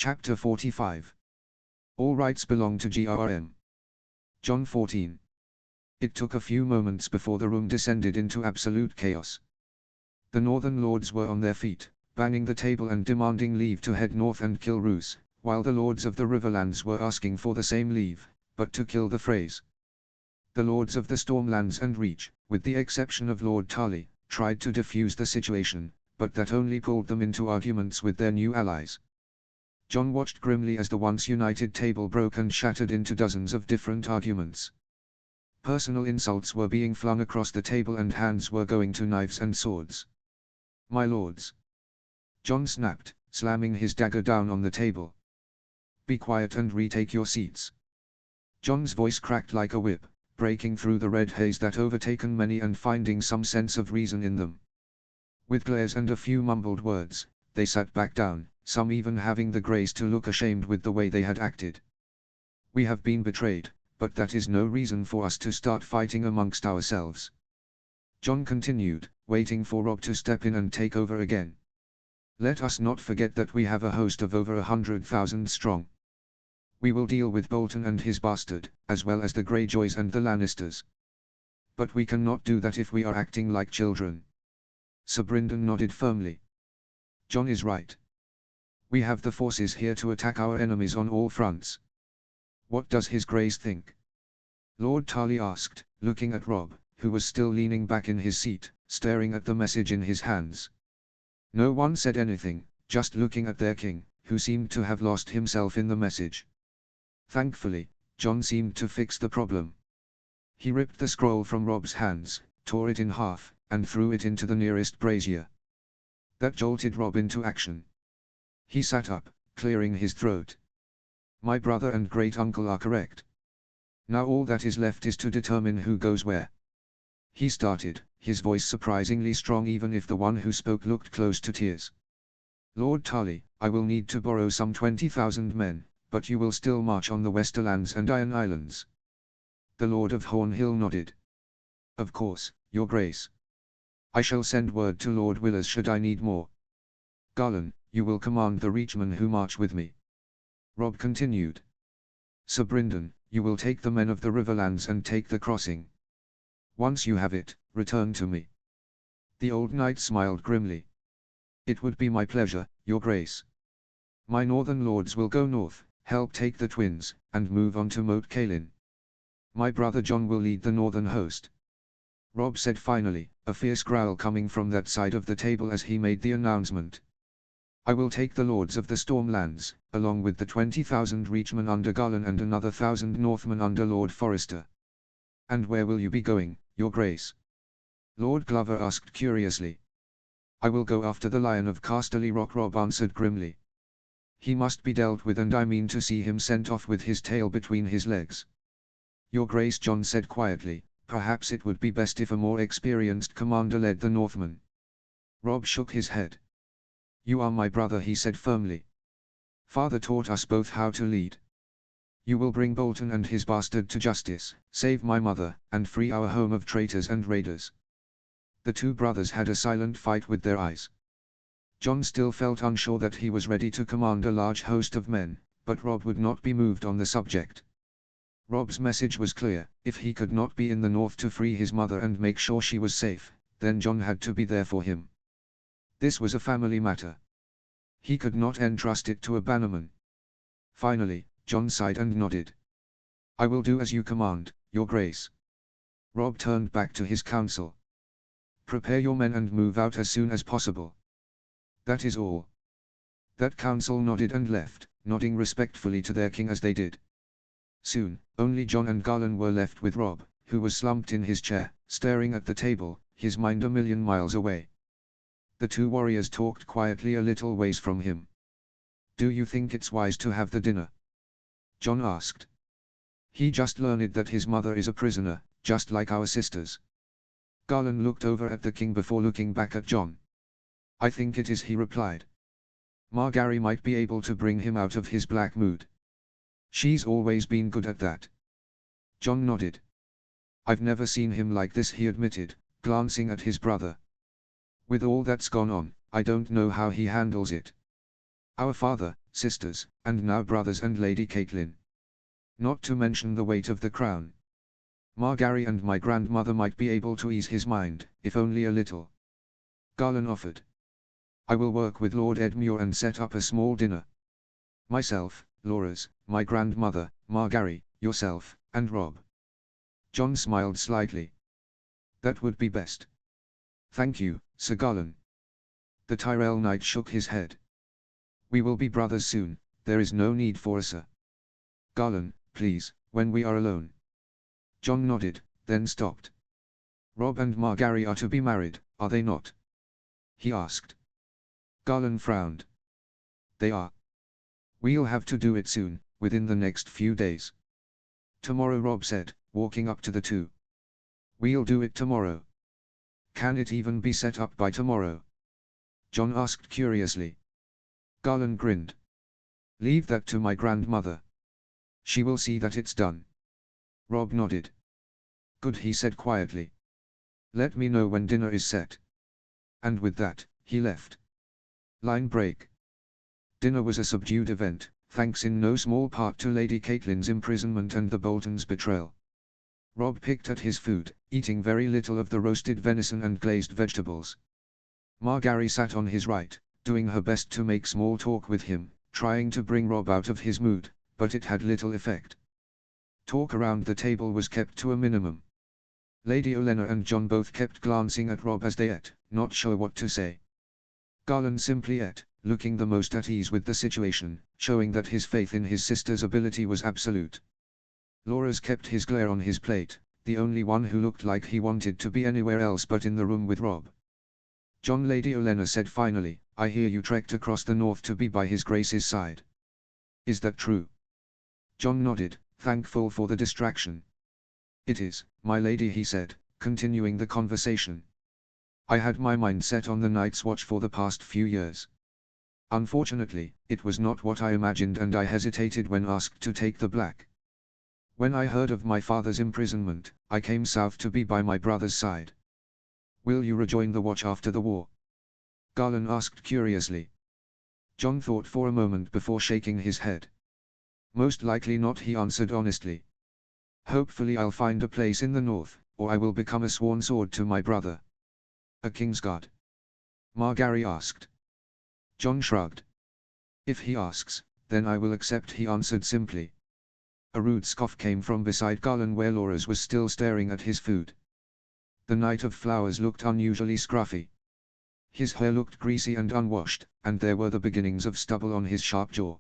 Chapter 45. All rights belong to GRM. John 14. It took a few moments before the room descended into absolute chaos. The Northern Lords were on their feet, banging the table and demanding leave to head north and kill Roose, while the Lords of the Riverlands were asking for the same leave, but to kill the Freys. The Lords of the Stormlands and Reach, with the exception of Lord Tarly, tried to defuse the situation, but that only pulled them into arguments with their new allies. John watched grimly as the once united table broke and shattered into dozens of different arguments. Personal insults were being flung across the table and hands were going to knives and swords. "My lords!" John snapped, slamming his dagger down on the table. "Be quiet and retake your seats." John's voice cracked like a whip, breaking through the red haze that overtaken many and finding some sense of reason in them. With glares and a few mumbled words, they sat back down, some even having the grace to look ashamed with the way they had acted. "We have been betrayed, but that is no reason for us to start fighting amongst ourselves," John continued, waiting for Robb to step in and take over again. "Let us not forget that we have a host of over 100,000 strong. We will deal with Bolton and his bastard, as well as the Greyjoys and the Lannisters. But we cannot do that if we are acting like children." Sir Brynden nodded firmly. "John is right. We have the forces here to attack our enemies on all fronts." "What does His Grace think?" Lord Tarly asked, looking at Robb, who was still leaning back in his seat, staring at the message in his hands. No one said anything, just looking at their king, who seemed to have lost himself in the message. Thankfully, John seemed to fix the problem. He ripped the scroll from Robb's hands, tore it in half, and threw it into the nearest brazier. That jolted Robb into action. He sat up, clearing his throat. "My brother and great-uncle are correct. Now all that is left is to determine who goes where." He started, his voice surprisingly strong even if the one who spoke looked close to tears. "Lord Tarly, I will need to borrow some 20,000 men, but you will still march on the Westerlands and Iron Islands." The Lord of Hornhill nodded. "Of course, Your Grace. I shall send word to Lord Willers should I need more. Garlan, you will command the Reachmen who march with me." Robb continued. "Sir Brynden, you will take the men of the Riverlands and take the crossing. Once you have it, return to me." The old knight smiled grimly. "It would be my pleasure, Your Grace. My northern lords will go north, help take the twins, and move on to Moat Cailin. My brother John will lead the northern host," Robb said finally, a fierce growl coming from that side of the table as he made the announcement. "I will take the lords of the Stormlands, along with the 20,000 Reachmen under Garlan and another 1,000 Northmen under Lord Forrester." "And where will you be going, Your Grace?" Lord Glover asked curiously. "I will go after the Lion of Casterly Rock," Robb answered grimly. "He must be dealt with and I mean to see him sent off with his tail between his legs." "Your Grace," John said quietly, "perhaps it would be best if a more experienced commander led the Northmen." Robb shook his head. "You are my brother," he said firmly. "Father taught us both how to lead. You will bring Bolton and his bastard to justice, save my mother, and free our home of traitors and raiders." The two brothers had a silent fight with their eyes. John still felt unsure that he was ready to command a large host of men, but Robb would not be moved on the subject. Robb's message was clear: if he could not be in the north to free his mother and make sure she was safe, then John had to be there for him. This was a family matter. He could not entrust it to a bannerman. Finally, John sighed and nodded. "I will do as you command, Your Grace." Robb turned back to his council. "Prepare your men and move out as soon as possible. That is all." That council nodded and left, nodding respectfully to their king as they did. Soon, only John and Garlan were left with Robb, who was slumped in his chair, staring at the table, his mind a million miles away. The two warriors talked quietly a little ways from him. "Do you think it's wise to have the dinner?" John asked. "He just learned that his mother is a prisoner, just like our sisters." Garlan looked over at the king before looking back at John. "I think it is," he replied. "Margaery might be able to bring him out of his black mood. She's always been good at that." John nodded. "I've never seen him like this," he admitted, glancing at his brother. "With all that's gone on, I don't know how he handles it." "Our father," sisters, and now brothers and Lady Caitlin. Not to mention the weight of the crown. Margaery and my grandmother might be able to ease his mind, if only a little. Garland offered. I will work with Lord Edmure and set up a small dinner. Myself, Loras, my grandmother, Margaery, yourself, and Robb. Jon smiled slightly. That would be best. Thank you, Sir Garland. The Tyrell knight shook his head. We will be brothers soon, there is no need for a sir. Garland, please, when we are alone. Jon nodded, then stopped. Robb and Margaery are to be married, are they not? He asked. Garland frowned. They are. We'll have to do it soon, within the next few days. Tomorrow, Robb said, walking up to the two. We'll do it tomorrow. Can it even be set up by tomorrow? Jon asked curiously. Garland grinned. Leave that to my grandmother. She will see that it's done. Robb nodded. Good, he said quietly. Let me know when dinner is set. And with that, he left. Line break. Dinner was a subdued event, thanks in no small part to Lady Caitlyn's imprisonment and the Boltons' betrayal. Robb picked at his food, eating very little of the roasted venison and glazed vegetables. Margaery sat on his right, doing her best to make small talk with him, trying to bring Robb out of his mood, but it had little effect. Talk around the table was kept to a minimum. Lady Olenna and Jon both kept glancing at Robb as they ate, not sure what to say. Garland simply ate, looking the most at ease with the situation, showing that his faith in his sister's ability was absolute. Loras kept his glare on his plate, the only one who looked like he wanted to be anywhere else but in the room with Robb. Jon, Lady Olenna said finally, I hear you trekked across the north to be by His Grace's side. Is that true? Jon nodded, thankful for the distraction. It is, my lady, he said, continuing the conversation. I had my mind set on the Night's Watch for the past few years. Unfortunately, it was not what I imagined and I hesitated when asked to take the Black. When I heard of my father's imprisonment, I came south to be by my brother's side. Will you rejoin the Watch after the war? Garland asked curiously. Jon thought for a moment before shaking his head. Most likely not, he answered honestly. Hopefully I'll find a place in the north, or I will become a sworn sword to my brother. A Kingsguard? Margaery asked. Jon shrugged. If he asks, then I will accept, he answered simply. A rude scoff came from beside Garland where Loras was still staring at his food. The Knight of Flowers looked unusually scruffy. His hair looked greasy and unwashed, and there were the beginnings of stubble on his sharp jaw.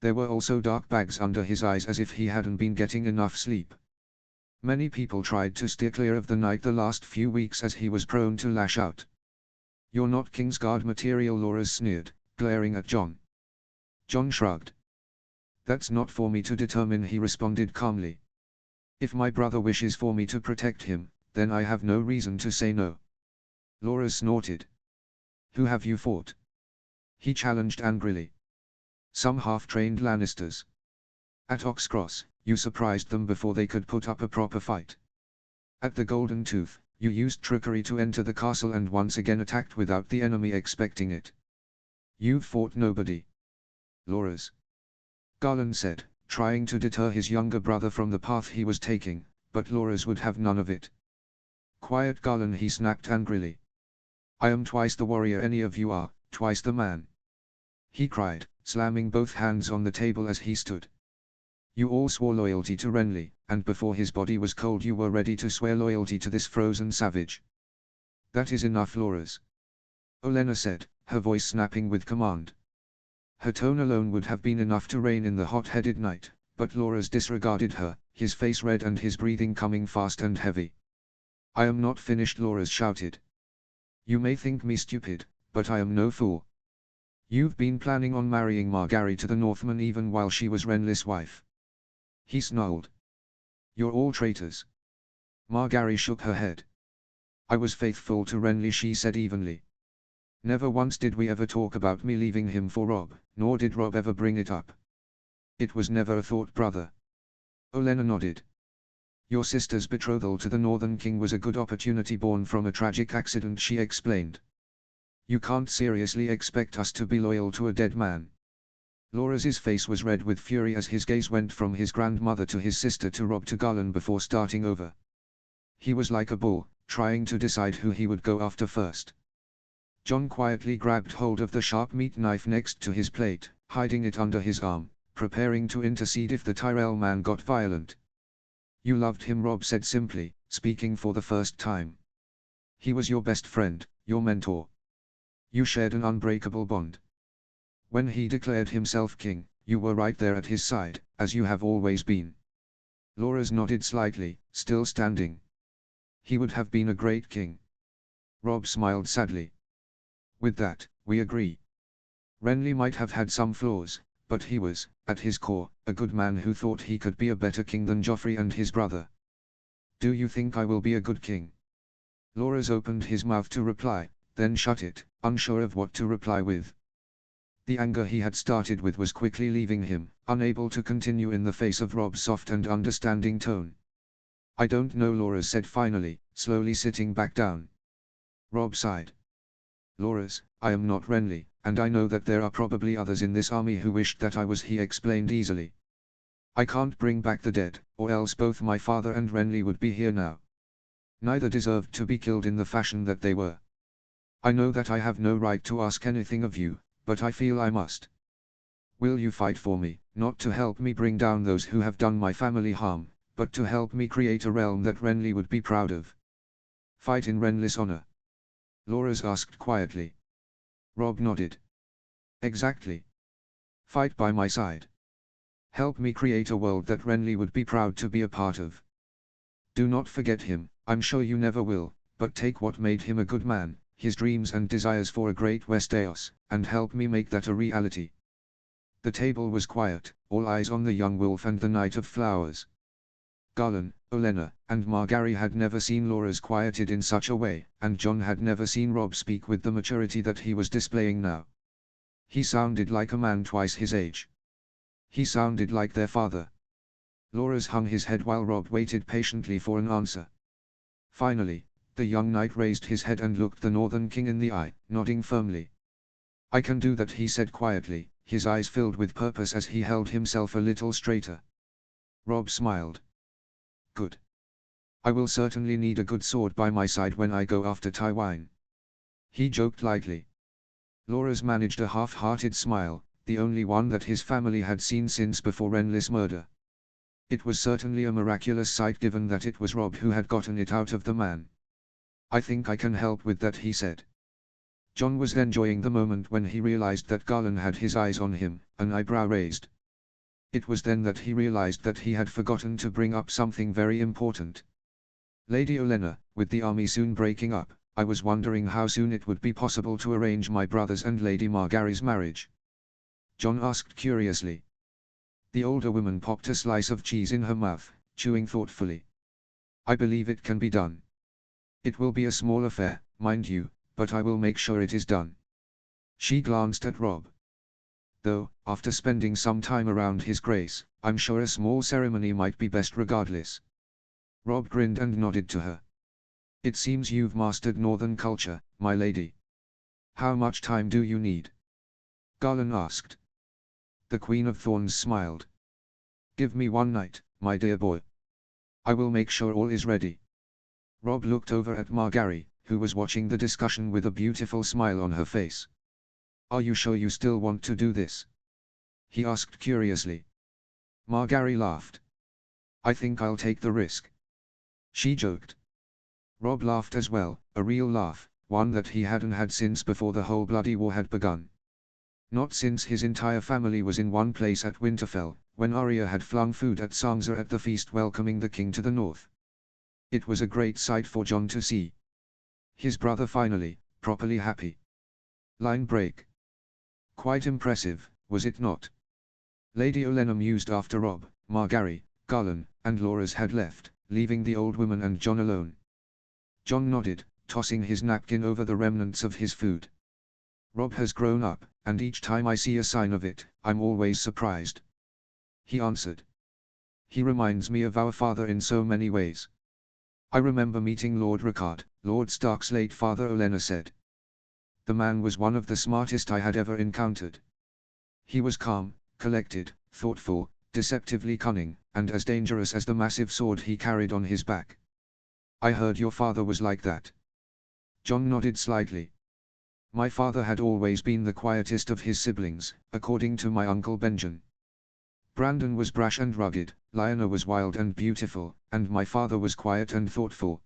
There were also dark bags under his eyes as if he hadn't been getting enough sleep. Many people tried to steer clear of the knight the last few weeks as he was prone to lash out. You're not Kingsguard material, Loras sneered, glaring at Jon. Jon shrugged. That's not for me to determine, he responded calmly. If my brother wishes for me to protect him, then I have no reason to say no. Loras snorted. Who have you fought? He challenged angrily. Some half-trained Lannisters. At Oxcross, you surprised them before they could put up a proper fight. At the Golden Tooth, you used trickery to enter the castle and once again attacked without the enemy expecting it. You've fought nobody. Loras. Garland said, trying to deter his younger brother from the path he was taking, but Loras would have none of it. Quiet, Garland, he snapped angrily. I am twice the warrior any of you are, twice the man. He cried, slamming both hands on the table as he stood. You all swore loyalty to Renly, and before his body was cold you were ready to swear loyalty to this frozen savage. That is enough, Loras. Olenna said, her voice snapping with command. Her tone alone would have been enough to rein in the hot-headed knight, but Loras disregarded her, his face red and his breathing coming fast and heavy. I am not finished, Loras shouted. You may think me stupid, but I am no fool. You've been planning on marrying Margaery to the Northman even while she was Renly's wife. He snarled. You're all traitors. Margaery shook her head. I was faithful to Renly, she said evenly. Never once did we ever talk about me leaving him for Robb, nor did Robb ever bring it up. It was never a thought, brother. Olenna nodded. Your sister's betrothal to the Northern King was a good opportunity born from a tragic accident, she explained. You can't seriously expect us to be loyal to a dead man. Laura's face was red with fury as his gaze went from his grandmother to his sister to Rob to Garland before starting over. He was like a bull, trying to decide who he would go after first. John quietly grabbed hold of the sharp meat knife next to his plate, hiding it under his arm, preparing to intercede if the Tyrell man got violent. "You loved him," Rob said simply, speaking for the first time. "He was your best friend, your mentor. You shared an unbreakable bond. When he declared himself king, you were right there at his side, as you have always been." Laura's nodded slightly, still standing. "He would have been a great king." Rob smiled sadly. "With that, we agree. Renly might have had some flaws, but he was, at his core, a good man who thought he could be a better king than Joffrey and his brother. Do you think I will be a good king?" Laura's opened his mouth to reply, then shut it, unsure of what to reply with. The anger he had started with was quickly leaving him, unable to continue in the face of Rob's soft and understanding tone. "I don't know," Laura said finally, slowly sitting back down. Rob sighed. "Laura's, I am not Renly, and I know that there are probably others in this army who wished that I was," he explained easily. "I can't bring back the dead, or else both my father and Renly would be here now. Neither deserved to be killed in the fashion that they were. I know that I have no right to ask anything of you, but I feel I must. Will you fight for me, not to help me bring down those who have done my family harm, but to help me create a realm that Renly would be proud of? Fight in Renly's honor?" Laura's asked quietly. Rob nodded. "Exactly. Fight by my side. Help me create a world that Renly would be proud to be a part of. Do not forget him, I'm sure you never will, but take what made him a good man, his dreams and desires for a great Westeros, and help me make that a reality." The table was quiet, all eyes on the young wolf and the Knight of Flowers. Garland, Olenna, and Margaery had never seen Laura's quieted in such a way, and John had never seen Rob speak with the maturity that he was displaying now. He sounded like a man twice his age. He sounded like their father. Laura's hung his head while Rob waited patiently for an answer. Finally, the young knight raised his head and looked the Northern King in the eye, nodding firmly. "I can do that," he said quietly, his eyes filled with purpose as he held himself a little straighter. Rob smiled. "Good. I will certainly need a good sword by my side when I go after Tywin." He joked lightly. Laura's managed a half-hearted smile, the only one that his family had seen since before Renly's murder. It was certainly a miraculous sight given that it was Rob who had gotten it out of the man. "I think I can help with that," he said. John was enjoying the moment when he realized that Garland had his eyes on him, an eyebrow raised. It was then that he realized that he had forgotten to bring up something very important. "Lady Olenna, with the army soon breaking up, I was wondering how soon it would be possible to arrange my brother's and Lady Margaery's marriage?" John asked curiously. The older woman popped a slice of cheese in her mouth, chewing thoughtfully. "I believe it can be done. It will be a small affair, mind you, but I will make sure it is done." She glanced at Rob. "Though, after spending some time around his grace, I'm sure a small ceremony might be best regardless." Rob grinned and nodded to her. "It seems you've mastered Northern culture, my lady. How much time do you need?" Garland asked. The Queen of Thorns smiled. "Give me one night, my dear boy. I will make sure all is ready." Rob looked over at Margaery, who was watching the discussion with a beautiful smile on her face. "Are you sure you still want to do this?" he asked curiously. Margaery laughed. "I think I'll take the risk," she joked. Rob laughed as well, a real laugh, one that he hadn't had since before the whole bloody war had begun. Not since his entire family was in one place at Winterfell, when Arya had flung food at Sansa at the feast welcoming the king to the north. It was a great sight for John to see. His brother finally, properly happy. Line break. Quite impressive, was it not? Lady Olenna mused after Rob, Margaery, Garland, and Laura's had left, leaving the old woman and John alone. John nodded, tossing his napkin over the remnants of his food. "Rob has grown up, and each time I see a sign of it, I'm always surprised," he answered. "He reminds me of our father in so many ways. I remember meeting Lord Rickard, Lord Stark's late father," Olenna said. "The man was one of the smartest I had ever encountered. He was calm, collected, thoughtful, deceptively cunning, and as dangerous as the massive sword he carried on his back. I heard your father was like that. John nodded slightly. My father had always been the quietest of his siblings, according to my uncle Benjamin. Brandon was brash and rugged, Lyanna was wild and beautiful, and my father was quiet and thoughtful.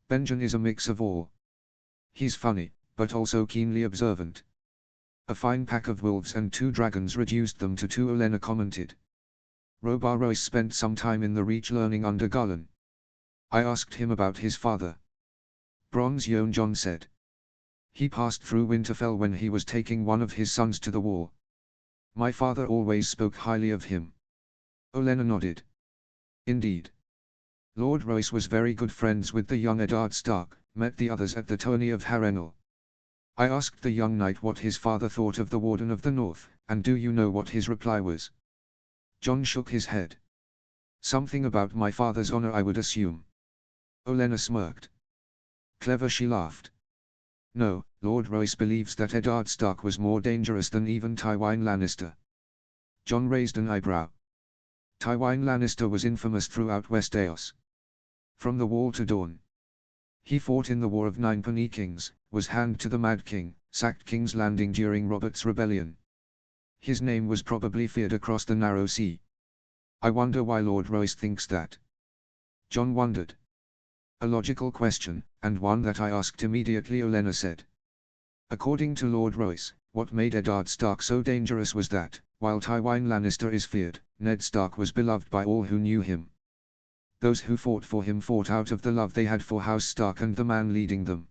Benjamin is a mix of all. He's funny, but also keenly observant. A fine pack of wolves and 2 dragons reduced them to 2, Olenna commented. Robar Royce spent some time in the Reach learning under Garland. I asked him about his father. Bronze Yohn John said. He passed through Winterfell when he was taking one of his sons to the war. My father always spoke highly of him. Olenna nodded. Indeed. Lord Royce was very good friends with the young Eddard Stark, met the others at the tourney of Harrenhal. I asked the young knight what his father thought of the Warden of the North, and do you know what his reply was? John shook his head. Something about my father's honor, I would assume. Olenna smirked. Clever, she laughed. No, Lord Royce believes that Eddard Stark was more dangerous than even Tywin Lannister. John raised an eyebrow. Tywin Lannister was infamous throughout Westeros. From the Wall to Dawn. He fought in the War of 9 Penny Kings, was hand to the Mad King, sacked King's Landing during Robert's Rebellion. His name was probably feared across the narrow sea. I wonder why Lord Royce thinks that. John wondered. A logical question, and one that I asked immediately, Olenna said. According to Lord Royce, what made Eddard Stark so dangerous was that, while Tywin Lannister is feared, Ned Stark was beloved by all who knew him. Those who fought for him fought out of the love they had for House Stark and the man leading them.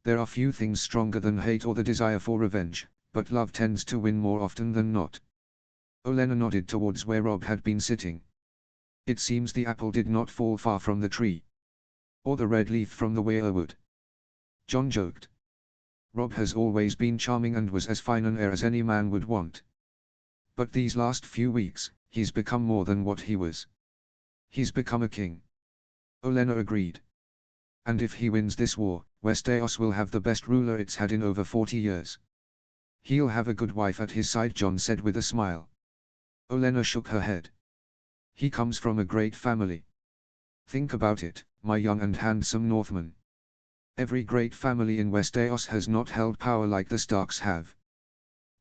There are few things stronger than hate or the desire for revenge, but love tends to win more often than not. Olenna nodded towards where Robb had been sitting. It seems the apple did not fall far from the tree. Or the red leaf from the weirwood. John joked. Robb has always been charming and was as fine an heir as any man would want. But these last few weeks, he's become more than what he was. He's become a king. Olenna agreed. And if he wins this war, Westeros will have the best ruler it's had in over 40 years. He'll have a good wife at his side, John said with a smile. Olenna shook her head. He comes from a great family. Think about it, my young and handsome Northman. Every great family in Westeros has not held power like the Starks have.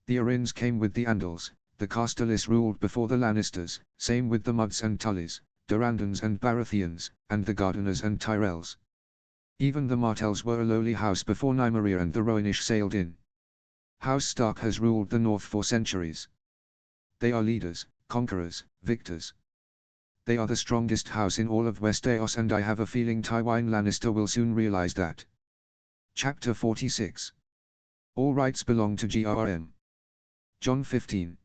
The Arryns came with the Andals, the Casterlis ruled before the Lannisters, same with the Mudds and Tullys, Durandons and Baratheons, and the Gardeners and Tyrells. Even the Martells were a lowly house before Nymeria and the Rhoynish sailed in. House Stark has ruled the North for centuries. They are leaders, conquerors, victors. They are the strongest house in all of Westeros, and I have a feeling Tywin Lannister will soon realize that. Chapter 46. All rights belong to GRM. John 15.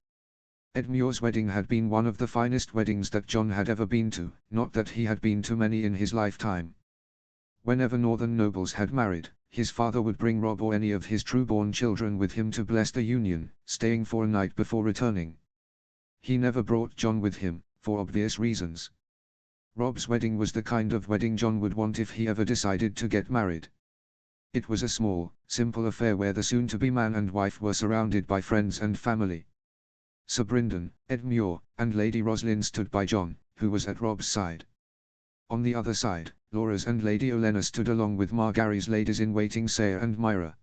Edmure's wedding had been one of the finest weddings that John had ever been to, not that he had been to many in his lifetime. Whenever northern nobles had married, his father would bring Robb or any of his true-born children with him to bless the union, staying for a night before returning. He never brought John with him, for obvious reasons. Robb's wedding was the kind of wedding John would want if he ever decided to get married. It was a small, simple affair where the soon-to-be man and wife were surrounded by friends and family. Sir Brynden, Edmure, and Lady Roslyn stood by John, who was at Robb's side. On the other side, Loras and Lady Olenna stood along with Margaery's ladies-in-waiting Saya and Myra.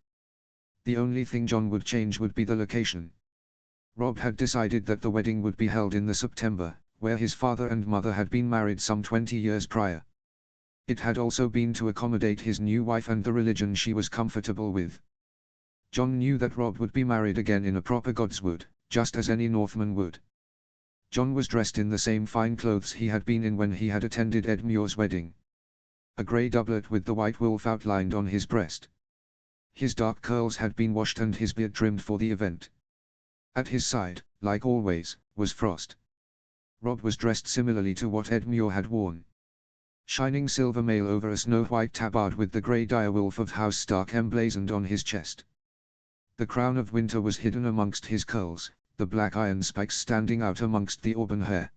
The only thing John would change would be the location. Robb had decided that the wedding would be held in the September, where his father and mother had been married some 20 years prior. It had also been to accommodate his new wife and the religion she was comfortable with. John knew that Robb would be married again in a proper Godswood, just as any Northman would. John was dressed in the same fine clothes he had been in when he had attended Edmure's wedding. A grey doublet with the white wolf outlined on his breast. His dark curls had been washed and his beard trimmed for the event. At his side, like always, was Frost. Robb was dressed similarly to what Edmure had worn. Shining silver mail over a snow-white tabard with the grey direwolf of House Stark emblazoned on his chest. The crown of winter was hidden amongst his curls, the black iron spikes standing out amongst the auburn hair.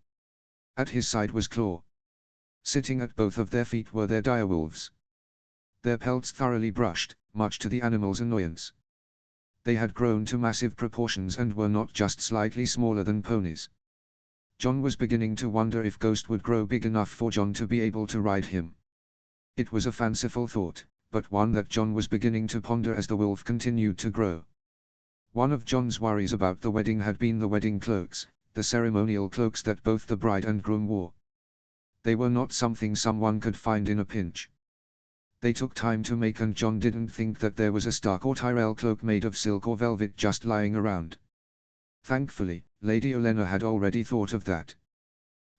At his side was Claw. Sitting at both of their feet were their direwolves. Their pelts thoroughly brushed, much to the animal's annoyance. They had grown to massive proportions and were not just slightly smaller than ponies. John was beginning to wonder if Ghost would grow big enough for John to be able to ride him. It was a fanciful thought, but one that John was beginning to ponder as the wolf continued to grow. One of John's worries about the wedding had been the wedding cloaks, the ceremonial cloaks that both the bride and groom wore. They were not something someone could find in a pinch. They took time to make, and John didn't think that there was a Stark or Tyrell cloak made of silk or velvet just lying around. Thankfully, Lady Olenna had already thought of that.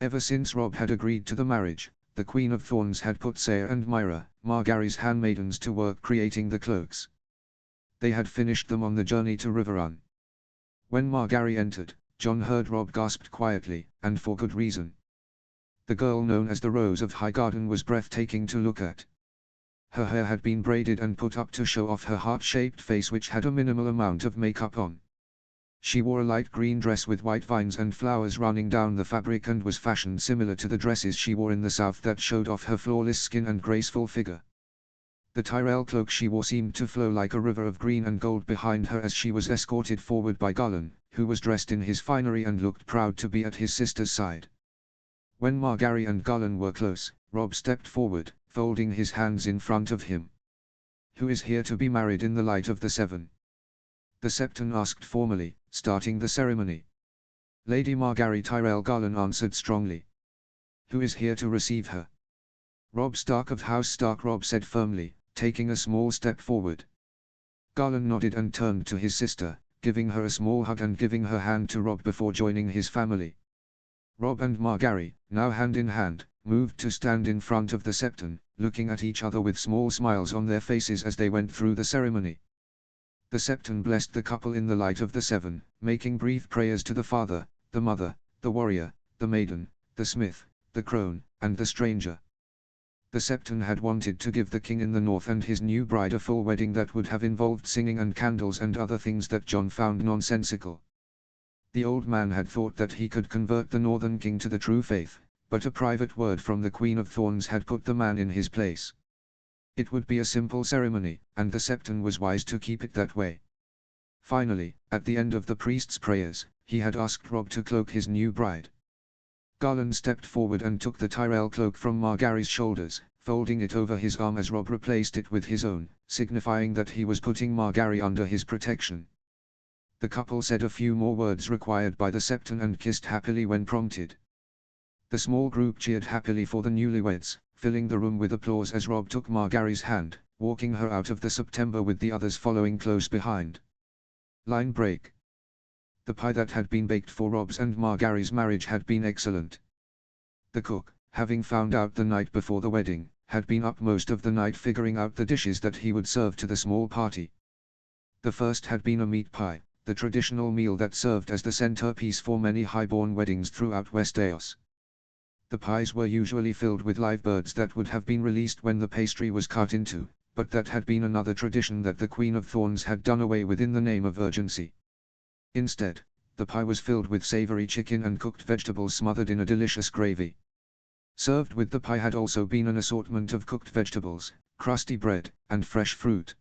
Ever since Robb had agreed to the marriage, the Queen of Thorns had put Saya and Myra, Margaery's handmaidens, to work creating the cloaks. They had finished them on the journey to Riverrun. When Margaery entered, John heard Robb gasped quietly, and for good reason. The girl known as the Rose of Highgarden was breathtaking to look at. Her hair had been braided and put up to show off her heart-shaped face, which had a minimal amount of makeup on. She wore a light green dress with white vines and flowers running down the fabric, and was fashioned similar to the dresses she wore in the south that showed off her flawless skin and graceful figure. The Tyrell cloak she wore seemed to flow like a river of green and gold behind her as she was escorted forward by Gullen, who was dressed in his finery and looked proud to be at his sister's side. When Margaery and Gullen were close, Robb stepped forward, folding his hands in front of him. "Who is here to be married in the light of the Seven?" the Septon asked formally, starting the ceremony. "Lady Margaery Tyrell," Gullen answered strongly. "Who is here to receive her?" "Robb Stark of House Stark," Robb said firmly, taking a small step forward. Gullen nodded and turned to his sister, giving her a small hug and giving her hand to Robb before joining his family. Robb and Margaery, now hand in hand, moved to stand in front of the Septon, looking at each other with small smiles on their faces as they went through the ceremony. The Septon blessed the couple in the light of the Seven, making brief prayers to the father, the mother, the warrior, the maiden, the smith, the crone, and the stranger. The Septon had wanted to give the king in the north and his new bride a full wedding that would have involved singing and candles and other things that John found nonsensical. The old man had thought that he could convert the northern king to the true faith, but a private word from the Queen of Thorns had put the man in his place. It would be a simple ceremony, and the Septon was wise to keep it that way. Finally, at the end of the priest's prayers, he had asked Robb to cloak his new bride. Gullen stepped forward and took the Tyrell cloak from Margaery's shoulders, folding it over his arm as Robb replaced it with his own, signifying that he was putting Margaery under his protection. The couple said a few more words required by the Septon and kissed happily when prompted. The small group cheered happily for the newlyweds, filling the room with applause as Robb took Margaery's hand, walking her out of the September with the others following close behind. Line break. The pie that had been baked for Robb's and Margaery's marriage had been excellent. The cook, having found out the night before the wedding, had been up most of the night figuring out the dishes that he would serve to the small party. The first had been a meat pie, the traditional meal that served as the centerpiece for many highborn weddings throughout Westeros. The pies were usually filled with live birds that would have been released when the pastry was cut into, but that had been another tradition that the Queen of Thorns had done away with in the name of urgency. Instead, the pie was filled with savory chicken and cooked vegetables smothered in a delicious gravy. Served with the pie had also been an assortment of cooked vegetables, crusty bread, and fresh fruit.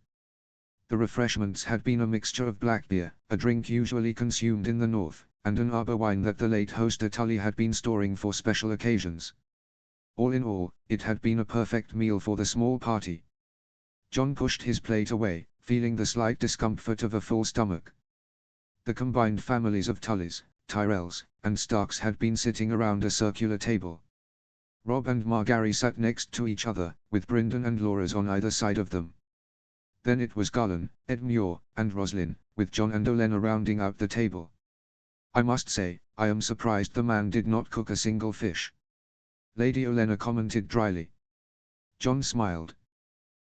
The refreshments had been a mixture of black beer, a drink usually consumed in the north, and an arbor wine that the late host Tully had been storing for special occasions. All in all, it had been a perfect meal for the small party. John pushed his plate away, feeling the slight discomfort of a full stomach. The combined families of Tullys, Tyrells, and Starks had been sitting around a circular table. Robb and Margaery sat next to each other, with Brynden and Loras on either side of them. Then it was Gullen, Ed Muir, and Roslin, with John and Olenna rounding out the table. "I must say, I am surprised the man did not cook a single fish," Lady Olenna commented dryly. John smiled.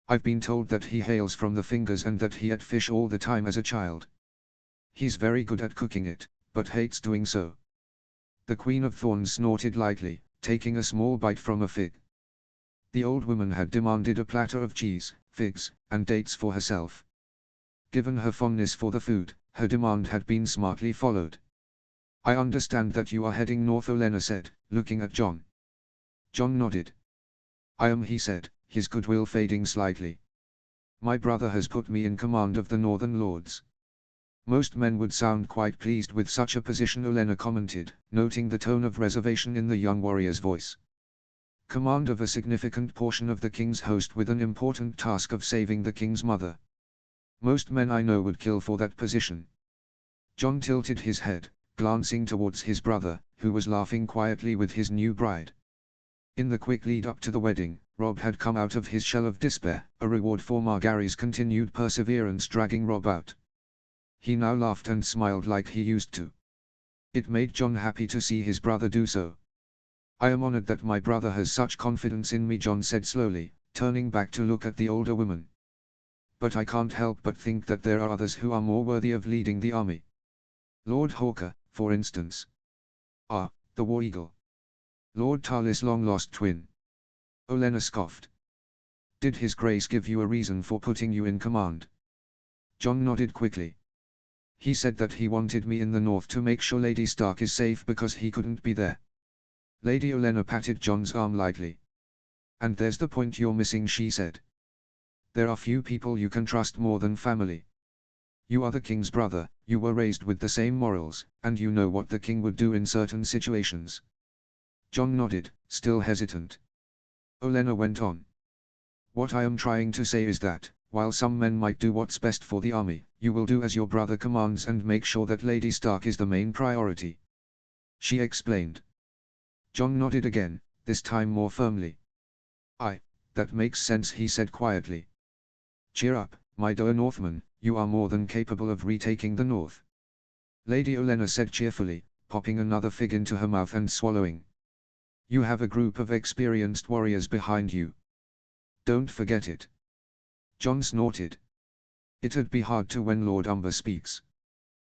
"I've been told that he hails from the Fingers and that he ate fish all the time as a child. He's very good at cooking it, but hates doing so." The Queen of Thorns snorted lightly, taking a small bite from a fig. The old woman had demanded a platter of cheese, figs, and dates for herself. Given her fondness for the food, her demand had been smartly followed. "I understand that you are heading north," Olenna said, looking at John. John nodded. "I am," he said, his goodwill fading slightly. "My brother has put me in command of the Northern Lords. Most men would sound quite pleased with such a position, Olenna commented, noting the tone of reservation in the young warrior's voice. Command of a significant portion of the king's host with an important task of saving the king's mother. Most men I know would kill for that position. Jon tilted his head, glancing towards his brother, who was laughing quietly with his new bride. In the quick lead up to the wedding, Robb had come out of his shell of despair, a reward for Margaery's continued perseverance dragging Robb out. He now laughed and smiled like he used to. It made Jon happy to see his brother do so. I am honored that my brother has such confidence in me, Jon said slowly, turning back to look at the older woman. But I can't help but think that there are others who are more worthy of leading the army. Lord Hawker, for instance. Ah, the War Eagle. Lord Tarlis' long-lost twin. Olenna scoffed. Did His Grace give you a reason for putting you in command? Jon nodded quickly. He said that he wanted me in the north to make sure Lady Stark is safe because he couldn't be there. Lady Olenna patted Jon's arm lightly. And there's the point you're missing, she said. There are few people you can trust more than family. You are the king's brother, you were raised with the same morals, and you know what the king would do in certain situations. Jon nodded, still hesitant. Olenna went on. What I am trying to say is that, while some men might do what's best for the army, you will do as your brother commands and make sure that Lady Stark is the main priority. She explained. Jon nodded again, this time more firmly. That makes sense, he said quietly. Cheer up, my dear Northman, you are more than capable of retaking the north. Lady Olenna said cheerfully, popping another fig into her mouth and swallowing. You have a group of experienced warriors behind you. Don't forget it. Jon snorted. It'd be hard to when Lord Umber speaks.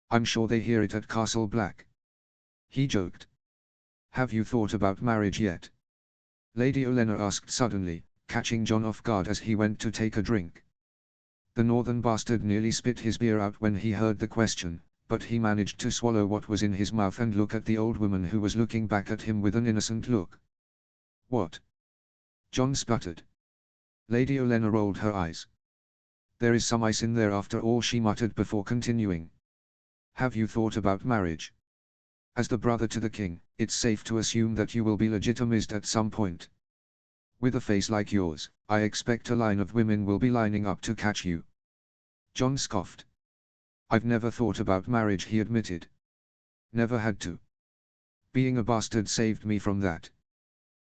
I'm sure they hear it at Castle Black. He joked. Have you thought about marriage yet? Lady Olenna asked suddenly, catching Jon off guard as he went to take a drink. The northern bastard nearly spit his beer out when he heard the question, but he managed to swallow what was in his mouth and look at the old woman who was looking back at him with an innocent look. What? Jon spluttered. Lady Olenna rolled her eyes. There is some ice in there after all, she muttered before continuing. Have you thought about marriage? As the brother to the king, it's safe to assume that you will be legitimized at some point. With a face like yours, I expect a line of women will be lining up to catch you. Jon scoffed. I've never thought about marriage, he admitted. Never had to. Being a bastard saved me from that.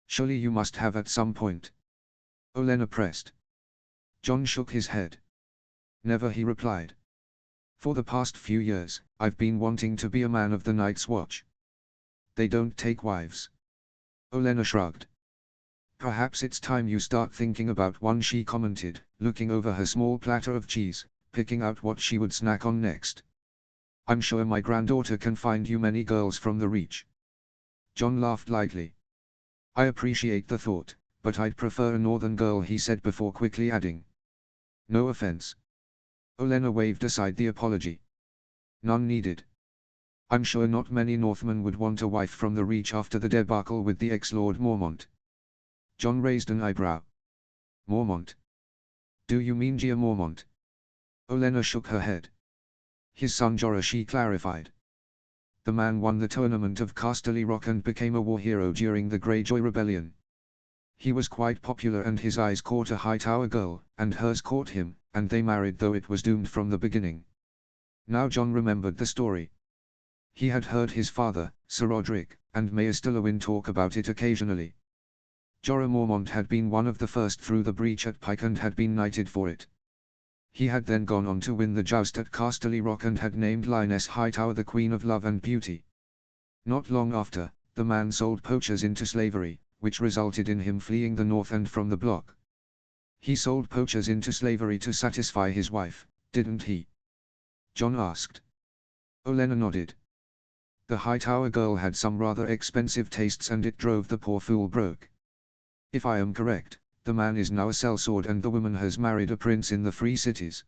Surely you must have at some point. Olenna pressed. Jon shook his head. Never, he replied. For the past few years, I've been wanting to be a man of the Night's Watch. They don't take wives. Olenna shrugged. Perhaps it's time you start thinking about one, she commented, looking over her small platter of cheese, picking out what she would snack on next. I'm sure my granddaughter can find you many girls from the Reach. Jon laughed lightly. I appreciate the thought, but I'd prefer a northern girl, he said before quickly adding. No offense. Olenna waved aside the apology. None needed. I'm sure not many Northmen would want a wife from the Reach after the debacle with the ex-Lord Mormont. Jon raised an eyebrow. Mormont? Do you mean Jeor Mormont? Olenna shook her head. His son Jorah, she clarified. The man won the tournament of Casterly Rock and became a war hero during the Greyjoy Rebellion. He was quite popular and his eyes caught a Hightower girl, and hers caught him, and they married, though it was doomed from the beginning. Now Jon remembered the story. He had heard his father, Sir Roderick, and Mayor Stillowin talk about it occasionally. Jorah Mormont had been one of the first through the breach at Pike and had been knighted for it. He had then gone on to win the joust at Casterly Rock and had named Lioness Hightower the Queen of Love and Beauty. Not long after, the man sold poachers into slavery, which resulted in him fleeing the north and from the block. He sold poachers into slavery to satisfy his wife, didn't he? Jon asked. Olenna nodded. The Hightower girl had some rather expensive tastes and it drove the poor fool broke. If I am correct, the man is now a sellsword and the woman has married a prince in the Free Cities.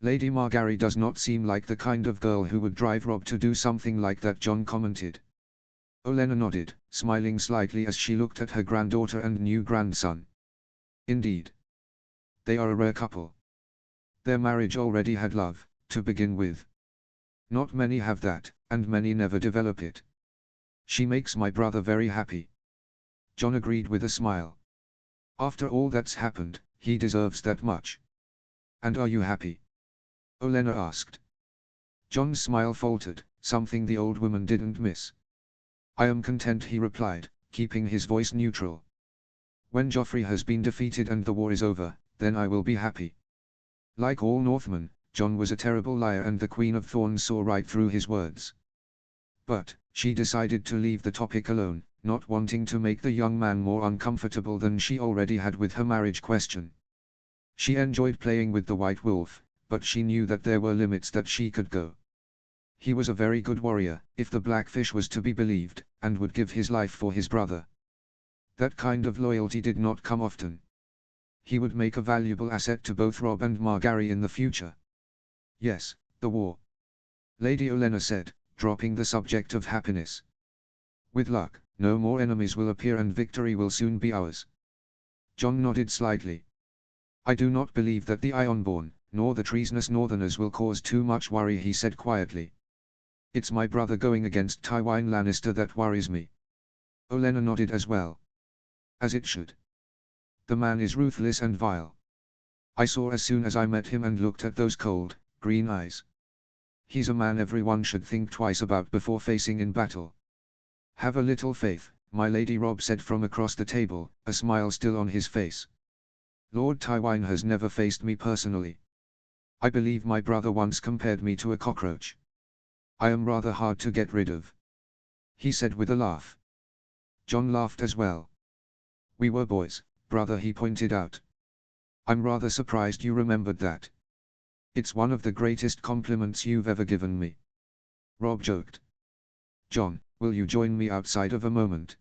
Lady Margaery does not seem like the kind of girl who would drive Robb to do something like that, Jon commented. Olenna nodded, smiling slightly as she looked at her granddaughter and new grandson. Indeed. They are a rare couple. Their marriage already had love, to begin with. Not many have that, and many never develop it. She makes my brother very happy. Jon agreed with a smile. After all that's happened, he deserves that much. And are you happy? Olenna asked. Jon's smile faltered, something the old woman didn't miss. I am content, he replied, keeping his voice neutral. When Joffrey has been defeated and the war is over, then I will be happy. Like all Northmen, Jon was a terrible liar, and the Queen of Thorns saw right through his words. But, she decided to leave the topic alone, not wanting to make the young man more uncomfortable than she already had with her marriage question. She enjoyed playing with the White Wolf, but she knew that there were limits that she could go. He was a very good warrior, if the Blackfish was to be believed, and would give his life for his brother. That kind of loyalty did not come often. He would make a valuable asset to both Robb and Margaery in the future. Yes, the war. Lady Olenna said, dropping the subject of happiness. With luck, no more enemies will appear and victory will soon be ours. Jon nodded slightly. I do not believe that the Ironborn, nor the treasonous Northerners will cause too much worry, he said quietly. It's my brother going against Tywin Lannister that worries me. Olenna nodded as well. As it should. The man is ruthless and vile. I saw as soon as I met him and looked at those cold, green eyes. He's a man everyone should think twice about before facing in battle. Have a little faith, my lady, Robb said from across the table, a smile still on his face. Lord Tywin has never faced me personally. I believe my brother once compared me to a cockroach. I am rather hard to get rid of, he said with a laugh. Jon laughed as well. We were boys, brother, he pointed out. I'm rather surprised you remembered that. It's one of the greatest compliments you've ever given me. Robb joked. Jon, will you join me outside of a moment?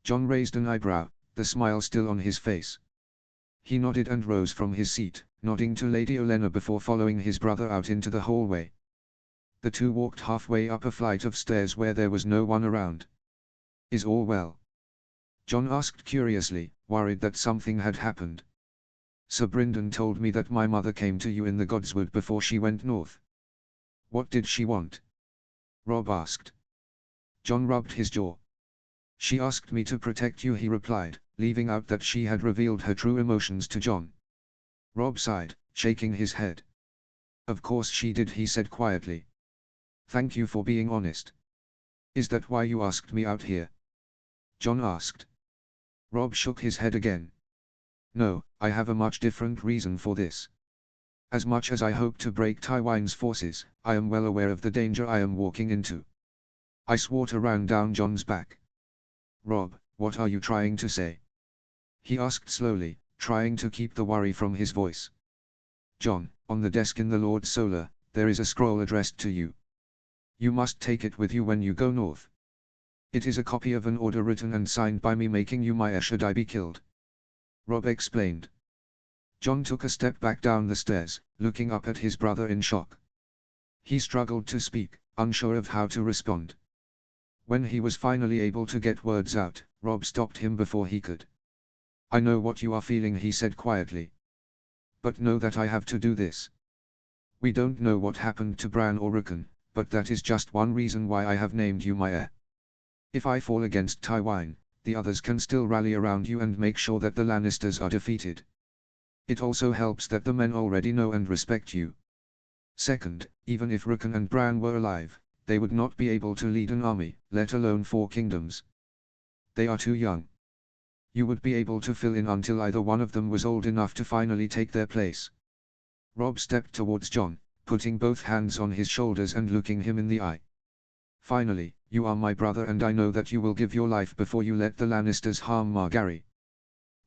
Jon raised an eyebrow, the smile still on his face. He nodded and rose from his seat, nodding to Lady Olenna before following his brother out into the hallway. The two walked halfway up a flight of stairs where there was no one around. Is all well? Jon asked curiously, worried that something had happened. Sir Brynden told me that my mother came to you in the Godswood before she went north. What did she want? Robb asked. Jon rubbed his jaw. She asked me to protect you, he replied, leaving out that she had revealed her true emotions to Jon. Robb sighed, shaking his head. Of course she did, he said quietly. Thank you for being honest. Is that why you asked me out here? Jon asked. Robb shook his head again. No, I have a much different reason for this. As much as I hope to break Tywin's forces, I am well aware of the danger I am walking into. I swore to ran down Jon's back. Robb, what are you trying to say? He asked slowly, trying to keep the worry from his voice. Jon, on the desk in the Lord Solar, there is a scroll addressed to you. You must take it with you when you go north. It is a copy of an order written and signed by me making you my heir should I be killed. Robb explained. Jon took a step back down the stairs, looking up at his brother in shock. He struggled to speak, unsure of how to respond. When he was finally able to get words out, Robb stopped him before he could. I know what you are feeling, he said quietly. But know that I have to do this. We don't know what happened to Bran or Rickon, but that is just one reason why I have named you my heir. If I fall against Tywin, the others can still rally around you and make sure that the Lannisters are defeated. It also helps that the men already know and respect you. Second, even if Rickon and Bran were alive, they would not be able to lead an army, let alone 4 kingdoms. They are too young. You would be able to fill in until either one of them was old enough to finally take their place. Robb stepped towards Jon, putting both hands on his shoulders and looking him in the eye. Finally, you are my brother and I know that you will give your life before you let the Lannisters harm Margaery.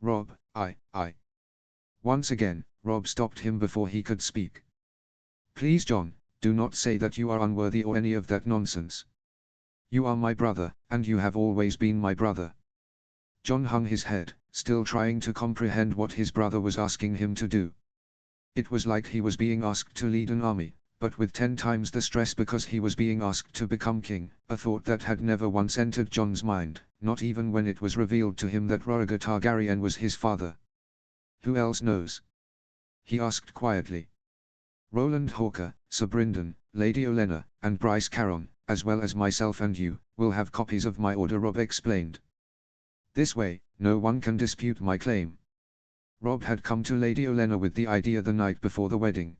Robb, I. Once again, Robb stopped him before he could speak. Please Jon, do not say that you are unworthy or any of that nonsense. You are my brother, and you have always been my brother. Jon hung his head, still trying to comprehend what his brother was asking him to do. It was like he was being asked to lead an army, but with 10 times the stress because he was being asked to become king, a thought that had never once entered Jon's mind, not even when it was revealed to him that Rhaegar Targaryen was his father. Who else knows? He asked quietly. Roland Hawker, Sir Brynden, Lady Olenna, and Bryce Caron, as well as myself and you, will have copies of my order, Robb explained. This way, no one can dispute my claim. Robb had come to Lady Olenna with the idea the night before the wedding.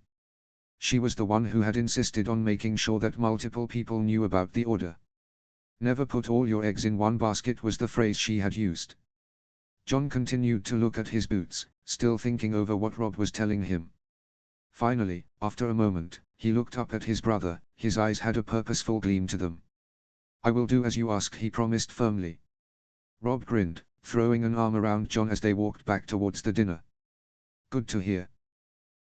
She was the one who had insisted on making sure that multiple people knew about the order. Never put all your eggs in one basket was the phrase she had used. Jon continued to look at his boots, still thinking over what Robb was telling him. Finally, after a moment, he looked up at his brother. His eyes had a purposeful gleam to them. "I will do as you ask," he promised firmly. Robb grinned, throwing an arm around Jon as they walked back towards the dinner. "Good to hear.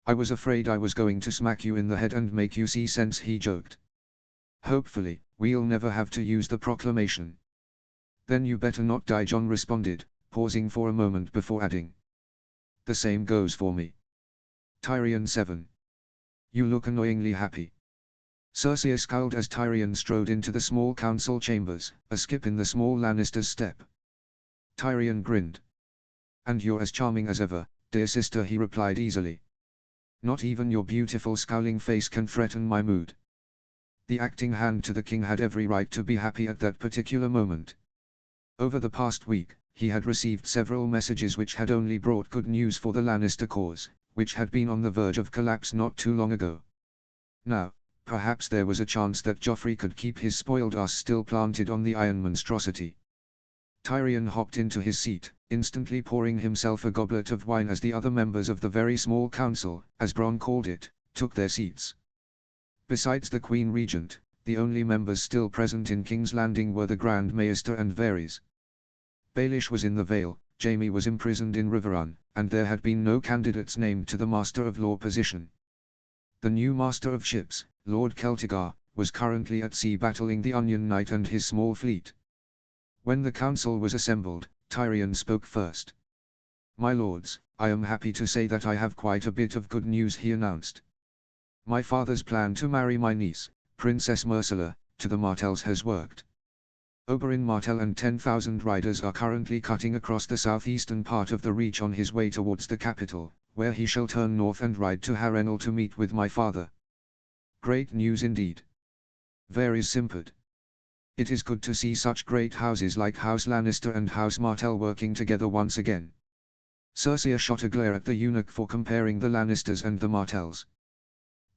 I was afraid I was going to smack you in the head and make you see sense," he joked. "Hopefully, we'll never have to use the proclamation." "Then you better not die," Jon responded, pausing for a moment before adding. "The same goes for me." Tyrion 7. "You look annoyingly happy." Cersei scowled as Tyrion strode into the small council chambers, a skip in the small Lannister's step. Tyrion grinned. "And you're as charming as ever, dear sister," he replied easily. "Not even your beautiful scowling face can threaten my mood." The acting hand to the king had every right to be happy at that particular moment. Over the past week, he had received several messages which had only brought good news for the Lannister cause, which had been on the verge of collapse not too long ago. Now, perhaps there was a chance that Joffrey could keep his spoiled ass still planted on the Iron Monstrosity. Tyrion hopped into his seat, instantly pouring himself a goblet of wine as the other members of the very small council, as Bronn called it, took their seats. Besides the Queen Regent, the only members still present in King's Landing were the Grand Maester and Varys. Baelish was in the Vale, Jaime was imprisoned in Riverrun, and there had been no candidates named to the Master of Law position. The new Master of Ships, Lord Celtigar, was currently at sea battling the Onion Knight and his small fleet. When the council was assembled, Tyrion spoke first. "My lords, I am happy to say that I have quite a bit of good news," he announced. "My father's plan to marry my niece, Princess Myrcella, to the Martells has worked. Oberyn Martell and 10,000 riders are currently cutting across the southeastern part of the Reach on his way towards the capital, where he shall turn north and ride to Harrenhal to meet with my father." "Great news indeed." Varys simpered. "It is good to see such great houses like House Lannister and House Martell working together once again." Cersei shot a glare at the eunuch for comparing the Lannisters and the Martells.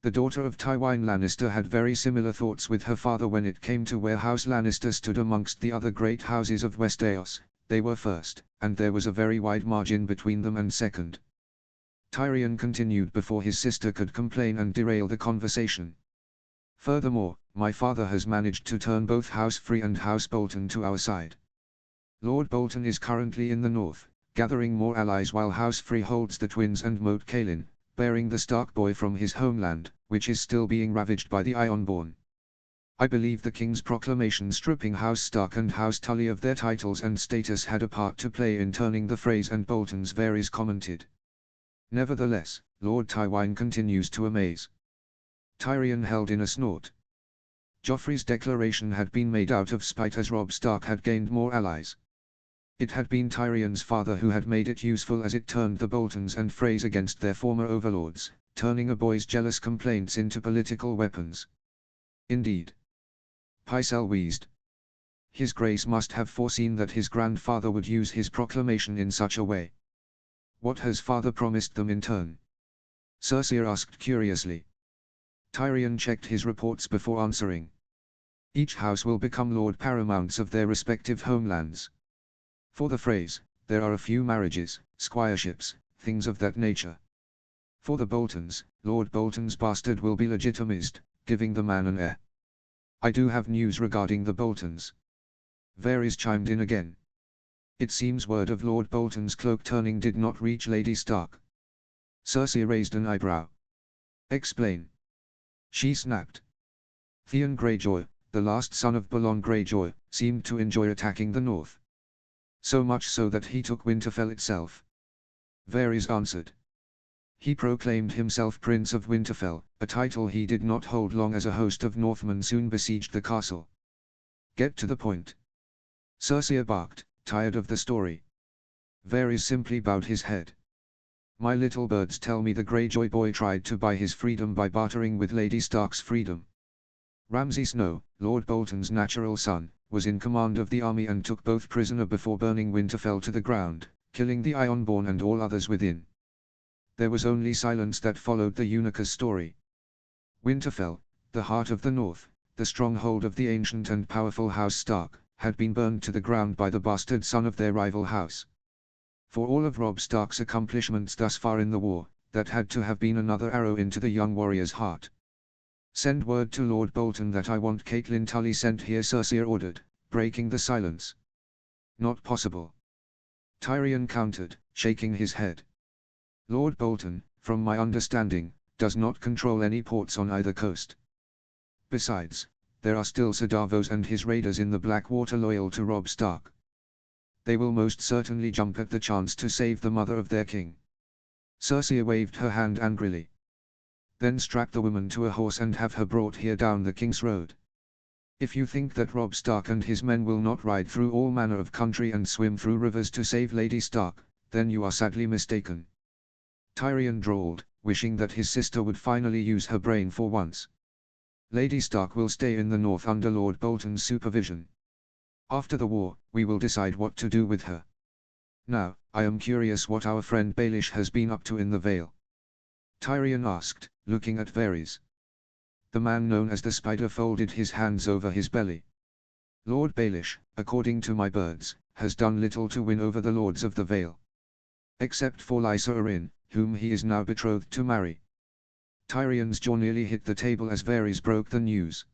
The daughter of Tywin Lannister had very similar thoughts with her father when it came to where House Lannister stood amongst the other great houses of Westeros. They were first, and there was a very wide margin between them and second. Tyrion continued before his sister could complain and derail the conversation. "Furthermore, my father has managed to turn both House Free and House Bolton to our side. Lord Bolton is currently in the north, gathering more allies, while House Free holds the Twins and Moat Cailin, bearing the Stark boy from his homeland, which is still being ravaged by the Ironborn. I believe the King's proclamation stripping House Stark and House Tully of their titles and status had a part to play in turning the phrase and Bolton's," Varys commented. "Nevertheless, Lord Tywin continues to amaze." Tyrion held in a snort. Joffrey's declaration had been made out of spite as Robb Stark had gained more allies. It had been Tyrion's father who had made it useful as it turned the Boltons and Freys against their former overlords, turning a boy's jealous complaints into political weapons. "Indeed." Pycelle wheezed. "His Grace must have foreseen that his grandfather would use his proclamation in such a way." "What has father promised them in turn?" Cersei asked curiously. Tyrion checked his reports before answering. "Each house will become Lord Paramounts of their respective homelands. For the Freys, there are a few marriages, squireships, things of that nature. For the Boltons, Lord Bolton's bastard will be legitimized, giving the man an heir. I do have news regarding the Boltons." Varys chimed in again. "It seems word of Lord Bolton's cloak turning did not reach Lady Stark." Cersei raised an eyebrow. "Explain." She snapped. "Theon Greyjoy, the last son of Balon Greyjoy, seemed to enjoy attacking the north. So much so that he took Winterfell itself." Varys answered. "He proclaimed himself Prince of Winterfell, a title he did not hold long as a host of Northmen soon besieged the castle." "Get to the point." Cersei barked, tired of the story. Varys simply bowed his head. "My little birds tell me the Greyjoy boy tried to buy his freedom by bartering with Lady Stark's freedom. Ramsay Snow, Lord Bolton's natural son, was in command of the army and took both prisoner before burning Winterfell to the ground, killing the Ironborn and all others within. There was only silence that followed the Unica's story. Winterfell, the heart of the North, the stronghold of the ancient and powerful House Stark, had been burned to the ground by the bastard son of their rival house. For all of Robb Stark's accomplishments thus far in the war, that had to have been another arrow into the young warrior's heart. "Send word to Lord Bolton that I want Catelyn Tully sent here," Cersei ordered, breaking the silence. "Not possible," Tyrion countered, shaking his head. "Lord Bolton, from my understanding, does not control any ports on either coast. Besides, there are still Ser Davos and his raiders in the Blackwater loyal to Robb Stark. They will most certainly jump at the chance to save the mother of their king." Cersei waved her hand angrily. "Then strap the woman to a horse and have her brought here down the King's Road. If you think that Robb Stark and his men will not ride through all manner of country and swim through rivers to save Lady Stark, then you are sadly mistaken," Tyrion drawled, wishing that his sister would finally use her brain for once. "Lady Stark will stay in the north under Lord Bolton's supervision. After the war, we will decide what to do with her. Now, I am curious what our friend Baelish has been up to in the Vale," Tyrion asked, looking at Varys. The man known as the Spider folded his hands over his belly. "Lord Baelish, according to my birds, has done little to win over the lords of the Vale. Except for Lysa Arryn, whom he is now betrothed to marry." Tyrion's jaw nearly hit the table as Varys broke the news.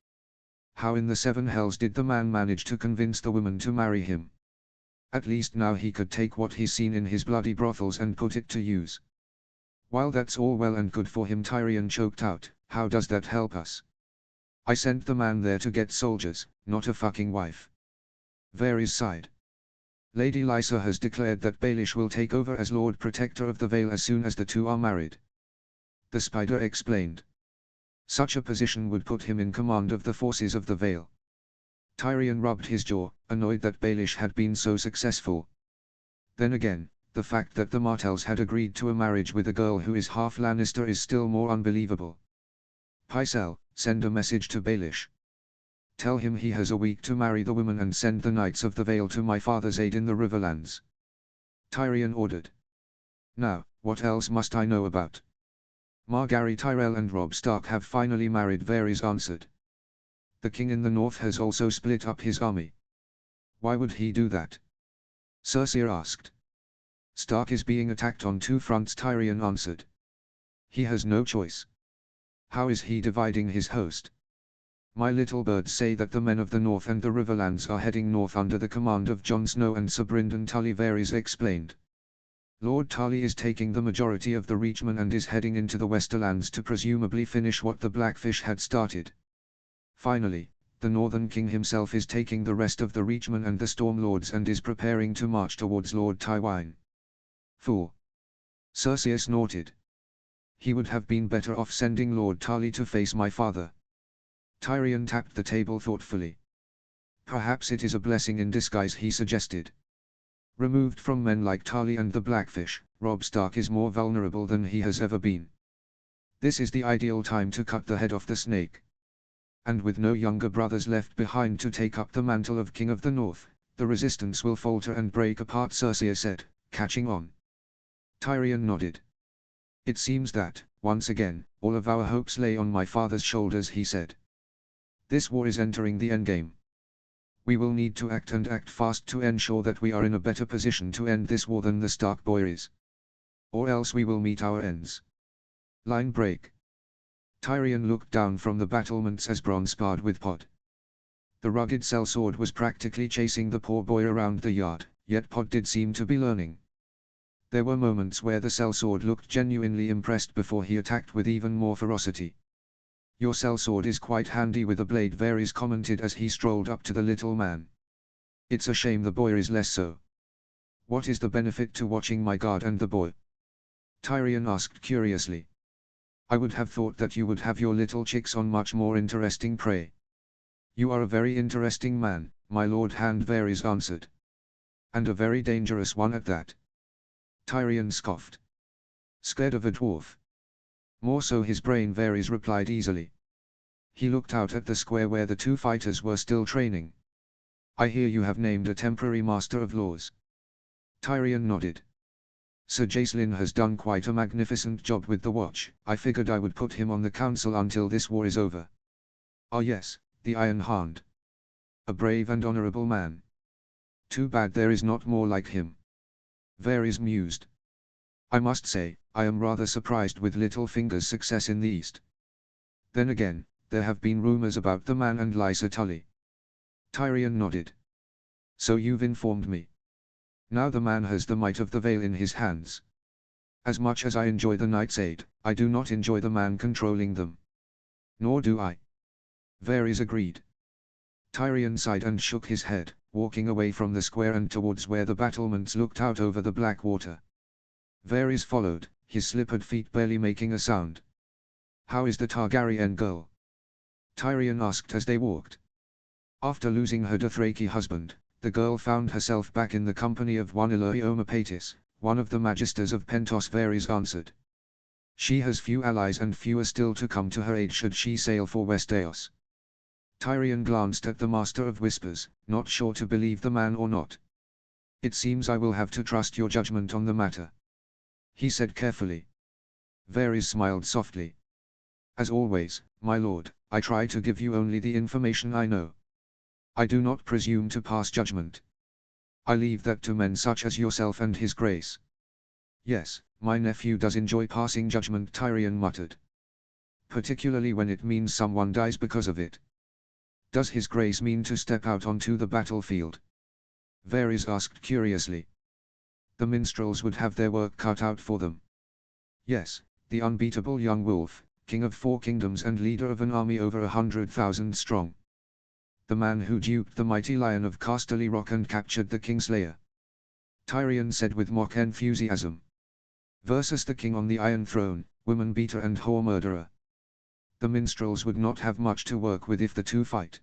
How in the seven hells did the man manage to convince the woman to marry him? At least now he could take what he's seen in his bloody brothels and put it to use. "While that's all well and good for him," Tyrion choked out, "how does that help us? I sent the man there to get soldiers, not a fucking wife." Varys sighed. "Lady Lysa has declared that Baelish will take over as Lord Protector of the Vale as soon as the two are married," the Spider explained. "Such a position would put him in command of the forces of the Vale." Tyrion rubbed his jaw, annoyed that Baelish had been so successful. Then again, the fact that the Martells had agreed to a marriage with a girl who is half Lannister is still more unbelievable. "Pycelle, send a message to Baelish. Tell him he has a week to marry the woman and send the Knights of the Vale to my father's aid in the Riverlands," Tyrion ordered. "Now, what else must I know about?" "Margaery Tyrell and Robb Stark have finally married," Varys answered. "The king in the north has also split up his army." "Why would he do that?" Cersei asked. "Stark is being attacked on two fronts," Tyrion answered. "He has no choice. How is he dividing his host?" "My little birds say that the men of the north and the Riverlands are heading north under the command of Jon Snow and Sir Brynden Tully," Varys explained. "Lord Tully is taking the majority of the Reachmen and is heading into the Westerlands to presumably finish what the Blackfish had started. Finally, the Northern King himself is taking the rest of the Reachmen and the Stormlords and is preparing to march towards Lord Tywine." "Fool!" Cersei snorted. "He would have been better off sending Lord Tully to face my father." Tyrion tapped the table thoughtfully. "Perhaps it is a blessing in disguise," he suggested. "Removed from men like Tully and the Blackfish, Robb Stark is more vulnerable than he has ever been. This is the ideal time to cut the head off the snake. And with no younger brothers left behind to take up the mantle of King of the North, the resistance will falter and break apart," Cersei said, catching on. Tyrion nodded. "It seems that, once again, all of our hopes lay on my father's shoulders," he said. "This war is entering the endgame. We will need to act and act fast to ensure that we are in a better position to end this war than the Stark boy is. Or else we will meet our ends." Line break. Tyrion looked down from the battlements as Bronn sparred with Pod. The rugged sellsword was practically chasing the poor boy around the yard, yet Pod did seem to be learning. There were moments where the sellsword looked genuinely impressed before he attacked with even more ferocity. "Your sellsword is quite handy with a blade," Varys commented as he strolled up to the little man. "It's a shame the boy is less so." "What is the benefit to watching my guard and the boy?" Tyrion asked curiously. "I would have thought that you would have your little chicks on much more interesting prey." "You are a very interesting man, my lord Hand," Varys answered. "And a very dangerous one at that." Tyrion scoffed. "Scared of a dwarf?" "More so his brain," Varys replied easily. He looked out at the square where the two fighters were still training. I hear you have named a temporary master of laws. Tyrion nodded. Sir Jacelyn has done quite a magnificent job with the watch. I figured I would put him on the council until this war is over. Ah yes, the Iron Hound. A brave and honorable man. Too bad there is not more like him. Varys mused. I must say, I am rather surprised with Littlefinger's success in the East. Then again, there have been rumors about the man and Lysa Tully. Tyrion nodded. So you've informed me. Now the man has the might of the Vale in his hands. As much as I enjoy the Night's Aid, I do not enjoy the man controlling them. Nor do I. Varys agreed. Tyrion sighed and shook his head, walking away from the square and towards where the battlements looked out over the black water. Varys followed, his slippered feet barely making a sound. How is the Targaryen girl? Tyrion asked as they walked. After losing her Dothraki husband, the girl found herself back in the company of one Illyrioma Paetis, one of the magisters of Pentos. Varys answered. She has few allies and fewer still to come to her aid should she sail for Westeros. Tyrion glanced at the Master of Whispers, not sure to believe the man or not. It seems I will have to trust your judgment on the matter, he said carefully. Varys smiled softly. As always, my lord, I try to give you only the information I know. I do not presume to pass judgment. I leave that to men such as yourself and his grace. Yes, my nephew does enjoy passing judgment, Tyrion muttered. Particularly when it means someone dies because of it. Does his grace mean to step out onto the battlefield? Varys asked curiously. The minstrels would have their work cut out for them. Yes, the unbeatable young wolf, king of 4 kingdoms and leader of an army over 100,000 strong. The man who duped the mighty lion of Casterly Rock and captured the Kingslayer. Tyrion said with mock enthusiasm. Versus the king on the Iron Throne, woman beater and whore murderer. The minstrels would not have much to work with if the two fight.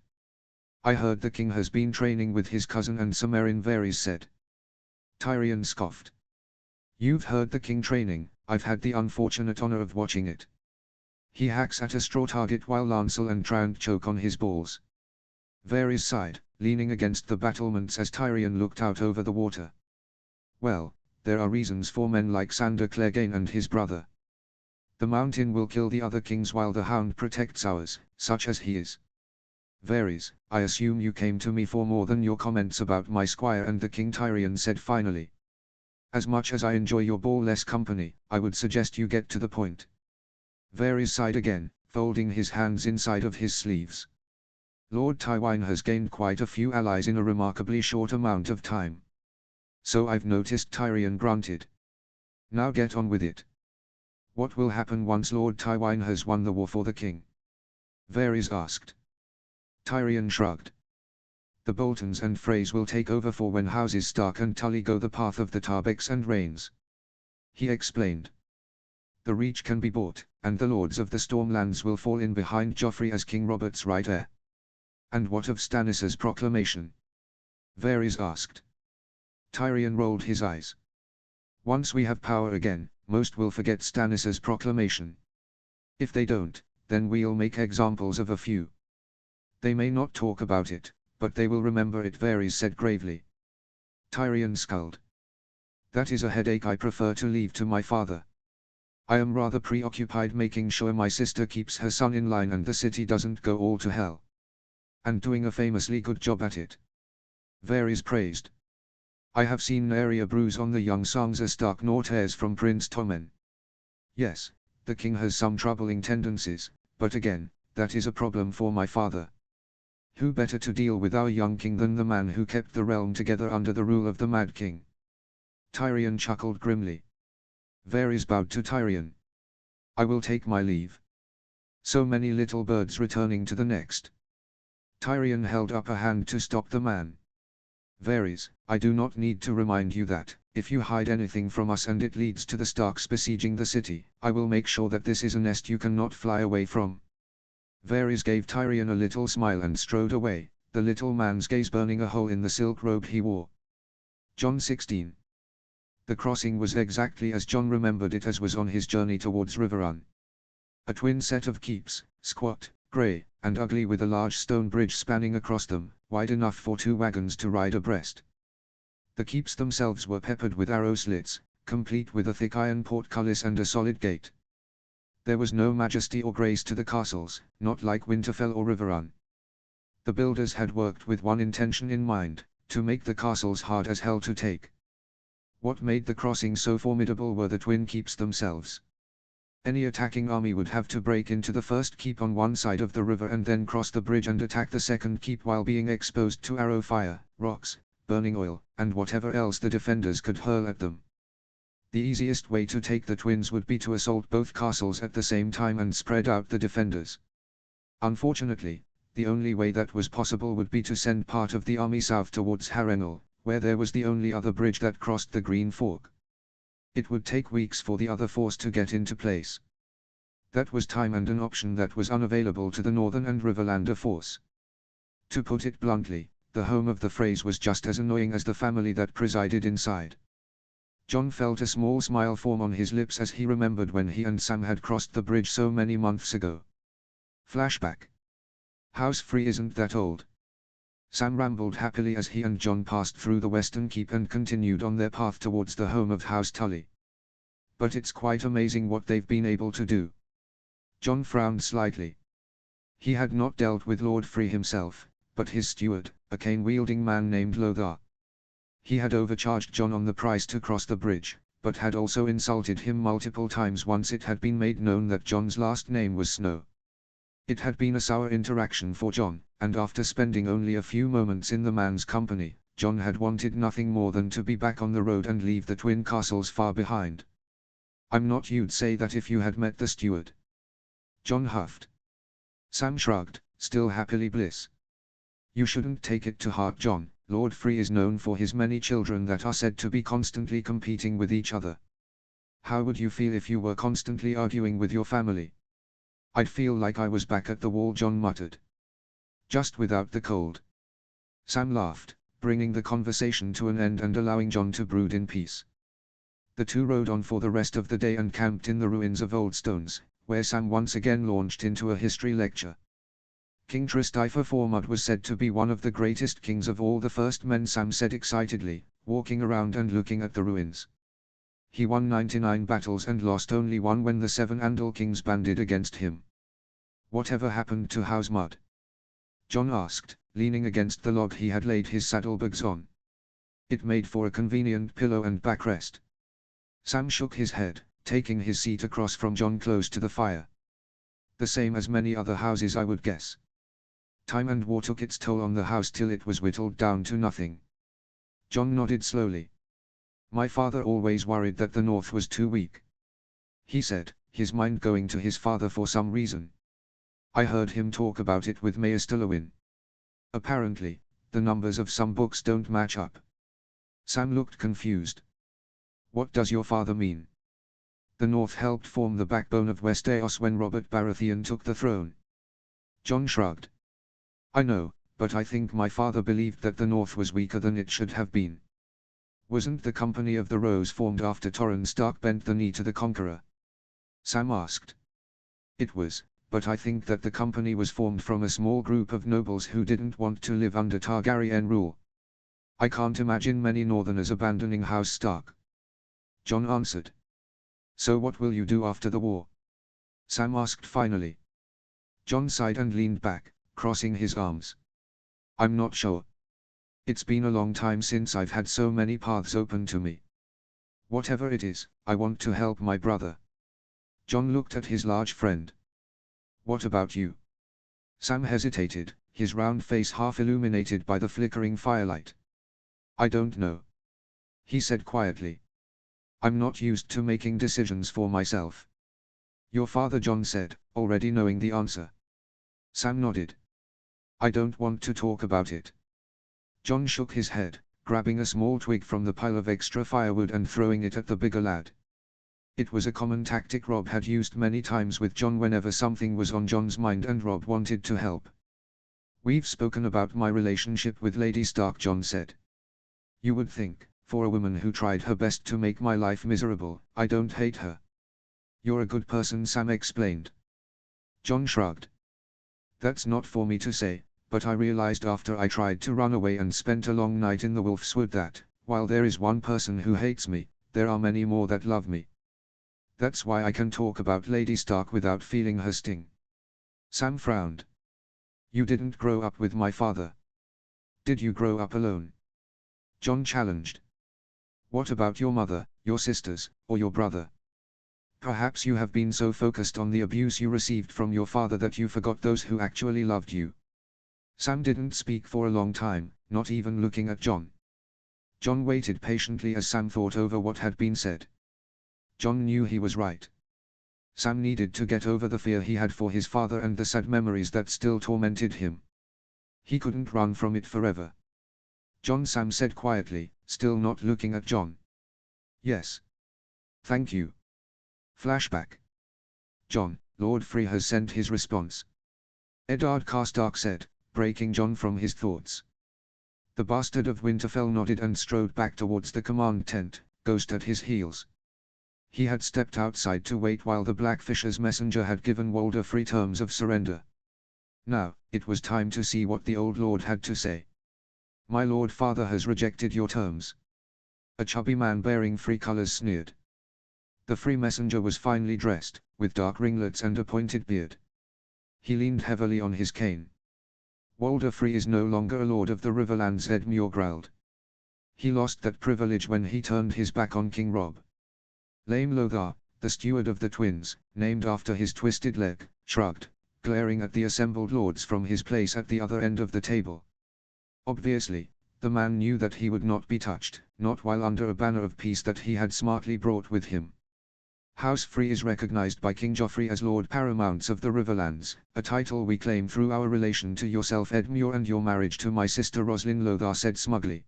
I heard the king has been training with his cousin and Sumerian, Varys said. Tyrion scoffed. You've heard the king training, I've had the unfortunate honor of watching it. He hacks at a straw target while Lancel and Tround choke on his balls. Varys sighed, leaning against the battlements as Tyrion looked out over the water. Well, there are reasons for men like Sandor Clegane and his brother. The mountain will kill the other kings while the hound protects ours, such as he is. Varys, I assume you came to me for more than your comments about my squire and the king, Tyrion said finally. As much as I enjoy your ball-less company, I would suggest you get to the point. Varys sighed again, folding his hands inside of his sleeves. Lord Tywine has gained quite a few allies in a remarkably short amount of time. So I've noticed, Tyrion grunted. Now get on with it. What will happen once Lord Tywine has won the war for the king? Varys asked. Tyrion shrugged. The Boltons and Freys will take over for when houses Stark and Tully go the path of the Tarbecks and Reynes. He explained. The Reach can be bought, and the Lords of the Stormlands will fall in behind Joffrey as King Robert's right heir. And what of Stannis's proclamation? Varys asked. Tyrion rolled his eyes. Once we have power again, most will forget Stannis's proclamation. If they don't, then we'll make examples of a few. They may not talk about it, but they will remember it, Varys said gravely. Tyrion scowled. That is a headache I prefer to leave to my father. I am rather preoccupied making sure my sister keeps her son in line and the city doesn't go all to hell. And doing a famously good job at it. Varys praised. I have seen nary a bruise on the young Sansa Stark nor tears from Prince Tommen. Yes, the king has some troubling tendencies, but again, that is a problem for my father. Who better to deal with our young king than the man who kept the realm together under the rule of the Mad King? Tyrion chuckled grimly. Varys bowed to Tyrion. I will take my leave. So many little birds returning to the nest. Tyrion held up a hand to stop the man. Varys, I do not need to remind you that, if you hide anything from us and it leads to the Starks besieging the city, I will make sure that this is a nest you cannot fly away from. Varys gave Tyrion a little smile and strode away, the little man's gaze burning a hole in the silk robe he wore. Jon 16. The crossing was exactly as Jon remembered it as was on his journey towards Riverrun. A twin set of keeps, squat, grey, and ugly with a large stone bridge spanning across them, wide enough for 2 wagons to ride abreast. The keeps themselves were peppered with arrow slits, complete with a thick iron portcullis and a solid gate. There was no majesty or grace to the castles, not like Winterfell or Riverrun. The builders had worked with one intention in mind, to make the castles hard as hell to take. What made the crossing so formidable were the twin keeps themselves. Any attacking army would have to break into the first keep on one side of the river and then cross the bridge and attack the second keep while being exposed to arrow fire, rocks, burning oil, and whatever else the defenders could hurl at them. The easiest way to take the twins would be to assault both castles at the same time and spread out the defenders. Unfortunately, the only way that was possible would be to send part of the army south towards Harrenhal, where there was the only other bridge that crossed the Green Fork. It would take weeks for the other force to get into place. That was time and an option that was unavailable to the Northern and Riverlander force. To put it bluntly, the home of the Freys was just as annoying as the family that presided inside. Jon felt a small smile form on his lips as he remembered when he and Sam had crossed the bridge so many months ago. Flashback. House Free isn't that old. Sam rambled happily as he and Jon passed through the Western Keep and continued on their path towards the home of House Tully. But it's quite amazing what they've been able to do. Jon frowned slightly. He had not dealt with Lord Free himself, but his steward, a cane-wielding man named Lothar. He had overcharged Jon on the price to cross the bridge, but had also insulted him multiple times once it had been made known that Jon's last name was Snow. It had been a sour interaction for Jon, and after spending only a few moments in the man's company, Jon had wanted nothing more than to be back on the road and leave the twin castles far behind. "I'm not you'd say that if you had met the steward." Jon huffed. Sam shrugged, still happily bliss. "You shouldn't take it to heart, Jon. Lord Free is known for his many children that are said to be constantly competing with each other. How would you feel if you were constantly arguing with your family?" "I'd feel like I was back at the wall," Jon muttered. "Just without the cold." Sam laughed, bringing the conversation to an end and allowing Jon to brood in peace. The two rode on for the rest of the day and camped in the ruins of Old Stones, where Sam once again launched into a history lecture. King Tristaifer Formud was said to be one of the greatest kings of all the First Men, Sam said excitedly, walking around and looking at the ruins. He won 99 battles and lost only one when the 7 Andal kings banded against him. "Whatever happened to House Mud?" Jon asked, leaning against the log he had laid his saddlebags on. It made for a convenient pillow and backrest. Sam shook his head, taking his seat across from Jon close to the fire. "The same as many other houses, I would guess. Time and war took its toll on the house till it was whittled down to nothing." Jon nodded slowly. "My father always worried that the North was too weak," he said, his mind going to his father for some reason. "I heard him talk about it with Maester Lewin. Apparently, the numbers of some books don't match up." Sam looked confused. "What does your father mean?" "The North helped form the backbone of Westeros when Robert Baratheon took the throne." Jon shrugged. "I know, but I think my father believed that the North was weaker than it should have been." "Wasn't the Company of the Rose formed after Torrhen Stark bent the knee to the Conqueror?" Sam asked. "It was, but I think that the company was formed from a small group of nobles who didn't want to live under Targaryen rule. I can't imagine many Northerners abandoning House Stark." Jon answered. "So what will you do after the war?" Sam asked finally. Jon sighed and leaned back, crossing his arms. "I'm not sure. It's been a long time since I've had so many paths open to me. Whatever it is, I want to help my brother." Jon looked at his large friend. "What about you?" Sam hesitated, his round face half illuminated by the flickering firelight. "I don't know," he said quietly. "I'm not used to making decisions for myself." "Your father," Jon said, already knowing the answer. Sam nodded. "I don't want to talk about it." Jon shook his head, grabbing a small twig from the pile of extra firewood and throwing it at the bigger lad. It was a common tactic Robb had used many times with Jon whenever something was on Jon's mind and Robb wanted to help. "We've spoken about my relationship with Lady Stark," Jon said. "You would think, for a woman who tried her best to make my life miserable, I don't hate her." "You're a good person," Sam explained. Jon shrugged. That's not for me to say, but I realized after I tried to run away and spent a long night in the Wolf's Wood that, while there is one person who hates me, there are many more that love me. That's why I can talk about Lady Stark without feeling her sting. Sam frowned. You didn't grow up with my father. Did you grow up alone? Jon challenged. What about your mother, your sisters, or your brother? Perhaps you have been so focused on the abuse you received from your father that you forgot those who actually loved you. Sam didn't speak for a long time, not even looking at Jon. Jon waited patiently as Sam thought over what had been said. Jon knew he was right. Sam needed to get over the fear he had for his father and the sad memories that still tormented him. He couldn't run from it forever. Jon, Sam said quietly, still not looking at Jon. Yes. Thank you. Flashback. Jon, Lord Free has sent his response. Eddard Karstark said, breaking Jon from his thoughts. The bastard of Winterfell nodded and strode back towards the command tent, Ghost at his heels. He had stepped outside to wait while the Blackfish's messenger had given Walder Free terms of surrender. Now, it was time to see what the old lord had to say. My lord father has rejected your terms. A chubby man bearing Free colors sneered. The Free messenger was finely dressed, with dark ringlets and a pointed beard. He leaned heavily on his cane. Walder Free is no longer a lord of the Riverlands, Edmure growled. He lost that privilege when he turned his back on King Robb. Lame Lothar, the steward of the twins, named after his twisted leg, shrugged, glaring at the assembled lords from his place at the other end of the table. Obviously, the man knew that he would not be touched, not while under a banner of peace that he had smartly brought with him. House Free is recognized by King Joffrey as Lord Paramounts of the Riverlands, a title we claim through our relation to yourself Edmure and your marriage to my sister Roslyn, Lothar said smugly.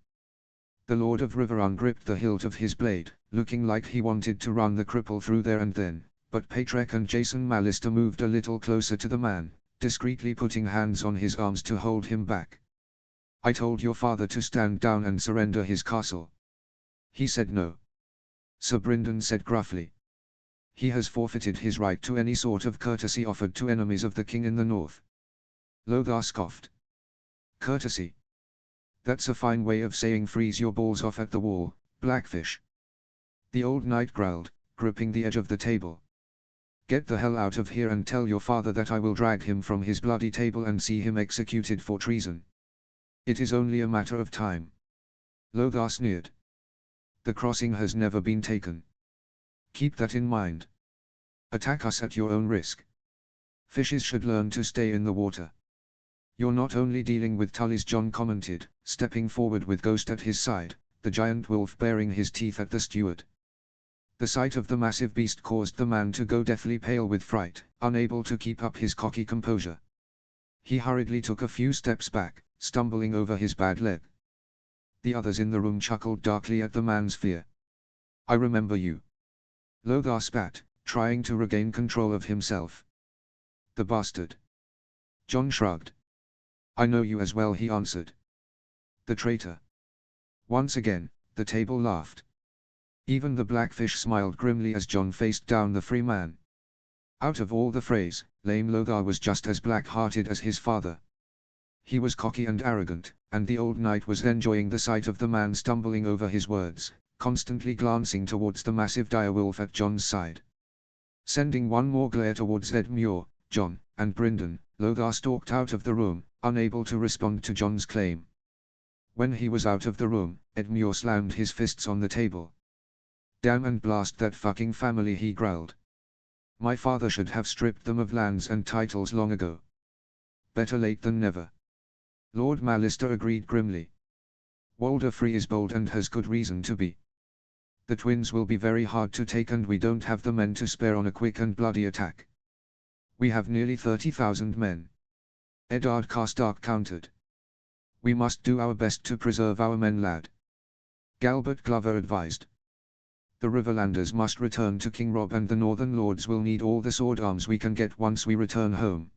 The Lord of Riverrun gripped the hilt of his blade, looking like he wanted to run the cripple through there and then, but Patrek and Jason Mallister moved a little closer to the man, discreetly putting hands on his arms to hold him back. I told your father to stand down and surrender his castle. He said no. Sir Brynden said gruffly. He has forfeited his right to any sort of courtesy offered to enemies of the king in the north. Lothar scoffed. Courtesy? That's a fine way of saying freeze your balls off at the wall, Blackfish. The old knight growled, gripping the edge of the table. Get the hell out of here and tell your father that I will drag him from his bloody table and see him executed for treason. It is only a matter of time. Lothar sneered. The crossing has never been taken. Keep that in mind. Attack us at your own risk. Fishes should learn to stay in the water. You're not only dealing with Tullys, Jon commented, stepping forward with Ghost at his side, the giant wolf baring his teeth at the steward. The sight of the massive beast caused the man to go deathly pale with fright, unable to keep up his cocky composure. He hurriedly took a few steps back, stumbling over his bad leg. The others in the room chuckled darkly at the man's fear. I remember you. Lothar spat, trying to regain control of himself. The bastard. Jon shrugged. I know you as well, he answered. The traitor. Once again, the table laughed. Even the Blackfish smiled grimly as Jon faced down the Free man. Out of all the Freys, lame Lothar was just as black-hearted as his father. He was cocky and arrogant, and the old knight was enjoying the sight of the man stumbling over his words, constantly glancing towards the massive direwolf at Jon's side. Sending one more glare towards Edmure, Jon, and Brynden, Lothar stalked out of the room, unable to respond to Jon's claim. When he was out of the room, Edmure slammed his fists on the table. Damn and blast that fucking family, he growled. My father should have stripped them of lands and titles long ago. Better late than never. Lord Mallister agreed grimly. Walder Free is bold and has good reason to be. The twins will be very hard to take and we don't have the men to spare on a quick and bloody attack. We have nearly 30,000 men. Eddard Karstark countered. We must do our best to preserve our men, lad. Galbert Glover advised. The Riverlanders must return to King Robb and the Northern Lords will need all the sword arms we can get once we return home.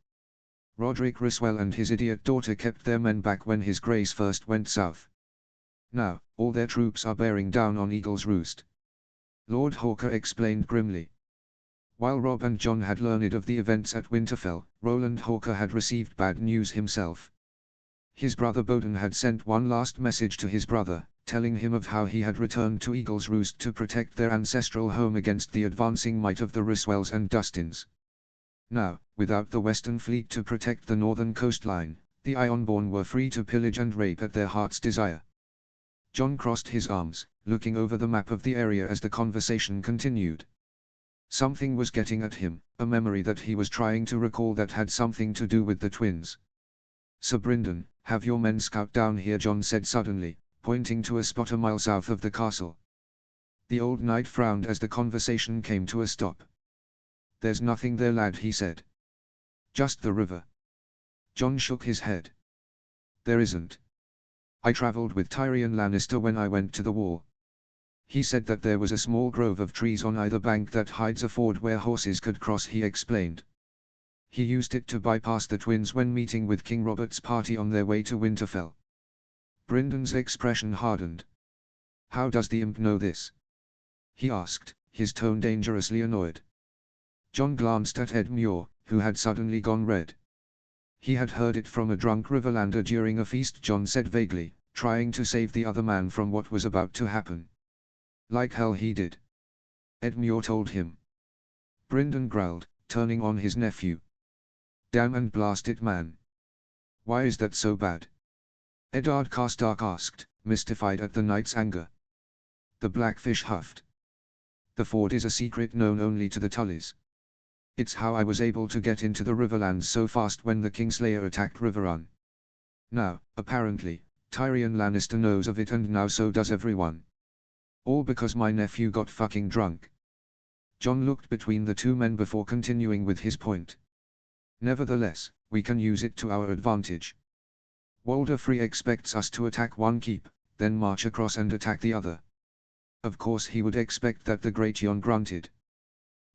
Roderick Riswell and his idiot daughter kept their men back when his grace first went south. Now, all their troops are bearing down on Eagle's Roost. Lord Hawker explained grimly. While Robb and John had learned of the events at Winterfell, Roland Hawker had received bad news himself. His brother Bodin had sent one last message to his brother, telling him of how he had returned to Eagle's Roost to protect their ancestral home against the advancing might of the Ryswells and Dustins. Now, without the Western fleet to protect the northern coastline, the Ironborn were free to pillage and rape at their heart's desire. John crossed his arms, looking over the map of the area as the conversation continued. Something was getting at him, a memory that he was trying to recall that had something to do with the twins. "Sir Brynden, have your men scout down here," John said suddenly, pointing to a spot a mile south of the castle. The old knight frowned as the conversation came to a stop. "There's nothing there, lad," he said. "Just the river." John shook his head. "There isn't. I traveled with Tyrion Lannister when I went to the Wall. He said that there was a small grove of trees on either bank that hides a ford where horses could cross," he explained. "He used it to bypass the twins when meeting with King Robert's party on their way to Winterfell." Brynden's expression hardened. "How does the imp know this?" he asked, his tone dangerously annoyed. John glanced at Ed Muir, who had suddenly gone red. "He had heard it from a drunk Riverlander during a feast," John said vaguely, trying to save the other man from what was about to happen. "Like hell he did," Ed Muir told him. Brynden growled, turning on his nephew. "Damn and blast it, man. Why is that so bad?" Eddard Karstark asked, mystified at the knight's anger. The Blackfish huffed. "The ford is a secret known only to the Tullys. It's how I was able to get into the Riverlands so fast when the Kingslayer attacked Riverrun. Now, apparently, Tyrion Lannister knows of it, and now so does everyone. All because my nephew got fucking drunk." John looked between the two men before continuing with his point. "Nevertheless, we can use it to our advantage. Walder Free expects us to attack one keep, then march across and attack the other. Of course he would expect that," the Great Jon grunted.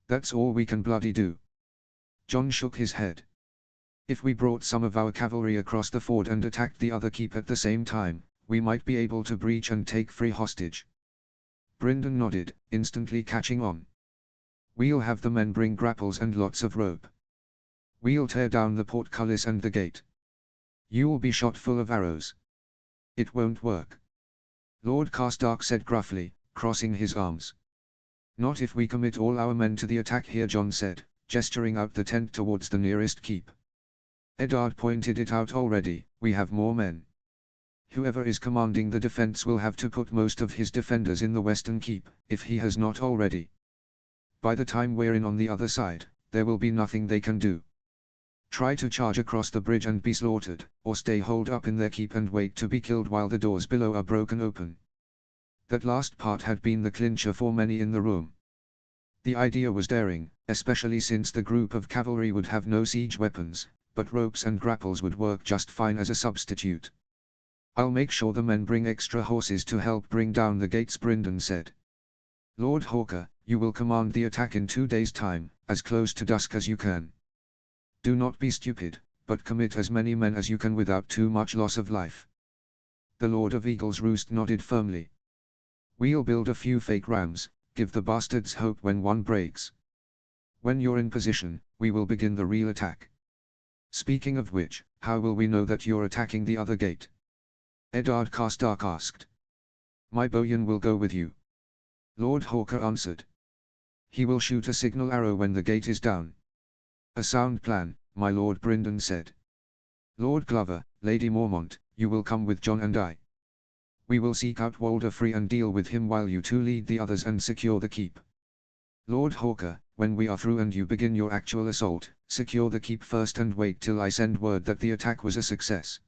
"That's all we can bloody do." John shook his head. "If we brought some of our cavalry across the ford and attacked the other keep at the same time, we might be able to breach and take Free hostage." Brynden nodded, instantly catching on. "We'll have the men bring grapples and lots of rope. We'll tear down the portcullis and the gate. You'll be shot full of arrows." "It won't work," Lord Karstark said gruffly, crossing his arms. "Not if we commit all our men to the attack here," John said, gesturing out the tent towards the nearest keep. Eddard pointed it out already. "We have more men. Whoever is commanding the defense will have to put most of his defenders in the western keep, if he has not already. By the time we're in on the other side, there will be nothing they can do. Try to charge across the bridge and be slaughtered, or stay holed up in their keep and wait to be killed while the doors below are broken open." That last part had been the clincher for many in the room. The idea was daring, especially since the group of cavalry would have no siege weapons, but ropes and grapples would work just fine as a substitute. "I'll make sure the men bring extra horses to help bring down the gates," Brynden said. "Lord Hawker, you will command the attack in 2 days' time, as close to dusk as you can. Do not be stupid, but commit as many men as you can without too much loss of life." The Lord of Eagle's Roost nodded firmly. "We'll build a few fake rams, give the bastards hope when one breaks. When you're in position, we will begin the real attack. Speaking of which, how will we know that you're attacking the other gate?" Eddard Karstark asked. "My Boyan will go with you," Lord Hawker answered. "He will shoot a signal arrow when the gate is down." "A sound plan, my lord," Brynden said. "Lord Glover, Lady Mormont, you will come with John and I. We will seek out Walder Free and deal with him while you two lead the others and secure the keep. Lord Hawker, when we are through and you begin your actual assault, secure the keep first and wait till I send word that the attack was a success."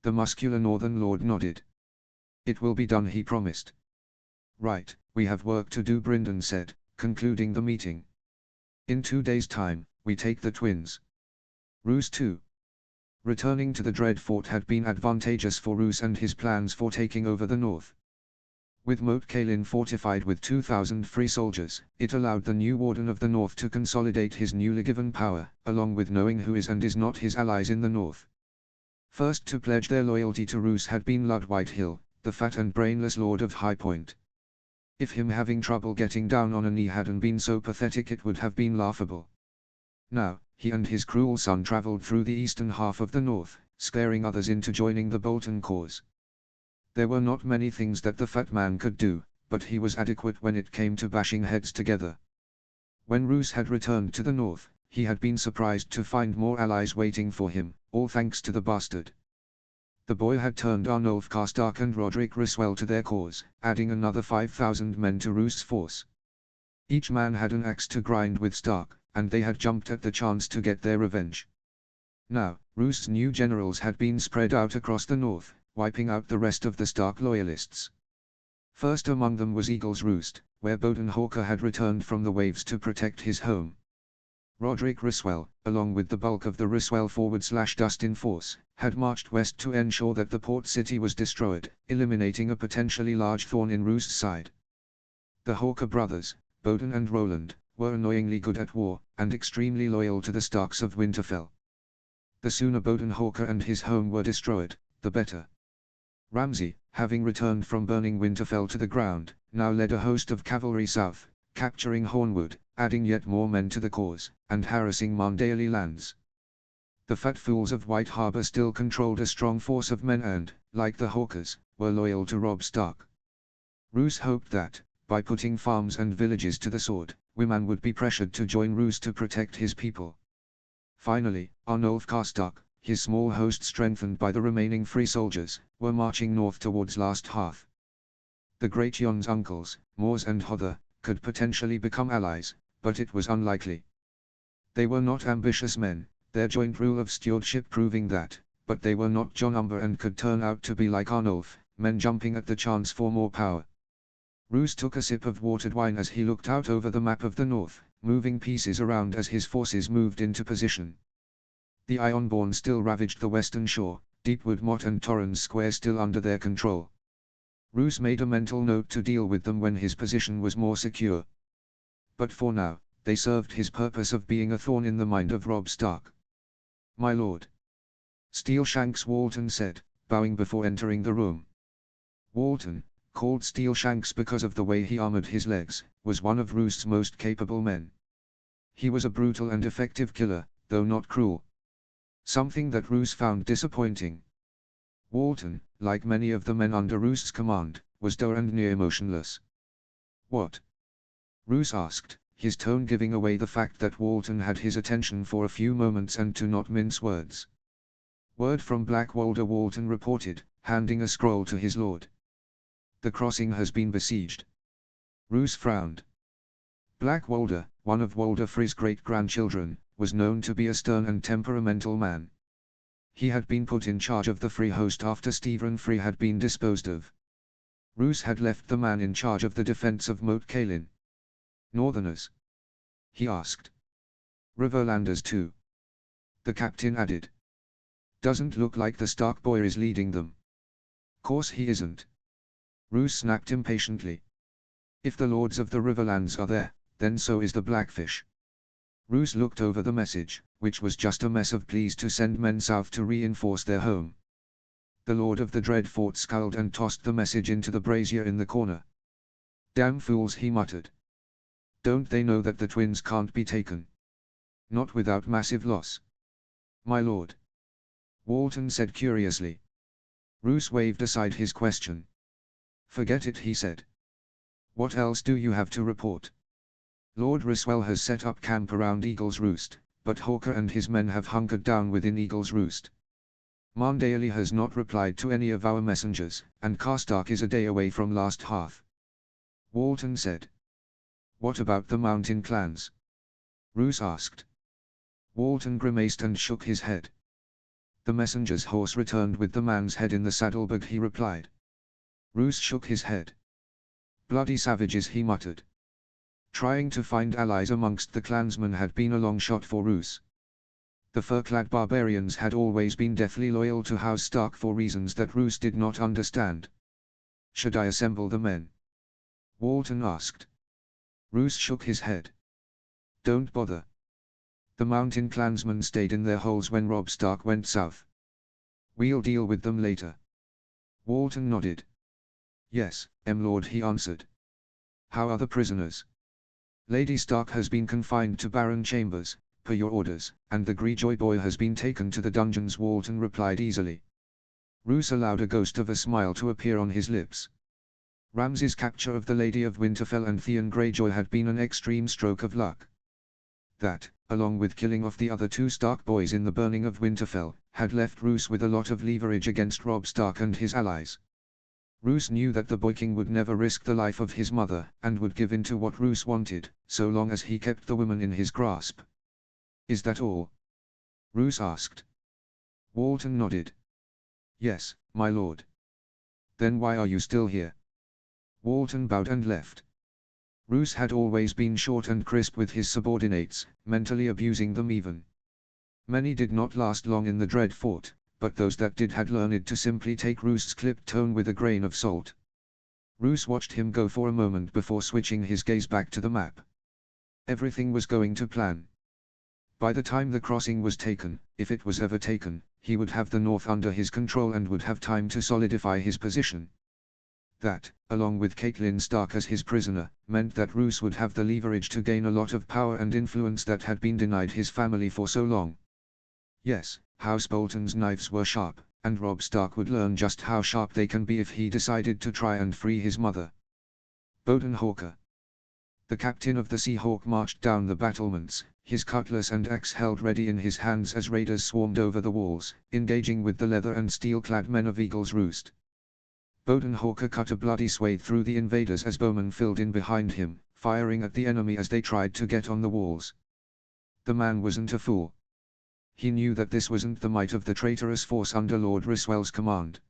The muscular Northern Lord nodded. "It will be done," he promised. "Right, we have work to do," Brynden said, concluding the meeting. "In 2 days' time, we take the twins." Roose 2. Returning to the Dread Fort had been advantageous for Roose and his plans for taking over the north. With Moat Cailin fortified with 2,000 free soldiers, it allowed the new Warden of the North to consolidate his newly given power, along with knowing who is and is not his allies in the north. First to pledge their loyalty to Roose had been Lud Whitehill, the fat and brainless Lord of High Point. If him having trouble getting down on a knee hadn't been so pathetic, it would have been laughable. Now, he and his cruel son travelled through the eastern half of the north, scaring others into joining the Bolton cause. There were not many things that the fat man could do, but he was adequate when it came to bashing heads together. When Roose had returned to the north, he had been surprised to find more allies waiting for him, all thanks to the bastard. The boy had turned Arnulf Karstark and Roderick Riswell to their cause, adding another 5,000 men to Roose's force. Each man had an axe to grind with Stark, and they had jumped at the chance to get their revenge. Now, Roose's new generals had been spread out across the north, wiping out the rest of the Stark loyalists. First among them was Eagle's Roost, where Bodenhawker had returned from the waves to protect his home. Roderick Riswell, along with the bulk of the Riswell /Dustin force, had marched west to ensure that the port city was destroyed, eliminating a potentially large thorn in Roose's side. The Hawker brothers, Boden and Roland, were annoyingly good at war, and extremely loyal to the Starks of Winterfell. The sooner Bodenhawker and his home were destroyed, the better. Ramsay, having returned from burning Winterfell to the ground, now led a host of cavalry south, capturing Hornwood, adding yet more men to the cause, and harassing Marndale lands. The fat fools of White Harbor still controlled a strong force of men and, like the Hawkers, were loyal to Robb Stark. Roose hoped that, by putting farms and villages to the sword, women would be pressured to join Roose to protect his people. Finally, Arnulf Karstark, his small host strengthened by the remaining free soldiers, were marching north towards Last Hearth. The Great Yon's uncles, Mors and Hodder, could potentially become allies, but it was unlikely. They were not ambitious men, their joint rule of stewardship proving that, but they were not Jon Umber and could turn out to be like Arnulf, men jumping at the chance for more power. Roose took a sip of watered wine as he looked out over the map of the north, moving pieces around as his forces moved into position. The Ironborn still ravaged the western shore, Deepwood Motte and Torrens Square still under their control. Roose made a mental note to deal with them when his position was more secure. But for now, they served his purpose of being a thorn in the mind of Robb Stark. "My lord," Steelshanks Walton said, bowing before entering the room. Walton, called Steelshanks because of the way he armored his legs, was one of Roose's most capable men. He was a brutal and effective killer, though not cruel. Something that Roose found disappointing. Walton, like many of the men under Roose's command, was dour and near emotionless. "What?" Roose asked, his tone giving away the fact that Walton had his attention for a few moments and to not mince words. "Word from Blackwalder," Walton reported, handing a scroll to his lord. "The crossing has been besieged." Roose frowned. Blackwalder, one of Walder Frey's great-grandchildren, was known to be a stern and temperamental man. He had been put in charge of the Free host after Stephen Frey had been disposed of. Roose had left the man in charge of the defense of Moat Cailin. "Northerners?" he asked. "Riverlanders too," the captain added. "Doesn't look like the Stark boy is leading them." "Course he isn't," Roose snapped impatiently. "If the lords of the Riverlands are there, then so is the Blackfish." Roose looked over the message, which was just a mess of pleas to send men south to reinforce their home. The Lord of the Dreadfort scowled and tossed the message into the brazier in the corner. "Damn fools," he muttered. "Don't they know that the twins can't be taken? Not without massive loss." "My lord," Walton said curiously. Roose waved aside his question. "Forget it," he said. "What else do you have to report?" "Lord Riswell has set up camp around Eagle's Roost, but Hawker and his men have hunkered down within Eagle's Roost. Marndale has not replied to any of our messengers, and Karstark is a day away from Last Hearth," Walton said. "What about the mountain clans?" Roose asked. Walton grimaced and shook his head. "The messenger's horse returned with the man's head in the saddlebag," he replied. Roose shook his head. "Bloody savages," he muttered. Trying to find allies amongst the clansmen had been a long shot for Roose. The fur-clad barbarians had always been deathly loyal to House Stark for reasons that Roose did not understand. "Should I assemble the men?" Walton asked. Roose shook his head. "Don't bother. The mountain clansmen stayed in their holes when Robb Stark went south. We'll deal with them later." Walton nodded. "Yes, Lord," he answered. How are the prisoners? Lady Stark has been confined to Baron Chambers, per your orders, and the Greyjoy boy has been taken to the dungeons, Walton replied easily. Roose allowed a ghost of a smile to appear on his lips. Ramsay's capture of the Lady of Winterfell and Theon Greyjoy had been an extreme stroke of luck. That, along with killing off the other two Stark boys in the burning of Winterfell, had left Roose with a lot of leverage against Robb Stark and his allies. Roose knew that the Boy King would never risk the life of his mother, and would give in to what Roose wanted, so long as he kept the woman in his grasp. Is that all? Roose asked. Walton nodded. Yes, my lord. Then why are you still here? Walton bowed and left. Roose had always been short and crisp with his subordinates, mentally abusing them even. Many did not last long in the Dread Fort, but those that did had learned to simply take Roose's clipped tone with a grain of salt. Roose watched him go for a moment before switching his gaze back to the map. Everything was going to plan. By the time the crossing was taken, if it was ever taken, he would have the north under his control and would have time to solidify his position. That, along with Catelyn Stark as his prisoner, meant that Roose would have the leverage to gain a lot of power and influence that had been denied his family for so long. Yes, House Bolton's knives were sharp, and Robb Stark would learn just how sharp they can be if he decided to try and free his mother. Boden Hawker. The captain of the Sea Hawk marched down the battlements, his cutlass and axe held ready in his hands as raiders swarmed over the walls, engaging with the leather and steel-clad men of Eagle's Roost. Boden Hawker cut a bloody swathe through the invaders as bowmen filled in behind him, firing at the enemy as they tried to get on the walls. The man wasn't a fool. He knew that this wasn't the might of the traitorous force under Lord Ryswell's command.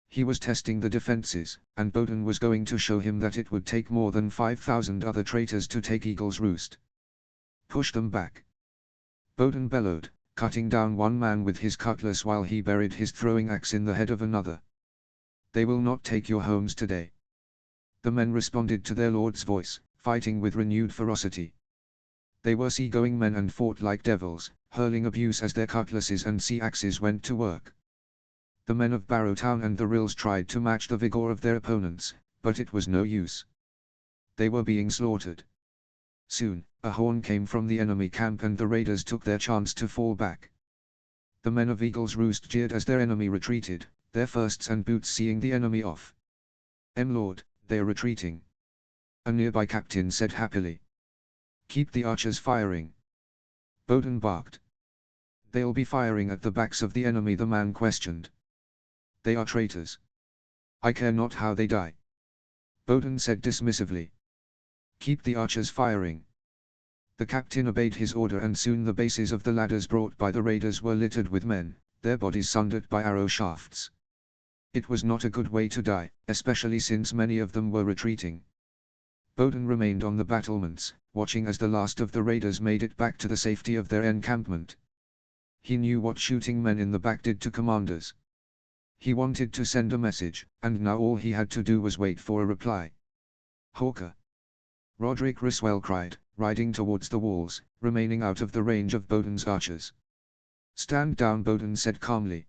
He was testing the defenses, and Boden was going to show him that it would take more than 5,000 other traitors to take Eagle's Roost. Push them back. Boden bellowed, cutting down one man with his cutlass while he buried his throwing axe in the head of another. They will not take your homes today. The men responded to their lord's voice, fighting with renewed ferocity. They were sea-going men and fought like devils, hurling abuse as their cutlasses and sea axes went to work. The men of Barrowtown and the Rills tried to match the vigor of their opponents, but it was no use. They were being slaughtered. Soon, a horn came from the enemy camp and the raiders took their chance to fall back. The men of Eagle's Roost jeered as their enemy retreated, their fists and boots seeing the enemy off. Lord, they're retreating. A nearby captain said happily. Keep the archers firing. Boden barked. They'll be firing at the backs of the enemy, the man questioned. They are traitors. I care not how they die. Boden said dismissively. Keep the archers firing. The captain obeyed his order and soon the bases of the ladders brought by the raiders were littered with men, their bodies sundered by arrow shafts. It was not a good way to die, especially since many of them were retreating. Boden remained on the battlements, watching as the last of the raiders made it back to the safety of their encampment. He knew what shooting men in the back did to commanders. He wanted to send a message, and now all he had to do was wait for a reply. Hawker! Roderick Ryswell cried, riding towards the walls, remaining out of the range of Boden's archers. Stand down, Boden said calmly.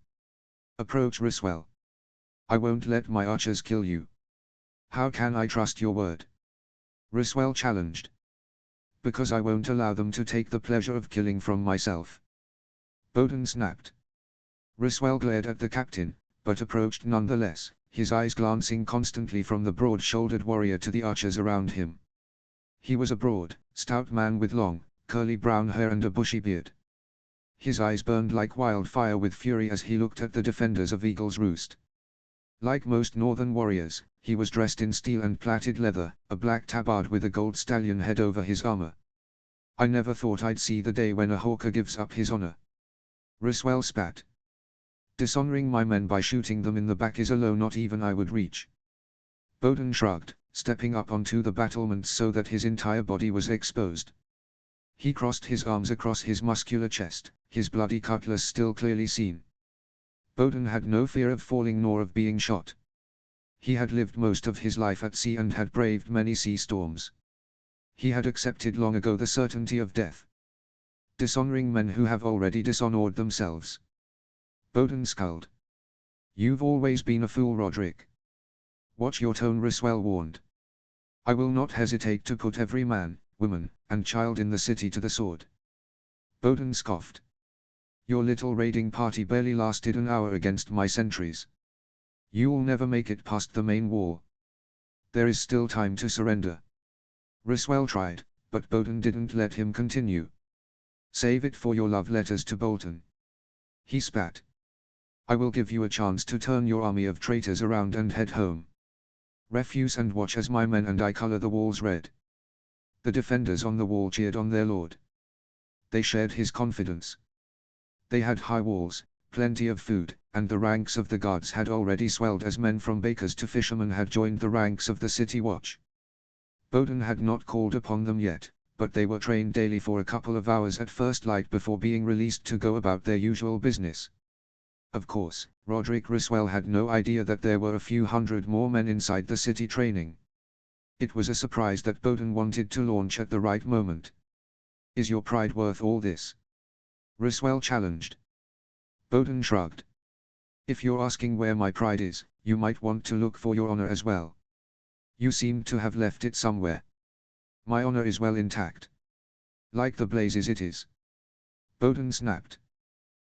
Approach Ryswell. I won't let my archers kill you. How can I trust your word? Ryswell challenged. Because I won't allow them to take the pleasure of killing from myself. Boden snapped. Ryswell glared at the captain, but approached nonetheless, his eyes glancing constantly from the broad-shouldered warrior to the archers around him. He was a broad, stout man with long, curly brown hair and a bushy beard. His eyes burned like wildfire with fury as he looked at the defenders of Eagle's Roost. Like most northern warriors, he was dressed in steel and plaited leather, a black tabard with a gold stallion head over his armor. I never thought I'd see the day when a hawker gives up his honor. Ryswell spat. Dishonoring my men by shooting them in the back is a low not even I would reach. Boden shrugged, stepping up onto the battlements so that his entire body was exposed. He crossed his arms across his muscular chest, his bloody cutlass still clearly seen. Boden had no fear of falling nor of being shot. He had lived most of his life at sea and had braved many sea storms. He had accepted long ago the certainty of death. Dishonoring men who have already dishonored themselves. Boden scowled. You've always been a fool, Roderick. Watch your tone, Ryswell warned. I will not hesitate to put every man, woman, and child in the city to the sword. Bowden scoffed. Your little raiding party barely lasted an hour against my sentries. You'll never make it past the main wall. There is still time to surrender. Riswell tried, but Bowden didn't let him continue. Save it for your love letters to Bolton. He spat. I will give you a chance to turn your army of traitors around and head home. Refuse and watch as my men and I color the walls red. The defenders on the wall cheered on their lord. They shared his confidence. They had high walls, plenty of food, and the ranks of the guards had already swelled as men from bakers to fishermen had joined the ranks of the city watch. Bowden had not called upon them yet, but they were trained daily for a couple of hours at first light before being released to go about their usual business. Of course, Roderick Riswell had no idea that there were a few hundred more men inside the city training. It was a surprise that Bowden wanted to launch at the right moment. Is your pride worth all this? Riswell challenged. Bowden shrugged. If you're asking where my pride is, you might want to look for your honor as well. You seem to have left it somewhere. My honor is well intact. Like the blazes it is. Bowden snapped.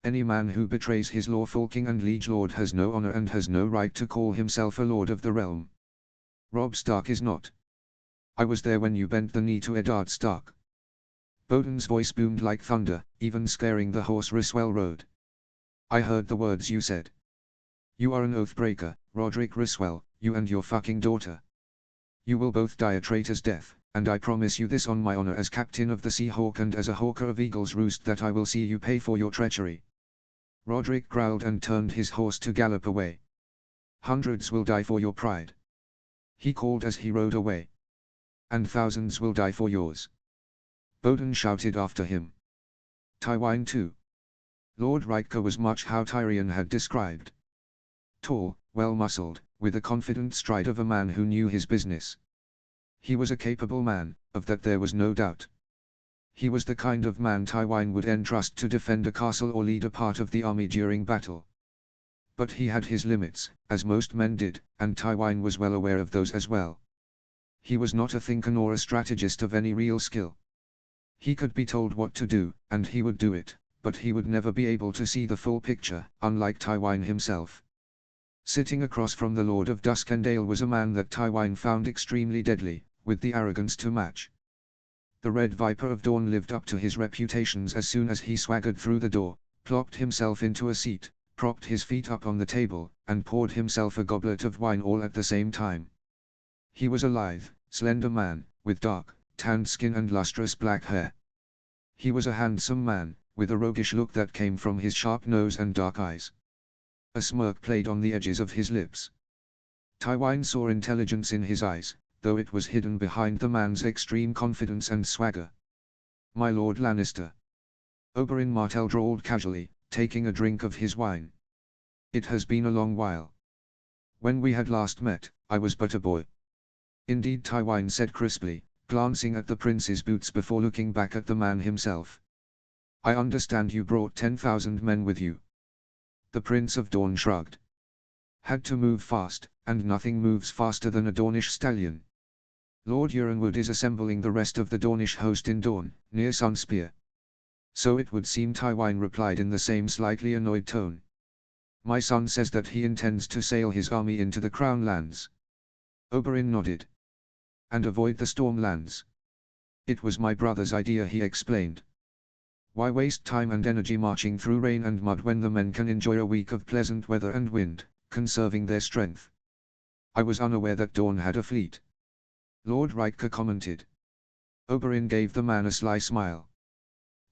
Any man who betrays his lawful king and liege lord has no honor and has no right to call himself a lord of the realm. Robb Stark is not. I was there when you bent the knee to Eddard Stark. Bowden's voice boomed like thunder, even scaring the horse Riswell rode. I heard the words you said. You are an oath-breaker, Roderick Riswell, you and your fucking daughter. You will both die a traitor's death, and I promise you this on my honor as captain of the Sea Hawk and as a hawker of Eagle's Roost that I will see you pay for your treachery. Roderick growled and turned his horse to gallop away. Hundreds will die for your pride. He called as he rode away. And thousands will die for yours. Bowden shouted after him. Tywine too. Lord Riker was much how Tyrion had described. Tall, well-muscled, with a confident stride of a man who knew his business. He was a capable man, of that there was no doubt. He was the kind of man Tywine would entrust to defend a castle or lead a part of the army during battle. But he had his limits, as most men did, and Tywine was well aware of those as well. He was not a thinker nor a strategist of any real skill. He could be told what to do, and he would do it, but he would never be able to see the full picture, unlike Tywine himself. Sitting across from the Lord of Duskendale was a man that Tywine found extremely deadly, with the arrogance to match. The Red Viper of Dawn lived up to his reputations as soon as he swaggered through the door, plopped himself into a seat, propped his feet up on the table, and poured himself a goblet of wine all at the same time. He was a lithe, slender man, with dark, tanned skin and lustrous black hair. He was a handsome man, with a roguish look that came from his sharp nose and dark eyes. A smirk played on the edges of his lips. Tywine saw intelligence in his eyes, though it was hidden behind the man's extreme confidence and swagger. My Lord Lannister. Oberyn Martell drawled casually, taking a drink of his wine. It has been a long while. When we had last met, I was but a boy. Indeed, Tywine said crisply, glancing at the prince's boots before looking back at the man himself. I understand you brought 10,000 men with you. The Prince of Dorne shrugged. Had to move fast, and nothing moves faster than a Dornish stallion. Lord Euronwood is assembling the rest of the Dornish host in Dorne, near Sunspear. So it would seem, Tywine replied in the same slightly annoyed tone. My son says that he intends to sail his army into the Crown Lands. Oberyn nodded. And avoid the Stormlands. It was my brother's idea, he explained. Why waste time and energy marching through rain and mud when the men can enjoy a week of pleasant weather and wind, conserving their strength? I was unaware that Dorne had a fleet. Lord Riker commented. Oberyn gave the man a sly smile.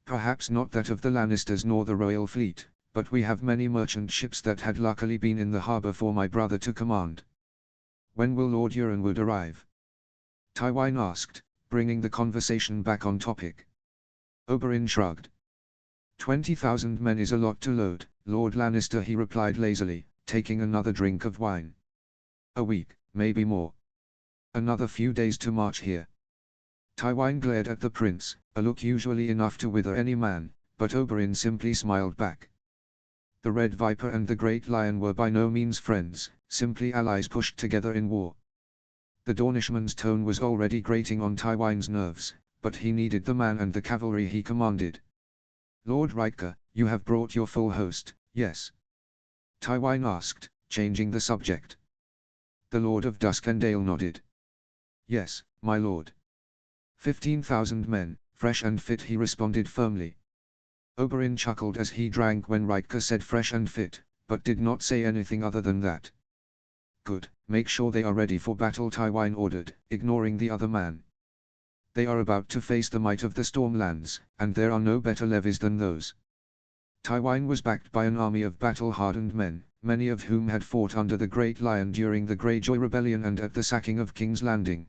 Perhaps not that of the Lannisters nor the royal fleet, but we have many merchant ships that had luckily been in the harbour for my brother to command. When will Lord Euronwood arrive? Tywine asked, bringing the conversation back on topic. Oberyn shrugged. 20,000 men is a lot to load, Lord Lannister, he replied lazily, taking another drink of wine. A week, maybe more. Another few days to march here. Tywine glared at the prince, a look usually enough to wither any man, but Oberyn simply smiled back. The Red Viper and the Great Lion were by no means friends, simply allies pushed together in war. The Dornishman's tone was already grating on Tywin's nerves, but he needed the man and the cavalry he commanded. "Lord Riker, you have brought your full host, yes?" Tywin asked, changing the subject. The Lord of Duskendale nodded. "Yes, my lord." 15,000 men, fresh and fit, he responded firmly. Oberyn chuckled as he drank when Riker said fresh and fit, but did not say anything other than that. "Good, make sure they are ready for battle," Tywin ordered, ignoring the other man. "They are about to face the might of the Stormlands, and there are no better levies than those." Tywin was backed by an army of battle-hardened men, many of whom had fought under the Great Lion during the Greyjoy Rebellion and at the sacking of King's Landing.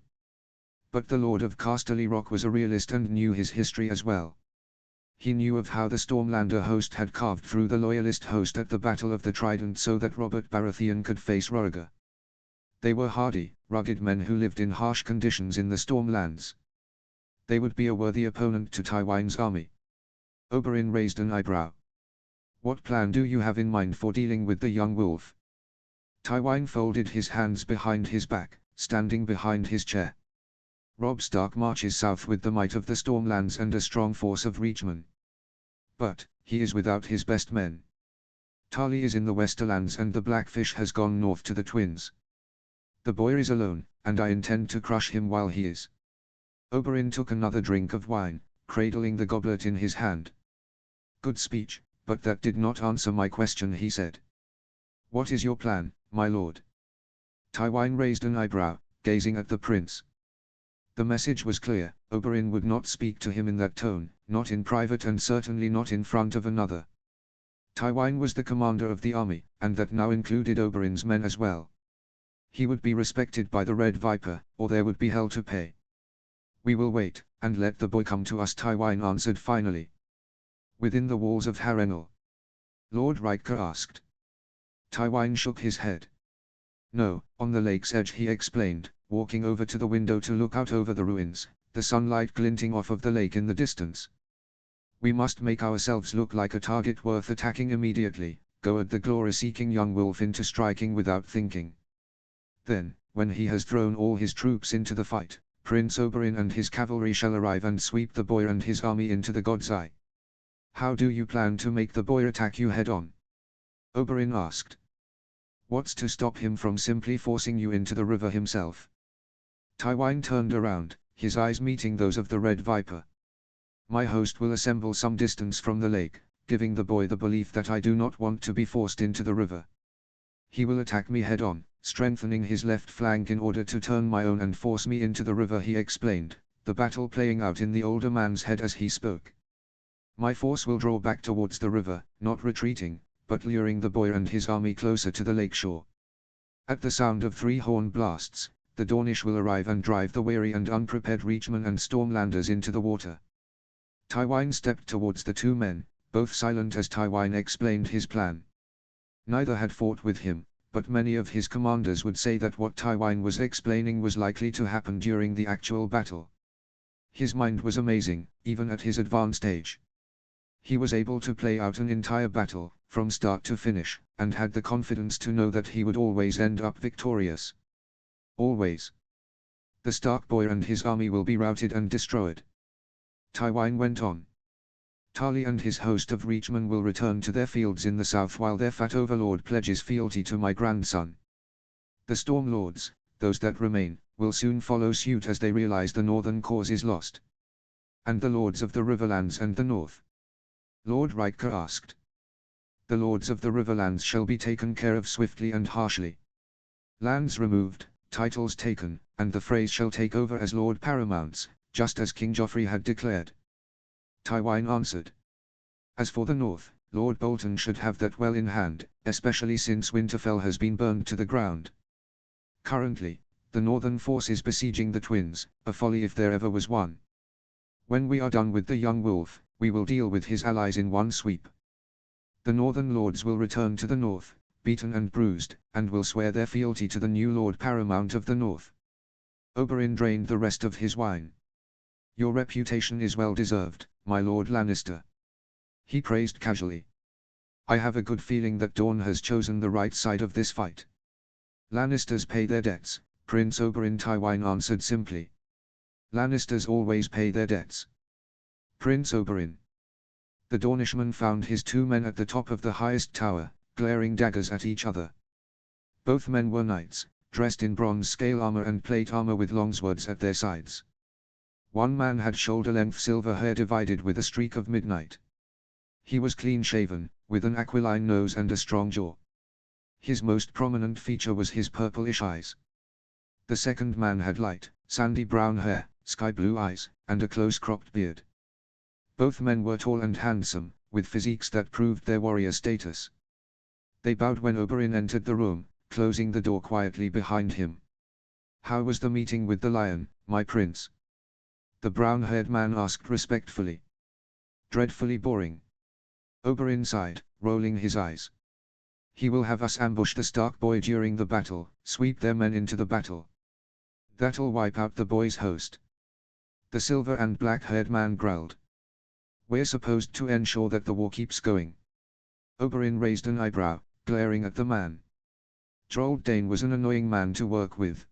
But the Lord of Casterly Rock was a realist and knew his history as well. He knew of how the Stormlander host had carved through the Loyalist host at the Battle of the Trident so that Robert Baratheon could face Rhaegar. They were hardy, rugged men who lived in harsh conditions in the Stormlands. They would be a worthy opponent to Tywin's army. Oberyn raised an eyebrow. "What plan do you have in mind for dealing with the young wolf?" Tywin folded his hands behind his back, standing behind his chair. "Robb Stark marches south with the might of the Stormlands and a strong force of Reachmen. But, he is without his best men. Tarly is in the Westerlands and the Blackfish has gone north to the Twins. The boy is alone, and I intend to crush him while he is." Oberyn took another drink of wine, cradling the goblet in his hand. "Good speech, but that did not answer my question," he said. "What is your plan, my lord?" Tywin raised an eyebrow, gazing at the prince. The message was clear: Oberyn would not speak to him in that tone, not in private and certainly not in front of another. Tywin was the commander of the army, and that now included Oberyn's men as well. He would be respected by the Red Viper, or there would be hell to pay. "We will wait, and let the boy come to us," Tywin answered finally. "Within the walls of Harrenhal?" Lord Riker asked. Tywin shook his head. "No, on the lake's edge," he explained, walking over to the window to look out over the ruins, the sunlight glinting off of the lake in the distance. "We must make ourselves look like a target worth attacking immediately, goad the glory-seeking young wolf into striking without thinking. Then, when he has thrown all his troops into the fight, Prince Oberyn and his cavalry shall arrive and sweep the boy and his army into the God's Eye." "How do you plan to make the boy attack you head-on?" Oberyn asked. "What's to stop him from simply forcing you into the river himself?" Tywin turned around, his eyes meeting those of the Red Viper. "My host will assemble some distance from the lake, giving the boy the belief that I do not want to be forced into the river. He will attack me head-on, strengthening his left flank in order to turn my own and force me into the river," he explained, the battle playing out in the older man's head as he spoke. "My force will draw back towards the river, not retreating, but luring the boy and his army closer to the lake shore. At the sound of 3 horn blasts, the Dornish will arrive and drive the weary and unprepared Reachmen and Stormlanders into the water." Tywin stepped towards the two men, both silent as Tywin explained his plan. Neither had fought with him, but many of his commanders would say that what Tywin was explaining was likely to happen during the actual battle. His mind was amazing, even at his advanced age. He was able to play out an entire battle, from start to finish, and had the confidence to know that he would always end up victorious. Always. "The Stark boy and his army will be routed and destroyed," Tywin went on. "Tarly and his host of Reachmen will return to their fields in the south while their fat overlord pledges fealty to my grandson. The Stormlords, those that remain, will soon follow suit as they realize the northern cause is lost." "And the lords of the Riverlands and the north?" Lord Riker asked. "The lords of the Riverlands shall be taken care of swiftly and harshly. Lands removed, titles taken, and the Freys shall take over as Lord Paramounts, just as King Joffrey had declared," Tywin answered. "As for the north, Lord Bolton should have that well in hand, especially since Winterfell has been burned to the ground. Currently, the northern force is besieging the Twins, a folly if there ever was one. When we are done with the young wolf, we will deal with his allies in one sweep. The northern lords will return to the north, beaten and bruised, and will swear their fealty to the new Lord Paramount of the North." Oberyn drained the rest of his wine. "Your reputation is well deserved, my Lord Lannister," he praised casually. "I have a good feeling that Dorne has chosen the right side of this fight. Lannisters pay their debts, Prince Oberyn Tywine answered simply. Lannisters always pay their debts. Prince Oberyn. The Dornishman found his two men at the top of the highest tower, glaring daggers at each other. Both men were knights, dressed in bronze scale armor and plate armor with long swords at their sides. One man had shoulder-length silver hair divided with a streak of midnight. He was clean-shaven, with an aquiline nose and a strong jaw. His most prominent feature was his purplish eyes. The second man had light, sandy brown hair, sky-blue eyes, and a close-cropped beard. Both men were tall and handsome, with physiques that proved their warrior status. They bowed when Oberyn entered the room, closing the door quietly behind him. "How was the meeting with the lion, my prince?" the brown-haired man asked respectfully. "Dreadfully boring." Oberyn sighed, rolling his eyes. "He will have us ambush the Stark boy during the battle, sweep their men into the battle. That'll wipe out the boy's host." The silver and black-haired man growled. "We're supposed to ensure that the war keeps going." Oberyn raised an eyebrow, glaring at the man. Drold Dane was an annoying man to work with.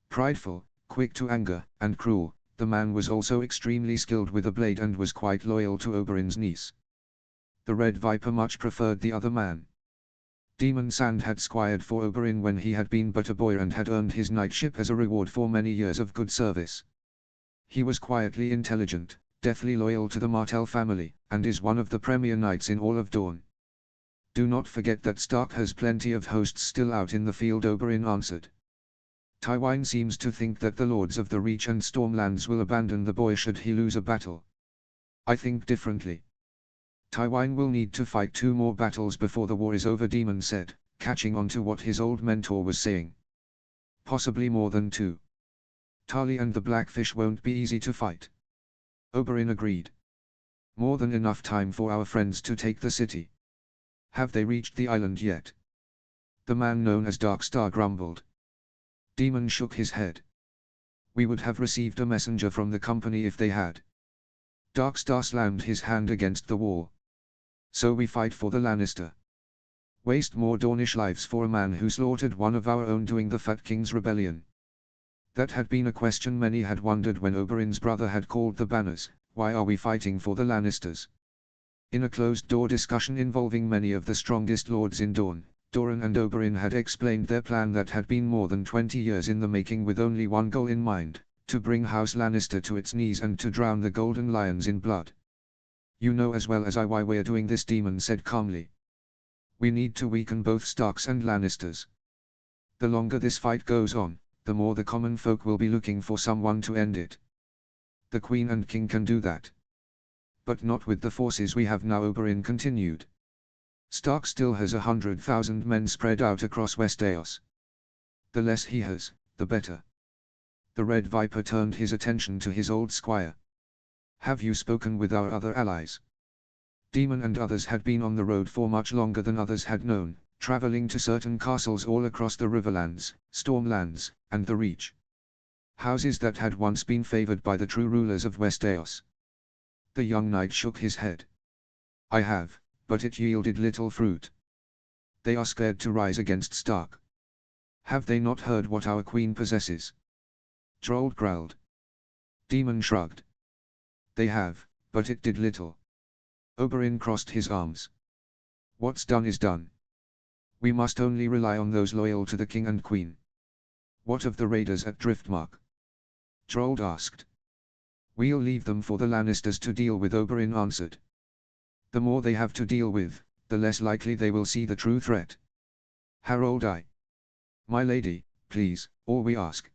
Prideful, quick to anger, and cruel, the man was also extremely skilled with a blade and was quite loyal to Oberyn's niece. The Red Viper much preferred the other man. Demon Sand had squired for Oberyn when he had been but a boy and had earned his knightship as a reward for many years of good service. He was quietly intelligent, deathly loyal to the Martell family, and is one of the premier knights in all of Dorne. "Do not forget that Stark has plenty of hosts still out in the field," Oberyn answered. "Tywine seems to think that the lords of the Reach and Stormlands will abandon the boy should he lose a battle. I think differently. Tywine will need to fight 2 more battles before the war is over," Demon said, catching on to what his old mentor was saying. "Possibly more than 2. Tarly and the Blackfish won't be easy to fight." Oberyn agreed. "More than enough time for our friends to take the city." "Have they reached the island yet?" the man known as Darkstar grumbled. Demon shook his head. "We would have received a messenger from the company if they had." Darkstar slammed his hand against the wall. "So we fight for the Lannister. Waste more Dornish lives for a man who slaughtered one of our own during the Fat King's rebellion." That had been a question many had wondered when Oberyn's brother had called the banners, "Why are we fighting for the Lannisters?" In a closed-door discussion involving many of the strongest lords in Dorne, Doran and Oberyn had explained their plan that had been more than 20 years in the making with only one goal in mind: to bring House Lannister to its knees and to drown the Golden Lions in blood. "You know as well as I why we're doing this," Demon said calmly. "We need to weaken both Starks and Lannisters. The longer this fight goes on, the more the common folk will be looking for someone to end it. The Queen and King can do that. But not with the forces we have now," Oberyn continued. "Stark still has 100,000 men spread out across Westeros. The less he has, the better." The Red Viper turned his attention to his old squire. "Have you spoken with our other allies?" Demon and others had been on the road for much longer than others had known, traveling to certain castles all across the Riverlands, Stormlands, and the Reach. Houses that had once been favored by the true rulers of Westeros. The young knight shook his head. "I have, but it yielded little fruit. They are scared to rise against Stark." "Have they not heard what our queen possesses?" Drold growled. Demon shrugged. "They have, but it did little." Oberyn crossed his arms. "What's done is done. We must only rely on those loyal to the king and queen." "What of the raiders at Driftmark?" Drold asked. "We'll leave them for the Lannisters to deal with," Oberyn answered. "The more they have to deal with, the less likely they will see the true threat." "Harold my lady, please, all we ask."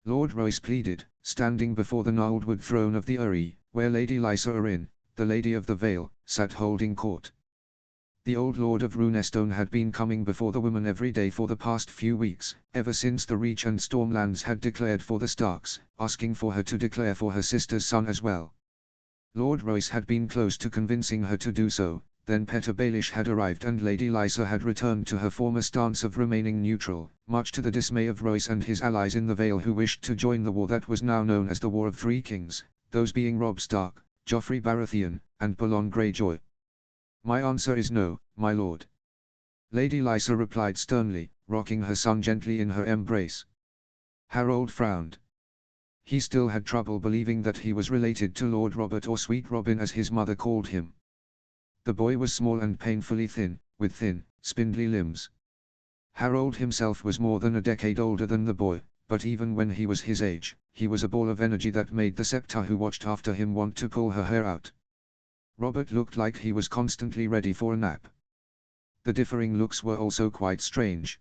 Lord Royce pleaded, standing before the gnarled-wood throne of the Eyrie, where Lady Lysa Arryn, the Lady of the Vale, sat holding court. The old Lord of Runestone had been coming before the woman every day for the past few weeks, ever since the Reach and Stormlands had declared for the Starks, asking for her to declare for her sister's son as well. Lord Royce had been close to convincing her to do so, then Petyr Baelish had arrived and Lady Lysa had returned to her former stance of remaining neutral, much to the dismay of Royce and his allies in the Vale who wished to join the war that was now known as the War of Three Kings, those being Robb Stark, Joffrey Baratheon, and Balon Greyjoy. "My answer is no, my lord," Lady Lysa replied sternly, rocking her son gently in her embrace. Harold frowned. He still had trouble believing that he was related to Lord Robert, or Sweet Robin as his mother called him. The boy was small and painfully thin, with thin, spindly limbs. Harold himself was more than a decade older than the boy, but even when he was his age, he was a ball of energy that made the Septa who watched after him want to pull her hair out. Robert looked like he was constantly ready for a nap. The differing looks were also quite strange.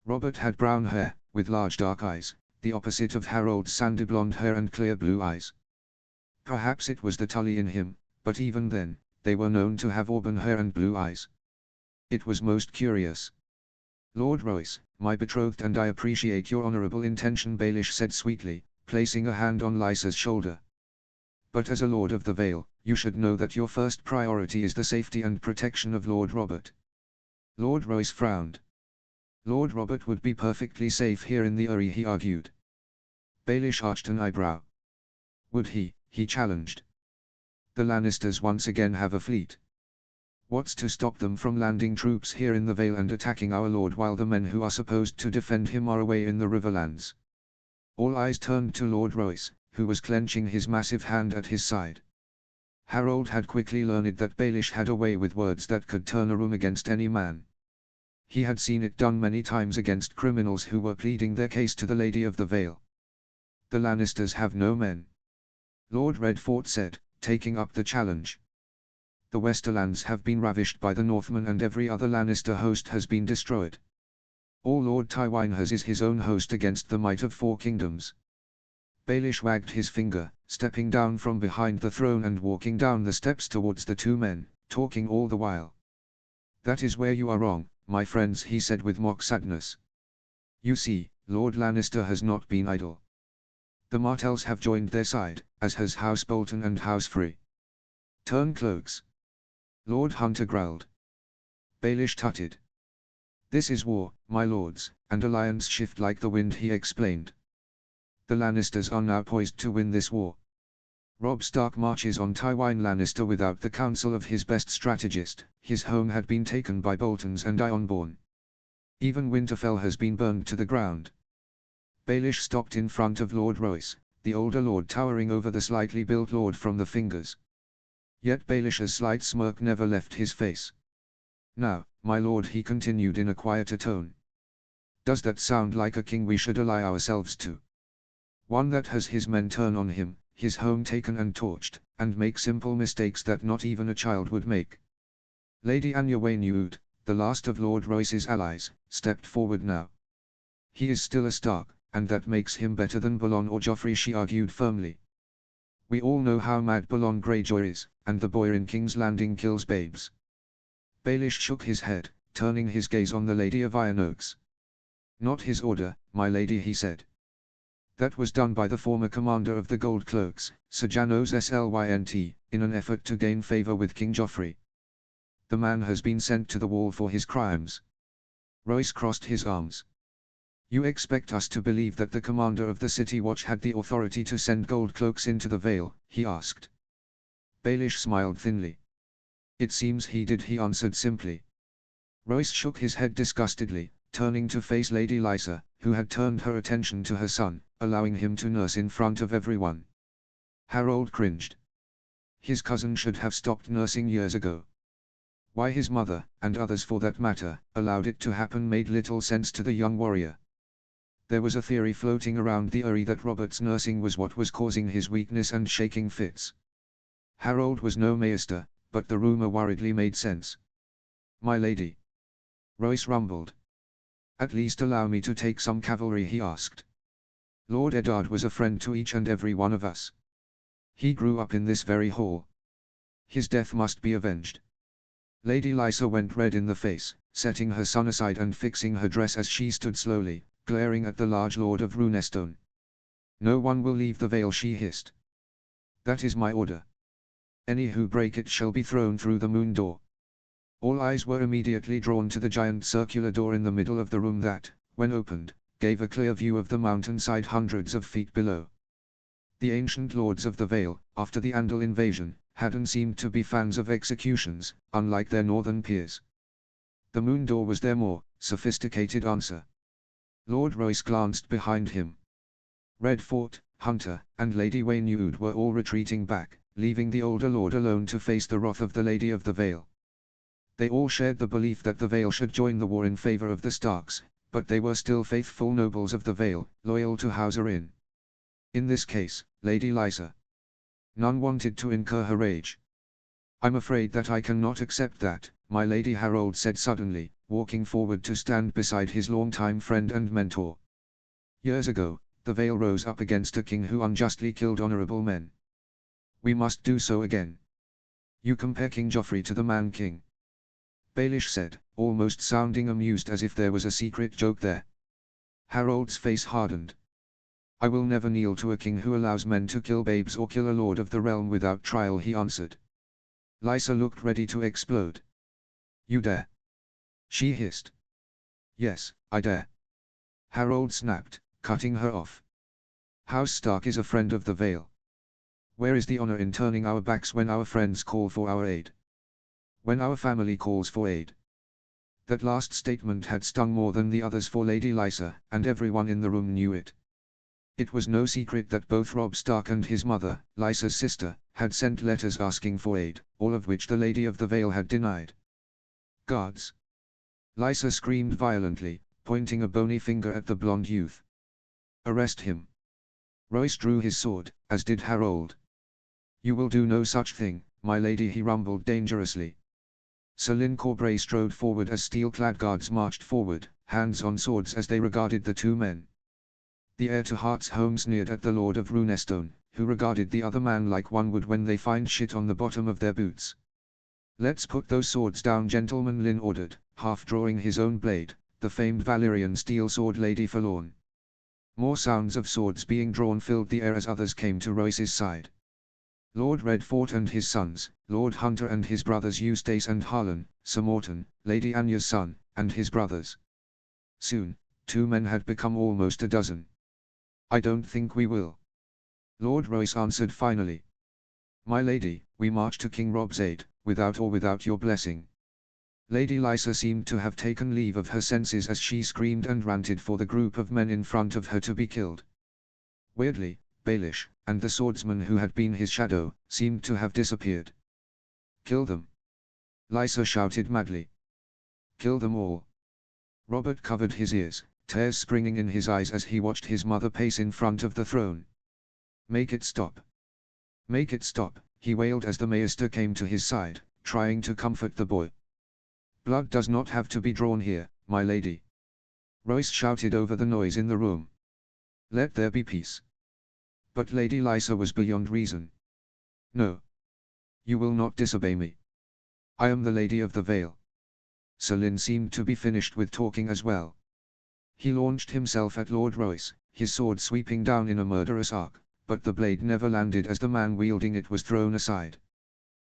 Robert had brown hair, with large dark eyes, the opposite of Harold's sandy blonde hair and clear blue eyes. Perhaps it was the Tully in him, but even then, they were known to have auburn hair and blue eyes. It was most curious. "Lord Royce, my betrothed, and I appreciate your honorable intention," Baelish said sweetly, placing a hand on Lysa's shoulder. "But as a Lord of the Vale, you should know that your first priority is the safety and protection of Lord Robert." Lord Royce frowned. Lord Robert would be perfectly safe here in the Eyrie, he argued. Baelish arched an eyebrow. "Would he?" he challenged. "The Lannisters once again have a fleet. What's to stop them from landing troops here in the Vale and attacking our lord while the men who are supposed to defend him are away in the Riverlands?" All eyes turned to Lord Royce, who was clenching his massive hand at his side. Harold had quickly learned that Baelish had a way with words that could turn a room against any man. He had seen it done many times against criminals who were pleading their case to the Lady of the Vale. "The Lannisters have no men," Lord Redfort said, taking up the challenge. "The Westerlands have been ravished by the Northmen and every other Lannister host has been destroyed. All Lord Tywin has is his own host against the might of 4 kingdoms." Baelish wagged his finger, stepping down from behind the throne and walking down the steps towards the 2 men, talking all the while. "That is where you are wrong, my friends," he said with mock sadness. "You see, Lord Lannister has not been idle. The Martells have joined their side, as has House Bolton and House Free. Turncloaks." Lord Hunter growled. Baelish tutted. "This is war, my lords, and alliances shift like the wind," he explained. "The Lannisters are now poised to win this war. Robb Stark marches on Tywin Lannister without the counsel of his best strategist. His home had been taken by Boltons and Ironborn. Even Winterfell has been burned to the ground." Baelish stopped in front of Lord Royce, the older lord towering over the slightly built lord from the Fingers. Yet Baelish's slight smirk never left his face. "Now, my lord," he continued in a quieter tone. "Does that sound like a king we should ally ourselves to? One that has his men turn on him, his home taken and torched, and make simple mistakes that not even a child would make?" Lady Anya Waynewd, the last of Lord Royce's allies, stepped forward now. "He is still a Stark, and that makes him better than Balon or Joffrey," she argued firmly. "We all know how mad Balon Greyjoy is, and the boy in King's Landing kills babes." Baelish shook his head, turning his gaze on the Lady of Iron Oaks. "Not his order, my lady," he said. "That was done by the former commander of the Gold Cloaks, Sir Janos Slynt, in an effort to gain favor with King Joffrey. The man has been sent to the wall for his crimes." Royce crossed his arms. "You expect us to believe that the commander of the City Watch had the authority to send Gold Cloaks into the Vale?" he asked. Baelish smiled thinly. "It seems he did," he answered simply. Royce shook his head disgustedly, turning to face Lady Lysa, who had turned her attention to her son, allowing him to nurse in front of everyone. Harold cringed. His cousin should have stopped nursing years ago. Why his mother, and others for that matter, allowed it to happen made little sense to the young warrior. There was a theory floating around the Eyrie that Robert's nursing was what was causing his weakness and shaking fits. Harold was no maester, but the rumor worriedly made sense. "My lady," Royce rumbled. "At least allow me to take some cavalry," he asked. "Lord Eddard was a friend to each and every one of us. He grew up in this very hall. His death must be avenged." Lady Lysa went red in the face, setting her son aside and fixing her dress as she stood slowly, glaring at the large lord of Runestone. "No one will leave the Vale," she hissed. "That is my order. Any who break it shall be thrown through the moon door." All eyes were immediately drawn to the giant circular door in the middle of the room that, when opened, gave a clear view of the mountainside hundreds of feet below. The ancient lords of the Vale, after the Andal invasion, hadn't seemed to be fans of executions, unlike their northern peers. The moon door was their more sophisticated answer. Lord Royce glanced behind him. Redfort, Hunter, and Lady Waynewd were all retreating back, leaving the older lord alone to face the wrath of the Lady of the Vale. They all shared the belief that the Vale should join the war in favor of the Starks, but they were still faithful nobles of the Vale, loyal to House Arryn. In this case, Lady Lysa. None wanted to incur her rage. "I'm afraid that I cannot accept that," my Lady, Harold said suddenly, walking forward to stand beside his longtime friend and mentor. "Years ago, the Vale rose up against a king who unjustly killed honorable men. We must do so again. You compare King Joffrey to the Man-King," Baelish said, almost sounding amused as if there was a secret joke there. Harold's face hardened. "I will never kneel to a king who allows men to kill babes or kill a lord of the realm without trial," he answered. Lysa looked ready to explode. "You dare?" she hissed. "Yes, I dare," Harold snapped, cutting her off. "House Stark is a friend of the Vale. Where is the honor in turning our backs when our friends call for our aid? When our family calls for aid?" That last statement had stung more than the others for Lady Lysa, and everyone in the room knew it. It was no secret that both Robb Stark and his mother, Lysa's sister, had sent letters asking for aid, all of which the Lady of the Vale had denied. "Guards!" Lysa screamed violently, pointing a bony finger at the blonde youth. "Arrest him!" Royce drew his sword, as did Harold. "You will do no such thing, my lady," he rumbled dangerously. Selyn Corbray strode forward as steel-clad guards marched forward, hands on swords as they regarded the two men. The heir to Hearthstone sneered at the Lord of Runestone, who regarded the other man like one would when they find shit on the bottom of their boots. "Let's put those swords down, gentlemen," Lyn ordered, half drawing his own blade, the famed Valyrian steel sword Lady Forlorn. More sounds of swords being drawn filled the air as others came to Royce's side. Lord Redfort and his sons, Lord Hunter and his brothers Eustace and Harlan, Sir Morton, Lady Anya's son, and his brothers. Soon, 2 men had become almost a dozen. "I don't think we will," Lord Royce answered finally. "My lady, we march to King Robb's aid, without your blessing." Lady Lysa seemed to have taken leave of her senses as she screamed and ranted for the group of men in front of her to be killed. Weirdly, Baelish, and the swordsman who had been his shadow, seemed to have disappeared. "Kill them!" Lysa shouted madly. "Kill them all!" Robert covered his ears, tears springing in his eyes as he watched his mother pace in front of the throne. "Make it stop! Make it stop!" he wailed as the Maester came to his side, trying to comfort the boy. "Blood does not have to be drawn here, my lady," Royce shouted over the noise in the room. "Let there be peace." But Lady Lysa was beyond reason. "No. You will not disobey me. I am the Lady of the Vale." Selyn seemed to be finished with talking as well. He launched himself at Lord Royce, his sword sweeping down in a murderous arc, but the blade never landed as the man wielding it was thrown aside.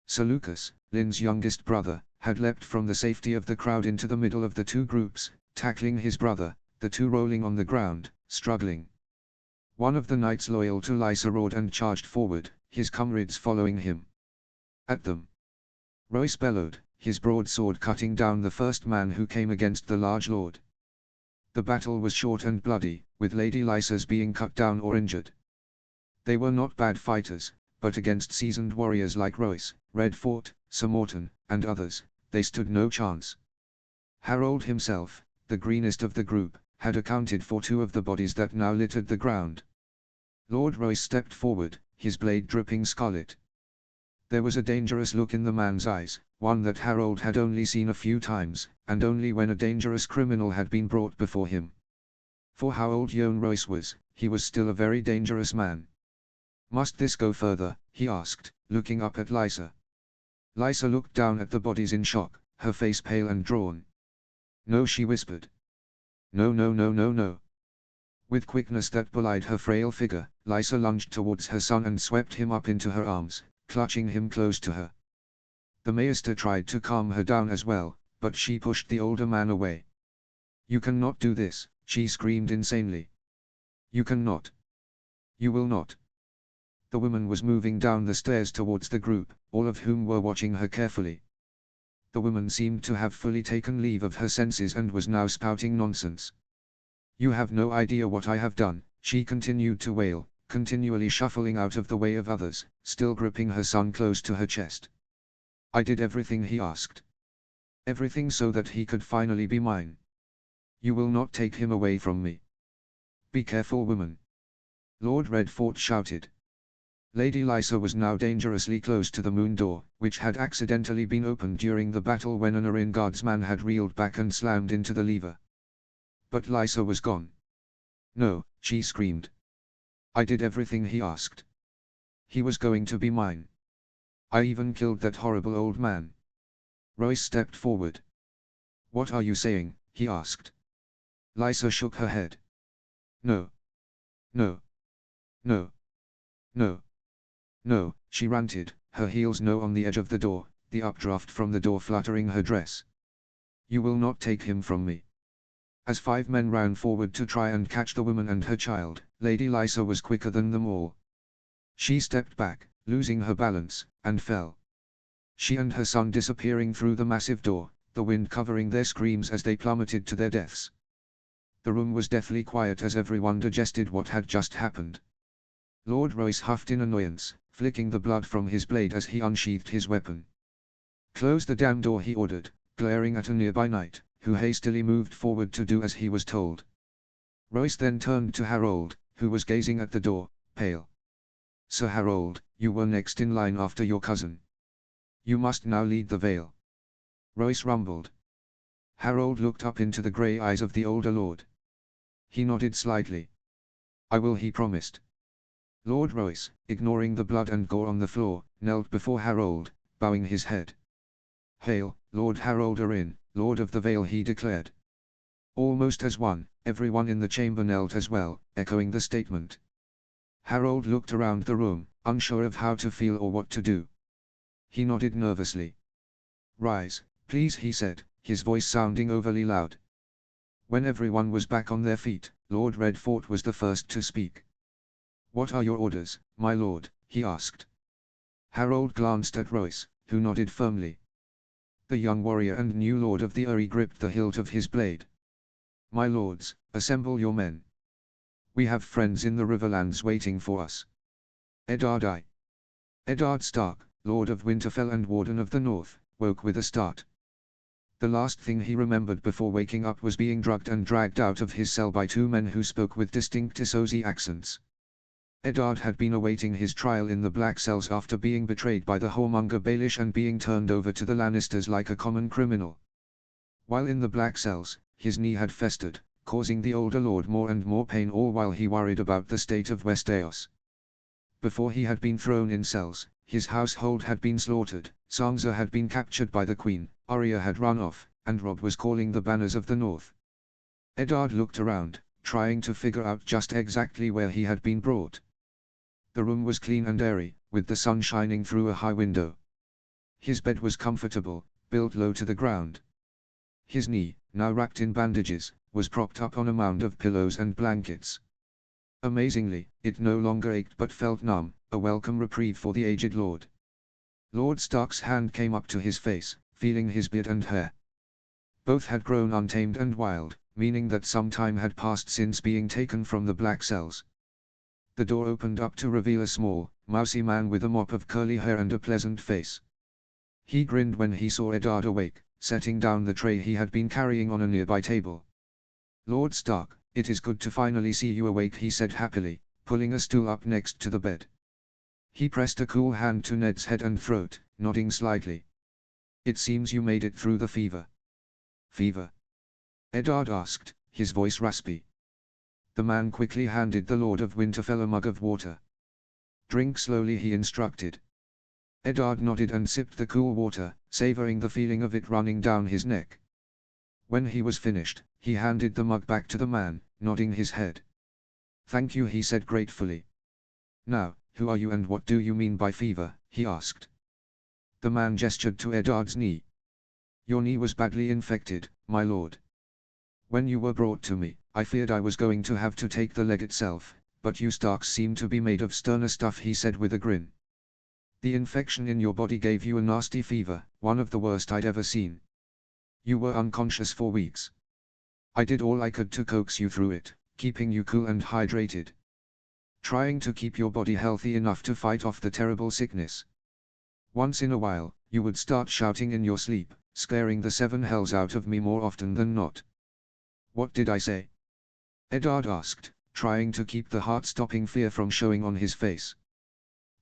Sir Lucas, Lyn's youngest brother, had leapt from the safety of the crowd into the middle of the two groups, tackling his brother, the two rolling on the ground, struggling. One of the knights loyal to Lysa roared and charged forward, his comrades following him. "At them!" Royce bellowed, his broadsword cutting down the first man who came against the large lord. The battle was short and bloody, with Lady Lysa's being cut down or injured. They were not bad fighters, but against seasoned warriors like Royce, Redfort, Sir Morton, and others, they stood no chance. Harold himself, the greenest of the group, had accounted for 2 of the bodies that now littered the ground. Lord Royce stepped forward, his blade dripping scarlet. There was a dangerous look in the man's eyes, one that Harold had only seen a few times, and only when a dangerous criminal had been brought before him. For how old Yohn Royce was, he was still a very dangerous man. "Must this go further?" he asked, looking up at Lysa. Lysa looked down at the bodies in shock, her face pale and drawn. "No," she whispered. "No, no, no, no, no." With quickness that belied her frail figure, Lysa lunged towards her son and swept him up into her arms, clutching him close to her. The Maester tried to calm her down as well, but she pushed the older man away. "You cannot do this," she screamed insanely. "You cannot. You will not." The woman was moving down the stairs towards the group, all of whom were watching her carefully. The woman seemed to have fully taken leave of her senses and was now spouting nonsense. "You have no idea what I have done," She continued to wail, continually shuffling out of the way of others, still gripping her son close to her chest. I did everything he asked. Everything so that he could finally be mine. You will not take him away from me. Be careful, woman. Lord Redfort shouted. Lady Lysa was now dangerously close to the moon door, which had accidentally been opened during the battle when an Arryn guardsman had reeled back and slammed into the lever. But Lysa was gone. No, she screamed. I did everything he asked. He was going to be mine. I even killed that horrible old man. Royce stepped forward. What are you saying? He asked. Lysa shook her head. No. No. No. No. No, she ranted, her heels on the edge of the door, the updraft from the door fluttering her dress. You will not take him from me. As 5 men ran forward to try and catch the woman and her child, Lady Lysa was quicker than them all. She stepped back, losing her balance, and fell. She and her son disappearing through the massive door, the wind covering their screams as they plummeted to their deaths. The room was deathly quiet as everyone digested what had just happened. Lord Royce huffed in annoyance, flicking the blood from his blade as he unsheathed his weapon. Close the damn door, he ordered, glaring at a nearby knight, who hastily moved forward to do as he was told. Royce then turned to Harold, who was gazing at the door, pale. Sir Harold, you were next in line after your cousin. You must now lead the Vale. Royce rumbled. Harold looked up into the grey eyes of the older lord. He nodded slightly. I will, he promised. Lord Royce, ignoring the blood and gore on the floor, knelt before Harold, bowing his head. Hail, Lord Harold Arryn, Lord of the Vale, he declared. Almost as one, everyone in the chamber knelt as well, echoing the statement. Harold looked around the room, unsure of how to feel or what to do. He nodded nervously. Rise, please, he said, his voice sounding overly loud. When everyone was back on their feet, Lord Redfort was the first to speak. What are your orders, my lord? He asked. Harold glanced at Royce, who nodded firmly. The young warrior and new lord of the Eyrie gripped the hilt of his blade. My lords, assemble your men. We have friends in the Riverlands waiting for us. Eddard Stark, Lord of Winterfell and Warden of the North, woke with a start. The last thing he remembered before waking up was being drugged and dragged out of his cell by 2 men who spoke with distinct Issozi accents. Eddard had been awaiting his trial in the Black Cells after being betrayed by the whoremonger Baelish and being turned over to the Lannisters like a common criminal. While in the Black Cells, his knee had festered, causing the older lord more and more pain, all while he worried about the state of Westeros. Before he had been thrown in cells, his household had been slaughtered, Sansa had been captured by the Queen, Arya had run off, and Robb was calling the banners of the North. Eddard looked around, trying to figure out just exactly where he had been brought. The room was clean and airy, with the sun shining through a high window. His bed was comfortable, built low to the ground. His knee, now wrapped in bandages, was propped up on a mound of pillows and blankets. Amazingly, it no longer ached but felt numb, a welcome reprieve for the aged lord. Lord Stark's hand came up to his face, feeling his beard and hair. Both had grown untamed and wild, meaning that some time had passed since being taken from the Black Cells. The door opened up to reveal a small, mousy man with a mop of curly hair and a pleasant face. He grinned when he saw Eddard awake, setting down the tray he had been carrying on a nearby table. Lord Stark, it is good to finally see you awake, he said happily, pulling a stool up next to the bed. He pressed a cool hand to Ned's head and throat, nodding slightly. It seems you made it through the fever. Fever? Eddard asked, his voice raspy. The man quickly handed the Lord of Winterfell a mug of water. Drink slowly, he instructed. Eddard nodded and sipped the cool water, savoring the feeling of it running down his neck. When he was finished, he handed the mug back to the man, nodding his head. Thank you, he said gratefully. Now, who are you and what do you mean by fever? He asked. The man gestured to Eddard's knee. Your knee was badly infected, my lord. When you were brought to me, I feared I was going to have to take the leg itself, but you Starks seem to be made of sterner stuff, he said with a grin. The infection in your body gave you a nasty fever, one of the worst I'd ever seen. You were unconscious for weeks. I did all I could to coax you through it, keeping you cool and hydrated. Trying to keep your body healthy enough to fight off the terrible sickness. Once in a while, you would start shouting in your sleep, scaring the seven hells out of me more often than not. What did I say? Eddard asked, trying to keep the heart-stopping fear from showing on his face.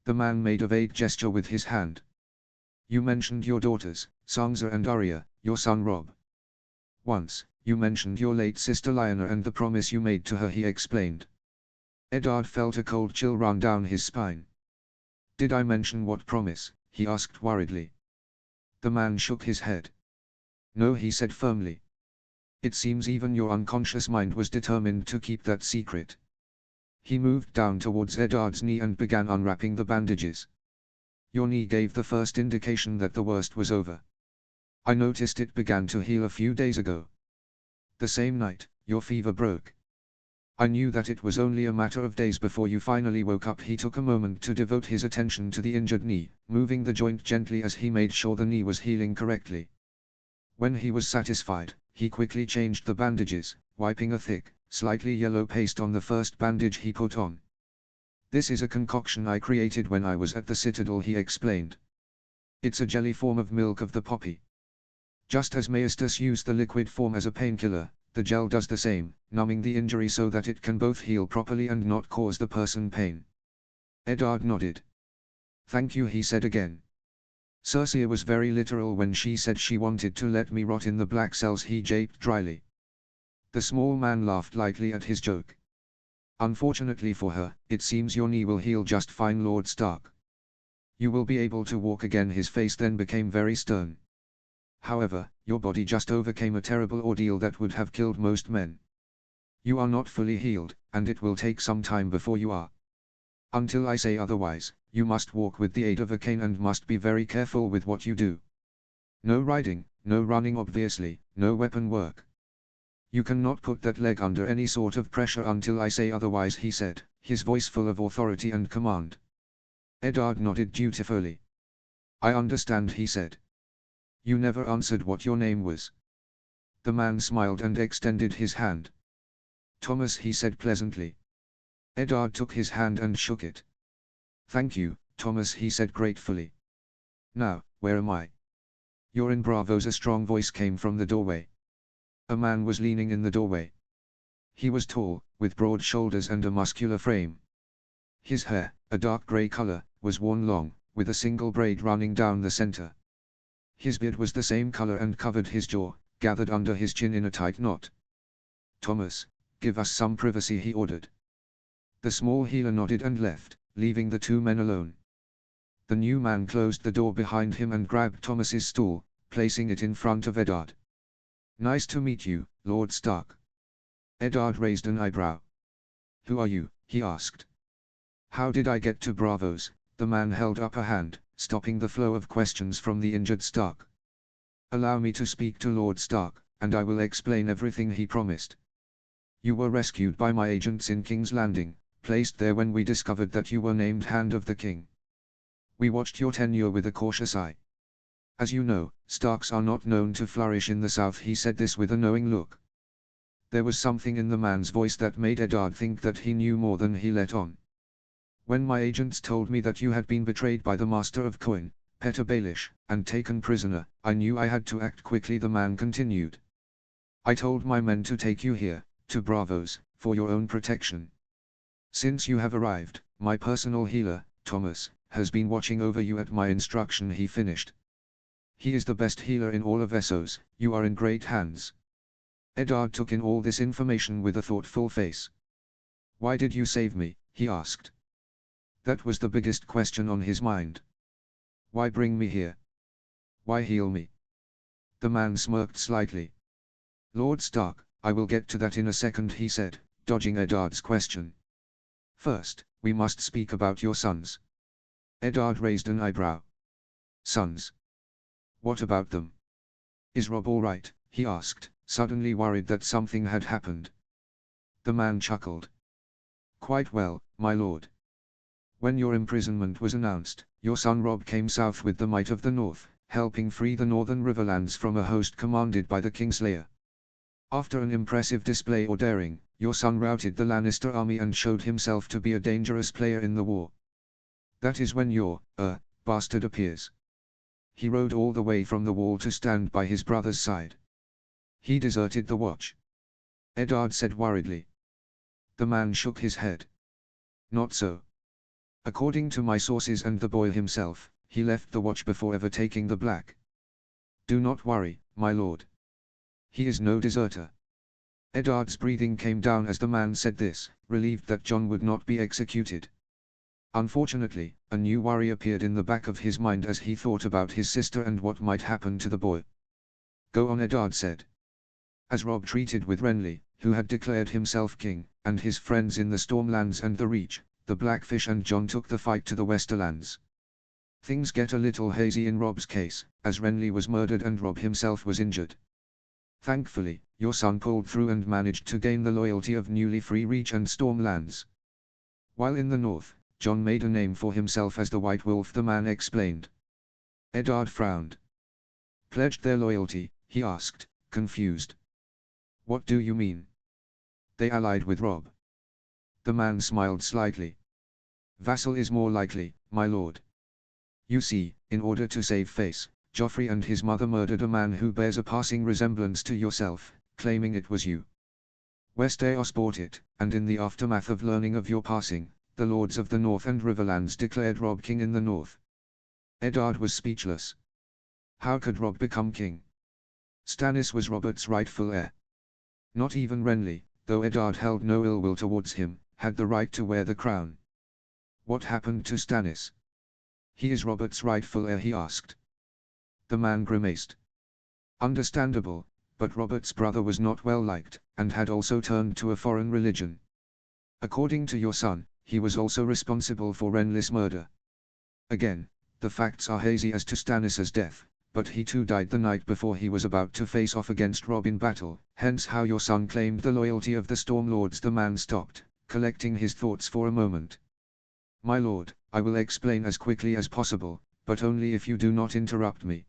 The man made a vague gesture with his hand. You mentioned your daughters, Sansa and Arya, your son Robb. Once, you mentioned your late sister Lyanna and the promise you made to her, he explained. Eddard felt a cold chill run down his spine. Did I mention what promise? He asked worriedly. The man shook his head. No, he said firmly. It seems even your unconscious mind was determined to keep that secret. He moved down towards Eddard's knee and began unwrapping the bandages. Your knee gave the first indication that the worst was over. I noticed it began to heal a few days ago. The same night, your fever broke. I knew that it was only a matter of days before you finally woke up. He took a moment to devote his attention to the injured knee, moving the joint gently as he made sure the knee was healing correctly. When he was satisfied, he quickly changed the bandages, wiping a thick, slightly yellow paste on the first bandage he put on. This is a concoction I created when I was at the Citadel, he explained. It's a jelly form of milk of the poppy. Just as Maestus used the liquid form as a painkiller, the gel does the same, numbing the injury so that it can both heal properly and not cause the person pain. Eddard nodded. Thank you, he said again. Cersei was very literal when she said she wanted to let me rot in the black cells, he japed dryly. The small man laughed lightly at his joke. Unfortunately for her, it seems your knee will heal just fine, Lord Stark. You will be able to walk again. His face then became very stern. However, your body just overcame a terrible ordeal that would have killed most men. You are not fully healed, and it will take some time before you are. Until I say otherwise, you must walk with the aid of a cane and must be very careful with what you do. No riding, no running, obviously, no weapon work. You cannot put that leg under any sort of pressure until I say otherwise, he said, his voice full of authority and command. Eddard nodded dutifully. I understand, he said. You never answered what your name was. The man smiled and extended his hand. Thomas, he said pleasantly. Eddard took his hand and shook it. Thank you, Thomas, he said gratefully. Now, where am I? You're in Braavos. A strong voice came from the doorway. A man was leaning in the doorway. He was tall, with broad shoulders and a muscular frame. His hair, a dark grey color, was worn long, with a single braid running down the center. His beard was the same color and covered his jaw, gathered under his chin in a tight knot. Thomas, give us some privacy, he ordered. The small healer nodded and left, leaving the two men alone. The new man closed the door behind him and grabbed Thomas's stool, placing it in front of Eddard. Nice to meet you, Lord Stark. Eddard raised an eyebrow. Who are you? He asked. How did I get to Braavos? The man held up a hand, stopping the flow of questions from the injured Stark. Allow me to speak to Lord Stark, and I will explain everything, he promised. You were rescued by my agents in King's Landing, placed there when we discovered that you were named Hand of the King. We watched your tenure with a cautious eye. As you know, Starks are not known to flourish in the south, he said this with a knowing look. There was something in the man's voice that made Eddard think that he knew more than he let on. When my agents told me that you had been betrayed by the Master of Coin, Petyr Baelish, and taken prisoner, I knew I had to act quickly, the man continued. I told my men to take you here, to Braavos, for your own protection. Since you have arrived, my personal healer, Thomas, has been watching over you at my instruction, he finished. He is the best healer in all of Essos. You are in great hands. Eddard took in all this information with a thoughtful face. Why did you save me? He asked. That was the biggest question on his mind. Why bring me here? Why heal me? The man smirked slightly. Lord Stark, I will get to that in a second, he said, dodging Eddard's question. First, we must speak about your sons. Eddard raised an eyebrow. Sons? What about them? Is Robb all right? He asked, suddenly worried that something had happened. The man chuckled. Quite well, my lord. When your imprisonment was announced, your son Robb came south with the might of the north, helping free the northern Riverlands from a host commanded by the Kingslayer. After an impressive display of daring, your son routed the Lannister army and showed himself to be a dangerous player in the war. That is when your, bastard appears. He rode all the way from the wall to stand by his brother's side. He deserted the watch. Eddard said worriedly. The man shook his head. Not so. According to my sources and the boy himself, he left the watch before ever taking the black. Do not worry, my lord. He is no deserter. Eddard's breathing came down as the man said this, relieved that Jon would not be executed. Unfortunately, a new worry appeared in the back of his mind as he thought about his sister and what might happen to the boy. Go on, Eddard said. As Robb treated with Renly, who had declared himself king, and his friends in the Stormlands and the Reach, the Blackfish and Jon took the fight to the Westerlands. Things get a little hazy in Robb's case, as Renly was murdered and Robb himself was injured. Thankfully, your son pulled through and managed to gain the loyalty of newly free Reach and Stormlands. While in the north, Jon made a name for himself as the White Wolf, the man explained. Eddard frowned. Pledged their loyalty, he asked, confused. What do you mean? They allied with Robb. The man smiled slightly. Vassal is more likely, my lord. You see, in order to save face, Joffrey and his mother murdered a man who bears a passing resemblance to yourself, claiming it was you. Westeros bought it, and in the aftermath of learning of your passing, the lords of the North and Riverlands declared Robb king in the North. Eddard was speechless. How could Robb become king? Stannis was Robert's rightful heir. Not even Renly, though Eddard held no ill will towards him, had the right to wear the crown. What happened to Stannis? He is Robert's rightful heir, he asked. The man grimaced. Understandable, but Robert's brother was not well liked, and had also turned to a foreign religion. According to your son, he was also responsible for Renly's murder. Again, the facts are hazy as to Stannis' death, but he too died the night before he was about to face off against Robb in battle, hence how your son claimed the loyalty of the Stormlords. The man stopped, collecting his thoughts for a moment. My lord, I will explain as quickly as possible, but only if you do not interrupt me.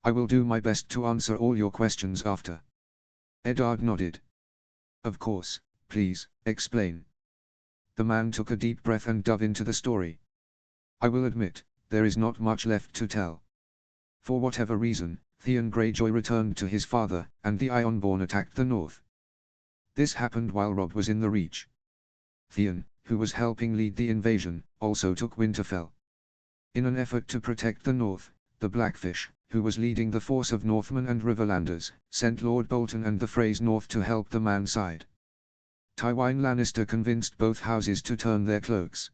I will do my best to answer all your questions after. Eddard nodded. Of course, please, explain. The man took a deep breath and dove into the story. I will admit, there is not much left to tell. For whatever reason, Theon Greyjoy returned to his father, and the Ironborn attacked the north. This happened while Robb was in the Reach. Theon, who was helping lead the invasion, also took Winterfell. In an effort to protect the north, the Blackfish, who was leading the force of Northmen and Riverlanders, sent Lord Bolton and the Freys north to help the man's side. Tywin Lannister convinced both houses to turn their cloaks.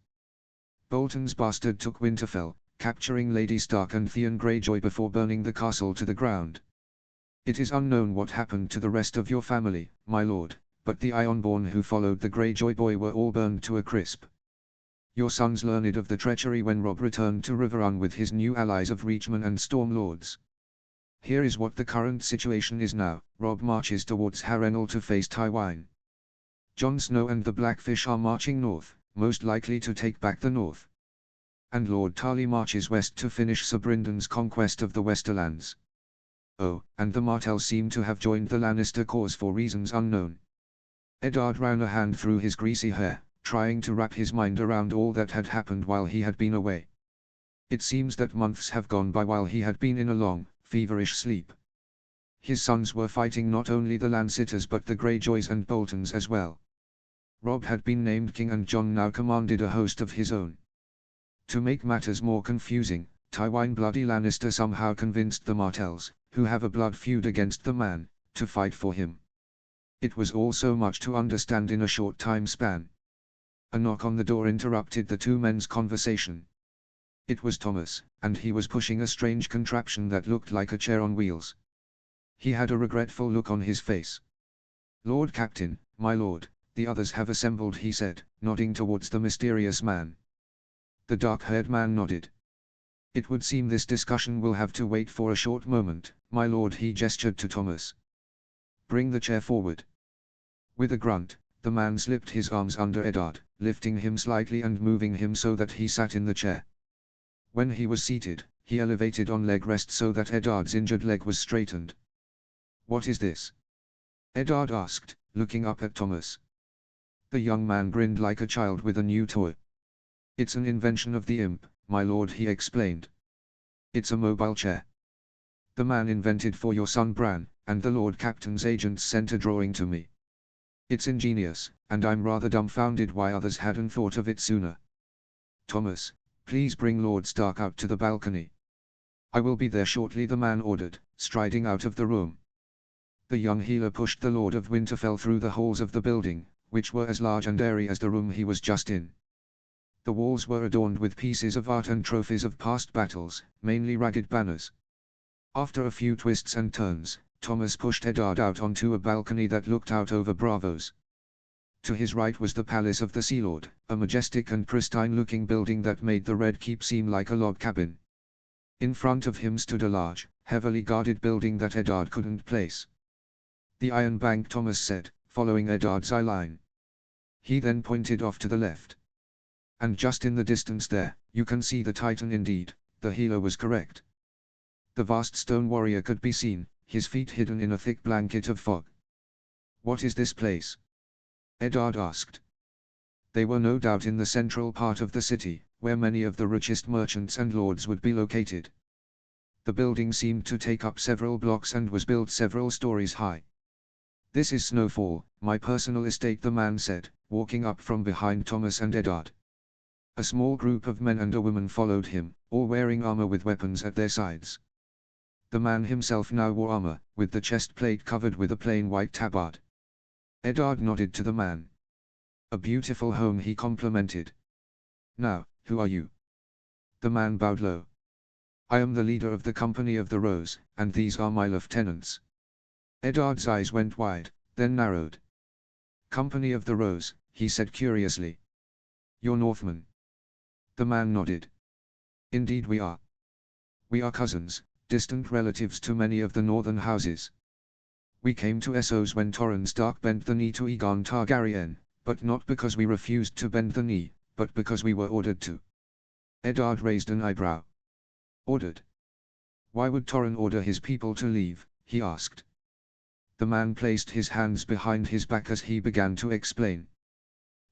Bolton's bastard took Winterfell, capturing Lady Stark and Theon Greyjoy before burning the castle to the ground. It is unknown what happened to the rest of your family, my lord, but the Ironborn who followed the Greyjoy boy were all burned to a crisp. Your sons learned of the treachery when Robb returned to Riverrun with his new allies of Reachmen and Stormlords. Here is what the current situation is now. Robb marches towards Harrenhal to face Tywin. Jon Snow and the Blackfish are marching north, most likely to take back the north. And Lord Tarly marches west to finish Sir Bryndon's conquest of the Westerlands. Oh, and the Martells seem to have joined the Lannister cause for reasons unknown. Eddard ran a hand through his greasy hair, trying to wrap his mind around all that had happened while he had been away. It seems that months have gone by while he had been in a long, feverish sleep. His sons were fighting not only the Lancitors but the Greyjoys and Boltons as well. Robb had been named king and Jon now commanded a host of his own. To make matters more confusing, Tywin Bloody Lannister somehow convinced the Martells, who have a blood feud against the man, to fight for him. It was all so much to understand in a short time span. A knock on the door interrupted the two men's conversation. It was Thomas, and he was pushing a strange contraption that looked like a chair on wheels. He had a regretful look on his face. Lord Captain, my lord, the others have assembled, he said, nodding towards the mysterious man. The dark-haired man nodded. It would seem this discussion will have to wait for a short moment, my lord, he gestured to Thomas. Bring the chair forward. With a grunt, the man slipped his arms under Eddard, lifting him slightly and moving him so that he sat in the chair. When he was seated, he elevated on leg rest so that Eddard's injured leg was straightened. What is this? Eddard asked, looking up at Thomas. The young man grinned like a child with a new toy. "It's an invention of the imp, my lord," he explained. "It's a mobile chair. The man invented for your son Bran, and the Lord Captain's agents sent a drawing to me. It's ingenious, and I'm rather dumbfounded why others hadn't thought of it sooner. Thomas, please bring Lord Stark out to the balcony." "I will be there shortly," the man ordered, striding out of the room. The young healer pushed the Lord of Winterfell through the halls of the building, which were as large and airy as the room he was just in. The walls were adorned with pieces of art and trophies of past battles, mainly ragged banners. After a few twists and turns, Thomas pushed Eddard out onto a balcony that looked out over Braavos. To his right was the Palace of the Sea Lord, a majestic and pristine-looking building that made the Red Keep seem like a log cabin. In front of him stood a large, heavily guarded building that Eddard couldn't place. "The Iron Bank," Thomas said, following Eddard's eye line. He then pointed off to the left. "And just in the distance there, you can see the Titan." Indeed, the healer was correct. The vast stone warrior could be seen, his feet hidden in a thick blanket of fog. "What is this place?" Eddard asked. They were no doubt in the central part of the city, where many of the richest merchants and lords would be located. The building seemed to take up several blocks and was built several stories high. "This is Snowfall, my personal estate," the man said, walking up from behind Thomas and Eddard. A small group of men and a woman followed him, all wearing armor with weapons at their sides. The man himself now wore armor, with the chest plate covered with a plain white tabard. Eddard nodded to the man. "A beautiful home," he complimented. "Now, who are you?" The man bowed low. "I am the leader of the Company of the Rose, and these are my lieutenants." Eddard's eyes went wide, then narrowed. "Company of the Rose," he said curiously. "You're Northmen?" The man nodded. "Indeed we are. We are cousins, distant relatives to many of the northern houses. We came to Essos when Torrhen Stark bent the knee to Aegon Targaryen, but not because we refused to bend the knee, but because we were ordered to." Eddard raised an eyebrow. "Ordered? Why would Torrhen order his people to leave?" he asked. The man placed his hands behind his back as he began to explain.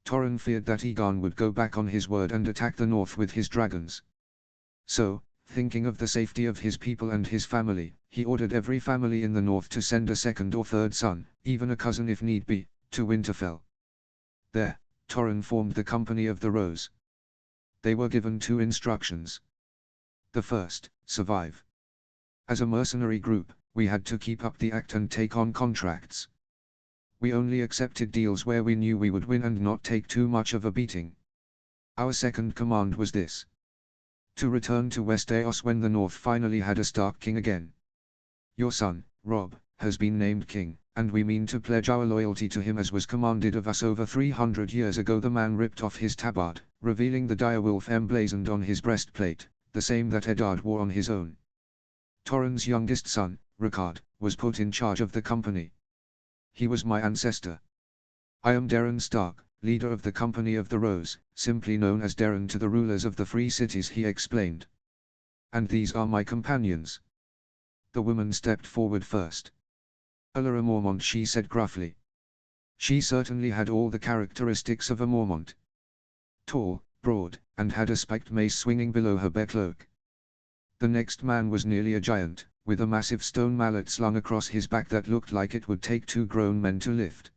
"Torrhen feared that Aegon would go back on his word and attack the north with his dragons. So, thinking of the safety of his people and his family, he ordered every family in the north to send a second or third son, even a cousin if need be, to Winterfell. There, Torrhen formed the Company of the Rose. They were given two instructions. The first, survive. As a mercenary group, we had to keep up the act and take on contracts. We only accepted deals where we knew we would win and not take too much of a beating. Our second command was this: to return to Westeros when the North finally had a Stark king again. Your son, Robb, has been named king, and we mean to pledge our loyalty to him as was commanded of us over 300 years ago." The man ripped off his tabard, revealing the direwolf emblazoned on his breastplate, the same that Eddard wore on his own. "Torrhen's youngest son, Rickard, was put in charge of the company. He was my ancestor. I am Darren Stark, leader of the Company of the Rose, simply known as Darren to the rulers of the Free Cities," he explained. "And these are my companions." The woman stepped forward first. "Alara Mormont," she said gruffly. She certainly had all the characteristics of a Mormont. Tall, broad, and had a spiked mace swinging below her bare cloak. The next man was nearly a giant, with a massive stone mallet slung across his back that looked like it would take two grown men to lift.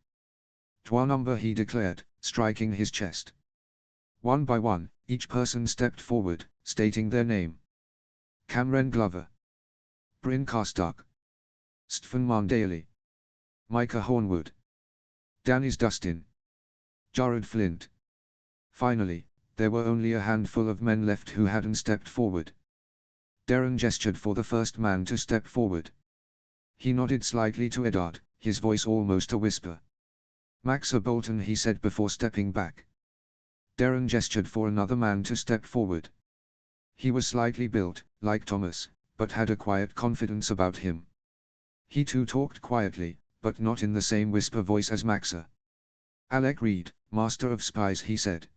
"Twa number," he declared, striking his chest. One by one, each person stepped forward, stating their name. Cameron Glover. Bryn Carstark. Stefan Mandaly. Micah Hornwood. Danis Dustin. Jared Flint. Finally, there were only a handful of men left who hadn't stepped forward. Darren gestured for the first man to step forward. He nodded slightly to Eddard, his voice almost a whisper. "Maxa Bolton," he said before stepping back. Darren gestured for another man to step forward. He was slightly built, like Thomas, but had a quiet confidence about him. He too talked quietly, but not in the same whisper voice as Maxa. "Alec Reed, Master of Spies," he said.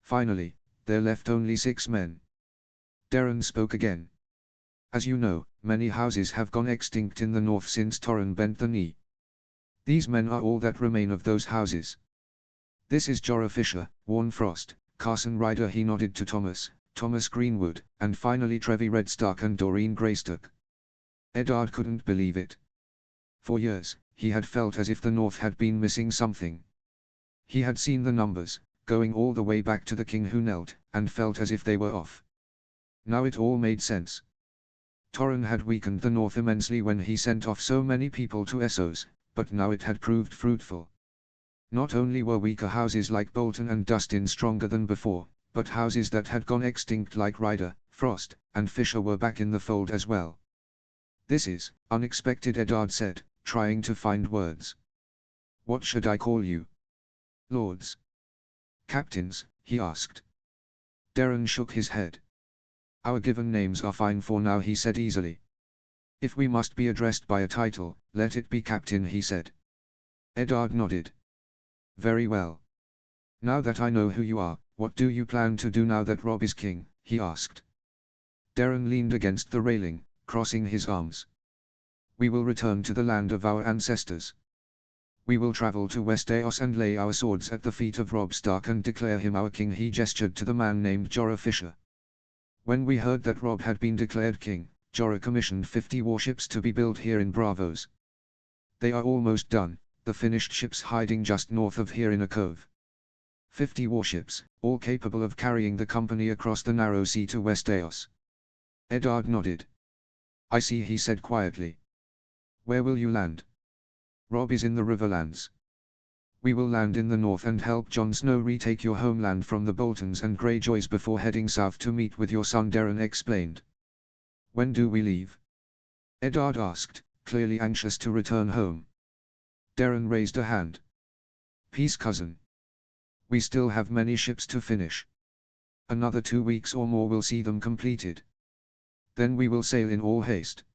Finally, there left only 6 men. Darren spoke again. "As you know, many houses have gone extinct in the north since Torrhen bent the knee. These men are all that remain of those houses. This is Jorah Fisher, Warren Frost, Carson Ryder. He nodded to Thomas Greenwood, and finally Trevi Redstock and Doreen Greystock. Eddard couldn't believe it. For years, he had felt as if the North had been missing something. He had seen the numbers, going all the way back to the king who knelt, and felt as if they were off. Now it all made sense. Torrhen had weakened the North immensely when he sent off so many people to Essos, but now it had proved fruitful. Not only were weaker houses like Bolton and Dustin stronger than before, but houses that had gone extinct like Ryder, Frost, and Fisher were back in the fold as well. This is unexpected, Eddard said, trying to find words. What should I call you? Lords? Captains? He asked. Darren shook his head. Our given names are fine for now, he said easily. If we must be addressed by a title, let it be Captain, he said. Eddard nodded. Very well. Now that I know who you are, what do you plan to do now that Robb is king? He asked. Darren leaned against the railing, crossing his arms. We will return to the land of our ancestors. We will travel to Westeros and lay our swords at the feet of Robb Stark and declare him our king. He gestured to the man named Jorah Fisher. When we heard that Robb had been declared king, Jorah commissioned 50 warships to be built here in Braavos. They are almost done, the finished ships hiding just north of here in a cove. 50 warships, all capable of carrying the company across the narrow sea to Westeros. Eddard nodded. I see, he said quietly. Where will you land? Robb is in the Riverlands. We will land in the north and help Jon Snow retake your homeland from the Boltons and Greyjoys before heading south to meet with your son, Darren explained. When do we leave? Eddard asked, clearly anxious to return home. Darren raised a hand. Peace, cousin. We still have many ships to finish. Another 2 weeks or more will see them completed. Then we will sail in all haste.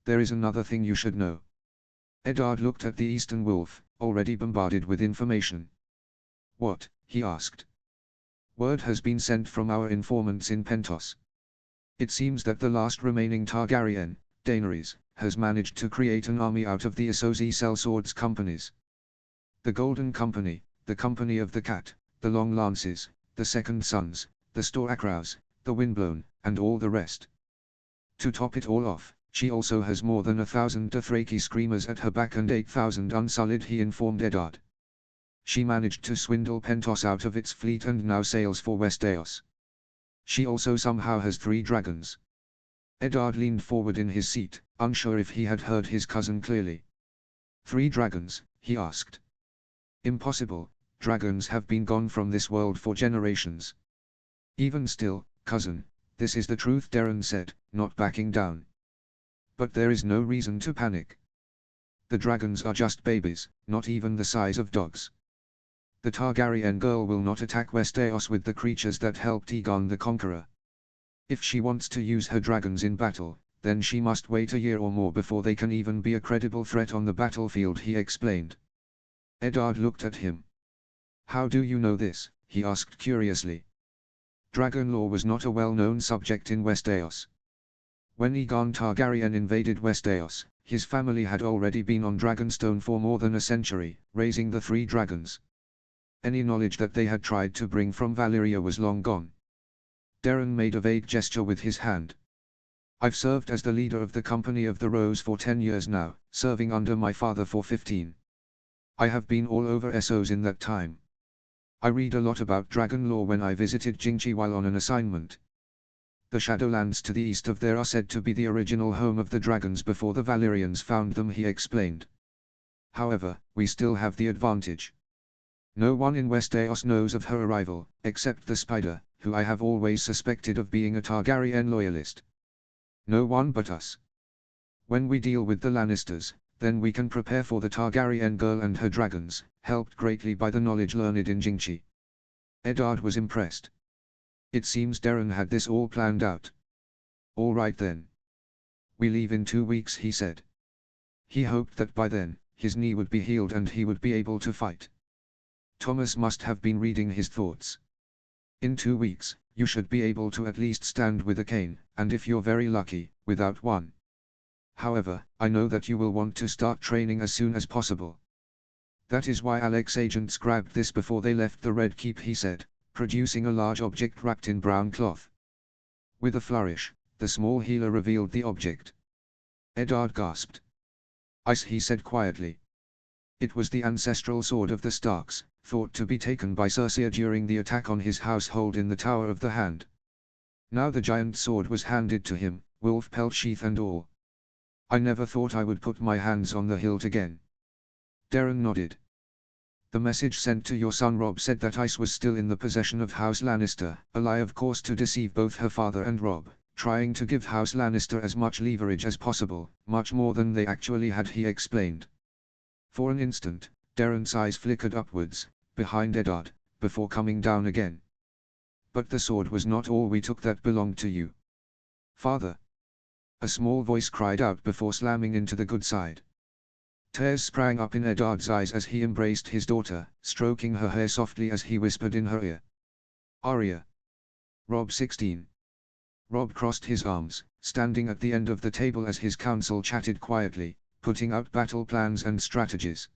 There is another thing you should know. Eddard looked at the Eastern Wolf, already bombarded with information. What? He asked. Word has been sent from our informants in Pentos. It seems that the last remaining Targaryen, Daenerys, has managed to create an army out of the Essos sellswords companies. The Golden Company, the Company of the Cat, the Long Lances, the Second Sons, the Storakraus, the Windblown, and all the rest. To top it all off, she also has more than 1,000 Dothraki screamers at her back and 8,000 unsullied, he informed Eddard. She managed to swindle Pentos out of its fleet and now sails for Westeros. She also somehow has 3 dragons. Eddard leaned forward in his seat, unsure if he had heard his cousin clearly. 3 dragons, he asked. Impossible, dragons have been gone from this world for generations. Even still, cousin, this is the truth, Darren said, not backing down. But there is no reason to panic. The dragons are just babies, not even the size of dogs. The Targaryen girl will not attack Westeros with the creatures that helped Aegon the Conqueror. If she wants to use her dragons in battle, then she must wait a year or more before they can even be a credible threat on the battlefield, he explained. Eddard looked at him. How do you know this? He asked curiously. Dragon lore was not a well-known subject in Westeros. When Aegon Targaryen invaded Westeros, his family had already been on Dragonstone for more than a century, raising the 3 dragons. Any knowledge that they had tried to bring from Valyria was long gone. Darren made a vague gesture with his hand. I've served as the leader of the Company of the Rose for 10 years now, serving under my father for 15. I have been all over Essos in that time. I read a lot about dragon lore when I visited Jingchi while on an assignment. The Shadowlands to the east of there are said to be the original home of the dragons before the Valyrians found them, he explained. However, we still have the advantage. No one in Westeros knows of her arrival, except the Spider, who I have always suspected of being a Targaryen loyalist. No one but us. When we deal with the Lannisters, then we can prepare for the Targaryen girl and her dragons, helped greatly by the knowledge learned in Jingchi. Eddard was impressed. It seems Darren had this all planned out. All right then. We leave in 2 weeks, he said. He hoped that by then, his knee would be healed and he would be able to fight. Thomas must have been reading his thoughts. In 2 weeks, you should be able to at least stand with a cane, and if you're very lucky, without one. However, I know that you will want to start training as soon as possible. That is why Alex agents grabbed this before they left the Red Keep, he said, producing a large object wrapped in brown cloth. With a flourish, the small healer revealed the object. Eddard gasped. Ice, he said quietly. It was the ancestral sword of the Starks, thought to be taken by Cersei during the attack on his household in the Tower of the Hand. Now the giant sword was handed to him, wolf pelt sheath and all. I never thought I would put my hands on the hilt again. Darren nodded. The message sent to your son Robb said that Ice was still in the possession of House Lannister, a lie of course to deceive both her father and Robb, trying to give House Lannister as much leverage as possible, much more than they actually had, he explained. For an instant, Darren's eyes flickered upwards, behind Eddard, before coming down again. But the sword was not all we took that belonged to you. Father! A small voice cried out before slamming into the good side. Tears sprang up in Eddard's eyes as he embraced his daughter, stroking her hair softly as he whispered in her ear. Arya. Robb 16. Robb crossed his arms, standing at the end of the table as his council chatted quietly, putting out battle plans and strategies.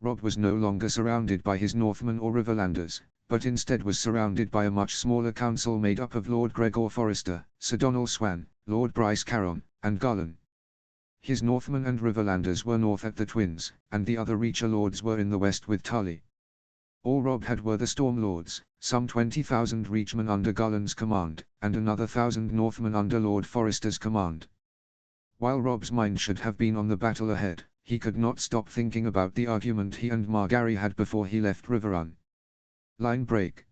Robb was no longer surrounded by his Northmen or Riverlanders, but instead was surrounded by a much smaller council made up of Lord Gregor Forrester, Sir Donal Swan, Lord Bryce Caron, and Garlan. His Northmen and Riverlanders were north at the Twins, and the other Reacher Lords were in the west with Tully. All Robb had were the Storm Lords, some 20,000 Reachmen under Garlan's command, and another 1,000 Northmen under Lord Forrester's command. While Robb's mind should have been on the battle ahead, he could not stop thinking about the argument he and Margaery had before he left Riverrun. Line break.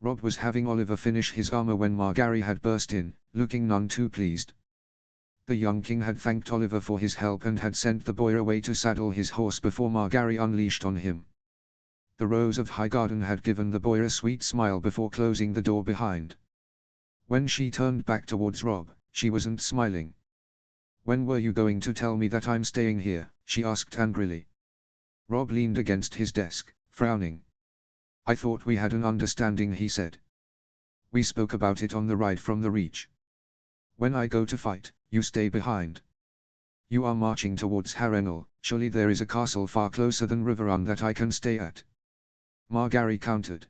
Robb was having Oliver finish his armor when Margaery had burst in, looking none too pleased. The young king had thanked Oliver for his help and had sent the boy away to saddle his horse before Margaery unleashed on him. The Rose of Highgarden had given the boy a sweet smile before closing the door behind. When she turned back towards Robb, she wasn't smiling. When were you going to tell me that I'm staying here? She asked angrily. Robb leaned against his desk, frowning. I thought we had an understanding, he said. We spoke about it on the ride from the Reach. When I go to fight, you stay behind. You are marching towards Harrenhal, surely there is a castle far closer than Riverrun that I can stay at. Margaery countered.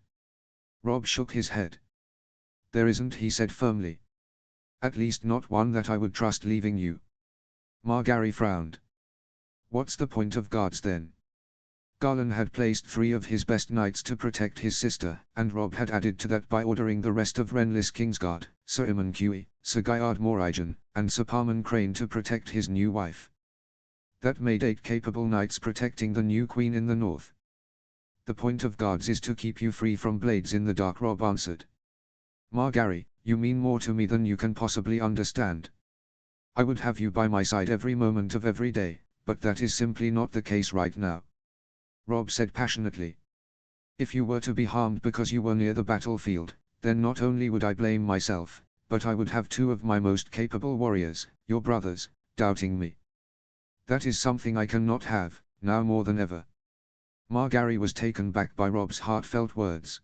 Robb shook his head. There isn't, he said firmly. At least not one that I would trust leaving you. Margaery frowned. What's the point of guards then? Garlan had placed 3 of his best knights to protect his sister, and Robb had added to that by ordering the rest of Renly's Kingsguard, Sir Aemon Khuy, Sir Gyard Morrigan, and Sir Parman Crane to protect his new wife. That made 8 capable knights protecting the new queen in the north. The point of guards is to keep you free from blades in the dark, Robb answered. Margaery, you mean more to me than you can possibly understand. I would have you by my side every moment of every day, but that is simply not the case right now. Robb said passionately. If you were to be harmed because you were near the battlefield, then not only would I blame myself, but I would have 2 of my most capable warriors, your brothers, doubting me. That is something I cannot have, now more than ever. Margaery was taken back by Robb's heartfelt words.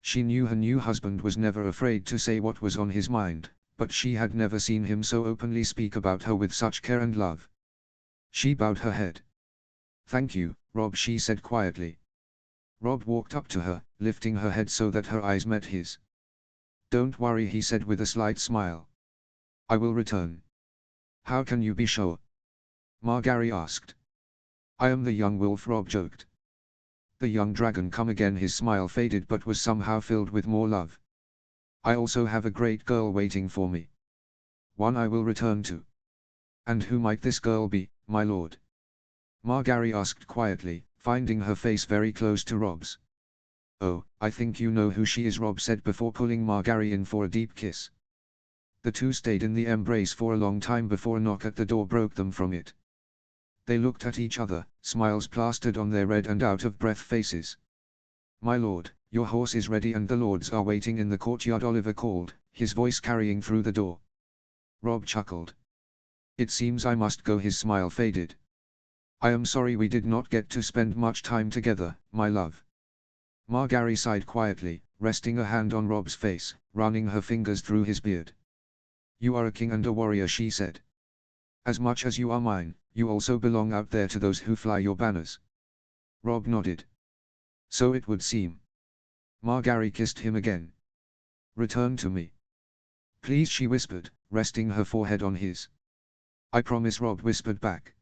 She knew her new husband was never afraid to say what was on his mind, but she had never seen him so openly speak about her with such care and love. She bowed her head. Thank you, Robb, she said quietly. Robb walked up to her, lifting her head so that her eyes met his. Don't worry, he said with a slight smile. I will return. How can you be sure? Margaery asked. I am the young wolf, Robb joked. The young dragon come again, his smile faded but was somehow filled with more love. I also have a great girl waiting for me. One I will return to. And who might this girl be, my lord? Margaery asked quietly, finding her face very close to Robb's. Oh, I think you know who she is, Robb said before pulling Margaery in for a deep kiss. The two stayed in the embrace for a long time before a knock at the door broke them from it. They looked at each other, smiles plastered on their red and out-of-breath faces. My lord, your horse is ready and the lords are waiting in the courtyard, Oliver called, his voice carrying through the door. Robb chuckled. It seems I must go, his smile faded. I am sorry we did not get to spend much time together, my love. Margaery sighed quietly, resting a hand on Robb's face, running her fingers through his beard. You are a king and a warrior, she said. As much as you are mine, you also belong out there to those who fly your banners. Rob nodded. So it would seem. Margaery kissed him again. Return to me. Please, she whispered, resting her forehead on his. I promise, Rob whispered back.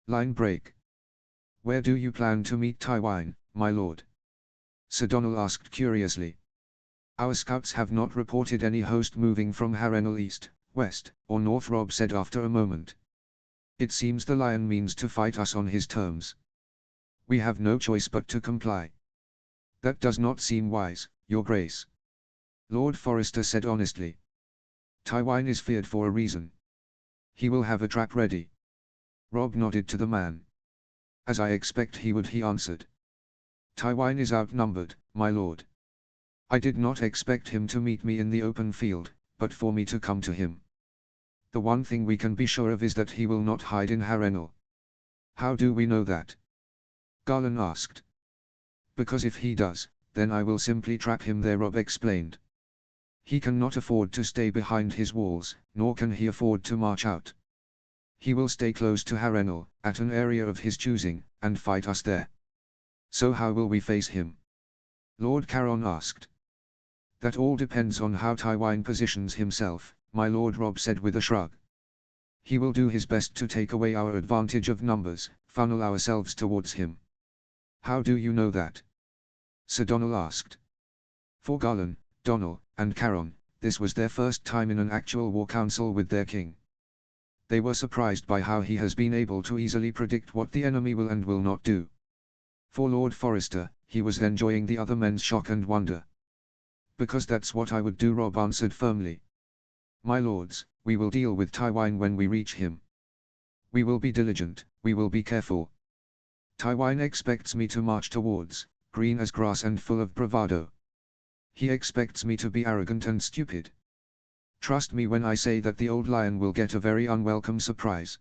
Line break. Where do you plan to meet Tywine, my lord? Sir Donal asked curiously. Our scouts have not reported any host moving from Harrenhal east, west, or north, Rob said after a moment. It seems the Lion means to fight us on his terms. We have no choice but to comply. That does not seem wise, Your Grace. Lord Forrester said honestly. Tywine is feared for a reason. He will have a trap ready. Rob nodded to the man. As I expect he would, he answered. Tywine is outnumbered, my lord. I did not expect him to meet me in the open field, but for me to come to him. The one thing we can be sure of is that he will not hide in Harrenhal. How do we know that? Garland asked. Because if he does, then I will simply trap him there, Rob explained. He cannot afford to stay behind his walls, nor can he afford to march out. He will stay close to Harrenhal, at an area of his choosing, and fight us there. So how will we face him? Lord Caron asked. That all depends on how Tywine positions himself, my lord, Rob said with a shrug. He will do his best to take away our advantage of numbers, funnel ourselves towards him. How do you know that? Sir Donal asked. For Garland, Donal, and Caron, this was their first time in an actual war council with their king. They were surprised by how he has been able to easily predict what the enemy will and will not do. For Lord Forrester, he was enjoying the other men's shock and wonder. Because that's what I would do, Rob answered firmly. My lords, we will deal with Tywine when we reach him. We will be diligent, we will be careful. Tywine expects me to march towards, green as grass and full of bravado. He expects me to be arrogant and stupid. Trust me when I say that the old lion will get a very unwelcome surprise.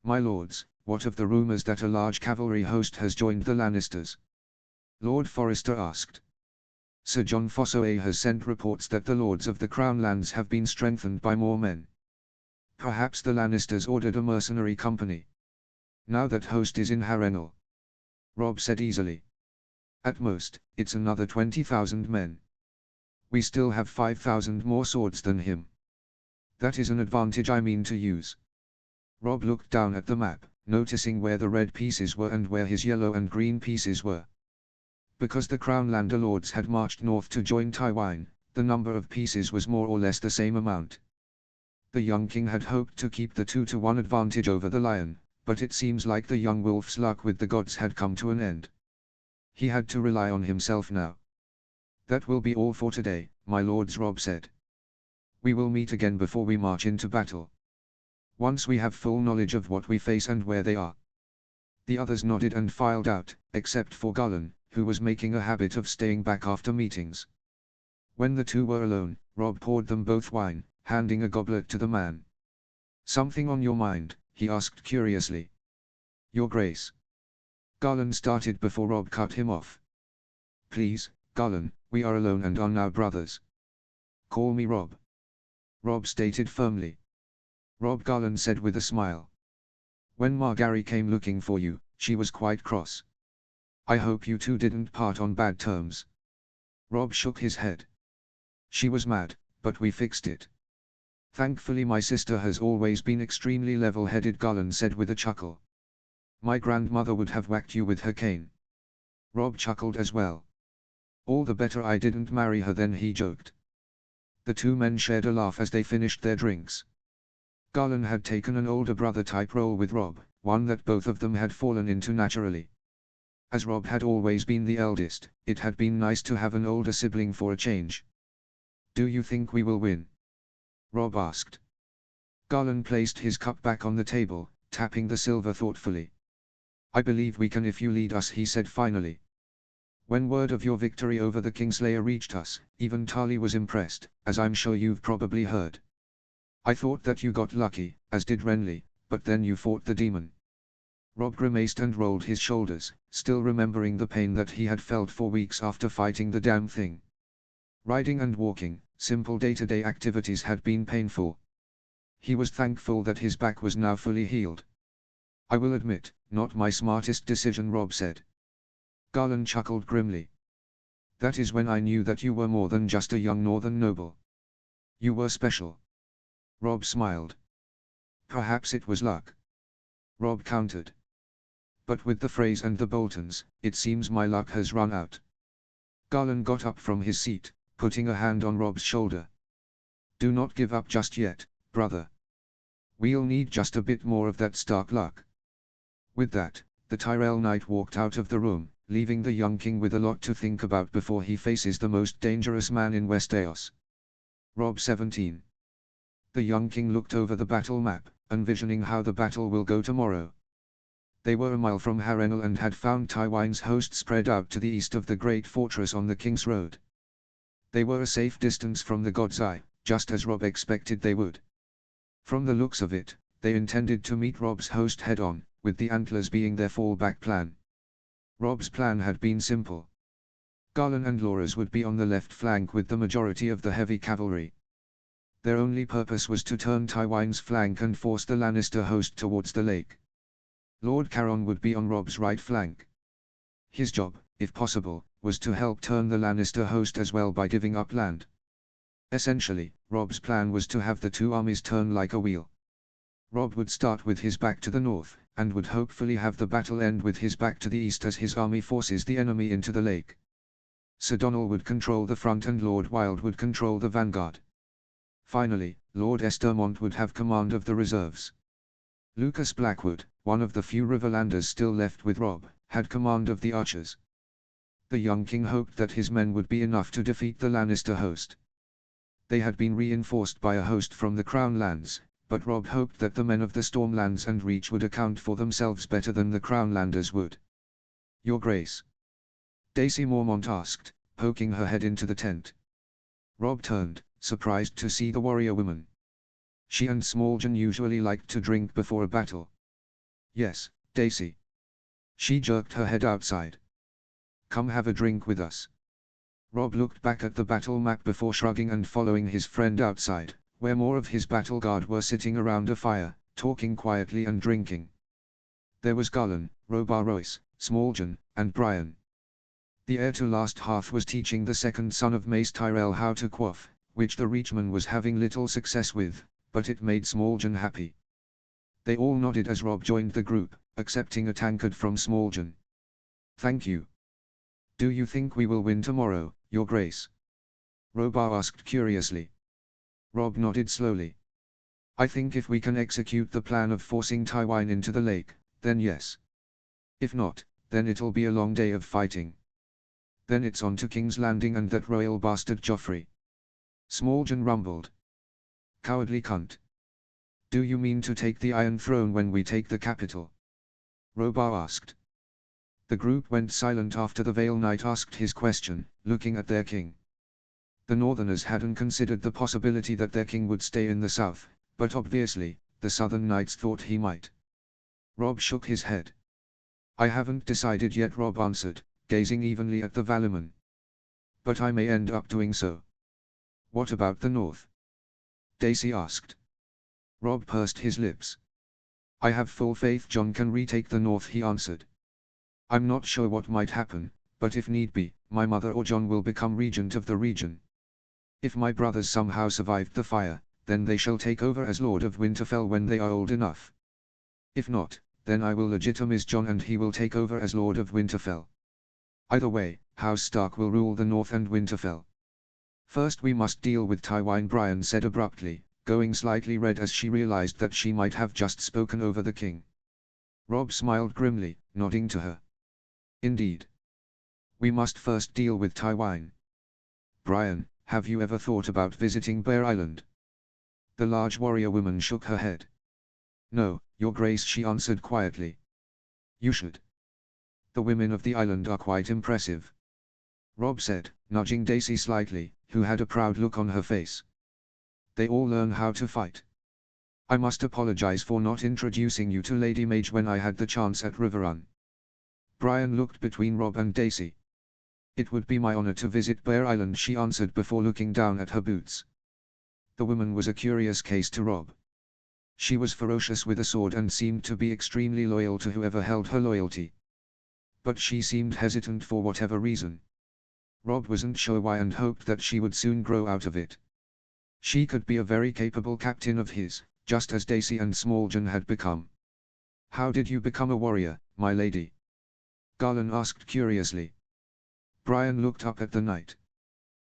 My lords, what of the rumors that a large cavalry host has joined the Lannisters? Lord Forrester asked. Sir John Fossoe has sent reports that the lords of the Crown lands have been strengthened by more men. Perhaps the Lannisters ordered a mercenary company. Now that host is in Harrenhal. Rob said easily. At most, it's another 20,000 men. We still have 5,000 more swords than him. That is an advantage I mean to use. Rob looked down at the map, noticing where the red pieces were and where his yellow and green pieces were. Because the Crown Lander lords had marched north to join Tywine, the number of pieces was more or less the same amount. The young king had hoped to keep the 2-to-1 advantage over the lion, but it seems like the young wolf's luck with the gods had come to an end. He had to rely on himself now. That will be all for today, my lords, Rob said. We will meet again before we march into battle. Once we have full knowledge of what we face and where they are. The others nodded and filed out, except for Garland, who was making a habit of staying back after meetings. When the two were alone, Rob poured them both wine, handing a goblet to the man. Something on your mind? He asked curiously. Your Grace. Garland started before Rob cut him off. Please, Garland, we are alone and are now brothers. Call me Rob. Rob stated firmly. Rob, Garland said with a smile. When Margaery came looking for you, she was quite cross. I hope you two didn't part on bad terms. Rob shook his head. She was mad, but we fixed it. Thankfully my sister has always been extremely level-headed, Garland said with a chuckle. My grandmother would have whacked you with her cane. Rob chuckled as well. All the better I didn't marry her then, he joked. The two men shared a laugh as they finished their drinks. Garland had taken an older brother type role with Rob, one that both of them had fallen into naturally. As Rob had always been the eldest, it had been nice to have an older sibling for a change. Do you think we will win? Rob asked. Garland placed his cup back on the table, tapping the silver thoughtfully. I believe we can if you lead us, he said finally. When word of your victory over the Kingslayer reached us, even Tarly was impressed, as I'm sure you've probably heard. I thought that you got lucky, as did Renly, but then you fought the demon. Rob grimaced and rolled his shoulders, still remembering the pain that he had felt for weeks after fighting the damn thing. Riding and walking, simple day-to-day activities had been painful. He was thankful that his back was now fully healed. I will admit, not my smartest decision, Rob said. Garland chuckled grimly. That is when I knew that you were more than just a young northern noble. You were special. Robb smiled. Perhaps it was luck. Robb countered. But with the phrase and the Boltons, it seems my luck has run out. Garland got up from his seat, putting a hand on Robb's shoulder. Do not give up just yet, brother. We'll need just a bit more of that Stark luck. With that, the Tyrell Knight walked out of the room, leaving the young king with a lot to think about before he faces the most dangerous man in Westeros. Robb 17. The young king looked over the battle map, envisioning how the battle will go tomorrow. They were a mile from Harrenhal and had found Tywin's host spread out to the east of the great fortress on the King's Road. They were a safe distance from the God's Eye, just as Robb expected they would. From the looks of it, they intended to meet Robb's host head-on, with the Antlers being their fallback plan. Robb's plan had been simple. Garland and Loras would be on the left flank with the majority of the heavy cavalry. Their only purpose was to turn Tywin's flank and force the Lannister host towards the lake. Lord Caron would be on Robb's right flank. His job, if possible, was to help turn the Lannister host as well by giving up land. Essentially, Robb's plan was to have the two armies turn like a wheel. Robb would start with his back to the north, and would hopefully have the battle end with his back to the east as his army forces the enemy into the lake. Sir Donal would control the front and Lord Wilde would control the vanguard. Finally, Lord Estermont would have command of the reserves. Lucas Blackwood, one of the few Riverlanders still left with Robb, had command of the archers. The young king hoped that his men would be enough to defeat the Lannister host. They had been reinforced by a host from the Crown Lands, but Robb hoped that the men of the Stormlands and Reach would account for themselves better than the Crownlanders would. Your Grace? Daisy Mormont asked, poking her head into the tent. Robb turned, surprised to see the warrior woman. She and Smallgen usually liked to drink before a battle. Yes, Daisy. She jerked her head outside. Come have a drink with us. Robb looked back at the battle map before shrugging and following his friend outside, where more of his battle guard were sitting around a fire, talking quietly and drinking. There was Garland, Robar Royce, Smallgen, and Brian. The heir to Last Hearth was teaching the second son of Mace Tyrell how to quaff, which the Reachman was having little success with, but it made Smallgen happy. They all nodded as Robb joined the group, accepting a tankard from Smallgen. Thank you. Do you think we will win tomorrow, Your Grace? Robar asked curiously. Robb nodded slowly. I think if we can execute the plan of forcing Tywin into the lake, then yes. If not, then it'll be a long day of fighting. Then it's on to King's Landing and that royal bastard Joffrey. Smallgen rumbled. Cowardly cunt. Do you mean to take the Iron Throne when we take the capital? Robar asked. The group went silent after the Vale Knight asked his question, looking at their king. The Northerners hadn't considered the possibility that their king would stay in the south, but obviously, the Southern Knights thought he might. Robb shook his head. I haven't decided yet, Robb answered, gazing evenly at the Valyman. But I may end up doing so. What about the north? Daisy asked. Robb pursed his lips. I have full faith Jon can retake the north, he answered. I'm not sure what might happen, but if need be, my mother or Jon will become regent of the region. If my brothers somehow survived the fire, then they shall take over as Lord of Winterfell when they are old enough. If not, then I will legitimize Jon and he will take over as Lord of Winterfell. Either way, House Stark will rule the north and Winterfell. First we must deal with Tywin, Brian said abruptly, going slightly red as she realized that she might have just spoken over the king. Robb smiled grimly, nodding to her. Indeed. We must first deal with Tywin. Brian, have you ever thought about visiting Bear Island? The large warrior woman shook her head. No, Your Grace, she answered quietly. You should. The women of the island are quite impressive. Robb said, nudging Daisy slightly, who had a proud look on her face. They all learn how to fight. I must apologize for not introducing you to Lady Mage when I had the chance at Riverrun. Brian looked between Robb and Daisy. It would be my honor to visit Bear Island, she answered before looking down at her boots. The woman was a curious case to Robb. She was ferocious with a sword and seemed to be extremely loyal to whoever held her loyalty. But she seemed hesitant for whatever reason. Rob wasn't sure why and hoped that she would soon grow out of it. She could be a very capable captain of his, just as Daisy and Smallgen had become. "How did you become a warrior, my lady?" Garland asked curiously. Brian looked up at the night.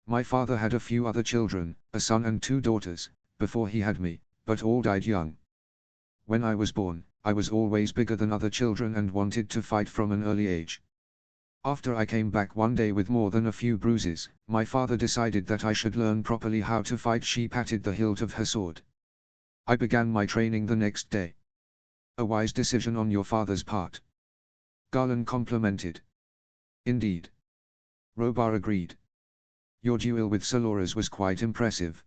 "My father had a few other children, a son and 2 daughters, before he had me, but all died young. When I was born, I was always bigger than other children and wanted to fight from an early age. After I came back one day with more than a few bruises, my father decided that I should learn properly how to fight." She patted the hilt of her sword. "I began my training the next day." "A wise decision on your father's part," Garland complimented. "Indeed," Robar agreed. "Your duel with Soloras was quite impressive."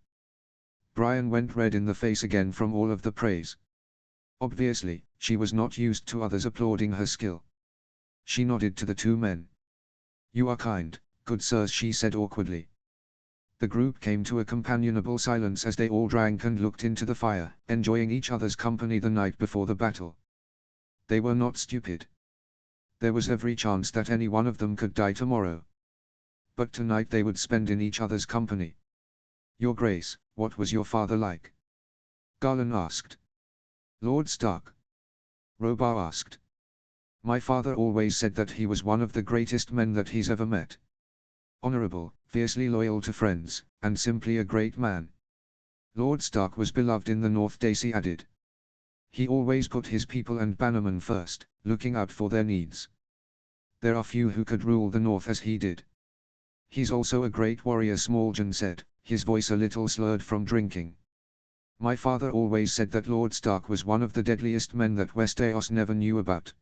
Brian went red in the face again from all of the praise. Obviously, she was not used to others applauding her skill. She nodded to the 2 men. "You are kind, good sirs," she said awkwardly. The group came to a companionable silence as they all drank and looked into the fire, enjoying each other's company the night before the battle. They were not stupid. There was every chance that any one of them could die tomorrow. But tonight they would spend in each other's company. "Your Grace, what was your father like?" Garland asked. "Lord Stark?" Robar asked. "My father always said that he was one of the greatest men that he's ever met. Honorable, fiercely loyal to friends, and simply a great man. Lord Stark was beloved in the North," Daisy added. "He always put his people and Bannerman first, looking out for their needs. There are few who could rule the North as he did." "He's also a great warrior," Smallgen said, his voice a little slurred from drinking. "My father always said that Lord Stark was one of the deadliest men that Westeros never knew about."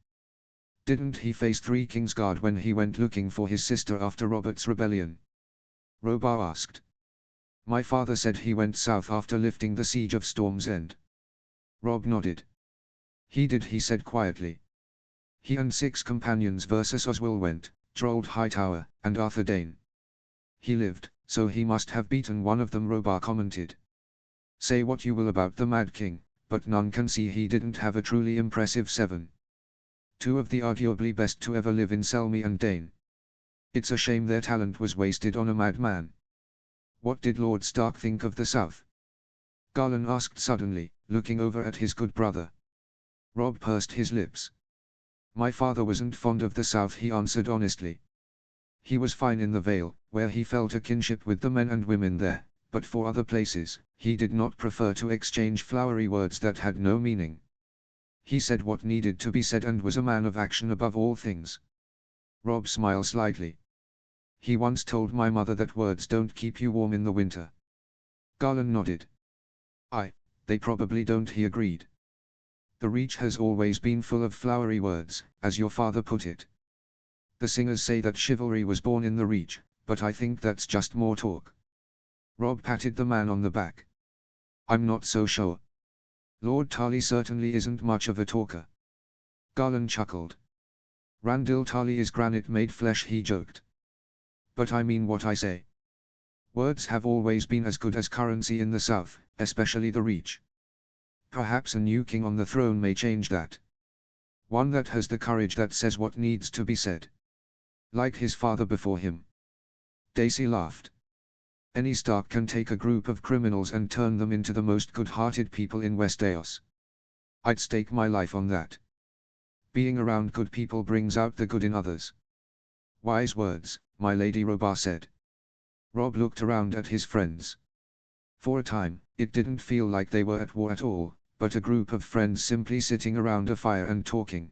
"Didn't he face 3 Kingsguard when he went looking for his sister after Robert's rebellion?" Robar asked. "My father said he went south after lifting the siege of Storm's End." Rob nodded. "He did," he said quietly. "He and 6 companions versus Oswell went, Trolled Hightower, and Arthur Dayne. He lived, so he must have beaten one of them," Robar commented. "Say what you will about the Mad King, but none can see he didn't have a truly impressive 7. 2 of the arguably best to ever live in Selmy and Dane. It's a shame their talent was wasted on a madman." "What did Lord Stark think of the South?" Garland asked suddenly, looking over at his good brother. Rob pursed his lips. "My father wasn't fond of the South," he answered honestly. "He was fine in the Vale, where he felt a kinship with the men and women there, but for other places, he did not prefer to exchange flowery words that had no meaning. He said what needed to be said and was a man of action above all things." Rob smiled slightly. "He once told my mother that words don't keep you warm in the winter." Garland nodded. They probably don't," he agreed. "The Reach has always been full of flowery words, as your father put it. The singers say that chivalry was born in the Reach, but I think that's just more talk." Rob patted the man on the back. "I'm not so sure. Lord Tarly certainly isn't much of a talker." Garland chuckled. "Randall Tarly is granite-made flesh," he joked. "But I mean what I say. Words have always been as good as currency in the South, especially the Reach. Perhaps a new king on the throne may change that. One that has the courage that says what needs to be said. Like his father before him." Daisy laughed. "Any Stark can take a group of criminals and turn them into the most good-hearted people in Westeros. I'd stake my life on that. Being around good people brings out the good in others." "Wise words, my lady," Robar said. Rob looked around at his friends. For a time, it didn't feel like they were at war at all, but a group of friends simply sitting around a fire and talking.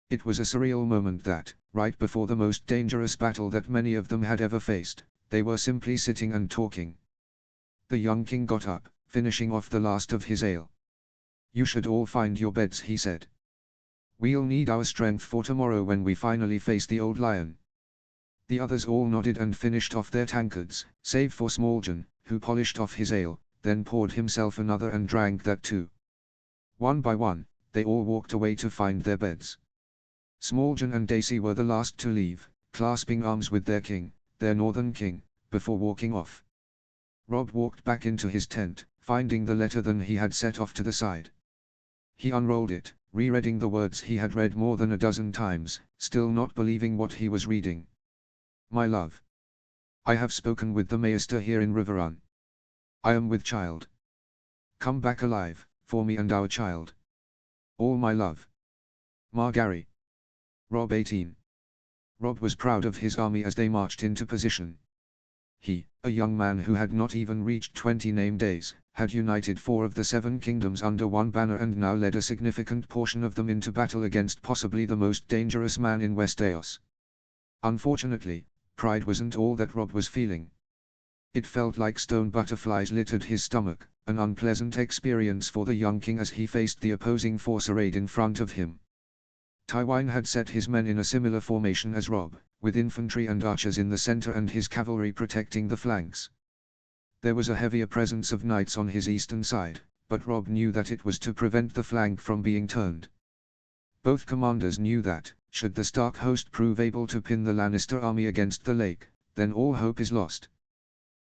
It was a surreal moment that, right before the most dangerous battle that many of them had ever faced, they were simply sitting and talking. The young king got up, finishing off the last of his ale. "You should all find your beds," he said. "We'll need our strength for tomorrow when we finally face the Old Lion." The others all nodded and finished off their tankards, save for Smallgen, who polished off his ale, then poured himself another and drank that too. One by one, they all walked away to find their beds. Smallgen and Daisy were the last to leave, clasping arms with their king, their northern king, before walking off. Rob walked back into his tent, finding the letter than he had set off to the side. He unrolled it, rereading the words he had read more than a dozen times, still not believing what he was reading. My love. I have spoken with the maester here in Riverrun. I am with child. Come back alive, for me and our child. All my love. Margary. Rob 18. Rob was proud of his army as they marched into position. He, a young man who had not even reached 20 name days, had united 4 of the 7 kingdoms under one banner and now led a significant portion of them into battle against possibly the most dangerous man in Westeros. Unfortunately, pride wasn't all that Rob was feeling. It felt like stone butterflies littered his stomach, an unpleasant experience for the young king as he faced the opposing force arrayed in front of him. Tywin had set his men in a similar formation as Rob, with infantry and archers in the center and his cavalry protecting the flanks. There was a heavier presence of knights on his eastern side, but Rob knew that it was to prevent the flank from being turned. Both commanders knew that, should the Stark host prove able to pin the Lannister army against the lake, then all hope is lost.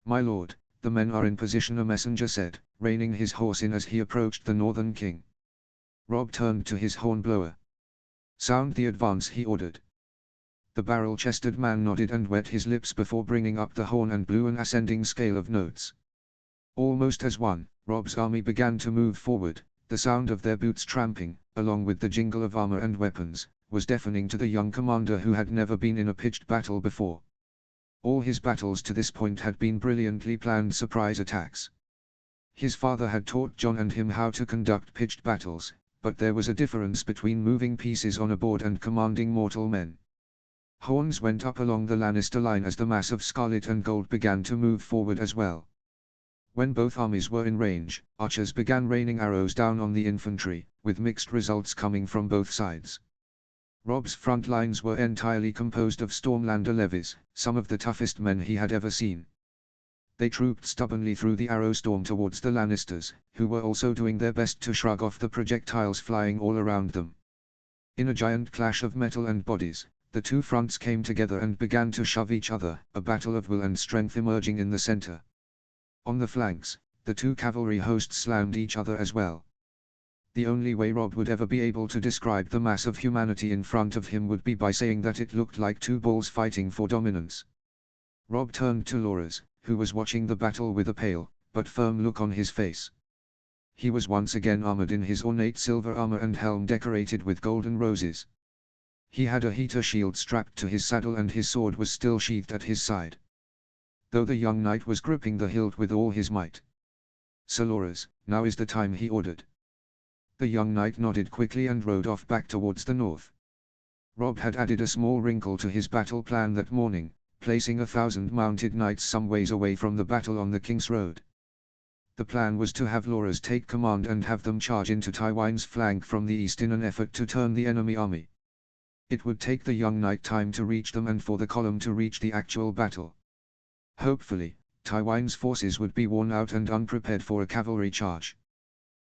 My lord, the men are in position, a messenger said, reining his horse in as he approached the Northern King. Rob turned to his hornblower. Sound the advance, he ordered. The barrel-chested man nodded and wet his lips before bringing up the horn and blew an ascending scale of notes. Almost as one, Rob's army began to move forward. The sound of their boots tramping, along with the jingle of armor and weapons, was deafening to the young commander who had never been in a pitched battle before. All his battles to this point had been brilliantly planned surprise attacks. His father had taught Jon and him how to conduct pitched battles, but there was a difference between moving pieces on a board and commanding mortal men. Horns went up along the Lannister line as the mass of scarlet and gold began to move forward as well. When both armies were in range, archers began raining arrows down on the infantry, with mixed results coming from both sides. Rob's front lines were entirely composed of Stormlander levies, some of the toughest men he had ever seen. They trooped stubbornly through the arrow storm towards the Lannisters, who were also doing their best to shrug off the projectiles flying all around them. In a giant clash of metal and bodies, the two fronts came together and began to shove each other, a battle of will and strength emerging in the center. On the flanks, the two cavalry hosts slammed each other as well. The only way Rob would ever be able to describe the mass of humanity in front of him would be by saying that it looked like two bulls fighting for dominance. Rob turned to Loras, who was watching the battle with a pale, but firm look on his face. He was once again armored in his ornate silver armor and helm decorated with golden roses. He had a heater shield strapped to his saddle and his sword was still sheathed at his side. Though the young knight was gripping the hilt with all his might. Sir Loras, now is the time, he ordered. The young knight nodded quickly and rode off back towards the north. Rob had added a small wrinkle to his battle plan that morning, placing 1,000 mounted knights some ways away from the battle on the King's Road. The plan was to have Loras take command and have them charge into Tywin's flank from the east in an effort to turn the enemy army. It would take the young knight time to reach them and for the column to reach the actual battle. Hopefully, Tywin's forces would be worn out and unprepared for a cavalry charge.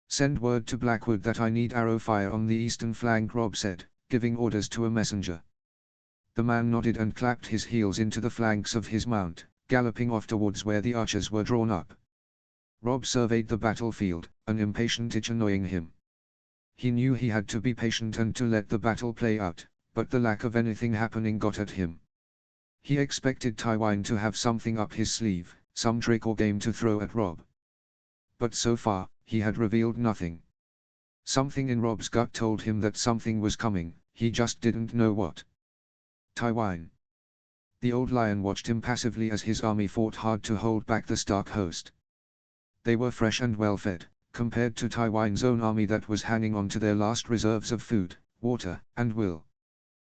Send word to Blackwood that I need arrow fire on the eastern flank, Rob said, giving orders to a messenger. The man nodded and clapped his heels into the flanks of his mount, galloping off towards where the archers were drawn up. Rob surveyed the battlefield, an impatient itch annoying him. He knew he had to be patient and to let the battle play out, but the lack of anything happening got at him. He expected Tywin to have something up his sleeve, some trick or game to throw at Rob. But so far, he had revealed nothing. Something in Rob's gut told him that something was coming, he just didn't know what. Tywin. The old lion watched impassively as his army fought hard to hold back the Stark host. They were fresh and well fed, compared to Tywin's own army that was hanging on to their last reserves of food, water, and will.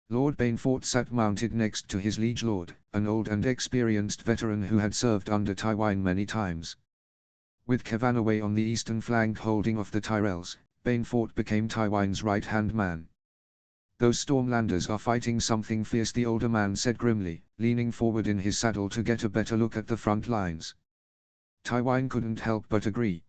Lord Bainfort sat mounted next to his liege lord, an old and experienced veteran who had served under Tywin many times. With Kevan away on the eastern flank holding off the Tyrells, Bainfort became Tywin's right-hand man. Those Stormlanders are fighting something fierce, the older man said grimly, leaning forward in his saddle to get a better look at the front lines. Tywin couldn't help but agree.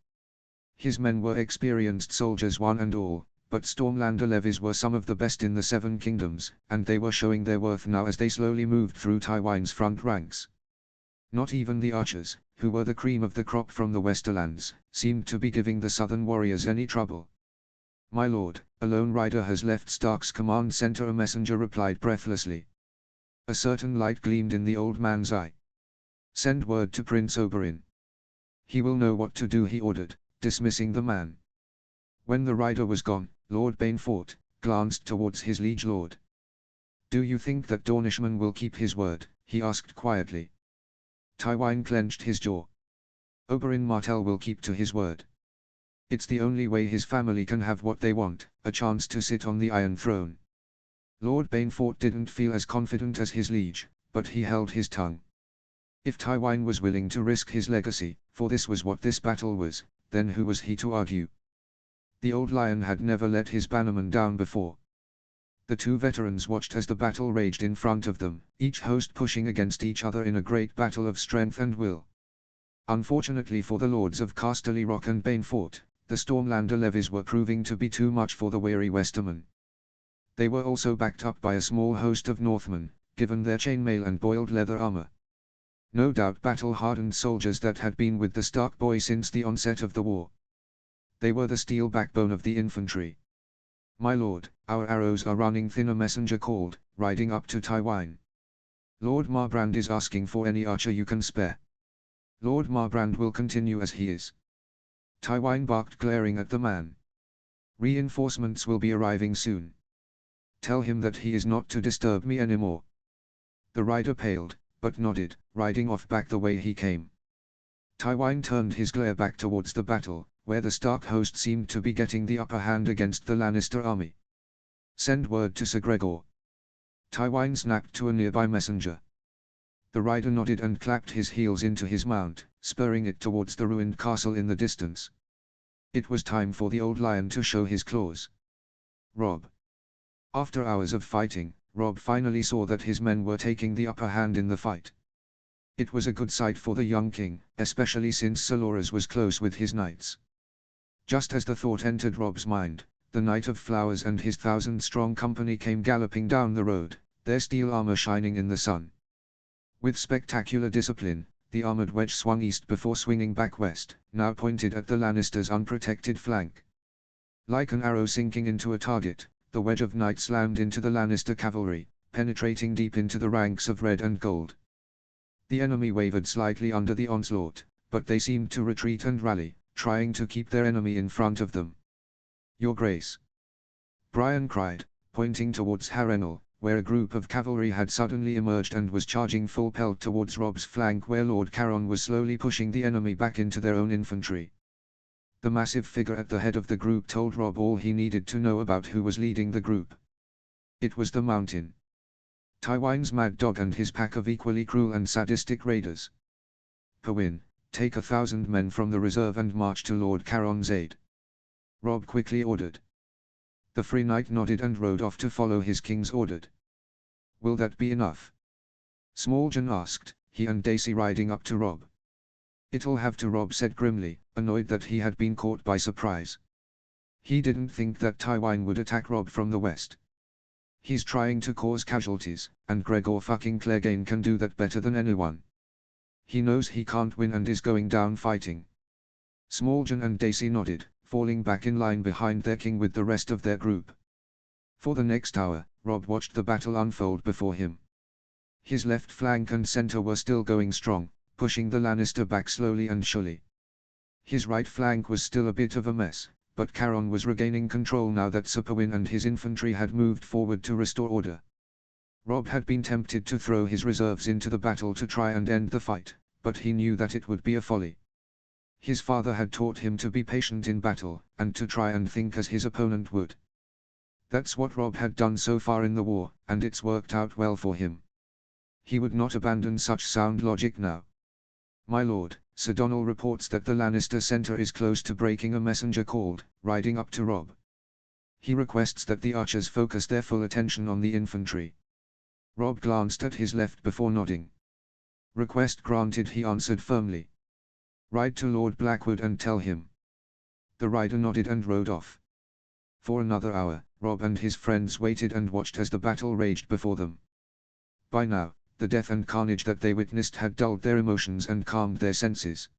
His men were experienced soldiers one and all, but Stormlander levies were some of the best in the Seven Kingdoms, and they were showing their worth now as they slowly moved through Tywin's front ranks. Not even the archers, who were the cream of the crop from the Westerlands, seemed to be giving the southern warriors any trouble. My lord, a lone rider has left Stark's command center, a messenger replied breathlessly. A certain light gleamed in the old man's eye. Send word to Prince Oberyn. He will know what to do, he ordered, dismissing the man. When the rider was gone, Lord Bainfort glanced towards his liege lord. Do you think that Dornishman will keep his word? He asked quietly. Tywine clenched his jaw. Oberyn Martell will keep to his word. It's the only way his family can have what they want, a chance to sit on the Iron Throne. Lord Bainfort didn't feel as confident as his liege, but he held his tongue. If Tywine was willing to risk his legacy, for this was what this battle was, then who was he to argue? The old lion had never let his bannerman down before. The two veterans watched as the battle raged in front of them, each host pushing against each other in a great battle of strength and will. Unfortunately for the lords of Casterly Rock and Bainfort, the Stormlander levies were proving to be too much for the wary Westermen. They were also backed up by a small host of Northmen, given their chainmail and boiled leather armor. No doubt battle-hardened soldiers that had been with the Stark boy since the onset of the war. They were the steel backbone of the infantry. My lord, our arrows are running thin, a messenger called, riding up to Tywine. Lord Marbrand is asking for any archer you can spare. Lord Marbrand will continue as he is. Tywine barked, glaring at the man. Reinforcements will be arriving soon. Tell him that he is not to disturb me anymore. The rider paled, but nodded, riding off back the way he came. Tywine turned his glare back towards the battle, where the Stark host seemed to be getting the upper hand against the Lannister army. Send word to Sir Gregor. Tywine snapped to a nearby messenger. The rider nodded and clapped his heels into his mount, spurring it towards the ruined castle in the distance. It was time for the old lion to show his claws. Robb. After hours of fighting, Robb finally saw that his men were taking the upper hand in the fight. It was a good sight for the young king, especially since Sir Loras was close with his knights. Just as the thought entered Robb's mind, the Knight of Flowers and his 1,000-strong company came galloping down the road, their steel armor shining in the sun. With spectacular discipline, the armored wedge swung east before swinging back west, now pointed at the Lannisters' unprotected flank. Like an arrow sinking into a target, the wedge of knights slammed into the Lannister cavalry, penetrating deep into the ranks of red and gold. The enemy wavered slightly under the onslaught, but they seemed to retreat and rally, trying to keep their enemy in front of them. Your Grace! Brian cried, pointing towards Harrenhal, where a group of cavalry had suddenly emerged and was charging full pelt towards Robb's flank, where Lord Caron was slowly pushing the enemy back into their own infantry. The massive figure at the head of the group told Robb all he needed to know about who was leading the group. It was the Mountain. Tywine's mad dog and his pack of equally cruel and sadistic raiders. Perwyn, take 1,000 men from the reserve and march to Lord Caron's aid. Robb quickly ordered. The Free Knight nodded and rode off to follow his king's order. Will that be enough? Smalljan asked, he and Daisy riding up to Robb. It'll have to, Robb said grimly, annoyed that he had been caught by surprise. He didn't think that Tywine would attack Robb from the west. He's trying to cause casualties, and Gregor fucking Clegane can do that better than anyone. He knows he can't win and is going down fighting. Smalljan and Daisy nodded, falling back in line behind their king with the rest of their group. For the next hour, Robb watched the battle unfold before him. His left flank and center were still going strong, pushing the Lannister back slowly and surely. His right flank was still a bit of a mess, but Caron was regaining control now that Sir Perwyn and his infantry had moved forward to restore order. Robb had been tempted to throw his reserves into the battle to try and end the fight, but he knew that it would be a folly. His father had taught him to be patient in battle, and to try and think as his opponent would. That's what Robb had done so far in the war, and it's worked out well for him. He would not abandon such sound logic now. My lord, Sir Donal reports that the Lannister center is close to breaking, a messenger called, riding up to Robb. He requests that the archers focus their full attention on the infantry. Robb glanced at his left before nodding. Request granted, he answered firmly. Ride to Lord Blackwood and tell him. The rider nodded and rode off. For another hour, Robb and his friends waited and watched as the battle raged before them. By now, the death and carnage that they witnessed had dulled their emotions and calmed their senses.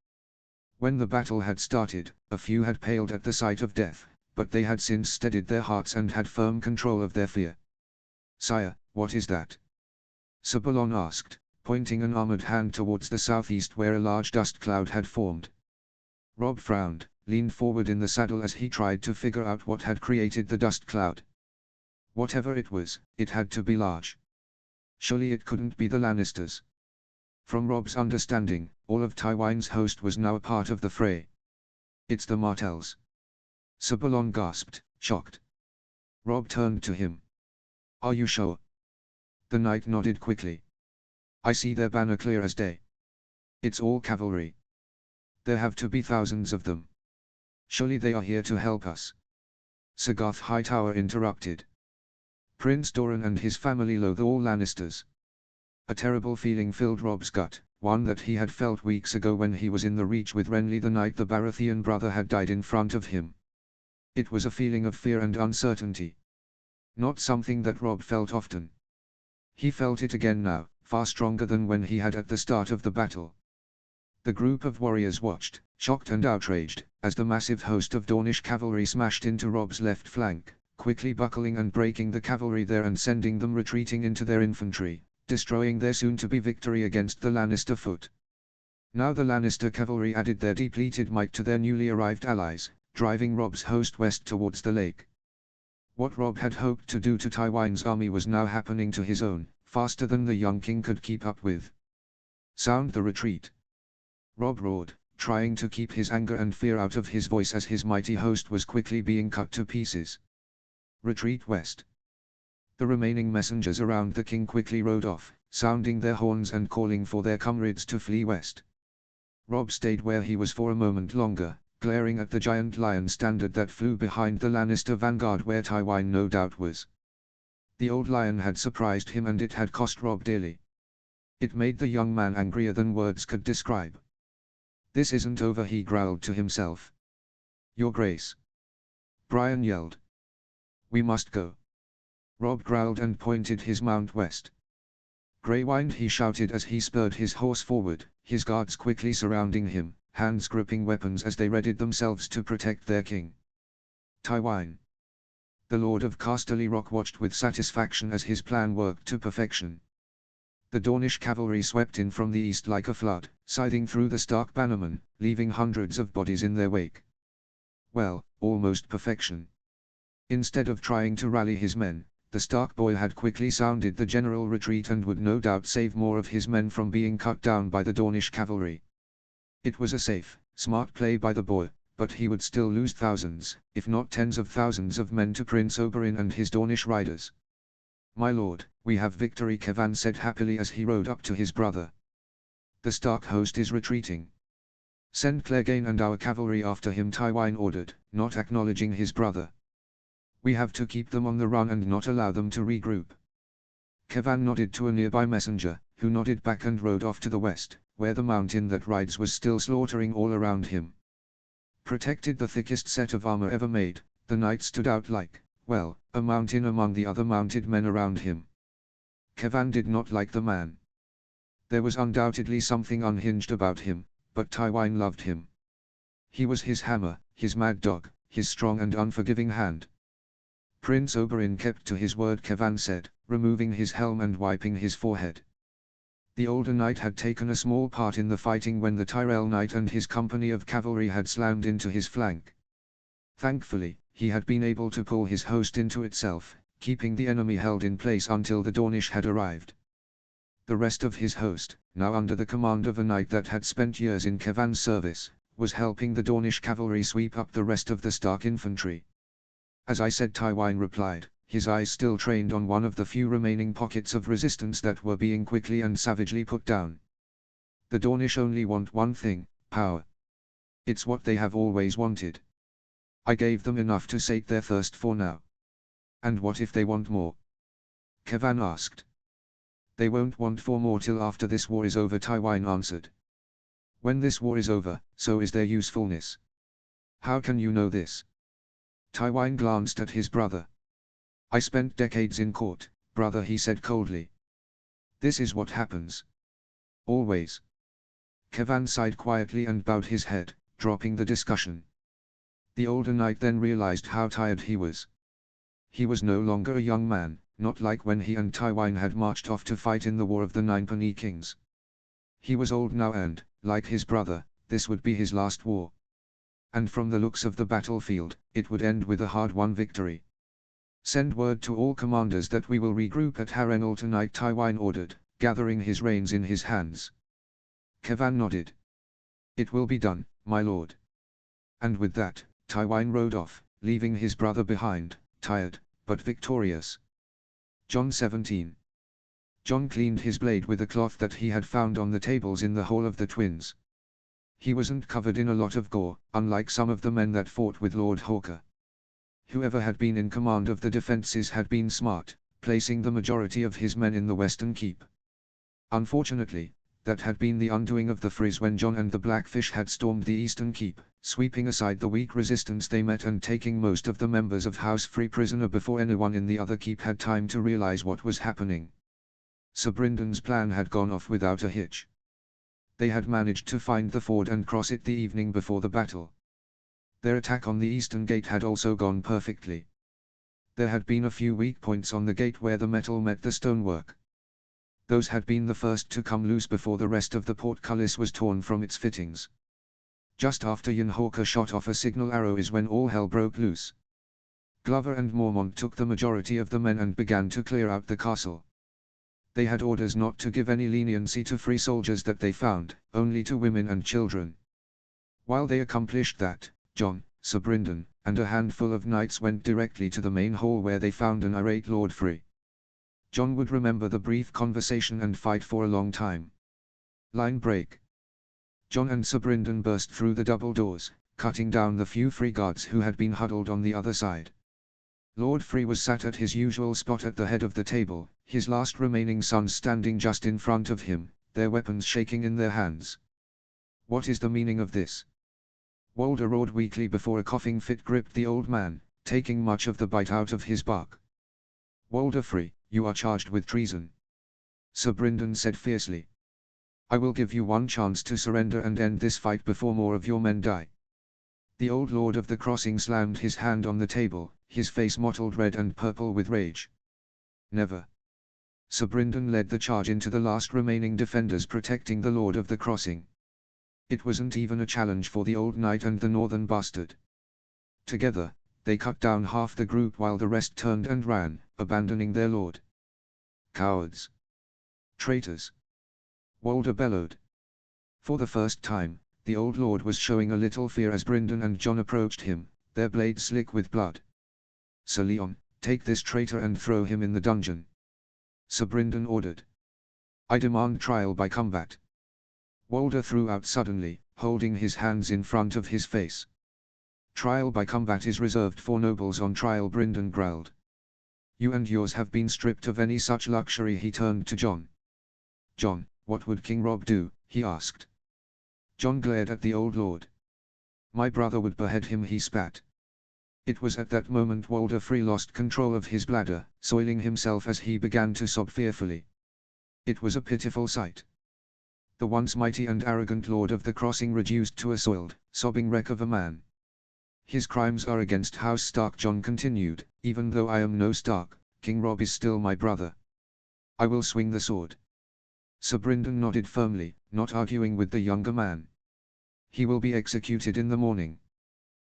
When the battle had started, a few had paled at the sight of death, but they had since steadied their hearts and had firm control of their fear. "Sire, what is that?" Sabalon asked, pointing an armored hand towards the southeast where a large dust cloud had formed. Robb frowned, leaned forward in the saddle as he tried to figure out what had created the dust cloud. Whatever it was, it had to be large. Surely it couldn't be the Lannisters. From Robb's understanding, all of Tywin's host was now a part of the fray. "It's the Martells." Sabalon gasped, shocked. Robb turned to him. "Are you sure?" The knight nodded quickly. "I see their banner clear as day. It's all cavalry. There have to be thousands of them. Surely they are here to help us." Sagath Hightower interrupted. "Prince Doran and his family loathe all Lannisters." A terrible feeling filled Robb's gut, one that he had felt weeks ago when he was in the Reach with Renly the night the Baratheon brother had died in front of him. It was a feeling of fear and uncertainty. Not something that Robb felt often. He felt it again now, far stronger than when he had at the start of the battle. The group of warriors watched, shocked and outraged, as the massive host of Dornish cavalry smashed into Robb's left flank, quickly buckling and breaking the cavalry there and sending them retreating into their infantry, destroying their soon-to-be victory against the Lannister foot. Now the Lannister cavalry added their depleted might to their newly arrived allies, driving Robb's host west towards the lake. What Robb had hoped to do to Tywin's army was now happening to his own, faster than the young king could keep up with. "Sound the retreat!" Robb roared, trying to keep his anger and fear out of his voice as his mighty host was quickly being cut to pieces. "Retreat west!" The remaining messengers around the king quickly rode off, sounding their horns and calling for their comrades to flee west. Robb stayed where he was for a moment longer, glaring at the giant lion standard that flew behind the Lannister vanguard where Tywin no doubt was. The old lion had surprised him and it had cost Robb dearly. It made the young man angrier than words could describe. "This isn't over," he growled to himself. "Your Grace!" Brian yelled. "We must go." Robb growled and pointed his mount west. "Greywind!" he shouted as he spurred his horse forward, his guards quickly surrounding him, hands gripping weapons as they readied themselves to protect their king. Tywin. The Lord of Casterly Rock watched with satisfaction as his plan worked to perfection. The Dornish cavalry swept in from the east like a flood, scything through the Stark bannermen, leaving hundreds of bodies in their wake. Well, almost perfection. Instead of trying to rally his men, the Stark boy had quickly sounded the general retreat and would no doubt save more of his men from being cut down by the Dornish cavalry. It was a safe, smart play by the boy, but he would still lose thousands, if not tens of thousands of men to Prince Oberyn and his Dornish riders. "My lord, we have victory," Kevan said happily as he rode up to his brother. "The Stark host is retreating. Send Clegane and our cavalry after him," Tywin ordered, not acknowledging his brother. "We have to keep them on the run and not allow them to regroup." Kevan nodded to a nearby messenger, who nodded back and rode off to the west, where the mountain that rides was still slaughtering all around him. Protected the thickest set of armor ever made, the knight stood out like, well, a mountain among the other mounted men around him. Kevan did not like the man. There was undoubtedly something unhinged about him, but Tywin loved him. He was his hammer, his mad dog, his strong and unforgiving hand. Prince Oberyn kept to his word, Kevan said, removing his helm and wiping his forehead. The older knight had taken a small part in the fighting when the Tyrell knight and his company of cavalry had slammed into his flank. Thankfully, he had been able to pull his host into itself, keeping the enemy held in place until the Dornish had arrived. The rest of his host, now under the command of a knight that had spent years in Kevan's service, was helping the Dornish cavalry sweep up the rest of the Stark infantry. "As I said," Tywin replied, his eyes still trained on one of the few remaining pockets of resistance that were being quickly and savagely put down. "The Dornish only want one thing, power. It's what they have always wanted. I gave them enough to sate their thirst for now. And what if they want more?" Kevan asked. "They won't want for more till after this war is over," Tywin answered. "When this war is over, so is their usefulness." "How can you know this?" Tywin glanced at his brother. "I spent decades in court, brother," he said coldly. "This is what happens. Always." Kevan sighed quietly and bowed his head, dropping the discussion. The older knight then realized how tired he was. He was no longer a young man, not like when he and Tywine had marched off to fight in the War of the Ninepenny Kings. He was old now and, like his brother, this would be his last war. And from the looks of the battlefield, it would end with a hard-won victory. "Send word to all commanders that we will regroup at Harrenhal tonight," Tywine ordered, gathering his reins in his hands. Kevan nodded. "It will be done, my lord." And with that, Tywine rode off, leaving his brother behind, tired, but victorious. John 17. John cleaned his blade with a cloth that he had found on the tables in the Hall of the Twins. He wasn't covered in a lot of gore, unlike some of the men that fought with Lord Hawker. Whoever had been in command of the defences had been smart, placing the majority of his men in the Western Keep. Unfortunately, that had been the undoing of the Frizz when John and the Blackfish had stormed the Eastern Keep, sweeping aside the weak resistance they met and taking most of the members of House Free prisoner before anyone in the other keep had time to realize what was happening. Sir Bryndon's plan had gone off without a hitch. They had managed to find the ford and cross it the evening before the battle. Their attack on the Eastern Gate had also gone perfectly. There had been a few weak points on the gate where the metal met the stonework. Those had been the first to come loose before the rest of the portcullis was torn from its fittings. Just after Jan Hawker shot off a signal arrow is when all hell broke loose. Glover and Mormont took the majority of the men and began to clear out the castle. They had orders not to give any leniency to free soldiers that they found, only to women and children. While they accomplished that, John, Sir Bryndon, and a handful of knights went directly to the main hall where they found an irate Lord Free. John would remember the brief conversation and fight for a long time. Line break. John and Sir Bryndon burst through the double doors, cutting down the few Free guards who had been huddled on the other side. Lord Free was sat at his usual spot at the head of the table, his last remaining sons standing just in front of him, their weapons shaking in their hands. "What is the meaning of this?" Walder roared weakly before a coughing fit gripped the old man, taking much of the bite out of his bark. "Walder Free, you are charged with treason," Sir Bryndon said fiercely. "I will give you one chance to surrender and end this fight before more of your men die." The old Lord of the Crossing slammed his hand on the table, his face mottled red and purple with rage. "Never." Sir Bryndon led the charge into the last remaining defenders protecting the Lord of the Crossing. It wasn't even a challenge for the old knight and the northern bastard. Together, they cut down half the group while the rest turned and ran, abandoning their lord. "Cowards! Traitors!" Walder bellowed. For the first time, the old lord was showing a little fear as Bryndon and John approached him, their blades slick with blood. "Sir Leon, take this traitor and throw him in the dungeon," Sir Bryndon ordered. "I demand trial by combat." Walder threw out suddenly, holding his hands in front of his face. "Trial by combat is reserved for nobles on trial," Bryndon growled. "You and yours have been stripped of any such luxury." He turned to John. "John, what would King Rob do?" he asked. John glared at the old lord. "My brother would behead him," he spat. It was at that moment Walder Free lost control of his bladder, soiling himself as he began to sob fearfully. It was a pitiful sight. The once mighty and arrogant Lord of the Crossing reduced to a soiled, sobbing wreck of a man. "His crimes are against House Stark," John continued, "even though I am no Stark, King Rob is still my brother. I will swing the sword." Sir Bryndon nodded firmly, not arguing with the younger man. "He will be executed in the morning.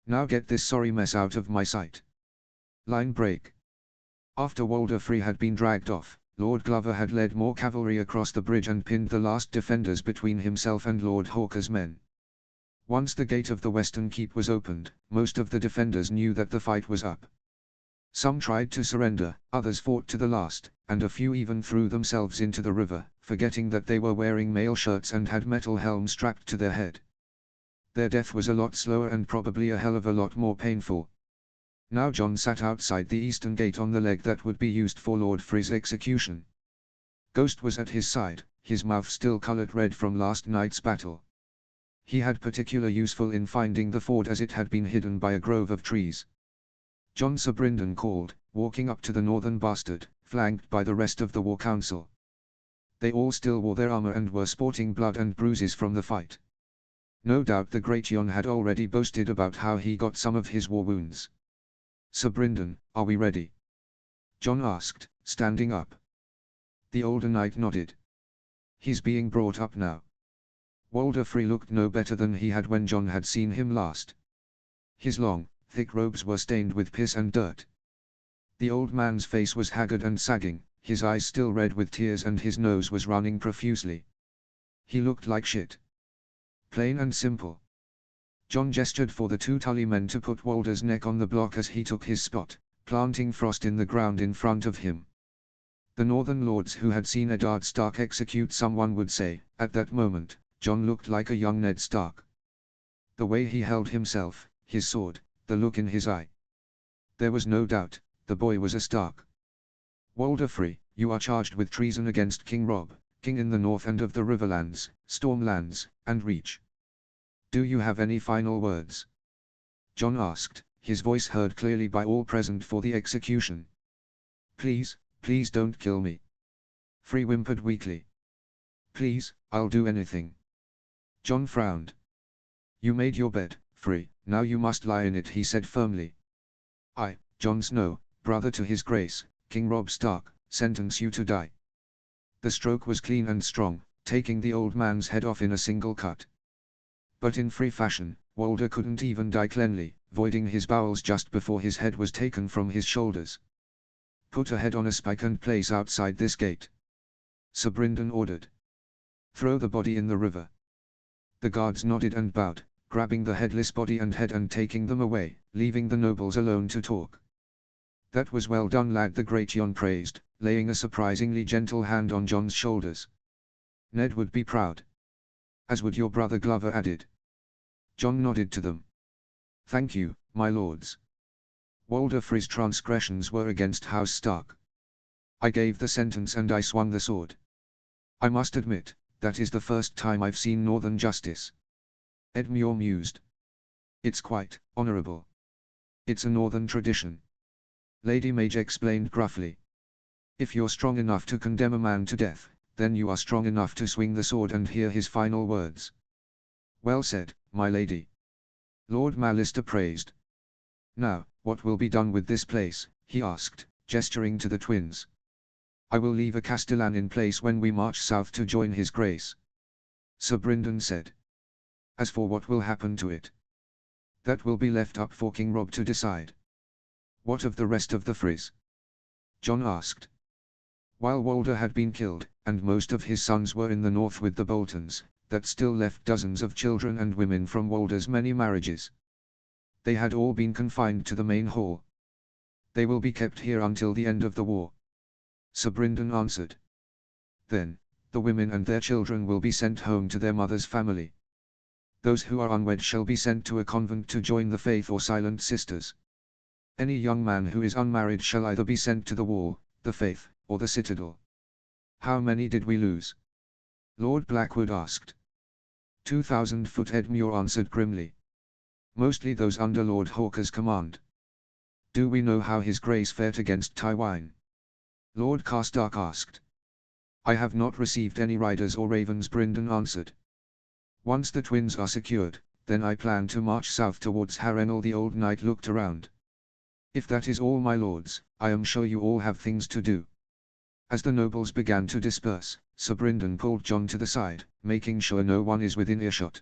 Now get this sorry mess out of my sight." Line break. After Walder Free had been dragged off, Lord Glover had led more cavalry across the bridge and pinned the last defenders between himself and Lord Hawker's men. Once the gate of the Western Keep was opened, most of the defenders knew that the fight was up. Some tried to surrender, others fought to the last, and a few even threw themselves into the river, forgetting that they were wearing mail shirts and had metal helms strapped to their head. Their death was a lot slower and probably a hell of a lot more painful. Now John sat outside the eastern gate on the leg that would be used for Lord Free's execution. Ghost was at his side, his mouth still colored red from last night's battle. He had particular useful in finding the ford as it had been hidden by a grove of trees. "John," Sir Bryndon called, walking up to the northern bastard, flanked by the rest of the war council. They all still wore their armor and were sporting blood and bruises from the fight. No doubt the great Jon had already boasted about how he got some of his war wounds. "Sir Brynden, are we ready?" Jon asked, standing up. The older knight nodded. "He's being brought up now." Walder Frey looked no better than he had when Jon had seen him last. His long, thick robes were stained with piss and dirt. The old man's face was haggard and sagging, his eyes still red with tears, and his nose was running profusely. He looked like shit. Plain and simple. Jon gestured for the two Tully men to put Walder's neck on the block as he took his spot, planting Frost in the ground in front of him. The Northern lords who had seen Eddard Stark execute someone would say, at that moment, Jon looked like a young Ned Stark. The way he held himself, his sword, the look in his eye. There was no doubt, the boy was a Stark. "Walder Frey, you are charged with treason against King Robb, king in the north and of the Riverlands, Stormlands, and Reach. Do you have any final words?" Jon asked, his voice heard clearly by all present for the execution. "Please, please don't kill me." Frey whimpered weakly. "Please, I'll do anything." Jon frowned. "You made your bed, Frey, now you must lie in it," he said firmly. "I, Jon Snow, brother to his grace, King Robb Stark, sentence you to die." The stroke was clean and strong, taking the old man's head off in a single cut. But in Frey fashion, Walder couldn't even die cleanly, voiding his bowels just before his head was taken from his shoulders. "Put a head on a spike and place outside this gate," Sir Brynden ordered. "Throw the body in the river." The guards nodded and bowed, grabbing the headless body and head and taking them away, leaving the nobles alone to talk. "That was well done, lad," the great Jon praised, laying a surprisingly gentle hand on Jon's shoulders. "Ned would be proud." "As would your brother," Glover added. Jon nodded to them. "Thank you, my lords." Walder Frey's transgressions were against House Stark. "I gave the sentence and I swung the sword. I must admit, that is the first time I've seen northern justice." Edmure mused. "It's quite honorable. It's a northern tradition." Lady Mage explained gruffly. "If you're strong enough to condemn a man to death, then you are strong enough to swing the sword and hear his final words." "Well said, my lady." Lord Mallister praised. "Now, what will be done with this place?" he asked, gesturing to the twins. "I will leave a Castellan in place when we march south to join his grace," Sir Brynden said. "As for what will happen to it, that will be left up for King Robb to decide." "What of the rest of the Freys?" Jon asked. While Walder had been killed, and most of his sons were in the north with the Boltons, that still left dozens of children and women from Walder's many marriages. They had all been confined to the main hall. "They will be kept here until the end of the war," Sir Brynden answered. "Then, the women and their children will be sent home to their mother's family. Those who are unwed shall be sent to a convent to join the faith or silent sisters. Any young man who is unmarried shall either be sent to the wall, the faith, or the citadel." "How many did we lose?" Lord Blackwood asked. 2,000 foot, Edmure answered grimly. "Mostly those under Lord Hawker's command." "Do we know how his grace fared against Tywine?" Lord Karstark asked. "I have not received any riders or ravens," Brynden answered. "Once the twins are secured, then I plan to march south towards Harrenhal." The old knight looked around. "If that is all, my lords, I am sure you all have things to do." As the nobles began to disperse, Sir Brynden pulled Jon to the side, making sure no one is within earshot.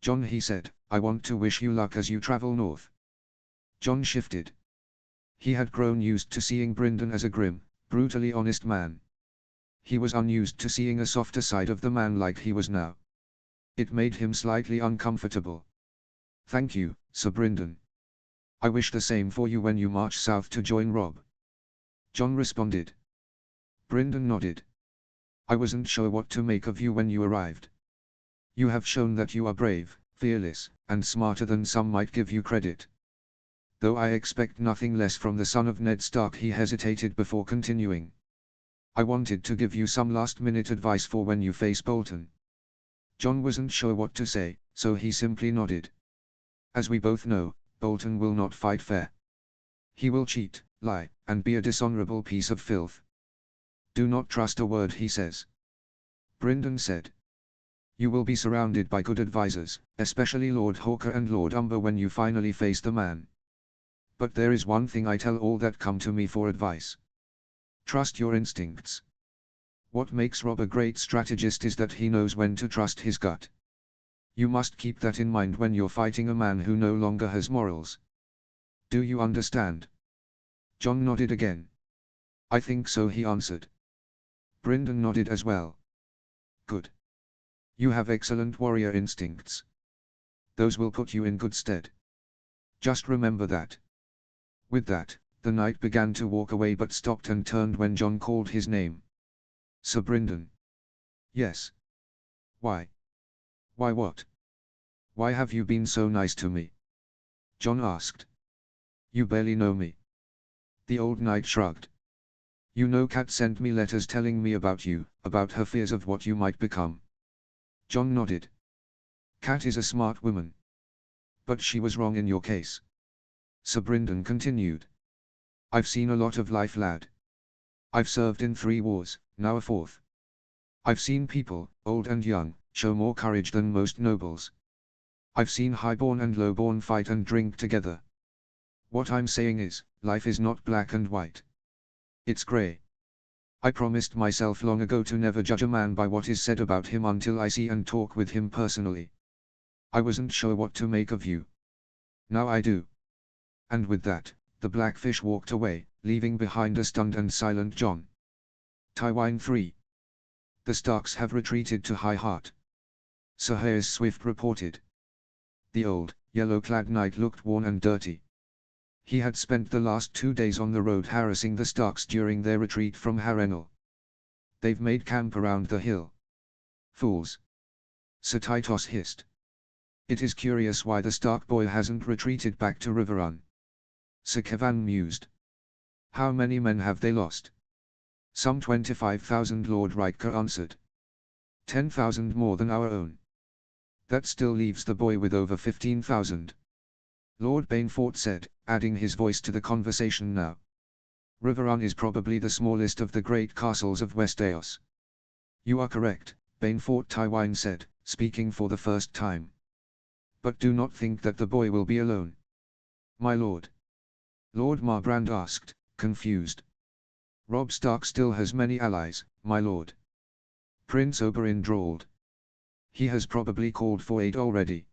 "Jon," he said, "I want to wish you luck as you travel north." Jon shifted. He had grown used to seeing Brynden as a grim, brutally honest man. He was unused to seeing a softer side of the man like he was now. It made him slightly uncomfortable. "Thank you, Sir Brynden. I wish the same for you when you march south to join Robb." Jon responded. Brynden nodded. "I wasn't sure what to make of you when you arrived. You have shown that you are brave, fearless, and smarter than some might give you credit. Though I expect nothing less from the son of Ned Stark." He hesitated before continuing. "I wanted to give you some last-minute advice for when you face Bolton." Jon wasn't sure what to say, so he simply nodded. "As we both know, Bolton will not fight fair. He will cheat, lie, and be a dishonorable piece of filth. Do not trust a word he says." Brynden said. You will be surrounded by good advisors, especially Lord Hawker and Lord Umber when you finally face the man. But there is one thing I tell all that come to me for advice. Trust your instincts. What makes Rob a great strategist is that he knows when to trust his gut. You must keep that in mind when you're fighting a man who no longer has morals. Do you understand? John nodded again. I think so, he answered. Brindon nodded as well. Good. You have excellent warrior instincts. Those will put you in good stead. Just remember that. With that, the knight began to walk away but stopped and turned when John called his name. Sir Brindon. Yes. Why? Why what? Why have you been so nice to me? John asked. You barely know me. The old knight shrugged. You know Kat sent me letters telling me about you, about her fears of what you might become. John nodded. Kat is a smart woman. But she was wrong in your case. Sir Brindon continued. I've seen a lot of life, lad. I've served in 3 wars, now a 4th. I've seen people, old and young, show more courage than most nobles. I've seen highborn and lowborn fight and drink together. What I'm saying is, life is not black and white. It's grey. I promised myself long ago to never judge a man by what is said about him until I see and talk with him personally. I wasn't sure what to make of you. Now I do. And with that, the Blackfish walked away, leaving behind a stunned and silent John. Tywine 3. The Starks have retreated to High Heart. Sir Hayes Swift reported. The old, yellow-clad knight looked worn and dirty. He had spent the last 2 days on the road harassing the Starks during their retreat from Harrenhal. They've made camp around the hill. Fools. Sir Tytos hissed. It is curious why the Stark boy hasn't retreated back to Riverrun. Sir Kevan mused. How many men have they lost? Some 25,000, Lord Riker answered. 10,000 more than our own. That still leaves the boy with over 15,000. Lord Bainfort said, adding his voice to the conversation now. Riverrun is probably the smallest of the great castles of Westeros. You are correct, Bainfort Tywine said, speaking for the first time. But do not think that the boy will be alone. My lord. Lord Marbrand asked, confused. Robb Stark still has many allies, my lord. Prince Oberyn drawled. He has probably called for aid already.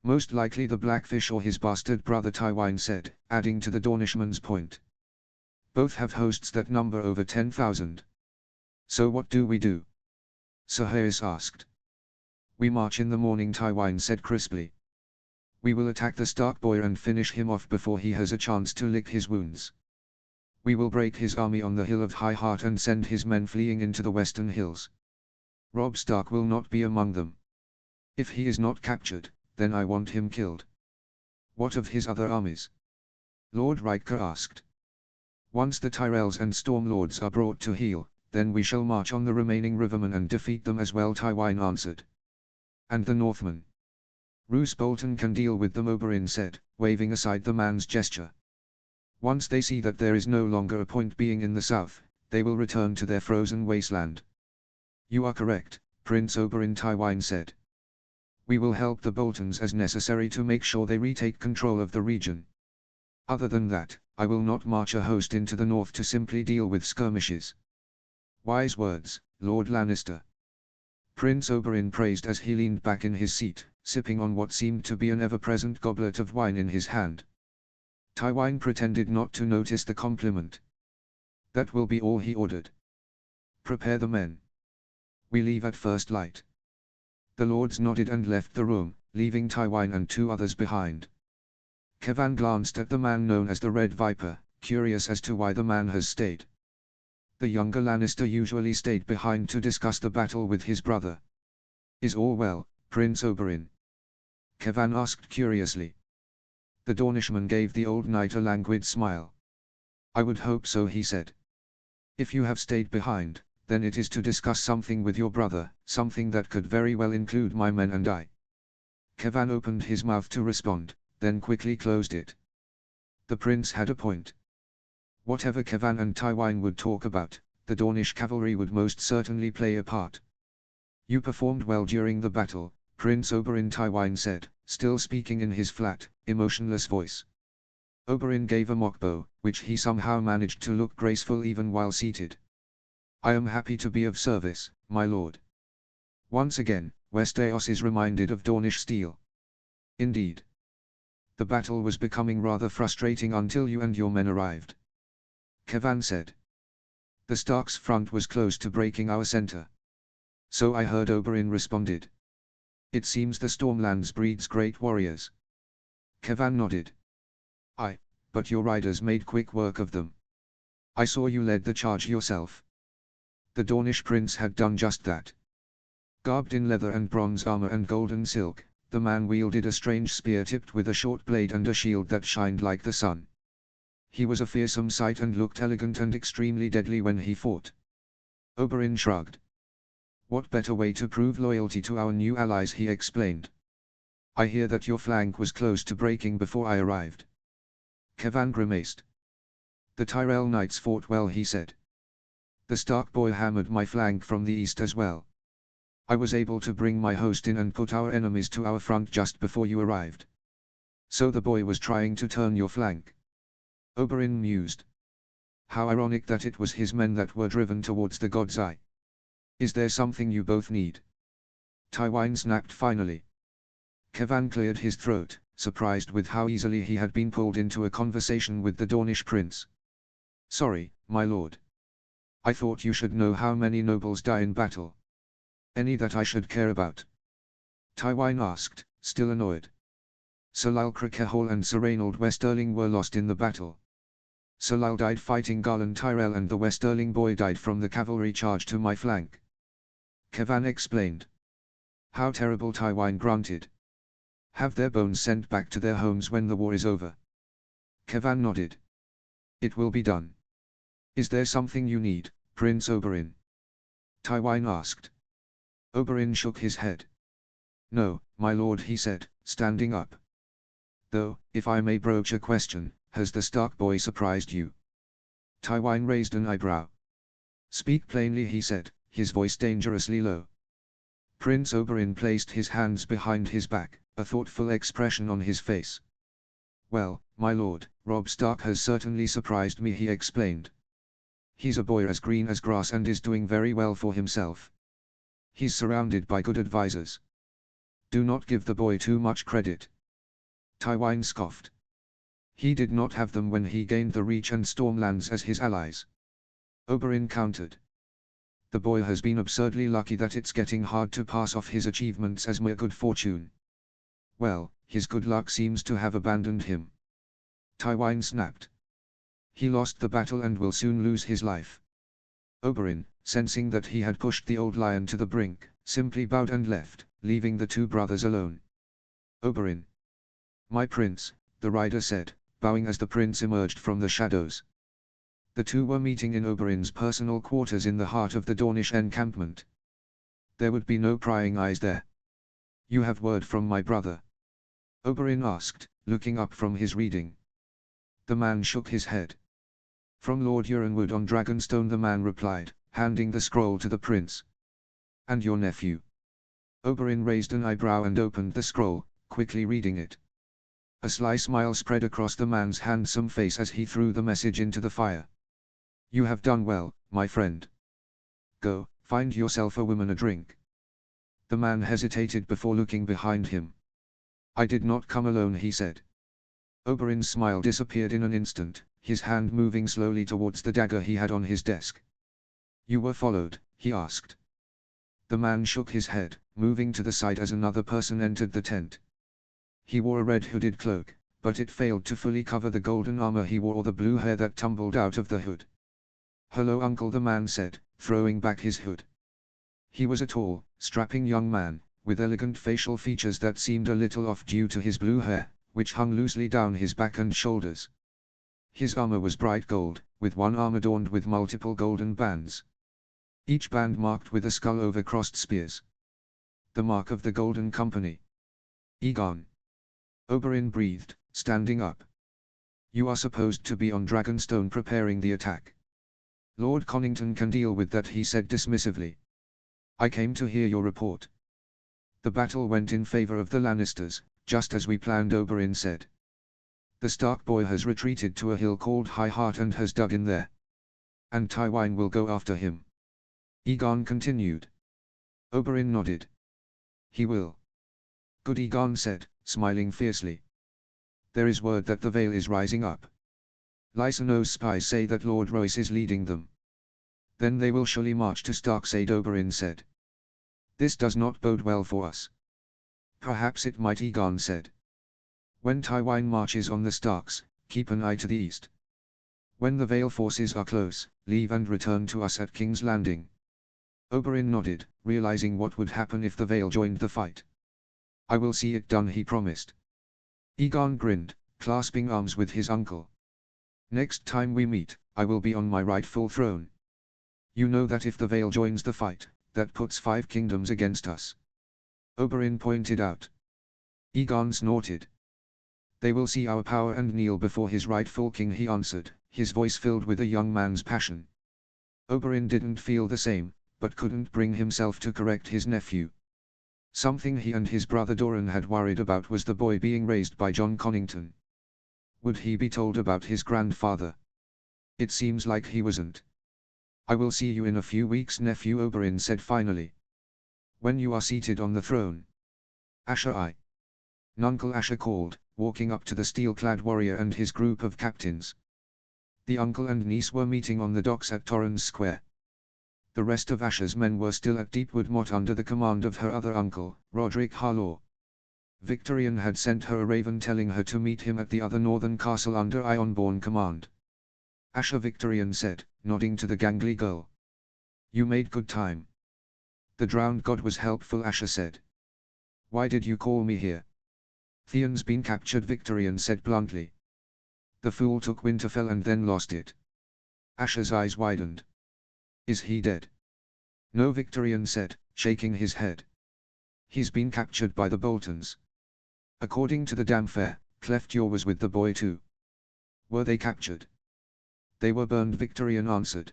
Most likely the Blackfish or his bastard brother, Tywine said, adding to the Dornishman's point. Both have hosts that number over 10,000. So what do we do? Sir Hayes asked. We march in the morning, Tywine said crisply. We will attack the Stark boy and finish him off before he has a chance to lick his wounds. We will break his army on the Hill of High Heart and send his men fleeing into the western hills. Robb Stark will not be among them. If he is not captured, then I want him killed. What of his other armies? Lord Riker asked. Once the Tyrells and Stormlords are brought to heel, then we shall march on the remaining Rivermen and defeat them as well, Tywine answered. And the Northmen? Roose Bolton can deal with them, Oberyn said, waving aside the man's gesture. Once they see that there is no longer a point being in the south, they will return to their frozen wasteland. You are correct, Prince Oberyn, Tywine said. We will help the Boltons as necessary to make sure they retake control of the region. Other than that, I will not march a host into the north to simply deal with skirmishes. Wise words, Lord Lannister. Prince Oberyn praised as he leaned back in his seat, sipping on what seemed to be an ever-present goblet of wine in his hand. Tywine pretended not to notice the compliment. That will be all, he ordered. Prepare the men. We leave at first light. The lords nodded and left the room, leaving Tywine and 2 others behind. Kevan glanced at the man known as the Red Viper, curious as to why the man has stayed. The younger Lannister usually stayed behind to discuss the battle with his brother. Is all well, Prince Oberyn? Kevan asked curiously. The Dornishman gave the old knight a languid smile. I would hope so, he said. If you have stayed behind, then it is to discuss something with your brother, something that could very well include my men and I. Kevan opened his mouth to respond, then quickly closed it. The prince had a point. Whatever Kevan and Tywine would talk about, the Dornish cavalry would most certainly play a part. You performed well during the battle, Prince Oberyn, Tywine said, still speaking in his flat, emotionless voice. Oberyn gave a mock bow, which he somehow managed to look graceful even while seated. I am happy to be of service, my lord. Once again, Westeros is reminded of Dornish steel. Indeed. The battle was becoming rather frustrating until you and your men arrived. Kevan said. The Stark's front was close to breaking our center. So I heard, Oberyn responded. It seems the Stormlands breeds great warriors. Kevan nodded. Aye, but your riders made quick work of them. I saw you led the charge yourself. The Dornish prince had done just that. Garbed in leather and bronze armor and golden silk, the man wielded a strange spear tipped with a short blade and a shield that shined like the sun. He was a fearsome sight and looked elegant and extremely deadly when he fought. Oberyn shrugged. What better way to prove loyalty to our new allies, he explained. I hear that your flank was close to breaking before I arrived. Kevan grimaced. The Tyrell knights fought well, he said. The Stark boy hammered my flank from the east as well. I was able to bring my host in and put our enemies to our front just before you arrived. So the boy was trying to turn your flank. Oberyn mused. How ironic that it was his men that were driven towards the God's Eye. Is there something you both need? Tywine snapped finally. Kevan cleared his throat, surprised with how easily he had been pulled into a conversation with the Dornish prince. Sorry, my lord. I thought you should know how many nobles die in battle. Any that I should care about? Tywine asked, still annoyed. Sir Lyle Crickehall and Sir Reynold Westerling were lost in the battle. Sir Lyle died fighting Garland Tyrell and the Westerling boy died from the cavalry charge to my flank. Kevan explained. How terrible, Tywine grunted. Have their bones sent back to their homes when the war is over. Kevan nodded. It will be done. Is there something you need, Prince Oberyn? Tywine asked. Oberyn shook his head. No, my lord, he said, standing up. Though, if I may broach a question, has the Stark boy surprised you? Tywine raised an eyebrow. Speak plainly, he said, his voice dangerously low. Prince Oberyn placed his hands behind his back, a thoughtful expression on his face. Well, my lord, Robb Stark has certainly surprised me, he explained. He's a boy as green as grass and is doing very well for himself. He's surrounded by good advisors. Do not give the boy too much credit. Tywine scoffed. He did not have them when he gained the Reach and Stormlands as his allies. Oberyn countered. The boy has been absurdly lucky that it's getting hard to pass off his achievements as mere good fortune. Well, his good luck seems to have abandoned him. Tywine snapped. He lost the battle and will soon lose his life. Oberyn, sensing that he had pushed the old lion to the brink, simply bowed and left, leaving the two brothers alone. Oberyn. My prince, the rider said, bowing as the prince emerged from the shadows. The two were meeting in Oberyn's personal quarters in the heart of the Dornish encampment. There would be no prying eyes there. You have word from my brother? Oberyn asked, looking up from his reading. The man shook his head. From Lord Euronwood on Dragonstone, the man replied, handing the scroll to the prince. And your nephew? Oberyn raised an eyebrow and opened the scroll, quickly reading it. A sly smile spread across the man's handsome face as he threw the message into the fire. You have done well, my friend. Go, find yourself a woman a drink. The man hesitated before looking behind him. I did not come alone, he said. Oberyn's smile disappeared in an instant, his hand moving slowly towards the dagger he had on his desk. You were followed, he asked. The man shook his head, moving to the side as another person entered the tent. He wore a red hooded cloak, but it failed to fully cover the golden armor he wore or the blue hair that tumbled out of the hood. Hello, uncle, the man said, throwing back his hood. He was a tall, strapping young man, with elegant facial features that seemed a little off due to his blue hair, which hung loosely down his back and shoulders. His armor was bright gold, with one arm adorned with multiple golden bands. Each band marked with a skull over crossed spears. The mark of the Golden Company. Aegon. Oberyn breathed, standing up. You are supposed to be on Dragonstone preparing the attack. Lord Connington can deal with that, he said dismissively. I came to hear your report. The battle went in favor of the Lannisters, just as we planned, Oberyn said. The Stark boy has retreated to a hill called High Heart and has dug in there. And Tywine will go after him. Aegon continued. Oberyn nodded. He will. Good, Aegon said, smiling fiercely. There is word that the Vale is rising up. Lysanos spies say that Lord Royce is leading them. Then they will surely march to Starkseid, Oberyn said. This does not bode well for us. Perhaps it might, Aegon said. When Tywine marches on the Starks, keep an eye to the east. When the Vale forces are close, leave and return to us at King's Landing. Oberyn nodded, realizing what would happen if the Vale joined the fight. I will see it done, he promised. Aegon grinned, clasping arms with his uncle. Next time we meet, I will be on my rightful throne. You know that if the Vale joins the fight, that puts 5 kingdoms against us. Oberyn pointed out. Aegon snorted. They will see our power and kneel before his rightful king, he answered, his voice filled with a young man's passion. Oberyn didn't feel the same, but couldn't bring himself to correct his nephew. Something he and his brother Doran had worried about was the boy being raised by Jon Connington. Would he be told about his grandfather? It seems like he wasn't. I will see you in a few weeks, nephew, Oberyn said finally. When you are seated on the throne. Asher, Nuncle Asher called, walking up to the steel-clad warrior and his group of captains. The uncle and niece were meeting on the docks at Torrens Square. The rest of Asher's men were still at Deepwood Motte under the command of her other uncle, Roderick Harlaw. Victorian had sent her a raven telling her to meet him at the other northern castle under Ironborn command. Asher, Victorian said, nodding to the gangly girl. You made good time. The drowned god was helpful, Asher said. Why did you call me here? Theon's been captured, Victorian said bluntly. The fool took Winterfell and then lost it. Asher's eyes widened. Is he dead? No, Victorian said, shaking his head. He's been captured by the Boltons. According to the Damfair, Cleftjaw was with the boy too. Were they captured? They were burned, Victorian answered.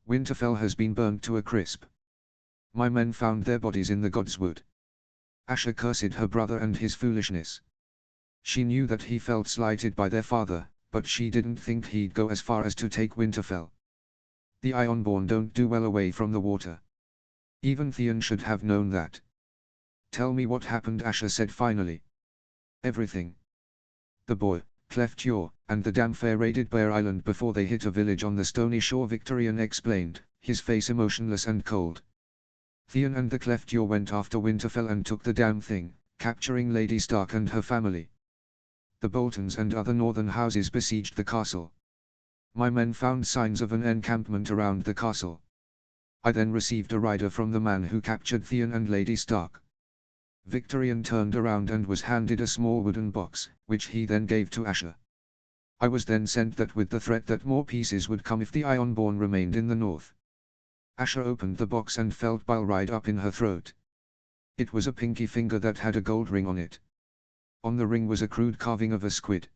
Winterfell has been burned to a crisp. My men found their bodies in the Godswood. Asher cursed her brother and his foolishness. She knew that he felt slighted by their father, but she didn't think he'd go as far as to take Winterfell. The Ironborn don't do well away from the water. Even Theon should have known that. Tell me what happened, Asher said finally. Everything. The boy, Cleftjaw, and the Damfair raided Bear Island before they hit a village on the stony shore, Victorian explained, his face emotionless and cold. Theon and the Cleftjaw went after Winterfell and took the damn thing, capturing Lady Stark and her family. The Boltons and other northern houses besieged the castle. My men found signs of an encampment around the castle. I then received a rider from the man who captured Theon and Lady Stark. Victorian turned around and was handed a small wooden box, which he then gave to Asher. I was then sent that with the threat that more pieces would come if the Ironborn remained in the north. Asher opened the box and felt bile ride up in her throat. It was a pinky finger that had a gold ring on it. On the ring was a crude carving of a squid.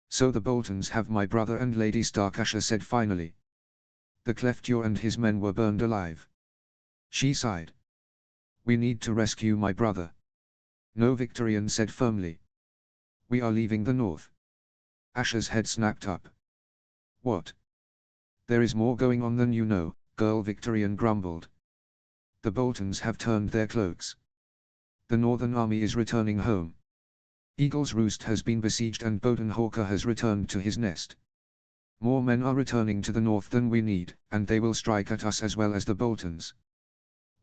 So the Boltons have my brother and Lady Stark, Asher said finally. The Cleftjaw and his men were burned alive. She sighed. We need to rescue my brother. No, Victorian said firmly. We are leaving the north. Asher's head snapped up. What? There is more going on than you know, girl, Victorian grumbled. The Boltons have turned their cloaks. The Northern Army is returning home. Eagle's Roost has been besieged and Bodenhawker has returned to his nest. More men are returning to the north than we need, and they will strike at us as well as the Boltons.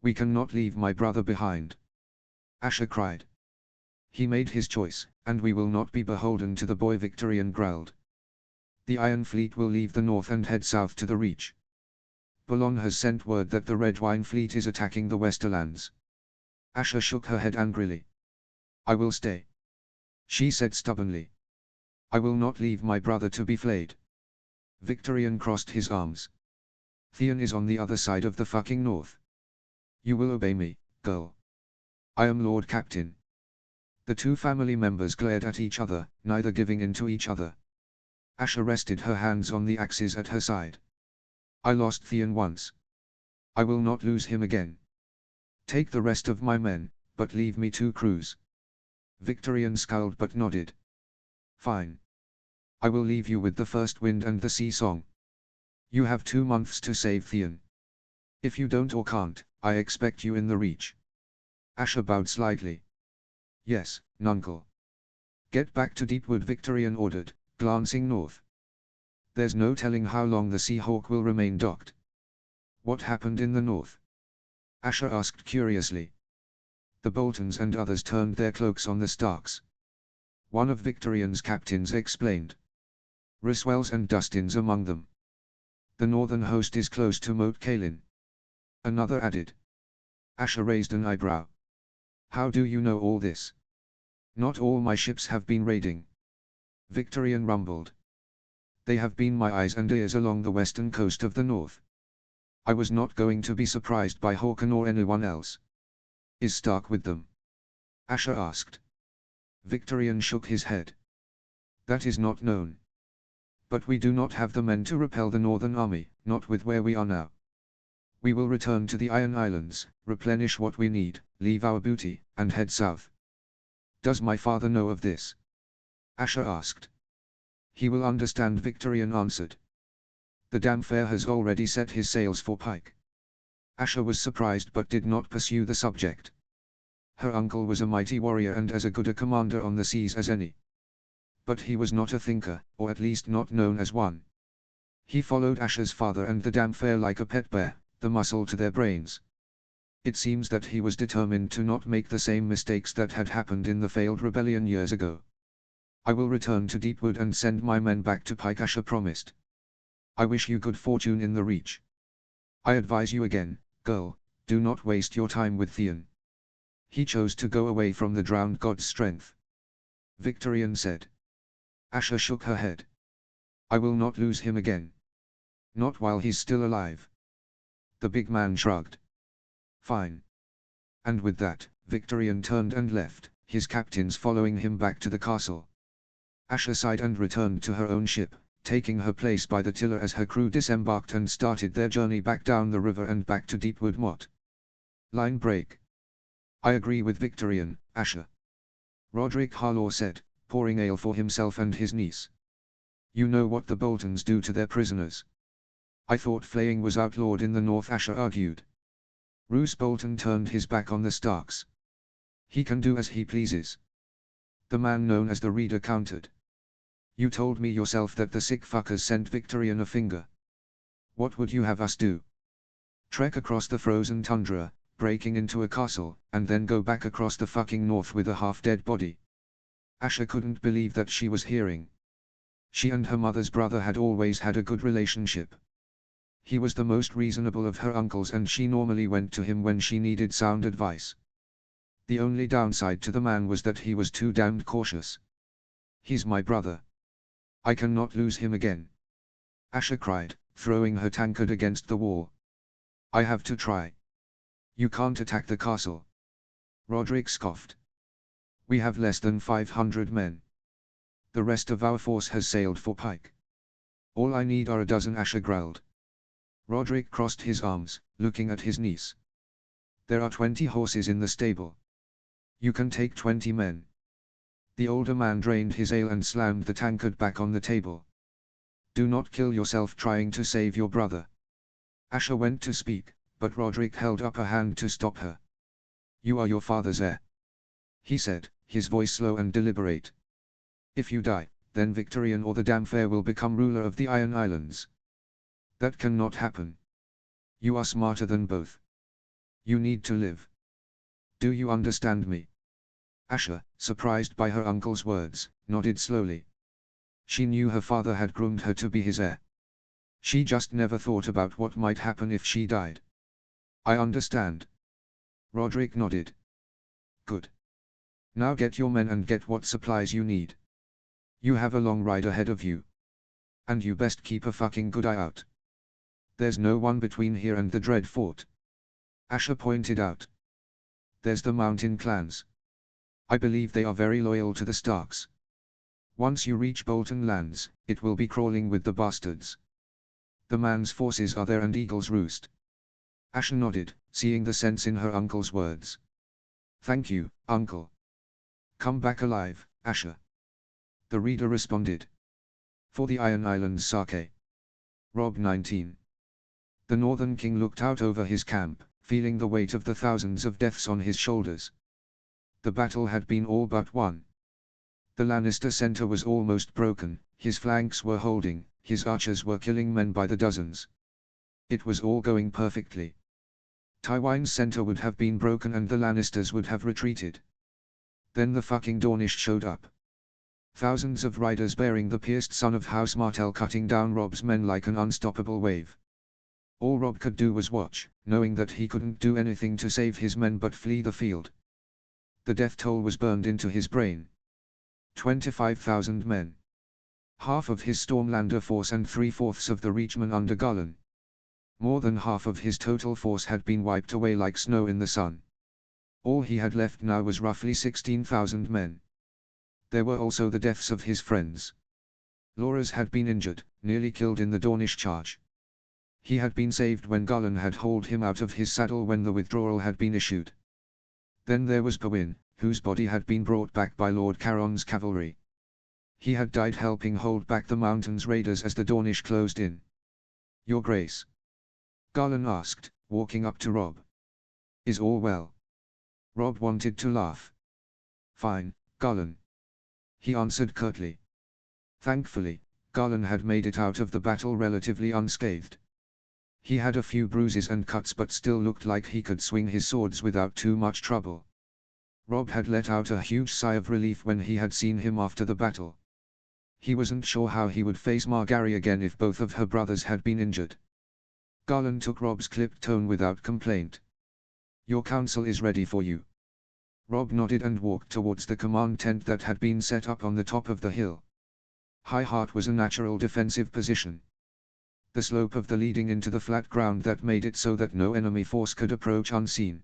We cannot leave my brother behind. Asher cried. He made his choice, and we will not be beholden to the boy, Victorian growled. The Iron Fleet will leave the north and head south to the Reach. Balon has sent word that the Red Wine Fleet is attacking the Westerlands. Asher shook her head angrily. I will stay. She said stubbornly. I will not leave my brother to be flayed. Victorian crossed his arms. Theon is on the other side of the fucking north. You will obey me, girl. I am Lord Captain. The two family members glared at each other, neither giving in to each other. Asher rested her hands on the axes at her side. I lost Theon once. I will not lose him again. Take the rest of my men, but leave me 2 crews. Victorian scowled but nodded. Fine. I will leave you with the first wind and the sea song. You have 2 months to save Theon. If you don't or can't, I expect you in the Reach. Asher bowed slightly. Yes, Nuncle. Get back to Deepwood, Victorian ordered, glancing north. There's no telling how long the Seahawk will remain docked. What happened in the north? Asher asked curiously. The Boltons and others turned their cloaks on the Starks. One of Victorian's captains explained. Roswell's and Dustin's among them. The northern host is close to Moat Cailin. Another added. Asher raised an eyebrow. How do you know all this? Not all my ships have been raiding. Victorian rumbled. They have been my eyes and ears along the western coast of the north. I was not going to be surprised by Hawken or anyone else. Is Stark with them? Asher asked. Victorian shook his head. That is not known. But we do not have the men to repel the Northern Army, not with where we are now. We will return to the Iron Islands, replenish what we need, leave our booty, and head south. Does my father know of this? Asher asked. He will understand, Victorian answered. The Damfair has already set his sails for Pike. Asher was surprised but did not pursue the subject. Her uncle was a mighty warrior and as good a commander on the seas as any. But he was not a thinker, or at least not known as one. He followed Asher's father and the Damfair like a pet bear, the muscle to their brains. It seems that he was determined to not make the same mistakes that had happened in the failed rebellion years ago. I will return to Deepwood and send my men back to Pike, Asher promised. I wish you good fortune in the Reach. I advise you again, girl, do not waste your time with Theon. He chose to go away from the drowned god's strength. Victorian said. Asher shook her head. I will not lose him again. Not while he's still alive. The big man shrugged. Fine. And with that, Victorian turned and left, his captains following him back to the castle. Asher sighed and returned to her own ship, taking her place by the tiller as her crew disembarked and started their journey back down the river and back to Deepwood Motte. Line break. I agree with Victorian, Asher. Roderick Harlaw said, pouring ale for himself and his niece. You know what the Boltons do to their prisoners. I thought flaying was outlawed in the north, Asher argued. Roose Bolton turned his back on the Starks. He can do as he pleases. The man known as the Reader countered. You told me yourself that the sick fuckers sent Victorian a finger. What would you have us do? Trek across the frozen tundra, breaking into a castle, and then go back across the fucking north with a half-dead body? Asher couldn't believe that she was hearing. She and her mother's brother had always had a good relationship. He was the most reasonable of her uncles and she normally went to him when she needed sound advice. The only downside to the man was that he was too damned cautious. He's my brother. I cannot lose him again. Asher cried, throwing her tankard against the wall. I have to try. You can't attack the castle. Roderick scoffed. We have less than 500 men. The rest of our force has sailed for Pike. All I need are a dozen, Asher growled. Roderick crossed his arms, looking at his niece. There are 20 horses in the stable. You can take 20 men. The older man drained his ale and slammed the tankard back on the table. Do not kill yourself trying to save your brother. Asher went to speak, but Roderick held up a hand to stop her. You are your father's heir. He said, his voice slow and deliberate. If you die, then Victorian or the Damfair will become ruler of the Iron Islands. That cannot happen. You are smarter than both. You need to live. Do you understand me? Asher, surprised by her uncle's words, nodded slowly. She knew her father had groomed her to be his heir. She just never thought about what might happen if she died. I understand. Roderick nodded. Good. Now get your men and get what supplies you need. You have a long ride ahead of you. And you best keep a fucking good eye out. There's no one between here and the Dread Fort. Asher pointed out. There's the mountain clans. I believe they are very loyal to the Starks. Once you reach Bolton Lands, it will be crawling with the bastards. The man's forces are there and Eagle's Roost. Asher nodded, seeing the sense in her uncle's words. Thank you, uncle. Come back alive, Asher. The reader responded. For the Iron Islands Sake. Rob 19. The Northern King looked out over his camp, feeling the weight of the thousands of deaths on his shoulders. The battle had been all but won. The Lannister center was almost broken, his flanks were holding, his archers were killing men by the dozens. It was all going perfectly. Tywin's center would have been broken and the Lannisters would have retreated. Then the fucking Dornish showed up. Thousands of riders bearing the pierced son of House Martell cutting down Rob's men like an unstoppable wave. All Rob could do was watch, knowing that he couldn't do anything to save his men but flee the field. The death toll was burned into his brain. 25,000 men. Half of his Stormlander force and 3/4 of the Reachman under Gullen. More than half of his total force had been wiped away like snow in the sun. All he had left now was roughly 16,000 men. There were also the deaths of his friends. Loras had been injured, nearly killed in the Dornish charge. He had been saved when Gullen had hauled him out of his saddle when the withdrawal had been issued. Then there was Bywin, whose body had been brought back by Lord Caron's cavalry. He had died helping hold back the mountain's raiders as the Dornish closed in. Your Grace? Gullen asked, walking up to Rob. Is all well? Rob wanted to laugh. Fine, Gullen. He answered curtly. Thankfully, Gullen had made it out of the battle relatively unscathed. He had a few bruises and cuts but still looked like he could swing his swords without too much trouble. Rob had let out a huge sigh of relief when he had seen him after the battle. He wasn't sure how he would face Margaery again if both of her brothers had been injured. Gullen took Rob's clipped tone without complaint. Your council is ready for you. Rob nodded and walked towards the command tent that had been set up on the top of the hill. High Heart was a natural defensive position. The slope of the leading into the flat ground that made it so that no enemy force could approach unseen.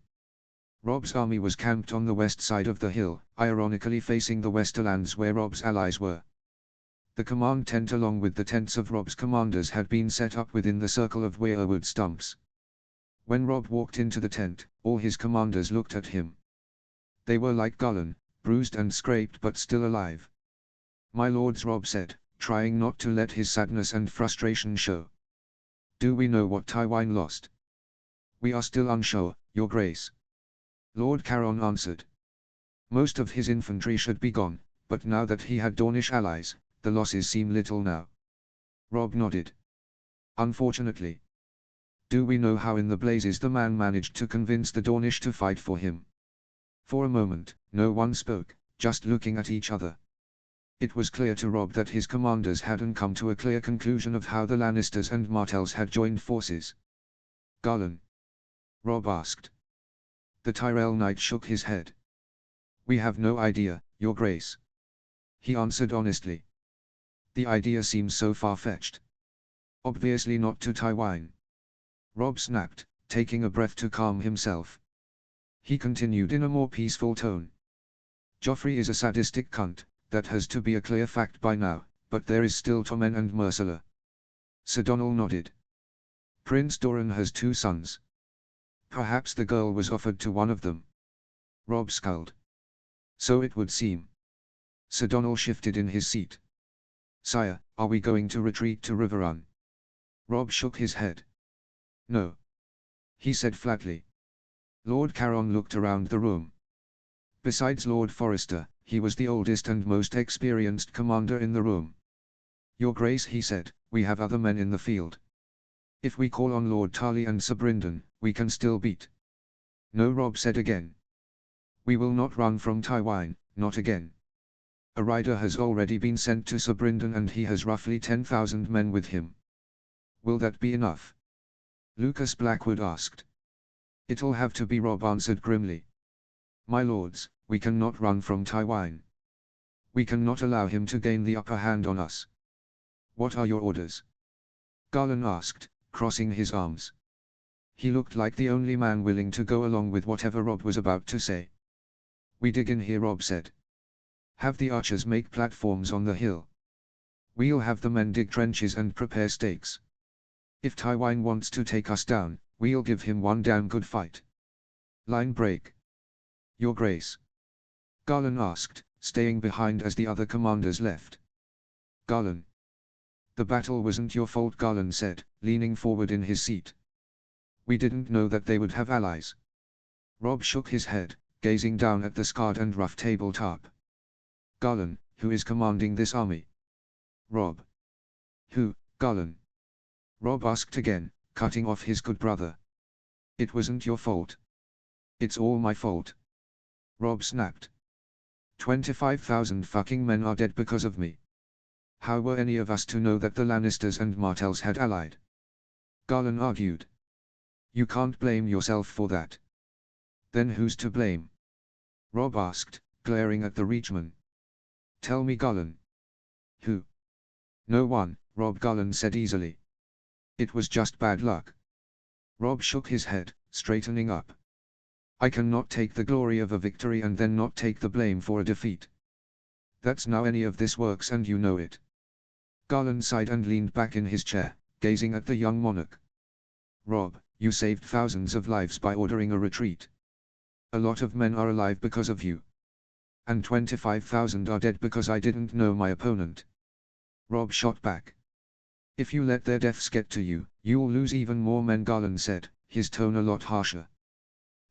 Rob's army was camped on the west side of the hill, ironically facing the Westerlands where Rob's allies were. The command tent along with the tents of Rob's commanders had been set up within the circle of weirwood stumps. When Rob walked into the tent, all his commanders looked at him. They were like Gullen, bruised and scraped but still alive. My lords, Rob said, trying not to let his sadness and frustration show. Do we know what Tywin lost? We are still unsure, Your Grace. Lord Caron answered. Most of his infantry should be gone, but now that he had Dornish allies, the losses seem little now. Rob nodded. Unfortunately. Do we know how in the blazes the man managed to convince the Dornish to fight for him? For a moment, no one spoke, just looking at each other. It was clear to Rob that his commanders hadn't come to a clear conclusion of how the Lannisters and Martells had joined forces. Gullen? Rob asked. The Tyrell knight shook his head. We have no idea, Your Grace. He answered honestly. The idea seems so far-fetched. Obviously not to Tywin. Rob snapped, taking a breath to calm himself. He continued in a more peaceful tone. Joffrey is a sadistic cunt, that has to be a clear fact by now, but there is still Tommen and Myrcella. Sir Donal nodded. Prince Doran has 2 sons. Perhaps the girl was offered to one of them. Rob scowled. So it would seem. Sir Donal shifted in his seat. Sire, are we going to retreat to Riverrun? Rob shook his head. No. He said flatly. Lord Caron looked around the room. Besides Lord Forrester, he was the oldest and most experienced commander in the room. Your Grace, he said, we have other men in the field. If we call on Lord Tarly and Sir Brynden, we can still beat. No, Rob said again. We will not run from Tywin, not again. A rider has already been sent to Sir Brynden and he has roughly 10,000 men with him. Will that be enough? Lucas Blackwood asked. It'll have to be, Rob answered grimly. My lords, we cannot run from Tywin. We cannot allow him to gain the upper hand on us. What are your orders? Gullen asked, crossing his arms. He looked like the only man willing to go along with whatever Rob was about to say. We dig in here, Rob said. Have the archers make platforms on the hill. We'll have the men dig trenches and prepare stakes. If Tywin wants to take us down, We'll give him one damn good fight. Line break. Your Grace. Garland asked, staying behind as the other commanders left. Garland. The battle wasn't your fault, Garland said, leaning forward in his seat. We didn't know that they would have allies. Robb shook his head, gazing down at the scarred and rough tabletop. Garland, who is commanding this army? Robb. Who, Garland? Robb asked again, cutting off his good brother. It wasn't your fault. It's all my fault. Robb snapped. 25,000 fucking men are dead because of me. How were any of us to know that the Lannisters and Martells had allied? Garland argued. You can't blame yourself for that. Then who's to blame? Robb asked, glaring at the Reachman. Tell me, Garland. Who? No one, Robb, Garland said easily. It was just bad luck. Robb shook his head, straightening up. I cannot take the glory of a victory and then not take the blame for a defeat. That's how any of this works, and you know it. Garland sighed and leaned back in his chair, gazing at the young monarch. Robb, you saved thousands of lives by ordering a retreat. A lot of men are alive because of you. And 25,000 are dead because I didn't know my opponent. Robb shot back. If you let their deaths get to you, you'll lose even more men, Garland said, his tone a lot harsher.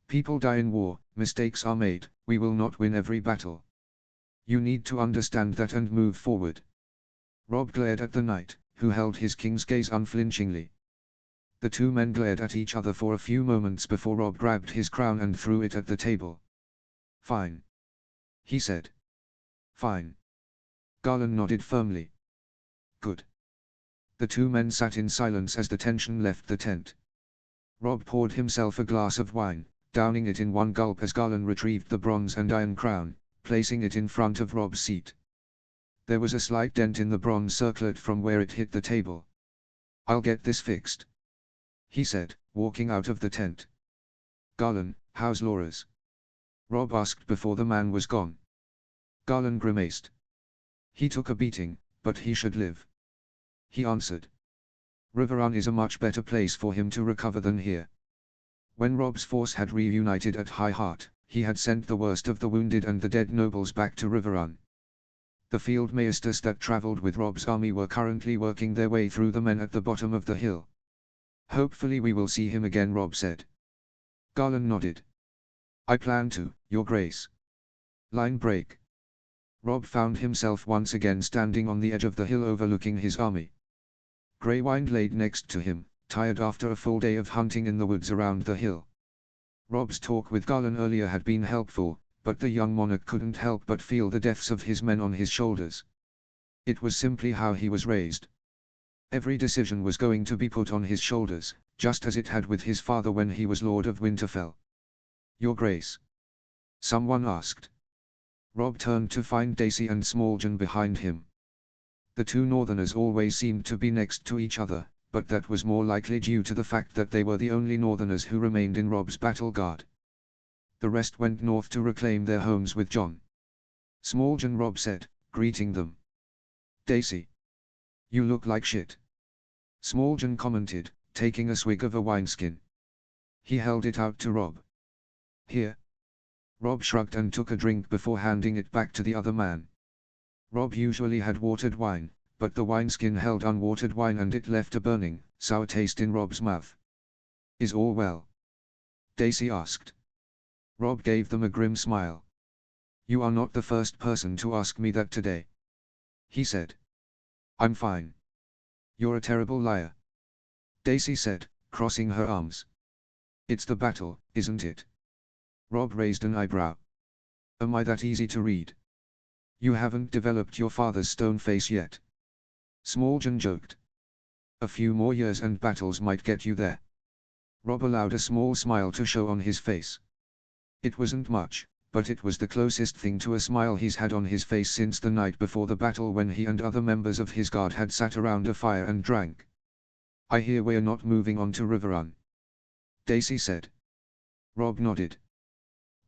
People die in war, mistakes are made, we will not win every battle. You need to understand that and move forward. Robb glared at the knight, who held his king's gaze unflinchingly. The two men glared at each other for a few moments before Robb grabbed his crown and threw it at the table. Fine. He said. Fine. Garland nodded firmly. Good. The two men sat in silence as the tension left the tent. Robb poured himself a glass of wine, downing it in one gulp as Garland retrieved the bronze and iron crown, placing it in front of Robb's seat. There was a slight dent in the bronze circlet from where it hit the table. I'll get this fixed, he said, walking out of the tent. Garland, how's Laura's? Robb asked before the man was gone. Garland grimaced. He took a beating, but he should live. He answered. Riverrun is a much better place for him to recover than here. When Robb's force had reunited at High Heart, he had sent the worst of the wounded and the dead nobles back to Riverrun. The field maesters that traveled with Robb's army were currently working their way through the men at the bottom of the hill. Hopefully we will see him again, Robb said. Garland nodded. I plan to, Your Grace. Line break. Robb found himself once again standing on the edge of the hill overlooking his army. Greywind laid next to him, tired after a full day of hunting in the woods around the hill. Robb's talk with Garland earlier had been helpful, but the young monarch couldn't help but feel the deaths of his men on his shoulders. It was simply how he was raised. Every decision was going to be put on his shoulders, just as it had with his father when he was Lord of Winterfell. Your Grace? Someone asked. Robb turned to find Daisy and Smallgen behind him. The two northerners always seemed to be next to each other, but that was more likely due to the fact that they were the only northerners who remained in Robb's battle guard. The rest went north to reclaim their homes with Jon. Smallgen, Robb said, greeting them. Daisy. You look like shit. Smallgen commented, taking a swig of a wineskin. He held it out to Robb. Here. Robb shrugged and took a drink before handing it back to the other man. Robb usually had watered wine, but the wineskin held unwatered wine and it left a burning, sour taste in Robb's mouth. Is all well? Daisy asked. Robb gave them a grim smile. You are not the first person to ask me that today, he said. I'm fine. You're a terrible liar, Daisy said, crossing her arms. It's the battle, isn't it? Robb raised an eyebrow. Am I that easy to read? You haven't developed your father's stone face yet. Smallgen joked. A few more years and battles might get you there. Robb allowed a small smile to show on his face. It wasn't much, but it was the closest thing to a smile he's had on his face since the night before the battle when he and other members of his guard had sat around a fire and drank. I hear we're not moving on to Riverrun, Daisy said. Robb nodded.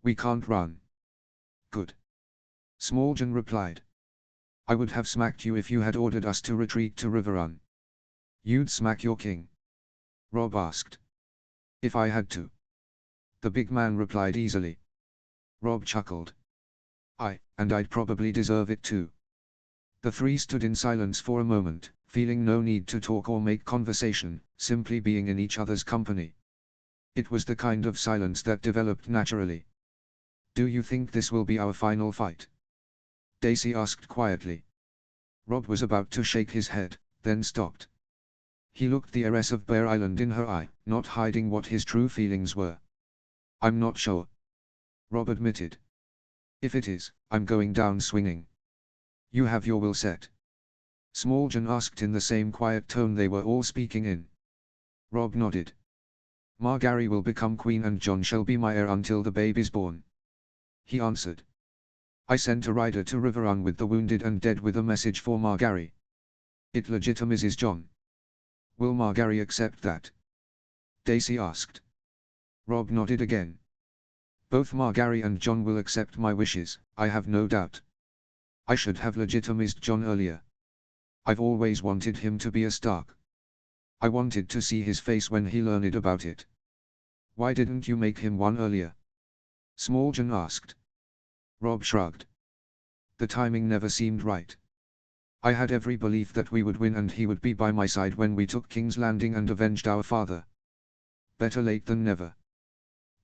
We can't run. Good. Smallgen replied. I would have smacked you if you had ordered us to retreat to Riverrun. You'd smack your king? Robb asked. If I had to. The big man replied easily. Rob chuckled. And I'd probably deserve it too. The three stood in silence for a moment, feeling no need to talk or make conversation, simply being in each other's company. It was the kind of silence that developed naturally. Do you think this will be our final fight? Daisy asked quietly. Rob was about to shake his head, then stopped. He looked the heiress of Bear Island in her eye, not hiding what his true feelings were. I'm not sure. Rob admitted. If it is, I'm going down swinging. You have your will set? Small John asked in the same quiet tone they were all speaking in. Rob nodded. Margaery will become queen and Jon shall be my heir until the babe is born. He answered. I sent a rider to Riverrun with the wounded and dead with a message for Margaery. It legitimizes Jon. Will Margaery accept that? Daisy asked. Rob nodded again. Both Margaery and Jon will accept my wishes, I have no doubt. I should have legitimized Jon earlier. I've always wanted him to be a Stark. I wanted to see his face when he learned about it. Why didn't you make him one earlier? Small John asked. Rob shrugged. The timing never seemed right. I had every belief that we would win and he would be by my side when we took King's Landing and avenged our father. Better late than never.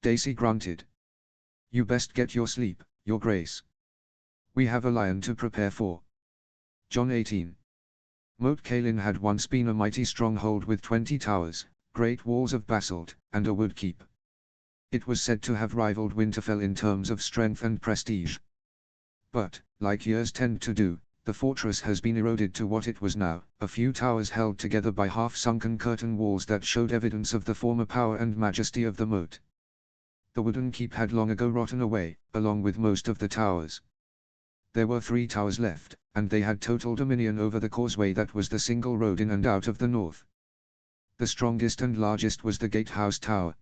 Daisy grunted. You best get your sleep, Your Grace. We have a lion to prepare for. Jon 18. Moat Cailin had once been a mighty stronghold with 20 towers, great walls of basalt, and a wood keep. It was said to have rivaled Winterfell in terms of strength and prestige. But, like years tend to do, the fortress has been eroded to what it was now, a few towers held together by half-sunken curtain walls that showed evidence of the former power and majesty of the moat. The wooden keep had long ago rotten away, along with most of the towers. There were 3 towers left, and they had total dominion over the causeway that was the single road in and out of the north. The strongest and largest was the Gatehouse Tower.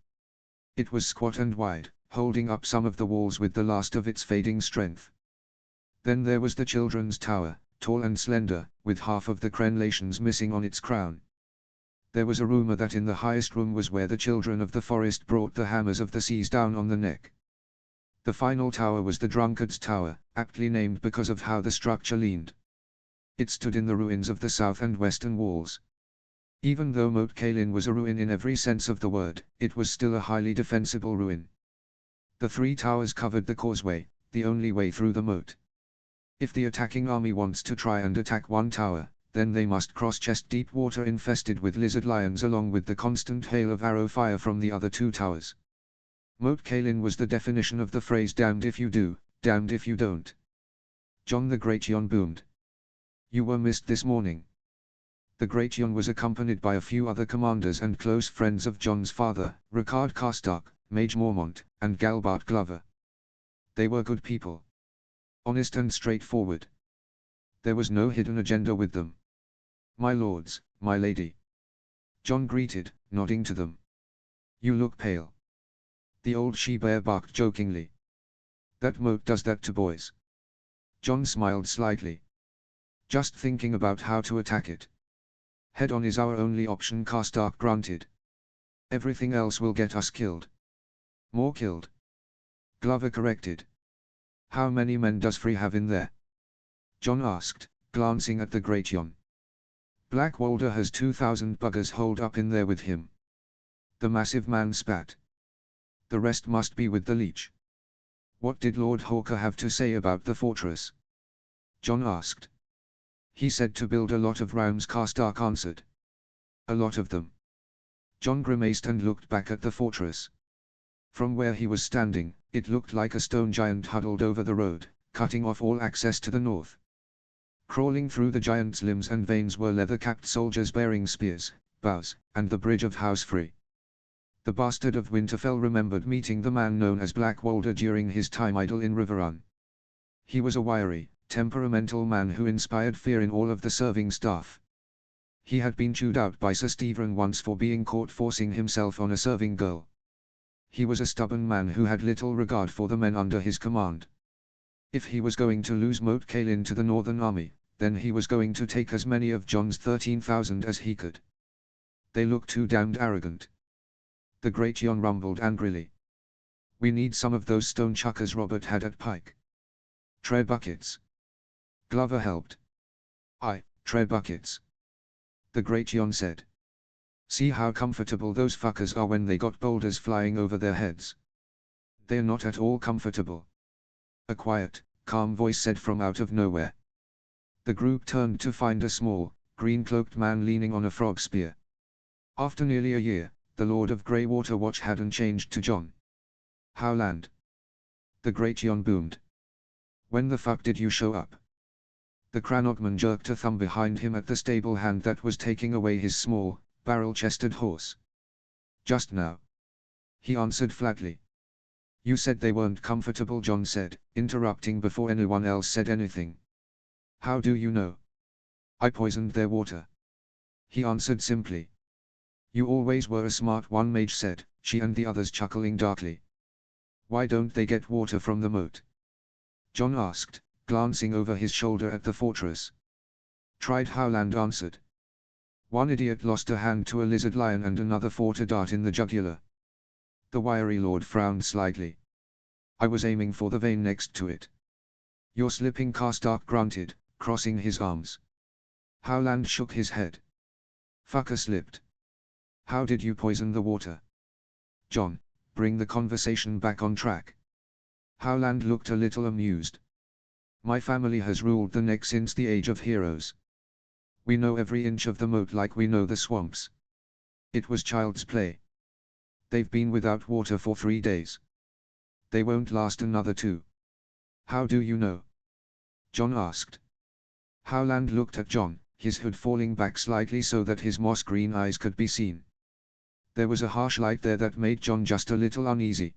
It was squat and wide, holding up some of the walls with the last of its fading strength. Then there was the Children's Tower, tall and slender, with half of the crenellations missing on its crown. There was a rumor that in the highest room was where the children of the forest brought the hammers of the seas down on the neck. The final tower was the Drunkard's Tower, aptly named because of how the structure leaned. It stood in the ruins of the south and western walls. Even though Moat Cailin was a ruin in every sense of the word, it was still a highly defensible ruin. The 3 towers covered the causeway, the only way through the moat. If the attacking army wants to try and attack one tower, then they must cross chest-deep water infested with lizard lions along with the constant hail of arrow fire from the other 2 towers. Moat Cailin was the definition of the phrase damned if you do, damned if you don't. Jon the Great boomed. You were missed this morning. The Great was accompanied by a few other commanders and close friends of Jon's father, Rickard Karstark, Mage Mormont, and Galbart Glover. They were good people. Honest and straightforward. There was no hidden agenda with them. My lords, my lady. Jon greeted, nodding to them. You look pale. The old she-bear barked jokingly. That moat does that to boys. Jon smiled slightly. Just thinking about how to attack it. Head-on is our only option, Karstark grunted. Everything else will get us killed. More killed. Glover corrected. How many men does Free have in there? Jon asked, glancing at the Great Jon. Black Walder has 2,000 buggers holed up in there with him. The massive man spat. The rest must be with the Leech. What did Lord Hawker have to say about the fortress? Jon asked. He said to build a lot of rounds, Karstark answered. A lot of them. Jon grimaced and looked back at the fortress. From where he was standing, it looked like a stone giant huddled over the road, cutting off all access to the north. Crawling through the giant's limbs and veins were leather-capped soldiers bearing spears, bows, and the bridge of House Free. The bastard of Winterfell remembered meeting the man known as Black Walder during his time idle in Riverrun. He was a wiry, temperamental man who inspired fear in all of the serving staff. He had been chewed out by Sir Stephen once for being caught forcing himself on a serving girl. He was a stubborn man who had little regard for the men under his command. If he was going to lose Moat Cailin to the Northern Army, then he was going to take as many of Jon's 13,000 as he could. They looked too damned arrogant. The great Jon rumbled angrily. We need some of those stone chuckers Robert had at Pike. Tread buckets. Glover helped. Aye, tread buckets. The great Jon said. See how comfortable those fuckers are when they got boulders flying over their heads. They're not at all comfortable. A quiet, calm voice said from out of nowhere. The group turned to find a small, green-cloaked man leaning on a frog spear. After nearly a year, the Lord of Greywater Watch hadn't changed to Jon. Howland. The great Jon boomed. When the fuck did you show up? The Cranogman jerked a thumb behind him at the stable hand that was taking away his small, barrel-chested horse. Just now. He answered flatly. You said they weren't comfortable, Jon said, interrupting before anyone else said anything. How do you know? I poisoned their water. He answered simply. You always were a smart one, Mage said, she and the others chuckling darkly. Why don't they get water from the moat? Jon asked, glancing over his shoulder at the fortress. Tried, Howland answered. One idiot lost a hand to a lizard lion and another fought a dart in the jugular. The wiry lord frowned slightly. I was aiming for the vein next to it. You're slipping, Karstark grunted, crossing his arms. Howland shook his head. Fucker slipped. How did you poison the water? Jon, bring the conversation back on track. Howland looked a little amused. My family has ruled the Neck since the Age of Heroes. We know every inch of the moat like we know the swamps. It was child's play. They've been without water for 3 days. They won't last another 2. How do you know? Jon asked. Howland looked at Jon, his hood falling back slightly so that his moss-green eyes could be seen. There was a harsh light there that made Jon just a little uneasy.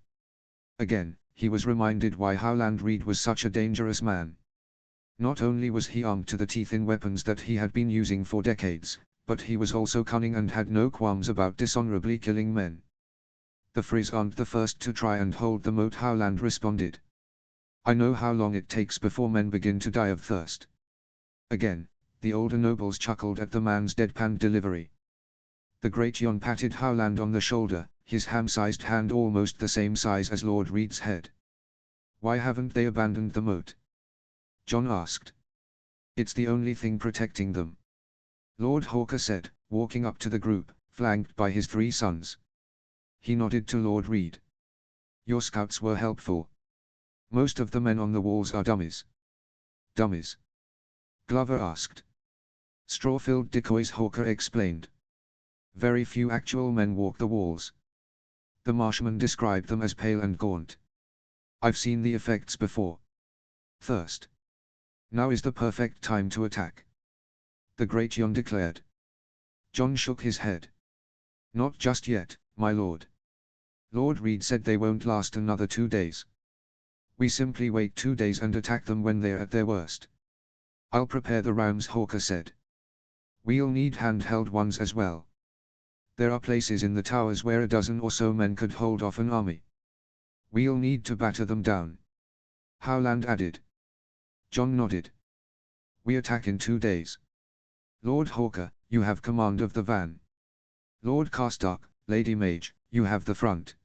Again, he was reminded why Howland Reed was such a dangerous man. Not only was he armed to the teeth in weapons that he had been using for decades, but he was also cunning and had no qualms about dishonorably killing men. The Freys aren't the first to try and hold the moat, Howland responded. I know how long it takes before men begin to die of thirst. Again, the older nobles chuckled at the man's deadpan delivery. The great Jon patted Howland on the shoulder, his ham-sized hand almost the same size as Lord Reed's head. Why haven't they abandoned the moat? Jon asked. It's the only thing protecting them. Lord Hawker said, walking up to the group, flanked by his 3 sons. He nodded to Lord Reed. Your scouts were helpful. Most of the men on the walls are dummies. Dummies? Glover asked. Straw-filled decoys, Hawker explained. Very few actual men walk the walls. The Marshman described them as pale and gaunt. I've seen the effects before. Thirst. Now is the perfect time to attack. The great Jon declared. Jon shook his head. Not just yet, my lord. Lord Reed said they won't last another 2 days. We simply wait 2 days and attack them when they're at their worst. I'll prepare the rams, Hawker said. We'll need handheld ones as well. There are places in the towers where a dozen or so men could hold off an army. We'll need to batter them down. Howland added. Jon nodded. We attack in 2 days. Lord Hawker, you have command of the van. Lord Karstark, Lady Mage, you have the front.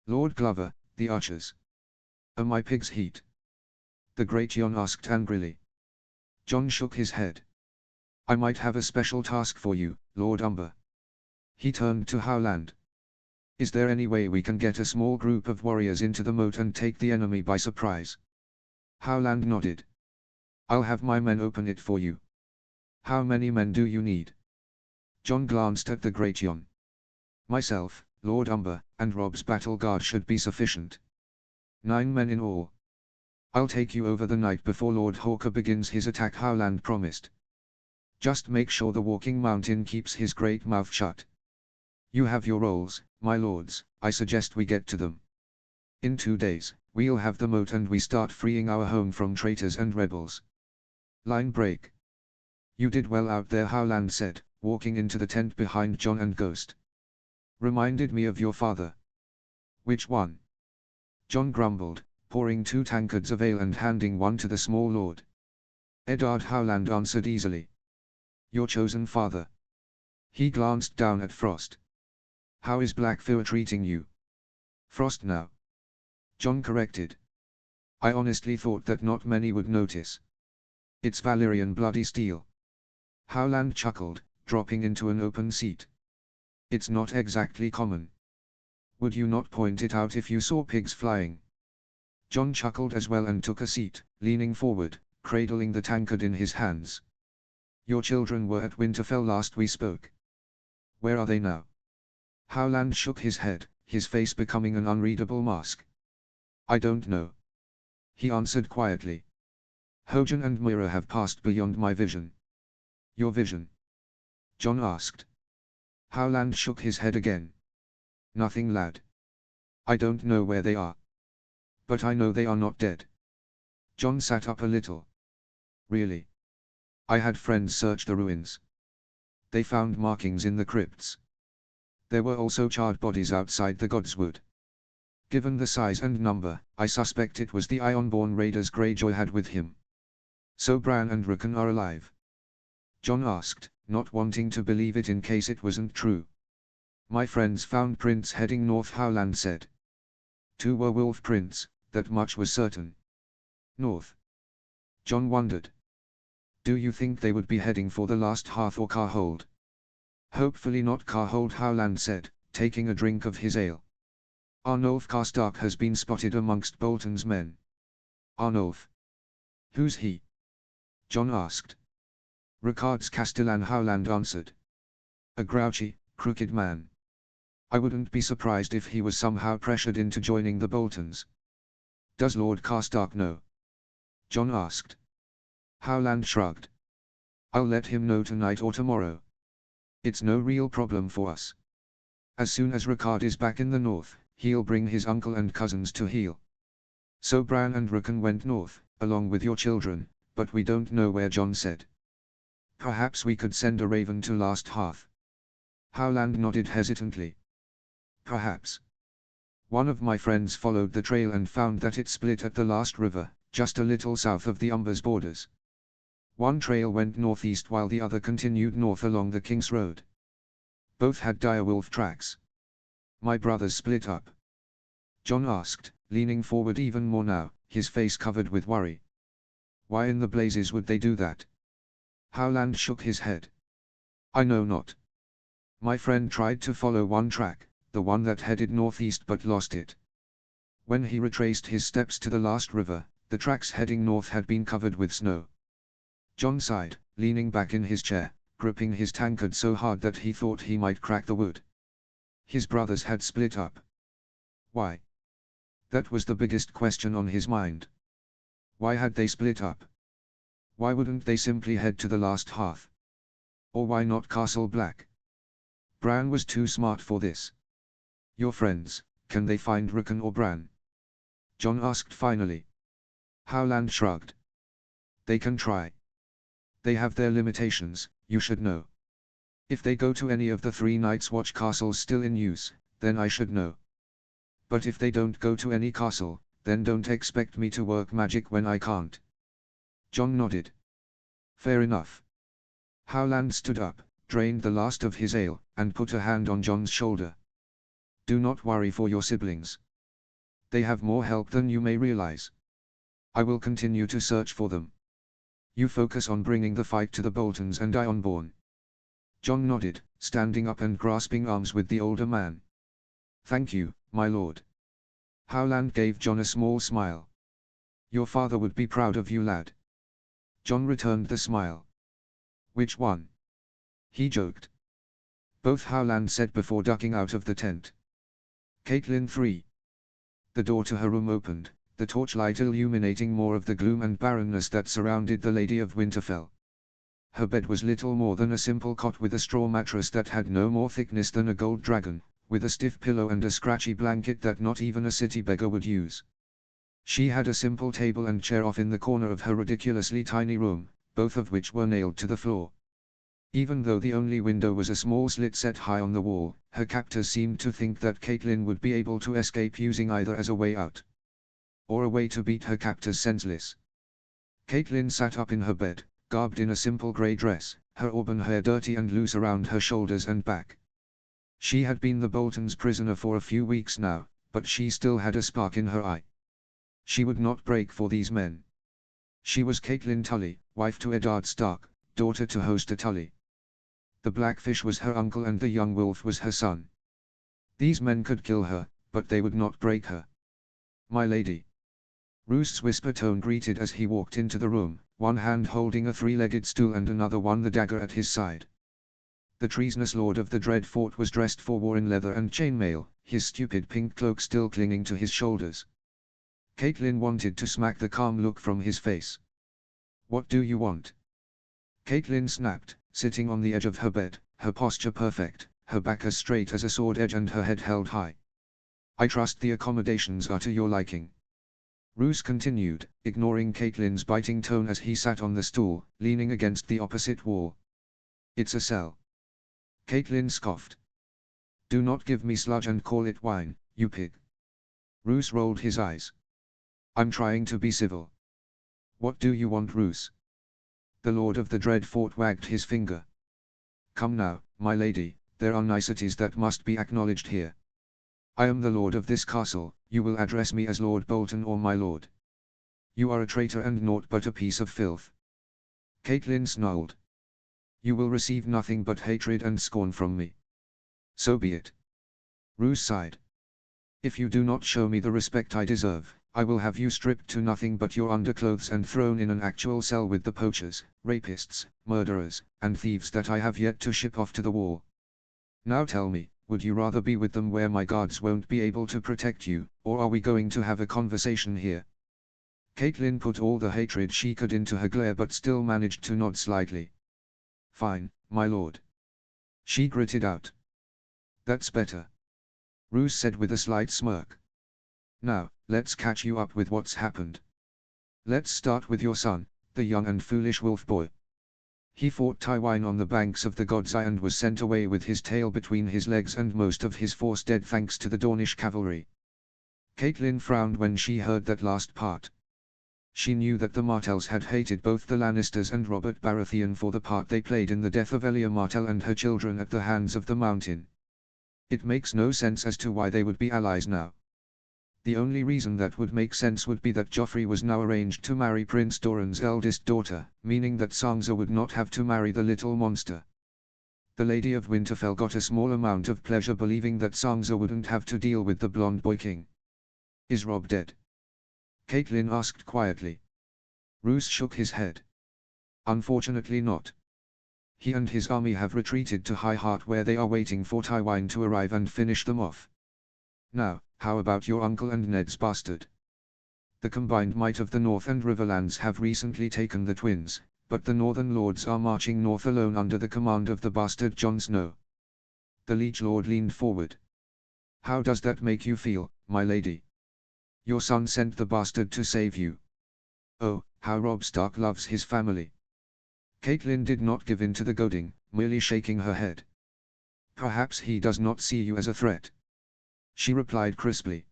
Lord Glover, the archers. Are my pigs heat? The great Jon asked angrily. Jon shook his head. I might have a special task for you, Lord Umber. He turned to Howland. Is there any way we can get a small group of warriors into the moat and take the enemy by surprise? Howland nodded. I'll have my men open it for you. How many men do you need? Jon glanced at the great Jon. Myself, Lord Umber, and Rob's battle guard should be sufficient. 9 men in all. I'll take you over the night before Lord Hawker begins his attack, Howland promised. Just make sure the walking mountain keeps his great mouth shut. You have your roles, my lords, I suggest we get to them. In 2 days, we'll have the moat and we start freeing our home from traitors and rebels. Line break. You did well out there, Howland said, walking into the tent behind Jon and Ghost. Reminded me of your father. Which one? Jon grumbled, pouring 2 tankards of ale and handing one to the small lord. Eddard, Howland answered easily. Your chosen father. He glanced down at Frost. How is Blackfur treating you? Frost now. John corrected. I honestly thought that not many would notice. It's Valyrian bloody steel. Howland chuckled, dropping into an open seat. It's not exactly common. Would you not point it out if you saw pigs flying? John chuckled as well and took a seat, leaning forward, cradling the tankard in his hands. Your children were at Winterfell last we spoke. Where are they now? Howland shook his head, his face becoming an unreadable mask. I don't know. He answered quietly. Hojan and Mira have passed beyond my vision. Your vision? John asked. Howland shook his head again. Nothing, lad. I don't know where they are. But I know they are not dead. John sat up a little. Really? I had friends search the ruins. They found markings in the crypts. There were also charred bodies outside the Godswood. Given the size and number, I suspect it was the Ironborn raiders Greyjoy had with him. So Bran and Rickon are alive? John asked, not wanting to believe it in case it wasn't true. My friends found prints heading north, Howland said. 2 were wolf prints, that much was certain. North? John wondered. Do you think they would be heading for the last hearth or Carhold? Hopefully not Carhold, Howland said, taking a drink of his ale. Arnulf Karstark has been spotted amongst Bolton's men. Arnulf? Who's he? John asked. Rickard's Castellan, Howland answered. A grouchy, crooked man. I wouldn't be surprised if he was somehow pressured into joining the Boltons. Does Lord Karstark know? John asked. Howland shrugged. I'll let him know tonight or tomorrow. It's no real problem for us. As soon as Rickard is back in the north, he'll bring his uncle and cousins to heal. So Bran and Rickon went north, along with your children, but we don't know where, John said. Perhaps we could send a raven to Last Hearth. Howland nodded hesitantly. Perhaps. One of my friends followed the trail and found that it split at the last river, just a little south of the Umber's borders. One trail went northeast while the other continued north along the King's Road. Both had direwolf tracks. My brothers split up. John asked, leaning forward even more now, his face covered with worry. Why in the blazes would they do that? Howland shook his head. I know not. My friend tried to follow one track, the one that headed northeast, but lost it. When he retraced his steps to the last river, the tracks heading north had been covered with snow. John sighed, leaning back in his chair, gripping his tankard so hard that he thought he might crack the wood. His brothers had split up. Why? That was the biggest question on his mind. Why had they split up? Why wouldn't they simply head to the last hearth? Or why not Castle Black? Bran was too smart for this. Your friends, can they find Rickon or Bran? John asked finally. Howland shrugged. They can try. They have their limitations, you should know. If they go to any of the 3 Night's Watch castles still in use, then I should know. But if they don't go to any castle, then don't expect me to work magic when I can't. John nodded. Fair enough. Howland stood up, drained the last of his ale, and put a hand on John's shoulder. Do not worry for your siblings. They have more help than you may realize. I will continue to search for them. You focus on bringing the fight to the Boltons and Ironborn. John nodded, standing up and grasping arms with the older man. Thank you, my lord. Howland gave John a small smile. Your father would be proud of you, lad. John returned the smile. Which one? He joked. Both, Howland said before ducking out of the tent. Catelyn 3. The door to her room opened, the torchlight illuminating more of the gloom and barrenness that surrounded the Lady of Winterfell. Her bed was little more than a simple cot with a straw mattress that had no more thickness than a gold dragon, with a stiff pillow and a scratchy blanket that not even a city beggar would use. She had a simple table and chair off in the corner of her ridiculously tiny room, both of which were nailed to the floor. Even though the only window was a small slit set high on the wall, her captors seemed to think that Catelyn would be able to escape using either as a way out, or a way to beat her captors senseless. Catelyn sat up in her bed, garbed in a simple grey dress, her auburn hair dirty and loose around her shoulders and back. She had been the Boltons' prisoner for a few weeks now, but she still had a spark in her eye. She would not break for these men. She was Catelyn Tully, wife to Eddard Stark, daughter to Hoster Tully. The Blackfish was her uncle and the young wolf was her son. These men could kill her, but they would not break her. "My lady." Roost's whisper tone greeted as he walked into the room, one hand holding a three-legged stool and another one the dagger at his side. The treasonous lord of the Dreadfort was dressed for war in leather and chainmail, his stupid pink cloak still clinging to his shoulders. Catelyn wanted to smack the calm look from his face. "What do you want?" Catelyn snapped, sitting on the edge of her bed, her posture perfect, her back as straight as a sword edge and her head held high. "I trust the accommodations are to your liking." Roose continued, ignoring Catelyn's biting tone as he sat on the stool, leaning against the opposite wall. "It's a cell." Catelyn scoffed. "Do not give me sludge and call it wine, you pig." Roose rolled his eyes. "I'm trying to be civil." "What do you want, Roose?" The Lord of the Dreadfort wagged his finger. "Come now, my lady, there are niceties that must be acknowledged here. I am the lord of this castle, you will address me as Lord Bolton or my lord. You are a traitor and naught but a piece of filth." Catelyn snarled. "You will receive nothing but hatred and scorn from me." "So be it." Roose sighed. "If you do not show me the respect I deserve, I will have you stripped to nothing but your underclothes and thrown in an actual cell with the poachers, rapists, murderers, and thieves that I have yet to ship off to the wall. Now tell me, would you rather be with them where my guards won't be able to protect you, or are we going to have a conversation here?" Catelyn put all the hatred she could into her glare but still managed to nod slightly. "Fine, my lord." She gritted out. "That's better," Roose said with a slight smirk. "Now, let's catch you up with what's happened. Let's start with your son, the young and foolish wolf boy. He fought Tywine on the banks of the God's Eye and was sent away with his tail between his legs and most of his force dead thanks to the Dornish cavalry." Catelyn frowned when she heard that last part. She knew that the Martells had hated both the Lannisters and Robert Baratheon for the part they played in the death of Elia Martell and her children at the hands of the Mountain. It makes no sense as to why they would be allies now. The only reason that would make sense would be that Joffrey was now arranged to marry Prince Doran's eldest daughter, meaning that Sansa would not have to marry the little monster. The Lady of Winterfell got a small amount of pleasure believing that Sansa wouldn't have to deal with the blonde boy king. "Is Robb dead?" Catelyn asked quietly. Roose shook his head. "Unfortunately not. He and his army have retreated to High Heart where they are waiting for Tywine to arrive and finish them off. Now, how about your uncle and Ned's bastard? The combined might of the North and Riverlands have recently taken the Twins, but the Northern Lords are marching north alone under the command of the bastard Jon Snow." The Liege Lord leaned forward. "How does that make you feel, my lady? Your son sent the bastard to save you. Oh, how Robb Stark loves his family." Catelyn did not give in to the goading, merely shaking her head. "Perhaps he does not see you as a threat," she replied crisply.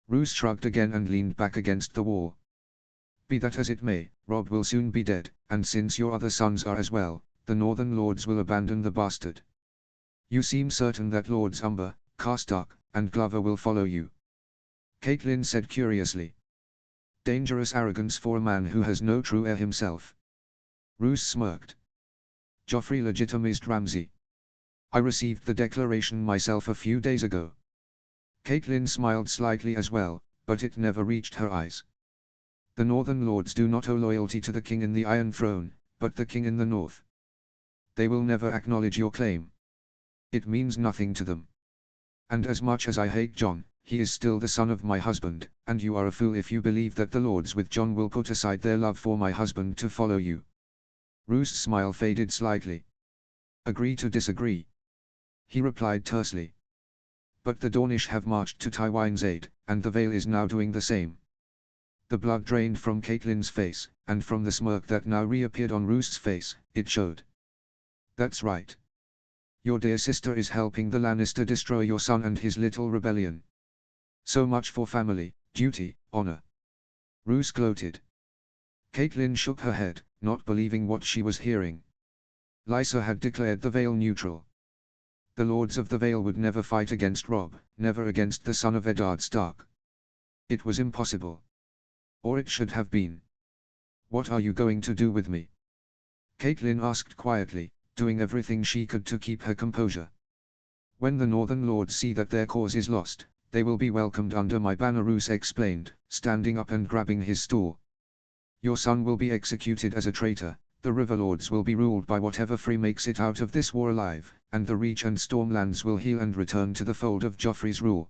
Roose shrugged again and leaned back against the wall. "Be that as it may, Robb will soon be dead, and since your other sons are as well, the Northern Lords will abandon the bastard. You seem certain that Lords Umber, Karstark, and Glover will follow you?" Catelyn said curiously. "Dangerous arrogance for a man who has no true heir himself." Roose smirked. "Joffrey legitimized Ramsay. I received the declaration myself a few days ago." Catelyn smiled slightly as well, but it never reached her eyes. "The Northern Lords do not owe loyalty to the King in the Iron Throne, but the King in the North. They will never acknowledge your claim. It means nothing to them. And as much as I hate Jon, he is still the son of my husband, and you are a fool if you believe that the Lords with Jon will put aside their love for my husband to follow you." Roose's smile faded slightly. "Agree to disagree," he replied tersely. "But the Dornish have marched to Tywine's aid, and the Vale is now doing the same." The blood drained from Catelyn's face, and from the smirk that now reappeared on Roose's face, it showed. "That's right. Your dear sister is helping the Lannister destroy your son and his little rebellion. So much for family, duty, honor." Roose gloated. Catelyn shook her head, not believing what she was hearing. Lysa had declared the Vale neutral. The Lords of the Vale would never fight against Robb, never against the son of Eddard Stark. It was impossible. Or it should have been. What are you going to do with me? Catelyn asked quietly, doing everything she could to keep her composure. When the Northern Lords see that their cause is lost, they will be welcomed under my banner, Roose explained, standing up and grabbing his stool. Your son will be executed as a traitor, the Riverlords will be ruled by whatever Free makes it out of this war alive, and the Reach and Stormlands will heal and return to the fold of Joffrey's rule.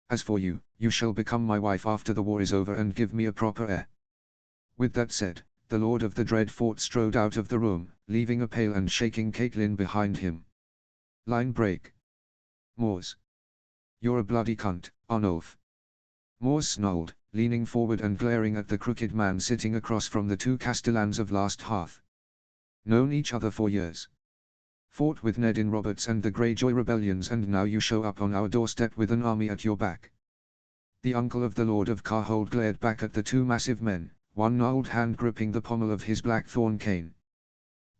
As for you, you shall become my wife after the war is over and give me a proper heir. With that said, the Lord of the Dreadfort strode out of the room, leaving a pale and shaking Catelyn behind him. Line break. Mors. You're a bloody cunt, Arnulf. Mors snarled, leaning forward and glaring at the crooked man sitting across from the two Castellans of Last Hearth. Known each other for years. Fought with Ned in Roberts and the Greyjoy rebellions, and now you show up on our doorstep with an army at your back. The uncle of the Lord of Carhold glared back at the two massive men, one gnarled hand gripping the pommel of his blackthorn cane.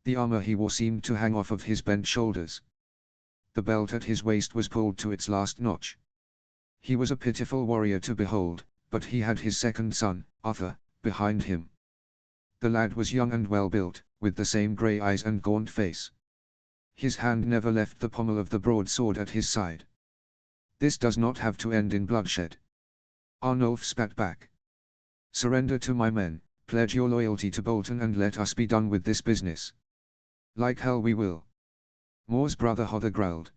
The armor he wore seemed to hang off of his bent shoulders. The belt at his waist was pulled to its last notch. He was a pitiful warrior to behold, but he had his second son, Arthur, behind him. The lad was young and well-built, with the same grey eyes and gaunt face. His hand never left the pommel of the broadsword at his side. This does not have to end in bloodshed. Arnulf spat back. Surrender to my men, pledge your loyalty to Bolton, and let us be done with this business. Like hell we will. Mor's brother Hodder growled.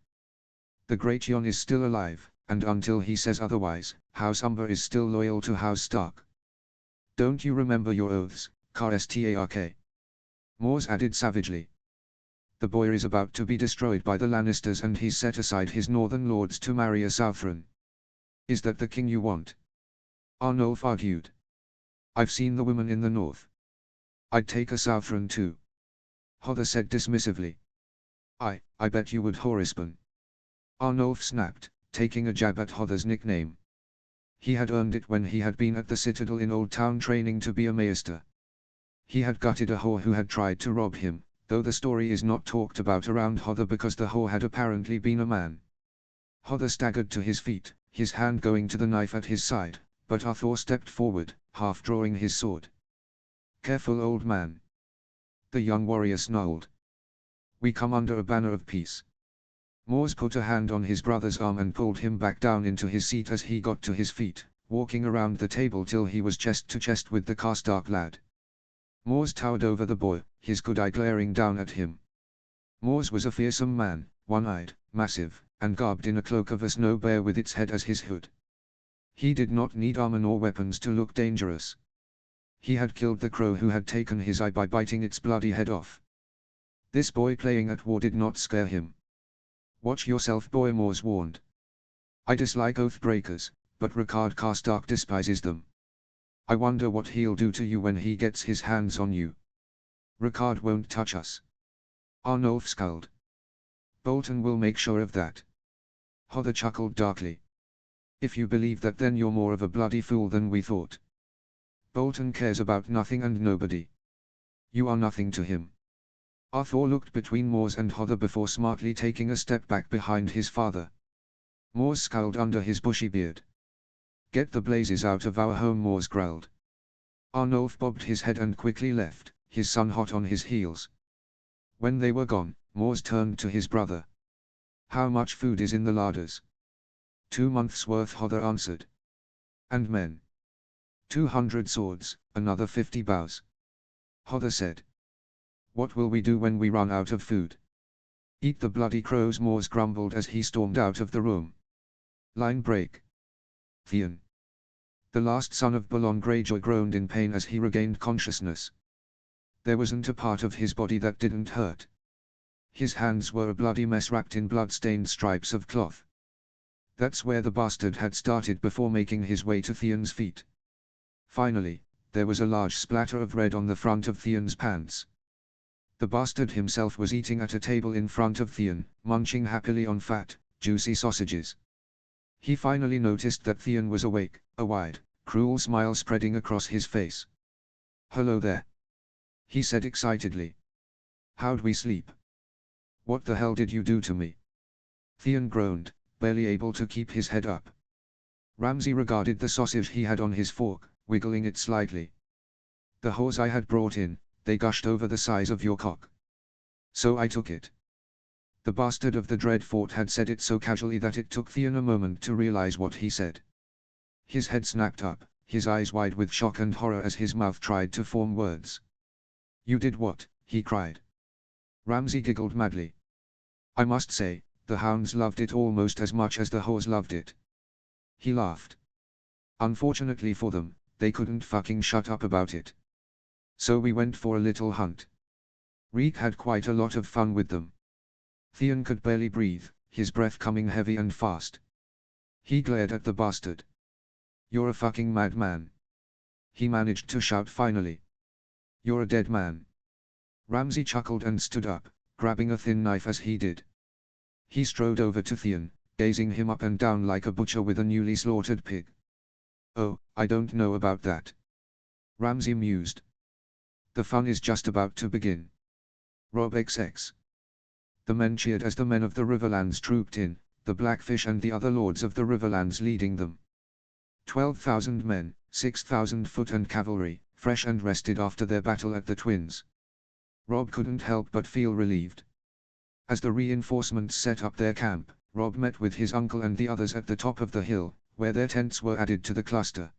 The Great Jon is still alive, and until he says otherwise, House Umber is still loyal to House Stark. Don't you remember your oaths, Karstark? Mors added savagely. The boy is about to be destroyed by the Lannisters, and he's set aside his northern lords to marry a Southron. Is that the king you want? Arnulf argued. I've seen the women in the north. I'd take a Southron too. Hodder said dismissively. I bet you would, Horispan. Arnulf snapped, taking a jab at Hodder's nickname. He had earned it when he had been at the Citadel in Old Town training to be a maester. He had gutted a whore who had tried to rob him, though the story is not talked about around Hodder because the whore had apparently been a man. Hodder staggered to his feet, his hand going to the knife at his side, but Arthur stepped forward, half drawing his sword. Careful, old man. The young warrior snarled. We come under a banner of peace. Mors put a hand on his brother's arm and pulled him back down into his seat as he got to his feet, walking around the table till he was chest to chest with the Karstark lad. Mors towered over the boy, his good eye glaring down at him. Mors was a fearsome man, one-eyed, massive, and garbed in a cloak of a snow bear with its head as his hood. He did not need armor nor weapons to look dangerous. He had killed the crow who had taken his eye by biting its bloody head off. This boy playing at war did not scare him. Watch yourself, boy, Mors warned. I dislike oath breakers, but Rickard Karstark despises them. I wonder what he'll do to you when he gets his hands on you. Rickard won't touch us. Arnulf scowled. Bolton will make sure of that. Hodder chuckled darkly. If you believe that, then you're more of a bloody fool than we thought. Bolton cares about nothing and nobody. You are nothing to him. Arthur looked between Mors and Hodder before smartly taking a step back behind his father. Mors scowled under his bushy beard. Get the blazes out of our home, Mors growled. Arnulf bobbed his head and quickly left, his son hot on his heels. When they were gone, Mors turned to his brother. How much food is in the larders? 2 months' worth, Hodder answered. And men? 200 swords, another 50 bows. Hodder said. What will we do when we run out of food? Eat the bloody crows, Mors grumbled as he stormed out of the room. Line break. Theon. The last son of Balon Greyjoy groaned in pain as he regained consciousness. There wasn't a part of his body that didn't hurt. His hands were a bloody mess wrapped in blood-stained stripes of cloth. That's where the bastard had started before making his way to Theon's feet. Finally, there was a large splatter of red on the front of Theon's pants. The bastard himself was eating at a table in front of Theon, munching happily on fat, juicy sausages. He finally noticed that Theon was awake, a wide, cruel smile spreading across his face. Hello there. He said excitedly. How'd we sleep? What the hell did you do to me? Theon groaned, barely able to keep his head up. Ramsay regarded the sausage he had on his fork, wiggling it slightly. The whores I had brought in, they gushed over the size of your cock. So I took it. The bastard of the Dreadfort had said it so casually that it took Theon a moment to realize what he said. His head snapped up, his eyes wide with shock and horror as his mouth tried to form words. You did what? He cried. Ramsay giggled madly. I must say, the hounds loved it almost as much as the whores loved it. He laughed. Unfortunately for them, they couldn't fucking shut up about it. So we went for a little hunt. Reek had quite a lot of fun with them. Theon could barely breathe, his breath coming heavy and fast. He glared at the bastard. You're a fucking madman. He managed to shout finally. You're a dead man. Ramsay chuckled and stood up, grabbing a thin knife as he did. He strode over to Theon, gazing him up and down like a butcher with a newly slaughtered pig. Oh, I don't know about that. Ramsay mused. The fun is just about to begin. Rob XX. The men cheered as the men of the Riverlands trooped in, the Blackfish and the other lords of the Riverlands leading them. 12,000 men, 6,000 foot and cavalry, fresh and rested after their battle at the Twins. Rob couldn't help but feel relieved. As the reinforcements set up their camp, Rob met with his uncle and the others at the top of the hill, where their tents were added to the cluster.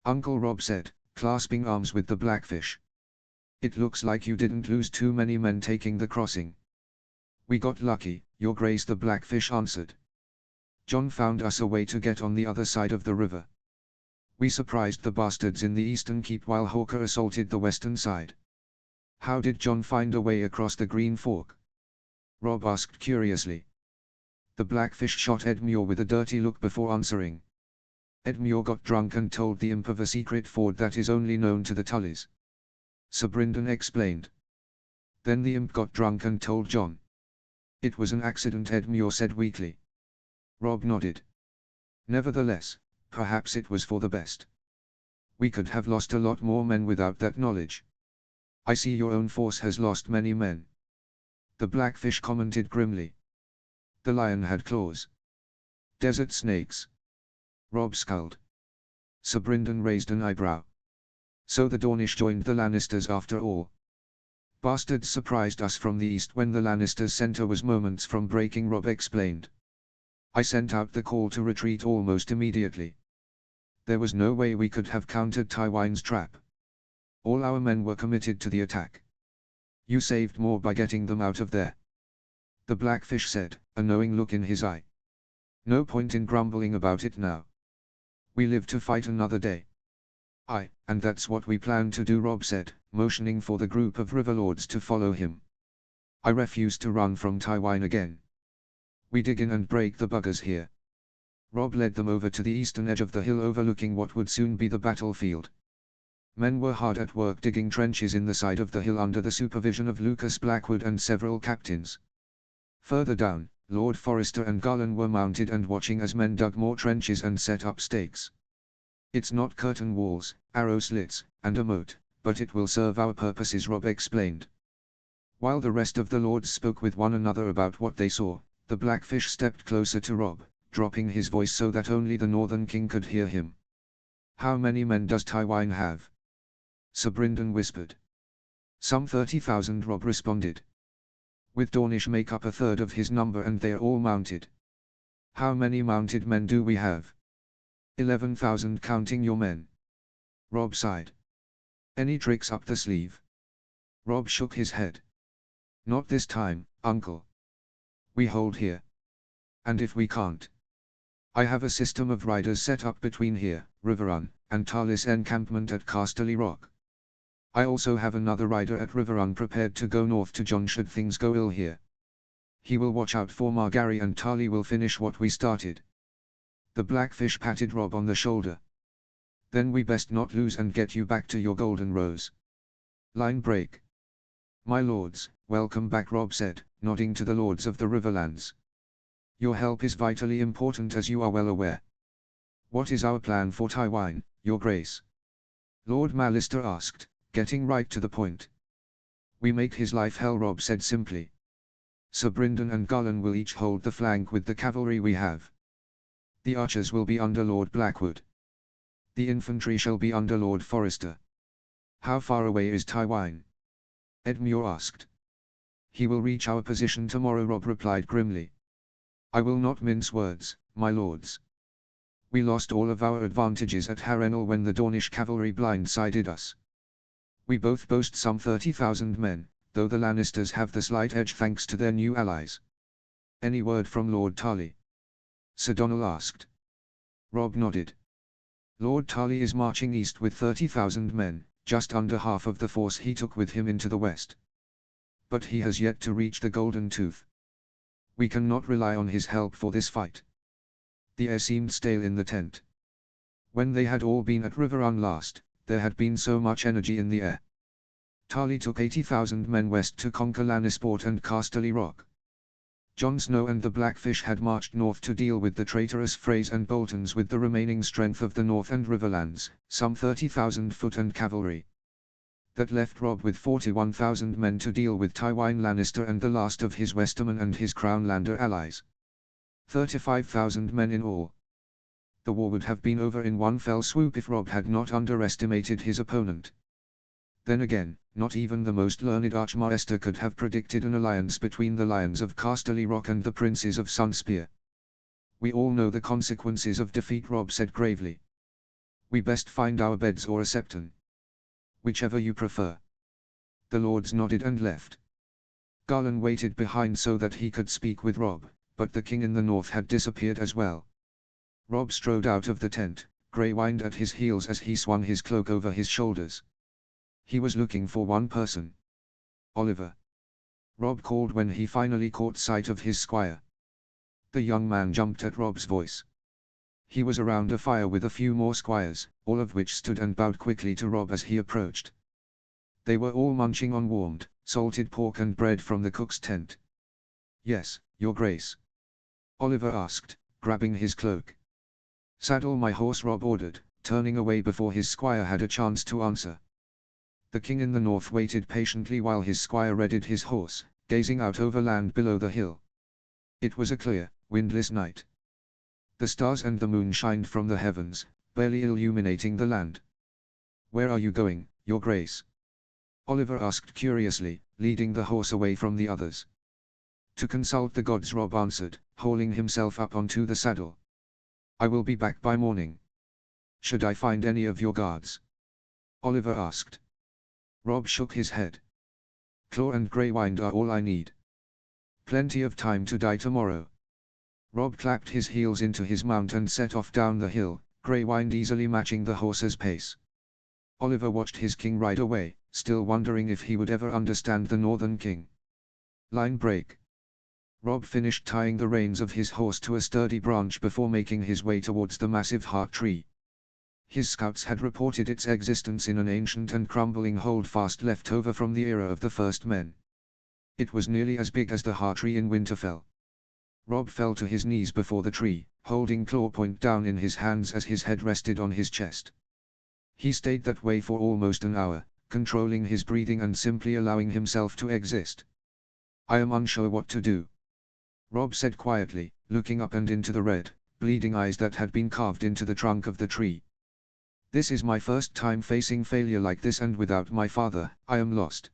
Uncle Rob said, clasping arms with the Blackfish. It looks like you didn't lose too many men taking the crossing. We got lucky, Your Grace, the Blackfish answered. John found us a way to get on the other side of the river. We surprised the bastards in the eastern keep while Hawker assaulted the western side. How did John find a way across the Green Fork? Rob asked curiously. The Blackfish shot Edmure with a dirty look before answering. Edmure got drunk and told the imp of a secret ford that is only known to the Tullys. Sir Brynden explained. Then the imp got drunk and told John. It was an accident, Edmure said weakly. Rob nodded. Nevertheless, perhaps it was for the best. We could have lost a lot more men without that knowledge. I see your own force has lost many men. The Blackfish commented grimly. The lion had claws. Desert snakes. Rob scowled. Sir Brynden raised an eyebrow. So the Dornish joined the Lannisters after all. Bastards surprised us from the east when the Lannisters' center was moments from breaking, Rob explained. I sent out the call to retreat almost immediately. There was no way we could have countered Tywin's trap. All our men were committed to the attack. You saved more by getting them out of there. The Blackfish said, a knowing look in his eye. No point in grumbling about it now. We live to fight another day. Aye, and that's what we plan to do, Rob said, motioning for the group of Riverlords to follow him. I refuse to run from Tywin again. We dig in and break the buggers here. Rob led them over to the eastern edge of the hill overlooking what would soon be the battlefield. Men were hard at work digging trenches in the side of the hill under the supervision of Lucas Blackwood and several captains. Further down, Lord Forrester and Garland were mounted and watching as men dug more trenches and set up stakes. It's not curtain walls, arrow slits, and a moat, but it will serve our purposes, Rob explained. While the rest of the lords spoke with one another about what they saw, the Blackfish stepped closer to Rob, dropping his voice so that only the Northern King could hear him. How many men does Tywin have? Sir Brynden whispered. Some 30,000, Rob responded. With Dornish make up a third of his number and they're all mounted. How many mounted men do we have? 11,000 counting your men. Rob sighed. Any tricks up the sleeve? Rob shook his head. Not this time, uncle. We hold here. And if we can't? I have a system of riders set up between here, Riverrun, and Tarlis encampment at Casterly Rock. I also have another rider at Riverrun prepared to go north to John should things go ill here. He will watch out for Margaery and Tarly will finish what we started. The Blackfish patted Rob on the shoulder. Then we best not lose and get you back to your golden rose. Line break. My lords, welcome back, Rob said, nodding to the lords of the Riverlands. Your help is vitally important as you are well aware. What is our plan for Tywin, your grace? Lord Mallister asked, getting right to the point. We make his life hell, Rob said simply. Sir Bryndon and Garland will each hold the flank with the cavalry we have. The archers will be under Lord Blackwood. The infantry shall be under Lord Forrester. How far away is Tywine? Edmure asked. He will reach our position tomorrow, Robb replied grimly. I will not mince words, my lords. We lost all of our advantages at Harrenhal when the Dornish cavalry blindsided us. We both boast some 30,000 men, though the Lannisters have the slight edge thanks to their new allies. Any word from Lord Tarly? Sir Donal asked. Robb nodded. Lord Tarly is marching east with 30,000 men, just under half of the force he took with him into the west. But he has yet to reach the Golden Tooth. We cannot rely on his help for this fight. The air seemed stale in the tent. When they had all been at Riverrun last, there had been so much energy in the air. Tarly took 80,000 men west to conquer Lannisport and Casterly Rock. Jon Snow and the Blackfish had marched north to deal with the traitorous Freys and Boltons with the remaining strength of the North and Riverlands, some 30,000 foot and cavalry. That left Robb with 41,000 men to deal with Tywine Lannister and the last of his Westermen and his Crownlander allies. 35,000 men in all. The war would have been over in one fell swoop if Robb had not underestimated his opponent. Then again, not even the most learned Archmaester could have predicted an alliance between the Lions of Casterly Rock and the Princes of Sunspear. We all know the consequences of defeat, Robb said gravely. We best find our beds or a septon. Whichever you prefer. The lords nodded and left. Garland waited behind so that he could speak with Robb, but the king in the north had disappeared as well. Robb strode out of the tent, Grey whined at his heels as he swung his cloak over his shoulders. He was looking for one person. Oliver. Robb called when he finally caught sight of his squire. The young man jumped at Robb's voice. He was around a fire with a few more squires, all of which stood and bowed quickly to Robb as he approached. They were all munching on warmed, salted pork and bread from the cook's tent. Yes, your grace. Oliver asked, grabbing his cloak. Saddle my horse, Robb ordered, turning away before his squire had a chance to answer. The king in the north waited patiently while his squire readied his horse, gazing out over land below the hill. It was a clear, windless night. The stars and the moon shined from the heavens, barely illuminating the land. Where are you going, your grace? Oliver asked curiously, leading the horse away from the others. To consult the gods, Robb answered, hauling himself up onto the saddle. I will be back by morning. Should I find any of your guards? Oliver asked. Robb shook his head. Claw and Greywind are all I need. Plenty of time to die tomorrow. Robb clapped his heels into his mount and set off down the hill, Greywind easily matching the horse's pace. Oliver watched his king ride away, still wondering if he would ever understand the Northern King. Line break. Robb finished tying the reins of his horse to a sturdy branch before making his way towards the massive heart tree. His scouts had reported its existence in an ancient and crumbling holdfast left over from the era of the First Men. It was nearly as big as the heart tree in Winterfell. Robb fell to his knees before the tree, holding clawpoint down in his hands as his head rested on his chest. He stayed that way for almost an hour, controlling his breathing and simply allowing himself to exist. I am unsure what to do. Robb said quietly, looking up and into the red, bleeding eyes that had been carved into the trunk of the tree. This is my first time facing failure like this, and without my father, I am lost.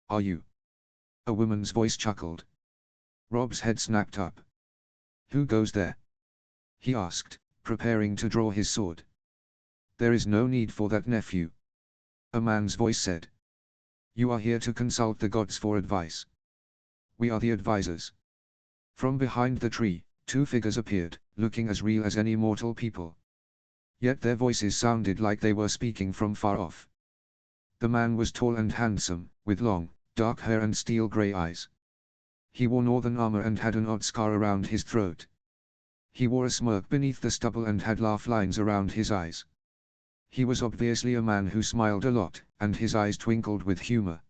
Are you? A woman's voice chuckled. Robb's head snapped up. Who goes there? He asked, preparing to draw his sword. There is no need for that, nephew. A man's voice said. You are here to consult the gods for advice. We are the advisors. From behind the tree, two figures appeared, looking as real as any mortal people. Yet their voices sounded like they were speaking from far off. The man was tall and handsome, with long, dark hair and steel-grey eyes. He wore northern armor and had an odd scar around his throat. He wore a smirk beneath the stubble and had laugh lines around his eyes. He was obviously a man who smiled a lot, and his eyes twinkled with humor.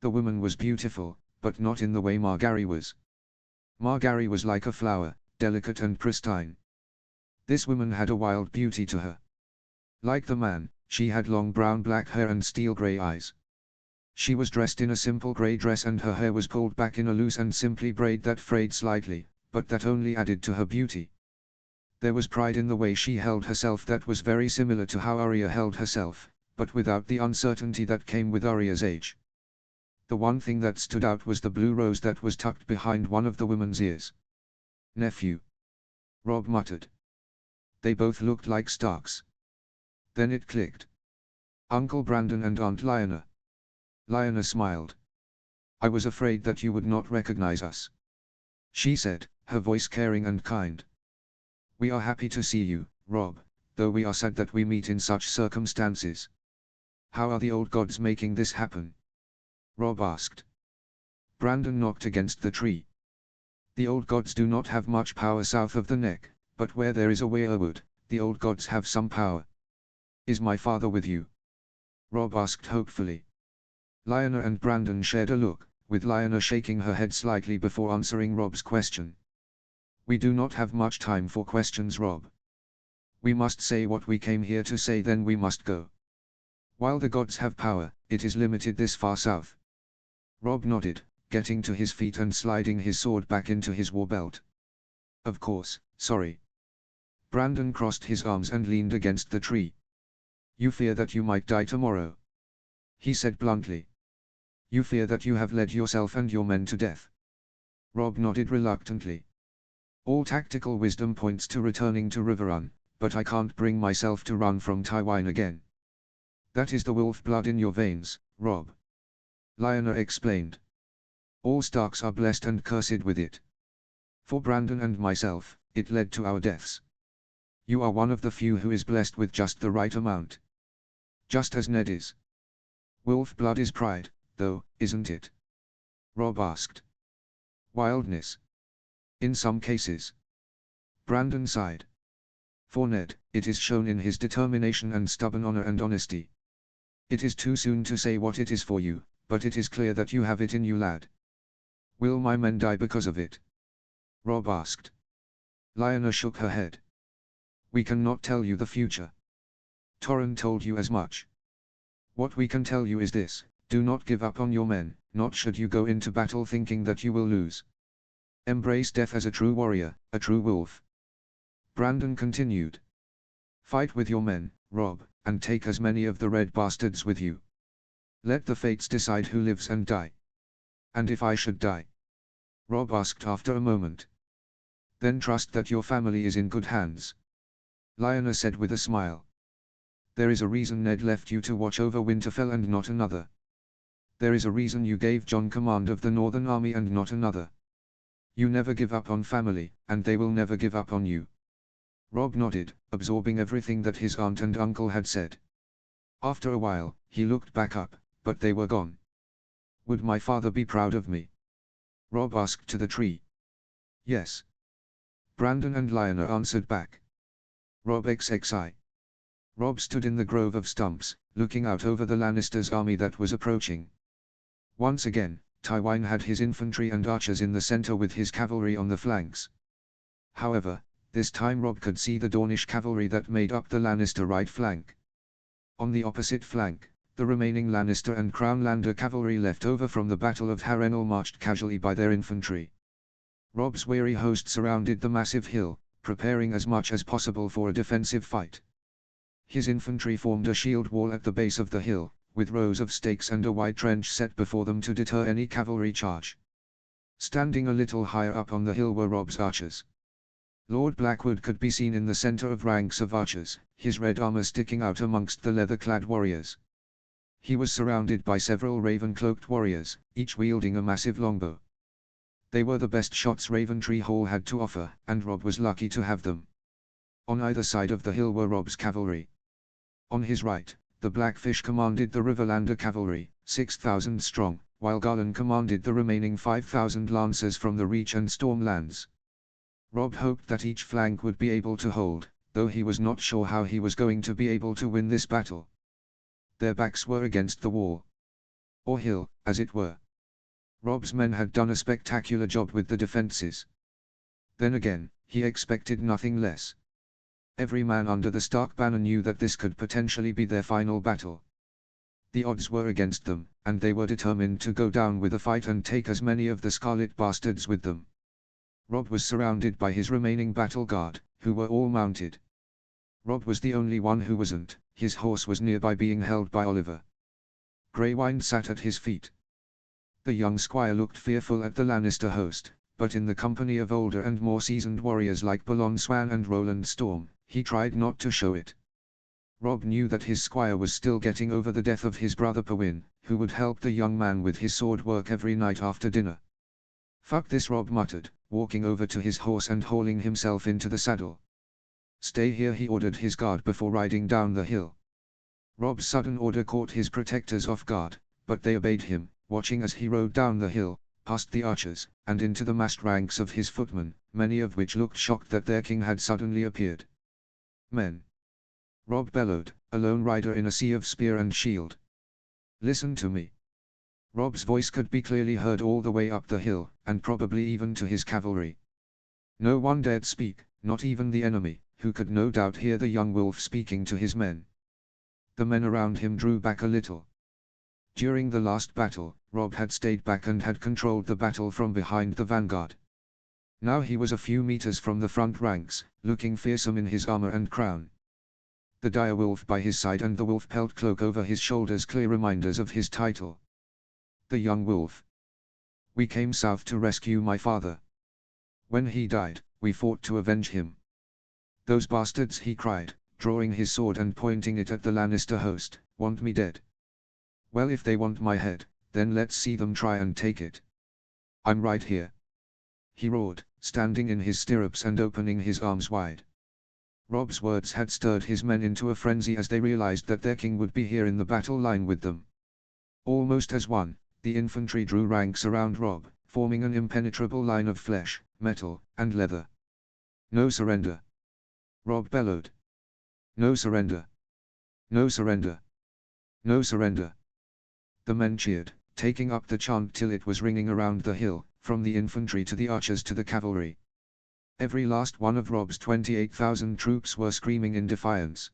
The woman was beautiful, but not in the way Margaery was. Margaery was like a flower, delicate and pristine. This woman had a wild beauty to her. Like the man, she had long brown-black hair and steel-grey eyes. She was dressed in a simple grey dress and her hair was pulled back in a loose and simply braid that frayed slightly, but that only added to her beauty. There was pride in the way she held herself that was very similar to how Arya held herself, but without the uncertainty that came with Arya's age. The one thing that stood out was the blue rose that was tucked behind one of the woman's ears. "Nephew," Robb muttered. They both looked like Starks. Then it clicked. Uncle Brandon and Aunt Lyanna. Lyanna smiled. "I was afraid that you would not recognize us," she said, her voice caring and kind. "We are happy to see you, Robb, though we are sad that we meet in such circumstances. How are the old gods making this happen?" Robb asked. Brandon knocked against the tree. "The old gods do not have much power south of the neck, but where there is a weirwood, the old gods have some power. Is my father with you?" Robb asked hopefully. Lyanna and Brandon shared a look, with Lyanna shaking her head slightly before answering Robb's question. "We do not have much time for questions, Robb. We must say what we came here to say, then we must go. While the gods have power, it is limited this far south." Robb nodded, getting to his feet and sliding his sword back into his war belt. "Of course, sorry." Brandon crossed his arms and leaned against the tree. "You fear that you might die tomorrow," he said bluntly. "You fear that you have led yourself and your men to death." Robb nodded reluctantly. "All tactical wisdom points to returning to Riverrun, but I can't bring myself to run from Tywin again." "That is the wolf blood in your veins, Robb," Lyanna explained. "All Starks are blessed and cursed with it. For Brandon and myself, it led to our deaths. You are one of the few who is blessed with just the right amount. Just as Ned is. Wolf blood is pride, though, isn't it?" Robb asked. "Wildness. In some cases." Brandon sighed. "For Ned, it is shown in his determination and stubborn honor and honesty. It is too soon to say what it is for you, but it is clear that you have it in you, lad." "Will my men die because of it?" Robb asked. Lyanna shook her head. "We cannot tell you the future. Torrhen told you as much. What we can tell you is this: do not give up on your men, not should you go into battle thinking that you will lose. Embrace death as a true warrior, a true wolf." Brandon continued. "Fight with your men, Robb, and take as many of the red bastards with you. Let the fates decide who lives and die." "And if I should die?" Robb asked after a moment. "Then trust that your family is in good hands," Lyanna said with a smile. "There is a reason Ned left you to watch over Winterfell and not another. There is a reason you gave Jon command of the Northern Army and not another. You never give up on family, and they will never give up on you." Robb nodded, absorbing everything that his aunt and uncle had said. After a while, he looked back up, but they were gone. "Would my father be proud of me?" Robb asked to the tree. "Yes." Brandon and Lyanna answered back. Robb XXI. Robb stood in the grove of stumps, looking out over the Lannisters' army that was approaching. Once again, Tywin had his infantry and archers in the center with his cavalry on the flanks. However, this time Robb could see the Dornish cavalry that made up the Lannister right flank. On the opposite flank, the remaining Lannister and Crownlander cavalry left over from the Battle of Harrenhal marched casually by their infantry. Robb's weary host surrounded the massive hill, preparing as much as possible for a defensive fight. His infantry formed a shield wall at the base of the hill, with rows of stakes and a wide trench set before them to deter any cavalry charge. Standing a little higher up on the hill were Robb's archers. Lord Blackwood could be seen in the center of ranks of archers, his red armor sticking out amongst the leather-clad warriors. He was surrounded by several raven-cloaked warriors, each wielding a massive longbow. They were the best shots Raventree Hall had to offer, and Robb was lucky to have them. On either side of the hill were Robb's cavalry. On his right, the Blackfish commanded the Riverlander cavalry, 6,000 strong, while Garland commanded the remaining 5,000 lancers from the Reach and Stormlands. Robb hoped that each flank would be able to hold, though he was not sure how he was going to be able to win this battle. Their backs were against the wall. Or hill, as it were. Robb's men had done a spectacular job with the defenses. Then again, he expected nothing less. Every man under the Stark banner knew that this could potentially be their final battle. The odds were against them, and they were determined to go down with a fight and take as many of the Scarlet Bastards with them. Rob was surrounded by his remaining battle guard, who were all mounted. Rob was the only one who wasn't. His horse was nearby being held by Oliver. Greywind sat at his feet. The young squire looked fearful at the Lannister host, but in the company of older and more seasoned warriors like Balon Swan and Roland Storm, he tried not to show it. Rob knew that his squire was still getting over the death of his brother Perwyn, who would help the young man with his sword work every night after dinner. "Fuck this," Rob muttered, walking over to his horse and hauling himself into the saddle. "Stay here," he ordered his guard before riding down the hill. Rob's sudden order caught his protectors off guard, but they obeyed him, watching as he rode down the hill, past the archers, and into the massed ranks of his footmen, many of which looked shocked that their king had suddenly appeared. "Men!" Rob bellowed, a lone rider in a sea of spear and shield. "Listen to me." Rob's voice could be clearly heard all the way up the hill, and probably even to his cavalry. No one dared speak, not even the enemy, who could no doubt hear the young wolf speaking to his men. The men around him drew back a little. During the last battle, Rob had stayed back and had controlled the battle from behind the vanguard. Now he was a few meters from the front ranks, looking fearsome in his armor and crown. The dire wolf by his side and the wolf pelt cloak over his shoulders, clear reminders of his title. The young wolf. "We came south to rescue my father. When he died, we fought to avenge him. Those bastards," he cried, drawing his sword and pointing it at the Lannister host, "want me dead. Well, if they want my head, then let's see them try and take it. I'm right here," he roared, standing in his stirrups and opening his arms wide. Rob's words had stirred his men into a frenzy as they realized that their king would be here in the battle line with them. Almost as one, the infantry drew ranks around Rob, forming an impenetrable line of flesh, metal, and leather. "No surrender!" Rob bellowed. "No surrender! No surrender! No surrender!" The men cheered, taking up the chant till it was ringing around the hill, from the infantry to the archers to the cavalry. Every last one of Rob's 28,000 troops were screaming in defiance.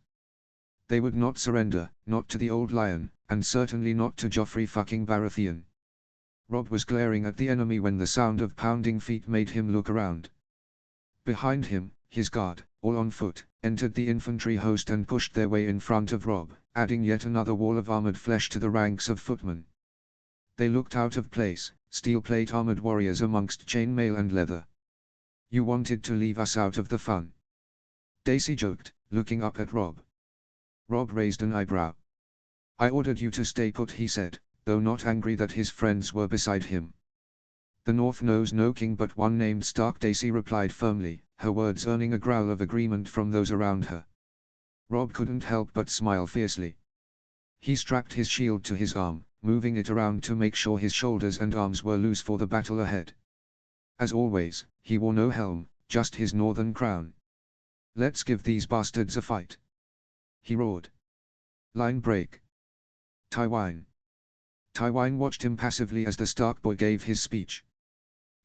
They would not surrender, not to the Old Lion, and certainly not to Joffrey fucking Baratheon. Rob was glaring at the enemy when the sound of pounding feet made him look around. Behind him, his guard, all on foot, entered the infantry host and pushed their way in front of Rob, adding yet another wall of armored flesh to the ranks of footmen. They looked out of place, steel plate armored warriors amongst chainmail and leather. "You wanted to leave us out of the fun," Daisy joked, looking up at Rob. Rob raised an eyebrow. "I ordered you to stay put," he said, though not angry that his friends were beside him. "The North knows no king but one named Stark," Daisy replied firmly, her words earning a growl of agreement from those around her. Rob couldn't help but smile fiercely. He strapped his shield to his arm, moving it around to make sure his shoulders and arms were loose for the battle ahead. As always, he wore no helm, just his northern crown. "Let's give these bastards a fight," he roared. "Line break." Tywine. Tywine watched impassively as the Stark boy gave his speech.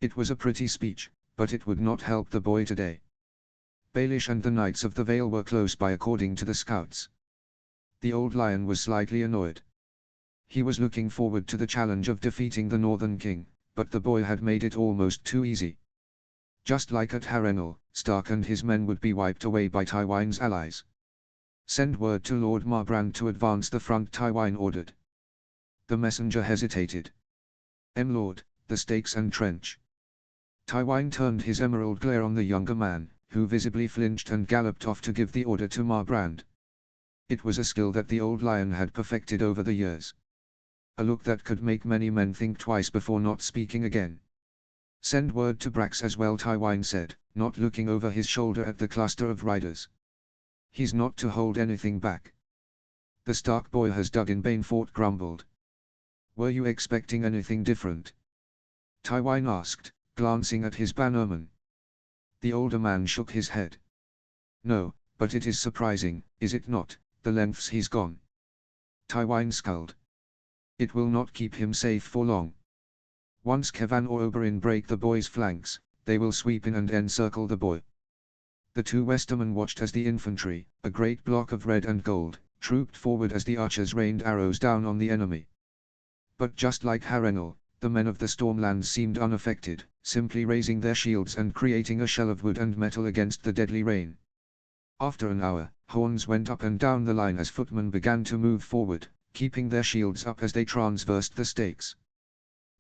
It was a pretty speech, but it would not help the boy today. Baelish and the Knights of the Vale were close by according to the scouts. The Old Lion was slightly annoyed. He was looking forward to the challenge of defeating the Northern King, but the boy had made it almost too easy. Just like at Harrenhal, Stark and his men would be wiped away by Tywine's allies. "Send word to Lord Marbrand to advance the front," Tywine ordered. The messenger hesitated. "Lord, the stakes and trench." Tywine turned his emerald glare on the younger man, who visibly flinched and galloped off to give the order to Marbrand. It was a skill that the Old Lion had perfected over the years. A look that could make many men think twice before not speaking again. "Send word to Brax as well," Tywine said, not looking over his shoulder at the cluster of riders. "He's not to hold anything back." "The Stark boy has dug in," Banefort grumbled. "Were you expecting anything different?" Tywine asked, glancing at his bannerman. The older man shook his head. "No, but it is surprising, is it not, the lengths he's gone?" Tywine scowled. "It will not keep him safe for long. Once Kevan or Oberyn break the boy's flanks, they will sweep in and encircle the boy." The two Westermen watched as the infantry, a great block of red and gold, trooped forward as the archers rained arrows down on the enemy. But just like Harrenhal, the men of the Stormlands seemed unaffected, simply raising their shields and creating a shell of wood and metal against the deadly rain. After an hour, horns went up and down the line as footmen began to move forward, keeping their shields up as they transversed the stakes.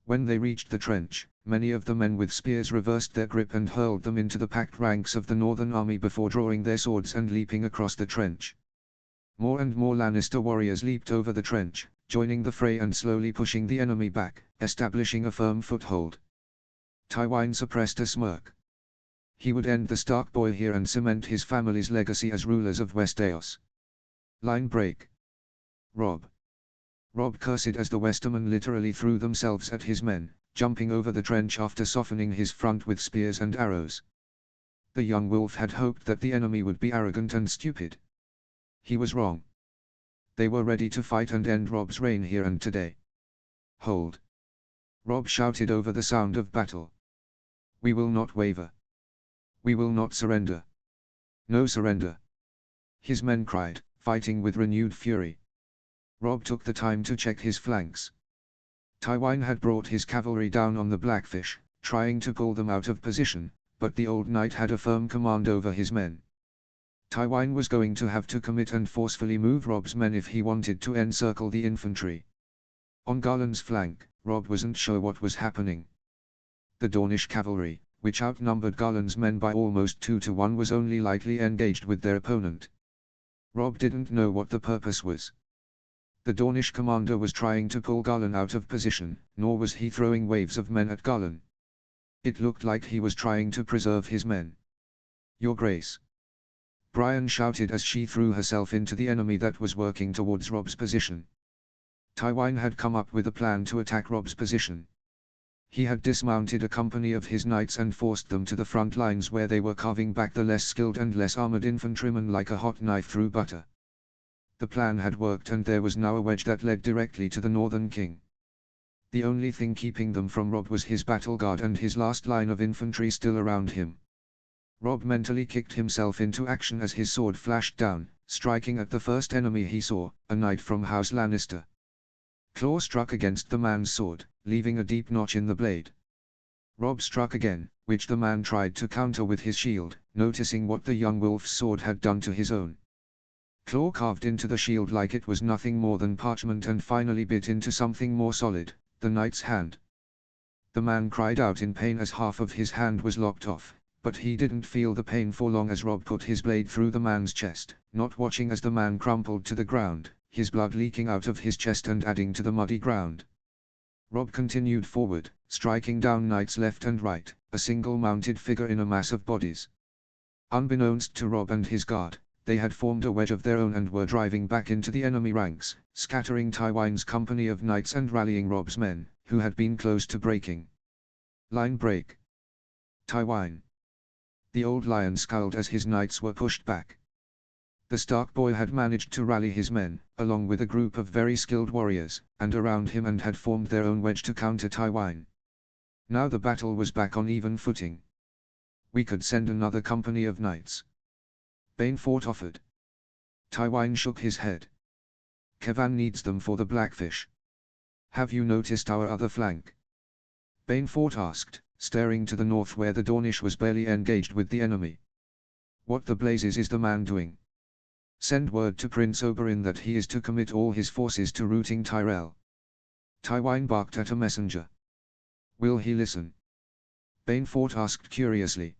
When they reached the trench, many of the men with spears reversed their grip and hurled them into the packed ranks of the northern army before drawing their swords and leaping across the trench. More and more Lannister warriors leaped over the trench, joining the fray and slowly pushing the enemy back, establishing a firm foothold. Tywine suppressed a smirk. He would end the Stark boy here and cement his family's legacy as rulers of Westeros. Line break. Robb cursed as the Westermen literally threw themselves at his men, jumping over the trench after softening his front with spears and arrows. The young wolf had hoped that the enemy would be arrogant and stupid. He was wrong. They were ready to fight and end Robb's reign here and today. Hold! Robb shouted over the sound of battle. We will not waver. We will not surrender. No surrender. His men cried, fighting with renewed fury. Robb took the time to check his flanks. Tywine had brought his cavalry down on the Blackfish, trying to pull them out of position, but the old knight had a firm command over his men. Tywine was going to have to commit and forcefully move Robb's men if he wanted to encircle the infantry. On Garland's flank, Robb wasn't sure what was happening. The Dornish cavalry, which outnumbered Garland's men by almost 2-1, was only lightly engaged with their opponent. Robb didn't know what the purpose was. The Dornish commander was trying to pull Garland out of position, nor was he throwing waves of men at Garland. It looked like he was trying to preserve his men. Your Grace! Brienne shouted as she threw herself into the enemy that was working towards Robb's position. Tywine had come up with a plan to attack Robb's position. He had dismounted a company of his knights and forced them to the front lines where they were carving back the less skilled and less armored infantrymen like a hot knife through butter. The plan had worked and there was now a wedge that led directly to the Northern King. The only thing keeping them from Robb was his battle guard and his last line of infantry still around him. Robb mentally kicked himself into action as his sword flashed down, striking at the first enemy he saw, a knight from House Lannister. Claw struck against the man's sword, leaving a deep notch in the blade. Robb struck again, which the man tried to counter with his shield, noticing what the young wolf's sword had done to his own. Claw carved into the shield like it was nothing more than parchment and finally bit into something more solid, the knight's hand. The man cried out in pain as half of his hand was lopped off, but he didn't feel the pain for long as Robb put his blade through the man's chest, not watching as the man crumpled to the ground, his blood leaking out of his chest and adding to the muddy ground. Robb continued forward, striking down knights left and right, a single mounted figure in a mass of bodies. Unbeknownst to Robb and his guard, they had formed a wedge of their own and were driving back into the enemy ranks, scattering Tywine's company of knights and rallying Robb's men, who had been close to breaking. Line break. Tywine. The old lion scowled as his knights were pushed back. The Stark boy had managed to rally his men, along with a group of very skilled warriors, and around him and had formed their own wedge to counter Tywine. Now the battle was back on even footing. We could send another company of knights. Bainfort offered. Tywine shook his head. Kevan needs them for the Blackfish. Have you noticed our other flank? Bainfort asked, staring to the north where the Dornish was barely engaged with the enemy. What the blazes is the man doing? Send word to Prince Oberyn that he is to commit all his forces to routing Tyrell. Tywine barked at a messenger. Will he listen? Bainfort asked curiously.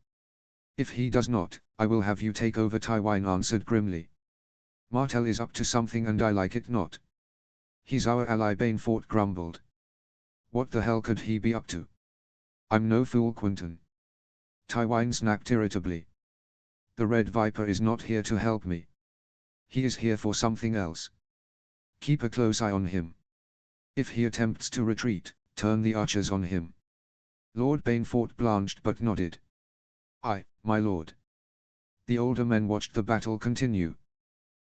If he does not, I will have you take over, Tywine answered grimly. Martell is up to something and I like it not. He's our ally, Bainfort grumbled. What the hell could he be up to? I'm no fool, Quentin. Tywine snapped irritably. The Red Viper is not here to help me. He is here for something else. Keep a close eye on him. If he attempts to retreat, turn the archers on him. Lord Bainfort blanched but nodded. Aye, my lord. The older men watched the battle continue.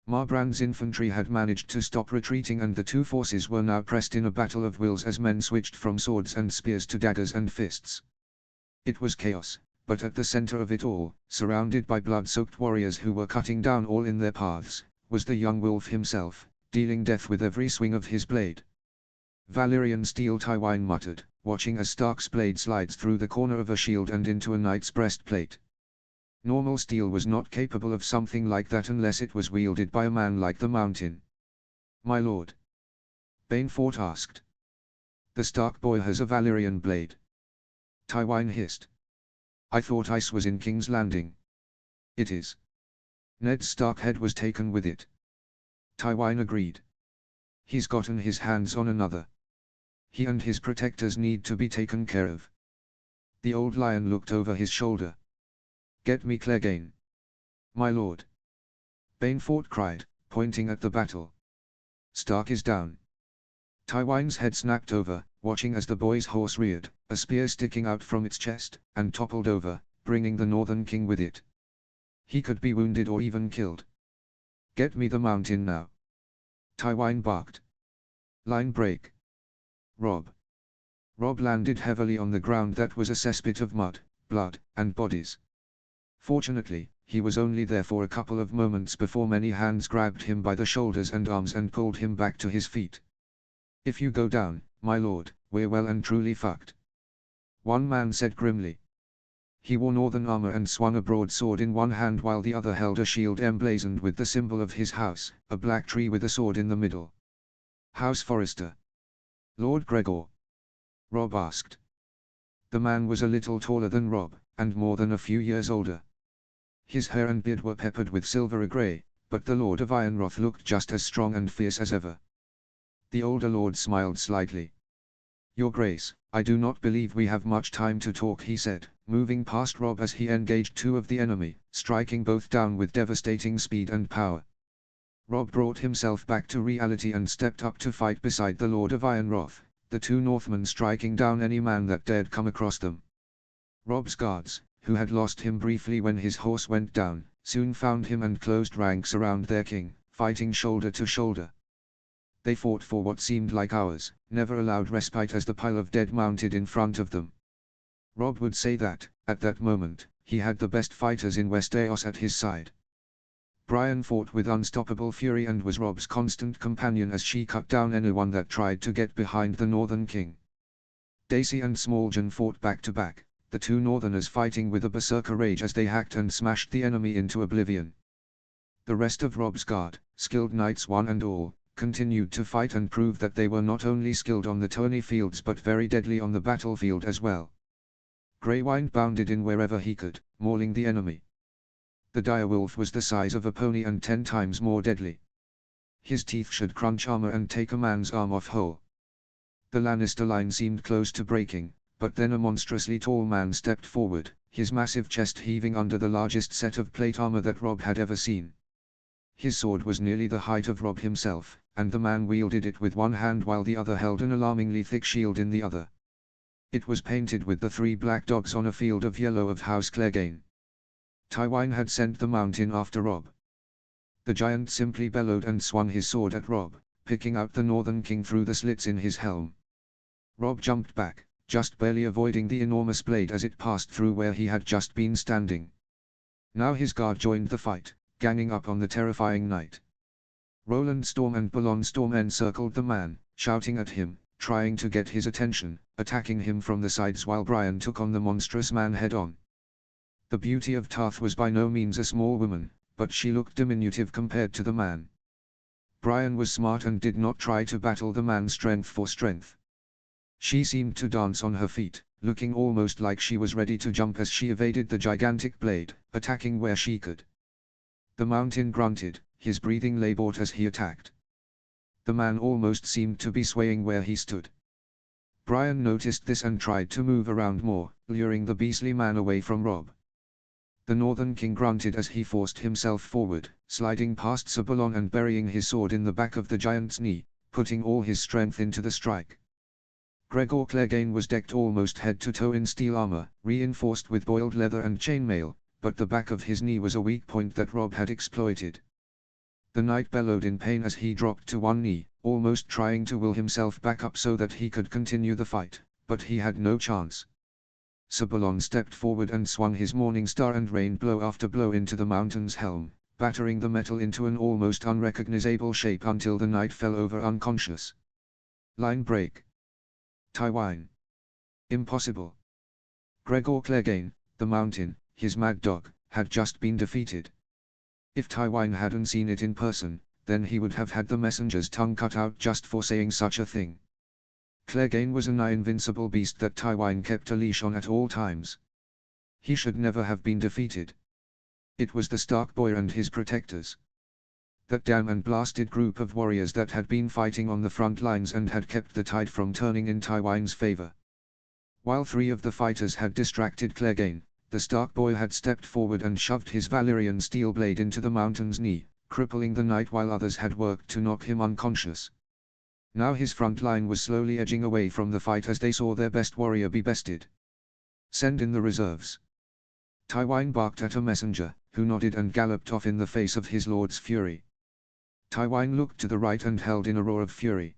Marbrand's infantry had managed to stop retreating and the two forces were now pressed in a battle of wills as men switched from swords and spears to daggers and fists. It was chaos, but at the center of it all, surrounded by blood-soaked warriors who were cutting down all in their paths, was the young wolf himself, dealing death with every swing of his blade. Valyrian steel, Tywine muttered, watching as Stark's blade slides through the corner of a shield and into a knight's breastplate. Normal steel was not capable of something like that unless it was wielded by a man like the Mountain. "My lord?" Bainfort asked. "The Stark boy has a Valyrian blade." Tywine hissed. "I thought ice was in King's Landing." "It is. Ned Stark head was taken with it." Tywine agreed. "He's gotten his hands on another. He and his protectors need to be taken care of." The old lion looked over his shoulder. "Get me Clegane." "My lord!" Bainfort cried, pointing at the battle. "Stark is down." Tywine's head snapped over, watching as the boy's horse reared, a spear sticking out from its chest, and toppled over, bringing the Northern King with it. He could be wounded or even killed. "Get me the Mountain now!" Tywine barked. "Line break." Robb. Robb landed heavily on the ground that was a cesspit of mud, blood, and bodies. Fortunately, he was only there for a couple of moments before many hands grabbed him by the shoulders and arms and pulled him back to his feet. "If you go down, my lord, we're well and truly fucked," one man said grimly. He wore northern armor and swung a broadsword in one hand while the other held a shield emblazoned with the symbol of his house, a black tree with a sword in the middle. "House Forrester." "Lord Gregor?" Robb asked. The man was a little taller than Robb, and more than a few years older. His hair and beard were peppered with silver grey, but the Lord of Ironrath looked just as strong and fierce as ever. The older lord smiled slightly. "Your Grace, I do not believe we have much time to talk," he said, moving past Robb as he engaged two of the enemy, striking both down with devastating speed and power. Robb brought himself back to reality and stepped up to fight beside the Lord of Ironrath, the two Northmen striking down any man that dared come across them. Robb's guards, who had lost him briefly when his horse went down, soon found him and closed ranks around their king, fighting shoulder to shoulder. They fought for what seemed like hours, never allowed respite as the pile of dead mounted in front of them. Robb would say that, at that moment, he had the best fighters in Westeros at his side. Brienne fought with unstoppable fury and was Robb's constant companion as she cut down anyone that tried to get behind the Northern King. Dacey and Smallgen fought back to back, the two Northerners fighting with a berserker rage as they hacked and smashed the enemy into oblivion. The rest of Robb's guard, skilled knights one and all, continued to fight and prove that they were not only skilled on the tourney fields but very deadly on the battlefield as well. Greywind bounded in wherever he could, mauling the enemy. The direwolf was the size of a pony and 10 times more deadly. His teeth should crunch armor and take a man's arm off whole. The Lannister line seemed close to breaking, but then a monstrously tall man stepped forward, his massive chest heaving under the largest set of plate armor that Robb had ever seen. His sword was nearly the height of Robb himself, and the man wielded it with one hand while the other held an alarmingly thick shield in the other. It was painted with the 3 black dogs on a field of yellow of House Clegane. Tywine had sent the Mountain after Robb. The giant simply bellowed and swung his sword at Robb, picking out the Northern King through the slits in his helm. Robb jumped back, just barely avoiding the enormous blade as it passed through where he had just been standing. Now his guard joined the fight, ganging up on the terrifying knight. Roland Storm and Balon Storm encircled the man, shouting at him, trying to get his attention, attacking him from the sides while Brienne took on the monstrous man head-on. The beauty of Tarth was by no means a small woman, but she looked diminutive compared to the man. Brienne was smart and did not try to battle the man strength for strength. She seemed to dance on her feet, looking almost like she was ready to jump as she evaded the gigantic blade, attacking where she could. The Mountain grunted, his breathing labored as he attacked. The man almost seemed to be swaying where he stood. Brienne noticed this and tried to move around more, luring the beastly man away from Robb. The Northern King grunted as he forced himself forward, sliding past Sir Balon and burying his sword in the back of the giant's knee, putting all his strength into the strike. Gregor Clegane was decked almost head to toe in steel armor, reinforced with boiled leather and chainmail, but the back of his knee was a weak point that Robb had exploited. The knight bellowed in pain as he dropped to one knee, almost trying to will himself back up so that he could continue the fight, but he had no chance. Sir Balon stepped forward and swung his morning star and rained blow after blow into the Mountain's helm, battering the metal into an almost unrecognizable shape until the knight fell over unconscious. Line break. Tywine. Impossible. Gregor Clegane, the Mountain, his mad dog, had just been defeated. If Tywine hadn't seen it in person, then he would have had the messenger's tongue cut out just for saying such a thing. Clegane was a nigh invincible beast that Tywine kept a leash on at all times. He should never have been defeated. It was the Stark boy and his protectors. That damn and blasted group of warriors that had been fighting on the front lines and had kept the tide from turning in Tywine's favor. While 3 of the fighters had distracted Clegane, the Stark boy had stepped forward and shoved his Valyrian steel blade into the Mountain's knee, crippling the knight while others had worked to knock him unconscious. Now his front line was slowly edging away from the fight as they saw their best warrior be bested. Send in the reserves. Tywine barked at a messenger, who nodded and galloped off in the face of his lord's fury. Tywine looked to the right and held in a roar of fury.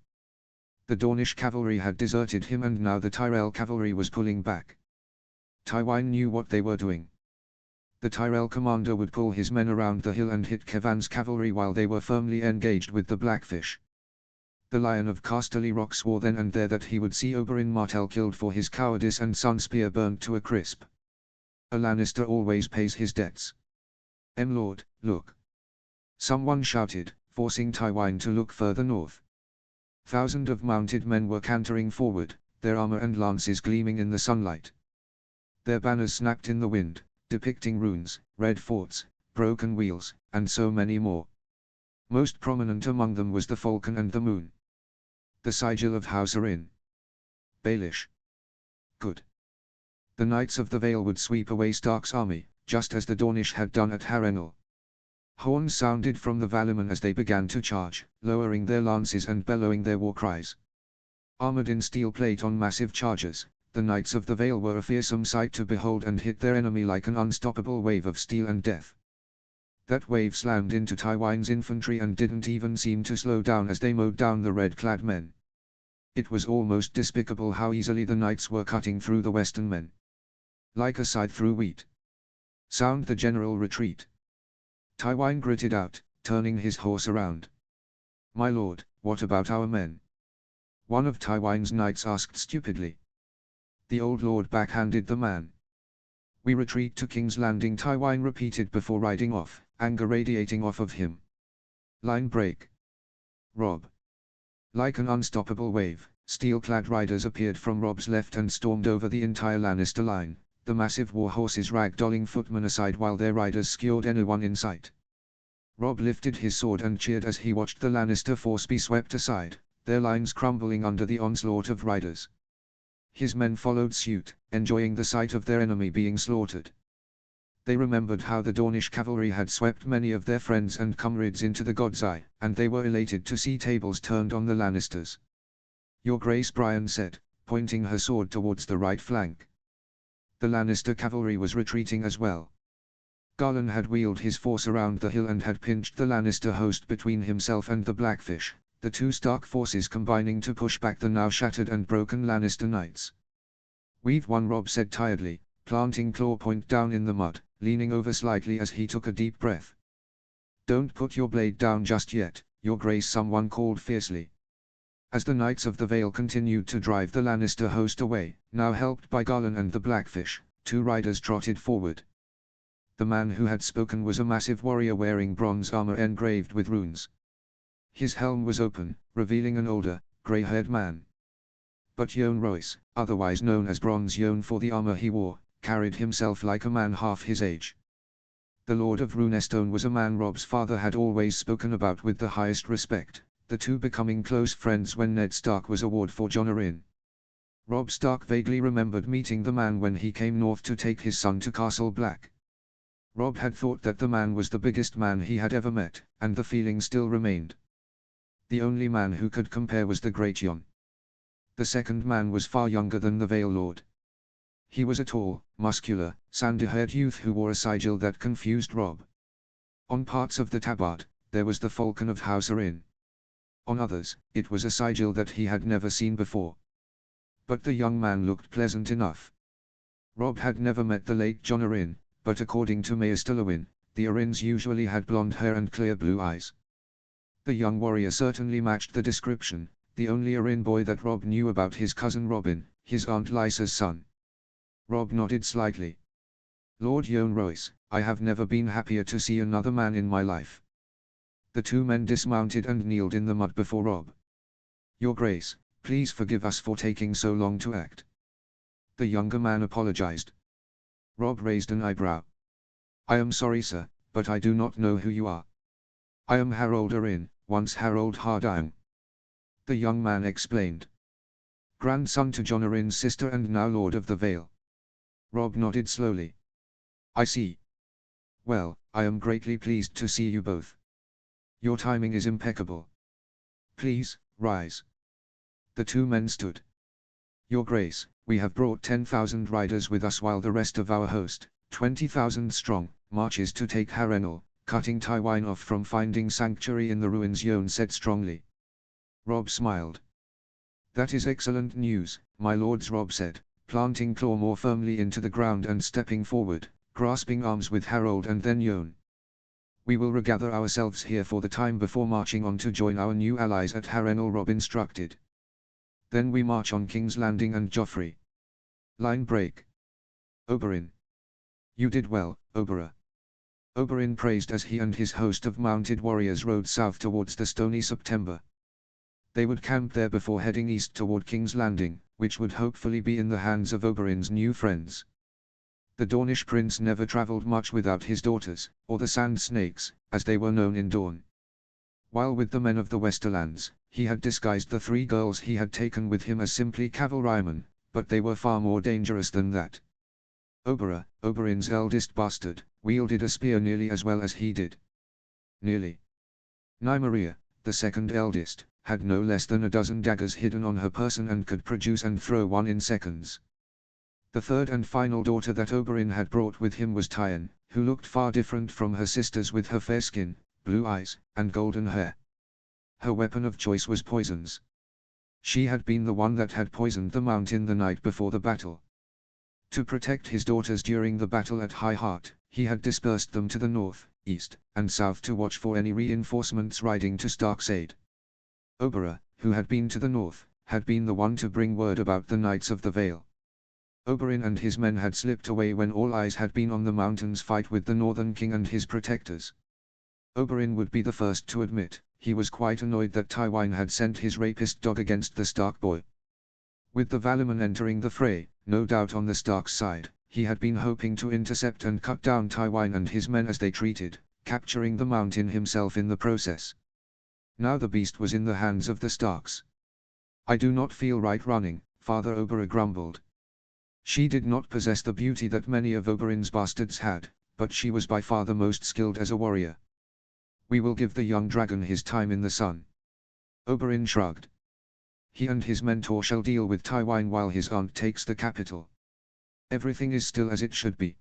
The Dornish cavalry had deserted him and now the Tyrell cavalry was pulling back. Tywine knew what they were doing. The Tyrell commander would pull his men around the hill and hit Kevan's cavalry while they were firmly engaged with the Blackfish. The Lion of Casterly Rock swore then and there that he would see Oberyn Martell killed for his cowardice and Sunspear burnt to a crisp. A Lannister always pays his debts. Lord, look! Someone shouted, forcing Tywine to look further north. Thousands of mounted men were cantering forward, their armor and lances gleaming in the sunlight. Their banners snapped in the wind, depicting runes, red forts, broken wheels, and so many more. Most prominent among them was the Falcon and the Moon. The sigil of House Arryn. Baelish. Good. The Knights of the Vale would sweep away Stark's army, just as the Dornish had done at Harrenhal. Horns sounded from the Valyman as they began to charge, lowering their lances and bellowing their war cries. Armored in steel plate on massive chargers, the Knights of the Vale were a fearsome sight to behold and hit their enemy like an unstoppable wave of steel and death. That wave slammed into Tywine's infantry and didn't even seem to slow down as they mowed down the red-clad men. It was almost despicable how easily the knights were cutting through the western men. Like a scythe through wheat. Sound the general retreat. Tywine gritted out, turning his horse around. My lord, what about our men? One of Tywine's knights asked stupidly. The old lord backhanded the man. We retreat to King's Landing, Tywine repeated before riding off, anger radiating off of him. Line break. Robb. Like an unstoppable wave, steel-clad riders appeared from Robb's left and stormed over the entire Lannister line, the massive war horses ragdolling footmen aside while their riders skewered anyone in sight. Robb lifted his sword and cheered as he watched the Lannister force be swept aside, their lines crumbling under the onslaught of riders. His men followed suit, enjoying the sight of their enemy being slaughtered. They remembered how the Dornish cavalry had swept many of their friends and comrades into the God's Eye, and they were elated to see tables turned on the Lannisters. Your Grace, Brienne said, pointing her sword towards the right flank. The Lannister cavalry was retreating as well. Garland had wheeled his force around the hill and had pinched the Lannister host between himself and the Blackfish, the two Stark forces combining to push back the now shattered and broken Lannister knights. We've won, Robb said tiredly, planting claw point down in the mud, leaning over slightly as he took a deep breath. Don't put your blade down just yet, Your Grace, someone called fiercely. As the Knights of the Vale continued to drive the Lannister host away, now helped by Garland and the Blackfish, 2 riders trotted forward. The man who had spoken was a massive warrior wearing bronze armor engraved with runes. His helm was open, revealing an older, grey-haired man. But Yohn Royce, otherwise known as Bronze Yohn for the armor he wore, carried himself like a man half his age. The Lord of Runestone was a man Robb's father had always spoken about with the highest respect, the two becoming close friends when Ned Stark was a ward for Jon Arryn. Robb Stark vaguely remembered meeting the man when he came north to take his son to Castle Black. Robb had thought that the man was the biggest man he had ever met, and the feeling still remained. The only man who could compare was the Great Jon. The second man was far younger than the Vale Lord. He was a tall, muscular, sandy-haired youth who wore a sigil that confused Robb. On parts of the tabard, there was the Falcon of House Arryn. On others, it was a sigil that he had never seen before. But the young man looked pleasant enough. Robb had never met the late Jon Arryn, but according to Maester Luwin, The Arins usually had blonde hair and clear blue eyes. The young warrior certainly matched the description, the only Arin boy that Rob knew about his cousin Robin, his Aunt Lysa's son. Rob nodded slightly. Lord Yon Royce, I have never been happier to see another man in my life. The two men dismounted and kneeled in the mud before Rob. Your Grace, please forgive us for taking so long to act. The younger man apologized. Rob raised an eyebrow. I am sorry, sir, but I do not know who you are. I am Harold Arin, once Harold Hardyng. The young man explained. Grandson to John Arin's sister and now Lord of the Vale. Rob nodded slowly. I see. Well, I am greatly pleased to see you both. Your timing is impeccable. Please, rise. The two men stood. Your Grace, we have brought 10,000 riders with us while the rest of our host, 20,000 strong, marches to take Harrenhal, cutting Tywine off from finding sanctuary in the ruins, Yon said strongly. Rob smiled. That is excellent news, my lords, Rob said, planting claw more firmly into the ground and stepping forward, grasping arms with Harold and then Yon. We will regather ourselves here for the time before marching on to join our new allies at Harrenhal, Rob instructed. Then we march on King's Landing and Joffrey. Line break. Oberyn. You did well, Oberyn. Oberyn praised as he and his host of mounted warriors rode south towards the Stony September. They would camp there before heading east toward King's Landing, which would hopefully be in the hands of Oberyn's new friends. The Dornish prince never traveled much without his daughters, or the Sand Snakes, as they were known in Dorne. While with the men of the Westerlands, he had disguised the 3 girls he had taken with him as simply cavalrymen, but they were far more dangerous than that. Oberyn, Oberyn's eldest bastard, wielded a spear nearly as well as he did. Nearly. Nymeria, the second eldest, had no less than a dozen daggers hidden on her person and could produce and throw one in seconds. The third and final daughter that Oberyn had brought with him was Tyen, who looked far different from her sisters with her fair skin, blue eyes, and golden hair. Her weapon of choice was poisons. She had been the one that had poisoned the mountain the night before the battle. To protect his daughters during the battle at High Heart, he had dispersed them to the north, east, and south to watch for any reinforcements riding to Stark's aid. Oberyn, who had been to the north, had been the one to bring word about the Knights of the Vale. Oberyn and his men had slipped away when all eyes had been on the mountain's fight with the Northern King and his protectors. Oberyn would be the first to admit, he was quite annoyed that Tywine had sent his rapist dog against the Stark boy. With the Valyman entering the fray, no doubt on the Stark's side, he had been hoping to intercept and cut down Tywine and his men as they treated, capturing the mountain himself in the process. Now the beast was in the hands of the Starks. I do not feel right running, Father Oberyn grumbled. She did not possess the beauty that many of Oberyn's bastards had, but she was by far the most skilled as a warrior. We will give the young dragon his time in the sun. Oberyn shrugged. He and his mentor shall deal with Tywine while his aunt takes the capital. Everything is still as it should be.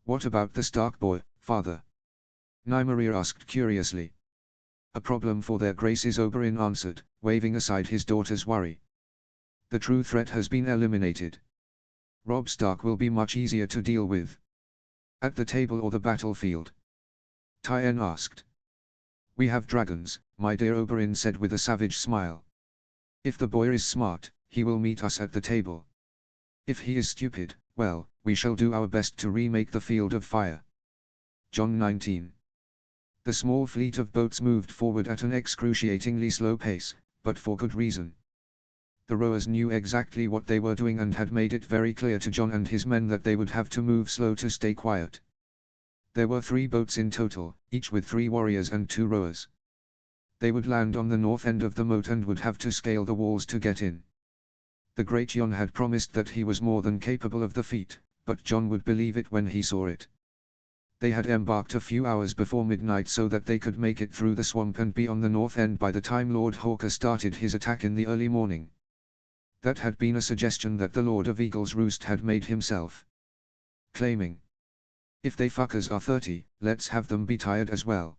What about the Stark boy, father? Nymeria asked curiously. A problem for their graces, Oberyn answered, waving aside his daughter's worry. The true threat has been eliminated. Robb Stark will be much easier to deal with. At the table or the battlefield? Tyen asked. We have dragons, my dear, Oberyn said with a savage smile. If the boy is smart, he will meet us at the table. If he is stupid, well, we shall do our best to remake the Field of Fire. Jon 19. The small fleet of boats moved forward at an excruciatingly slow pace, but for good reason. The rowers knew exactly what they were doing and had made it very clear to Jon and his men that they would have to move slow to stay quiet. There were 3 boats in total, each with 3 warriors and 2 rowers. They would land on the north end of the moat and would have to scale the walls to get in. The great Jon had promised that he was more than capable of the feat, but Jon would believe it when he saw it. They had embarked a few hours before midnight so that they could make it through the swamp and be on the north end by the time Lord Hawker started his attack in the early morning. That had been a suggestion that the Lord of Eagle's Roost had made himself. Claiming, if they fuckers are 30, let's have them be tired as well.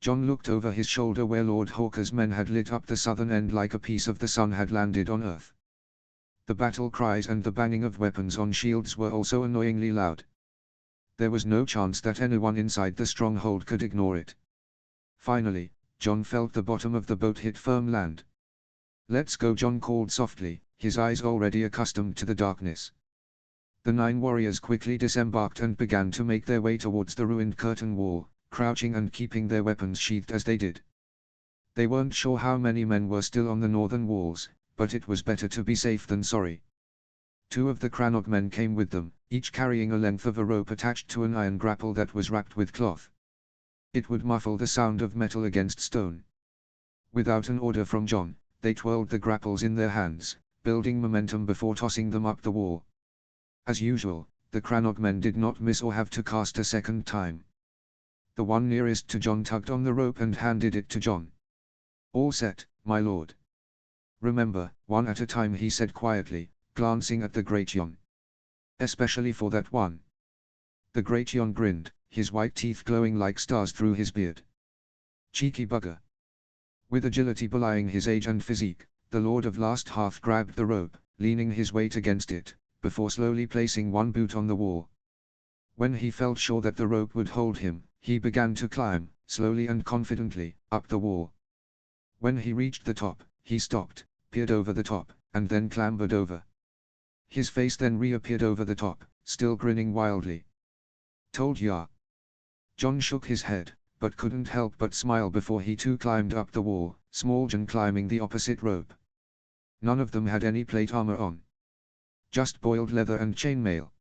Jon looked over his shoulder where Lord Hawker's men had lit up the southern end like a piece of the sun had landed on Earth. The battle cries and the banging of weapons on shields were also annoyingly loud. There was no chance that anyone inside the stronghold could ignore it. Finally, John felt the bottom of the boat hit firm land. "Let's go," John called softly, his eyes already accustomed to the darkness. The 9 warriors quickly disembarked and began to make their way towards the ruined curtain wall, crouching and keeping their weapons sheathed as they did. They weren't sure how many men were still on the northern walls, but it was better to be safe than sorry. 2 of the Crannog men came with them, each carrying a length of a rope attached to an iron grapple that was wrapped with cloth. It would muffle the sound of metal against stone. Without an order from John, they twirled the grapples in their hands, building momentum before tossing them up the wall. As usual, the Crannog men did not miss or have to cast a second time. The one nearest to John tugged on the rope and handed it to John. "All set, my lord." "Remember, one at a time," he said quietly, glancing at the Great Yon. "Especially for that one." The Great Yon grinned, his white teeth glowing like stars through his beard. "Cheeky bugger." With agility belying his age and physique, the Lord of Last Hearth grabbed the rope, leaning his weight against it, before slowly placing one boot on the wall. When he felt sure that the rope would hold him, he began to climb, slowly and confidently, up the wall. When he reached the top, he stopped, peered over the top, and then clambered over. His face then reappeared over the top, still grinning wildly. "Told ya." John shook his head, but couldn't help but smile before he too climbed up the wall, Small John climbing the opposite rope. None of them had any plate armor on. Just boiled leather and chainmail.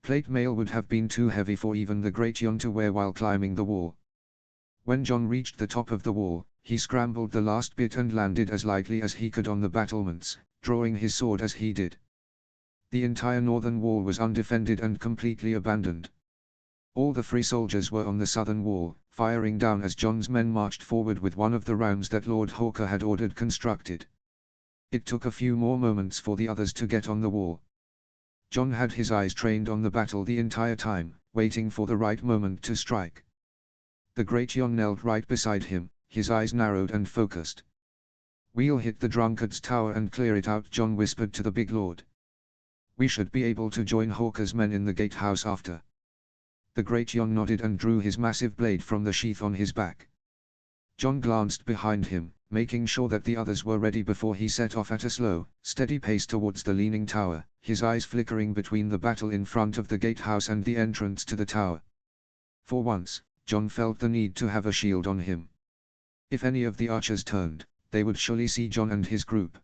Plate mail would have been too heavy for even the Great Yon to wear while climbing the wall. When John reached the top of the wall, he scrambled the last bit and landed as lightly as he could on the battlements, drawing his sword as he did. The entire northern wall was undefended and completely abandoned. All the free soldiers were on the southern wall, firing down as John's men marched forward with one of the rounds that Lord Hawker had ordered constructed. It took a few more moments for the others to get on the wall. John had his eyes trained on the battle the entire time, waiting for the right moment to strike. The Great Yon knelt right beside him, his eyes narrowed and focused. "We'll hit the drunkard's tower and clear it out," John whispered to the big lord. "We should be able to join Hawker's men in the gatehouse after." The Great Yon nodded and drew his massive blade from the sheath on his back. John glanced behind him, making sure that the others were ready before he set off at a slow, steady pace towards the leaning tower, his eyes flickering between the battle in front of the gatehouse and the entrance to the tower. For once, John felt the need to have a shield on him. If any of the archers turned, they would surely see John and his group.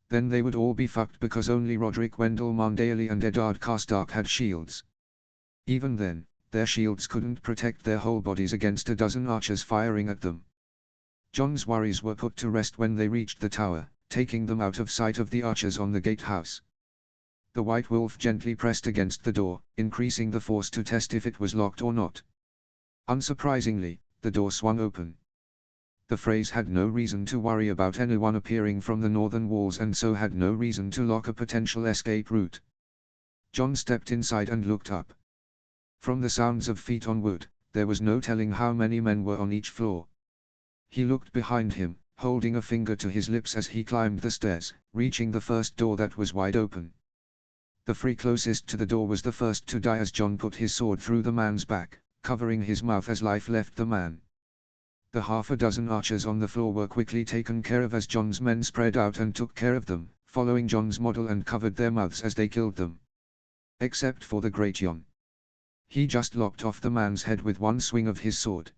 Then they would all be fucked because only Roderick Wendell Mondaly and Eddard Karstark had shields. Even then, their shields couldn't protect their whole bodies against a dozen archers firing at them. John's worries were put to rest when they reached the tower, taking them out of sight of the archers on the gatehouse. The White Wolf gently pressed against the door, increasing the force to test if it was locked or not. Unsurprisingly, the door swung open. The Freys had no reason to worry about anyone appearing from the northern walls and so had no reason to lock a potential escape route. John stepped inside and looked up. From the sounds of feet on wood, there was no telling how many men were on each floor. He looked behind him, holding a finger to his lips as he climbed the stairs, reaching the first door that was wide open. The Free closest to the door was the first to die as John put his sword through the man's back, covering his mouth as life left the man. The half a dozen archers on the floor were quickly taken care of as John's men spread out and took care of them, following John's model and covered their mouths as they killed them. Except for the Great Yon. He just lopped off the man's head with one swing of his sword.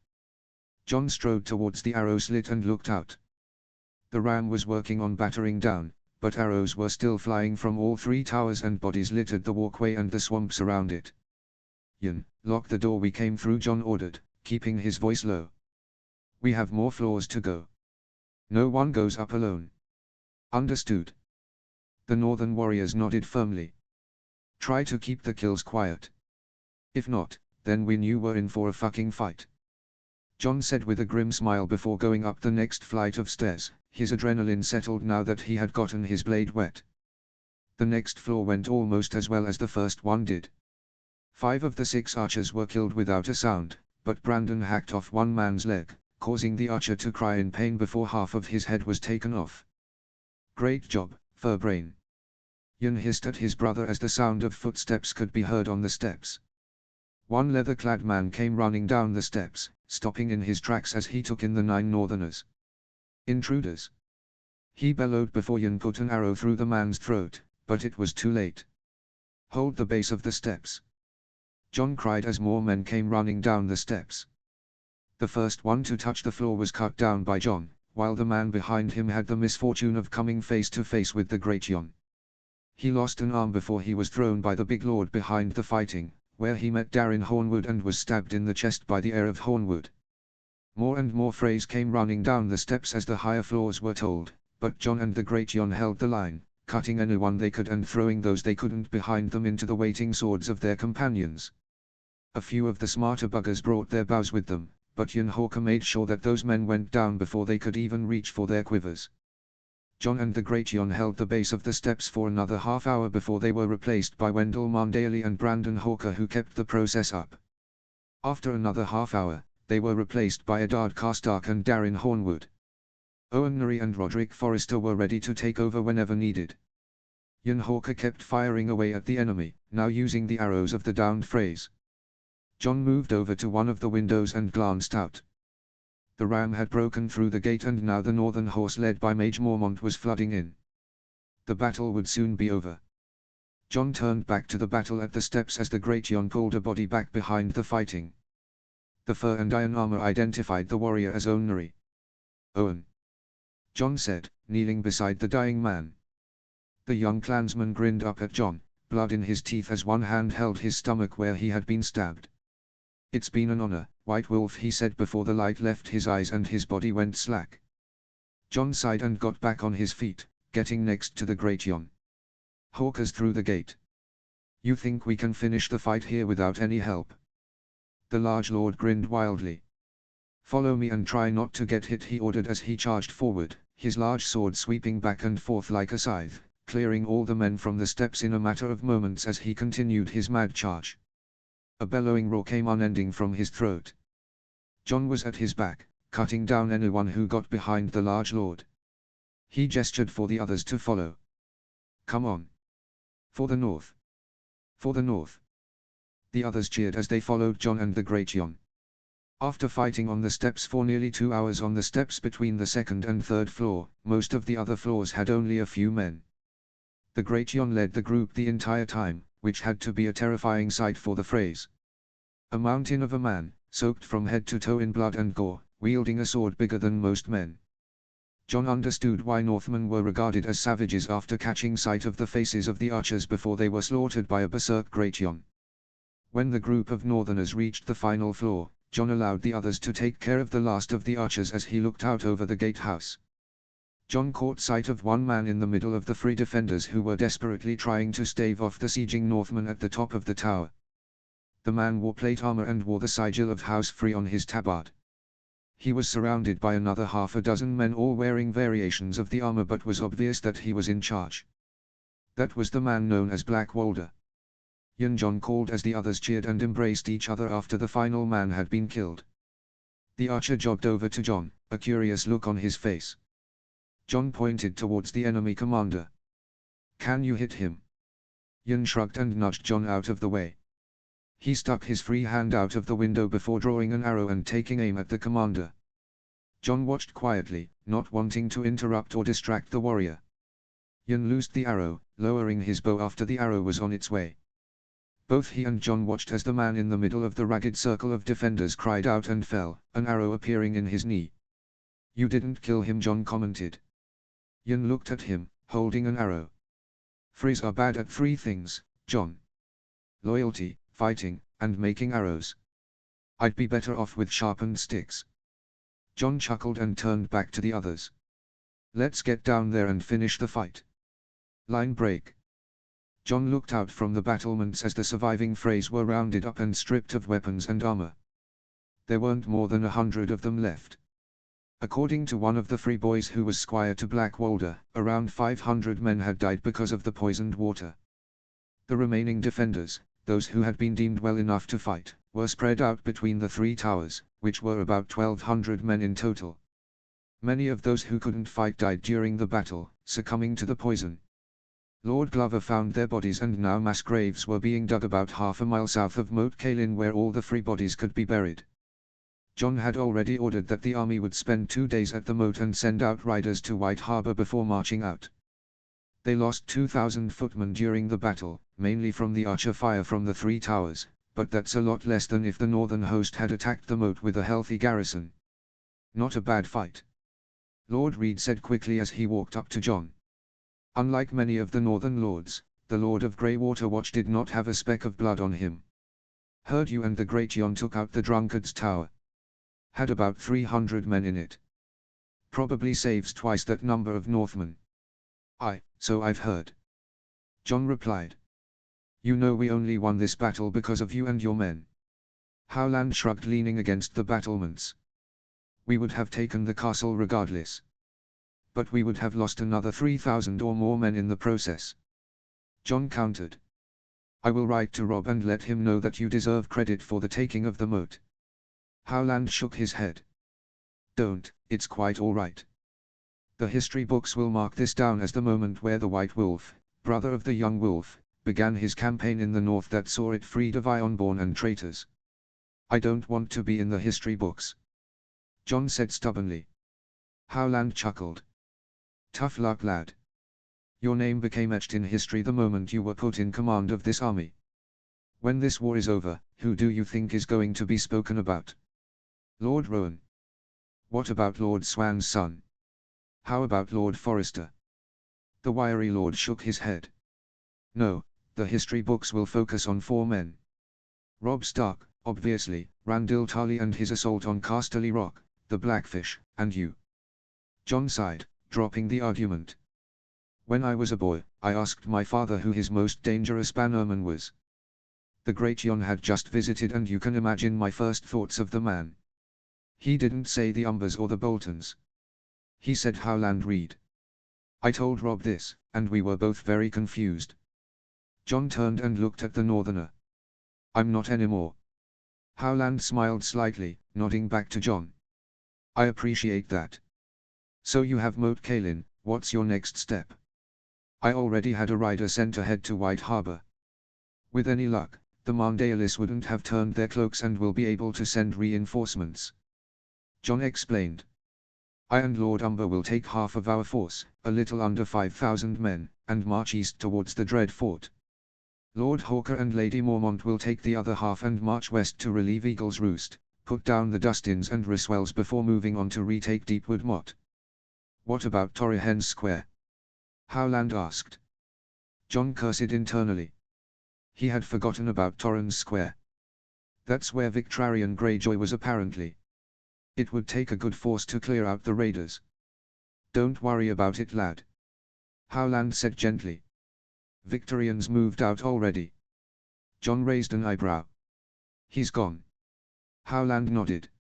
John strode towards the arrow slit and looked out. The ram was working on battering down, but arrows were still flying from all 3 towers and bodies littered the walkway and the swamps around it. "Yin, lock the door we came through," John ordered, keeping his voice low. "We have more floors to go. No one goes up alone." "Understood." The northern warriors nodded firmly. "Try to keep the kills quiet. If not, then we knew we're in for a fucking fight," John said with a grim smile before going up the next flight of stairs, his adrenaline settled now that he had gotten his blade wet. The next floor went almost as well as the first one did. 5 of the 6 archers were killed without a sound, but Brandon hacked off one man's leg, causing the archer to cry in pain before half of his head was taken off. "Great job, Furbrain." Yin hissed at his brother as the sound of footsteps could be heard on the steps. One leather-clad man came running down the steps, stopping in his tracks as he took in the 9 northerners. Intruders! He bellowed before Yin put an arrow through the man's throat, but it was too late. Hold the base of the steps! John cried as more men came running down the steps. The first one to touch the floor was cut down by John, while the man behind him had the misfortune of coming face to face with the great Yon. He lost an arm before he was thrown by the big lord behind the fighting, where he met Darin Hornwood and was stabbed in the chest by the heir of Hornwood. More and more Freys came running down the steps as the higher floors were told, but John and the great Yon held the line, cutting anyone they could and throwing those they couldn't behind them into the waiting swords of their companions. A few of the smarter buggers brought their bows with them, but Yin Hawker made sure that those men went down before they could even reach for their quivers. John and the great Yon held the base of the steps for another half hour before they were replaced by Wendell Marndaley and Brandon Hawker, who kept the process up. After another half hour, they were replaced by Eddard Carstark and Darin Hornwood. Owen Norrie and Roderick Forrester were ready to take over whenever needed. Yin Hawker kept firing away at the enemy, now using the arrows of the downed Freys. John moved over to one of the windows and glanced out. The ram had broken through the gate and now the northern horse led by Mage Mormont was flooding in. The battle would soon be over. John turned back to the battle at the steps as the great Yon pulled a body back behind the fighting. The fur and iron armor identified the warrior as Owen Norrie. Owen, John said, kneeling beside the dying man. The young clansman grinned up at John, blood in his teeth as one hand held his stomach where he had been stabbed. It's been an honor, White Wolf, he said before the light left his eyes and his body went slack. John sighed and got back on his feet, getting next to the great Yon. Hawkers through the gate. You think we can finish the fight here without any help? The large lord grinned wildly. Follow me and try not to get hit, he ordered as he charged forward, his large sword sweeping back and forth like a scythe, clearing all the men from the steps in a matter of moments as he continued his mad charge. A bellowing roar came unending from his throat. John was at his back, cutting down anyone who got behind the large lord. He gestured for the others to follow. Come on. For the north. For the north. The others cheered as they followed John and the great Yon. After fighting on the steps for nearly 2 hours on the steps between the second and third floor, most of the other floors had only a few men. The great Yon led the group the entire time, which had to be a terrifying sight for the Freys. A mountain of a man, soaked from head to toe in blood and gore, wielding a sword bigger than most men. John understood why Northmen were regarded as savages after catching sight of the faces of the archers before they were slaughtered by a berserk great Yon. When the group of northerners reached the final floor, John allowed the others to take care of the last of the archers as he looked out over the gatehouse. John caught sight of one man in the middle of the Free defenders who were desperately trying to stave off the sieging Northmen at the top of the tower. The man wore plate armor and wore the sigil of House Free on his tabard. He was surrounded by another half a dozen men, all wearing variations of the armor, but was obvious that he was in charge. That was the man known as Black Walder. Yin John called as the others cheered and embraced each other after the final man had been killed. The archer jogged over to John, a curious look on his face. John pointed towards the enemy commander. Can you hit him? Yin shrugged and nudged John out of the way. He stuck his free hand out of the window before drawing an arrow and taking aim at the commander. John watched quietly, not wanting to interrupt or distract the warrior. Yin loosed the arrow, lowering his bow after the arrow was on its way. Both he and John watched as the man in the middle of the ragged circle of defenders cried out and fell, an arrow appearing in his knee. You didn't kill him, John commented. Yin looked at him, holding an arrow. Freys are bad at 3 things, John. Loyalty, fighting, and making arrows. I'd be better off with sharpened sticks. John chuckled and turned back to the others. Let's get down there and finish the fight. Line break. John looked out from the battlements as the surviving Freys were rounded up and stripped of weapons and armor. There weren't more than 100 of them left. According to one of the Free boys who was squire to Black Walder, around 500 men had died because of the poisoned water. The remaining defenders, those who had been deemed well enough to fight, were spread out between the 3 towers, which were about 1,200 men in total. Many of those who couldn't fight died during the battle, succumbing to the poison. Lord Glover found their bodies, and now mass graves were being dug about half a mile south of Moat Cailin where all the free bodies could be buried. John had already ordered that the army would spend 2 days at the moat and send out riders to White Harbour before marching out. They lost 2,000 footmen during the battle, mainly from the archer fire from the three towers, but that's a lot less than if the northern host had attacked the moat with a healthy garrison. Not a bad fight, Lord Reed said quickly as he walked up to John. Unlike many of the northern lords, the Lord of Greywater Watch did not have a speck of blood on him. Heard you and the Great Jon took out the Drunkard's Tower. Had about 300 men in it. Probably saves twice that number of Northmen. Aye, so I've heard. John replied. You know we only won this battle because of you and your men. Howland shrugged, leaning against the battlements. We would have taken the castle regardless. But we would have lost another 3,000 or more men in the process. John countered. I will write to Robb and let him know that you deserve credit for the taking of the moat. Howland shook his head. Don't, it's quite all right. The history books will mark this down as the moment where the White Wolf, brother of the Young Wolf, began his campaign in the north that saw it freed of Ironborn and traitors. I don't want to be in the history books, John said stubbornly. Howland chuckled. Tough luck, lad. Your name became etched in history the moment you were put in command of this army. When this war is over, who do you think is going to be spoken about? Lord Rowan. What about Lord Swan's son? How about Lord Forrester? The wiry lord shook his head. No, the history books will focus on 4 men. Robb Stark, obviously, Randil Tarly and his assault on Casterly Rock, the Blackfish, and you. John sighed, dropping the argument. When I was a boy, I asked my father who his most dangerous bannerman was. The Great Jon had just visited, and you can imagine my first thoughts of the man. He didn't say the Umbers or the Boltons. He said Howland Reed. I told Robb this, and we were both very confused. John turned and looked at the northerner. I'm not anymore. Howland smiled slightly, nodding back to John. I appreciate that. So you have Moat Cailin, what's your next step? I already had a rider sent ahead to White Harbour. With any luck, the Mandaealis wouldn't have turned their cloaks and will be able to send reinforcements. John explained. I and Lord Umber will take half of our force, a little under 5,000 men, and march east towards the Dread Fort. Lord Hawker and Lady Mormont will take the other half and march west to relieve Eagle's Roost, put down the Dustins and Riswells before moving on to retake Deepwood Motte. What about Torrehens Square? Howland asked. John cursed internally. He had forgotten about Torrens Square. That's where Victrarian Greyjoy was apparently. It would take a good force to clear out the raiders. Don't worry about it, lad. Howland said gently. Victorians moved out already. John raised an eyebrow. He's gone. Howland nodded.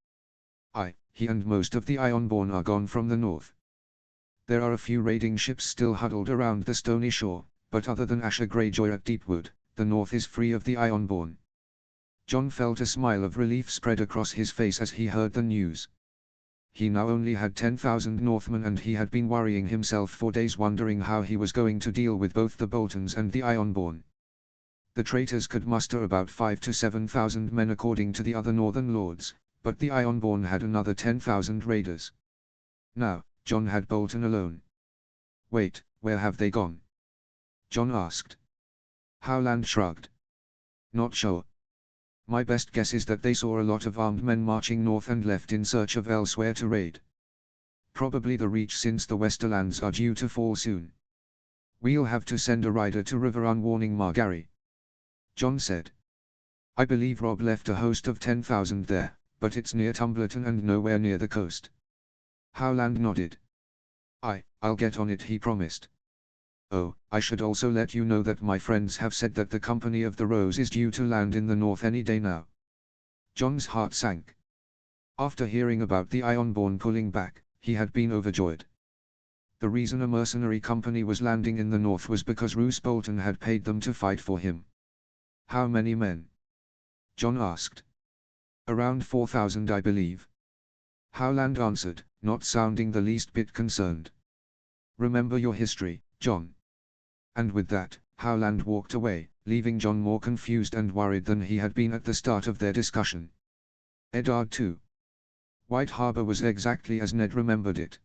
Aye, he and most of the Ironborn are gone from the north. There are a few raiding ships still huddled around the stony shore, but other than Asher Greyjoy at Deepwood, the north is free of the Ironborn. John felt a smile of relief spread across his face as he heard the news. He now only had 10,000 Northmen, and he had been worrying himself for days, wondering how he was going to deal with both the Boltons and the Ironborn. The traitors could muster about 5,000 to 7,000 men according to the other northern lords, but the Ironborn had another 10,000 raiders. Now, John had Bolton alone. Wait, where have they gone? John asked. Howland shrugged. Not sure. My best guess is that they saw a lot of armed men marching north and left in search of elsewhere to raid. Probably the Reach, since the Westerlands are due to fall soon. We'll have to send a rider to Riverrun warning Margary. John said. I believe Robb left a host of 10,000 there, but it's near Tumbleton and nowhere near the coast. Howland nodded. I'll get on it, he promised. Oh, I should also let you know that my friends have said that the Company of the Rose is due to land in the north any day now. John's heart sank. After hearing about the Ironborn pulling back, he had been overjoyed. The reason a mercenary company was landing in the north was because Roose Bolton had paid them to fight for him. How many men? John asked. Around 4,000, I believe. Howland answered, not sounding the least bit concerned. Remember your history, John. And with that, Howland walked away, leaving John more confused and worried than he had been at the start of their discussion. Eddard 2. White Harbor was exactly as Ned remembered it.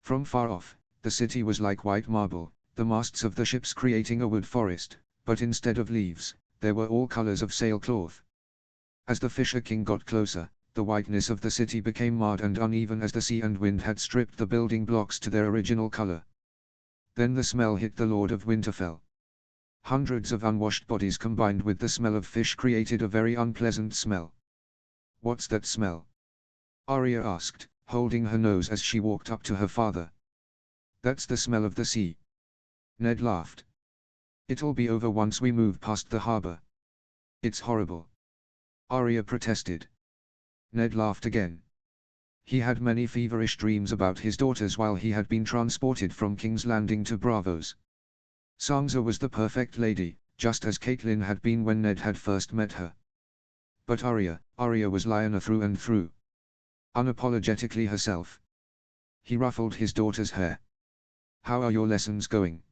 From far off, the city was like white marble, the masts of the ships creating a wood forest, but instead of leaves, there were all colors of sailcloth. As the Fisher King got closer, the whiteness of the city became marred and uneven as the sea and wind had stripped the building blocks to their original color. Then the smell hit the Lord of Winterfell. Hundreds of unwashed bodies combined with the smell of fish created a very unpleasant smell. "What's that smell?" Arya asked, holding her nose as she walked up to her father. "That's the smell of the sea." Ned laughed. "It'll be over once we move past the harbor." "It's horrible," Arya protested. Ned laughed again. He had many feverish dreams about his daughters while he had been transported from King's Landing to Braavos. Sansa was the perfect lady, just as Catelyn had been when Ned had first met her. But Arya was Lyanna through and through. Unapologetically herself. He ruffled his daughter's hair. "How are your lessons going?"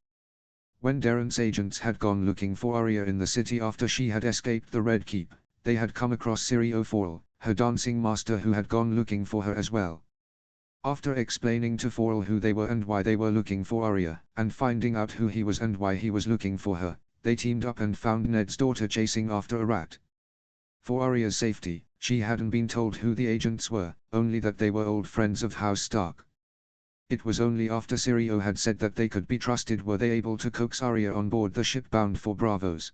When Derrent's agents had gone looking for Arya in the city after she had escaped the Red Keep, they had come across Syrio Forel, her dancing master, who had gone looking for her as well. After explaining to Forel who they were and why they were looking for Arya, and finding out who he was and why he was looking for her, they teamed up and found Ned's daughter chasing after a rat. For Arya's safety, she hadn't been told who the agents were, only that they were old friends of House Stark. It was only after Syrio had said that they could be trusted were they able to coax Arya on board the ship bound for Braavos.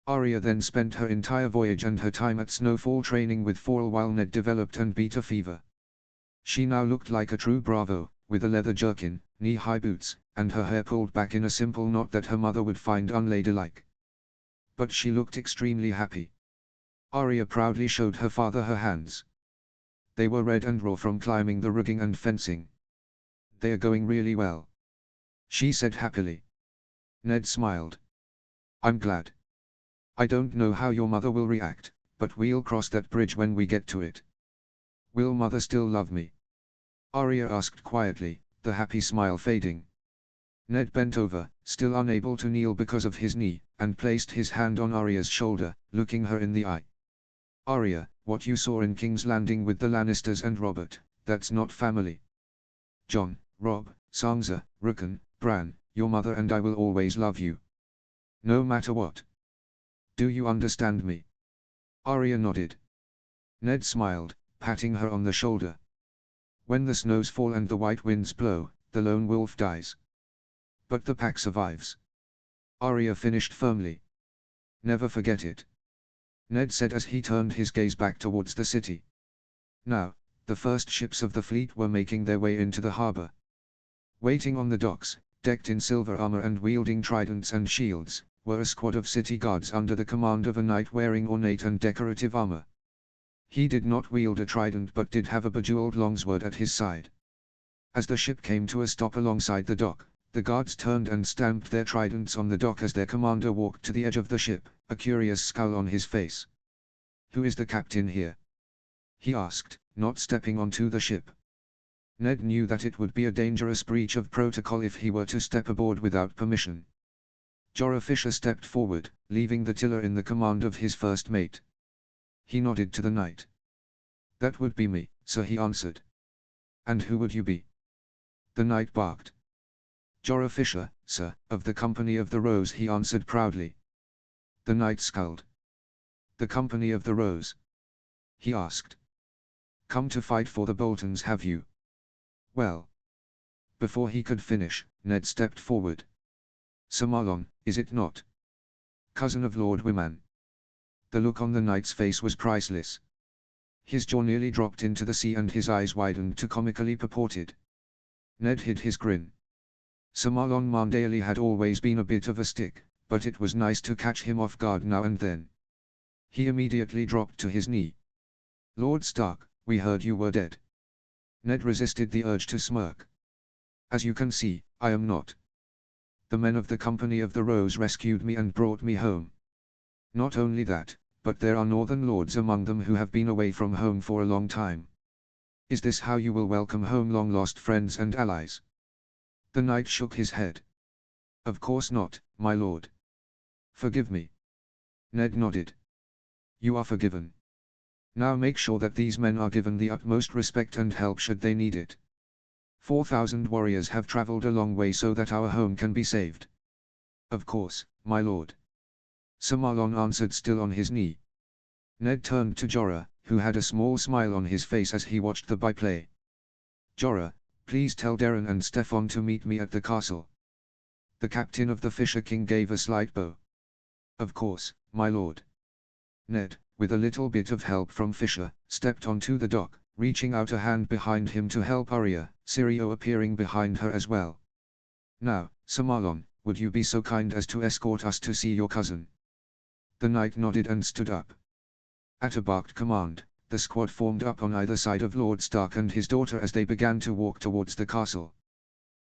Arya then spent her entire voyage and her time at Snowfall training with Forel while Ned developed and beat a fever. She now looked like a true Bravo, with a leather jerkin, knee-high boots, and her hair pulled back in a simple knot that her mother would find unladylike. But she looked extremely happy. Arya proudly showed her father her hands. They were red and raw from climbing the rigging and fencing. "They are going really well," she said happily. Ned smiled. "I'm glad. I don't know how your mother will react, but we'll cross that bridge when we get to it." "Will mother still love me?" Arya asked quietly, the happy smile fading. Ned bent over, still unable to kneel because of his knee, and placed his hand on Arya's shoulder, looking her in the eye. "Arya, what you saw in King's Landing with the Lannisters and Robert, that's not family. Jon, Robb, Sansa, Rickon, Bran, your mother and I will always love you. No matter what. Do you understand me?" Arya nodded. Ned smiled, patting her on the shoulder. "When the snows fall and the white winds blow, the lone wolf dies. But the pack survives." Arya finished firmly. "Never forget it," Ned said as he turned his gaze back towards the city. Now, the first ships of the fleet were making their way into the harbor. Waiting on the docks, decked in silver armor and wielding tridents and shields, were a squad of city guards under the command of a knight wearing ornate and decorative armor. He did not wield a trident but did have a bejeweled longsword at his side. As the ship came to a stop alongside the dock, the guards turned and stamped their tridents on the dock as their commander walked to the edge of the ship, a curious scowl on his face. "Who is the captain here?" he asked, not stepping onto the ship. Ned knew that it would be a dangerous breach of protocol if he were to step aboard without permission. Jorah Fisher stepped forward, leaving the tiller in the command of his first mate. He nodded to the knight. "That would be me, sir," he answered. "And who would you be?" The knight barked. "Jorah Fisher, sir, of the Company of the Rose," he answered proudly. The knight scowled. "The Company of the Rose?" he asked. "Come to fight for the Boltons, have you? Well." Before he could finish, Ned stepped forward. "Sir Marlon, is it not? Cousin of Lord Wyman." The look on the knight's face was priceless. His jaw nearly dropped into the sea and his eyes widened to comically purported. Ned hid his grin. Sir Marlon Marndaly had always been a bit of a stick, but it was nice to catch him off guard now and then. He immediately dropped to his knee. "Lord Stark, we heard you were dead." Ned resisted the urge to smirk. "As you can see, I am not. The men of the Company of the Rose rescued me and brought me home. Not only that, but there are northern lords among them who have been away from home for a long time. Is this how you will welcome home long-lost friends and allies?" The knight shook his head. Of course not, my lord. Forgive me. Ned nodded. You are forgiven. Now make sure that these men are given the utmost respect and help should they need it. 4,000 warriors have traveled a long way so that our home can be saved. Of course, my lord. Sir Marlon answered, still on his knee. Ned turned to Jorah, who had a small smile on his face as he watched the byplay. Jorah, please tell Darren and Stefan to meet me at the castle. The captain of the Fisher King gave a slight bow. Of course, my lord. Ned, with a little bit of help from Fisher, stepped onto the dock, reaching out a hand behind him to help Arya, Syrio appearing behind her as well. Now, Sir Marlon, would you be so kind as to escort us to see your cousin? The knight nodded and stood up. At a barked command, the squad formed up on either side of Lord Stark and his daughter as they began to walk towards the castle.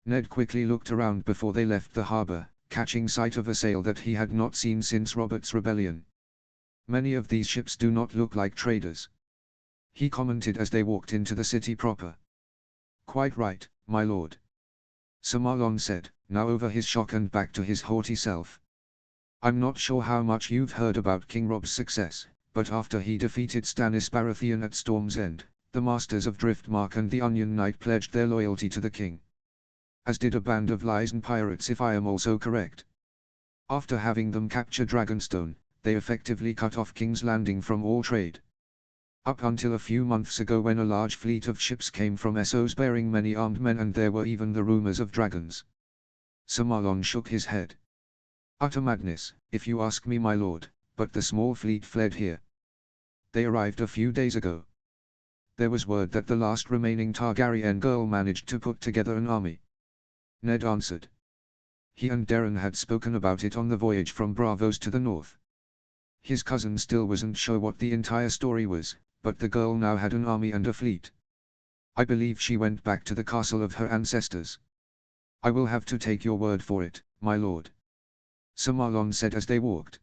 Ned quickly looked around before they left the harbour, catching sight of a sail that he had not seen since Robert's rebellion. Many of these ships do not look like traders, he commented as they walked into the city proper. Quite right, my lord. Sir Marlon said, now over his shock and back to his haughty self. I'm not sure how much you've heard about King Rob's success, but after he defeated Stannis Baratheon at Storm's End, the Masters of Driftmark and the Onion Knight pledged their loyalty to the king. As did a band of lies and pirates, if I am also correct. After having them capture Dragonstone, they effectively cut off King's Landing from all trade. Up until a few months ago, when a large fleet of ships came from Essos bearing many armed men, and there were even the rumors of dragons. Sir Marlon shook his head. Utter madness, if you ask me, my lord, but the small fleet fled here. They arrived a few days ago. There was word that the last remaining Targaryen girl managed to put together an army. Ned answered. He and Darren had spoken about it on the voyage from Braavos to the north. His cousin still wasn't sure what the entire story was, but the girl now had an army and a fleet. I believe she went back to the castle of her ancestors. I will have to take your word for it, my lord. Sir Marlon said as they walked.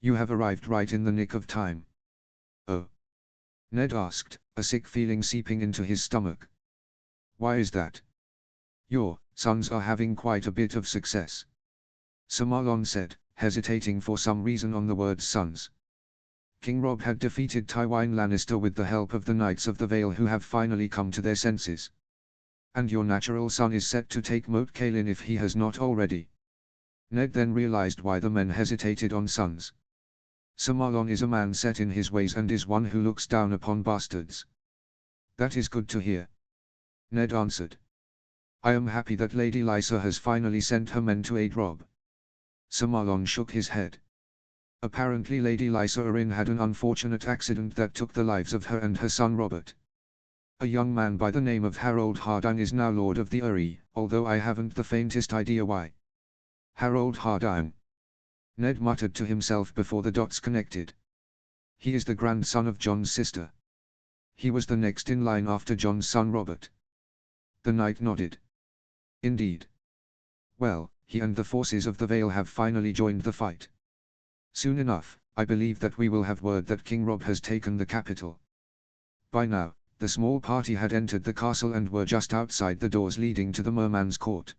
You have arrived right in the nick of time. Oh? Ned asked, a sick feeling seeping into his stomach. Why is that? Your sons are having quite a bit of success, Sir Marlon said, hesitating for some reason on the word sons. King Robb had defeated Tywin Lannister with the help of the Knights of the Vale, who have finally come to their senses. And your natural son is set to take Moat Cailin if he has not already. Ned then realized why the men hesitated on sons. Sir Marlon is a man set in his ways and is one who looks down upon bastards. That is good to hear, Ned answered. I am happy that Lady Lysa has finally sent her men to aid Robb. Sir Marlon shook his head. Apparently Lady Lysa Arryn had an unfortunate accident that took the lives of her and her son Robert. A young man by the name of Harold Hardine is now Lord of the Eyrie, although I haven't the faintest idea why. Harold Hardine, Ned muttered to himself before the dots connected. He is the grandson of Jon's sister. He was the next in line after Jon's son Robert. The knight nodded. Indeed. Well, he and the forces of the Vale have finally joined the fight. Soon enough, I believe that we will have word that King Robb has taken the capital. By now, the small party had entered the castle and were just outside the doors leading to the Merman's Court.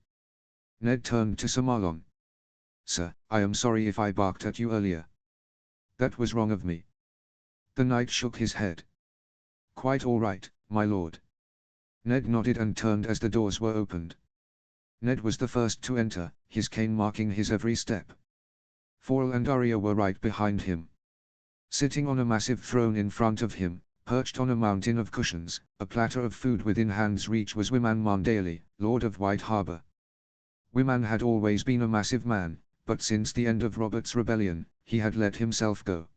Ned turned to Sir Marlon. Sir, I am sorry if I barked at you earlier. That was wrong of me. The knight shook his head. Quite all right, my lord. Ned nodded and turned as the doors were opened. Ned was the first to enter, his cane marking his every step. Forel and Arya were right behind him. Sitting on a massive throne in front of him, perched on a mountain of cushions, a platter of food within hand's reach, was Wyman Marndale, Lord of White Harbour. Wyman had always been a massive man, but since the end of Robert's rebellion, he had let himself go.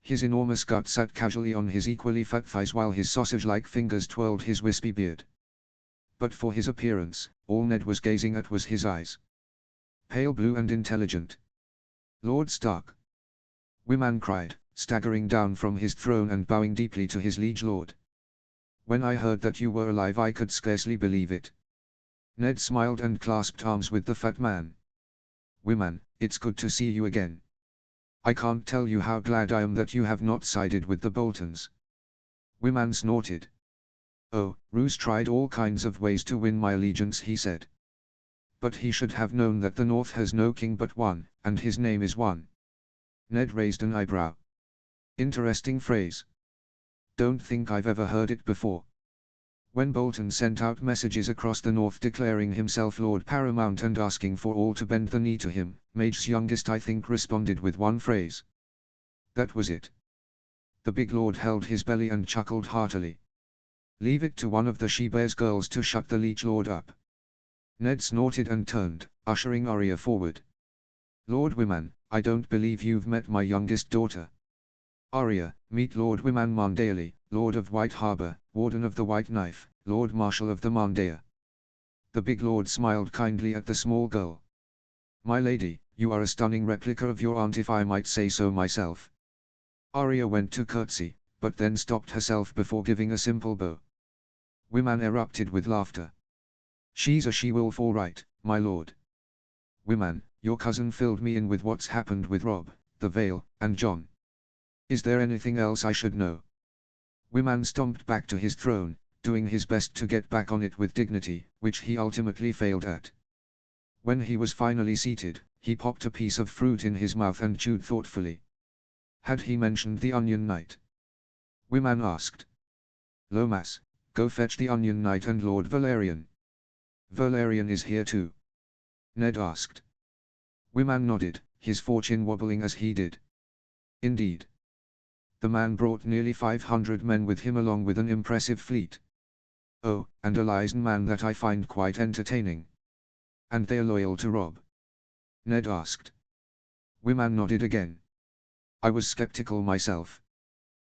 His enormous gut sat casually on his equally fat thighs while his sausage-like fingers twirled his wispy beard. But for his appearance, all Ned was gazing at was his eyes. Pale blue and intelligent. Lord Stark! Wyman cried, staggering down from his throne and bowing deeply to his liege lord. When I heard that you were alive, I could scarcely believe it. Ned smiled and clasped arms with the fat man. Wyman, it's good to see you again. I can't tell you how glad I am that you have not sided with the Boltons. Wyman snorted. Oh, Roose tried all kinds of ways to win my allegiance, he said. But he should have known that the North has no king but one, and his name is One. Ned raised an eyebrow. Interesting phrase. Don't think I've ever heard it before. When Bolton sent out messages across the North declaring himself Lord Paramount and asking for all to bend the knee to him, Mage's youngest I think responded with one phrase. That was it. The big lord held his belly and chuckled heartily. Leave it to one of the she-bear's girls to shut the liege lord up. Ned snorted and turned, ushering Arya forward. Lord Wyman, I don't believe you've met my youngest daughter. Arya, meet Lord Wyman Marndaly, Lord of White Harbour, Warden of the White Knife, Lord Marshal of the Marndale. The big lord smiled kindly at the small girl. My lady, you are a stunning replica of your aunt if I might say so myself. Arya went to curtsy, but then stopped herself before giving a simple bow. Wyman erupted with laughter. She's a she-wolf all right, my lord. Wyman, your cousin filled me in with what's happened with Robb, the Vale, and John. Is there anything else I should know? Wyman stomped back to his throne, doing his best to get back on it with dignity, which he ultimately failed at. When he was finally seated, he popped a piece of fruit in his mouth and chewed thoughtfully. Had he mentioned the Onion Knight? Wyman asked. Lomas, go fetch the Onion Knight and Lord Valerian. Valerian is here too? Ned asked. Wyman nodded, his fortune wobbling as he did. Indeed. The man brought nearly 500 men with him along with an impressive fleet. Oh, and a liaison man that I find quite entertaining. And they're loyal to Robb? Ned asked. Wyman nodded again. I was skeptical myself.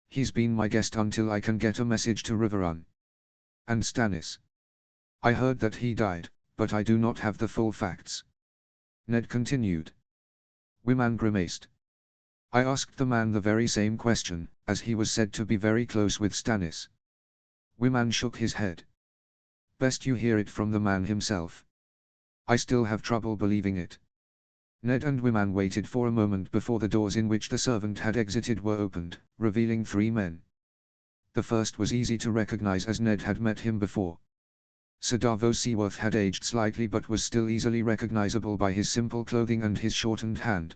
He's been my guest until I can get a message to Riverrun. And Stannis. I heard that he died, but I do not have the full facts. Ned continued. Wyman grimaced. I asked the man the very same question, as he was said to be very close with Stannis. Wyman shook his head. Best you hear it from the man himself. I still have trouble believing it. Ned and Wyman waited for a moment before the doors in which the servant had exited were opened, revealing 3 men. The first was easy to recognize as Ned had met him before. Sir Davos Seaworth had aged slightly but was still easily recognizable by his simple clothing and his shortened hand.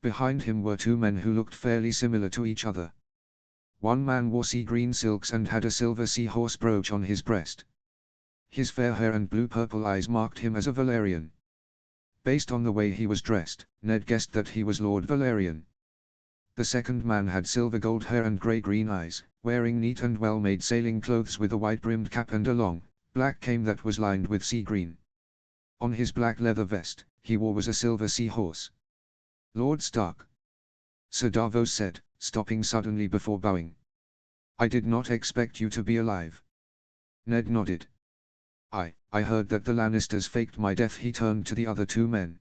Behind him were 2 men who looked fairly similar to each other. One man wore sea-green silks and had a silver seahorse brooch on his breast. His fair hair and blue-purple eyes marked him as a Valerian. Based on the way he was dressed, Ned guessed that he was Lord Valerian. The second man had silver-gold hair and grey-green eyes, wearing neat and well-made sailing clothes with a wide-brimmed cap and a long, black cane that was lined with sea-green. On his black leather vest, he wore was a silver seahorse. Lord Stark. Sir Davos said, stopping suddenly before bowing. I did not expect you to be alive. Ned nodded. I heard that the Lannisters faked my death. He turned to the other 2 men.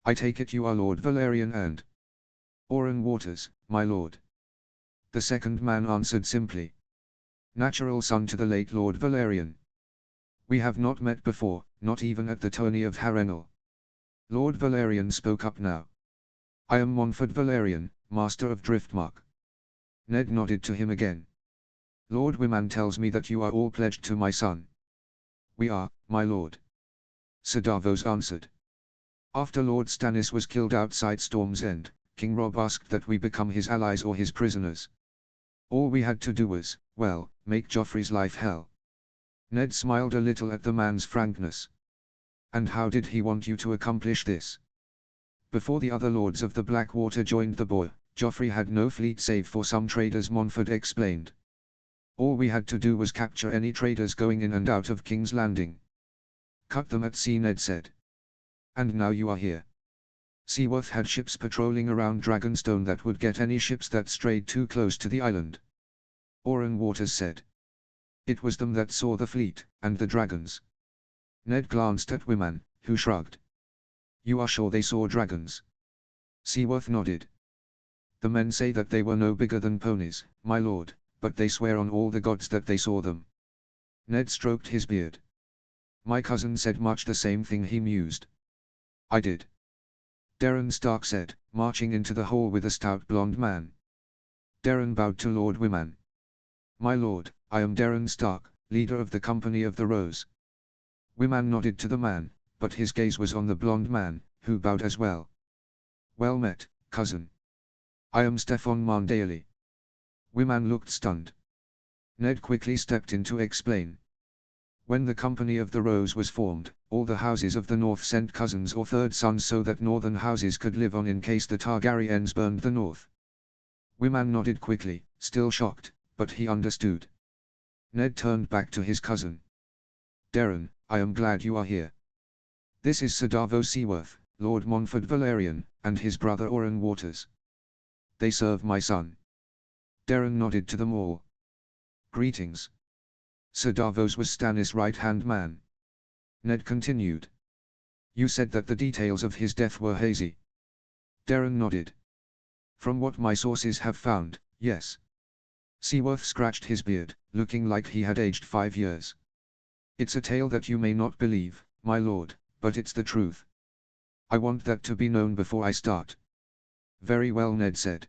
I take it you are Lord Valerian and Oren Waters, my lord. The second man answered simply. Natural son to the late Lord Valerian. We have not met before, not even at the tourney of Harrenhal. Lord Valerian spoke up now. I am Montford Valerian, Master of Driftmark. Ned nodded to him again. Lord Wyman tells me that you are all pledged to my son. We are, my lord. Sir Davos answered. After Lord Stannis was killed outside Storm's End, King Robb asked that we become his allies or his prisoners. All we had to do was, well, make Joffrey's life hell. Ned smiled a little at the man's frankness. And how did he want you to accomplish this? Before the other lords of the Blackwater joined the boar, Joffrey had no fleet save for some traders, Montford explained. All we had to do was capture any traders going in and out of King's Landing. Cut them at sea, Ned said. And now you are here. Seaworth had ships patrolling around Dragonstone that would get any ships that strayed too close to the island. Oren Waters said. It was them that saw the fleet, and the dragons. Ned glanced at Wyman, who shrugged. You are sure they saw dragons? Seaworth nodded. The men say that they were no bigger than ponies, my lord, but they swear on all the gods that they saw them. Ned stroked his beard. My cousin said much the same thing, he mused. I did. Darren Stark said, marching into the hall with a stout blond man. Darren bowed to Lord Wyman. My lord, I am Darren Stark, leader of the Company of the Rose. Wyman nodded to the man, but his gaze was on the blond man, who bowed as well. "Well met, cousin. I am Stefan Mandaeli." Wyman looked stunned. Ned quickly stepped in to explain. When the Company of the Rose was formed, all the houses of the north sent cousins or third sons so that northern houses could live on in case the Targaryens burned the north. Wyman nodded quickly, still shocked, but he understood. Ned turned back to his cousin. "Darren, I am glad you are here. This is Sir Davos Seaworth, Lord Montfort Valerian, and his brother Oren Waters. They serve my son." Darren nodded to them all. "Greetings. Sir Davos was Stannis' right-hand man." Ned continued. "You said that the details of his death were hazy." Darren nodded. "From what my sources have found, yes." Seaworth scratched his beard, looking like he had aged 5 years. "It's a tale that you may not believe, my lord, but it's the truth. I want that to be known before I start." "Very well," Ned said.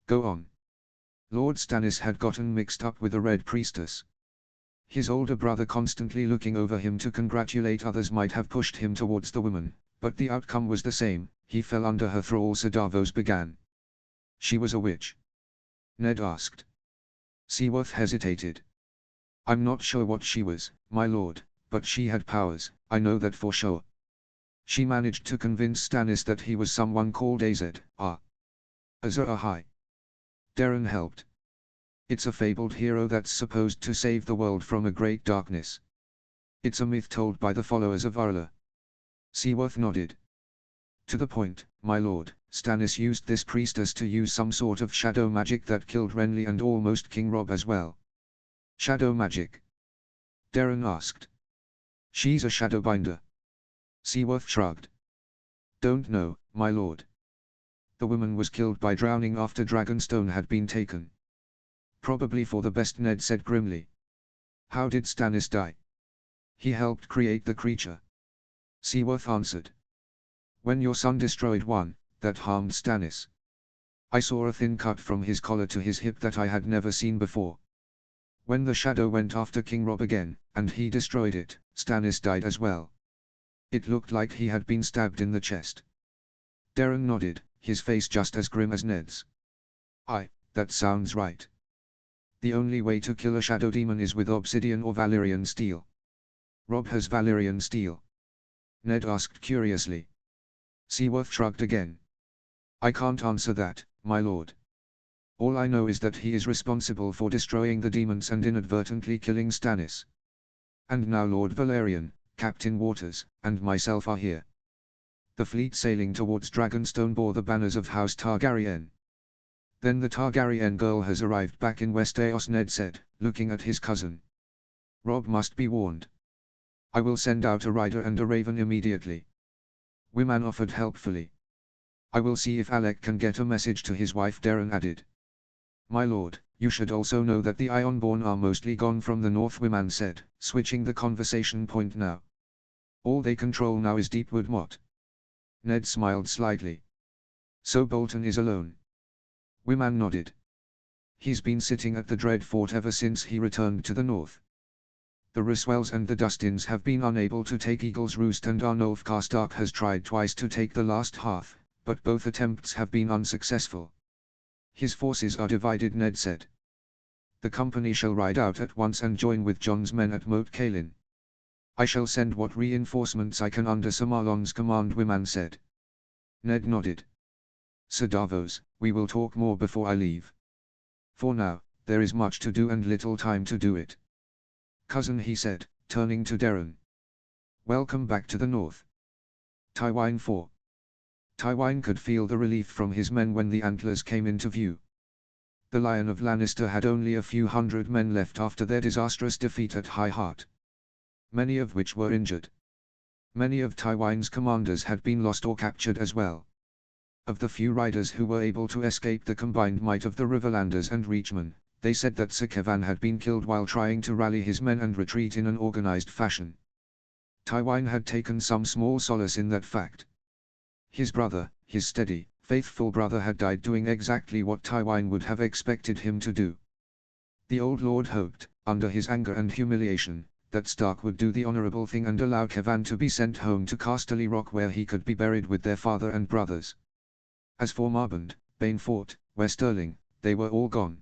"Go on." Lord Stannis had gotten mixed up with the Red Priestess. His older brother constantly looking over him to congratulate others might have pushed him towards the woman, but the outcome was the same. He fell under her thrall. Sir Davos began. "She was a witch?" Ned asked. Seaworth hesitated. "I'm not sure what she was, my lord, but she had powers, I know that for sure. She managed to convince Stannis that he was someone called Azor Ahai. Darren helped. It's a fabled hero that's supposed to save the world from a great darkness. It's a myth told by the followers of Arla." Seaworth nodded. "To the point, my lord, Stannis used this priestess to use some sort of shadow magic that killed Renly and almost King Robb as well." "Shadow magic?" Darren asked. "She's a shadowbinder." Seaworth shrugged. "Don't know, my lord. The woman was killed by drowning after Dragonstone had been taken." "Probably for the best," Ned said grimly. "How did Stannis die?" "He helped create the creature." Seaworth answered. "When your son destroyed one that harmed Stannis, I saw a thin cut from his collar to his hip that I had never seen before. When the shadow went after King Robb again, and he destroyed it, Stannis died as well. It looked like he had been stabbed in the chest." Darren nodded, his face just as grim as Ned's. That sounds right. The only way to kill a shadow demon is with obsidian or Valyrian steel." "Robb has Valyrian steel?" Ned asked curiously. Seaworth shrugged again. "I can't answer that, my lord. All I know is that he is responsible for destroying the demons and inadvertently killing Stannis. And now Lord Valerian, Captain Waters, and myself are here. The fleet sailing towards Dragonstone bore the banners of House Targaryen." "Then the Targaryen girl has arrived back in Westeros," Ned said, looking at his cousin. "Robb must be warned. I will send out a rider and a raven immediately." Wyman offered helpfully. "I will see if Alec can get a message to his wife," Darren added. "My lord, you should also know that the Ironborn are mostly gone from the north," Wyman said, switching the conversation point now. "All they control now is Deepwood Motte." Ned smiled slightly. "So Bolton is alone?" Wyman nodded. "He's been sitting at the Dread Fort ever since he returned to the north. The Ryswells and the Dustins have been unable to take Eagle's Roost, and Arnulf Karstark has tried twice to take the last hearth, but both attempts have been unsuccessful. His forces are divided," Ned said. "The company shall ride out at once and join with Jon's men at Moat Cailin. I shall send what reinforcements I can under Sir Marlon's command," Wyman said. Ned nodded. "Sir Davos, we will talk more before I leave. For now, there is much to do and little time to do it. Cousin," he said, turning to Darren. "Welcome back to the north." Tywine 4. Tywine could feel the relief from his men when the antlers came into view. The Lion of Lannister had only a few hundred men left after their disastrous defeat at High Heart, many of which were injured. Many of Tywine's commanders had been lost or captured as well. Of the few riders who were able to escape the combined might of the Riverlanders and Reachmen, they said that Sir Kevan had been killed while trying to rally his men and retreat in an organized fashion. Tywine had taken some small solace in that fact. His brother, his steady, faithful brother, had died doing exactly what Tywine would have expected him to do. The old lord hoped, under his anger and humiliation, that Stark would do the honorable thing and allow Kevan to be sent home to Casterly Rock where he could be buried with their father and brothers. As for Marband, Banefort, Westerling, they were all gone.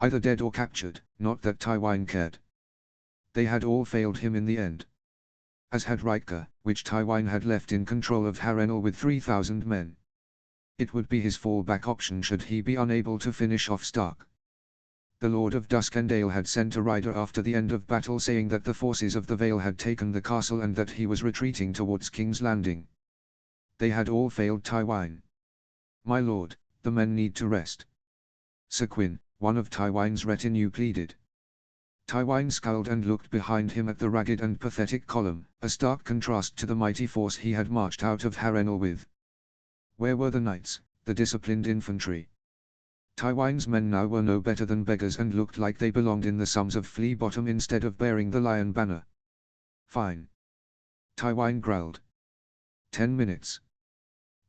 Either dead or captured, not that Tywine cared. They had all failed him in the end. As had Rhaegar, which Tywine had left in control of Harrenhal with 3,000 men. It would be his fallback option should he be unable to finish off Stark. The Lord of Duskendale had sent a rider after the end of battle saying that the forces of the Vale had taken the castle and that he was retreating towards King's Landing. They had all failed Tywine. My lord, the men need to rest. Sir Quin, one of Tywine's retinue, pleaded. Tywine scowled and looked behind him at the ragged and pathetic column, a stark contrast to the mighty force he had marched out of Harrenhal with. Where were the knights, the disciplined infantry? Tywine's men now were no better than beggars and looked like they belonged in the sums of Flea Bottom instead of bearing the lion banner. Fine. Tywine growled. 10 minutes.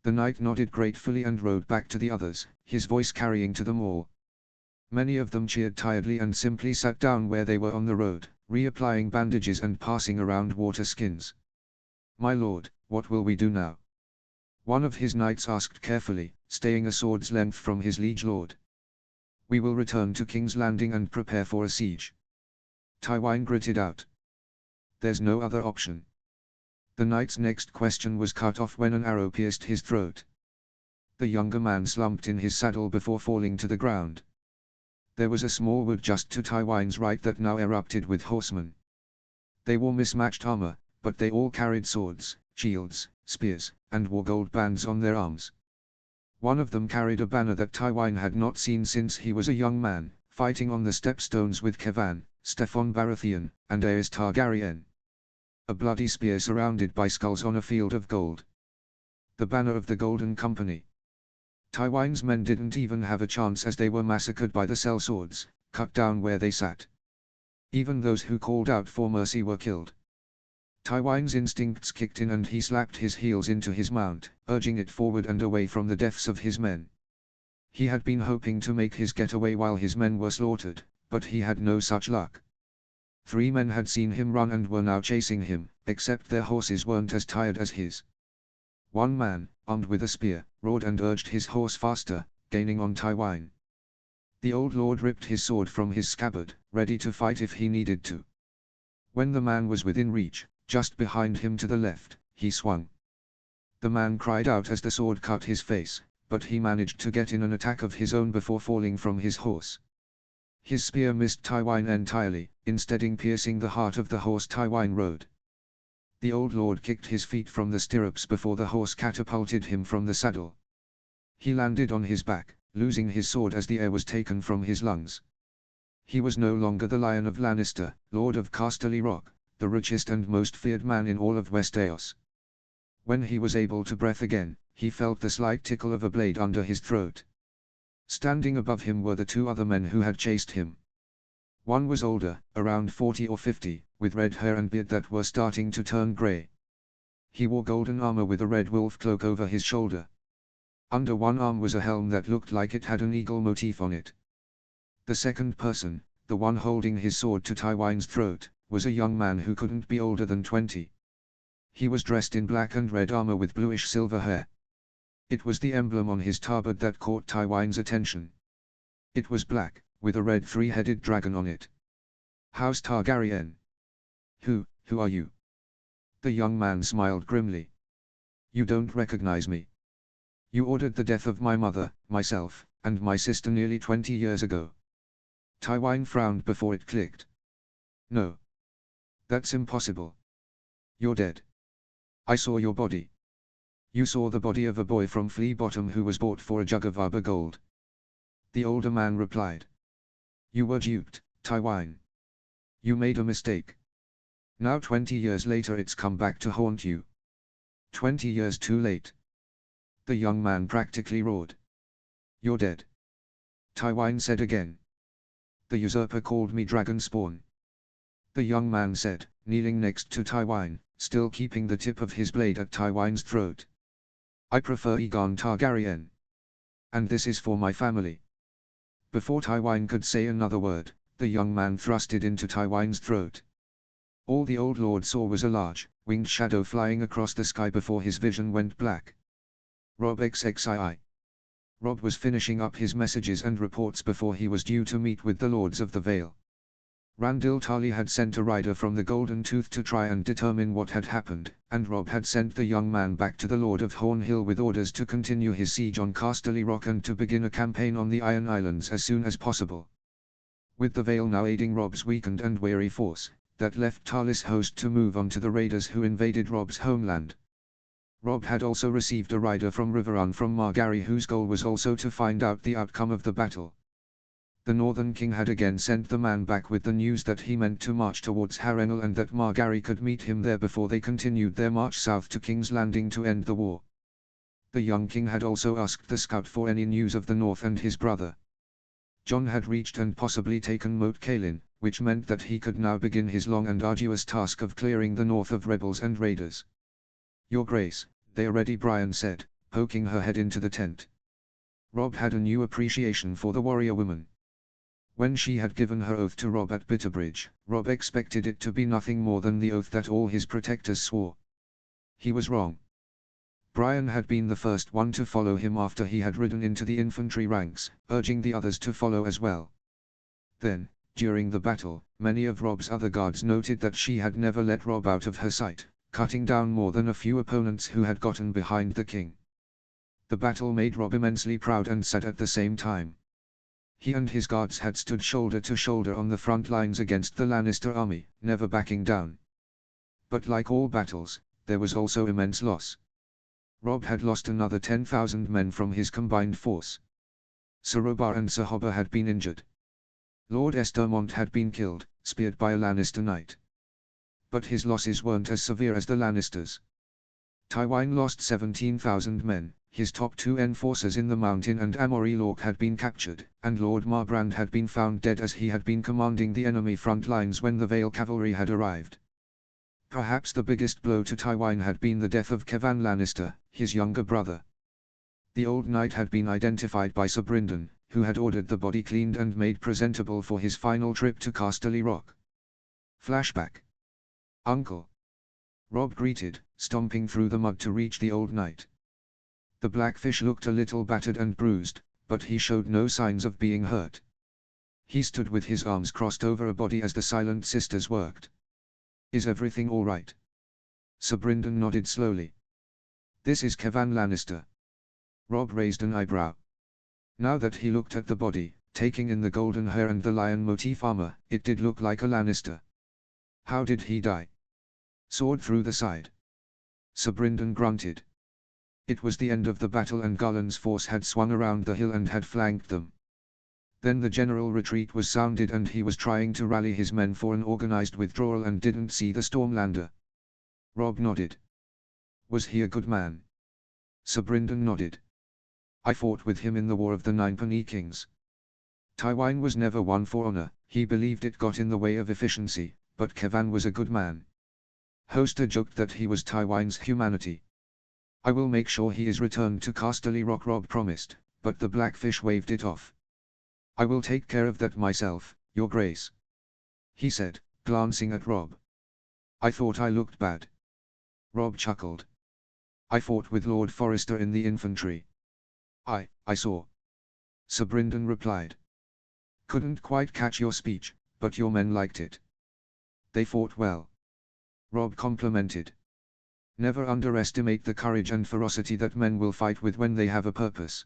The knight nodded gratefully and rode back to the others, his voice carrying to them all. Many of them cheered tiredly and simply sat down where they were on the road, reapplying bandages and passing around water skins. My lord, what will we do now? One of his knights asked carefully, staying a sword's length from his liege lord. We will return to King's Landing and prepare for a siege. Tywine gritted out. There's no other option. The knight's next question was cut off when an arrow pierced his throat. The younger man slumped in his saddle before falling to the ground. There was a small wood just to Tywine's right that now erupted with horsemen. They wore mismatched armor, but they all carried swords, shields, spears, and wore gold bands on their arms. One of them carried a banner that Tywine had not seen since he was a young man, fighting on the stepstones with Kevan, Steffon Baratheon, and Aes Targaryen. A bloody spear surrounded by skulls on a field of gold. The banner of the Golden Company. Tywine's men didn't even have a chance as they were massacred by the sellswords, cut down where they sat. Even those who called out for mercy were killed. Tywine's instincts kicked in and he slapped his heels into his mount, urging it forward and away from the deaths of his men. He had been hoping to make his getaway while his men were slaughtered, but he had no such luck. 3 men had seen him run and were now chasing him, except their horses weren't as tired as his. One man, armed with a spear, roared and urged his horse faster, gaining on Tywine. The old lord ripped his sword from his scabbard, ready to fight if he needed to. When the man was within reach, just behind him to the left, he swung. The man cried out as the sword cut his face, but he managed to get in an attack of his own before falling from his horse. His spear missed Tywine entirely, instead piercing the heart of the horse Tywine rode. The old lord kicked his feet from the stirrups before the horse catapulted him from the saddle. He landed on his back, losing his sword as the air was taken from his lungs. He was no longer the Lion of Lannister, Lord of Casterly Rock, the richest and most feared man in all of Westeros. When he was able to breathe again, he felt the slight tickle of a blade under his throat. Standing above him were the 2 other men who had chased him. One was older, around 40 or 50, with red hair and beard that were starting to turn grey. He wore golden armor with a red wolf cloak over his shoulder. Under one arm was a helm that looked like it had an eagle motif on it. The second person, the one holding his sword to Tywine's throat, was a young man who couldn't be older than 20. He was dressed in black and red armor with bluish silver hair. It was the emblem on his tabard that caught Tywine's attention. It was black, with a red 3-headed dragon on it. House Targaryen. Who are you? The young man smiled grimly. You don't recognize me. You ordered the death of my mother, myself, and my sister nearly 20 years ago. Tywine frowned before it clicked. No. That's impossible. You're dead. I saw your body. You saw the body of a boy from Flea Bottom who was bought for a jug of Arbor gold. The older man replied. You were duped, Tywine. You made a mistake. Now 20 years later it's come back to haunt you. 20 years too late. The young man practically roared. You're dead. Tywine said again. The usurper called me Dragonspawn. The young man said, kneeling next to Tywine, still keeping the tip of his blade at Tywine's throat. I prefer Aegon Targaryen. And this is for my family. Before Tywine could say another word, the young man thrust it into Tywine's throat. All the old lord saw was a large, winged shadow flying across the sky before his vision went black. Rob XXII. Rob was finishing up his messages and reports before he was due to meet with the Lords of the Vale. Randil Tarly had sent a rider from the Golden Tooth to try and determine what had happened, and Rob had sent the young man back to the Lord of Hornhill with orders to continue his siege on Casterly Rock and to begin a campaign on the Iron Islands as soon as possible. With the Vale now aiding Rob's weakened and weary force, that left Tarlis' host to move on to the raiders who invaded Rob's homeland. Rob had also received a rider from Riverrun from Margary whose goal was also to find out the outcome of the battle. The Northern King had again sent the man back with the news that he meant to march towards Harrenhal and that Margary could meet him there before they continued their march south to King's Landing to end the war. The young king had also asked the scout for any news of the north and his brother. John had reached and possibly taken Moat Cailin, which meant that he could now begin his long and arduous task of clearing the north of rebels and raiders. "Your Grace, they are ready," Brian said, poking her head into the tent. Rob had a new appreciation for the warrior woman. When she had given her oath to Rob at Bitterbridge, Rob expected it to be nothing more than the oath that all his protectors swore. He was wrong. Brian had been the first one to follow him after he had ridden into the infantry ranks, urging the others to follow as well. Then, during the battle, many of Rob's other guards noted that she had never let Rob out of her sight, cutting down more than a few opponents who had gotten behind the king. The battle made Rob immensely proud and sad at the same time. He and his guards had stood shoulder to shoulder on the front lines against the Lannister army, never backing down. But like all battles, there was also immense loss. Rob had lost another 10,000 men from his combined force. Sir Robar and Sir Hobber had been injured. Lord Estermont had been killed, speared by a Lannister knight. But his losses weren't as severe as the Lannisters. Tywine lost 17,000 men, his top two enforcers in the mountain and Amory Lork had been captured, and Lord Marbrand had been found dead as he had been commanding the enemy front lines when the Vale cavalry had arrived. Perhaps the biggest blow to Tywine had been the death of Kevan Lannister, his younger brother. The old knight had been identified by Sir Brynden, who had ordered the body cleaned and made presentable for his final trip to Casterly Rock. Flashback. "Uncle." Rob greeted, stomping through the mud to reach the old knight. The Blackfish looked a little battered and bruised, but he showed no signs of being hurt. He stood with his arms crossed over a body as the Silent Sisters worked. "Is everything all right?" Sir Brynden nodded slowly. "This is Kevan Lannister." Rob raised an eyebrow. Now that he looked at the body, taking in the golden hair and the lion motif armor, it did look like a Lannister. "How did he die?" "Sword through the side." Sir Brynden grunted. It was the end of the battle and Garland's force had swung around the hill and had flanked them. Then the general retreat was sounded and he was trying to rally his men for an organized withdrawal and didn't see the Stormlander. Rob nodded. "Was he a good man?" Sir Brynden nodded. "I fought with him in the War of the Ninepenny Kings. Tywine was never one for honor, he believed it got in the way of efficiency, but Kevan was a good man." Hoster joked that he was Tywine's humanity. "I will make sure he is returned to Casterly Rock," Rob promised, but the Blackfish waved it off. "I will take care of that myself, Your Grace," he said, glancing at Rob. "I thought I looked bad." Rob chuckled. "I fought with Lord Forrester in the infantry." I saw." Sir Brynden replied. "Couldn't quite catch your speech, but your men liked it." "They fought well," Rob complimented. "Never underestimate the courage and ferocity that men will fight with when they have a purpose.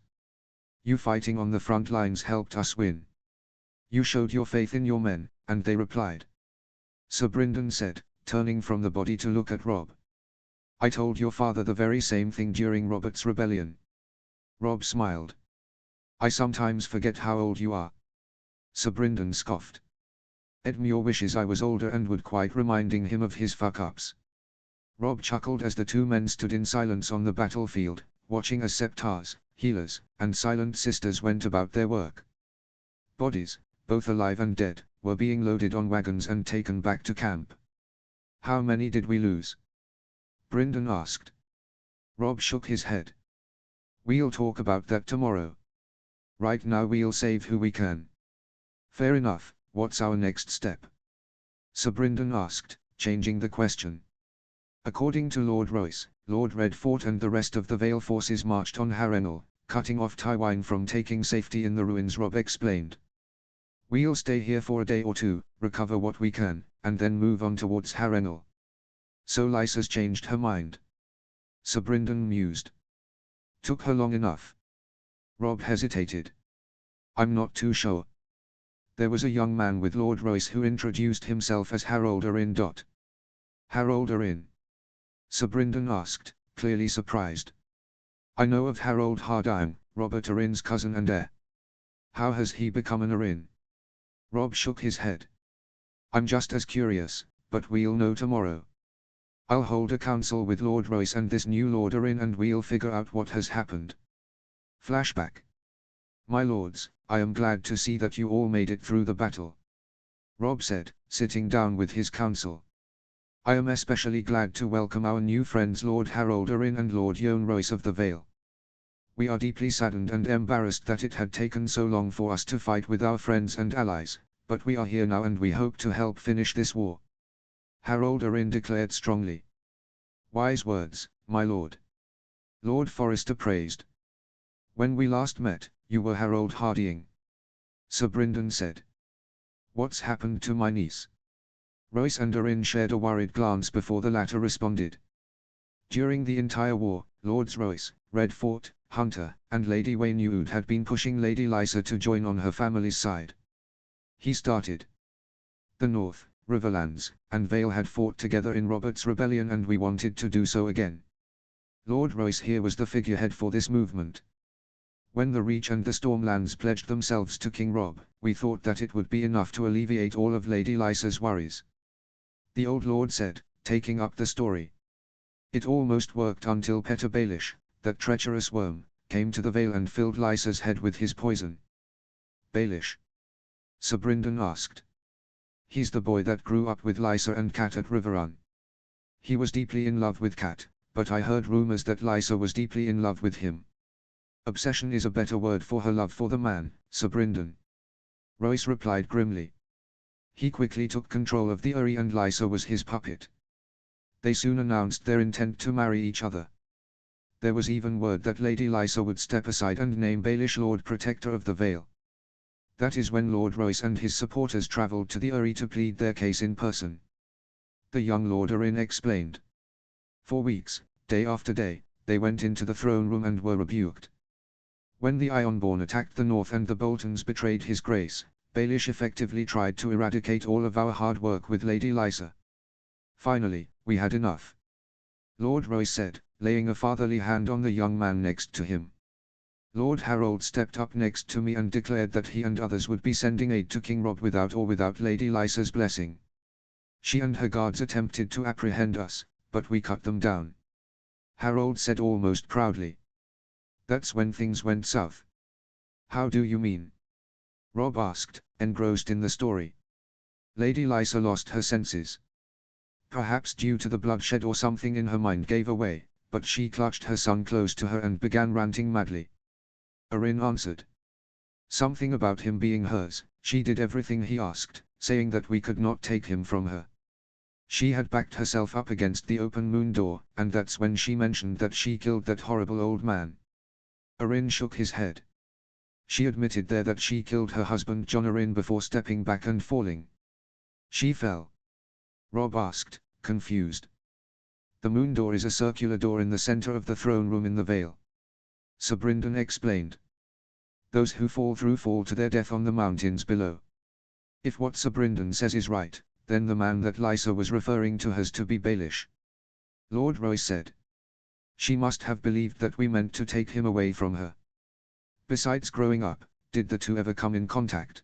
You fighting on the front lines helped us win. You showed your faith in your men, and they replied." Sir Brynden said, turning from the body to look at Rob. "I told your father the very same thing during Robert's rebellion." Rob smiled. "I sometimes forget how old you are." Sir Brynden scoffed. Edmure wishes I was older and would quite reminding him of his fuck-ups. Rob chuckled as the two men stood in silence on the battlefield, watching as Septars, healers, and Silent Sisters went about their work. Bodies, both alive and dead, were being loaded on wagons and taken back to camp. "How many did we lose?" Brynden asked. Rob shook his head. "We'll talk about that tomorrow. Right now we'll save who we can." "Fair enough, what's our next step?" Sir Brynden asked, changing the question. According to Lord Royce, Lord Redfort and the rest of the Vale forces marched on Harrenhal, cutting off Tywine from taking safety in the ruins. Robb explained. We'll stay here for a day or two, recover what we can, and then move on towards Harrenhal. So Lysa's changed her mind. Sir Brynden mused. Took her long enough. Robb hesitated. I'm not too sure. There was a young man with Lord Royce who introduced himself as Harold Arryn. Harold Arryn? Sir Brynden asked, clearly surprised. I know of Harold Hardime, Robert Arryn's cousin and heir. How has he become an Arryn? Robb shook his head. I'm just as curious, but we'll know tomorrow. I'll hold a council with Lord Royce and this new Lord Arryn and we'll figure out what has happened. Flashback. My lords, I am glad to see that you all made it through the battle. Robb said, sitting down with his council. I am especially glad to welcome our new friends Lord Harold Arryn and Lord Yohn Royce of the Vale. We are deeply saddened and embarrassed that it had taken so long for us to fight with our friends and allies, but we are here now and we hope to help finish this war. Harold Arryn declared strongly. Wise words, my lord. Lord Forrester praised. When we last met, you were Harold Hardying. Sir Brynden said. What's happened to my niece? Royce and Arryn shared a worried glance before the latter responded. During the entire war, Lords Royce, Redfort, Hunter, and Lady Waynewd had been pushing Lady Lysa to join on her family's side. He started. The North, Riverlands, and Vale had fought together in Robert's rebellion and we wanted to do so again. Lord Royce here was the figurehead for this movement. When the Reach and the Stormlands pledged themselves to King Robb, we thought that it would be enough to alleviate all of Lady Lysa's worries. The old lord said, taking up the story. It almost worked until Petyr Baelish, that treacherous worm, came to the Vale and filled Lysa's head with his poison. Baelish? Sir Brynden asked. He's the boy that grew up with Lysa and Cat at Riverrun. He was deeply in love with Cat, but I heard rumors that Lysa was deeply in love with him. Obsession is a better word for her love for the man, Sir Brynden. Royce replied grimly. He quickly took control of the Eyrie and Lysa was his puppet. They soon announced their intent to marry each other. There was even word that Lady Lysa would step aside and name Baelish Lord Protector of the Vale. That is when Lord Royce and his supporters travelled to the Eyrie to plead their case in person. The young Lord Arryn explained. For weeks, day after day, they went into the throne room and were rebuked. When the Ironborn attacked the north and the Boltons betrayed his grace, Baelish effectively tried to eradicate all of our hard work with Lady Lysa. Finally, we had enough. Lord Royce said, laying a fatherly hand on the young man next to him. Lord Harold stepped up next to me and declared that he and others would be sending aid to King Robb with or without Lady Lysa's blessing. She and her guards attempted to apprehend us, but we cut them down. Harold said almost proudly. That's when things went south. How do you mean? Robb asked, engrossed in the story. Lady Lysa lost her senses. Perhaps due to the bloodshed or something in her mind gave away, but she clutched her son close to her and began ranting madly. Arryn answered. Something about him being hers, she did everything he asked, saying that we could not take him from her. She had backed herself up against the open moon door, and that's when she mentioned that she killed that horrible old man. Arryn shook his head. She admitted there that she killed her husband Jon Arryn before stepping back and falling. She fell. Robb asked, confused. The moon door is a circular door in the center of the throne room in the Vale. Sir Brynden explained. Those who fall through fall to their death on the mountains below. If what Sir Brynden says is right, then the man that Lysa was referring to has to be Baelish. Lord Royce said. She must have believed that we meant to take him away from her. Besides growing up, did the two ever come in contact?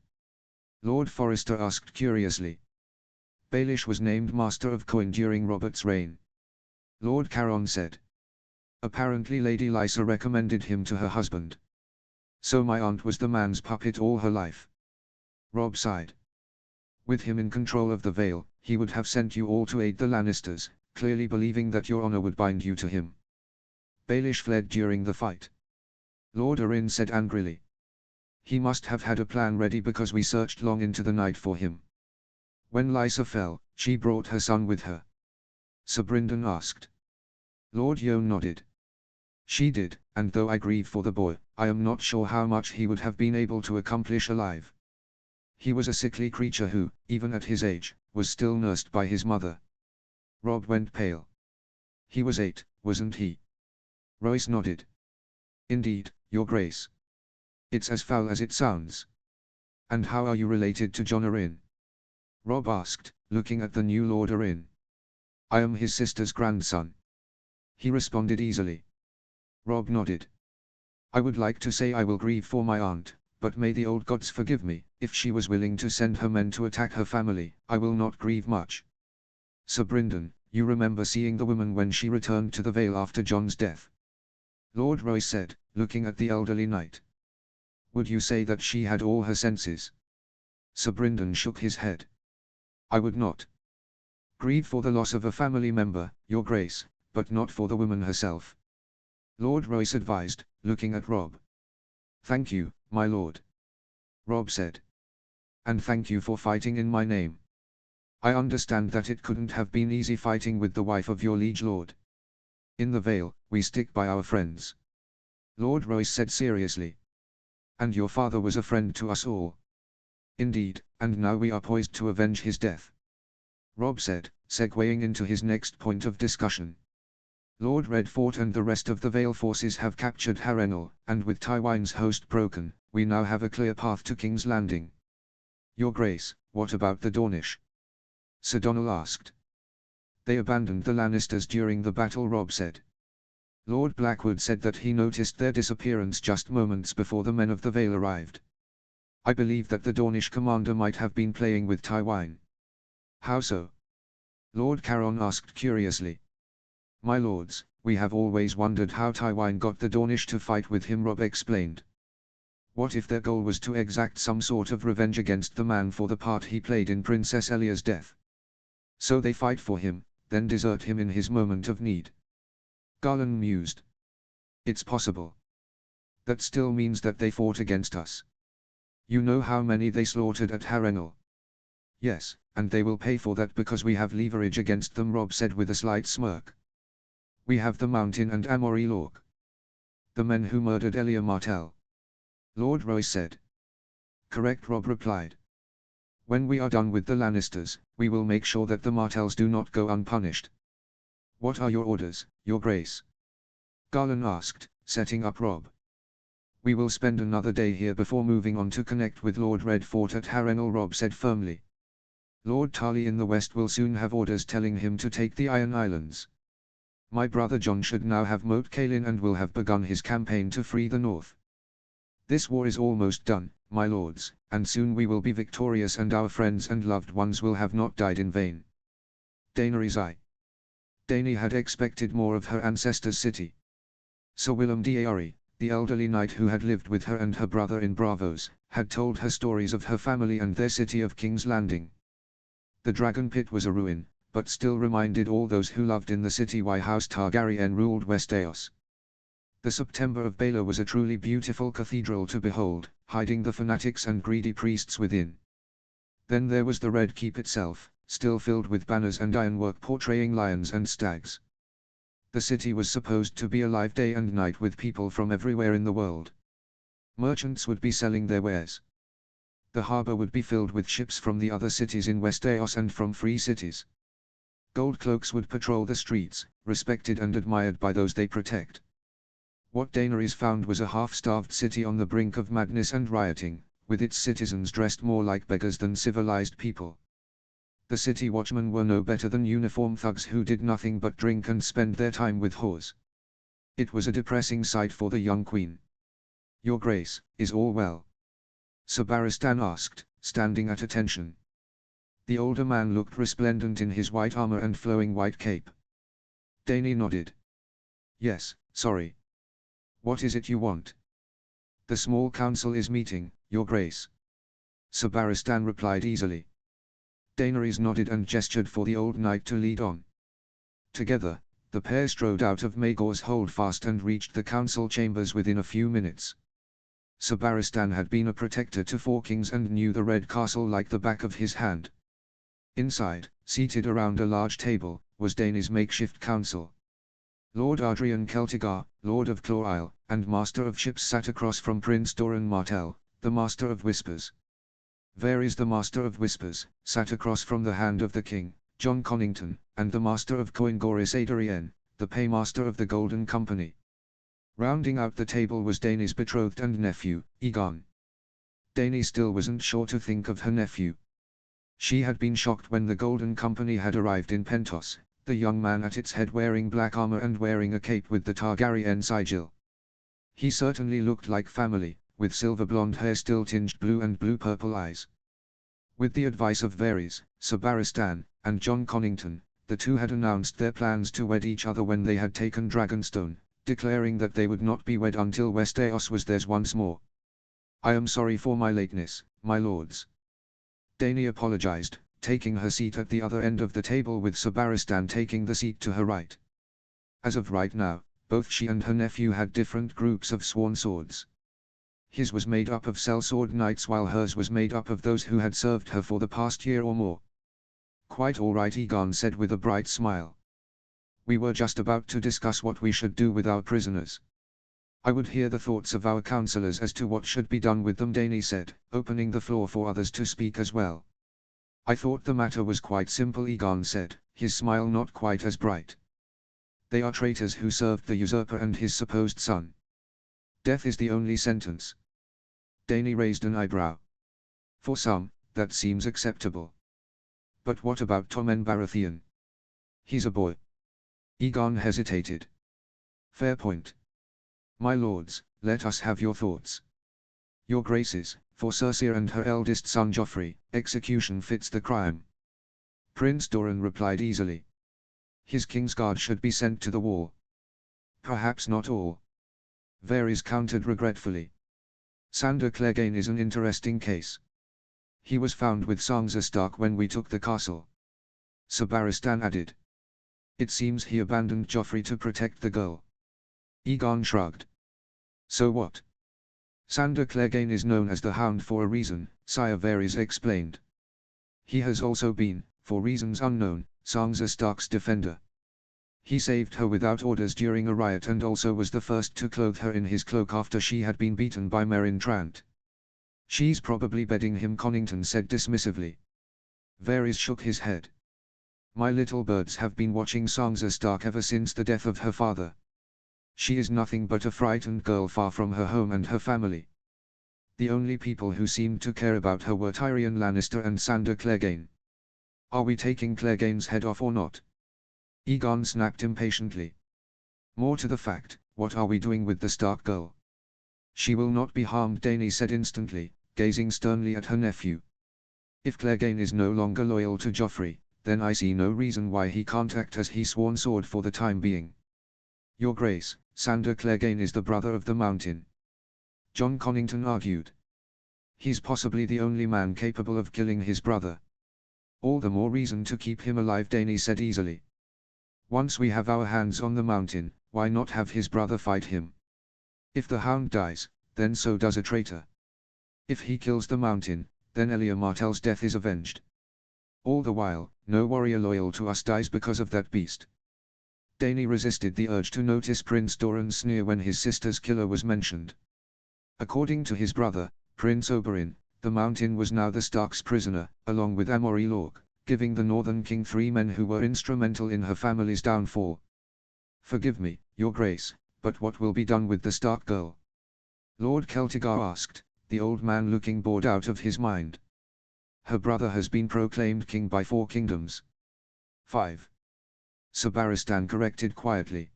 Lord Forrester asked curiously. Baelish was named Master of Coin during Robert's reign. Lord Caron said. Apparently Lady Lysa recommended him to her husband. So my aunt was the man's puppet all her life. Robb sighed. With him in control of the Vale, he would have sent you all to aid the Lannisters, clearly believing that your honor would bind you to him. Baelish fled during the fight. Lord Arryn said angrily. He must have had a plan ready because we searched long into the night for him. When Lysa fell, she brought her son with her. Sir Brynden asked. Lord Yone nodded. She did, and though I grieve for the boy, I am not sure how much he would have been able to accomplish alive. He was a sickly creature who, even at his age, was still nursed by his mother. Rob went pale. He was 8, wasn't he? Royce nodded. Indeed, Your Grace. It's as foul as it sounds. And how are you related to Jon Arryn? Rob asked, looking at the new Lord Arryn. I am his sister's grandson. He responded easily. Rob nodded. I would like to say I will grieve for my aunt, but may the old gods forgive me, if she was willing to send her men to attack her family, I will not grieve much. Sir Brynden, you remember seeing the woman when she returned to the Vale after Jon's death? Lord Royce said, looking at the elderly knight. Would you say that she had all her senses? Sir Brynden shook his head. I would not. Grieve for the loss of a family member, Your Grace, but not for the woman herself. Lord Royce advised, looking at Rob. Thank you, my lord. Rob said. And thank you for fighting in my name. I understand that it couldn't have been easy fighting with the wife of your liege lord. In the Vale, we stick by our friends. Lord Royce said seriously. And your father was a friend to us all. Indeed, and now we are poised to avenge his death. Rob said, segueing into his next point of discussion. Lord Redfort and the rest of the Vale forces have captured Harrenhal, and with Tywin's host broken, we now have a clear path to King's Landing. Your Grace, what about the Dornish? Sir Donal asked. They abandoned the Lannisters during the battle, Rob said. Lord Blackwood said that he noticed their disappearance just moments before the men of the Vale arrived. I believe that the Dornish commander might have been playing with Tywin. How so? Lord Caron asked curiously. My lords, we have always wondered how Tywin got the Dornish to fight with him, Rob explained. What if their goal was to exact some sort of revenge against the man for the part he played in Princess Elia's death? So they fight for him, then desert him in his moment of need. Garland mused. It's possible. That still means that they fought against us. You know how many they slaughtered at Harrenhal? Yes, and they will pay for that because we have leverage against them, Rob said with a slight smirk. We have the Mountain and Amory Lorque. The men who murdered Elia Martell. Lord Royce said. Correct, Rob replied. When we are done with the Lannisters, we will make sure that the Martells do not go unpunished. What are your orders, Your Grace? Garland asked, setting up Rob. We will spend another day here before moving on to connect with Lord Redfort at Harrenhal, Rob said firmly. Lord Tarly in the west will soon have orders telling him to take the Iron Islands. My brother Jon should now have Moat Cailin and will have begun his campaign to free the north. This war is almost done, my lords, and soon we will be victorious and our friends and loved ones will have not died in vain. Daenerys I. Dany had expected more of her ancestor's city. Sir Willem d'Ary, the elderly knight who had lived with her and her brother in Braavos, had told her stories of her family and their city of King's Landing. The Dragon Pit was a ruin, but still reminded all those who loved in the city why House Targaryen ruled Westeros. The September of Baelor was a truly beautiful cathedral to behold, hiding the fanatics and greedy priests within. Then there was the Red Keep itself, still filled with banners and ironwork portraying lions and stags. The city was supposed to be alive day and night with people from everywhere in the world. Merchants would be selling their wares. The harbor would be filled with ships from the other cities in Westeros and from free cities. Gold cloaks would patrol the streets, respected and admired by those they protect. What Daenerys found was a half-starved city on the brink of madness and rioting, with its citizens dressed more like beggars than civilized people. The city watchmen were no better than uniformed thugs who did nothing but drink and spend their time with whores. It was a depressing sight for the young queen. Your Grace, is all well? Sir Barristan asked, standing at attention. The older man looked resplendent in his white armor and flowing white cape. Dany nodded. Yes, sorry. What is it you want? The small council is meeting, Your Grace. Sir Barristan replied easily. Daenerys nodded and gestured for the old knight to lead on. Together, the pair strode out of Maegor's Holdfast and reached the council chambers within a few minutes. Sir Barristan had been a protector to 4 kings and knew the Red Castle like the back of his hand. Inside, seated around a large table, was Dany's makeshift council. Lord Adrian Celtigar, Lord of Claw Isle, and Master of Ships sat across from Prince Doran Martell, the Master of Whispers. Varys the Master of Whispers, sat across from the Hand of the King, Jon Connington, and the Master of Coingoris Adrienne, the Paymaster of the Golden Company. Rounding out the table was Dany's betrothed and nephew, Aegon. Dany still wasn't sure to think of her nephew. She had been shocked when the Golden Company had arrived in Pentos, the young man at its head wearing black armor and wearing a cape with the Targaryen sigil. He certainly looked like family, with silver blonde hair still tinged blue and blue-purple eyes. With the advice of Varys, Ser Barristan, and Jon Connington, the two had announced their plans to wed each other when they had taken Dragonstone, declaring that they would not be wed until Westeros was theirs once more. "I am sorry for my lateness, my lords." Dany apologized, taking her seat at the other end of the table with Ser Barristan taking the seat to her right. As of right now, both she and her nephew had different groups of sworn swords. His was made up of sellsword knights while hers was made up of those who had served her for the past year or more. "Quite all right," Aegon said with a bright smile. "We were just about to discuss what we should do with our prisoners. I would hear the thoughts of our counselors as to what should be done with them," Dany said, opening the floor for others to speak as well. "I thought the matter was quite simple," Aegon said, his smile not quite as bright. "They are traitors who served the usurper and his supposed son. Death is the only sentence." Dany raised an eyebrow. "For some, that seems acceptable. But what about Tommen Baratheon? He's a boy." Aegon hesitated. "Fair point. My lords, let us have your thoughts." "Your graces, for Cersei and her eldest son Joffrey, execution fits the crime." Prince Doran replied easily. "His Kingsguard should be sent to the wall." "Perhaps not all." Varys countered regretfully. "Sandor Clegane is an interesting case. He was found with Sansa Stark when we took the castle." Ser Barristan added. "It seems he abandoned Joffrey to protect the girl." Aegon shrugged. "So what? Sandor Clegane is known as the Hound for a reason," Sire Varys explained. "He has also been, for reasons unknown, Sansa Stark's defender. He saved her without orders during a riot and also was the first to clothe her in his cloak after she had been beaten by Meryn Trant." "She's probably bedding him," Connington said dismissively. Varys shook his head. "My little birds have been watching Sansa Stark ever since the death of her father. She is nothing but a frightened girl far from her home and her family. The only people who seemed to care about her were Tyrion Lannister and Sandor Clegane. Are we taking Clegane's head off or not?" Aegon snapped impatiently. "More to the fact, what are we doing with the Stark girl?" "She will not be harmed," Dany said instantly, gazing sternly at her nephew. "If Clegane is no longer loyal to Joffrey, then I see no reason why he can't act as his sworn sword for the time being." "Your Grace, Sandor Clegane is the brother of the Mountain," Jon Connington argued. "He's possibly the only man capable of killing his brother." "All the more reason to keep him alive," Dany said easily. "Once we have our hands on the Mountain, why not have his brother fight him? If the Hound dies, then so does a traitor. If he kills the Mountain, then Elia Martell's death is avenged. All the while, no warrior loyal to us dies because of that beast." Dany resisted the urge to notice Prince Doran's sneer when his sister's killer was mentioned. According to his brother, Prince Oberyn, the Mountain was now the Stark's prisoner, along with Amory Lorch, giving the Northern King 3 men who were instrumental in her family's downfall. "Forgive me, Your Grace, but what will be done with the Stark girl?" Lord Celtigar asked, the old man looking bored out of his mind. "Her brother has been proclaimed king by 4 kingdoms." 5. Ser Barristan corrected quietly.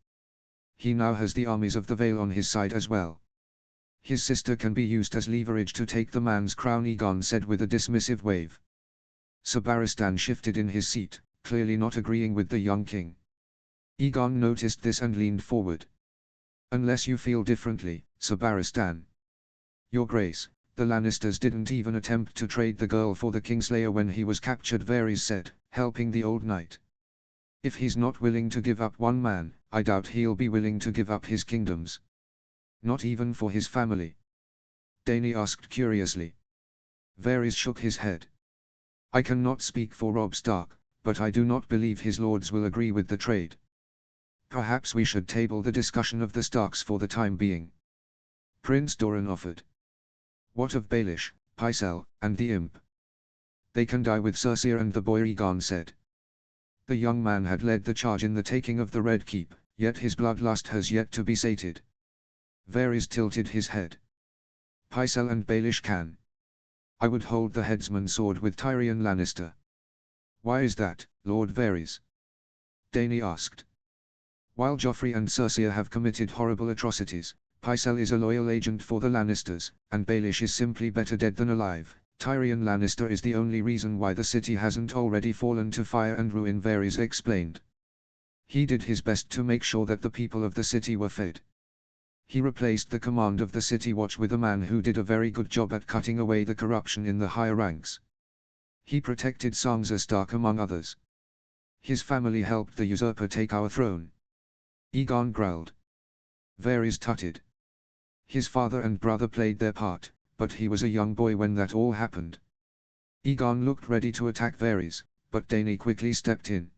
"He now has the armies of the Vale on his side as well. His sister can be used as leverage to take the man's crown," Aegon said with a dismissive wave. Ser Barristan shifted in his seat, clearly not agreeing with the young king. Aegon noticed this and leaned forward. "Unless you feel differently, Ser Barristan." "Your Grace, the Lannisters didn't even attempt to trade the girl for the Kingslayer when he was captured," Varys said, helping the old knight. "If he's not willing to give up one man, I doubt he'll be willing to give up his kingdoms." "Not even for his family?" Dany asked curiously. Varys shook his head. I cannot speak for Robb Stark, but I do not believe his lords will agree with the trade. Perhaps we should table the discussion of the Starks for the time being. Prince Doran offered. What of Baelish, Pycelle, and the imp? They can die with Cersei and the boy, Aegon said. The young man had led the charge in the taking of the Red Keep, yet his bloodlust has yet to be sated. Varys tilted his head. Pycelle and Baelish can. I would hold the headsman's sword with Tyrion Lannister. Why is that, Lord Varys? Dany asked. While Joffrey and Cersei have committed horrible atrocities, Pycelle is a loyal agent for the Lannisters, and Baelish is simply better dead than alive. Tyrion Lannister is the only reason why the city hasn't already fallen to fire and ruin, Varys explained. He did his best to make sure that the people of the city were fed. He replaced the command of the City Watch with a man who did a very good job at cutting away the corruption in the higher ranks. He protected Sansa Stark among others. His family helped the usurper take our throne. Aegon growled. Varys tutted. His father and brother played their part, but he was a young boy when that all happened. Aegon looked ready to attack Varys, but Dany quickly stepped in.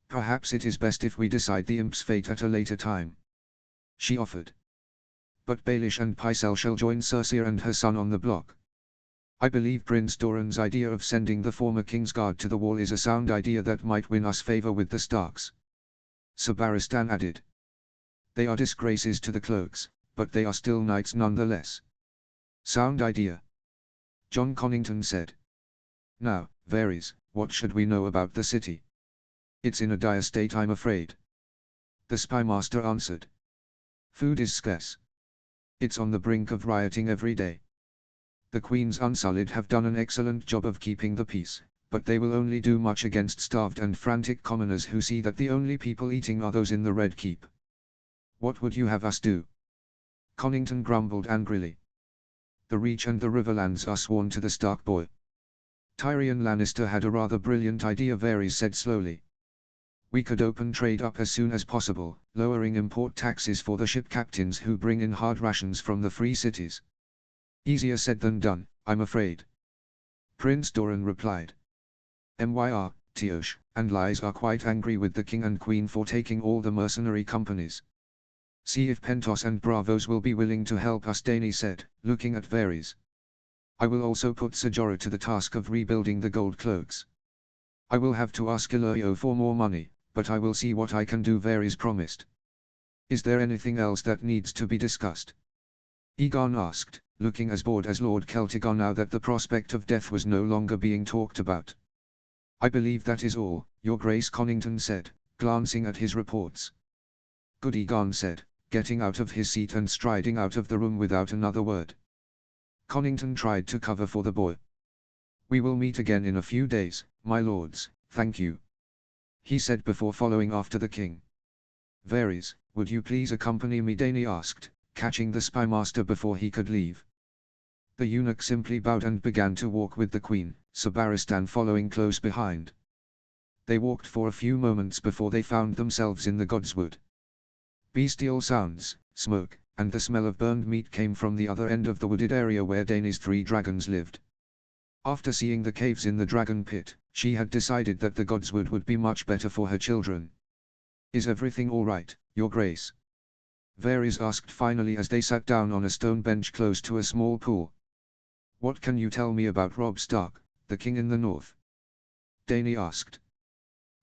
Perhaps it is best if we decide the imp's fate at a later time, she offered. But Baelish and Pycelle shall join Cersei and her son on the block. I believe Prince Doran's idea of sending the former Kingsguard to the wall is a sound idea that might win us favor with the Starks. Sir Barristan added. They are disgraces to the cloaks, but they are still knights nonetheless. Sound idea. Jon Connington said. Now, Varys, what should we know about the city? It's in a dire state, I'm afraid. The spymaster answered. Food is scarce. It's on the brink of rioting every day. The Queen's Unsullied have done an excellent job of keeping the peace, but they will only do much against starved and frantic commoners who see that the only people eating are those in the Red Keep. What would you have us do? Connington grumbled angrily. The Reach and the Riverlands are sworn to the Stark boy. Tyrion Lannister had a rather brilliant idea, Varys said slowly. We could open trade up as soon as possible, lowering import taxes for the ship captains who bring in hard rations from the free cities. Easier said than done, I'm afraid. Prince Doran replied. Myr, Tiosh, and Lyse are quite angry with the king and queen for taking all the mercenary companies. See if Pentos and Braavos will be willing to help us, Dany said, looking at Varys. I will also put Ser Jorah to the task of rebuilding the gold cloaks. I will have to ask Illyrio for more money, but I will see what I can do, Varys promised. Is there anything else that needs to be discussed? Aegon asked, looking as bored as Lord Celtigon now that the prospect of death was no longer being talked about. I believe that is all, Your Grace, Connington said, glancing at his reports. Good, Aegon said, getting out of his seat and striding out of the room without another word. Connington tried to cover for the boy. We will meet again in a few days, my lords, thank you, he said before following after the king. Varys, would you please accompany me, Dany asked, catching the spymaster before he could leave. The eunuch simply bowed and began to walk with the queen, Sir Barristan following close behind. They walked for a few moments before they found themselves in the Godswood. Bestial sounds, smoke, and the smell of burned meat came from the other end of the wooded area where Dany's 3 dragons lived. After seeing the caves in the dragon pit, she had decided that the Godswood would be much better for her children. Is everything all right, Your Grace? Varys asked finally as they sat down on a stone bench close to a small pool. What can you tell me about Robb Stark, the king in the north? Dany asked.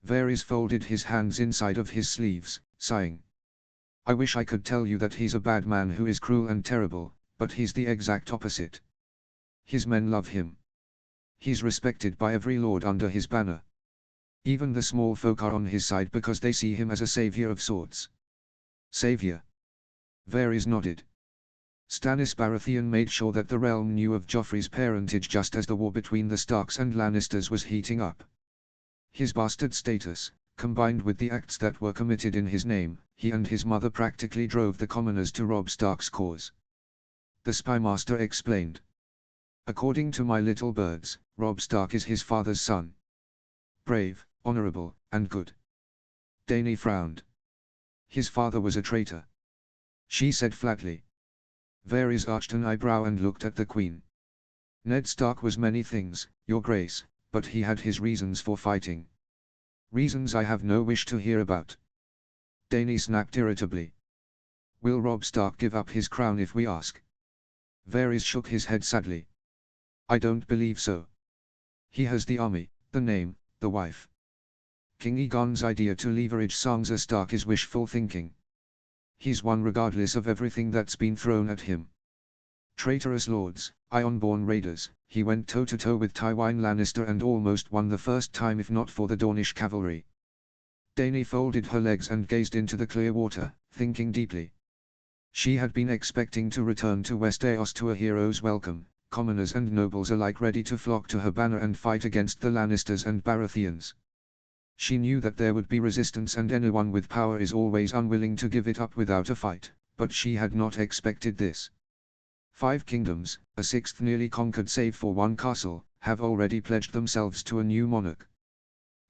Varys folded his hands inside of his sleeves, sighing. I wish I could tell you that he's a bad man who is cruel and terrible, but he's the exact opposite. His men love him. He's respected by every lord under his banner. Even the small folk are on his side because they see him as a savior of sorts. Savior? Varys nodded. Stannis Baratheon made sure that the realm knew of Joffrey's parentage just as the war between the Starks and Lannisters was heating up. His bastard status, combined with the acts that were committed in his name, he and his mother practically drove the commoners to Robb Stark's cause. The spymaster explained. According to my little birds, Robb Stark is his father's son. Brave, honorable, and good. Dany frowned. His father was a traitor, she said flatly. Varys arched an eyebrow and looked at the queen. Ned Stark was many things, Your Grace, but he had his reasons for fighting. Reasons I have no wish to hear about. Dany snapped irritably. Will Robb Stark give up his crown if we ask? Varys shook his head sadly. I don't believe so. He has the army, the name, the wife. King Aegon's idea to leverage Sansa Stark is wishful thinking. He's won regardless of everything that's been thrown at him. Traitorous lords, Ironborn raiders, he went toe-to-toe with Tywin Lannister and almost won the first time if not for the Dornish cavalry. Dany folded her legs and gazed into the clear water, thinking deeply. She had been expecting to return to Westeros to a hero's welcome, commoners and nobles alike ready to flock to her banner and fight against the Lannisters and Baratheons. She knew that there would be resistance and anyone with power is always unwilling to give it up without a fight, but she had not expected this. 5 kingdoms, a 6th nearly conquered save for one castle, have already pledged themselves to a new monarch.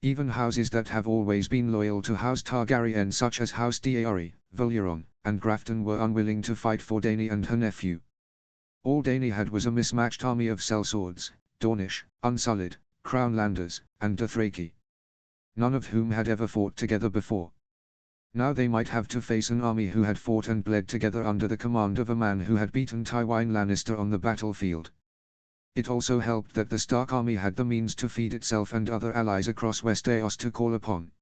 Even houses that have always been loyal to House Targaryen such as House D'Arry, Valyron, and Grafton were unwilling to fight for Dany and her nephew. All Dany had was a mismatched army of sellswords, Dornish, Unsullied, Crownlanders, and Dothraki. None of whom had ever fought together before. Now they might have to face an army who had fought and bled together under the command of a man who had beaten Tywin Lannister on the battlefield. It also helped that the Stark army had the means to feed itself and other allies across Westeros to call upon.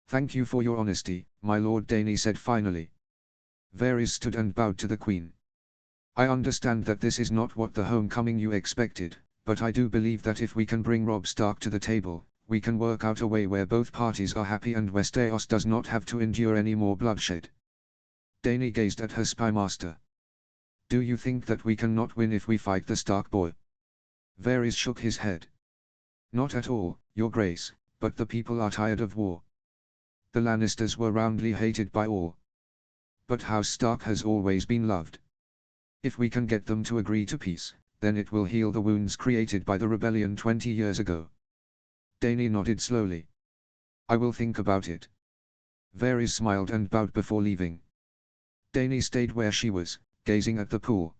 Thank you for your honesty, my lord, Dany said finally. Varys stood and bowed to the Queen. I understand that this is not what the homecoming you expected, but I do believe that if we can bring Robb Stark to the table, we can work out a way where both parties are happy and Westeros does not have to endure any more bloodshed. Dany gazed at her spymaster. Do you think that we can not win if we fight the Stark boy? Varys shook his head. Not at all, your grace, but the people are tired of war. The Lannisters were roundly hated by all. But House Stark has always been loved. If we can get them to agree to peace, then it will heal the wounds created by the rebellion 20 years ago. Dany nodded slowly. I will think about it. Varys smiled and bowed before leaving. Dany stayed where she was, gazing at the pool.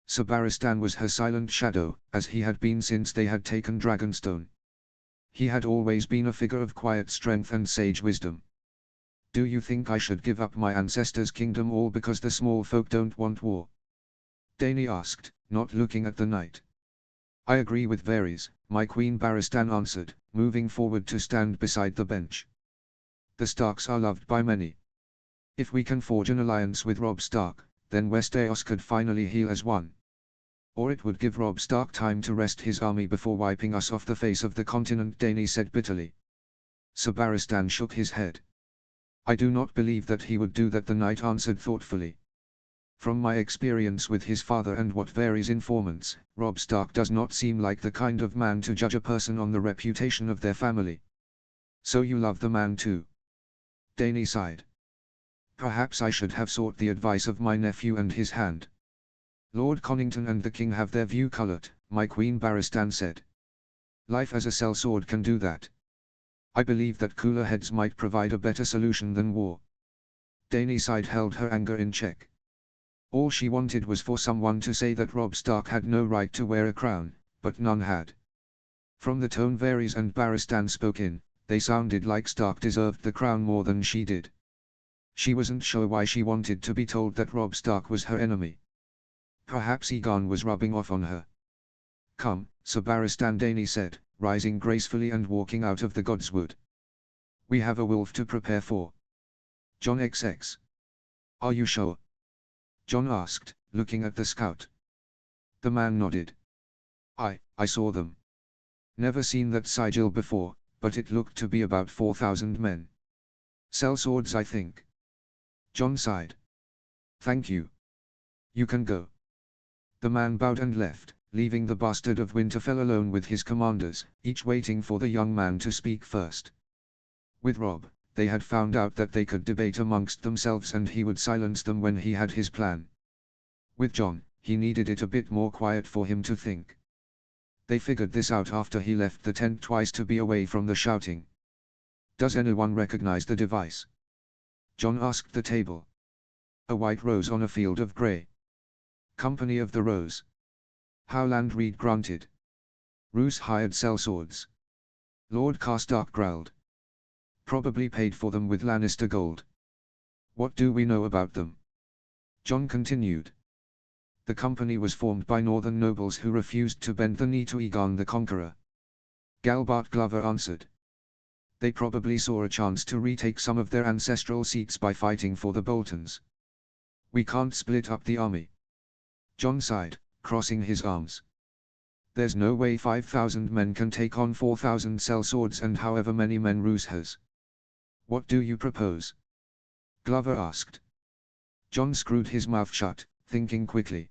Sir Barristan was her silent shadow, as he had been since they had taken Dragonstone. He had always been a figure of quiet strength and sage wisdom. Do you think I should give up my ancestors' kingdom all because the small folk don't want war? Dany asked, not looking at the knight. I agree with Varys, my queen, Barristan answered, moving forward to stand beside the bench. The Starks are loved by many. If we can forge an alliance with Robb Stark, then Westeros could finally heal as one. Or it would give Robb Stark time to rest his army before wiping us off the face of the continent, Dany said bitterly. Sir Barristan shook his head. I do not believe that he would do that, the knight answered thoughtfully. From my experience with his father and what varies informants, Robb Stark does not seem like the kind of man to judge a person on the reputation of their family. So you love the man too? Dany sighed. Perhaps I should have sought the advice of my nephew and his hand. Lord Connington and the king have their view colored, my queen, Barristan said. Life as a sellsword can do that. I believe that cooler heads might provide a better solution than war. Dany sighed, held her anger in check. All she wanted was for someone to say that Robb Stark had no right to wear a crown, but none had. From the tone Varys and Barristan spoke in, they sounded like Stark deserved the crown more than she did. She wasn't sure why she wanted to be told that Robb Stark was her enemy. Perhaps Aegon was rubbing off on her. Come, Sir Barristan, Dany said, rising gracefully and walking out of the Godswood. We have a wolf to prepare for. Jon XX. Are you sure? Jon asked, looking at the scout. The man nodded. I saw them. Never seen that sigil before, but it looked to be about 4,000 men. Sellswords, I think. Jon sighed. Thank you. You can go. The man bowed and left, leaving the Bastard of Winterfell alone with his commanders, each waiting for the young man to speak first. With Robb, they had found out that they could debate amongst themselves and he would silence them when he had his plan. With Jon, he needed it a bit more quiet for him to think. They figured this out after he left the tent twice to be away from the shouting. Does anyone recognize the device? Jon asked the table. A white rose on a field of grey. Company of the Rose. Howland Reed grunted. Roose hired sellswords. Lord Karstark growled. Probably paid for them with Lannister gold. What do we know about them? Jon continued. The company was formed by northern nobles who refused to bend the knee to Aegon the Conqueror. Galbart Glover answered. They probably saw a chance to retake some of their ancestral seats by fighting for the Boltons. We can't split up the army. Jon sighed, crossing his arms. There's no way 5,000 men can take on 4,000 sellswords and however many men Roose has. What do you propose? Glover asked. Jon screwed his mouth shut, thinking quickly.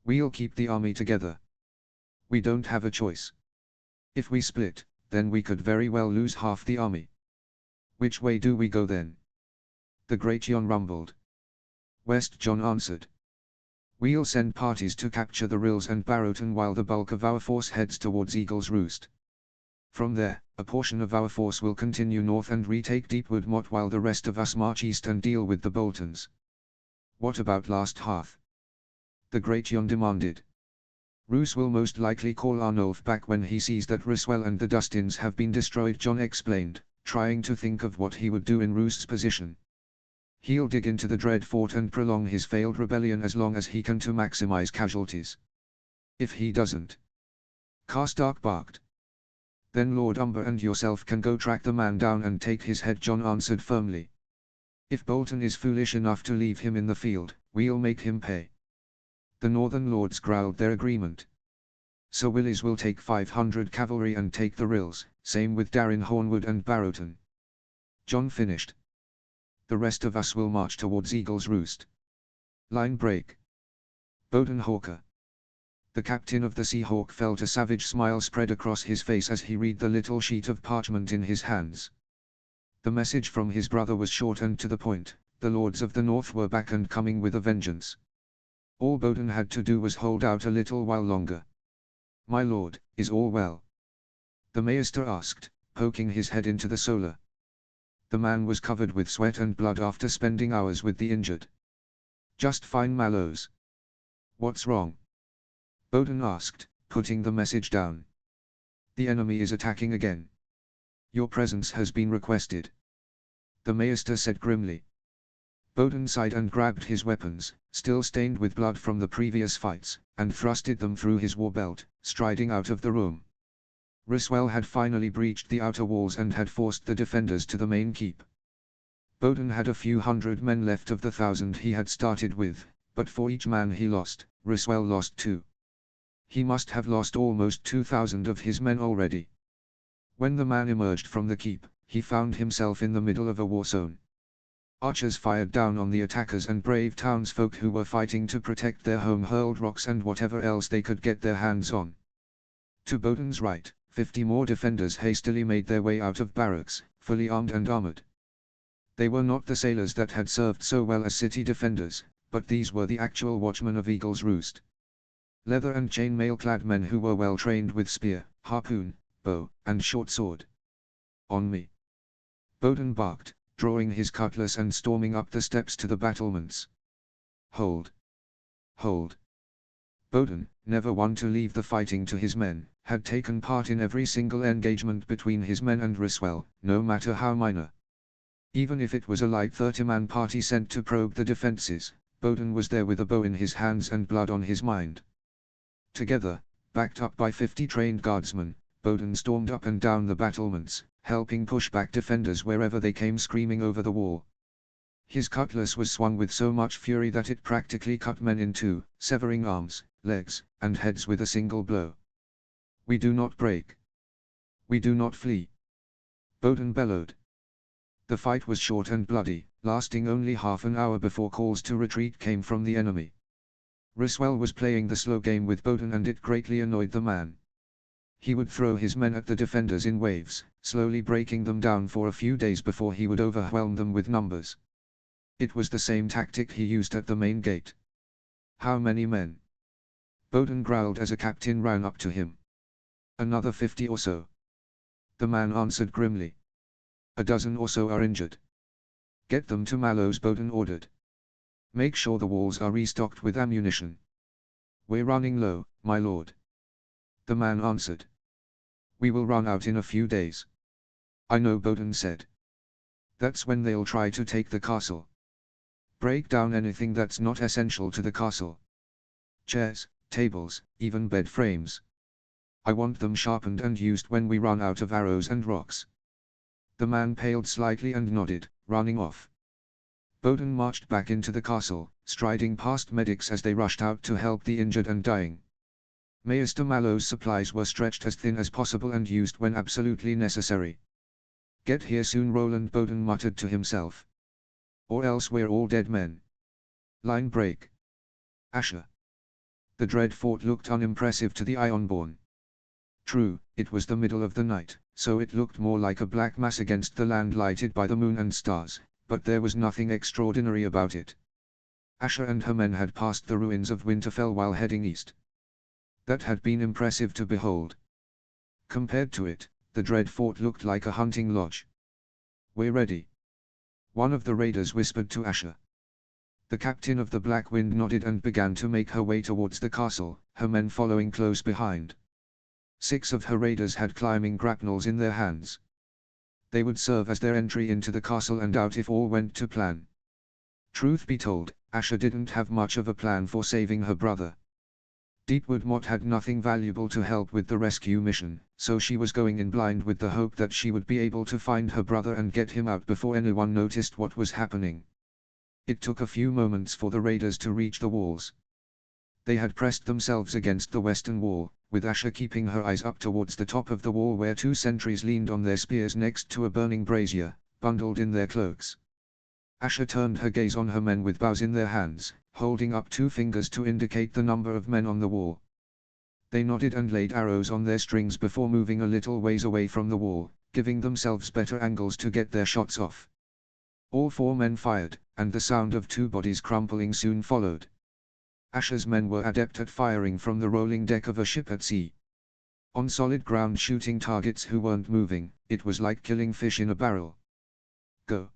We'll keep the army together. We don't have a choice. If we split, then we could very well lose half the army. Which way do we go then? The Great Jon rumbled. West, Jon answered. We'll send parties to capture the Rills and Barrowton while the bulk of our force heads towards Eagle's Roost. From there, a portion of our force will continue north and retake Deepwood Motte while the rest of us march east and deal with the Boltons. What about Last Hearth? The Great Jon demanded. Roose will most likely call Arnulf back when he sees that Ryswell and the Dustins have been destroyed, Jon explained, trying to think of what he would do in Roose's position. He'll dig into the Dread Fort and prolong his failed rebellion as long as he can to maximize casualties. If he doesn't. Karstark barked. Then Lord Umber and yourself can go track the man down and take his head, Jon answered firmly. If Bolton is foolish enough to leave him in the field, we'll make him pay. The Northern Lords growled their agreement. Sir Willis will take 500 cavalry and take the Rills, same with Darin Hornwood and Barrowton. Jon finished. The rest of us will march towards Eagle's Roost. Line break. Boden Hawker. The captain of the Seahawk felt a savage smile spread across his face as he read the little sheet of parchment in his hands. The message from his brother was short and to the point. The Lords of the North were back and coming with a vengeance. All Boden had to do was hold out a little while longer. My lord, is all well? The Maester asked, poking his head into the solar. The man was covered with sweat and blood after spending hours with the injured. Just fine, Mallows. What's wrong? Boden asked, putting the message down. The enemy is attacking again. Your presence has been requested. The Maester said grimly. Boden sighed and grabbed his weapons, still stained with blood from the previous fights, and thrusted them through his war belt, striding out of the room. Ryswell had finally breached the outer walls and had forced the defenders to the main keep. Boden had a few hundred men left of the 1,000 he had started with, but for each man he lost, Ryswell lost 2. He must have lost almost 2,000 of his men already. When the man emerged from the keep, he found himself in the middle of a war zone. Archers fired down on the attackers and brave townsfolk who were fighting to protect their home hurled rocks and whatever else they could get their hands on. To Boden's right, 50 more defenders hastily made their way out of barracks, fully armed and armored. They were not the sailors that had served so well as city defenders, but these were the actual watchmen of Eagle's Roost. Leather and chainmail-clad men who were well trained with spear, harpoon, bow, and short sword. On me! Boden barked, drawing his cutlass and storming up the steps to the battlements. Hold! Hold! Boden, never one to leave the fighting to his men, had taken part in every single engagement between his men and Ryswell, no matter how minor. Even if it was a light 30-man party sent to probe the defenses, Boden was there with a bow in his hands and blood on his mind. Together, backed up by 50 trained guardsmen, Boden stormed up and down the battlements, helping push back defenders wherever they came screaming over the wall. His cutlass was swung with so much fury that it practically cut men in two, severing arms, legs, and heads with a single blow. We do not break. We do not flee. Boden bellowed. The fight was short and bloody, lasting only half an hour before calls to retreat came from the enemy. Ryswell was playing the slow game with Boden and it greatly annoyed the man. He would throw his men at the defenders in waves, slowly breaking them down for a few days before he would overwhelm them with numbers. It was the same tactic he used at the main gate. How many men? Boden growled as a captain ran up to him. Another 50 or so. The man answered grimly. A dozen or so are injured. Get them to Mallows, Boden ordered. Make sure the walls are restocked with ammunition. We're running low, my lord. The man answered. We will run out in a few days. I know, Bowden said. That's when they'll try to take the castle. Break down anything that's not essential to the castle. Chairs, tables, even bed frames. I want them sharpened and used when we run out of arrows and rocks. The man paled slightly and nodded, running off. Bowden marched back into the castle, striding past medics as they rushed out to help the injured and dying. Maester Mallow's supplies were stretched as thin as possible and used when absolutely necessary. Get here soon, Roland Bowden muttered to himself. Or else we're all dead men. Line break. Asher. The dread fort looked unimpressive to the Ironborn. True, it was the middle of the night, so it looked more like a black mass against the land lighted by the moon and stars, but there was nothing extraordinary about it. Asher and her men had passed the ruins of Winterfell while heading east. That had been impressive to behold. Compared to it, the dread fort looked like a hunting lodge. We're ready. One of the raiders whispered to Asher. The captain of the Black Wind nodded and began to make her way towards the castle, her men following close behind. 6 of her raiders had climbing grapnels in their hands. They would serve as their entry into the castle and out if all went to plan. Truth be told, Asher didn't have much of a plan for saving her brother. Deepwood Motte had nothing valuable to help with the rescue mission, so she was going in blind with the hope that she would be able to find her brother and get him out before anyone noticed what was happening. It took a few moments for the raiders to reach the walls. They had pressed themselves against the western wall, with Asher keeping her eyes up towards the top of the wall where 2 sentries leaned on their spears next to a burning brazier, bundled in their cloaks. Asher turned her gaze on her men with bows in their hands, holding up 2 fingers to indicate the number of men on the wall. They nodded and laid arrows on their strings before moving a little ways away from the wall, giving themselves better angles to get their shots off. All 4 men fired, and the sound of 2 bodies crumpling soon followed. Asher's men were adept at firing from the rolling deck of a ship at sea. On solid ground shooting targets who weren't moving, it was like killing fish in a barrel. Go!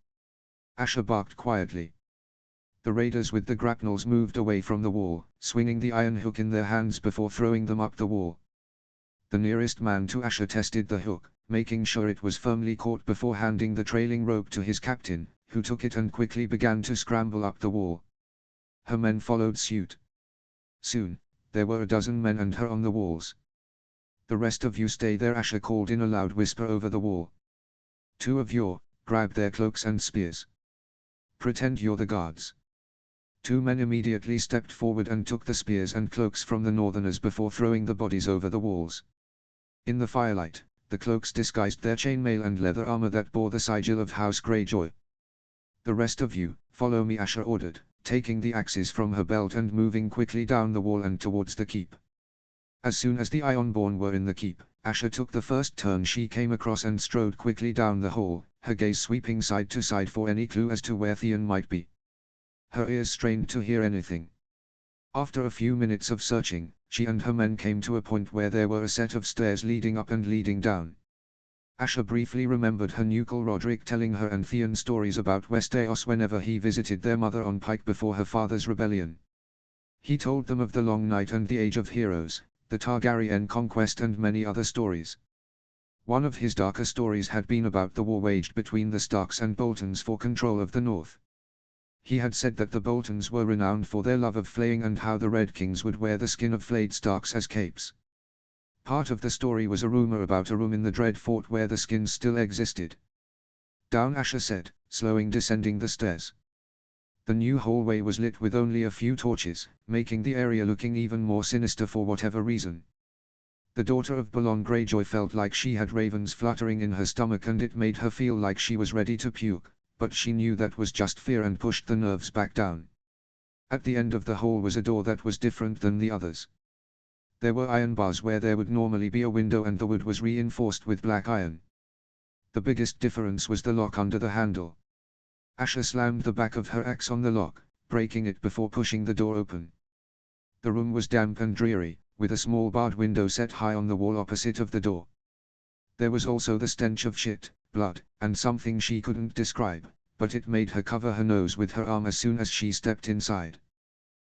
Asher barked quietly. The raiders with the grapnels moved away from the wall, swinging the iron hook in their hands before throwing them up the wall. The nearest man to Asher tested the hook, making sure it was firmly caught before handing the trailing rope to his captain, who took it and quickly began to scramble up the wall. Her men followed suit. Soon, there were a dozen men and her on the walls. The rest of you stay there, Asher called in a loud whisper over the wall. 2 of you, grab their cloaks and spears. Pretend you're the guards. 2 men immediately stepped forward and took the spears and cloaks from the northerners before throwing the bodies over the walls. In the firelight, the cloaks disguised their chainmail and leather armor that bore the sigil of House Greyjoy. The rest of you, follow me, Asher ordered, taking the axes from her belt and moving quickly down the wall and towards the keep. As soon as the Ironborn were in the keep, Asher took the first turn she came across and strode quickly down the hall, her gaze sweeping side to side for any clue as to where Theon might be. Her ears strained to hear anything. After a few minutes of searching, she and her men came to a point where there were a set of stairs leading up and leading down. Asher briefly remembered her nucle Roderick telling her and Theon stories about Westeros whenever he visited their mother on Pike before her father's rebellion. He told them of the Long Night and the Age of Heroes, the Targaryen conquest and many other stories. One of his darker stories had been about the war waged between the Starks and Boltons for control of the North. He had said that the Boltons were renowned for their love of flaying and how the Red Kings would wear the skin of flayed Starks as capes. Part of the story was a rumor about a room in the Dread Fort where the skins still existed. Down, Asher said, slowing descending the stairs. The new hallway was lit with only a few torches, making the area looking even more sinister for whatever reason. The daughter of Balon Greyjoy felt like she had ravens fluttering in her stomach and it made her feel like she was ready to puke, but she knew that was just fear and pushed the nerves back down. At the end of the hall was a door that was different than the others. There were iron bars where there would normally be a window and the wood was reinforced with black iron. The biggest difference was the lock under the handle. Asher slammed the back of her axe on the lock, breaking it before pushing the door open. The room was damp and dreary, with a small barred window set high on the wall opposite of the door. There was also the stench of shit, blood, and something she couldn't describe, but it made her cover her nose with her arm as soon as she stepped inside.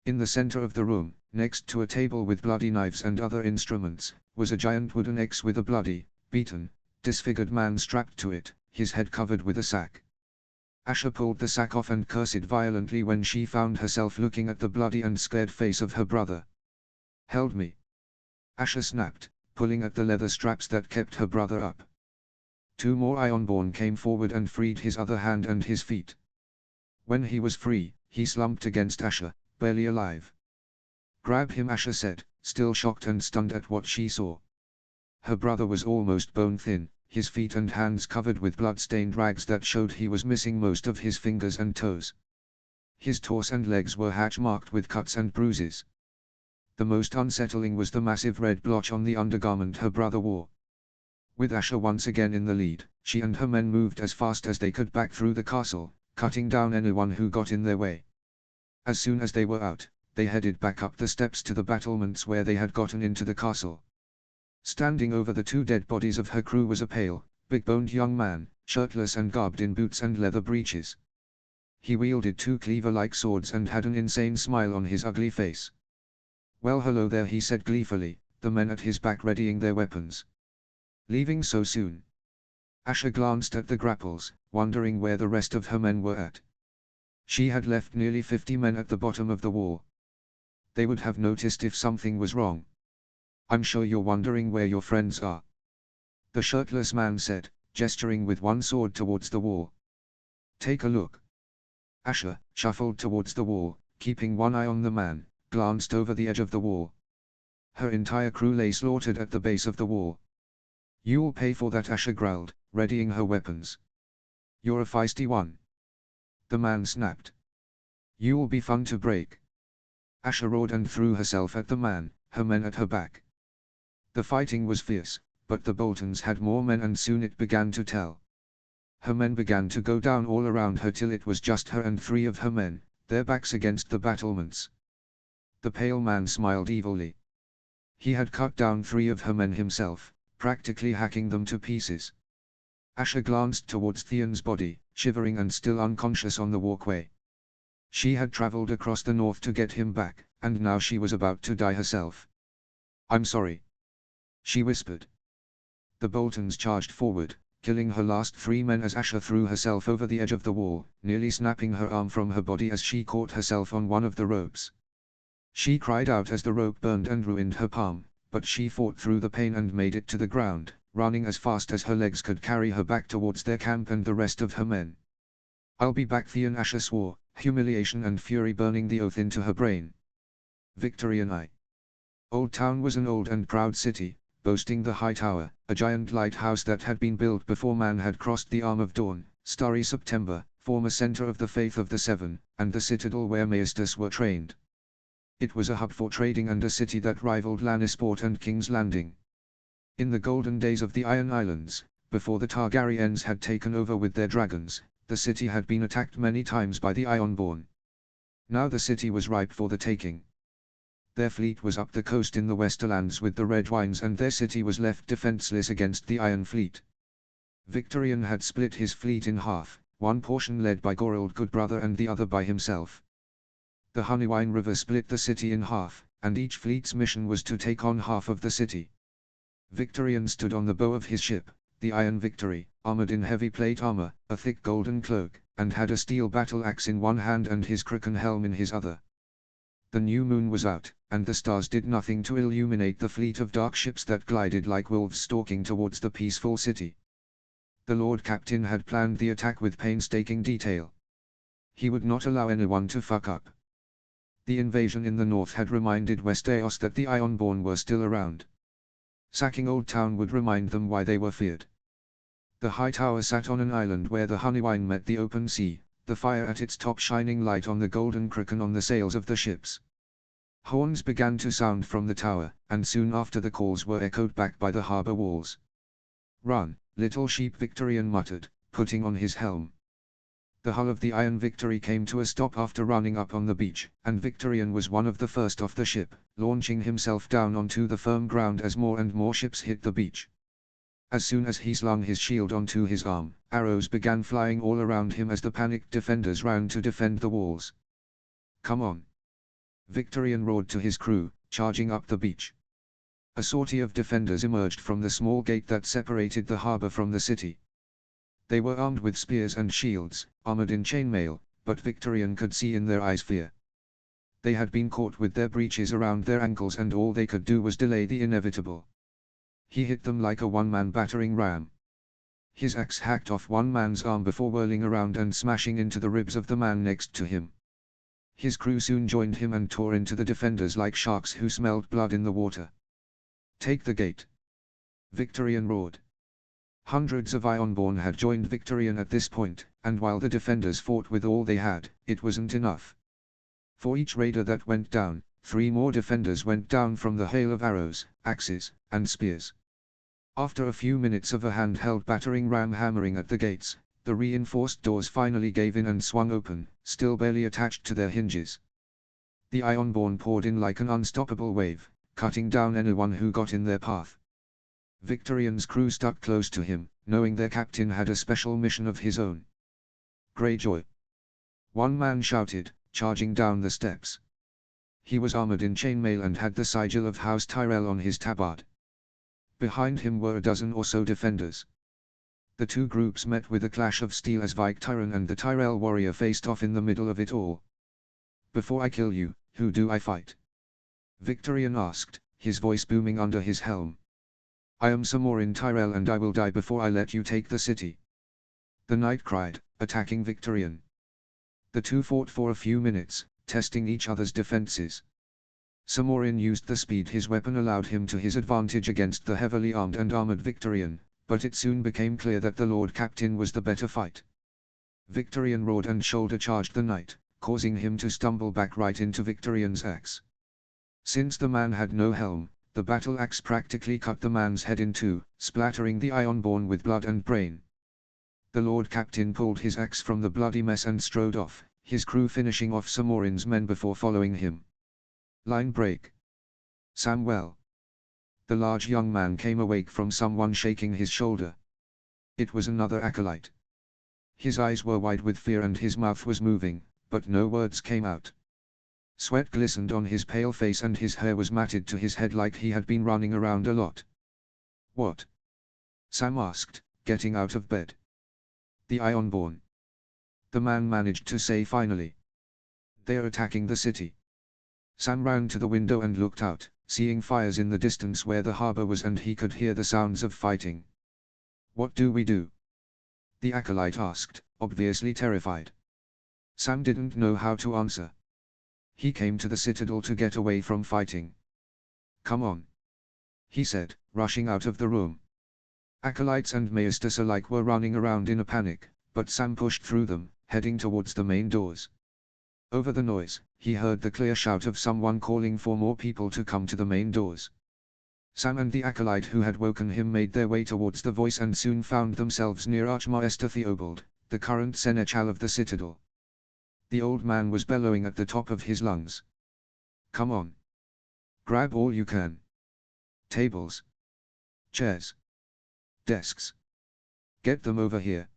In the center of the room, next to a table with bloody knives and other instruments, was a giant wooden axe with a bloody, beaten, disfigured man strapped to it, his head covered with a sack. Asha pulled the sack off and cursed violently when she found herself looking at the bloody and scared face of her brother. "Held me!" Asha snapped, pulling at the leather straps that kept her brother up. Two more Ironborn came forward and freed his other hand and his feet. When he was free, he slumped against Asha, barely alive. "Grab him," Asha said, still shocked and stunned at what she saw. Her brother was almost bone-thin, his feet and hands covered with blood-stained rags that showed he was missing most of his fingers and toes. His torso and legs were hatch-marked with cuts and bruises. The most unsettling was the massive red blotch on the undergarment her brother wore. With Asha once again in the lead, she and her men moved as fast as they could back through the castle, cutting down anyone who got in their way. As soon as they were out, they headed back up the steps to the battlements where they had gotten into the castle. Standing over the two dead bodies of her crew was a pale, big-boned young man, shirtless and garbed in boots and leather breeches. He wielded two cleaver-like swords and had an insane smile on his ugly face. "Well, hello there," he said gleefully, the men at his back readying their weapons. "Leaving so soon?" Asha glanced at the grapples, wondering where the rest of her men were at. She had left nearly 50 men at the bottom of the wall. They would have noticed if something was wrong. "I'm sure you're wondering where your friends are," the shirtless man said, gesturing with one sword towards the wall. "Take a look." Asha shuffled towards the wall, keeping one eye on the man, glanced over the edge of the wall. Her entire crew lay slaughtered at the base of the wall. "You'll pay for that," Asha growled, readying her weapons. "You're a feisty one," the man snapped. "You'll be fun to break." Asha roared and threw herself at the man, her men at her back. The fighting was fierce, but the Boltons had more men and soon it began to tell. Her men began to go down all around her till it was just her and 3 of her men, their backs against the battlements. The pale man smiled evilly. He had cut down 3 of her men himself, practically hacking them to pieces. Asha glanced towards Theon's body, shivering and still unconscious on the walkway. She had traveled across the north to get him back, and now she was about to die herself. "I'm sorry," she whispered. The Boltons charged forward, killing her last 3 men as Asha threw herself over the edge of the wall, nearly snapping her arm from her body as she caught herself on one of the ropes. She cried out as the rope burned and ruined her palm, but she fought through the pain and made it to the ground, running as fast as her legs could carry her back towards their camp and the rest of her men. "I'll be back," Theon, Asha swore, humiliation and fury burning the oath into her brain. Victory and I. Old Town was an old and proud city, boasting the High Tower, a giant lighthouse that had been built before man had crossed the Arm of Dawn, Starry September, former center of the Faith of the Seven, and the citadel where Maesters were trained. It was a hub for trading and a city that rivaled Lannisport and King's Landing. In the golden days of the Iron Islands, before the Targaryens had taken over with their dragons, the city had been attacked many times by the Ironborn. Now the city was ripe for the taking. Their fleet was up the coast in the Westerlands with the Red Wines and their city was left defenseless against the Iron Fleet. Victorian had split his fleet in half, one portion led by Gorold Goodbrother and the other by himself. The Honeywine River split the city in half, and each fleet's mission was to take on half of the city. Victorian stood on the bow of his ship, the Iron Victory, armored in heavy plate armor, a thick golden cloak, and had a steel battle axe in one hand and his crooked helm in his other. The new moon was out, and the stars did nothing to illuminate the fleet of dark ships that glided like wolves stalking towards the peaceful city. The Lord Captain had planned the attack with painstaking detail. He would not allow anyone to fuck up. The invasion in the north had reminded Westeros that the Ironborn were still around. Sacking Old Town would remind them why they were feared. The High Tower sat on an island where the Honeywine met the open sea, the fire at its top shining light on the golden kraken on the sails of the ships. Horns began to sound from the tower, and soon after the calls were echoed back by the harbor walls. "Run, little sheep," Victorian muttered, putting on his helm. The hull of the Iron Victory came to a stop after running up on the beach, and Victorian was one of the first off the ship, launching himself down onto the firm ground as more and more ships hit the beach. As soon as he slung his shield onto his arm, arrows began flying all around him as the panicked defenders ran to defend the walls. "Come on!" Victorian roared to his crew, charging up the beach. A sortie of defenders emerged from the small gate that separated the harbor from the city. They were armed with spears and shields, armored in chainmail, but Victorian could see in their eyes fear. They had been caught with their breeches around their ankles and all they could do was delay the inevitable. He hit them like a one-man battering ram. His axe hacked off one man's arm before whirling around and smashing into the ribs of the man next to him. His crew soon joined him and tore into the defenders like sharks who smelled blood in the water. "Take the gate!" Victorian roared. Hundreds of Ironborn had joined Victorian at this point, and while the defenders fought with all they had, it wasn't enough. For each raider that went down, 3 more defenders went down from the hail of arrows, axes, and spears. After a few minutes of a hand-held battering ram hammering at the gates, the reinforced doors finally gave in and swung open, still barely attached to their hinges. The Ironborn poured in like an unstoppable wave, cutting down anyone who got in their path. Victorian's crew stuck close to him, knowing their captain had a special mission of his own. "Greyjoy!" one man shouted, charging down the steps. He was armored in chainmail and had the sigil of House Tyrell on his tabard. Behind him were a dozen or so defenders. The two groups met with a clash of steel as Victorian and the Tyrell warrior faced off in the middle of it all. "Before I kill you, who do I fight?" Victorian asked, his voice booming under his helm. "I am Sir Morin Tyrell and I will die before I let you take the city," the knight cried, attacking Victorian. The two fought for a few minutes, testing each other's defenses. Sir Morin used the speed his weapon allowed him to his advantage against the heavily armed and armored Victorian, but it soon became clear that the Lord Captain was the better fight. Victorian roared and shoulder-charged the knight, causing him to stumble back right into Victorian's axe. Since the man had no helm, the battle axe practically cut the man's head in two, splattering the Ironborn with blood and brain. The Lord Captain pulled his axe from the bloody mess and strode off, his crew finishing off Sir Morin's men before following him. "Line break! Samwell!" The large young man came awake from someone shaking his shoulder. It was another acolyte. His eyes were wide with fear and his mouth was moving, but no words came out. Sweat glistened on his pale face and his hair was matted to his head like he had been running around a lot. "What?" Sam asked, getting out of bed. "The Ironborn," the man managed to say finally. "They're attacking the city." Sam ran to the window and looked out, seeing fires in the distance where the harbor was and he could hear the sounds of fighting. "What do we do?" the acolyte asked, obviously terrified. Sam didn't know how to answer. He came to the citadel to get away from fighting. "Come on," he said, rushing out of the room. Acolytes and maesters alike were running around in a panic, but Sam pushed through them, heading towards the main doors. Over the noise, he heard the clear shout of someone calling for more people to come to the main doors. Sam and the acolyte who had woken him made their way towards the voice and soon found themselves near Archmaester Theobald, the current seneschal of the citadel. The old man was bellowing at the top of his lungs. "Come on! Grab all you can! Tables! Chairs! Desks! Get them over here!"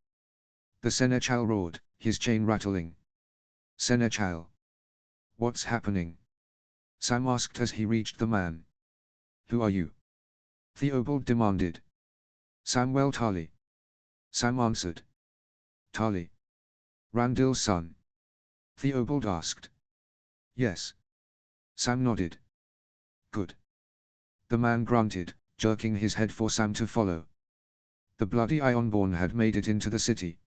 The seneschal roared, his chain rattling. "Seneschal! What's happening?" Sam asked as he reached the man. "Who are you?" Theobald demanded. "Samwell Tarly." Sam answered. "Tarly? Randill's son?" Theobald asked. "Yes." Sam nodded. "Good." The man grunted, jerking his head for Sam to follow. The bloody Ironborn had made it into the city.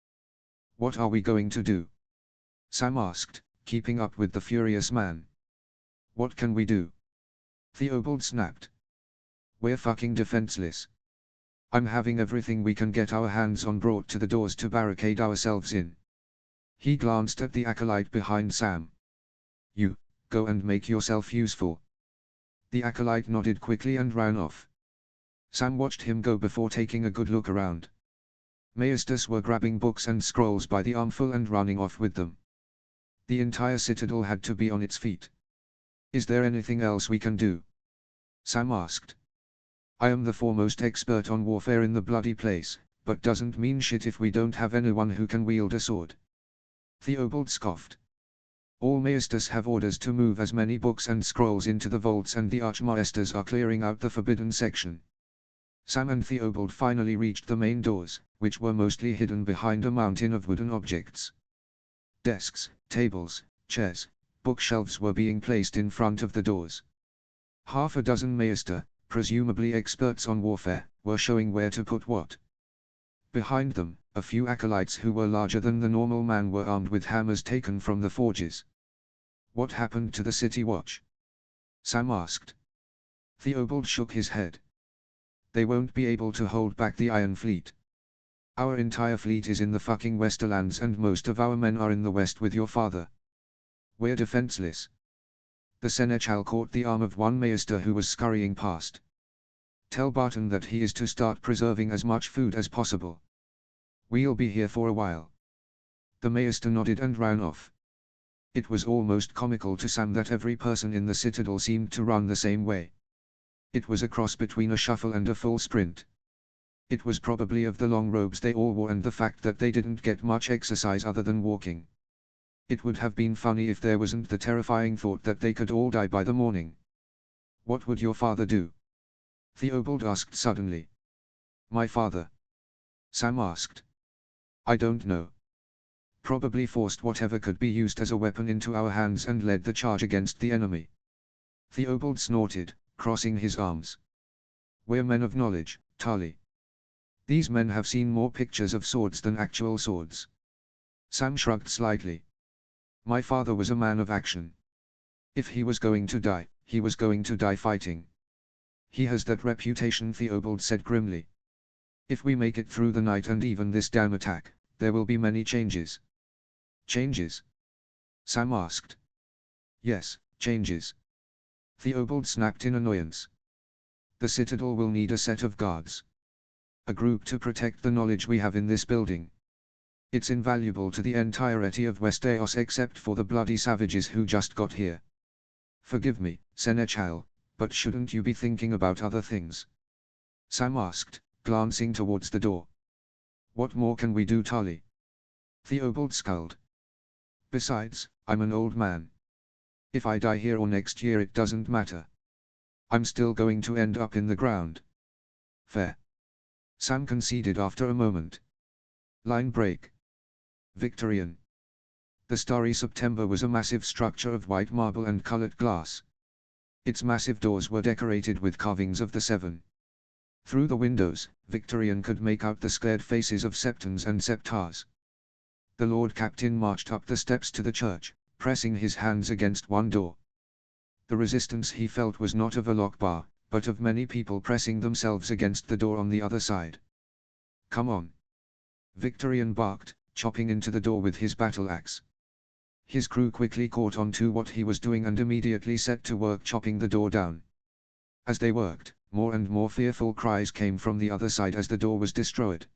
"What are we going to do?" Sam asked, keeping up with the furious man. "What can we do?" Theobald snapped. "We're fucking defenseless. I'm having everything we can get our hands on brought to the doors to barricade ourselves in." He glanced at the acolyte behind Sam. "You, go and make yourself useful." The acolyte nodded quickly and ran off. Sam watched him go before taking a good look around. Maesters were grabbing books and scrolls by the armful and running off with them. The entire citadel had to be on its feet. "Is there anything else we can do?" Sam asked. "I am the foremost expert on warfare in the bloody place, but doesn't mean shit if we don't have anyone who can wield a sword." Theobald scoffed. All maesters have orders to move as many books and scrolls into the vaults, and the archmaesters are clearing out the forbidden section. Sam and Theobald finally reached the main doors, which were mostly hidden behind a mountain of wooden objects. Desks, tables, chairs, bookshelves were being placed in front of the doors. Half a dozen maester, presumably experts on warfare, were showing where to put what. Behind them, a few acolytes who were larger than the normal man were armed with hammers taken from the forges. What happened to the city watch? Sam asked. Theobald shook his head. They won't be able to hold back the Iron Fleet. Our entire fleet is in the fucking Westerlands, and most of our men are in the west with your father. We're defenseless. The Seneschal caught the arm of one maester who was scurrying past. Tell Barton that he is to start preserving as much food as possible. We'll be here for a while. The maester nodded and ran off. It was almost comical to Sam that every person in the citadel seemed to run the same way. It was a cross between a shuffle and a full sprint. It was probably of the long robes they all wore and the fact that they didn't get much exercise other than walking. It would have been funny if there wasn't the terrifying thought that they could all die by the morning. What would your father do? Theobald asked suddenly. My father? Sam asked. I don't know. Probably forced whatever could be used as a weapon into our hands and led the charge against the enemy. Theobald snorted, crossing his arms. We're men of knowledge, Tali. These men have seen more pictures of swords than actual swords. Sam shrugged slightly. My father was a man of action. If he was going to die, he was going to die fighting. He has that reputation, Theobald said grimly. If we make it through the night and even this damn attack, there will be many changes. Changes? Sam asked. Yes, changes. Theobald snapped in annoyance. The citadel will need a set of guards. A group to protect the knowledge we have in this building. It's invaluable to the entirety of Westeros except for the bloody savages who just got here. Forgive me, Seneschal, but shouldn't you be thinking about other things? Sam asked, glancing towards the door. What more can we do, Tali? Theobald scowled. Besides, I'm an old man. If I die here or next year it doesn't matter. I'm still going to end up in the ground. Fair. Sam conceded after a moment. Line break. Victorian. The Starry September was a massive structure of white marble and colored glass. Its massive doors were decorated with carvings of the Seven. Through the windows, Victorian could make out the scared faces of Septons and Septars. The Lord Captain marched up the steps to the church, pressing his hands against one door. The resistance he felt was not of a lock bar, but of many people pressing themselves against the door on the other side. Come on. Victorian barked, chopping into the door with his battle axe. His crew quickly caught on to what he was doing and immediately set to work chopping the door down. As they worked, more and more fearful cries came from the other side as the door was destroyed.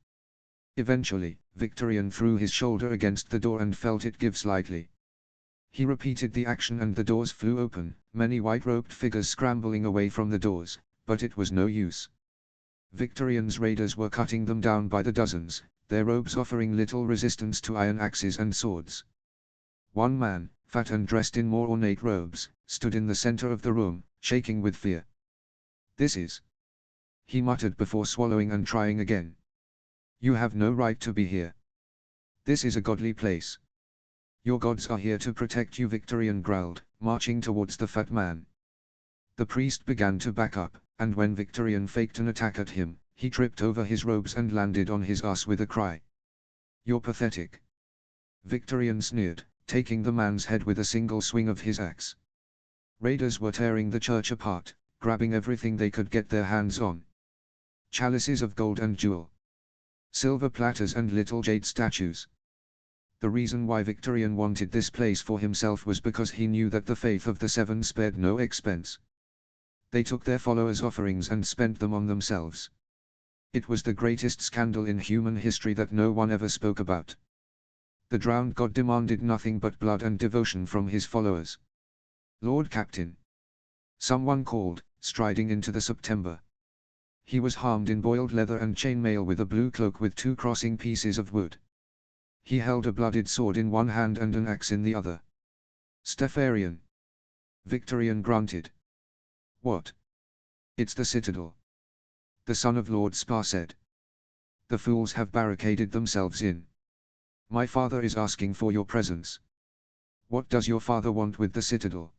Eventually, Victorian threw his shoulder against the door and felt it give slightly. He repeated the action and the doors flew open, many white-robed figures scrambling away from the doors, but it was no use. Victorian's raiders were cutting them down by the dozens, their robes offering little resistance to iron axes and swords. One man, fat and dressed in more ornate robes, stood in the center of the room, shaking with fear. This is... he muttered before swallowing and trying again. You have no right to be here. This is a godly place. Your gods are here to protect you, Victorian growled, marching towards the fat man. The priest began to back up, and when Victorian faked an attack at him, he tripped over his robes and landed on his ass with a cry. You're pathetic. Victorian sneered, taking the man's head with a single swing of his axe. Raiders were tearing the church apart, grabbing everything they could get their hands on. Chalices of gold and jewel. Silver platters and little jade statues. The reason why Victorian wanted this place for himself was because he knew that the faith of the Seven spared no expense. They took their followers' offerings and spent them on themselves. It was the greatest scandal in human history that no one ever spoke about. The drowned god demanded nothing but blood and devotion from his followers. Lord Captain. Someone called, striding into the September. He was armed in boiled leather and chainmail with a blue cloak with two crossing pieces of wood. He held a blooded sword in one hand and an axe in the other. Stefarian. Victorian grunted. What? It's the citadel. The son of Lord Spa said. The fools have barricaded themselves in. My father is asking for your presence. What does your father want with the citadel?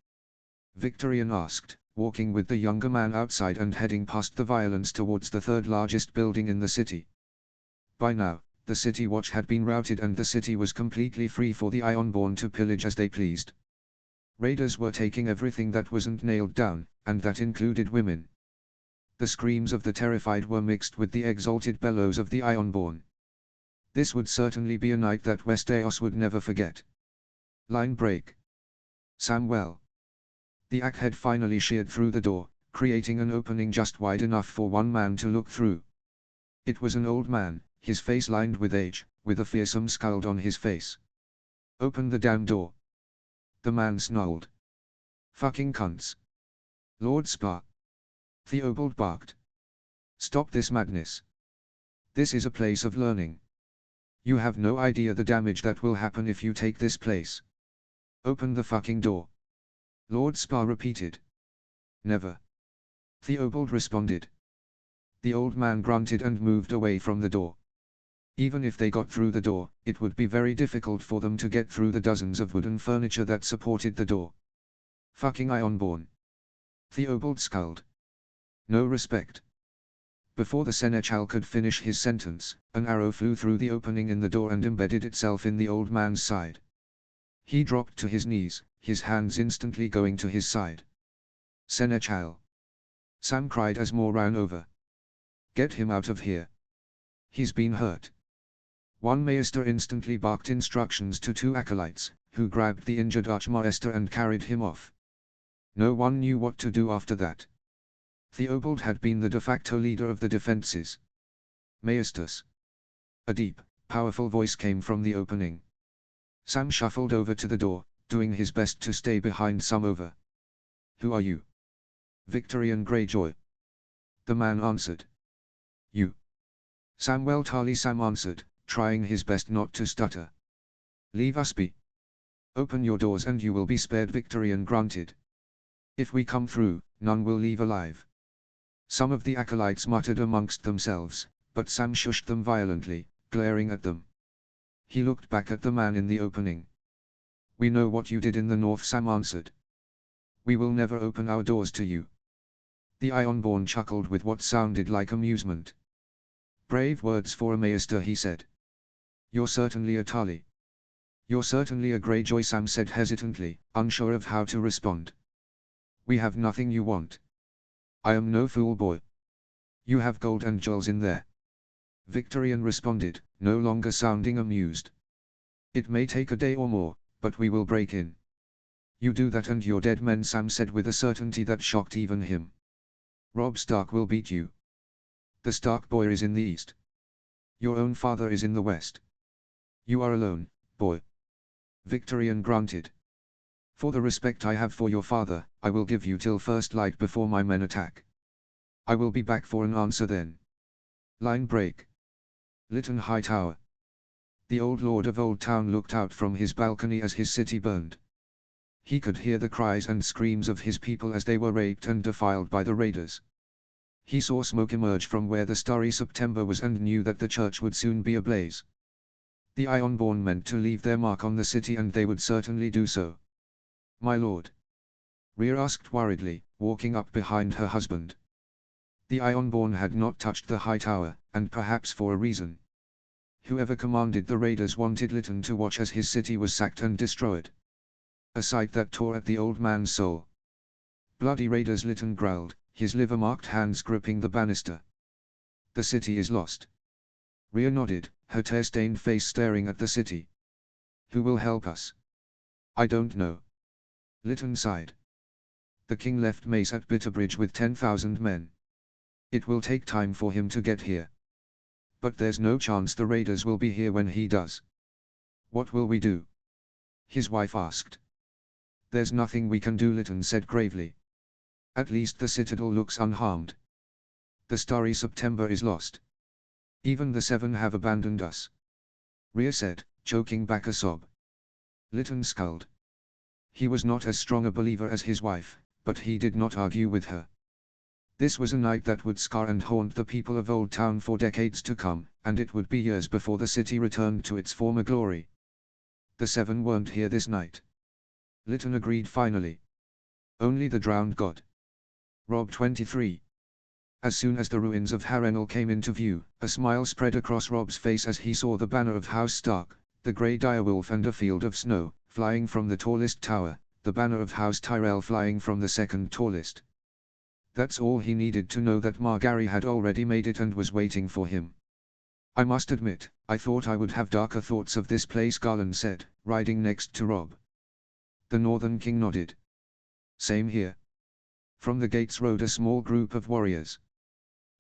Victorian asked, walking with the younger man outside and heading past the violence towards the third largest building in the city. By now, the city watch had been routed and the city was completely free for the Ironborn to pillage as they pleased. Raiders were taking everything that wasn't nailed down, and that included women. The screams of the terrified were mixed with the exalted bellows of the Ironborn. This would certainly be a night that Westeros would never forget. Line break. Samwell. The axe had finally sheared through the door, creating an opening just wide enough for one man to look through. It was an old man, his face lined with age, with a fearsome scowl on his face. Open the damn door. The man snarled. Fucking cunts. Lord Spa. Theobald barked. Stop this madness. This is a place of learning. You have no idea the damage that will happen if you take this place. Open the fucking door. Lord Spa repeated. Never. Theobald responded. The old man grunted and moved away from the door. Even if they got through the door, it would be very difficult for them to get through the dozens of wooden furniture that supported the door. Fucking Ironborn. Theobald scowled. No respect. Before the Seneschal could finish his sentence, an arrow flew through the opening in the door and embedded itself in the old man's side. He dropped to his knees, his hands instantly going to his side. Seneschal. Sam cried as more ran over. Get him out of here. He's been hurt. One maester instantly barked instructions to two acolytes, who grabbed the injured archmaester and carried him off. No one knew what to do after that. Theobald had been the de facto leader of the defenses. Maestus. A deep, powerful voice came from the opening. Sam shuffled over to the door, doing his best to stay behind some over. Who are you? Victorian Greyjoy. The man answered. You. Samwell Tarly Sam answered, trying his best not to stutter. Leave us be. Open your doors and you will be spared, Victorian grunted. If we come through, none will leave alive. Some of the acolytes muttered amongst themselves, but Sam shushed them violently, glaring at them. He looked back at the man in the opening. We know what you did in the north, Sam answered. We will never open our doors to you. The Ironborn chuckled with what sounded like amusement. Brave words for a maester, he said. You're certainly a Tarly. You're certainly a Greyjoy, Sam said hesitantly, unsure of how to respond. We have nothing you want. I am no fool, boy. You have gold and jewels in there. Victorian responded, no longer sounding amused. It may take a day or more, but we will break in. You do that and you're dead men, Sam said with a certainty that shocked even him. Robb Stark will beat you. The Stark boy is in the east. Your own father is in the west. You are alone, boy. Victorian grunted. For the respect I have for your father, I will give you till first light before my men attack. I will be back for an answer then. Line break. Lytton Hightower. The old lord of Old Town looked out from his balcony as his city burned. He could hear the cries and screams of his people as they were raped and defiled by the raiders. He saw smoke emerge from where the starry September was and knew that the church would soon be ablaze. The Ironborn meant to leave their mark on the city and they would certainly do so. My lord? Rhea asked worriedly, walking up behind her husband. The Ironborn had not touched the high tower, and perhaps for a reason. Whoever commanded the raiders wanted Lytton to watch as his city was sacked and destroyed. A sight that tore at the old man's soul. Bloody raiders, Lytton growled, his liver-marked hands gripping the banister. The city is lost. Rhea nodded, her tear-stained face staring at the city. Who will help us? I don't know. Lytton sighed. The king left Mace at Bitterbridge with 10,000 men. It will take time for him to get here. But there's no chance the raiders will be here when he does. What will we do? His wife asked. There's nothing we can do, Lytton said gravely. At least the citadel looks unharmed. The starry September is lost. Even the Seven have abandoned us. Rhea said, choking back a sob. Lytton scowled. He was not as strong a believer as his wife, but he did not argue with her. This was a night that would scar and haunt the people of Old Town for decades to come, and it would be years before the city returned to its former glory. The seven weren't here this night. Lytton agreed finally. Only the drowned god. Rob 23. As soon as the ruins of Harrenhal came into view, a smile spread across Rob's face as he saw the banner of House Stark, the grey direwolf and a field of snow, flying from the tallest tower, the banner of House Tyrell flying from the second tallest. That's all he needed to know, that Margaery had already made it and was waiting for him. I must admit, I thought I would have darker thoughts of this place, Garland said, riding next to Rob. The Northern King nodded. Same here. From the gates rode a small group of warriors.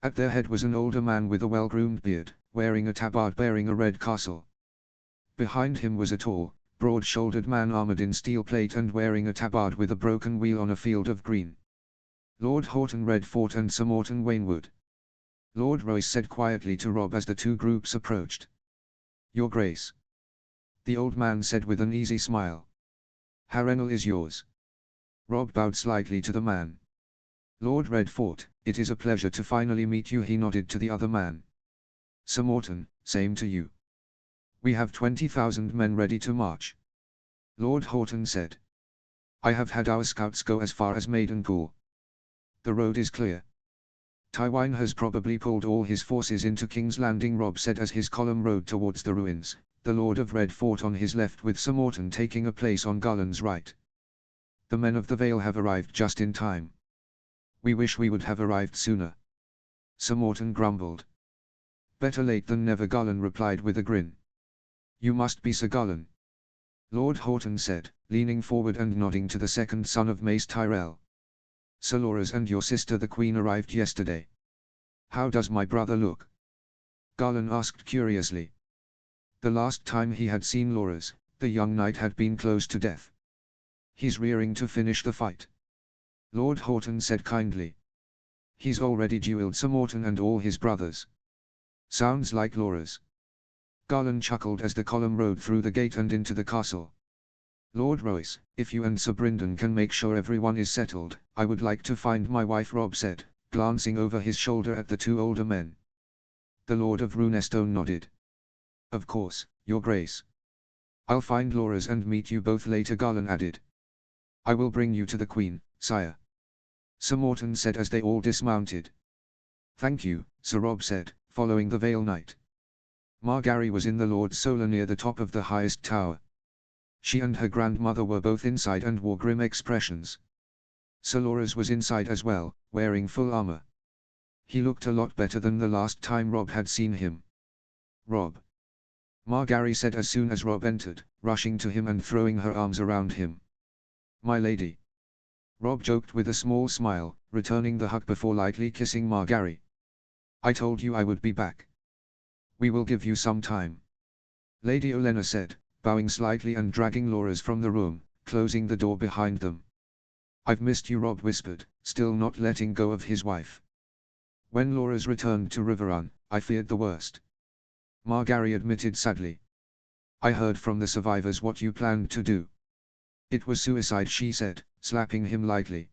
At their head was an older man with a well-groomed beard, wearing a tabard bearing a red castle. Behind him was a tall, broad-shouldered man armored in steel plate and wearing a tabard with a broken wheel on a field of green. Lord Horton Redfort and Sir Morton Waynwood. Lord Royce said quietly to Rob as the two groups approached. Your Grace. The old man said with an easy smile. Harrenhal is yours. Rob bowed slightly to the man. Lord Redfort, it is a pleasure to finally meet you, he nodded to the other man. Sir Morton, same to you. We have 20,000 men ready to march. Lord Horton said. I have had our scouts go as far as Maidenpool. The road is clear. Tywin has probably pulled all his forces into King's Landing, Rob said as his column rode towards the ruins, the Lord of Redfort on his left with Sir Morton taking a place on Garland's right. The men of the Vale have arrived just in time. We wish we would have arrived sooner. Sir Morton grumbled. Better late than never, Garland replied with a grin. You must be Sir Garland. Lord Horton said, leaning forward and nodding to the second son of Mace Tyrell. Sir Loras and your sister the Queen arrived yesterday. How does my brother look? Garland asked curiously. The last time he had seen Loras, the young knight had been close to death. He's rearing to finish the fight. Lord Horton said kindly. He's already duelled Sir Morton and all his brothers. Sounds like Loras. Garland chuckled as the column rode through the gate and into the castle. Lord Royce, if you and Sir Brynden can make sure everyone is settled, I would like to find my wife, Rob said, glancing over his shoulder at the two older men. The Lord of Runestone nodded. Of course, Your Grace. I'll find Loras and meet you both later, Garland added. I will bring you to the Queen, sire. Sir Morton said as they all dismounted. Thank you, Sir Rob said, following the Vale Knight. Margaery was in the Lord's Solar near the top of the highest tower. She and her grandmother were both inside and wore grim expressions. Sir Loras was inside as well, wearing full armor. He looked a lot better than the last time Rob had seen him. Rob. Margaery said as soon as Rob entered, rushing to him and throwing her arms around him. My lady. Rob joked with a small smile, returning the hug before lightly kissing Margaery. I told you I would be back. We will give you some time. Lady Olenna said, bowing slightly and dragging Loras from the room, closing the door behind them. I've missed you, Rob whispered, still not letting go of his wife. When Loras returned to Riverrun, I feared the worst. Margaery admitted sadly. I heard from the survivors what you planned to do. It was suicide, she said, slapping him lightly.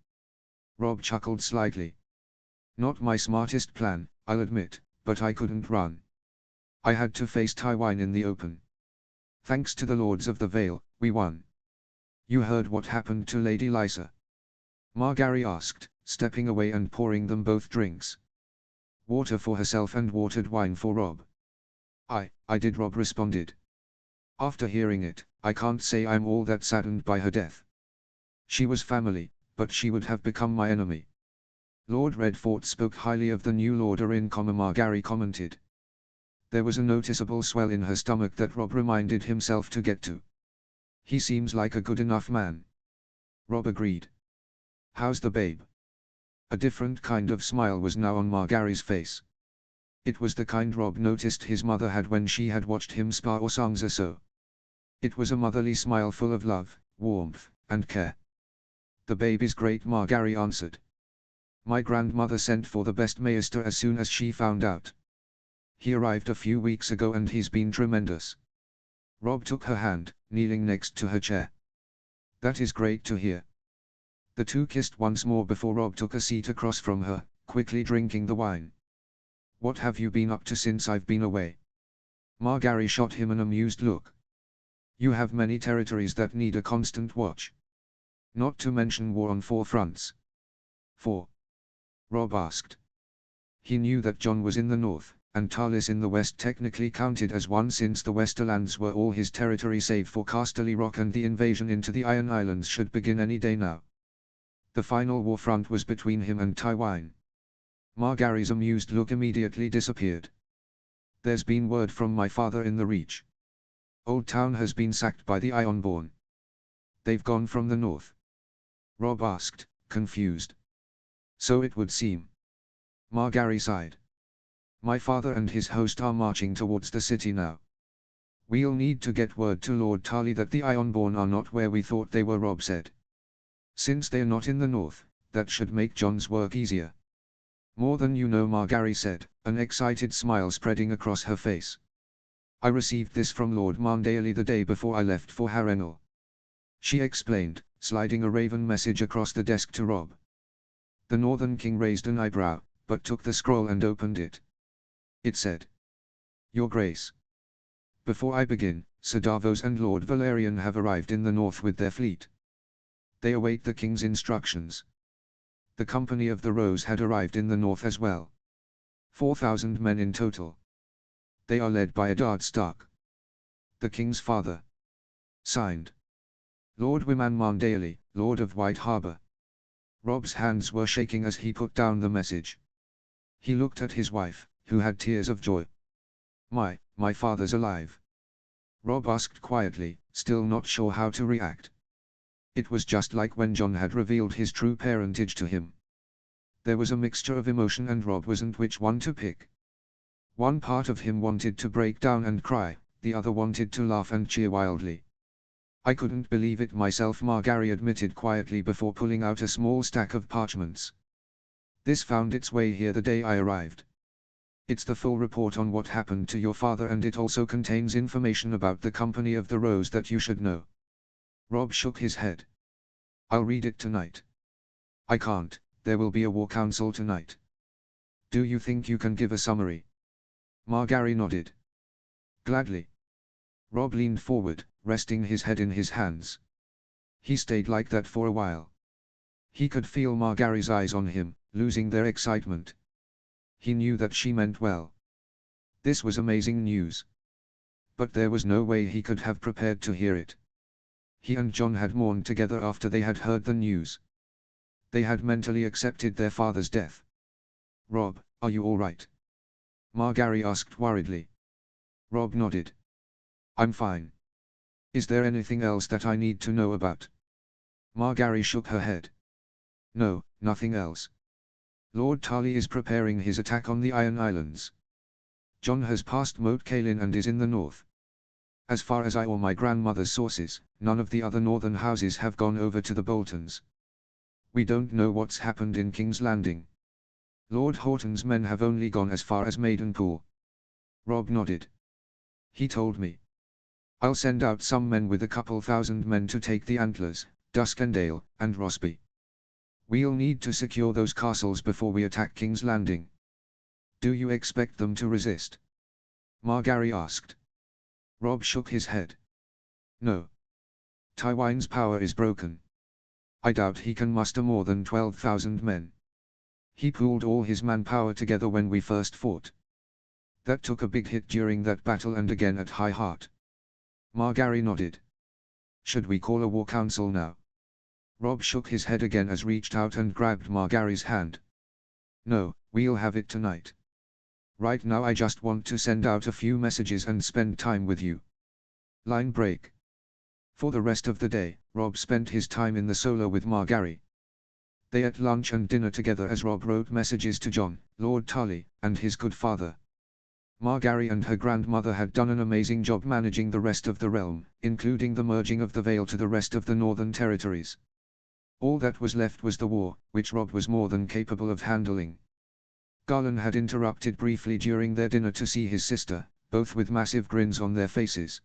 Rob chuckled slightly. Not my smartest plan, I'll admit, but I couldn't run. I had to face Tywin in the open. Thanks to the Lords of the Vale, we won. You heard what happened to Lady Lysa? Margaery asked, stepping away and pouring them both drinks. Water for herself and watered wine for Rob. I did, Rob responded. After hearing it, I can't say I'm all that saddened by her death. She was family, but she would have become my enemy. Lord Redfort spoke highly of the new Lord Arryn, Margaery commented. There was a noticeable swell in her stomach that Rob reminded himself to get to. He seems like a good enough man. Rob agreed. How's the babe? A different kind of smile was now on Margaery's face. It was the kind Rob noticed his mother had when she had watched him spar or Sansa so. It was a motherly smile full of love, warmth, and care. The babe is great, Margaery answered. My grandmother sent for the best maester as soon as she found out. He arrived a few weeks ago and he's been tremendous. Rob took her hand, kneeling next to her chair. That is great to hear. The two kissed once more before Rob took a seat across from her, quickly drinking the wine. What have you been up to since I've been away? Margaery shot him an amused look. You have many territories that need a constant watch. Not to mention war on 4 fronts. 4. Rob asked. He knew that Jon was in the north, and Tarlis in the west technically counted as one since the Westerlands were all his territory save for Casterly Rock, and the invasion into the Iron Islands should begin any day now. The final war front was between him and Tywine. Margaery's amused look immediately disappeared. There's been word from my father in the Reach. Old Town has been sacked by the Ironborn. They've gone from the north. Rob asked, confused. So it would seem. Margaery sighed. My father and his host are marching towards the city now. We'll need to get word to Lord Tarly that the Ironborn are not where we thought they were, Rob said. Since they're not in the north, that should make Jon's work easier. More than you know, Margaery said, an excited smile spreading across her face. I received this from Lord Marndaly the day before I left for Harrenhal. She explained, sliding a raven message across the desk to Rob. The Northern King raised an eyebrow, but took the scroll and opened it. It said, Your Grace. Before I begin, Sir Davos and Lord Valerian have arrived in the north with their fleet. They await the King's instructions. The Company of the Rose had arrived in the north as well. 4,000 men in total. They are led by Eddard Stark, the King's father. Signed, Lord Wyman Marndaly, Lord of White Harbour. Rob's hands were shaking as he put down the message. He looked at his wife, who had tears of joy. My father's alive. Rob asked quietly, still not sure how to react. It was just like when Jon had revealed his true parentage to him. There was a mixture of emotion and Rob wasn't which one to pick. One part of him wanted to break down and cry, the other wanted to laugh and cheer wildly. I couldn't believe it myself, Margaery admitted quietly before pulling out a small stack of parchments. This found its way here the day I arrived. It's the full report on what happened to your father, and it also contains information about the Company of the Rose that you should know. Rob shook his head. I'll read it tonight. I can't, there will be a war council tonight. Do you think you can give a summary? Margaery nodded. Gladly. Rob leaned forward, resting his head in his hands. He stayed like that for a while. He could feel Margaery's eyes on him, losing their excitement. He knew that she meant well. This was amazing news. But there was no way he could have prepared to hear it. He and Jon had mourned together after they had heard the news. They had mentally accepted their father's death. Rob, are you all right? Margaery asked worriedly. Rob nodded. I'm fine. Is there anything else that I need to know about? Margaery shook her head. No, nothing else. Lord Tarly is preparing his attack on the Iron Islands. Jon has passed Moat Cailin and is in the north. As far as I or my grandmother's sources, none of the other northern houses have gone over to the Boltons. We don't know what's happened in King's Landing. Lord Horton's men have only gone as far as Maidenpool. Rob nodded. He told me. I'll send out some men with a couple thousand men to take the Antlers, Duskendale, and Rosby. We'll need to secure those castles before we attack King's Landing. Do you expect them to resist? Margaery asked. Rob shook his head. No. Tywine's power is broken. I doubt he can muster more than 12,000 men. He pooled all his manpower together when we first fought. That took a big hit during that battle and again at High Heart. Margaery nodded. Should we call a war council now? Rob shook his head again as reached out and grabbed Margaery's hand. No, we'll have it tonight. Right now I just want to send out a few messages and spend time with you. Line break. For the rest of the day, Rob spent his time in the Solar with Margaery. They ate lunch and dinner together as Rob wrote messages to Jon, Lord Tarly, and his good father. Margaery and her grandmother had done an amazing job managing the rest of the realm, including the merging of the Vale to the rest of the northern territories. All that was left was the war, which Rob was more than capable of handling. Garland had interrupted briefly during their dinner to see his sister, both with massive grins on their faces.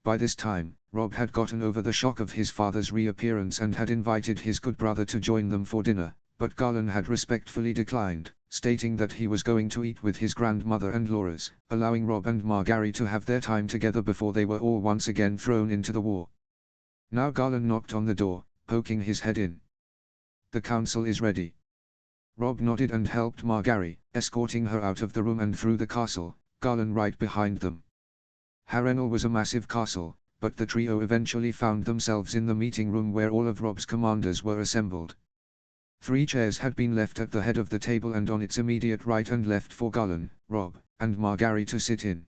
By this time, Robb had gotten over the shock of his father's reappearance and had invited his good brother to join them for dinner, but Garland had respectfully declined, stating that he was going to eat with his grandmother and Laura's, allowing Robb and Margaery to have their time together before they were all once again thrown into the war. Now Garland knocked on the door, poking his head in. "The council is ready." Robb nodded and helped Margaery, escorting her out of the room and through the castle, Garland right behind them. Harrenhal was a massive castle, but the trio eventually found themselves in the meeting room where all of Robb's commanders were assembled. 3 chairs had been left at the head of the table and on its immediate right and left for Garland, Robb, and Margaery to sit in.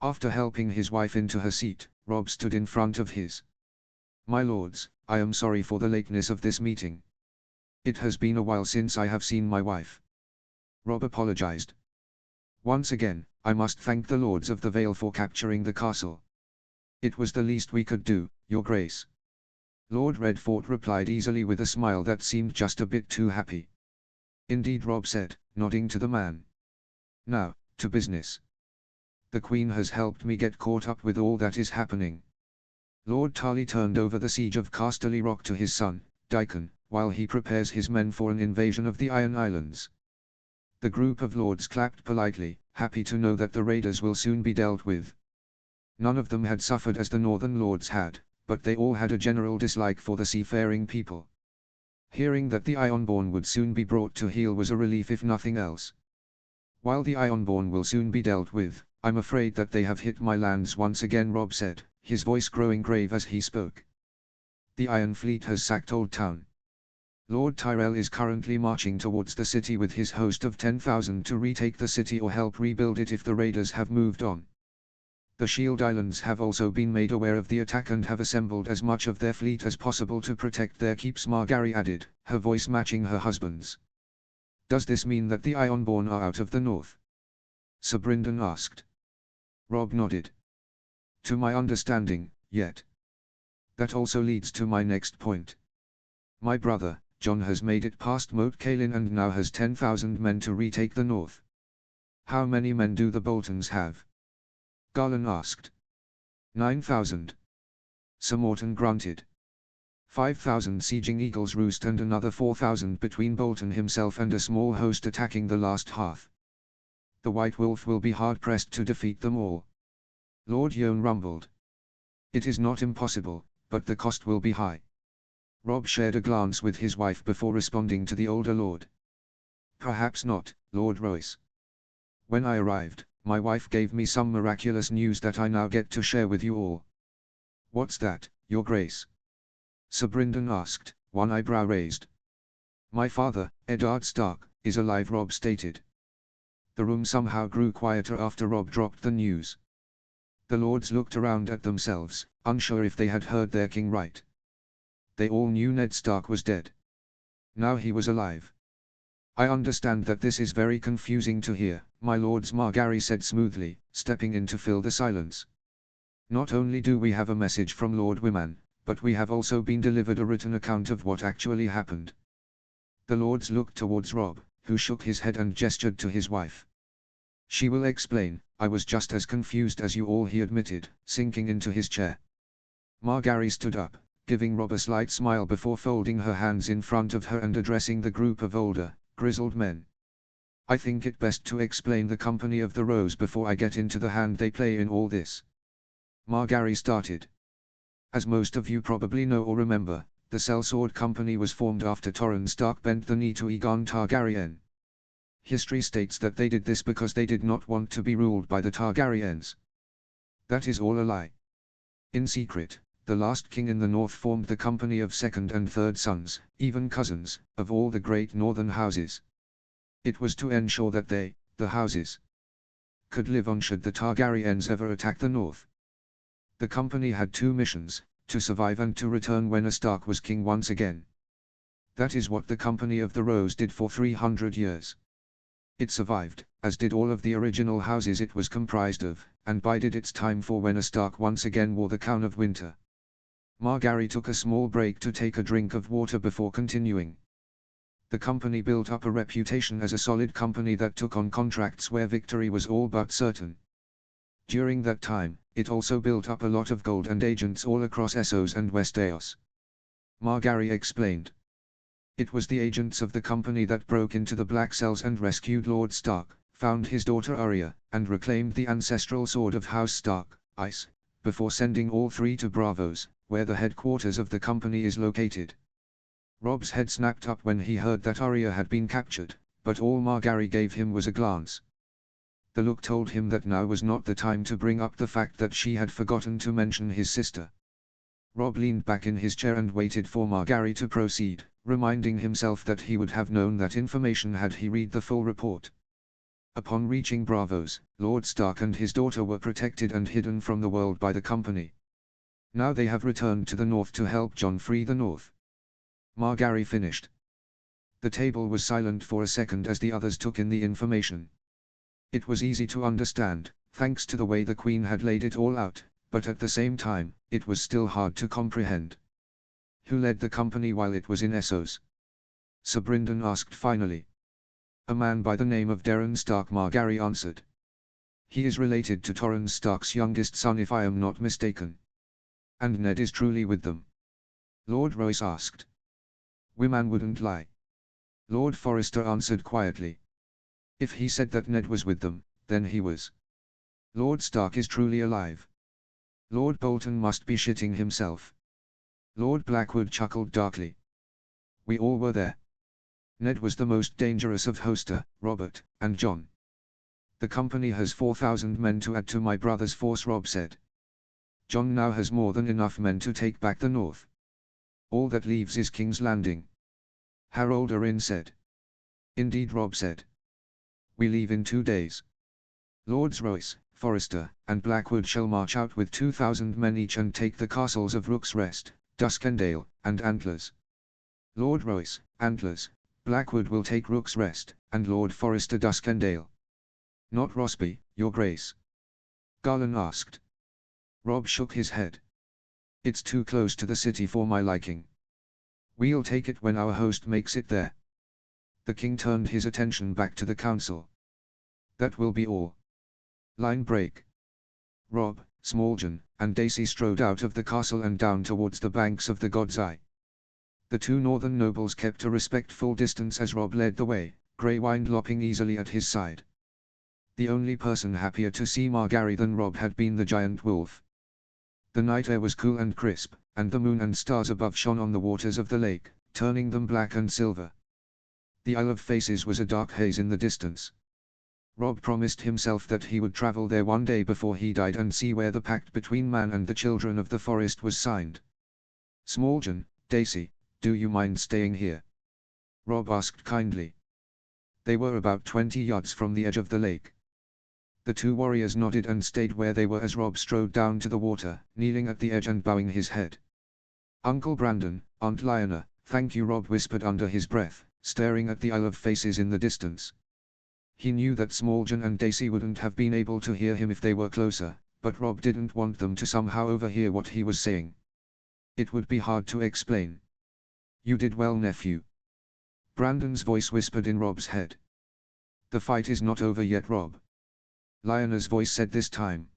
After helping his wife into her seat, Robb stood in front of his. "My lords, I am sorry for the lateness of this meeting. It has been a while since I have seen my wife." Robb apologized. "Once again, I must thank the Lords of the Vale for capturing the castle. It was the least we could do, Your Grace." Lord Redfort replied easily with a smile that seemed just a bit too happy. "Indeed," Robb said, nodding to the man. "Now, to business. The Queen has helped me get caught up with all that is happening." Lord Tarly turned over the siege of Casterly Rock to his son, Daikon, while he prepares his men for an invasion of the Iron Islands. The group of lords clapped politely, happy to know that the raiders will soon be dealt with. None of them had suffered as the northern lords had, but they all had a general dislike for the seafaring people. Hearing that the Ironborn would soon be brought to heel was a relief if nothing else. "While the Ironborn will soon be dealt with, I'm afraid that they have hit my lands once again," Robb said, his voice growing grave as he spoke. "The Iron Fleet has sacked Old Town. Lord Tyrell is currently marching towards the city with his host of 10,000 to retake the city or help rebuild it if the raiders have moved on. The Shield Islands have also been made aware of the attack and have assembled as much of their fleet as possible to protect their keeps," Margaery added, her voice matching her husband's. "Does this mean that the Ironborn are out of the north?" Sir Brynden asked. Robb nodded. "To my understanding, yet. That also leads to my next point. My brother, Jon, has made it past Moat Cailin and now has 10,000 men to retake the north. How many men do the Boltons have?" Garland asked. 9,000. Sir Morton grunted. 5,000 sieging Eagle's Roost and another 4,000 between Bolton himself and a small host attacking the last hearth. The White Wolf will be hard-pressed to defeat them all. Lord Yone rumbled. "It is not impossible, but the cost will be high." Robb shared a glance with his wife before responding to the older lord. "Perhaps not, Lord Royce. When I arrived, my wife gave me some miraculous news that I now get to share with you all." "What's that, Your Grace?" Sir Brynden asked, one eyebrow raised. "My father, Eddard Stark, is alive," Robb stated. The room somehow grew quieter after Robb dropped the news. The lords looked around at themselves, unsure if they had heard their king right. They all knew Ned Stark was dead. Now he was alive. "I understand that this is very confusing to hear, my lords," Margaery said smoothly, stepping in to fill the silence. "Not only do we have a message from Lord Wyman, but we have also been delivered a written account of what actually happened." The lords looked towards Robb, who shook his head and gestured to his wife. "She will explain. I was just as confused as you all," he admitted, sinking into his chair. Margaery stood up, giving Robb a slight smile before folding her hands in front of her and addressing the group of older, grizzled men. "I think it best to explain the Company of the Rose before I get into the hand they play in all this." Margaery started. "As most of you probably know or remember, the Sellsword Company was formed after Torrhen Stark bent the knee to Aegon Targaryen. History states that they did this because they did not want to be ruled by the Targaryens. That is all a lie. In secret, the last king in the north formed the company of second and third sons, even cousins, of all the great northern houses. It was to ensure that they, the houses, could live on should the Targaryens ever attack the north. The company had 2 missions, to survive and to return when a Stark was king once again. That is what the Company of the Rose did for 300 years. It survived, as did all of the original houses it was comprised of, and bided its time for when a Stark once again wore the crown of winter." Margaery took a small break to take a drink of water before continuing. "The company built up a reputation as a solid company that took on contracts where victory was all but certain. During that time, It also built up a lot of gold and agents all across Essos and West Eos. Margaery explained. It was the agents of the company that broke into the Black Cells and rescued Lord Stark, found his daughter Arya, and reclaimed the ancestral sword of House Stark, Ice, before sending all three to Braavos, where the headquarters of the company is located. Robb's head snapped up when he heard that Arya had been captured, but all Margaery gave him was a glance. The look told him that now was not the time to bring up the fact that she had forgotten to mention his sister. Robb leaned back in his chair and waited for Margaery to proceed, reminding himself that he would have known that information had he read the full report. Upon reaching Braavos, Lord Stark and his daughter were protected and hidden from the world by the company. Now they have returned to the north to help Jon free the north. Margaery finished. The table was silent for a second as the others took in the information. It was easy to understand, thanks to the way the Queen had laid it all out, but at the same time, it was still hard to comprehend. Who led the company while it was in Essos? Sir Brynden asked finally. A man by the name of Darren Stark, Margaery answered. He is related to Torrhen Stark's youngest son if I am not mistaken. And Ned is truly with them? Lord Royce asked. Wyman wouldn't lie. Lord Forrester answered quietly. If he said that Ned was with them, then he was. Lord Stark is truly alive. Lord Bolton must be shitting himself. Lord Blackwood chuckled darkly. We all were there. Ned was the most dangerous of Hoster, Robert, and Jon. The company has 4,000 men to add to my brother's force, Robb said. Jon now has more than enough men to take back the north. All that leaves is King's Landing. Harold Arryn said. Indeed, Robb said. We leave in 2 days. Lords Royce, Forrester, and Blackwood shall march out with 2,000 men each and take the castles of Rook's Rest, Duskendale, and Antlers. Lord Royce, Antlers, Blackwood will take Rook's Rest, and Lord Forrester Duskendale. Not Rosby, your grace? Garlan asked. Robb shook his head. It's too close to the city for my liking. We'll take it when our host makes it there. The king turned his attention back to the council. That will be all. Line break. Robb, Smalljon, and Dacey strode out of the castle and down towards the banks of the God's Eye. The two northern nobles kept a respectful distance as Robb led the way, Greywind lopping easily at his side. The only person happier to see Margaery than Robb had been the giant wolf. The night air was cool and crisp, and the moon and stars above shone on the waters of the lake, turning them black and silver. The Isle of Faces was a dark haze in the distance. Robb promised himself that he would travel there one day before he died and see where the pact between man and the children of the forest was signed. Smalljon, Dacey, do you mind staying here? Robb asked kindly. They were about 20 yards from the edge of the lake. The two warriors nodded and stayed where they were as Robb strode down to the water, kneeling at the edge and bowing his head. Uncle Brandon, Aunt Lyanna, thank you, Robb whispered under his breath, staring at the Isle of Faces in the distance. He knew that Smalljon and Dacey wouldn't have been able to hear him if they were closer, but Robb didn't want them to somehow overhear what he was saying. It would be hard to explain. You did well, nephew. Brandon's voice whispered in Robb's head. The fight is not over yet, Robb. Lyanna's voice said this time.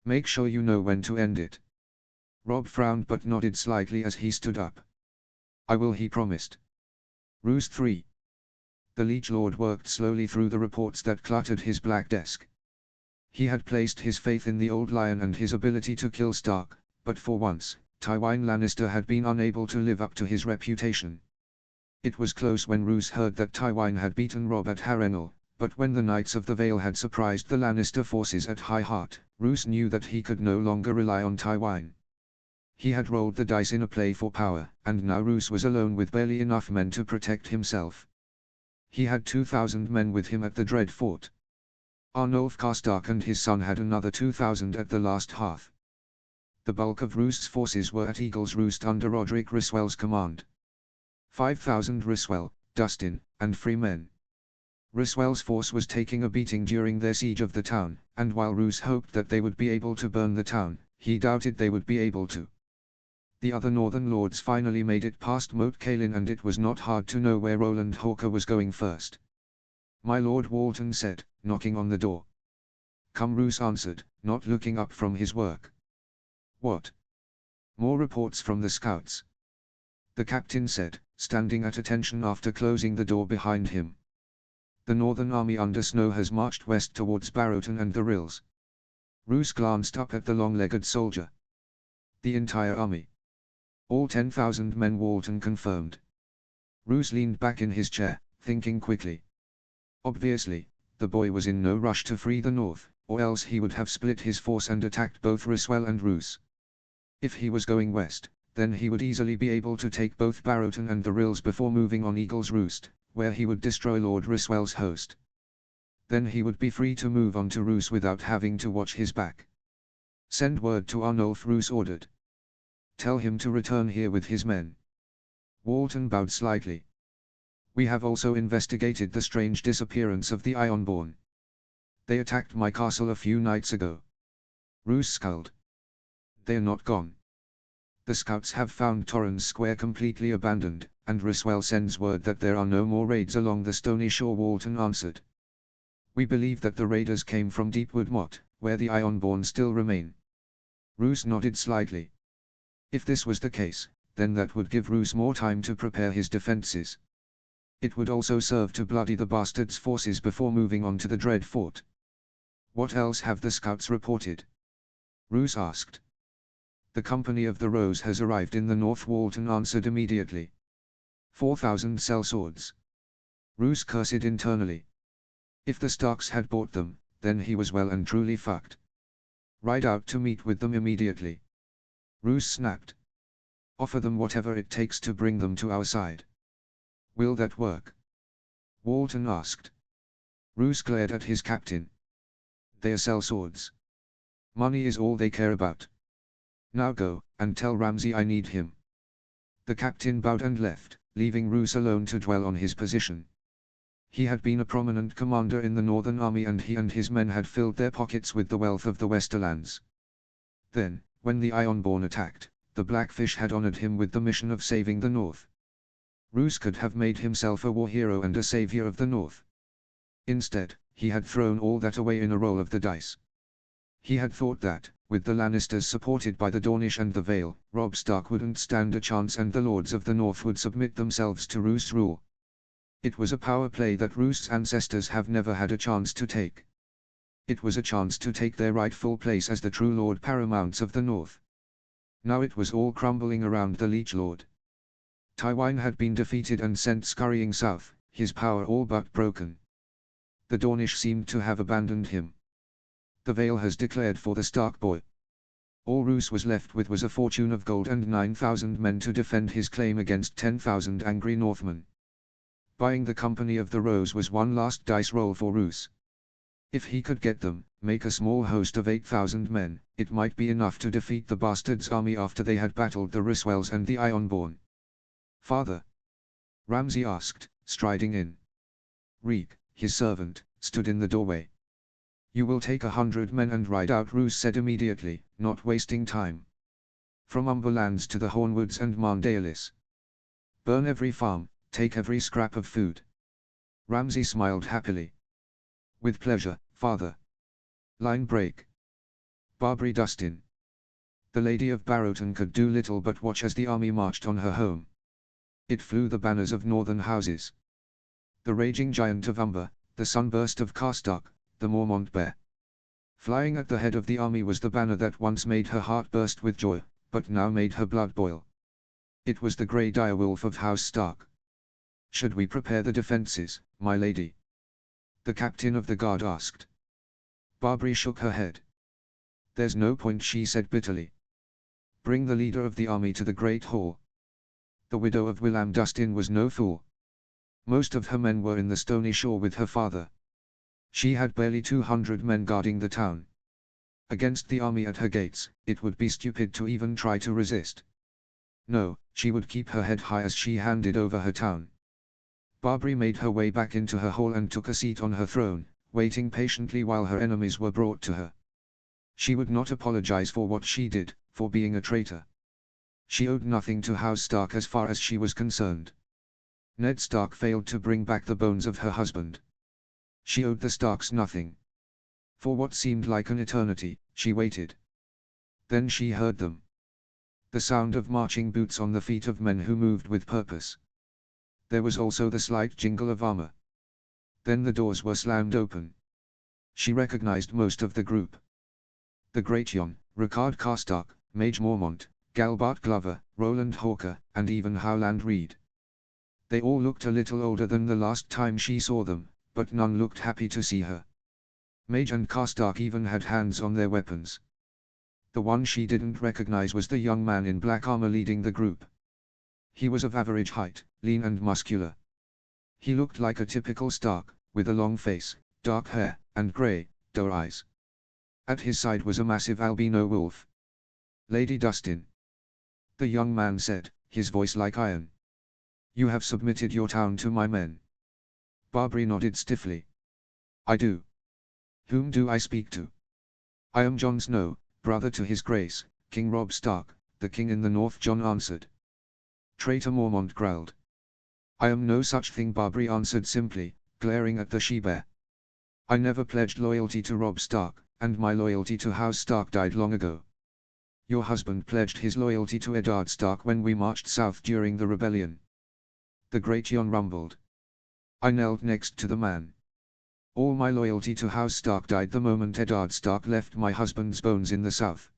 Make sure you know when to end it. Robb frowned but nodded slightly as he stood up. I will, he promised. Ruse 3. The Liege Lord worked slowly through the reports that cluttered his black desk. He had placed his faith in the old lion and his ability to kill Stark, but for once, Tywin Lannister had been unable to live up to his reputation. It was close when Roose heard that Tywin had beaten Robb at Harrenhal, but when the Knights of the Vale had surprised the Lannister forces at High Heart, Roose knew that he could no longer rely on Tywin. He had rolled the dice in a play for power, and now Roose was alone with barely enough men to protect himself. He had 2,000 men with him at the Dread Fort. Arnulf Karstark and his son had another 2,000 at the Last Hearth. The bulk of Roose's forces were at Eagle's Roost under Roderick Ryswell's command. 5,000 Ryswell, Dustin, and free men. Ryswell's force was taking a beating during their siege of the town, and while Roose hoped that they would be able to burn the town, he doubted they would be able to. The other northern lords finally made it past Moat Cailin, and it was not hard to know where Roland Hawker was going first. My Lord Walton said, knocking on the door. "Come," Roose answered, not looking up from his work. "What?" "More reports from the scouts," the captain said, standing at attention after closing the door behind him. "The Northern Army under Snow has marched west towards Barrowton and the Rills." Roose glanced up at the long-legged soldier. "The entire army?" "All 10,000 men," Walton confirmed. Roose leaned back in his chair, thinking quickly. Obviously, the boy was in no rush to free the North, or else he would have split his force and attacked both Riswell and Roose. If he was going west, then he would easily be able to take both Barrowton and the Rills before moving on Eagle's Roost, where he would destroy Lord Riswell's host. Then he would be free to move on to Roose without having to watch his back. "Send word to Arnulf," Roose ordered. "Tell him to return here with his men." Walton bowed slightly. "We have also investigated the strange disappearance of the Ironborn. They attacked my castle a few nights ago." Roose scowled. "They're not gone. The scouts have found Torrens Square completely abandoned, and Riswell sends word that there are no more raids along the Stony Shore," Walton answered. "We believe that the raiders came from Deepwood Motte, where the Ironborn still remain." Roose nodded slightly. If this was the case, then that would give Roose more time to prepare his defenses. It would also serve to bloody the bastards' forces before moving on to the Dread Fort. "What else have the scouts reported?" Roose asked. "The Company of the Rose has arrived in the north," Walton answered immediately. 4,000 sellswords. Roose cursed internally. If the Starks had bought them, then he was well and truly fucked. "Ride out to meet with them immediately," Roose snapped. "Offer them whatever it takes to bring them to our side." "Will that work?" Walton asked. Roose glared at his captain. "They're sellswords. Money is all they care about. Now go, and tell Ramsay I need him." The captain bowed and left, leaving Roose alone to dwell on his position. He had been a prominent commander in the Northern Army, and he and his men had filled their pockets with the wealth of the Westerlands. Then, when the Ironborn attacked, the Blackfish had honored him with the mission of saving the North. Roose could have made himself a war hero and a savior of the North. Instead, he had thrown all that away in a roll of the dice. He had thought that, with the Lannisters supported by the Dornish and the Vale, Robb Stark wouldn't stand a chance and the Lords of the North would submit themselves to Roose's rule. It was a power play that Roose's ancestors have never had a chance to take. It was a chance to take their rightful place as the true Lord Paramounts of the North. Now it was all crumbling around the Liege Lord. Tywine had been defeated and sent scurrying south, his power all but broken. The Dornish seemed to have abandoned him. The Vale has declared for the Stark boy. All Roose was left with was a fortune of gold and 9,000 men to defend his claim against 10,000 angry Northmen. Buying the Company of the Rose was one last dice roll for Roose. If he could get them, make a small host of 8,000 men, it might be enough to defeat the bastards' army after they had battled the Riswells and the Ironborn. "Father?" Ramsay asked, striding in. Reek, his servant, stood in the doorway. "You will take 100 men and ride out," Roose said immediately, not wasting time. "From Umberlands to the Hornwoods and Marndalis. Burn every farm, take every scrap of food." Ramsay smiled happily. "With pleasure, father." Line break. Barbary Dustin. The Lady of Barrowton could do little but watch as the army marched on her home. It flew the banners of northern houses. The raging giant of Umber, the sunburst of Karstark, the Mormont Bear. Flying at the head of the army was the banner that once made her heart burst with joy, but now made her blood boil. It was the grey direwolf of House Stark. "Should we prepare the defences, my lady?" the captain of the guard asked. Barbary shook her head. "There's no point," she said bitterly. "Bring the leader of the army to the Great Hall." The widow of Willam Dustin was no fool. Most of her men were in the Stony Shore with her father. She had barely 200 men guarding the town. Against the army at her gates, it would be stupid to even try to resist. No, she would keep her head high as she handed over her town. Barbary made her way back into her hall and took a seat on her throne, waiting patiently while her enemies were brought to her. She would not apologize for what she did, for being a traitor. She owed nothing to House Stark as far as she was concerned. Ned Stark failed to bring back the bones of her husband. She owed the Starks nothing. For what seemed like an eternity, she waited. Then she heard them. The sound of marching boots on the feet of men who moved with purpose. There was also the slight jingle of armor. Then the doors were slammed open. She recognized most of the group. The Great Jon, Ricard Karstark, Mage Mormont, Galbart Glover, Roland Hawker, and even Howland Reed. They all looked a little older than the last time she saw them, but none looked happy to see her. Mage and Karstark even had hands on their weapons. The one she didn't recognize was the young man in black armor leading the group. He was of average height, lean and muscular. He looked like a typical Stark, with a long face, dark hair, and grey, doe eyes. At his side was a massive albino wolf. "Lady Dustin," the young man said, his voice like iron. "You have submitted your town to my men." Barbary nodded stiffly. "I do. Whom do I speak to?" "I am Jon Snow, brother to his grace, King Robb Stark, the king in the north," Jon answered. Traitor Mormont growled. "I am no such thing," Barbary answered simply, glaring at the she-bear. "I never pledged loyalty to Robb Stark, and my loyalty to House Stark died long ago. Your husband pledged his loyalty to Eddard Stark when we marched south during the rebellion." The Great Jon rumbled. "I knelt next to the man. All my loyalty to House Stark died the moment Eddard Stark left my husband's bones in the south."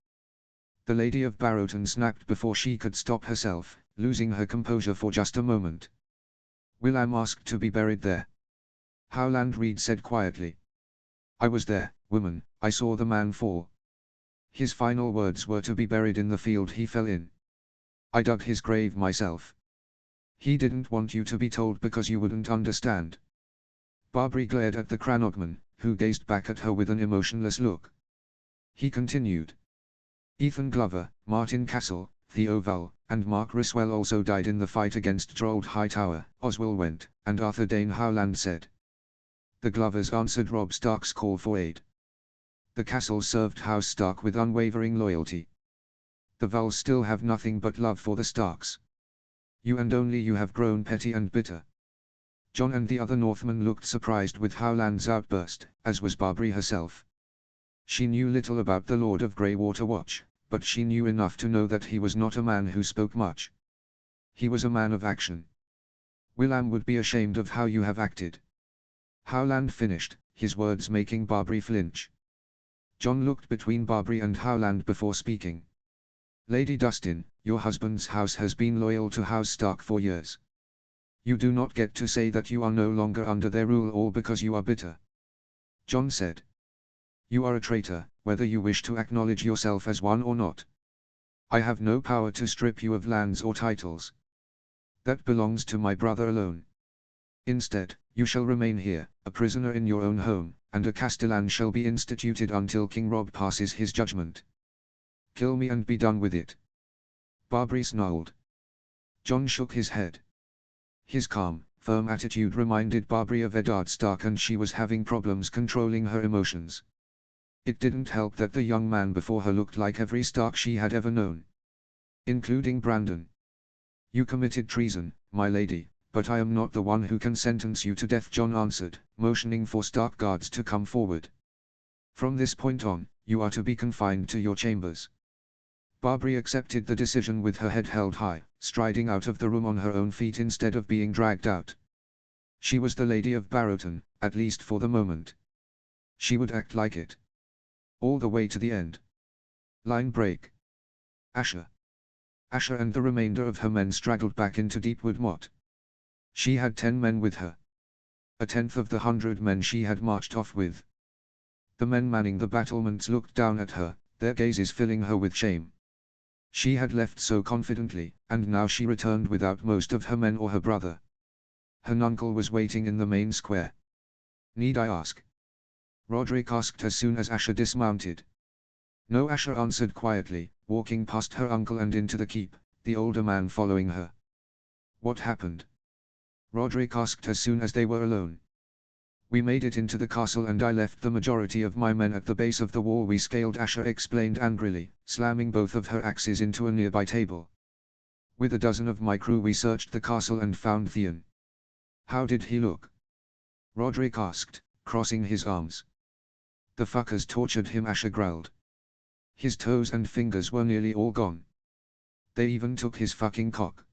The Lady of Barrowton snapped before she could stop herself, losing her composure for just a moment. "Willam asked to be buried there," Howland Reed said quietly. "I was there, woman, I saw the man fall. His final words were to be buried in the field he fell in. I dug his grave myself. He didn't want you to be told because you wouldn't understand." Barbary glared at the Cranogman, who gazed back at her with an emotionless look. He continued. "Ethan Glover, Martin Castle, Theo Vull, and Mark Riswell also died in the fight against Drold Hightower," Oswell went, and Arthur Dane Howland said. "The Glovers answered Robb Stark's call for aid. The Castles served House Stark with unwavering loyalty. The Vulls still have nothing but love for the Starks. You and only you have grown petty and bitter." Jon and the other Northmen looked surprised with Howland's outburst, as was Barbary herself. She knew little about the Lord of Greywater Watch, but she knew enough to know that he was not a man who spoke much. He was a man of action. "Willam would be ashamed of how you have acted." Howland finished, his words making Barbary flinch. Jon looked between Barbary and Howland before speaking. "Lady Dustin, your husband's house has been loyal to House Stark for years. You do not get to say that you are no longer under their rule all because you are bitter." Jon said. "You are a traitor, whether you wish to acknowledge yourself as one or not. I have no power to strip you of lands or titles. That belongs to my brother alone. Instead, you shall remain here, a prisoner in your own home, and a Castellan shall be instituted until King Robb passes his judgment. Kill me and be done with it." Barbary snarled. Jon shook his head. His calm, firm attitude reminded Barbary of Eddard Stark, and she was having problems controlling her emotions. It didn't help that the young man before her looked like every Stark she had ever known. Including Brandon. "You committed treason, my lady, but I am not the one who can sentence you to death," Jon answered, motioning for Stark guards to come forward. "From this point on, you are to be confined to your chambers." Barbary accepted the decision with her head held high, striding out of the room on her own feet instead of being dragged out. She was the Lady of Barrowton, at least for the moment. She would act like it. All the way to the end. Line break. Asher. Asher and the remainder of her men straggled back into Deepwood Motte. She had 10 men with her. A tenth of the 100 men she had marched off with. The men manning the battlements looked down at her, their gazes filling her with shame. She had left so confidently, and now she returned without most of her men or her brother. Her nuncle was waiting in the main square. "Need I ask?" Roderick asked as soon as Asher dismounted. "No," Asher answered quietly, walking past her uncle and into the keep, the older man following her. "What happened?" Roderick asked as soon as they were alone. "We made it into the castle and I left the majority of my men at the base of the wall we scaled," Asher explained angrily, slamming both of her axes into a nearby table. "With a dozen of my crew we searched the castle and found Theon." "How did he look?" Roderick asked, crossing his arms. The fuckers tortured him, Asher growled. His toes and fingers were nearly all gone. They even took his fucking cock.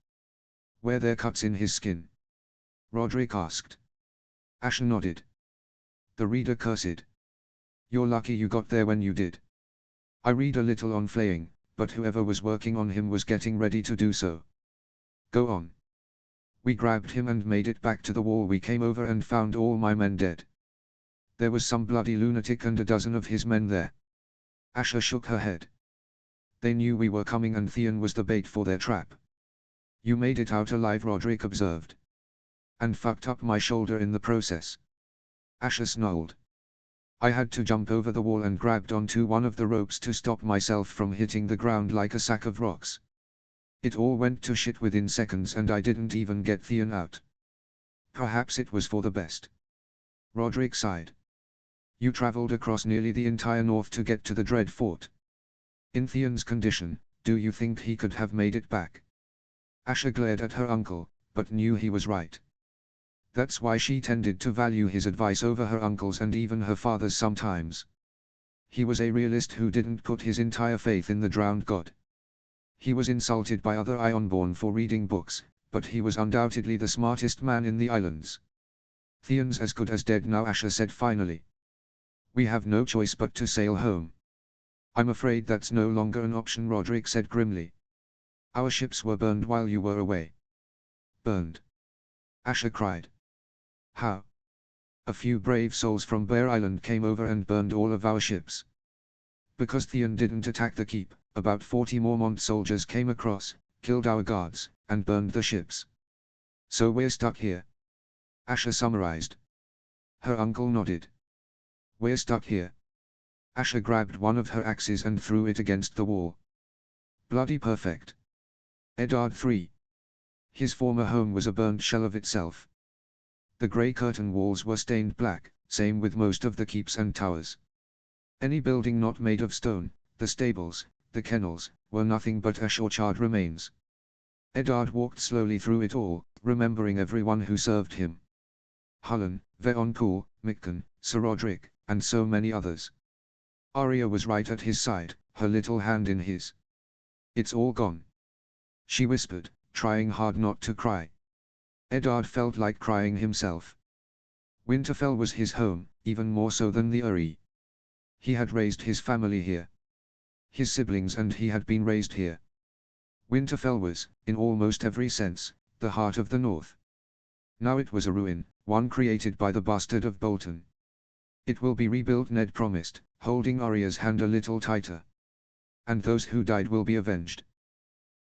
Were there cuts in his skin? Roderick asked. Asher nodded. The reader cursed. You're lucky you got there when you did. I read a little on flaying, but whoever was working on him was getting ready to do so. Go on. We grabbed him and made it back to the wall. We came over and found all my men dead. There was some bloody lunatic and a dozen of his men there. Asher shook her head. They knew we were coming and Theon was the bait for their trap. You made it out alive, Roderick observed. And fucked up my shoulder in the process. Asher snarled. I had to jump over the wall and grabbed onto one of the ropes to stop myself from hitting the ground like a sack of rocks. It all went to shit within seconds and I didn't even get Theon out. Perhaps it was for the best. Roderick sighed. You traveled across nearly the entire north to get to the Dread Fort. In Theon's condition, do you think he could have made it back? Asher glared at her uncle, but knew he was right. That's why she tended to value his advice over her uncle's and even her father's sometimes. He was a realist who didn't put his entire faith in the drowned god. He was insulted by other Ironborn for reading books, but he was undoubtedly the smartest man in the islands. Theon's as good as dead now, Asher said finally. We have no choice but to sail home. I'm afraid that's no longer an option, Roderick said grimly. Our ships were burned while you were away. Burned? Asher cried. How? A few brave souls from Bear Island came over and burned all of our ships. Because Theon didn't attack the keep, about 40 Mormont soldiers came across, killed our guards, and burned the ships. So we're stuck here. Asher summarized. Her uncle nodded. We're stuck here. Asher grabbed one of her axes and threw it against the wall. Bloody perfect. Eddard III. His former home was a burnt shell of itself. The grey curtain walls were stained black, same with most of the keeps and towers. Any building not made of stone, the stables, the kennels, were nothing but ash-or-charred remains. Eddard walked slowly through it all, remembering everyone who served him. Hullen, Veonpool, Mickon, Sir Roderick, and so many others. Arya was right at his side, her little hand in his. It's all gone. She whispered, trying hard not to cry. Eddard felt like crying himself. Winterfell was his home, even more so than the Eyrie. He had raised his family here. His siblings and he had been raised here. Winterfell was, in almost every sense, the heart of the North. Now it was a ruin, one created by the bastard of Bolton. It will be rebuilt, Ned promised, holding Arya's hand a little tighter. And those who died will be avenged.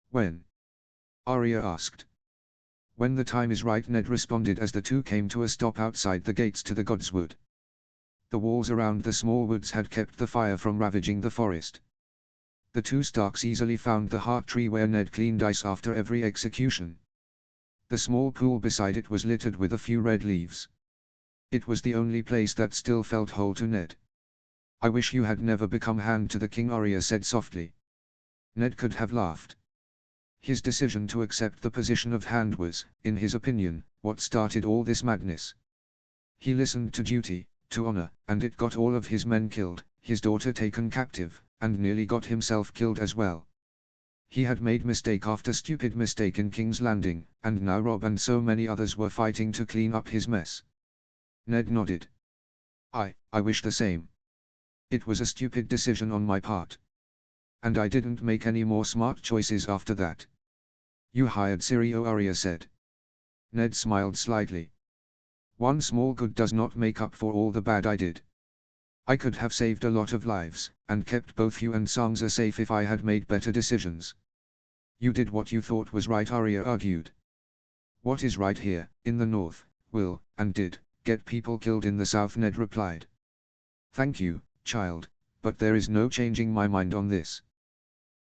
When? Arya asked. When the time is right, Ned responded as the two came to a stop outside the gates to the Godswood. The walls around the small woods had kept the fire from ravaging the forest. The two Starks easily found the heart tree where Ned cleaned ice after every execution. The small pool beside it was littered with a few red leaves. It was the only place that still felt whole to Ned. I wish you had never become Hand to the King, Arya said softly. Ned could have laughed. His decision to accept the position of Hand was, in his opinion, what started all this madness. He listened to duty, to honor, and it got all of his men killed, his daughter taken captive, and nearly got himself killed as well. He had made mistake after stupid mistake in King's Landing, and now Robb and so many others were fighting to clean up his mess. Ned nodded. I wish the same. It was a stupid decision on my part. And I didn't make any more smart choices after that. You hired Syrio, Arya said. Ned smiled slightly. One small good does not make up for all the bad I did. I could have saved a lot of lives, and kept both you and Sansa safe if I had made better decisions. You did what you thought was right, Arya argued. What is right here, in the north, will, and did, get people killed in the south, Ned replied. Thank you, child, but there is no changing my mind on this.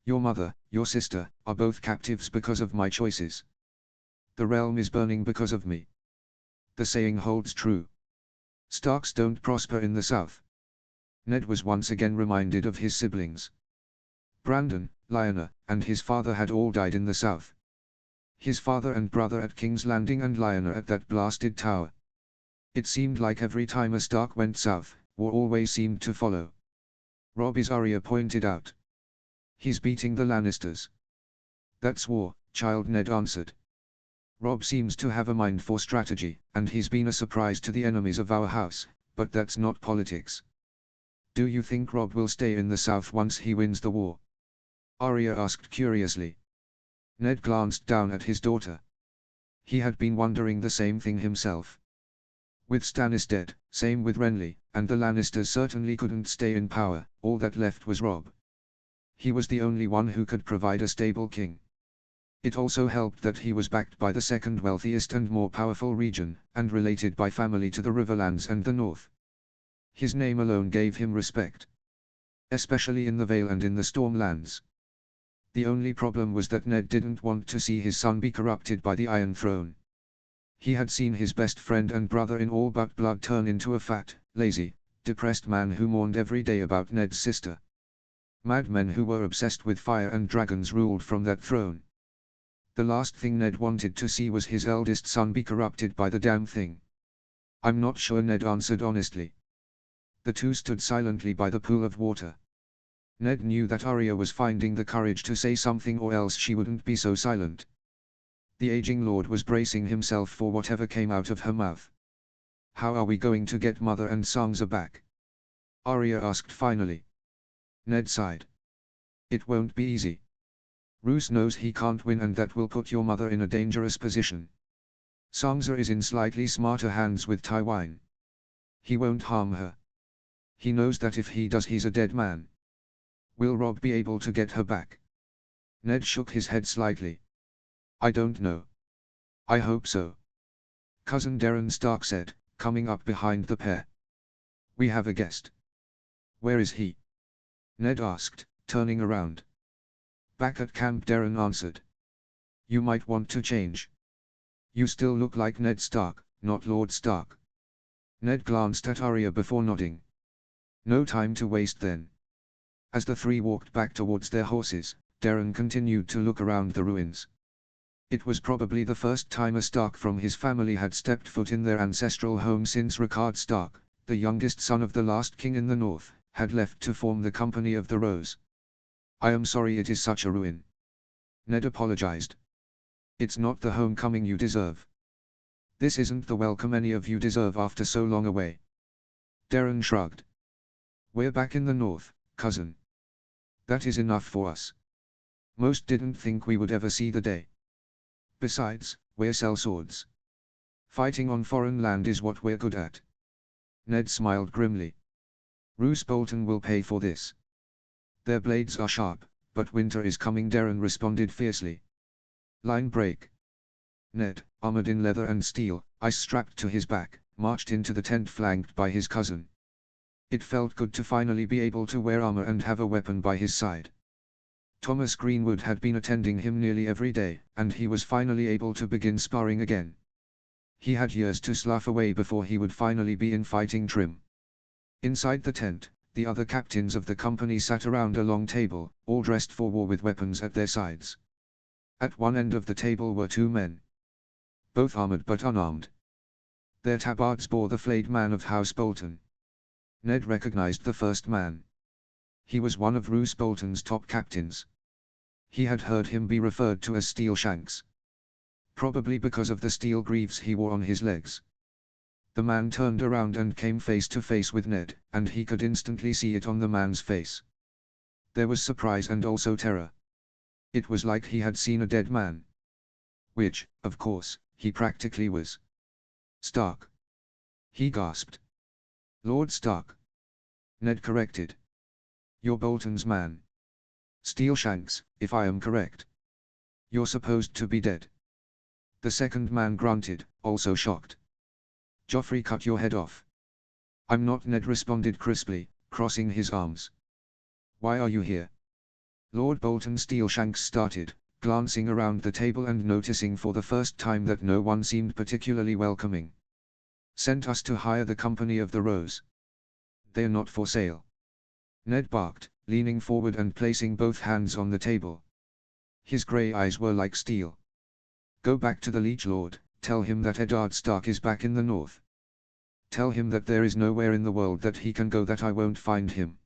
Your mother, your sister, are both captives because of my choices. The realm is burning because of me. The saying holds true. Starks don't prosper in the south. Ned was once again reminded of his siblings. Brandon, Lyanna, and his father had all died in the south. His father and brother at King's Landing and Lyanna at that blasted tower. It seemed like every time a Stark went south, war always seemed to follow. Robb is Arya pointed out. He's beating the Lannisters. That's war, child, Ned answered. Robb seems to have a mind for strategy, and he's been a surprise to the enemies of our house, but that's not politics. Do you think Robb will stay in the south once he wins the war? Arya asked curiously. Ned glanced down at his daughter. He had been wondering the same thing himself. With Stannis dead, same with Renly, and the Lannisters certainly couldn't stay in power, all that left was Robb. He was the only one who could provide a stable king. It also helped that he was backed by the second wealthiest and more powerful region, and related by family to the Riverlands and the North. His name alone gave him respect. Especially in the Vale and in the Stormlands. The only problem was that Ned didn't want to see his son be corrupted by the Iron Throne. He had seen his best friend and brother in all but blood turn into a fat, lazy, depressed man who mourned every day about Ned's sister. Madmen who were obsessed with fire and dragons ruled from that throne. The last thing Ned wanted to see was his eldest son be corrupted by the damn thing. I'm not sure, Ned answered honestly. The two stood silently by the pool of water. Ned knew that Arya was finding the courage to say something, or else she wouldn't be so silent. The aging lord was bracing himself for whatever came out of her mouth. How are we going to get Mother and Sansa back? Arya asked finally. Ned sighed. It won't be easy. Roose knows he can't win, and that will put your mother in a dangerous position. Sansa is in slightly smarter hands with Tywin. He won't harm her. He knows that if he does, he's a dead man. Will Robb be able to get her back? Ned shook his head slightly. I don't know. I hope so. Cousin Darren Stark said, coming up behind the pair. We have a guest. Where is he? Ned asked, turning around. Back at camp, Darren answered. You might want to change. You still look like Ned Stark, not Lord Stark. Ned glanced at Arya before nodding. No time to waste then. As the three walked back towards their horses, Darren continued to look around the ruins. It was probably the first time a Stark from his family had stepped foot in their ancestral home since Rickard Stark, the youngest son of the last king in the north, had left to form the Company of the Rose. I am sorry it is such a ruin. Ned apologized. It's not the homecoming you deserve. This isn't the welcome any of you deserve after so long away. Darren shrugged. We're back in the north, cousin. That is enough for us. Most didn't think we would ever see the day. Besides, we're sellswords. Fighting on foreign land is what we're good at. Ned smiled grimly. Roose Bolton will pay for this. Their blades are sharp, but winter is coming, Darren responded fiercely. Line break. Ned, armored in leather and steel, ice strapped to his back, marched into the tent flanked by his cousin. It felt good to finally be able to wear armor and have a weapon by his side. Thomas Greenwood had been attending him nearly every day, and he was finally able to begin sparring again. He had years to slough away before he would finally be in fighting trim. Inside the tent, the other captains of the company sat around a long table, all dressed for war with weapons at their sides. At one end of the table were two men. Both armored but unarmed. Their tabards bore the flayed man of House Bolton. Ned recognized the first man. He was one of Roose Bolton's top captains. He had heard him be referred to as Steel Shanks. Probably because of the steel greaves he wore on his legs. The man turned around and came face to face with Ned, and he could instantly see it on the man's face. There was surprise and also terror. It was like he had seen a dead man. Which, of course, he practically was. Stark. He gasped. Lord Stark. Ned corrected. You're Bolton's man. Steel Shanks, if I am correct. You're supposed to be dead. The second man grunted, also shocked. Joffrey cut your head off. I'm not, Ned responded crisply, crossing his arms. Why are you here? Lord Bolton Steel Shanks started, glancing around the table and noticing for the first time that no one seemed particularly welcoming. Sent us to hire the Company of the Rose. They're not for sale. Ned barked, leaning forward and placing both hands on the table. His grey eyes were like steel. Go back to the Liege Lord, tell him that Eddard Stark is back in the north. Tell him that there is nowhere in the world that he can go that I won't find him.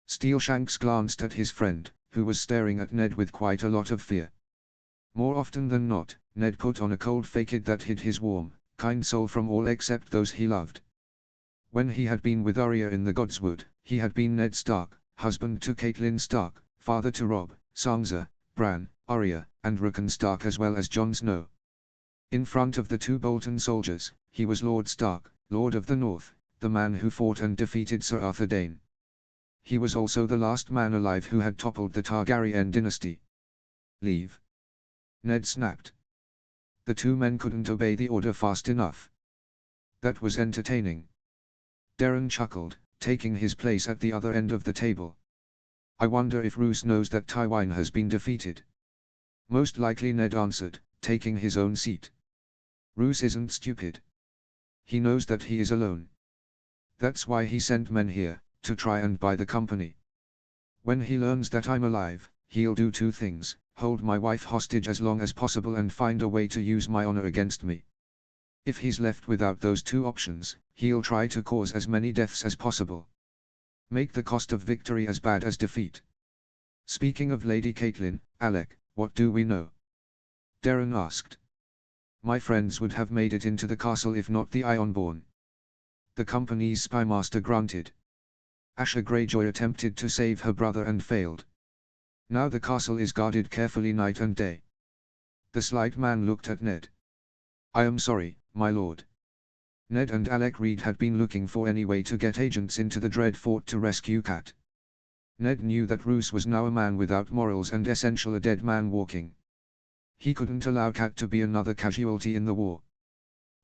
Steelshanks glanced at his friend, who was staring at Ned with quite a lot of fear. More often than not, Ned put on a cold facade that hid his warm, kind soul from all except those he loved. When he had been with Arya in the Godswood, he had been Ned Stark, husband to Catelyn Stark, father to Robb, Sansa, Bran, Arya, and Rickon Stark as well as Jon Snow. In front of the two Bolton soldiers, he was Lord Stark, Lord of the North, the man who fought and defeated Sir Arthur Dayne. He was also the last man alive who had toppled the Targaryen dynasty. Leave. Ned snapped. The two men couldn't obey the order fast enough. That was entertaining. Darren chuckled, taking his place at the other end of the table. I wonder if Roose knows that Tywin has been defeated. Most likely, Ned answered, taking his own seat. Roose isn't stupid. He knows that he is alone. That's why he sent men here, to try and buy the company. When he learns that I'm alive, he'll do two things: hold my wife hostage as long as possible and find a way to use my honor against me. If he's left without those two options, he'll try to cause as many deaths as possible. Make the cost of victory as bad as defeat. Speaking of Lady Catelyn, Alec, what do we know? Darren asked. My friends would have made it into the castle if not the Ironborn. The company's spymaster grunted. Asha Greyjoy attempted to save her brother and failed. Now the castle is guarded carefully night and day. The slight man looked at Ned. I am sorry, my lord. Ned and Alec Reed had been looking for any way to get agents into the Dread Fort to rescue Cat. Ned knew that Roose was now a man without morals and essential a dead man walking. He couldn't allow Cat to be another casualty in the war.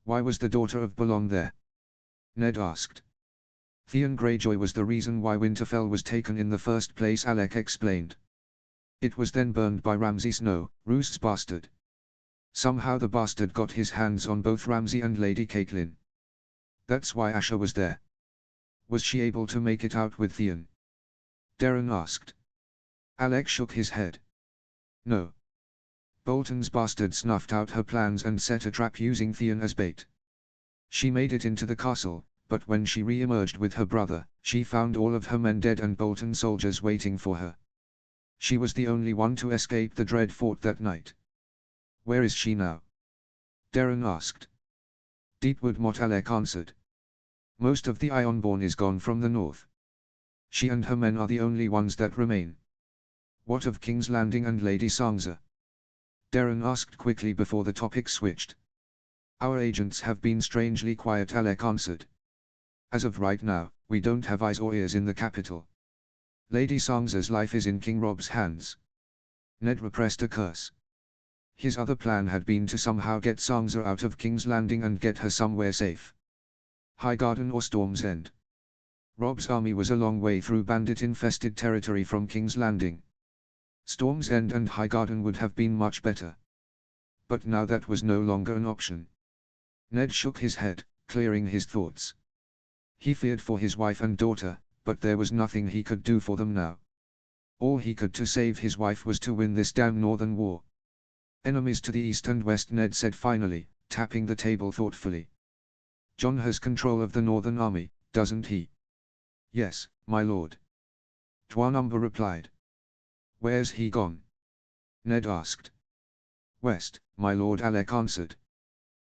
Why was the daughter of Balon there? Ned asked. Theon Greyjoy was the reason why Winterfell was taken in the first place, Alec explained. It was then burned by Ramsay Snow, Roose's bastard. Somehow the bastard got his hands on both Ramsay and Lady Catelyn. That's why Asha was there. Was she able to make it out with Theon? Darren asked. Alec shook his head. No. Bolton's bastard snuffed out her plans and set a trap using Theon as bait. She made it into the castle, but when she re-emerged with her brother, she found all of her men dead and Bolton soldiers waiting for her. She was the only one to escape the Dread Fort that night. Where is she now? Darren asked. Deepwood Motte, Alec answered. Most of the Ironborn is gone from the north. She and her men are the only ones that remain. What of King's Landing and Lady Sansa? Darren asked quickly before the topic switched. Our agents have been strangely quiet, Alec answered. As of right now, we don't have eyes or ears in the capital. Lady Sansa's life is in King Robb's hands. Ned repressed a curse. His other plan had been to somehow get Sansa out of King's Landing and get her somewhere safe. Highgarden or Storm's End. Robb's army was a long way through bandit-infested territory from King's Landing. Storm's End and Highgarden would have been much better. But now that was no longer an option. Ned shook his head, clearing his thoughts. He feared for his wife and daughter, but there was nothing he could do for them now. All he could to save his wife was to win this damn northern war. Enemies to the east and west, Ned said finally, tapping the table thoughtfully. Jon has control of the northern army, doesn't he? Yes, my lord. Dwanumber replied. Where's he gone? Ned asked. West, my lord, Alec answered.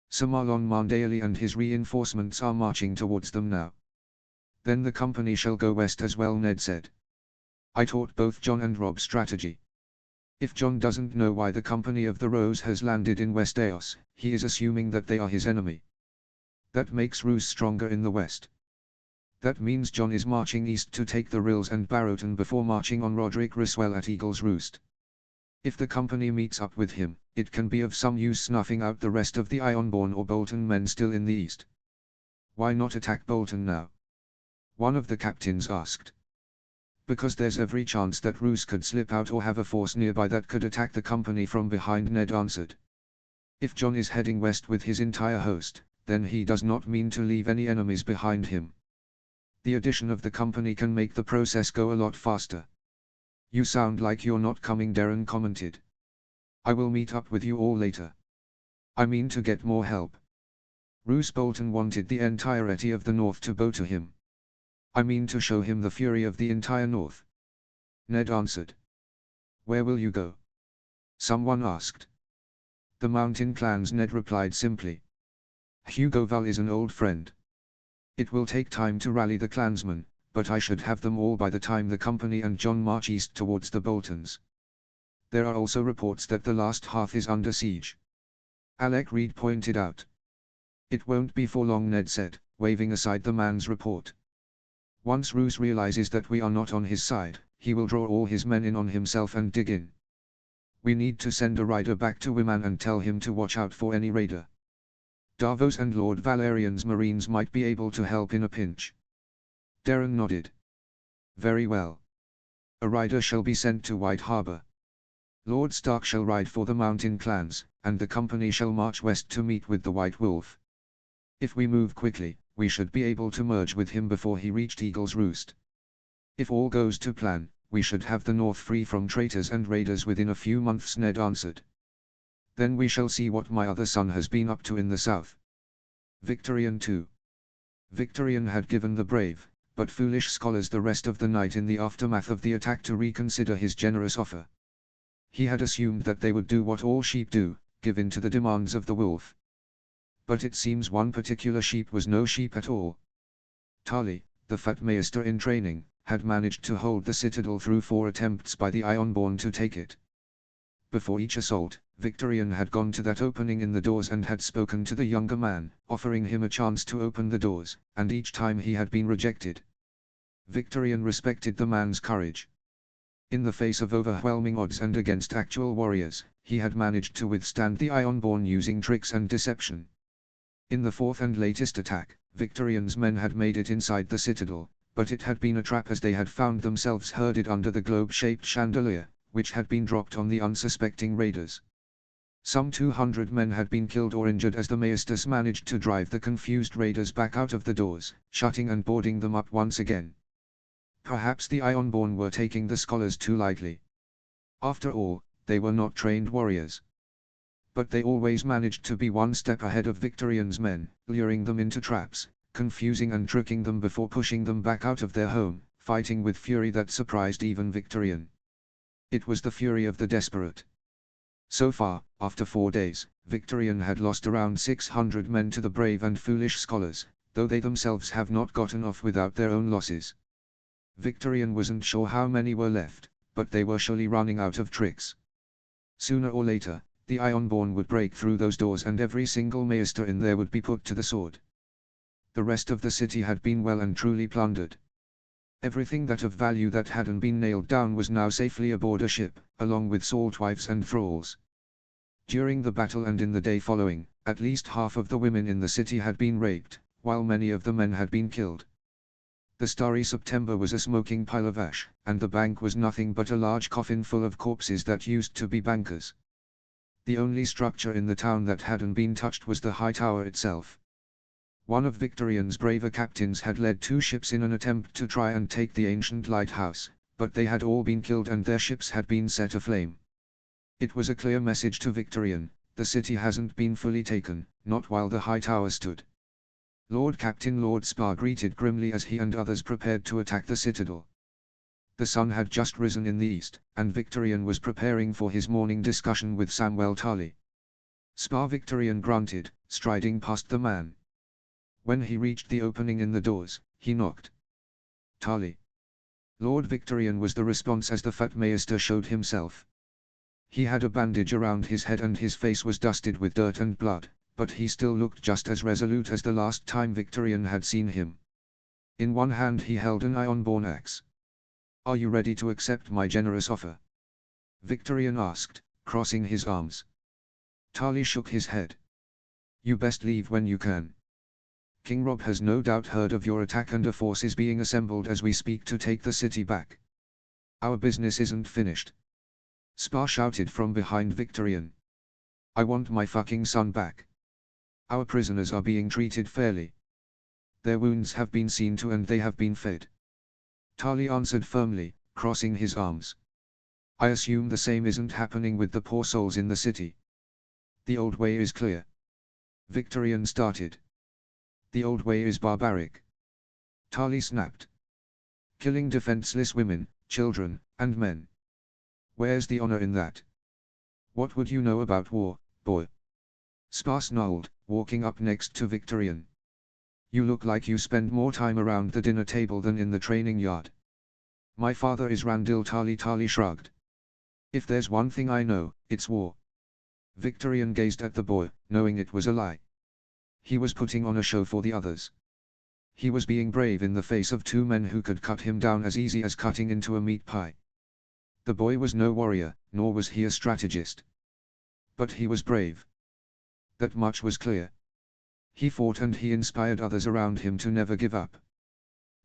Sir Marlon Marndaeli and his reinforcements are marching towards them now. Then the company shall go west as well, Ned said. I taught both Jon and Robb strategy. If Jon doesn't know why the Company of the Rose has landed in Westeros, he is assuming that they are his enemy. That makes Roose stronger in the west. That means Jon is marching east to take the Rills and Barrowton before marching on Roderick Ryswell at Eagle's Roost. If the company meets up with him, it can be of some use snuffing out the rest of the Ironborn or Bolton men still in the east. Why not attack Bolton now? One of the captains asked. Because there's every chance that Roose could slip out or have a force nearby that could attack the company from behind, Ned answered. If Jon is heading west with his entire host, then he does not mean to leave any enemies behind him. The addition of the company can make the process go a lot faster. You sound like you're not coming, Darren commented. I will meet up with you all later. I mean to get more help. Roose Bolton wanted the entirety of the North to bow to him. I mean to show him the fury of the entire North. Ned answered. Where will you go? Someone asked. The mountain clans, Ned replied simply. Hugo Val is an old friend. It will take time to rally the clansmen, but I should have them all by the time the company and John march east towards the Boltons. There are also reports that the last hearth is under siege. Alec Reed pointed out. It won't be for long, Ned said, waving aside the man's report. Once Roose realizes that we are not on his side, he will draw all his men in on himself and dig in. We need to send a rider back to Wiman and tell him to watch out for any raider. Davos and Lord Valerian's marines might be able to help in a pinch. Darren nodded. Very well. A rider shall be sent to White Harbor. Lord Stark shall ride for the mountain clans, and the company shall march west to meet with the White Wolf. If we move quickly, we should be able to merge with him before he reached Eagle's Roost. If all goes to plan, we should have the North free from traitors and raiders within a few months, Ned answered. Then we shall see what my other son has been up to in the south. Victorian too. Victorian had given the brave, but foolish scholars the rest of the night in the aftermath of the attack to reconsider his generous offer. He had assumed that they would do what all sheep do, give in to the demands of the wolf. But it seems one particular sheep was no sheep at all. Tali, the fat maester in training, had managed to hold the citadel through 4 attempts by the Ironborn to take it. Before each assault, Victorian had gone to that opening in the doors and had spoken to the younger man, offering him a chance to open the doors, and each time he had been rejected. Victorian respected the man's courage. In the face of overwhelming odds and against actual warriors, he had managed to withstand the Ironborn using tricks and deception. In the fourth and latest attack, Victorian's men had made it inside the citadel, but it had been a trap as they had found themselves herded under the globe-shaped chandelier, which had been dropped on the unsuspecting raiders. Some 200 men had been killed or injured as the maesters managed to drive the confused raiders back out of the doors, shutting and boarding them up once again. Perhaps the Ironborn were taking the scholars too lightly. After all, they were not trained warriors. But they always managed to be one step ahead of Victorian's men, luring them into traps, confusing and tricking them before pushing them back out of their home, fighting with fury that surprised even Victorian. It was the fury of the desperate. So far, after 4 days, Victorian had lost around 600 men to the brave and foolish scholars, though they themselves have not gotten off without their own losses. Victorian wasn't sure how many were left, but they were surely running out of tricks. Sooner or later, the Ironborn would break through those doors and every single maester in there would be put to the sword. The rest of the city had been well and truly plundered. Everything that of value that hadn't been nailed down was now safely aboard a ship, along with salt wives and thralls. During the battle and in the day following, at least half of the women in the city had been raped, while many of the men had been killed. The starry September was a smoking pile of ash, and the bank was nothing but a large coffin full of corpses that used to be bankers. The only structure in the town that hadn't been touched was the high tower itself. One of Victorian's braver captains had led 2 ships in an attempt to try and take the ancient lighthouse, but they had all been killed and their ships had been set aflame. It was a clear message to Victorian: the city hasn't been fully taken, not while the high tower stood. Lord Captain Lord Spar greeted grimly as he and others prepared to attack the citadel. The sun had just risen in the east, and Victorian was preparing for his morning discussion with Samwell Tarly. Spar Victorian grunted, striding past the man. When he reached the opening in the doors, he knocked. Tarly. Lord Victorian was the response as the fat maester showed himself. He had a bandage around his head and his face was dusted with dirt and blood, but he still looked just as resolute as the last time Victorian had seen him. In one hand he held an Ironborn axe. "Are you ready to accept my generous offer?" Victorian asked, crossing his arms. Tarly shook his head. "You best leave when you can. King Rob has no doubt heard of your attack and a force is being assembled as we speak to take the city back. Our business isn't finished." Spar shouted from behind Victorian. "I want my fucking son back. Our prisoners are being treated fairly. Their wounds have been seen to and they have been fed." Tarly answered firmly, crossing his arms. "I assume the same isn't happening with the poor souls in the city. The old way is clear." Victorian started. The old way is barbaric. Tali snapped. Killing defenseless women, children, and men. Where's the honor in that? What would you know about war, boy? Spar snarled, walking up next to Victorian. You look like you spend more time around the dinner table than in the training yard. My father is Randil. Tali shrugged. If there's one thing I know, it's war. Victorian gazed at the boy, knowing it was a lie. He was putting on a show for the others. He was being brave in the face of two men who could cut him down as easy as cutting into a meat pie. The boy was no warrior, nor was he a strategist. But he was brave. That much was clear. He fought and he inspired others around him to never give up.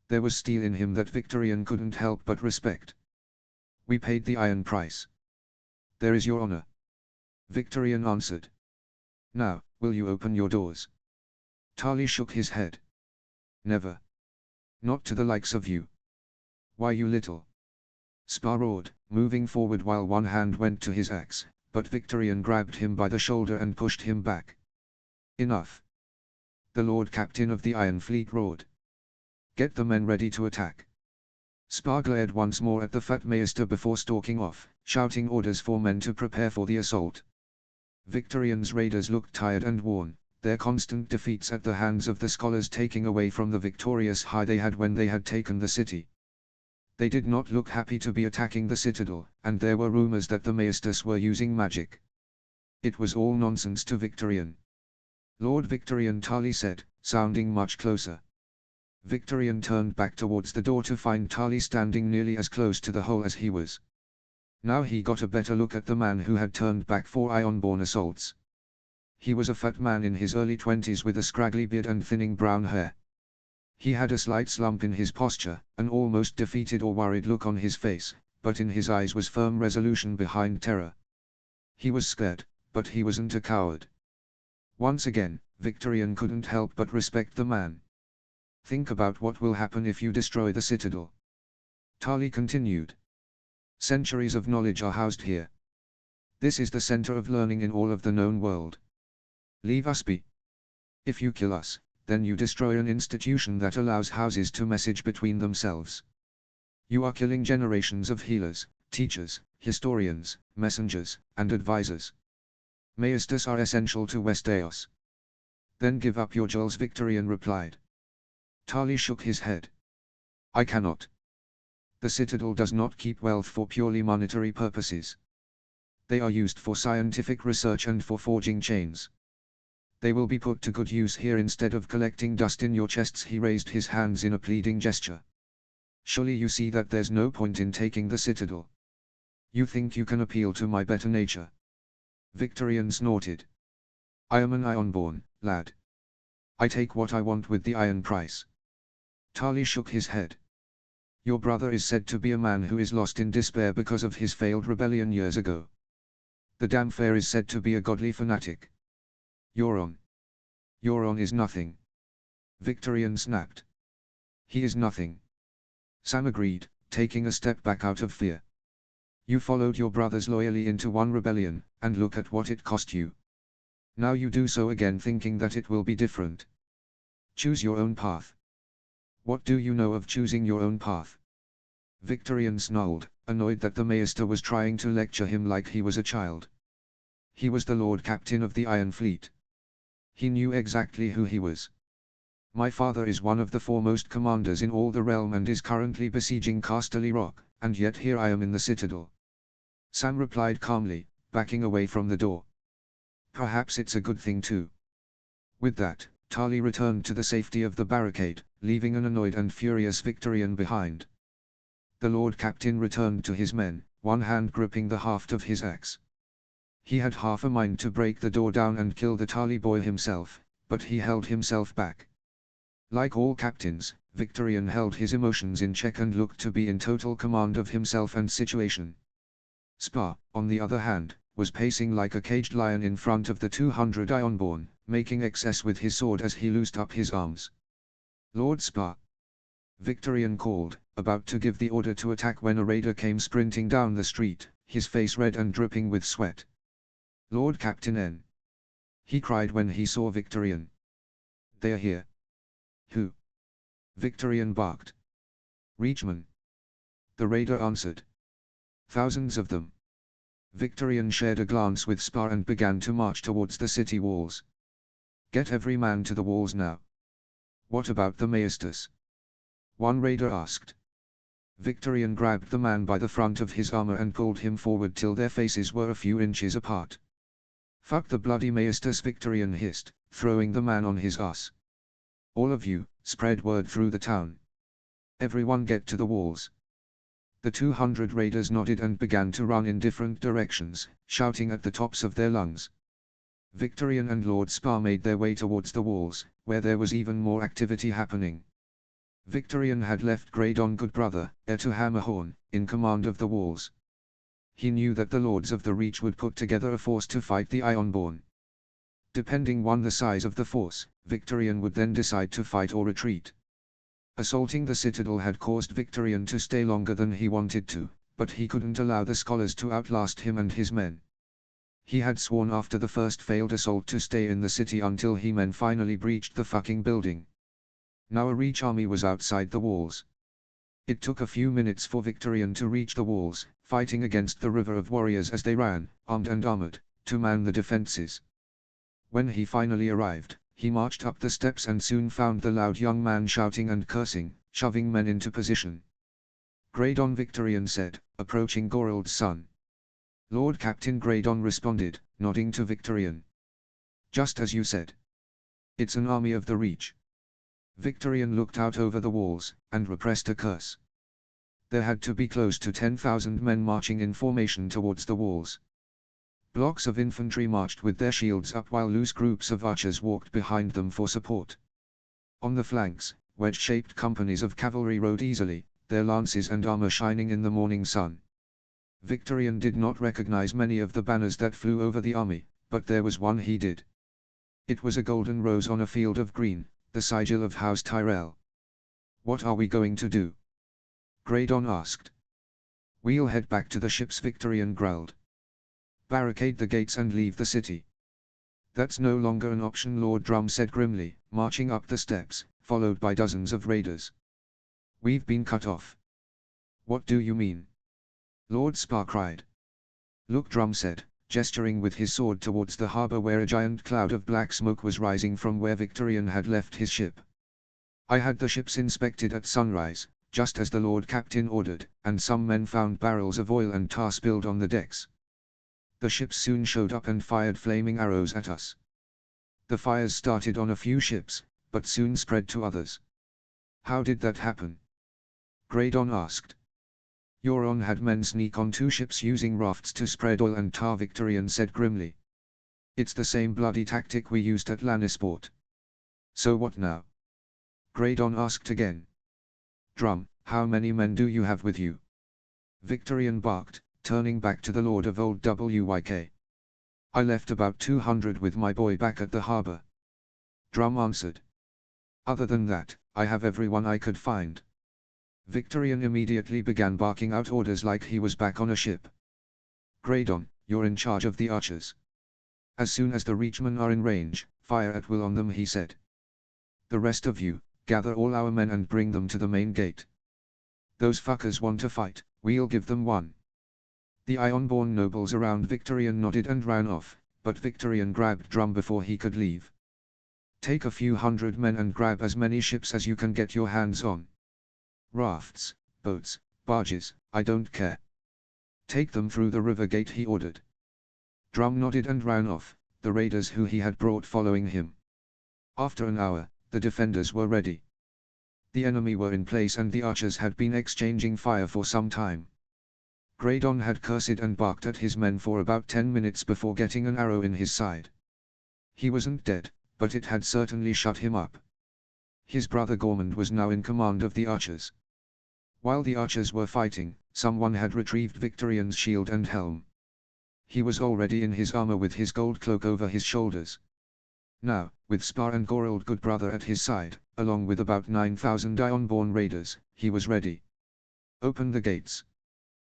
There was steel in him that Victorian couldn't help but respect. We paid the iron price. There is your honor. Victorian answered. Now, will you open your doors? Tali shook his head. Never. Not to the likes of you. Why, you little. Spar roared, moving forward while one hand went to his axe, but Victorian grabbed him by the shoulder and pushed him back. Enough. The Lord Captain of the Iron Fleet roared. Get the men ready to attack. Spar glared once more at the fat Maester before stalking off, shouting orders for men to prepare for the assault. Victorian's raiders looked tired and worn, their constant defeats at the hands of the scholars taking away from the victorious high they had when they had taken the city. They did not look happy to be attacking the citadel, and there were rumors that the Maesters were using magic. It was all nonsense to Victorian. Lord Victorian, Tali said, sounding much closer. Victorian turned back towards the door to find Tali standing nearly as close to the hole as he was. Now he got a better look at the man who had turned back for Ironborn assaults. He was a fat man in his early 20s with a scraggly beard and thinning brown hair. He had a slight slump in his posture, an almost defeated or worried look on his face, but in his eyes was firm resolution behind terror. He was scared, but he wasn't a coward. Once again, Victorian couldn't help but respect the man. Think about what will happen if you destroy the citadel. Tali continued. Centuries of knowledge are housed here. This is the center of learning in all of the known world. Leave us be. If you kill us, then you destroy an institution that allows houses to message between themselves. You are killing generations of healers, teachers, historians, messengers, and advisors. Maesters are essential to Westeros. Then give up your jewels, Victorian replied. Tali shook his head. I cannot. The citadel does not keep wealth for purely monetary purposes. They are used for scientific research and for forging chains. They will be put to good use here instead of collecting dust in your chests. He raised his hands in a pleading gesture. Surely you see that there's no point in taking the citadel. You think you can appeal to my better nature? Victorian snorted. I am an Ironborn, lad. I take what I want with the iron price. Tali shook his head. Your brother is said to be a man who is lost in despair because of his failed rebellion years ago. The Damfair is said to be a godly fanatic. Euron. Euron is nothing. Victorian snapped. He is nothing. Sam agreed, taking a step back out of fear. You followed your brothers loyally into one rebellion, and look at what it cost you. Now you do so again thinking that it will be different. Choose your own path. What do you know of choosing your own path? Victorian snarled, annoyed that the Maester was trying to lecture him like he was a child. He was the Lord Captain of the Iron Fleet. He knew exactly who he was. My father is one of the foremost commanders in all the realm and is currently besieging Casterly Rock, and yet here I am in the citadel. Sam replied calmly, backing away from the door. Perhaps it's a good thing too. With that, Tali returned to the safety of the barricade, leaving an annoyed and furious Victorian behind. The Lord Captain returned to his men, one hand gripping the haft of his axe. He had half a mind to break the door down and kill the Tali boy himself, but he held himself back. Like all captains, Victorian held his emotions in check and looked to be in total command of himself and situation. Spar, on the other hand, was pacing like a caged lion in front of the 200 Ironborn, making excess with his sword as he loosed up his arms. Lord Spar. Victorian called, about to give the order to attack when a raider came sprinting down the street, his face red and dripping with sweat. Lord Captain N. He cried when he saw Victorian. They are here. Who? Victorian barked. Reachman. The raider answered. Thousands of them. Victorian shared a glance with Spar and began to march towards the city walls. Get every man to the walls now. What about the maestas? One raider asked. Victorian grabbed the man by the front of his armor and pulled him forward till their faces were a few inches apart. Fuck the bloody maestas, Victorian hissed, throwing the man on his ass. All of you, spread word through the town. Everyone get to the walls. The 200 raiders nodded and began to run in different directions, shouting at the tops of their lungs. Victorian and Lord Spar made their way towards the walls, where there was even more activity happening. Victorian had left Graydon Goodbrother, heir to Hammerhorn, in command of the walls. He knew that the Lords of the Reach would put together a force to fight the Ironborn. Depending on the size of the force, Victorian would then decide to fight or retreat. Assaulting the citadel had caused Victorian to stay longer than he wanted to, but he couldn't allow the scholars to outlast him and his men. He had sworn after the first failed assault to stay in the city until he men finally breached the fucking building. Now a Reach army was outside the walls. It took a few minutes for Victorian to reach the walls, fighting against the river of warriors as they ran, armed and armored, to man the defenses. When he finally arrived, he marched up the steps and soon found the loud young man shouting and cursing, shoving men into position. Graydon, Victorian said, approaching Gorald's son. Lord Captain Graydon responded, nodding to Victorian. Just as you said. It's an army of the Reach. Victorian looked out over the walls, and repressed a curse. There had to be close to 10,000 men marching in formation towards the walls. Blocks of infantry marched with their shields up while loose groups of archers walked behind them for support. On the flanks, wedge-shaped companies of cavalry rode easily, their lances and armor shining in the morning sun. Victorian did not recognize many of the banners that flew over the army, but there was one he did. It was a golden rose on a field of green, the sigil of House Tyrell. What are we going to do? Graydon asked. We'll head back to the ships, Victorian growled. Barricade the gates and leave the city. That's no longer an option, Lord Drum said grimly, marching up the steps, followed by dozens of raiders. We've been cut off. What do you mean? Lord Spar cried. Look, Drum said, gesturing with his sword towards the harbor where a giant cloud of black smoke was rising from where Victorian had left his ship. I had the ships inspected at sunrise, just as the Lord Captain ordered, and some men found barrels of oil and tar spilled on the decks. The ships soon showed up and fired flaming arrows at us. The fires started on a few ships, but soon spread to others. How did that happen? Graydon asked. Euron had men sneak on 2 ships using rafts to spread oil and tar, Victorian said grimly. It's the same bloody tactic we used at Lannisport. So what now? Graydon asked again. Drum, how many men do you have with you? Victorian barked, turning back to the Lord of Old Wyk. I left about 200 with my boy back at the harbor. Drum answered. Other than that, I have everyone I could find. Victorian immediately began barking out orders like he was back on a ship. Graydon, you're in charge of the archers. As soon as the Reachmen are in range, fire at will on them, he said. The rest of you, gather all our men and bring them to the main gate. Those fuckers want to fight, we'll give them one. The Ironborn nobles around Victorian nodded and ran off, but Victorian grabbed Drum before he could leave. Take a few hundred men and grab as many ships as you can get your hands on. Rafts, boats, barges, I don't care. Take them through the river gate, he ordered. Drum nodded and ran off, the raiders who he had brought following him. After an hour, the defenders were ready. The enemy were in place and the archers had been exchanging fire for some time. Graydon had cursed and barked at his men for about 10 minutes before getting an arrow in his side. He wasn't dead, but it had certainly shut him up. His brother Gormund was now in command of the archers. While the archers were fighting, someone had retrieved Victorian's shield and helm. He was already in his armor with his gold cloak over his shoulders. Now, with Spar and Gorald Goodbrother at his side, along with about 9,000 Ironborn raiders, he was ready. Open the gates.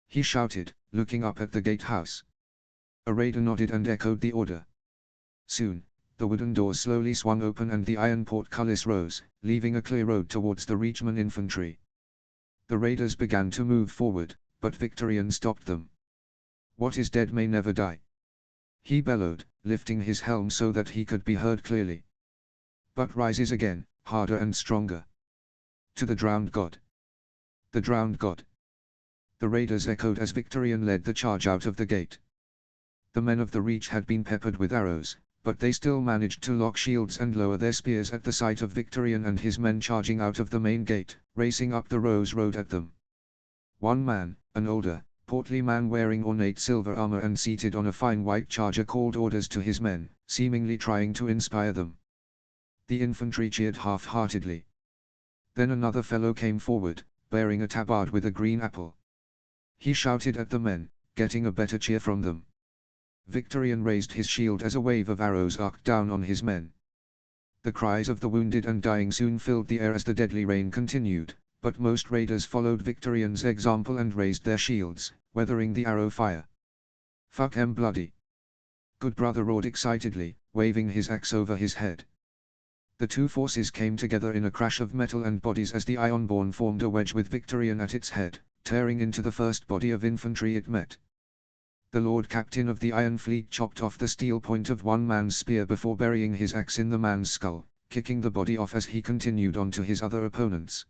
He shouted, looking up at the gatehouse. A raider nodded and echoed the order. Soon, The wooden doors slowly swung open and the iron portcullis rose, leaving a clear road towards the Reachman infantry. The raiders began to move forward, but Victorian stopped them. "What is dead may never die," he bellowed, lifting his helm so that he could be heard clearly. "But rises again, harder and stronger. To the drowned god! The drowned god!" The raiders echoed as Victorian led the charge out of the gate. The men of the Reach had been peppered with arrows, but they still managed to lock shields and lower their spears at the sight of Victorian and his men charging out of the main gate, racing up the Rose Road at them. One man, an older, portly man wearing ornate silver armor and seated on a fine white charger, called orders to his men, seemingly trying to inspire them. The infantry cheered half-heartedly. Then another fellow came forward, bearing a tabard with a green apple. He shouted at the men, getting a better cheer from them. Victorian raised his shield as a wave of arrows arced down on his men. The cries of the wounded and dying soon filled the air as the deadly rain continued, but most raiders followed Victorian's example and raised their shields, weathering the arrow fire. "Fuck 'em bloody!" Good Brother roared excitedly, waving his axe over his head. The two forces came together in a crash of metal and bodies as the Ironborn formed a wedge with Victorian at its head, tearing into the first body of infantry it met. The Lord Captain of the Iron Fleet chopped off the steel point of one man's spear before burying his axe in the man's skull, kicking the body off as he continued on to his other opponents.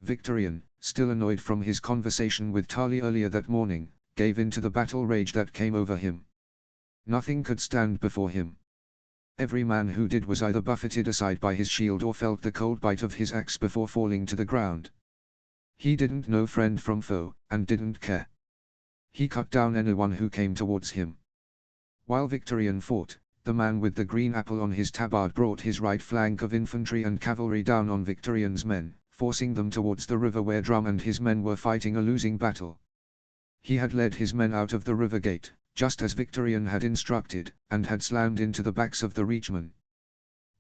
Victorian, still annoyed from his conversation with Tali earlier that morning, gave in to the battle rage that came over him. Nothing could stand before him. Every man who did was either buffeted aside by his shield or felt the cold bite of his axe before falling to the ground. He didn't know friend from foe, and didn't care. He cut down anyone who came towards him. While Victorian fought, the man with the green apple on his tabard brought his right flank of infantry and cavalry down on Victorian's men, forcing them towards the river where Drum and his men were fighting a losing battle. He had led his men out of the river gate, just as Victorian had instructed, and had slammed into the backs of the Reachmen.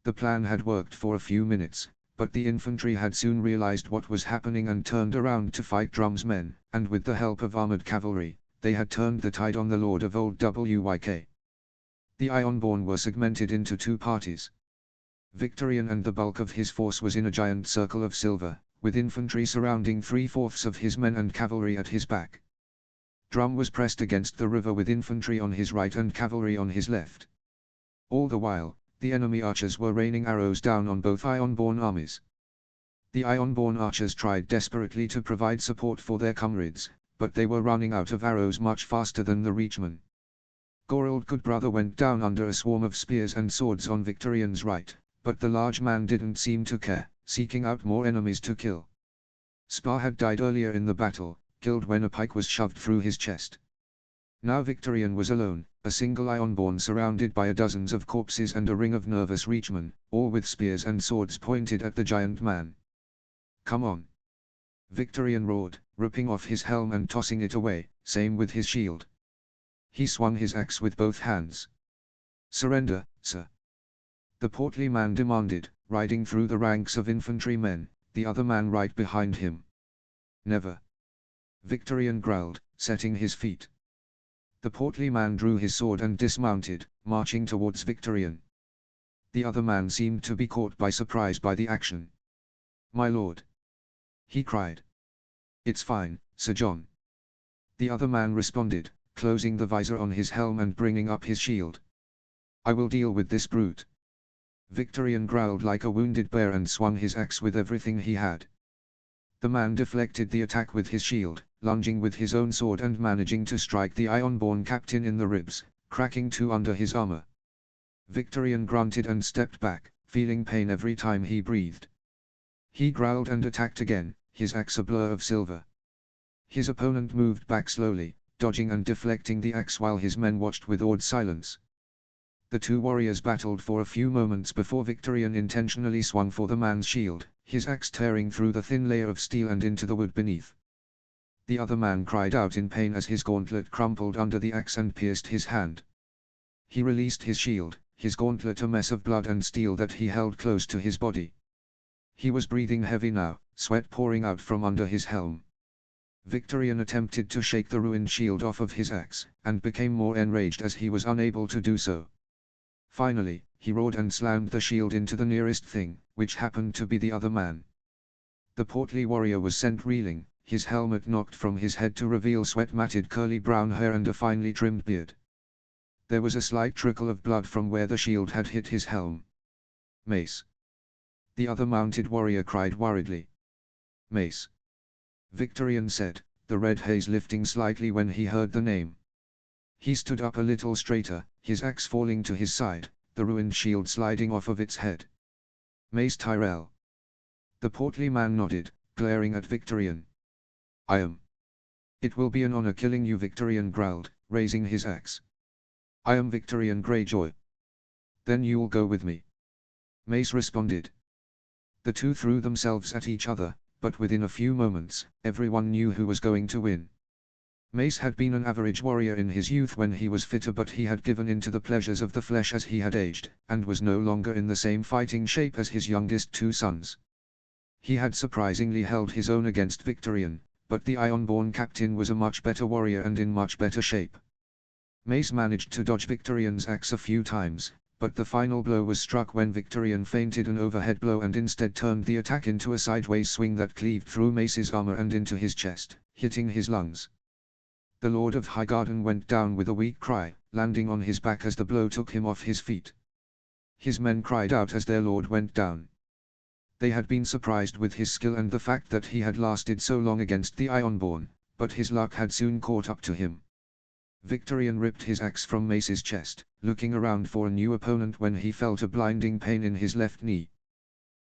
The plan had worked for a few minutes, but the infantry had soon realized what was happening and turned around to fight Drum's men, and with the help of armored cavalry, they had turned the tide on the Lord of Old Wyk. The Ironborn were segmented into two parties. Victorian and the bulk of his force was in a giant circle of silver, with infantry surrounding 3/4 of his men and cavalry at his back. Drum was pressed against the river with infantry on his right and cavalry on his left. All the while, the enemy archers were raining arrows down on both Ironborn armies. The Ironborn archers tried desperately to provide support for their comrades, but they were running out of arrows much faster than the Reachmen. Gorald Goodbrother went down under a swarm of spears and swords on Victorian's right, but the large man didn't seem to care, seeking out more enemies to kill. Spar had died earlier in the battle, killed when a pike was shoved through his chest. Now Victorian was alone, a single Ironborn surrounded by dozens of corpses and a ring of nervous Reachmen, all with spears and swords pointed at the giant man. "Come on!" Victorian roared, ripping off his helm and tossing it away, same with his shield. He swung his axe with both hands. "Surrender, sir!" the portly man demanded, riding through the ranks of infantrymen, the other man right behind him. "Never!" Victorian growled, setting his feet. The portly man drew his sword and dismounted, marching towards Victorian. The other man seemed to be caught by surprise by the action. "My lord!" he cried. "It's fine, Sir John." The other man responded, closing the visor on his helm and bringing up his shield. "I will deal with this brute." Victorian growled like a wounded bear and swung his axe with everything he had. The man deflected the attack with his shield, lunging with his own sword and managing to strike the Ironborn captain in the ribs, cracking two under his armor. Victorian grunted and stepped back, feeling pain every time he breathed. He growled and attacked again, his axe a blur of silver. His opponent moved back slowly, dodging and deflecting the axe while his men watched with awed silence. The two warriors battled for a few moments before Victorian intentionally swung for the man's shield, his axe tearing through the thin layer of steel and into the wood beneath. The other man cried out in pain as his gauntlet crumpled under the axe and pierced his hand. He released his shield, his gauntlet a mess of blood and steel that he held close to his body. He was breathing heavy now, sweat pouring out from under his helm. Victorian attempted to shake the ruined shield off of his axe, and became more enraged as he was unable to do so. Finally, he roared and slammed the shield into the nearest thing, which happened to be the other man. The portly warrior was sent reeling, his helmet knocked from his head to reveal sweat-matted curly brown hair and a finely trimmed beard. There was a slight trickle of blood from where the shield had hit his helm. "Mace!" the other mounted warrior cried worriedly. "Mace!" Victorian said, the red haze lifting slightly when he heard the name. He stood up a little straighter, his axe falling to his side, the ruined shield sliding off of its head. "Mace Tyrell." The portly man nodded, glaring at Victorian. "I am." "It will be an honor killing you," Victorian growled, raising his axe. "I am Victorian Greyjoy." "Then you'll go with me," Mace responded. The two threw themselves at each other, but within a few moments, everyone knew who was going to win. Mace had been an average warrior in his youth when he was fitter, but he had given in to the pleasures of the flesh as he had aged, and was no longer in the same fighting shape as his youngest two sons. He had surprisingly held his own against Victorian, but the Ironborn captain was a much better warrior and in much better shape. Mace managed to dodge Victorian's axe a few times, but the final blow was struck when Victorian feinted an overhead blow and instead turned the attack into a sideways swing that cleaved through Mace's armor and into his chest, hitting his lungs. The Lord of Highgarden went down with a weak cry, landing on his back as the blow took him off his feet. His men cried out as their lord went down. They had been surprised with his skill and the fact that he had lasted so long against the Ironborn, but his luck had soon caught up to him. Victorian ripped his axe from Mace's chest, looking around for a new opponent when he felt a blinding pain in his left knee.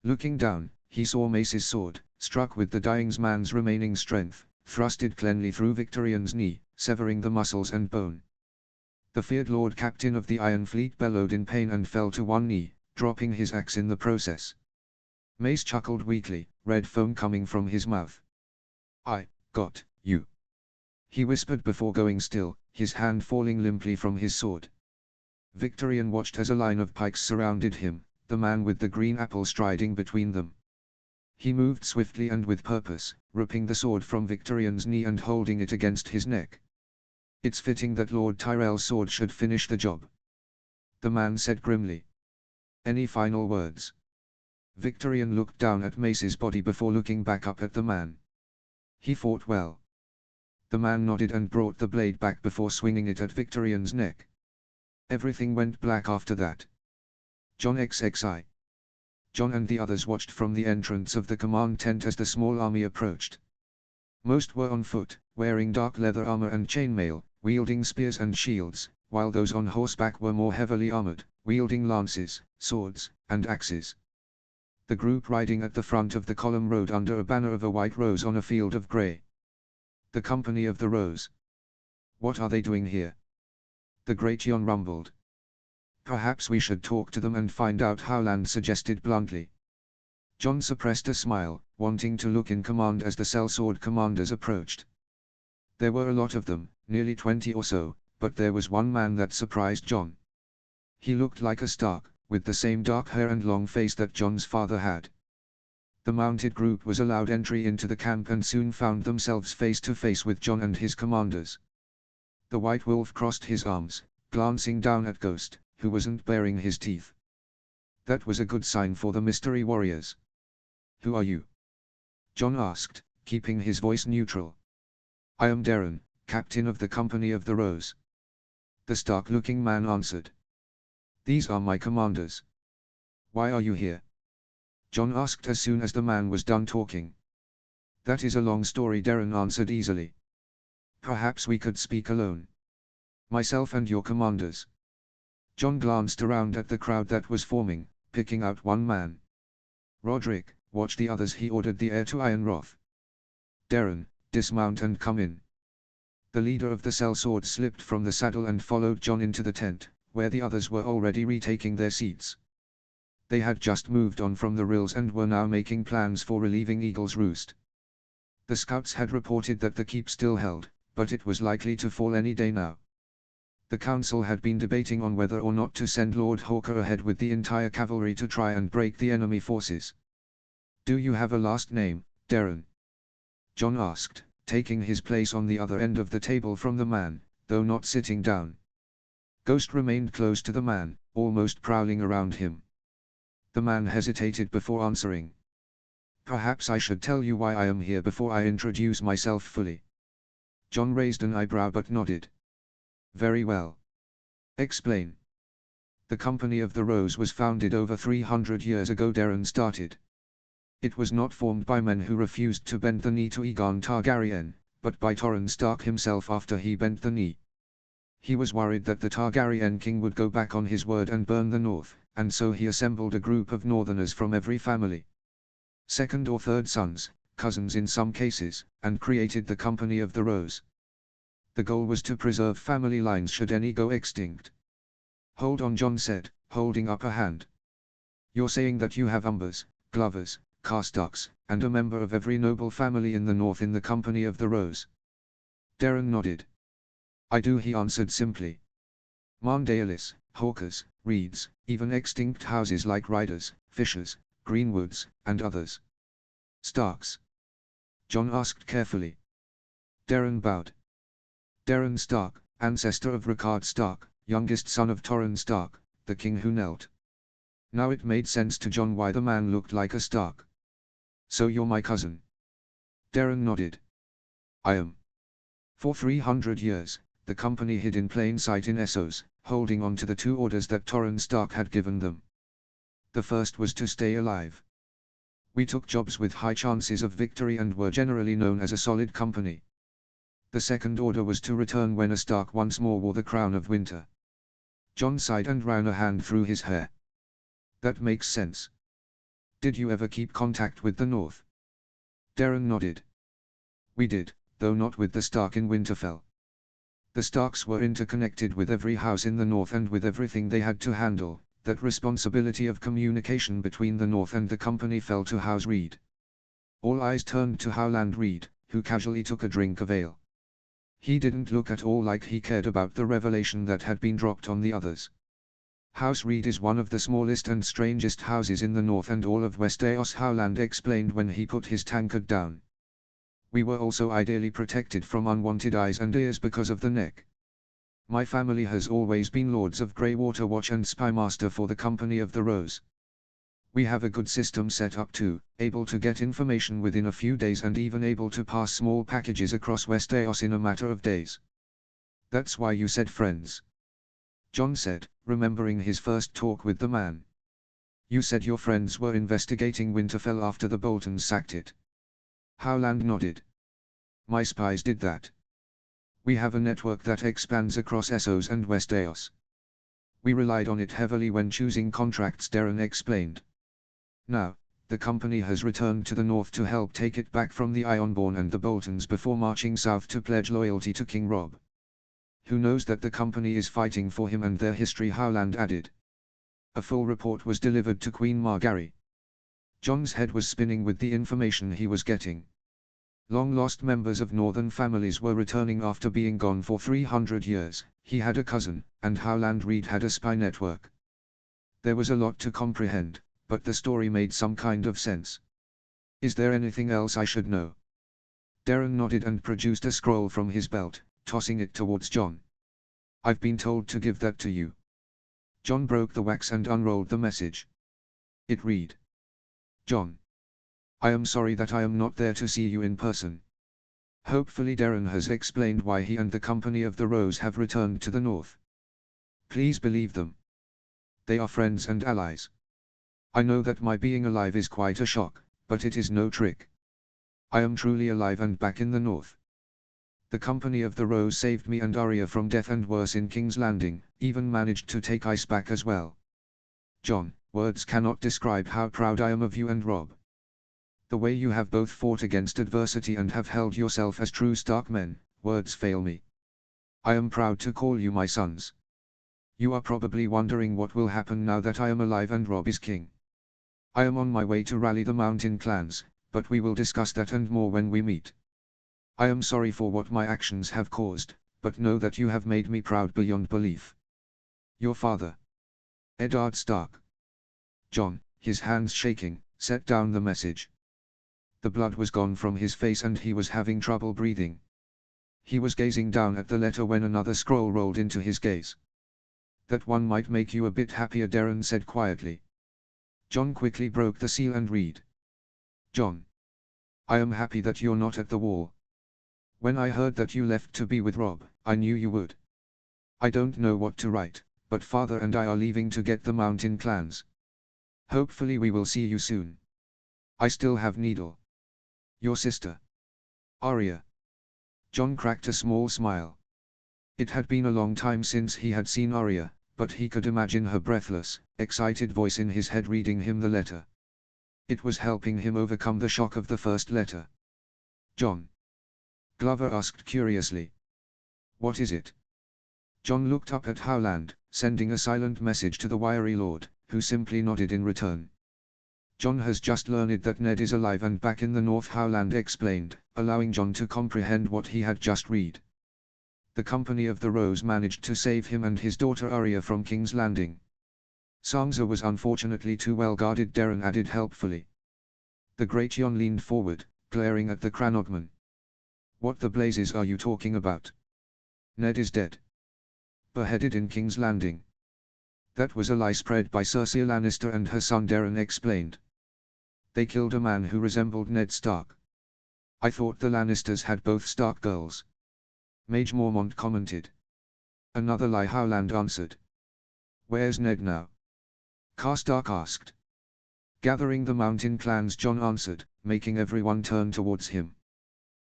Looking down, he saw Mace's sword, struck with the dying man's remaining strength, thrusted cleanly through Victorian's knee, severing the muscles and bone. The feared Lord Captain of the Iron Fleet bellowed in pain and fell to one knee, dropping his axe in the process. Mace chuckled weakly, red foam coming from his mouth. "I got you," he whispered before going still, his hand falling limply from his sword. Victorian watched as a line of pikes surrounded him, the man with the green apple striding between them. He moved swiftly and with purpose, ripping the sword from Victorian's knee and holding it against his neck. "It's fitting that Lord Tyrell's sword should finish the job," the man said grimly. "Any final words?" Victorian looked down at Mace's body before looking back up at the man. "He fought well." The man nodded and brought the blade back before swinging it at Victorian's neck. Everything went black after that. John XXI. John and the others watched from the entrance of the command tent as the small army approached. Most were on foot, wearing dark leather armor and chainmail, wielding spears and shields, while those on horseback were more heavily armored, wielding lances, swords, and axes. The group riding at the front of the column rode under a banner of a white rose on a field of grey. The Company of the Rose. "What are they doing here?" the Great Jon rumbled. "Perhaps we should talk to them and find out," Howland suggested bluntly. Jon suppressed a smile, wanting to look in command as the sellsword commanders approached. There were a lot of them, nearly 20 or so, but there was one man that surprised Jon. He looked like a Stark, with the same dark hair and long face that Jon's father had. The mounted group was allowed entry into the camp and soon found themselves face to face with Jon and his commanders. The White Wolf crossed his arms, glancing down at Ghost, who wasn't baring his teeth. That was a good sign for the mystery warriors. "Who are you?" Jon asked, keeping his voice neutral. "I am Darren, captain of the Company of the Rose," the stark-looking man answered. "These are my commanders." "Why are you here?" Jon asked as soon as the man was done talking. "That is a long story," Darren answered easily. "Perhaps we could speak alone. Myself and your commanders." Jon glanced around at the crowd that was forming, picking out one man. "Roderick, watch the others," he ordered the heir to Ironroth. "Darren, dismount and come in." The leader of the sellsword slipped from the saddle and followed Jon into the tent, where the others were already retaking their seats. They had just moved on from the rills and were now making plans for relieving Eagle's Roost. The scouts had reported that the keep still held, but it was likely to fall any day now. The council had been debating on whether or not to send Lord Hawker ahead with the entire cavalry to try and break the enemy forces. "Do you have a last name, Darren?" Jon asked, taking his place on the other end of the table from the man, though not sitting down. Ghost remained close to the man, almost prowling around him. The man hesitated before answering. "Perhaps I should tell you why I am here before I introduce myself fully." John raised an eyebrow but nodded. "Very well. Explain." "The Company of the Rose was founded over 300 years ago," Darren started. "It was not formed by men who refused to bend the knee to Aegon Targaryen, but by Torrhen Stark himself after he bent the knee. He was worried that the Targaryen king would go back on his word and burn the north, and so he assembled a group of northerners from every family. Second or third sons, cousins in some cases, and created the Company of the Rose. The goal was to preserve family lines should any go extinct." "Hold on," John said, holding up a hand. "You're saying that you have Umbers, Glovers, Carstarks, and a member of every noble family in the north in the Company of the Rose?" Darren nodded. "I do," he answered simply. "Marndalis, Hawkers, Reeds, even extinct houses like Ryders, Fishers, Greenwoods, and others." "Starks?" John asked carefully. Darren bowed. "Darren Stark, ancestor of Rickard Stark, youngest son of Torrhen Stark, the king who knelt." Now it made sense to John why the man looked like a Stark. "So you're my cousin?" Darren nodded. "I am." For 300 years, the company hid in plain sight in Essos, holding on to the two orders that Torrhen Stark had given them. The first was to stay alive. We took jobs with high chances of victory and were generally known as a solid company. The second order was to return when a Stark once more wore the crown of winter. John sighed and ran a hand through his hair. "That makes sense. Did you ever keep contact with the North?" Darren nodded. "We did, though not with the Stark in Winterfell. The Starks were interconnected with every house in the North and with everything they had to handle. That responsibility of communication between the North and the company fell to House Reed." All eyes turned to Howland Reed, who casually took a drink of ale. He didn't look at all like he cared about the revelation that had been dropped on the others. "House Reed is one of the smallest and strangest houses in the north and all of Westeros," Howland explained when he put his tankard down. "We were also ideally protected from unwanted eyes and ears because of the neck. My family has always been Lords of Greywater Watch and Spymaster for the Company of the Rose. We have a good system set up too, able to get information within a few days and even able to pass small packages across Westeros in a matter of days." "That's why you said friends," John said, remembering his first talk with the man. "You said your friends were investigating Winterfell after the Boltons sacked it." Howland nodded. "My spies did that. We have a network that expands across Essos and Westeros. We relied on it heavily when choosing contracts," Darren explained. "Now, the company has returned to the north to help take it back from the Ironborn and the Boltons before marching south to pledge loyalty to King Robb. Who knows that the company is fighting for him and their history," Howland added. A full report was delivered to Queen Margaery. John's head was spinning with the information he was getting. Long-lost members of northern families were returning after being gone for 300 years, he had a cousin, and Howland Reed had a spy network. There was a lot to comprehend, but the story made some kind of sense. "Is there anything else I should know?" Darren nodded and produced a scroll from his belt, tossing it towards John. "I've been told to give that to you." John broke the wax and unrolled the message. It read, "John, I am sorry that I am not there to see you in person. Hopefully Darren has explained why he and the Company of the Rose have returned to the north. Please believe them. They are friends and allies. I know that my being alive is quite a shock, but it is no trick. I am truly alive and back in the north. The Company of the Rose saved me and Arya from death and worse in King's Landing, even managed to take Ice back as well. John, words cannot describe how proud I am of you and Robb. The way you have both fought against adversity and have held yourself as true Stark men, words fail me. I am proud to call you my sons. You are probably wondering what will happen now that I am alive and Robb is king. I am on my way to rally the mountain clans, but we will discuss that and more when we meet. I am sorry for what my actions have caused, but know that you have made me proud beyond belief. Your father, Eddard Stark." John, his hands shaking, set down the message. The blood was gone from his face and he was having trouble breathing. He was gazing down at the letter when another scroll rolled into his gaze. That one might make you a bit happier, Darren said quietly. John quickly broke the seal and read. John. I am happy that you're not at the war. When I heard that you left to be with Rob, I knew you would. I don't know what to write, but Father and I are leaving to get the mountain clans. Hopefully we will see you soon. I still have Needle. Your sister. Arya. John cracked a small smile. It had been a long time since he had seen Arya, but he could imagine her breathless, excited voice in his head reading him the letter. It was helping him overcome the shock of the first letter. John. Glover asked curiously. What is it? John looked up at Howland, sending a silent message to the wiry lord, who simply nodded in return. John has just learned that Ned is alive and back in the north, Howland explained, allowing John to comprehend what he had just read. The Company of the Rose managed to save him and his daughter Arya from King's Landing. Sansa was unfortunately too well guarded, Darren added helpfully. The Great Jon leaned forward, glaring at the Cranogman. What the blazes are you talking about? Ned is dead. Beheaded in King's Landing. That was a lie spread by Cersei Lannister and her son, Darren explained. They killed a man who resembled Ned Stark. I thought the Lannisters had both Stark girls. Mage Mormont commented. Another lie, Howland answered. Where's Ned now? Karstark asked. Gathering the mountain clans, John answered, making everyone turn towards him.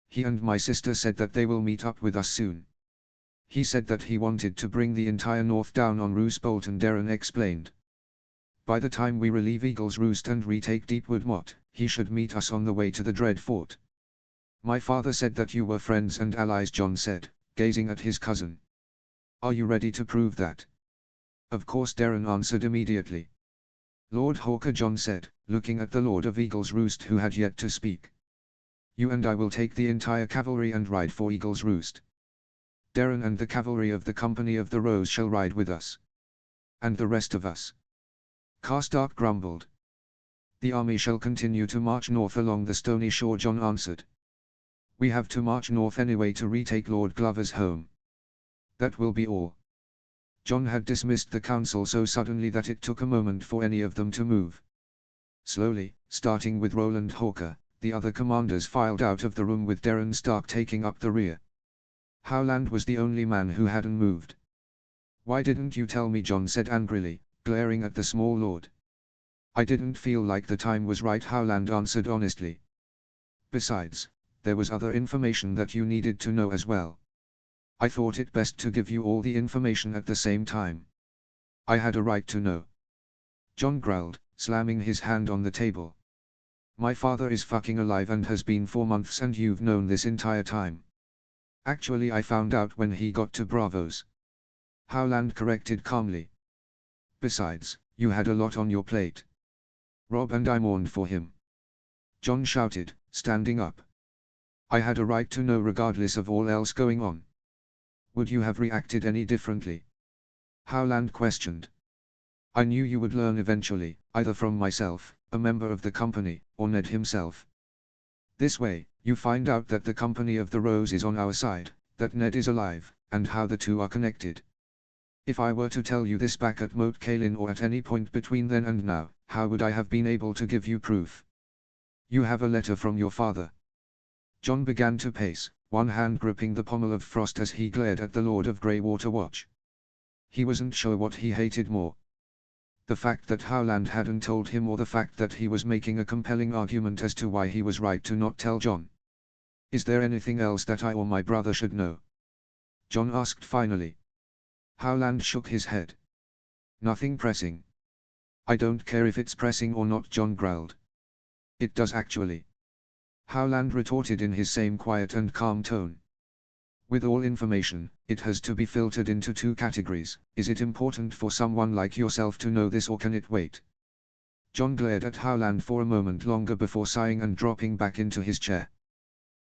He and my sister said that they will meet up with us soon. He said that he wanted to bring the entire north down on Roose Bolton, Darren explained. By the time we relieve Eagle's Roost and retake Deepwood Motte, he should meet us on the way to the Dread Fort. My father said that you were friends and allies, John said, gazing at his cousin. Are you ready to prove that? Of course, Darren answered immediately. Lord Hawker, John said, looking at the Lord of Eagle's Roost who had yet to speak. You and I will take the entire cavalry and ride for Eagle's Roost. Darren and the cavalry of the Company of the Rose shall ride with us. And the rest of us? Karstark grumbled. The army shall continue to march north along the stony shore, John answered. We have to march north anyway to retake Lord Glover's home. That will be all. John had dismissed the council so suddenly that it took a moment for any of them to move. Slowly, starting with Roland Hawker, the other commanders filed out of the room with Darren Stark taking up the rear. Howland was the only man who hadn't moved. Why didn't you tell me? John said angrily, glaring at the small lord. I didn't feel like the time was right, Howland answered honestly. Besides, there was other information that you needed to know as well. I thought it best to give you all the information at the same time. I had a right to know. John growled, slamming his hand on the table. My father is fucking alive and has been for months, and you've known this entire time. Actually, I found out when he got to Braavos. Howland corrected calmly. Besides, you had a lot on your plate. Rob and I mourned for him. John shouted, standing up. I had a right to know regardless of all else going on. Would you have reacted any differently? Howland questioned. I knew you would learn eventually, either from myself, a member of the company, or Ned himself. This way, you find out that the Company of the Rose is on our side, that Ned is alive, and how the two are connected. If I were to tell you this back at Moat Cailin or at any point between then and now, how would I have been able to give you proof? You have a letter from your father. John began to pace, one hand gripping the pommel of Frost as he glared at the Lord of Greywater Watch. He wasn't sure what he hated more. The fact that Howland hadn't told him, or the fact that he was making a compelling argument as to why he was right to not tell John. Is there anything else that I or my brother should know? John asked finally. Howland shook his head. Nothing pressing. I don't care if it's pressing or not, John growled. It does actually. Howland retorted in his same quiet and calm tone. With all information, it has to be filtered into two categories. Is it important for someone like yourself to know this, or can it wait? John glared at Howland for a moment longer before sighing and dropping back into his chair.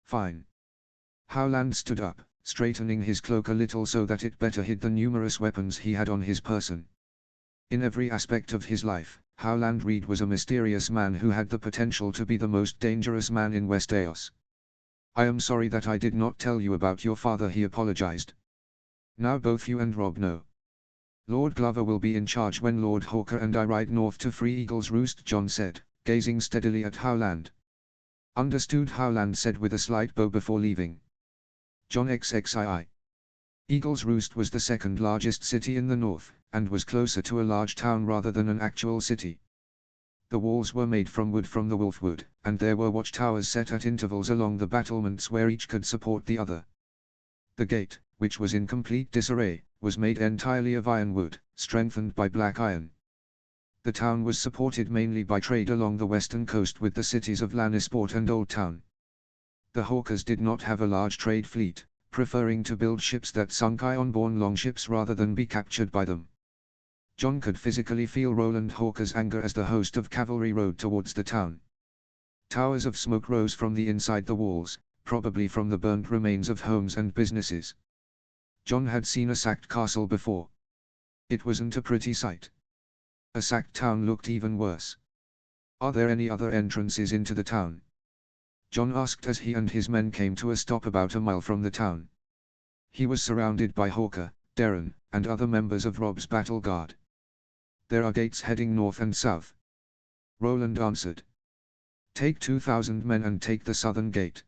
Fine. Howland stood up, straightening his cloak a little so that it better hid the numerous weapons he had on his person. In every aspect of his life, Howland Reed was a mysterious man who had the potential to be the most dangerous man in Westeros. I am sorry that I did not tell you about your father, he apologized. Now both you and Rob know. Lord Glover will be in charge when Lord Hawker and I ride north to free Eagle's Roost, John said, gazing steadily at Howland. Understood, Howland said with a slight bow before leaving. John XXII. Eagle's Roost was the second largest city in the north, and was closer to a large town rather than an actual city. The walls were made from wood from the wolfwood, and there were watchtowers set at intervals along the battlements where each could support the other. The gate, which was in complete disarray, was made entirely of ironwood, strengthened by black iron. The town was supported mainly by trade along the western coast with the cities of Lannisport and Old Town. The Hawkers did not have a large trade fleet, preferring to build ships that sunk iron-borne longships rather than be captured by them. John could physically feel Roland Hawker's anger as the host of cavalry rode towards the town. Towers of smoke rose from the inside the walls, probably from the burnt remains of homes and businesses. John had seen a sacked castle before. It wasn't a pretty sight. A sacked town looked even worse. "Are there any other entrances into the town?" John asked as he and his men came to a stop about a mile from the town. He was surrounded by Hawker, Darren, and other members of Robb's battle guard. "There are gates heading north and south," Roland answered. "Take 2,000 men and take the southern gate.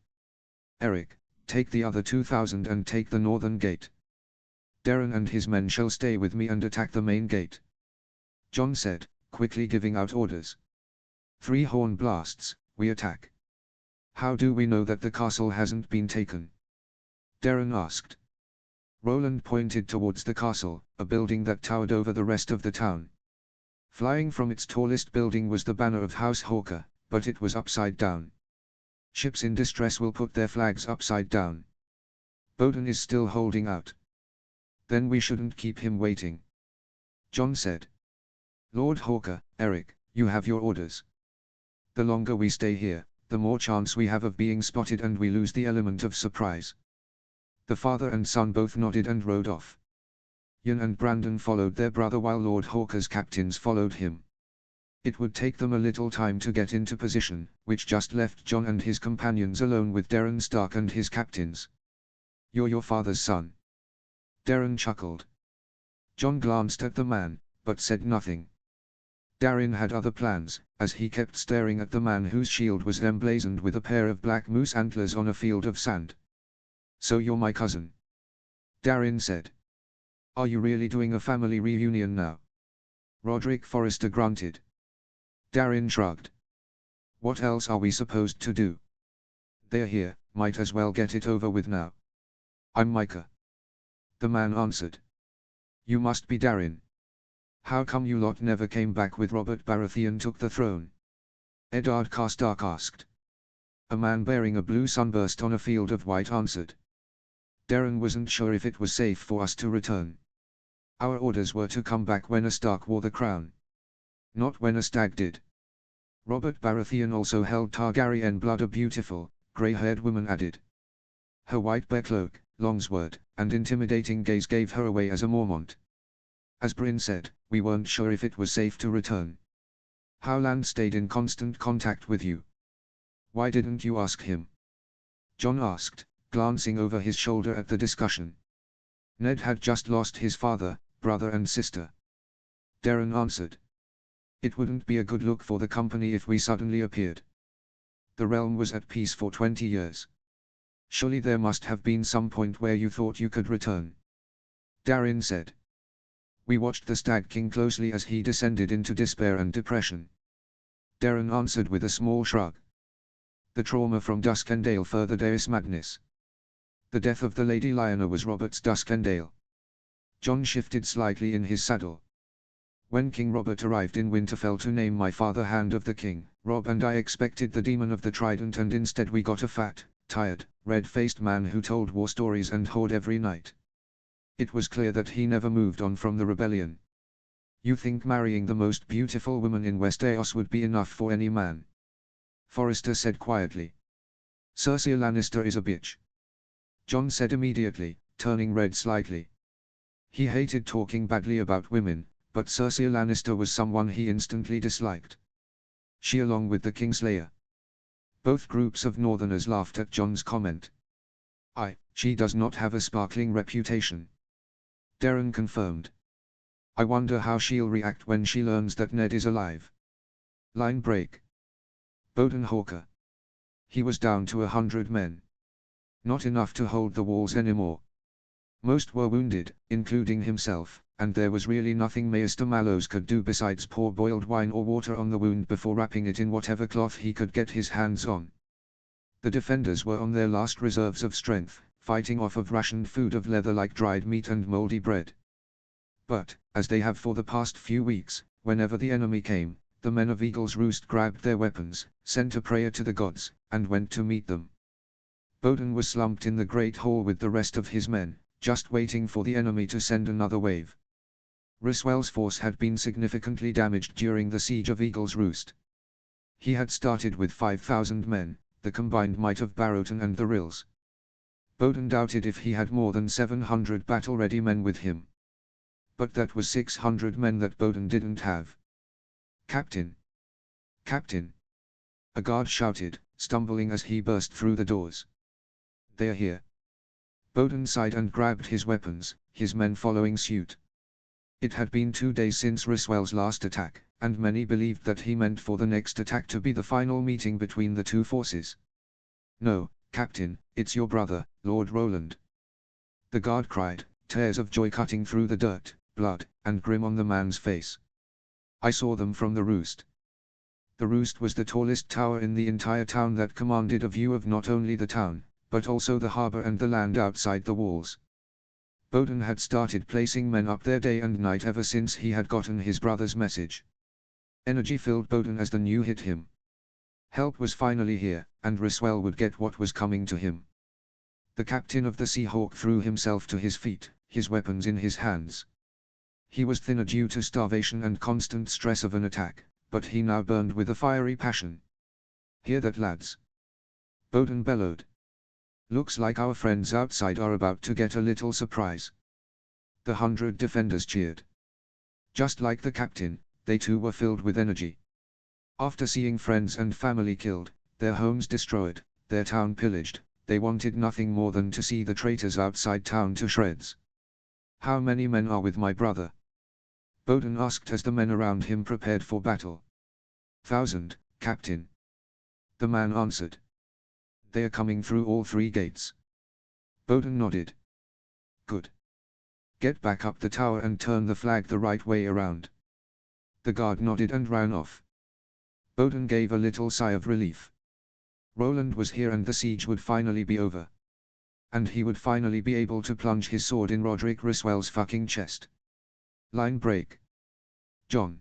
Eric, take the other 2,000 and take the northern gate. Darren and his men shall stay with me and attack the main gate," John said, quickly giving out orders. "3 horn blasts, we attack." "How do we know that the castle hasn't been taken?" Darren asked. Roland pointed towards the castle, a building that towered over the rest of the town. Flying from its tallest building was the banner of House Hawker, but it was upside down. "Ships in distress will put their flags upside down. Bowden is still holding out." "Then we shouldn't keep him waiting," John said. "Lord Hawker, Eric, you have your orders. The longer we stay here, the more chance we have of being spotted and we lose the element of surprise." The father and son both nodded and rode off. Jan and Brandon followed their brother while Lord Hawker's captains followed him. It would take them a little time to get into position, which just left John and his companions alone with Darren Stark and his captains. "You're your father's son?" Darren chuckled. John glanced at the man, but said nothing. Darren had other plans, as he kept staring at the man whose shield was emblazoned with a pair of black moose antlers on a field of sand. "So you're my cousin?" Darren said. "Are you really doing a family reunion now?" Roderick Forrester grunted. Darren shrugged. "What else are we supposed to do? They're here, might as well get it over with now." "I'm Micah," the man answered. "You must be Darren. How come you lot never came back with Robert Baratheon took the throne?" Eddard Karstark asked. A man bearing a blue sunburst on a field of white answered. "Darren wasn't sure if it was safe for us to return. Our orders were to come back when a Stark wore the crown. Not when a stag did." Robert Baratheon also held Targaryen blood, a beautiful, grey-haired woman added. Her white bear cloak, longsword, and intimidating gaze gave her away as a Mormont. "As Bryn said, we weren't sure if it was safe to return. Howland stayed in constant contact with you. Why didn't you ask him?" John asked, glancing over his shoulder at the discussion. "Ned had just lost his father, brother and sister," Darren answered. "It wouldn't be a good look for the company if we suddenly appeared. The realm was at peace for 20 years. Surely there must have been some point where you thought you could return." Darren said. "We watched the Stag King closely as he descended into despair and depression." Darren answered with a small shrug. "The trauma from Duskendale further Deus Madness. The death of the Lady Lyanna was Robert's Duskendale." John shifted slightly in his saddle. "When King Robert arrived in Winterfell to name my father Hand of the King, Robb and I expected the Demon of the Trident, and instead we got a fat, tired, red-faced man who told war stories and whored every night. It was clear that he never moved on from the rebellion. You think marrying the most beautiful woman in Westeros would be enough for any man?" Forrester said quietly. "Cersei Lannister is a bitch," John said immediately, turning red slightly. He hated talking badly about women, but Cersei Lannister was someone he instantly disliked. She along with the Kingslayer. Both groups of Northerners laughed at John's comment. She does not have a sparkling reputation," Darren confirmed. I wonder how she'll react when she learns that Ned is alive. Line break. Bodenhawker. He was down to 100 men. Not enough to hold the walls anymore. Most were wounded, including himself, and there was really nothing Maester Mallows could do besides pour boiled wine or water on the wound before wrapping it in whatever cloth he could get his hands on. The defenders were on their last reserves of strength, fighting off of rationed food of leather like dried meat and moldy bread. But, as they have for the past few weeks, whenever the enemy came, the men of Eagle's Roost grabbed their weapons, sent a prayer to the gods, and went to meet them. Boden was slumped in the great hall with the rest of his men, just waiting for the enemy to send another wave. Riswell's force had been significantly damaged during the siege of Eagle's Roost. He had started with 5,000 men, the combined might of Barrowton and the Rills. Boden doubted if he had more than 700 battle-ready men with him. But that was 600 men that Boden didn't have. "Captain! Captain!" a guard shouted, stumbling as he burst through the doors. "They are here." Boden sighed and grabbed his weapons, his men following suit. It had been 2 days since Riswell's last attack, and many believed that he meant for the next attack to be the final meeting between the two forces. "No, Captain, it's your brother, Lord Roland," the guard cried, tears of joy cutting through the dirt, blood, and grim on the man's face. "I saw them from the roost." The roost was the tallest tower in the entire town that commanded a view of not only the town, but also the harbor and the land outside the walls. Boden had started placing men up there day and night ever since he had gotten his brother's message. Energy filled Boden as the news hit him. Help was finally here, and Riswell would get what was coming to him. The captain of the Seahawk threw himself to his feet, his weapons in his hands. He was thinner due to starvation and constant stress of an attack, but he now burned with a fiery passion. "Hear that, lads?" Boden bellowed. "Looks like our friends outside are about to get a little surprise." The 100 defenders cheered. Just like the captain, they too were filled with energy. After seeing friends and family killed, their homes destroyed, their town pillaged, they wanted nothing more than to see the traitors outside town to shreds. "How many men are with my brother?" Boden asked as the men around him prepared for battle. "1,000, Captain," the man answered. "They are coming through all 3 gates." Boden nodded. "Good. Get back up the tower and turn the flag the right way around." The guard nodded and ran off. Boden gave a little sigh of relief. Roland was here and the siege would finally be over. And he would finally be able to plunge his sword in Roderick Riswell's fucking chest. Line break. John.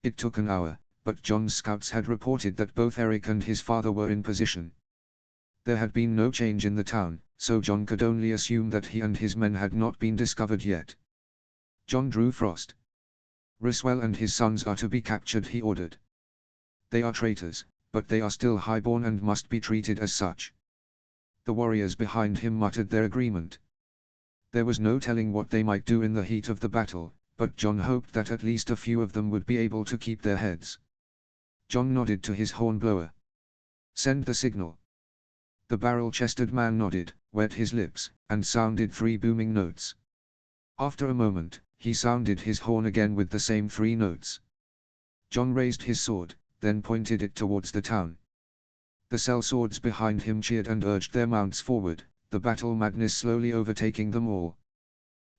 It took an hour, but John's scouts had reported that both Eric and his father were in position. There had been no change in the town, so John could only assume that he and his men had not been discovered yet. John drew Frost. "Riswell and his sons are to be captured," he ordered. "They are traitors, but they are still highborn and must be treated as such." The warriors behind him muttered their agreement. There was no telling what they might do in the heat of the battle, but John hoped that at least a few of them would be able to keep their heads. John nodded to his hornblower. "Send the signal." The barrel-chested man nodded, wet his lips, and sounded 3 booming notes. After a moment, he sounded his horn again with the same 3 notes. John raised his sword, then pointed it towards the town. The sellswords behind him cheered and urged their mounts forward, the battle madness slowly overtaking them all.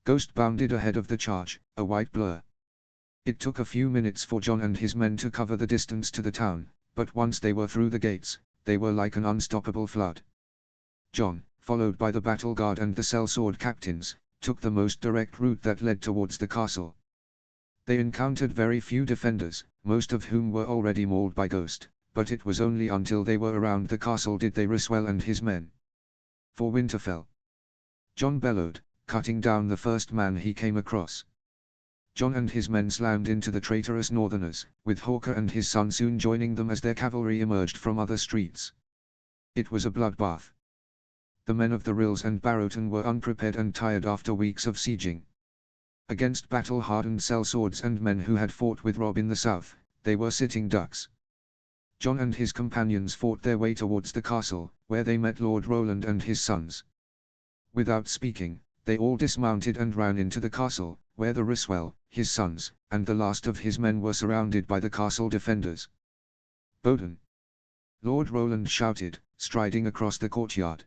Ghost bounded ahead of the charge, a white blur. It took a few minutes for John and his men to cover the distance to the town, but once they were through the gates, they were like an unstoppable flood. John, followed by the battle guard and the sellsword captains, took the most direct route that led towards the castle. They encountered very few defenders, most of whom were already mauled by Ghost, but it was only until they were around the castle did they Riswell and his men. "For Winterfell!" John bellowed, cutting down the first man he came across. John and his men slammed into the traitorous Northerners, with Hawker and his son soon joining them as their cavalry emerged from other streets. It was a bloodbath. The men of the Rills and Barrowton were unprepared and tired after weeks of sieging. Against battle-hardened sellswords and men who had fought with Robb in the south, they were sitting ducks. John and his companions fought their way towards the castle, where they met Lord Roland and his sons. Without speaking, they all dismounted and ran into the castle, where the Riswell, his sons, and the last of his men were surrounded by the castle defenders. Bowden! Lord Roland shouted, striding across the courtyard.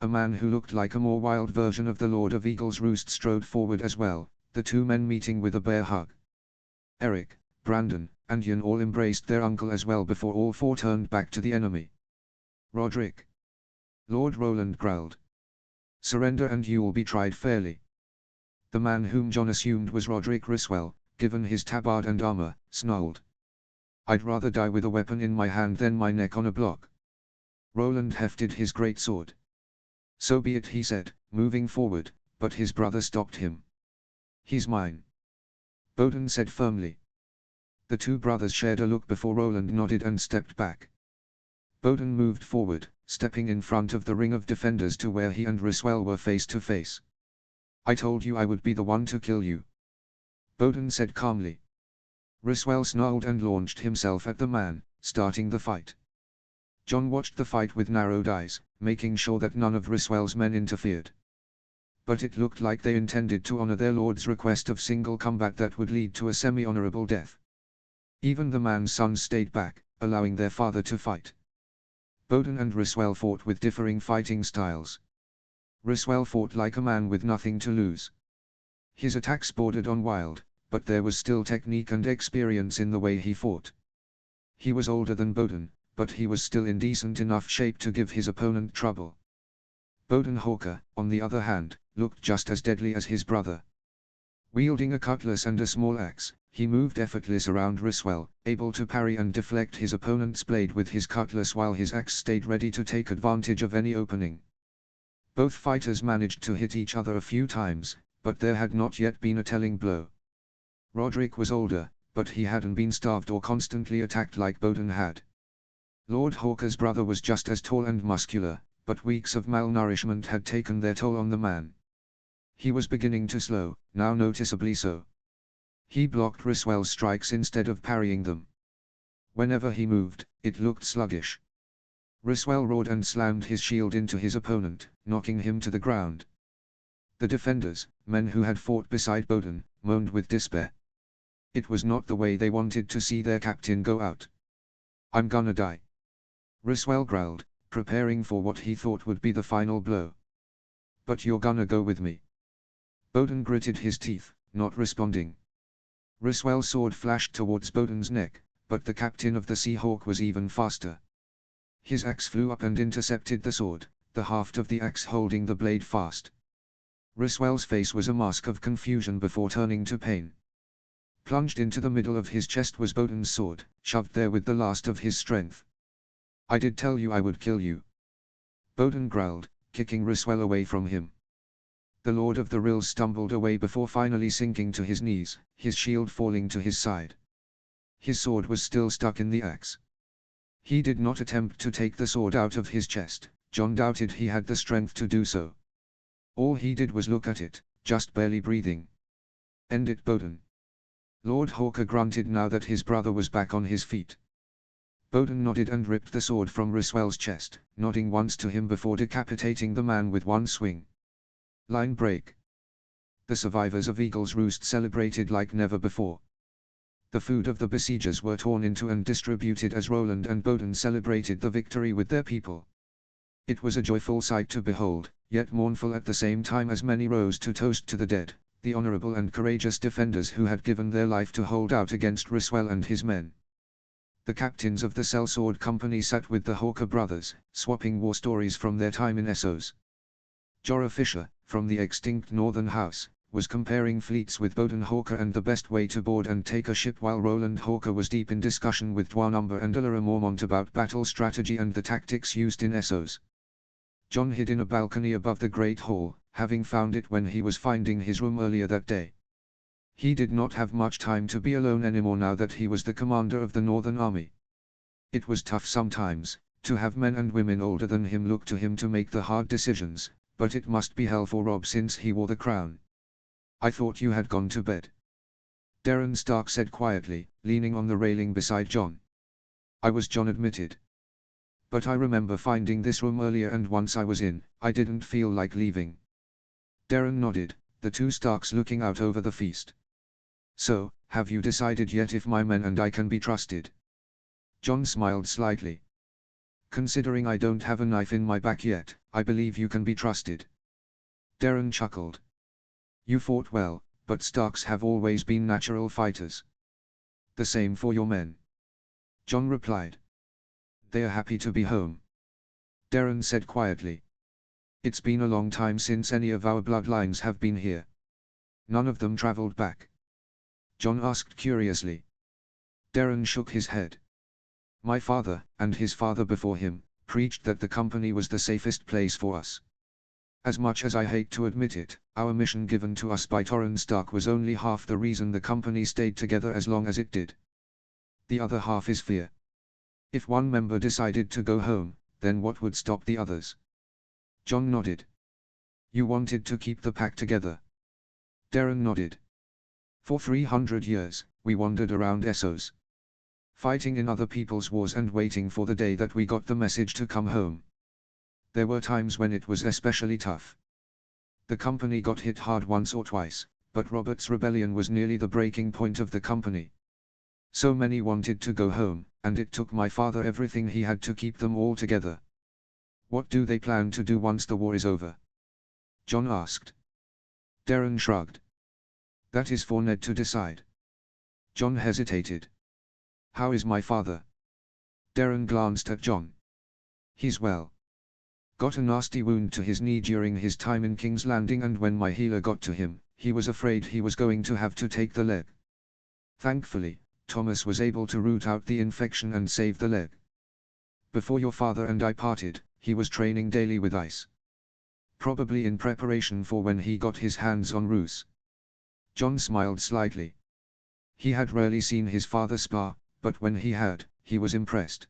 A man who looked like a more wild version of the Lord of Eagle's Roost strode forward as well, the two men meeting with a bear hug. Eric, Brandon, and Jan all embraced their uncle as well before all four turned back to the enemy. Roderick! Lord Roland growled. Surrender and you will be tried fairly. The man whom John assumed was Roderick Riswell, given his tabard and armor, snarled. I'd rather die with a weapon in my hand than my neck on a block. Roland hefted his great sword. So be it, he said, moving forward, but his brother stopped him. He's mine. Bowden said firmly. The two brothers shared a look before Roland nodded and stepped back. Bowden moved forward, stepping in front of the ring of defenders to where he and Riswell were face to face. I told you I would be the one to kill you. Bowden said calmly. Riswell snarled and launched himself at the man, starting the fight. John watched the fight with narrowed eyes, making sure that none of Riswell's men interfered. But it looked like they intended to honor their lord's request of single combat that would lead to a semi-honorable death. Even the man's sons stayed back, allowing their father to fight. Bowden and Riswell fought with differing fighting styles. Riswell fought like a man with nothing to lose. His attacks bordered on wild, but there was still technique and experience in the way he fought. He was older than Bowden, but he was still in decent enough shape to give his opponent trouble. Bodenhawker, on the other hand, looked just as deadly as his brother. Wielding a cutlass and a small axe, he moved effortless around Riswell, able to parry and deflect his opponent's blade with his cutlass while his axe stayed ready to take advantage of any opening. Both fighters managed to hit each other a few times, but there had not yet been a telling blow. Roderick was older, but he hadn't been starved or constantly attacked like Bowden had. Lord Hawker's brother was just as tall and muscular, but weeks of malnourishment had taken their toll on the man. He was beginning to slow, now noticeably so. He blocked Riswell's strikes instead of parrying them. Whenever he moved, it looked sluggish. Riswell roared and slammed his shield into his opponent, knocking him to the ground. The defenders, men who had fought beside Bowden, moaned with despair. It was not the way they wanted to see their captain go out. I'm gonna die. Riswell growled, preparing for what he thought would be the final blow. But you're gonna go with me. Bowden gritted his teeth, not responding. Riswell's sword flashed towards Bowden's neck, but the captain of the Seahawk was even faster. His axe flew up and intercepted the sword, the haft of the axe holding the blade fast. Riswell's face was a mask of confusion before turning to pain. Plunged into the middle of his chest was Bowden's sword, shoved there with the last of his strength. I did tell you I would kill you. Bowden growled, kicking Riswell away from him. The Lord of the Rills stumbled away before finally sinking to his knees, his shield falling to his side. His sword was still stuck in the axe. He did not attempt to take the sword out of his chest. John doubted he had the strength to do so. All he did was look at it, just barely breathing. End it, Bowden. Lord Hawker grunted now that his brother was back on his feet. Bowden nodded and ripped the sword from Riswell's chest, nodding once to him before decapitating the man with one swing. Line break. The survivors of Eagle's Roost celebrated like never before. The food of the besiegers were torn into and distributed as Roland and Bowden celebrated the victory with their people. It was a joyful sight to behold, yet mournful at the same time as many rose to toast to the dead, the honorable and courageous defenders who had given their life to hold out against Riswell and his men. The captains of the Sellsword Company sat with the Hawker brothers, swapping war stories from their time in Essos. Jorah Fisher, from the extinct Northern House, was comparing fleets with Bowden Hawker and the best way to board and take a ship, while Roland Hawker was deep in discussion with Dwanumber and Alara Mormont about battle strategy and the tactics used in Essos. John hid in a balcony above the Great Hall, having found it when he was finding his room earlier that day. He did not have much time to be alone anymore now that he was the commander of the Northern Army. It was tough sometimes, to have men and women older than him look to him to make the hard decisions, but it must be hell for Robb since he wore the crown. I thought you had gone to bed. Darren Stark said quietly, leaning on the railing beside John. I was, John admitted. But I remember finding this room earlier, and once I was in, I didn't feel like leaving. Darren nodded, the two Starks looking out over the feast. So, have you decided yet if my men and I can be trusted? Jon smiled slightly. Considering I don't have a knife in my back yet, I believe you can be trusted. Daeron chuckled. You fought well, but Starks have always been natural fighters. The same for your men. Jon replied. They are happy to be home. Daeron said quietly. It's been a long time since any of our bloodlines have been here. None of them traveled back. Jon asked curiously. Daeron shook his head. My father, and his father before him, preached that the company was the safest place for us. As much as I hate to admit it, our mission given to us by Torrhen Stark was only half the reason the company stayed together as long as it did. The other half is fear. If one member decided to go home, then what would stop the others? Jon nodded. You wanted to keep the pack together. Daeron nodded. For 300 years, we wandered around Essos, fighting in other people's wars and waiting for the day that we got the message to come home. There were times when it was especially tough. The company got hit hard once or twice, but Robert's rebellion was nearly the breaking point of the company. So many wanted to go home, and it took my father everything he had to keep them all together. What do they plan to do once the war is over? Jon asked. Daeron shrugged. That is for Ned to decide. Jon hesitated. How is my father? Daeron glanced at Jon. He's well. Got a nasty wound to his knee during his time in King's Landing, and when my healer got to him, he was afraid he was going to have to take the leg. Thankfully, Thomas was able to root out the infection and save the leg. Before your father and I parted, he was training daily with ice. Probably in preparation for when he got his hands on Roose. Jon smiled slightly. He had rarely seen his father spar, but when he had, he was impressed.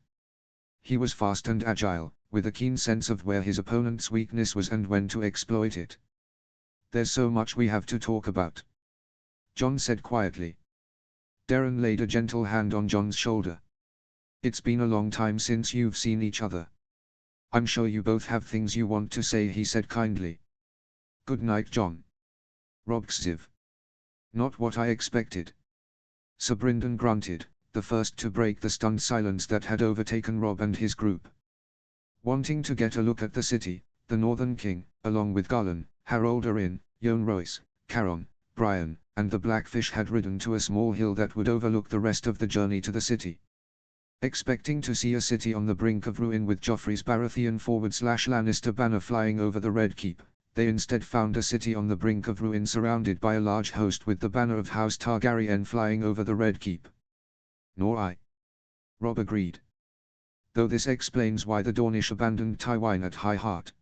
He was fast and agile, with a keen sense of where his opponent's weakness was and when to exploit it. There's so much we have to talk about, Jon said quietly. Daeron laid a gentle hand on Jon's shoulder. It's been a long time since you've seen each other. I'm sure you both have things you want to say, he said kindly. Good night, Jon. Robb Xiv. Not what I expected. Sir Brynden grunted, the first to break the stunned silence that had overtaken Robb and his group. Wanting to get a look at the city, the Northern King, along with Garlan, Harold Arryn, Yohn Royce, Caron, Brian, and the Blackfish had ridden to a small hill that would overlook the rest of the journey to the city. Expecting to see a city on the brink of ruin with Joffrey's Baratheon /Lannister banner flying over the Red Keep, they instead found a city on the brink of ruin surrounded by a large host with the banner of House Targaryen flying over the Red Keep. Nor I. Robb agreed. Though this explains why the Dornish abandoned Tywin at High Heart.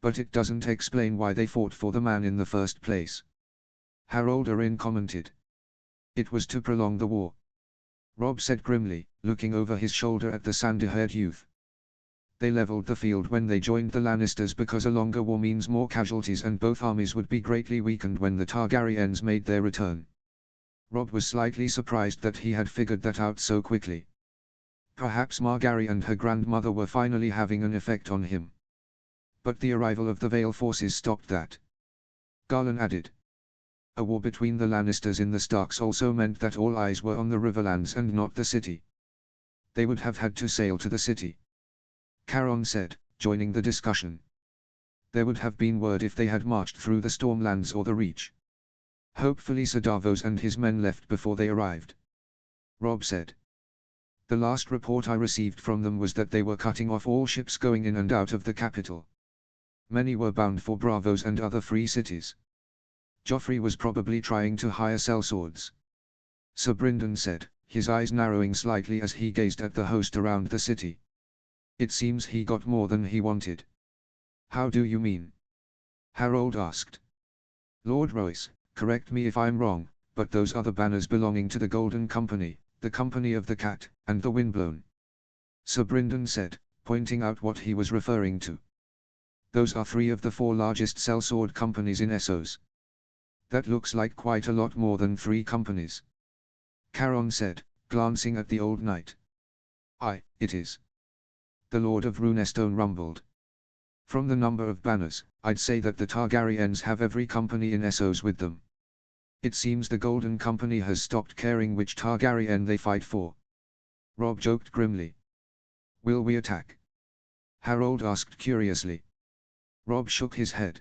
But it doesn't explain why they fought for the man in the first place. Harold Arryn commented. It was to prolong the war. Robb said grimly, looking over his shoulder at the sandy-haired youth. They leveled the field when they joined the Lannisters because a longer war means more casualties, and both armies would be greatly weakened when the Targaryens made their return. Robb was slightly surprised that he had figured that out so quickly. Perhaps Margaery and her grandmother were finally having an effect on him. But the arrival of the Vale forces stopped that. Garlan added. A war between the Lannisters in the Starks also meant that all eyes were on the Riverlands and not the city. They would have had to sail to the city. Caron said, joining the discussion. There would have been word if they had marched through the Stormlands or the Reach. Hopefully Sir Davos and his men left before they arrived. Robb said. The last report I received from them was that they were cutting off all ships going in and out of the capital. Many were bound for Braavos and other free cities. Joffrey was probably trying to hire sellswords. Sir Brynden said, his eyes narrowing slightly as he gazed at the host around the city. It seems he got more than he wanted. How do you mean? Harold asked. Lord Royce, correct me if I'm wrong, but those other banners belonging to the Golden Company, the Company of the Cat, and the Windblown. Sir Brynden said, pointing out what he was referring to. Those are 3 of the 4 largest sellsword companies in Essos. That looks like quite a lot more than 3 companies. Caron said, glancing at the old knight. It is. The Lord of Runestone rumbled. From the number of banners, I'd say that the Targaryens have every company in Essos with them. It seems the Golden Company has stopped caring which Targaryen they fight for. Robb joked grimly. Will we attack? Harold asked curiously. Robb shook his head.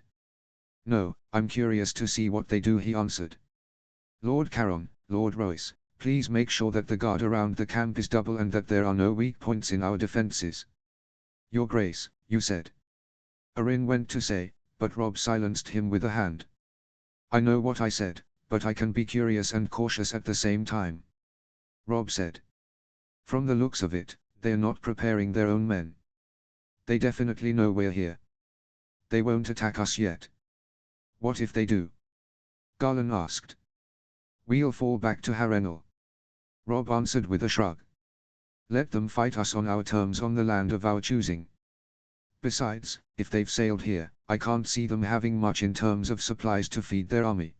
No, I'm curious to see what they do, he answered. Lord Caron, Lord Royce, please make sure that the guard around the camp is double and that there are no weak points in our defenses. Your Grace, you said. Arryn went to say, but Robb silenced him with a hand. I know what I said, but I can be curious and cautious at the same time. Robb said. From the looks of it, they're not preparing their own men. They definitely know we're here. They won't attack us yet. What if they do? Garland asked. We'll fall back to Harrenhal. Robb answered with a shrug. Let them fight us on our terms on the land of our choosing. Besides, if they've sailed here, I can't see them having much in terms of supplies to feed their army.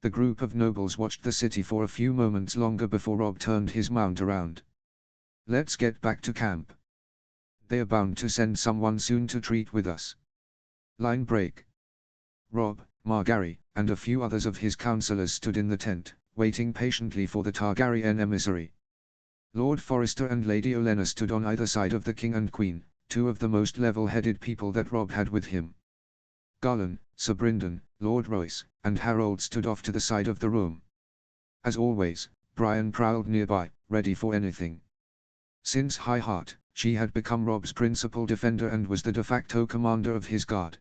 The group of nobles watched the city for a few moments longer before Robb turned his mount around. Let's get back to camp. They are bound to send someone soon to treat with us. Line break. Robb, Margaery, and a few others of his counselors stood in the tent, waiting patiently for the Targaryen emissary. Lord Forrester and Lady Olenna stood on either side of the king and queen, two of the most level-headed people that Robb had with him. Garland, Sir Brynden, Lord Royce, and Harold stood off to the side of the room. As always, Brienne prowled nearby, ready for anything. Since High Heart, she had become Robb's principal defender and was the de facto commander of his guard.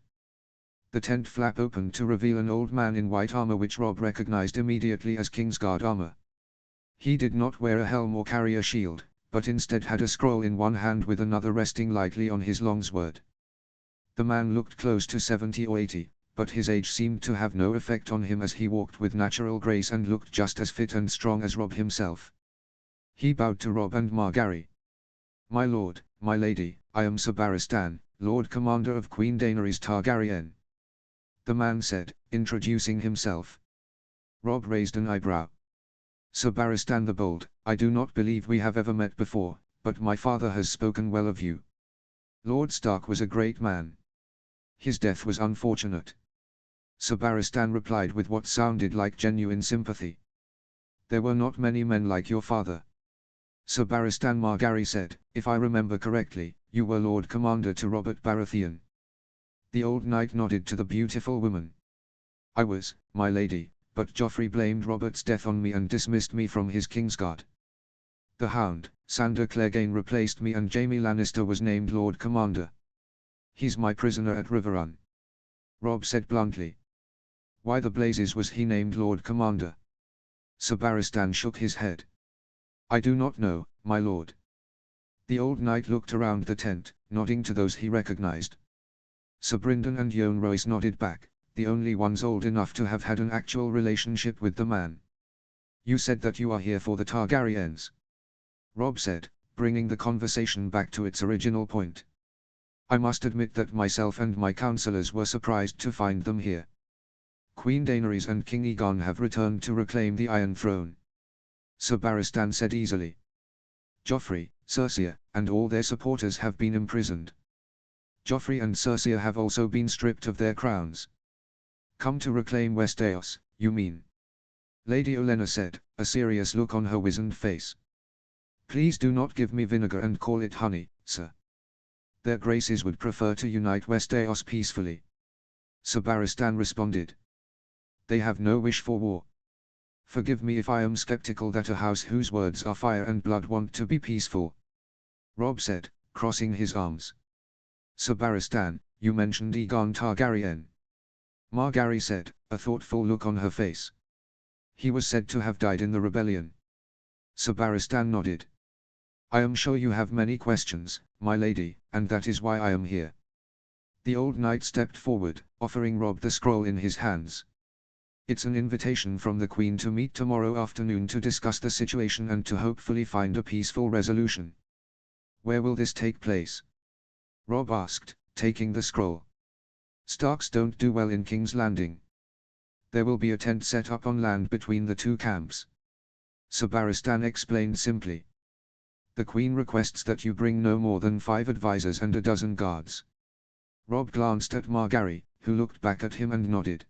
The tent flap opened to reveal an old man in white armor which Robb recognized immediately as Kingsguard armor. He did not wear a helm or carry a shield, but instead had a scroll in one hand with another resting lightly on his longsword. The man looked close to 70 or 80, but his age seemed to have no effect on him as he walked with natural grace and looked just as fit and strong as Robb himself. He bowed to Robb and Margaery. My lord, my lady, I am Sir Barristan, Lord Commander of Queen Daenerys Targaryen. The man said, introducing himself. Robb raised an eyebrow. Sir Barristan the Bold, I do not believe we have ever met before, but my father has spoken well of you. Lord Stark was a great man. His death was unfortunate. Sir Barristan replied with what sounded like genuine sympathy. There were not many men like your father. Sir Barristan Margaery said, if I remember correctly, you were Lord Commander to Robert Baratheon. The old knight nodded to the beautiful woman. I was, my lady, but Joffrey blamed Robert's death on me and dismissed me from his Kingsguard. The Hound, Sandor Clegane replaced me and Jaime Lannister was named Lord Commander. He's my prisoner at Riverrun. Robb said bluntly. Why the blazes was he named Lord Commander? Sir Barristan shook his head. I do not know, my lord. The old knight looked around the tent, nodding to those he recognized. Sir Brynden and Yohn Royce nodded back, the only ones old enough to have had an actual relationship with the man. You said that you are here for the Targaryens. Robb said, bringing the conversation back to its original point. I must admit that myself and my counselors were surprised to find them here. Queen Daenerys and King Aegon have returned to reclaim the Iron Throne. Sir Barristan said easily. Joffrey, Cersei, and all their supporters have been imprisoned. Joffrey and Cersei have also been stripped of their crowns. Come to reclaim Westeros, you mean? Lady Olenna said, a serious look on her wizened face. Please do not give me vinegar and call it honey, sir. Their graces would prefer to unite Westeros peacefully. Sir Barristan responded. They have no wish for war. Forgive me if I am skeptical that a house whose words are fire and blood want to be peaceful. Robb said, crossing his arms. Sir Barristan, you mentioned Aegon Targaryen. Margaery said, a thoughtful look on her face. He was said to have died in the rebellion. Sir Barristan nodded. I am sure you have many questions, my lady, and that is why I am here. The old knight stepped forward, offering Robb the scroll in his hands. It's an invitation from the Queen to meet tomorrow afternoon to discuss the situation and to hopefully find a peaceful resolution. Where will this take place? Robb asked, taking the scroll. Starks don't do well in King's Landing. There will be a tent set up on land between the two camps. Sir Barristan explained simply. The Queen requests that you bring no more than 5 advisors and a dozen guards. Rob glanced at Margaery, who looked back at him and nodded.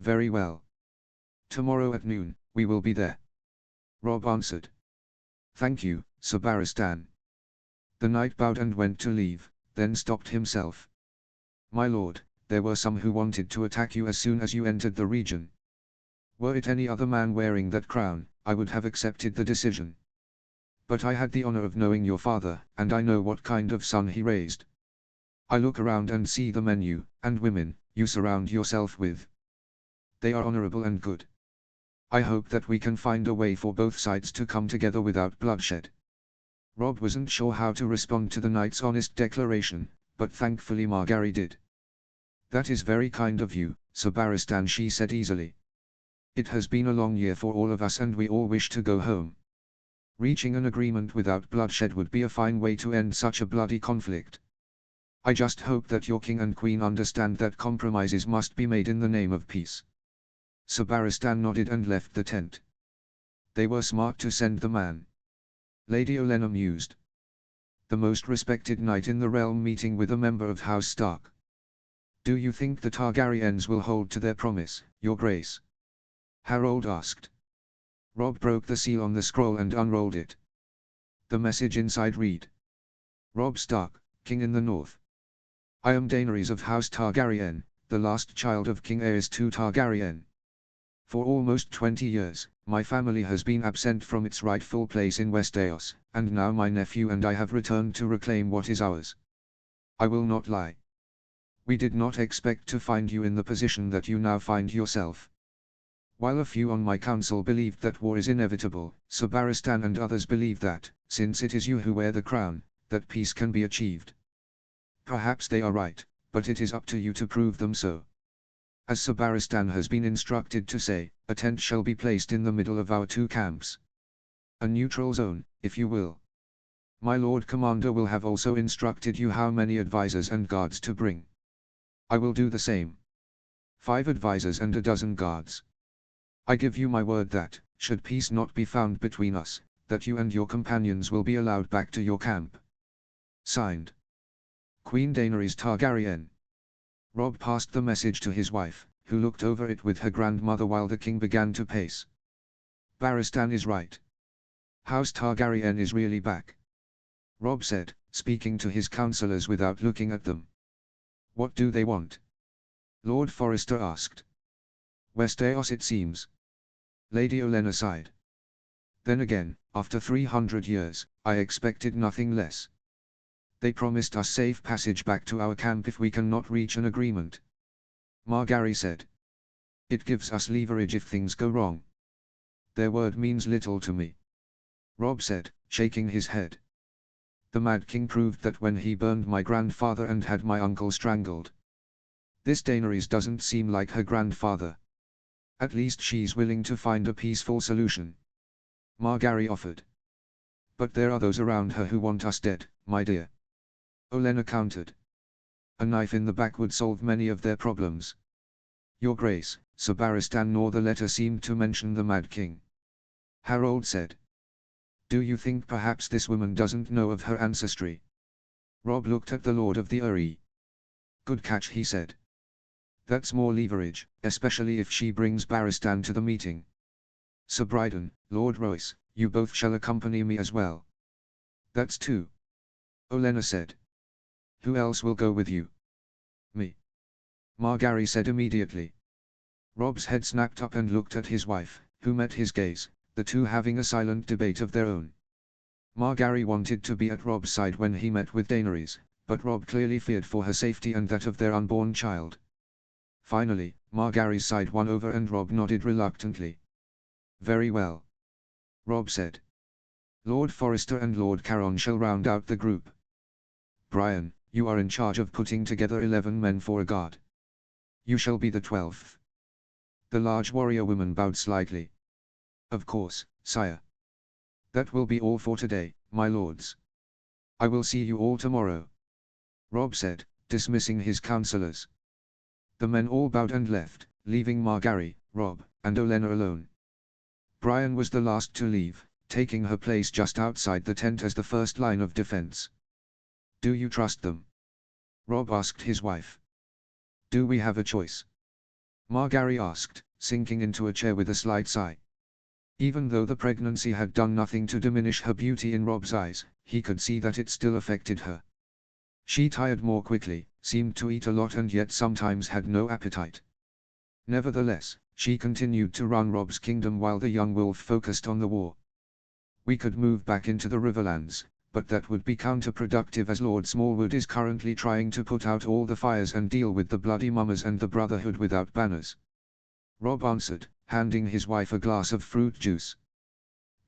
Very well. Tomorrow at noon, we will be there. Rob answered. Thank you, Sir Barristan. The knight bowed and went to leave, then stopped himself. My lord, there were some who wanted to attack you as soon as you entered the region. Were it any other man wearing that crown, I would have accepted the decision. But I had the honor of knowing your father, and I know what kind of son he raised. I look around and see the men you, and women, you surround yourself with. They are honorable and good. I hope that we can find a way for both sides to come together without bloodshed. Rob wasn't sure how to respond to the knight's honest declaration, but thankfully Margaery did. That is very kind of you, Sir Barristan, she said easily. It has been a long year for all of us and we all wish to go home. Reaching an agreement without bloodshed would be a fine way to end such a bloody conflict. I just hope that your king and queen understand that compromises must be made in the name of peace. Sir Barristan nodded and left the tent. They were smart to send the man. Lady Olenna mused. The most respected knight in the realm meeting with a member of House Stark. Do you think the Targaryens will hold to their promise, Your Grace? Harold asked. Rob broke the seal on the scroll and unrolled it. The message inside read. Robb Stark, King in the North. I am Daenerys of House Targaryen, the last child of King Aerys II Targaryen. For almost 20 years, my family has been absent from its rightful place in Westeros, and now my nephew and I have returned to reclaim what is ours. I will not lie. We did not expect to find you in the position that you now find yourself. While a few on my council believed that war is inevitable, Sir Barristan and others believe that, since it is you who wear the crown, that peace can be achieved. Perhaps they are right, but it is up to you to prove them so. As Sir Barristan has been instructed to say, a tent shall be placed in the middle of our two camps. A neutral zone, if you will. My Lord Commander will have also instructed you how many advisors and guards to bring. I will do the same. 5 advisors and a dozen guards. I give you my word that, should peace not be found between us, that you and your companions will be allowed back to your camp. Signed. Queen Daenerys Targaryen. Robb passed the message to his wife, who looked over it with her grandmother while the king began to pace. Barristan is right. House Targaryen is really back. Robb said, speaking to his counselors without looking at them. What do they want? Lord Forrester asked. Westeros it seems. Lady Olenna sighed. Then again, after 300 years, I expected nothing less. They promised us safe passage back to our camp if we cannot reach an agreement. Margaery said. It gives us leverage if things go wrong. Their word means little to me. Robb said, shaking his head. The Mad King proved that when he burned my grandfather and had my uncle strangled. This Daenerys doesn't seem like her grandfather. At least she's willing to find a peaceful solution. Margaery offered. But there are those around her who want us dead, my dear. Olenna countered. A knife in the back would solve many of their problems. Your Grace, Sir Barristan nor the letter seemed to mention the Mad King. Harold said. Do you think perhaps this woman doesn't know of her ancestry? Robb looked at the Lord of the Eyrie. Good catch, he said. That's more leverage, especially if she brings Barristan to the meeting. Sir Bryden, Lord Royce, you both shall accompany me as well. That's 2. Olenna said. Who else will go with you? Me. Margaery said immediately. Robb's head snapped up and looked at his wife, who met his gaze, the two having a silent debate of their own. Margaery wanted to be at Robb's side when he met with Daenerys, but Robb clearly feared for her safety and that of their unborn child. Finally, Margaery's side won over and Robb nodded reluctantly. Very well. Robb said. Lord Forrester and Lord Caron shall round out the group. Brian, you are in charge of putting together 11 men for a guard. You shall be the 12th. The large warrior woman bowed slightly. Of course, sire. That will be all for today, my lords. I will see you all tomorrow. Robb said, dismissing his counselors. The men all bowed and left, leaving Margaery, Robb, and Olenna alone. Brian was the last to leave, taking her place just outside the tent as the first line of defense. Do you trust them? Robb asked his wife. Do we have a choice? Margaery asked, sinking into a chair with a slight sigh. Even though the pregnancy had done nothing to diminish her beauty in Robb's eyes, he could see that it still affected her. She tired more quickly, seemed to eat a lot and yet sometimes had no appetite. Nevertheless, she continued to run Robb's kingdom while the young wolf focused on the war. We could move back into the Riverlands, but that would be counterproductive as Lord Smallwood is currently trying to put out all the fires and deal with the Bloody Mummers and the Brotherhood without banners. Robb answered, handing his wife a glass of fruit juice.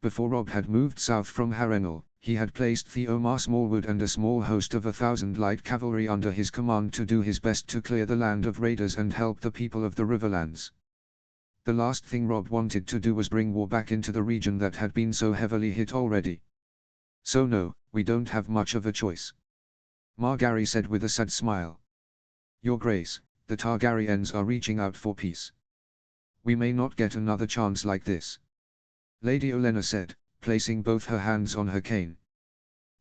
Before Robb had moved south from Harrenhal, he had placed Theomar Smallwood and a small host of 1,000 light cavalry under his command to do his best to clear the land of raiders and help the people of the Riverlands. The last thing Robb wanted to do was bring war back into the region that had been so heavily hit already. So no, we don't have much of a choice. Margaery said with a sad smile. Your Grace, the Targaryens are reaching out for peace. We may not get another chance like this. Lady Olenna said, placing both her hands on her cane.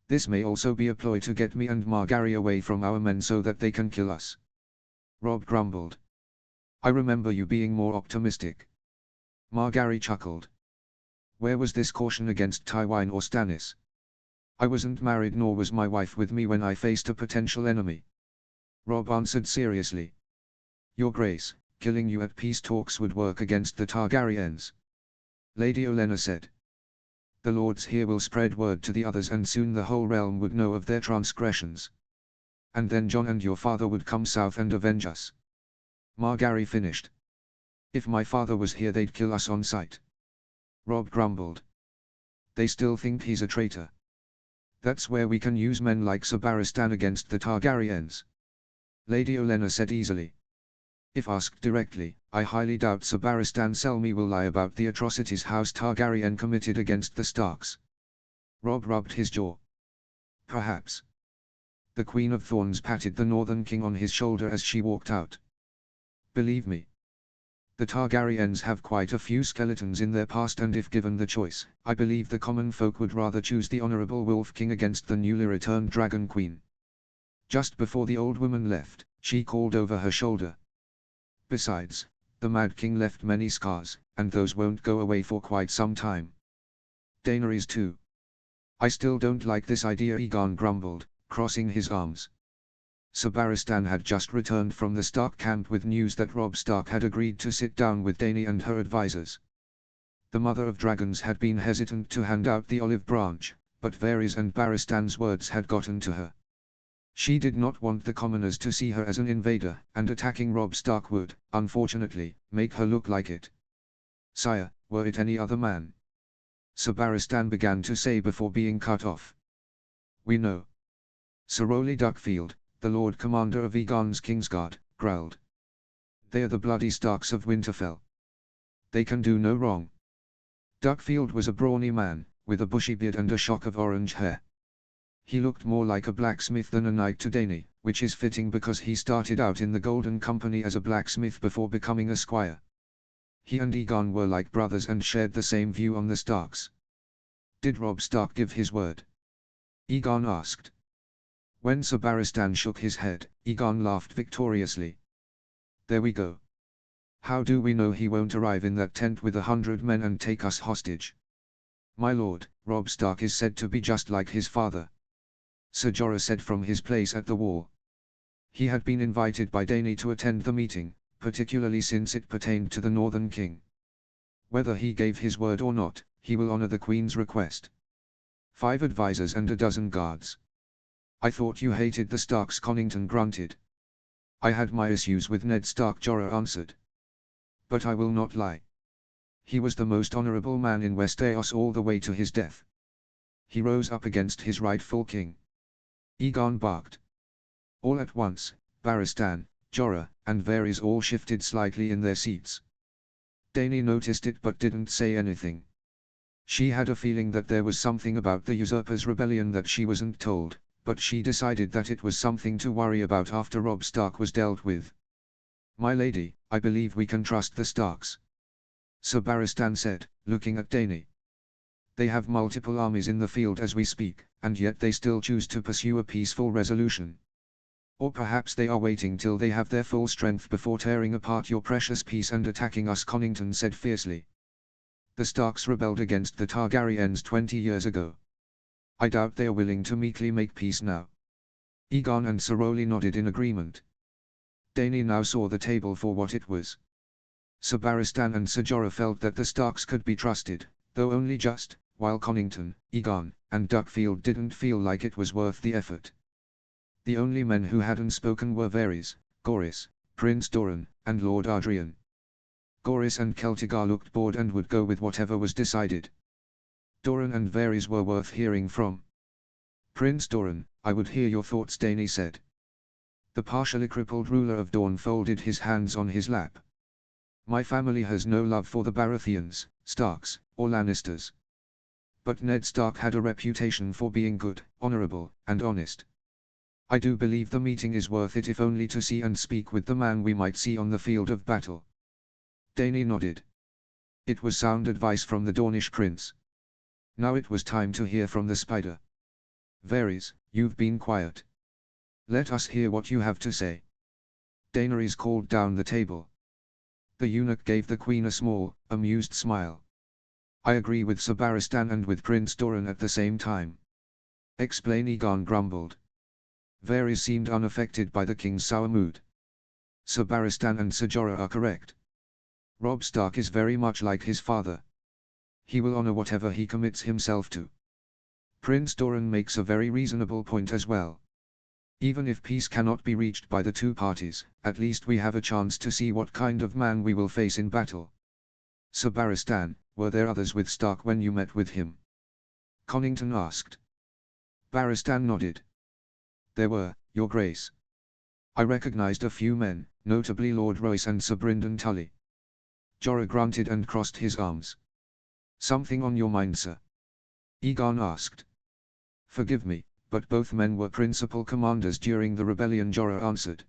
This may also be a ploy to get me and Margaery away from our men so that they can kill us. Robb grumbled. I remember you being more optimistic. Margaery chuckled. Where was this caution against Tywin or Stannis? I wasn't married nor was my wife with me when I faced a potential enemy. Robb answered seriously. Your Grace, killing you at peace talks would work against the Targaryens. Lady Olenna said. The lords here will spread word to the others and soon the whole realm would know of their transgressions. And then Jon and your father would come south and avenge us. Margaery finished. If my father was here they'd kill us on sight. Robb grumbled. They still think he's a traitor. That's where we can use men like Ser Barristan against the Targaryens. Lady Olenna said easily. If asked directly, I highly doubt Ser Barristan Selmy will lie about the atrocities House Targaryen committed against the Starks. Robb rubbed his jaw. Perhaps. The Queen of Thorns patted the Northern King on his shoulder as she walked out. Believe me. The Targaryens have quite a few skeletons in their past and if given the choice, I believe the common folk would rather choose the Honorable Wolf King against the newly returned Dragon Queen. Just before the old woman left, she called over her shoulder. Besides, the Mad King left many scars, and those won't go away for quite some time. Dana is too. I still don't like this idea, Aegon grumbled, crossing his arms. Ser Barristan had just returned from the Stark camp with news that Robb Stark had agreed to sit down with Dany and her advisors. The Mother of Dragons had been hesitant to hand out the olive branch, but Varys and Barristan's words had gotten to her. She did not want the commoners to see her as an invader, and attacking Robb Stark would, unfortunately, make her look like it. Sire, were it any other man. Ser Barristan began to say before being cut off. We know. Sir Rolly Duckfield, the Lord Commander of Aegon's Kingsguard, growled. They are the bloody Starks of Winterfell. They can do no wrong. Duckfield was a brawny man, with a bushy beard and a shock of orange hair. He looked more like a blacksmith than a knight to Dany, which is fitting because he started out in the Golden Company as a blacksmith before becoming a squire. He and Aegon were like brothers and shared the same view on the Starks. Did Robb Stark give his word? Aegon asked. When Ser Barristan shook his head, Aegon laughed victoriously. There we go. How do we know he won't arrive in that tent with 100 men and take us hostage? My lord, Robb Stark is said to be just like his father. Ser Jorah said from his place at the wall. He had been invited by Dany to attend the meeting, particularly since it pertained to the Northern King. Whether he gave his word or not, he will honor the Queen's request. 5 advisors and a dozen guards. I thought you hated the Starks, Connington grunted. I had my issues with Ned Stark, Jorah answered. But I will not lie. He was the most honorable man in Westeros all the way to his death. He rose up against his rightful king. Aegon barked. All at once, Barristan, Jorah, and Varys all shifted slightly in their seats. Dany noticed it but didn't say anything. She had a feeling that there was something about the Usurpers' Rebellion that she wasn't told, but she decided that it was something to worry about after Robb Stark was dealt with. My lady, I believe we can trust the Starks. Ser Barristan said, looking at Dany. They have multiple armies in the field as we speak, and yet they still choose to pursue a peaceful resolution. Or perhaps they are waiting till they have their full strength before tearing apart your precious peace and attacking us," Connington said fiercely. "The Starks rebelled against the Targaryens 20 years ago. I doubt they are willing to meekly make peace now." Aegon and Sir Rowley nodded in agreement. Dany now saw the table for what it was. Sir Barristan and Ser Jorah felt that the Starks could be trusted, though only just, while Connington, Aegon, and Duckfield didn't feel like it was worth the effort. The only men who hadn't spoken were Varys, Corlys, Prince Doran, and Lord Adrian. Corlys and Celtigar looked bored and would go with whatever was decided. Doran and Varys were worth hearing from. "Prince Doran, I would hear your thoughts," Dany said. The partially crippled ruler of Dorne folded his hands on his lap. "My family has no love for the Baratheons, Starks, or Lannisters. But Ned Stark had a reputation for being good, honorable, and honest. I do believe the meeting is worth it if only to see and speak with the man we might see on the field of battle." Dany nodded. It was sound advice from the Dornish prince. Now it was time to hear from the spider. "Varys, you've been quiet. Let us hear what you have to say." Daenerys called down the table. The eunuch gave the queen a small, amused smile. "I agree with Sir Barristan and with Prince Doran at the same time." "Explain," Aegon grumbled. Varys seemed unaffected by the king's sour mood. "Sir Barristan and Ser Jorah are correct. Robb Stark is very much like his father. He will honor whatever he commits himself to. Prince Doran makes a very reasonable point as well. Even if peace cannot be reached by the two parties, at least we have a chance to see what kind of man we will face in battle. Sir Barristan, were there others with Stark when you met with him?" Connington asked. Barristan nodded. "There were, Your Grace. I recognized a few men, notably Lord Royce and Sir Brynden Tully." Jorah grunted and crossed his arms. "Something on your mind, sir?" Aegon asked. "Forgive me, but both men were principal commanders during the rebellion," Jorah answered.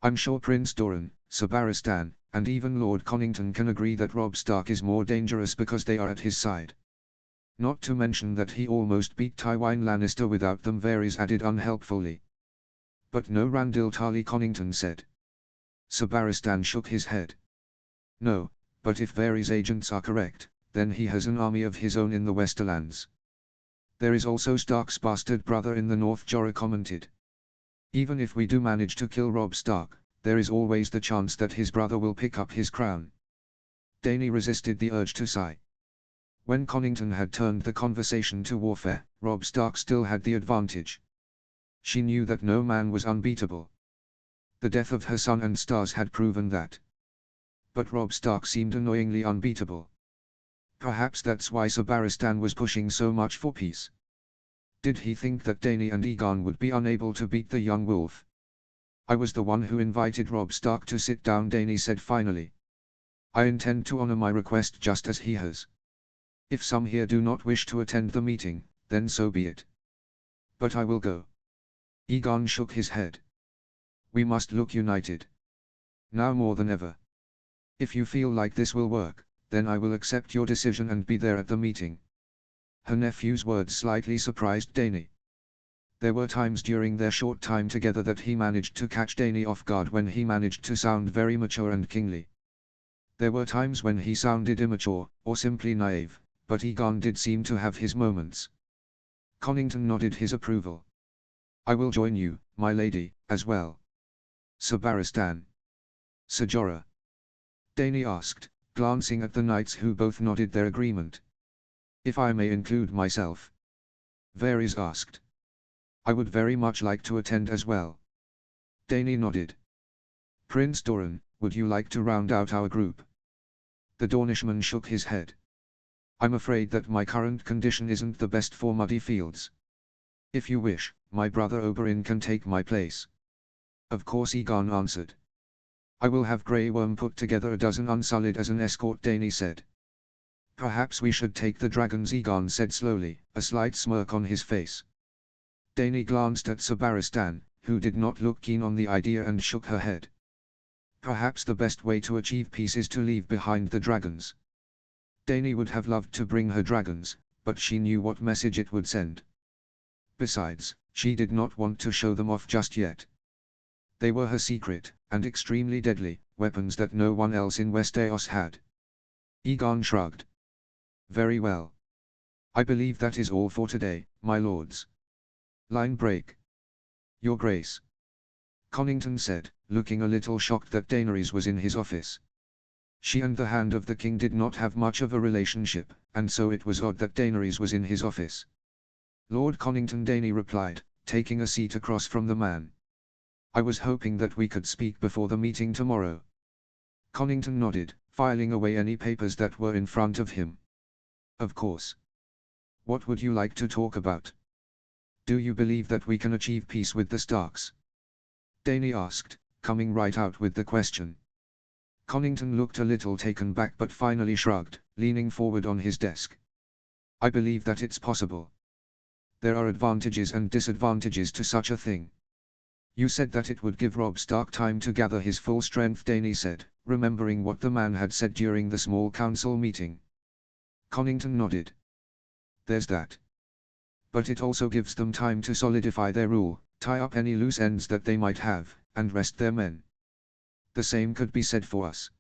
"I'm sure Prince Doran, Sir Barristan, and even Lord Connington can agree that Robb Stark is more dangerous because they are at his side. Not to mention that he almost beat Tywin Lannister without them," Varys added unhelpfully. "But no Randyll Tarly," Connington said. Sir Barristan shook his head. "No, but if Varys' agents are correct, then he has an army of his own in the Westerlands. There is also Stark's bastard brother in the north," Jorah commented. "Even if we do manage to kill Robb Stark, there is always the chance that his brother will pick up his crown." Dany resisted the urge to sigh. When Connington had turned the conversation to warfare, Robb Stark still had the advantage. She knew that no man was unbeatable. The death of her son and stars had proven that. But Robb Stark seemed annoyingly unbeatable. Perhaps that's why Sir Barristan was pushing so much for peace. Did he think that Dany and Aegon would be unable to beat the young wolf? "I was the one who invited Robb Stark to sit down," Dany said finally. "I intend to honor my request just as he has. If some here do not wish to attend the meeting, then so be it. But I will go." Aegon shook his head. "We must look united. Now more than ever. If you feel like this will work, then I will accept your decision and be there at the meeting." Her nephew's words slightly surprised Dany. There were times during their short time together that he managed to catch Dany off guard when he managed to sound very mature and kingly. There were times when he sounded immature, or simply naive, but Aegon did seem to have his moments. Connington nodded his approval. "I will join you, my lady, as well." "Sir Barristan?" "Ser Jorah?" Dany asked, glancing at the knights who both nodded their agreement. "If I may include myself?" Varys asked. "I would very much like to attend as well." Dany nodded. "Prince Doran, would you like to round out our group?" The Dornishman shook his head. "I'm afraid that my current condition isn't the best for muddy fields. If you wish, my brother Oberyn can take my place." "Of course," Aegon answered. "I will have Grey Worm put together a dozen Unsullied as an escort," Dany said. "Perhaps we should take the dragons," Aegon said slowly, a slight smirk on his face. Dany glanced at Sir Barristan, who did not look keen on the idea, and shook her head. "Perhaps the best way to achieve peace is to leave behind the dragons." Dany would have loved to bring her dragons, but she knew what message it would send. Besides, she did not want to show them off just yet. They were her secret, and extremely deadly, weapons that no one else in Westeros had. Egon shrugged. Very well. I believe that is all for today, my lords. Line break. Your Grace. Connington said, looking a little shocked that Daenerys was in his office. She and the Hand of the King did not have much of a relationship, and so it was odd that Daenerys was in his office. Lord Connington, Dany replied, taking a seat across from the man. I was hoping that we could speak before the meeting tomorrow. Connington nodded, filing away any papers that were in front of him. Of course. What would you like to talk about? Do you believe that we can achieve peace with the Starks? Dany asked, coming right out with the question. Connington looked a little taken back but finally shrugged, leaning forward on his desk. I believe that it's possible. There are advantages and disadvantages to such a thing. You said that it would give Robb Stark time to gather his full strength, Dany said, remembering what the man had said during the small council meeting. Connington nodded. There's that. But it also gives them time to solidify their rule, tie up any loose ends that they might have, and rest their men. The same could be said for us.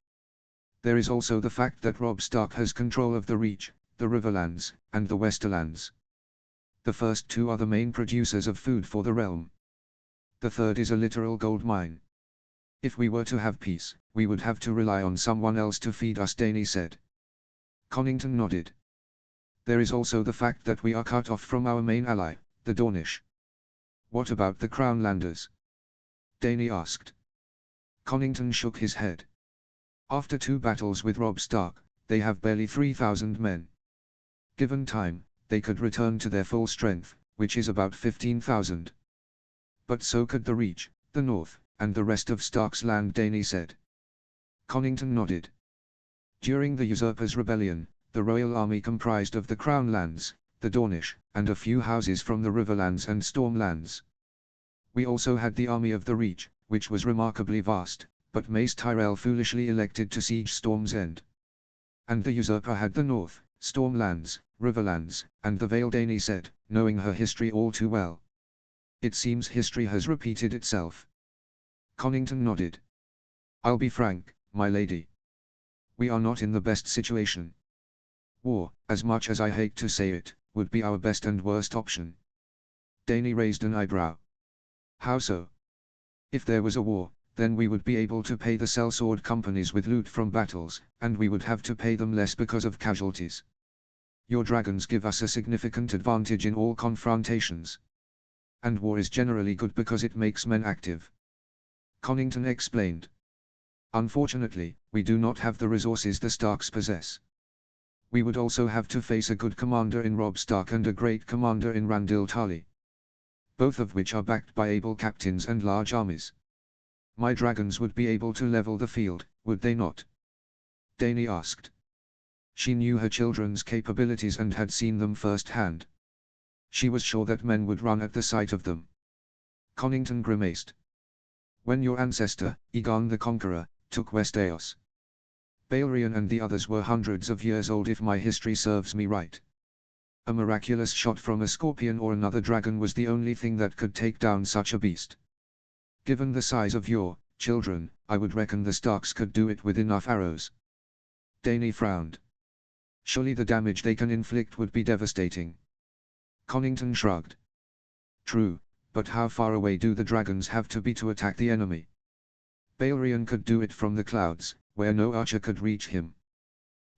There is also the fact that Robb Stark has control of the Reach, the Riverlands, and the Westerlands. The first two are the main producers of food for the realm. The third is a literal gold mine. If we were to have peace, we would have to rely on someone else to feed us, Dany said. Connington nodded. There is also the fact that we are cut off from our main ally, the Dornish. What about the Crownlanders? Dany asked. Connington shook his head. After 2 battles with Robb Stark, they have barely 3,000 men. Given time, they could return to their full strength, which is about 15,000. But so could the Reach, the North, and the rest of Stark's land, Dany said. Connington nodded. During the Usurpers' Rebellion, the Royal Army comprised of the Crownlands, the Dornish, and a few houses from the Riverlands and Stormlands. We also had the Army of the Reach, which was remarkably vast, but Mace Tyrell foolishly elected to siege Storm's End. And the Usurper had the North, Stormlands, Riverlands, and the Vale, Dany said, knowing her history all too well. It seems history has repeated itself. Connington nodded. I'll be frank, my lady. We are not in the best situation. War, as much as I hate to say it, would be our best and worst option. Dany raised an eyebrow. How so? If there was a war, then we would be able to pay the sellsword companies with loot from battles, and we would have to pay them less because of casualties. Your dragons give us a significant advantage in all confrontations. And war is generally good because it makes men active. Connington explained. Unfortunately, we do not have the resources the Starks possess. We would also have to face a good commander in Robb Stark and a great commander in Randil Tarly. Both of which are backed by able captains and large armies. My dragons would be able to level the field, would they not? Dany asked. She knew her children's capabilities and had seen them firsthand. She was sure that men would run at the sight of them. Connington grimaced. When your ancestor, Egon the Conqueror, took Westeros, Balerion and the others were hundreds of years old if my history serves me right. A miraculous shot from a scorpion or another dragon was the only thing that could take down such a beast. Given the size of your children, I would reckon the Starks could do it with enough arrows. Dany frowned. Surely the damage they can inflict would be devastating. Connington shrugged. True, but how far away do the dragons have to be to attack the enemy? Balerion could do it from the clouds, where no archer could reach him.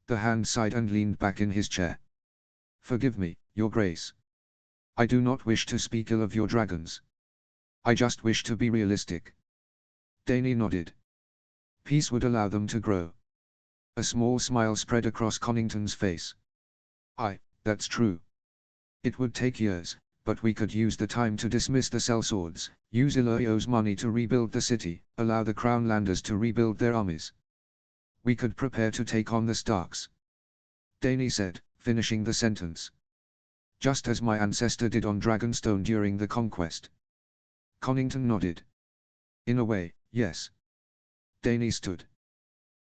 The Hand sighed and leaned back in his chair. Forgive me, Your Grace. I do not wish to speak ill of your dragons. I just wish to be realistic. Dany nodded. Peace would allow them to grow. A small smile spread across Connington's face. That's true. It would take years, but we could use the time to dismiss the sellswords, use Illyrio's money to rebuild the city, allow the Crownlanders to rebuild their armies. We could prepare to take on the Starks. Dany said, finishing the sentence. Just as my ancestor did on Dragonstone during the conquest. Connington nodded. In a way, yes. Dany stood.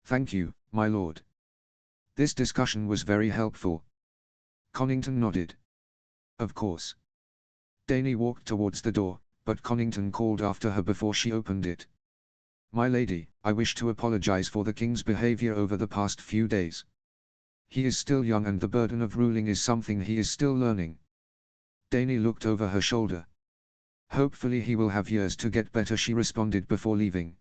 Thank you, my lord. This discussion was very helpful. Connington nodded. Of course. Dany walked towards the door, but Connington called after her before she opened it. "My lady, I wish to apologize for the king's behavior over the past few days. He is still young and the burden of ruling is something he is still learning." Dany looked over her shoulder. "Hopefully he will have years to get better," she responded before leaving.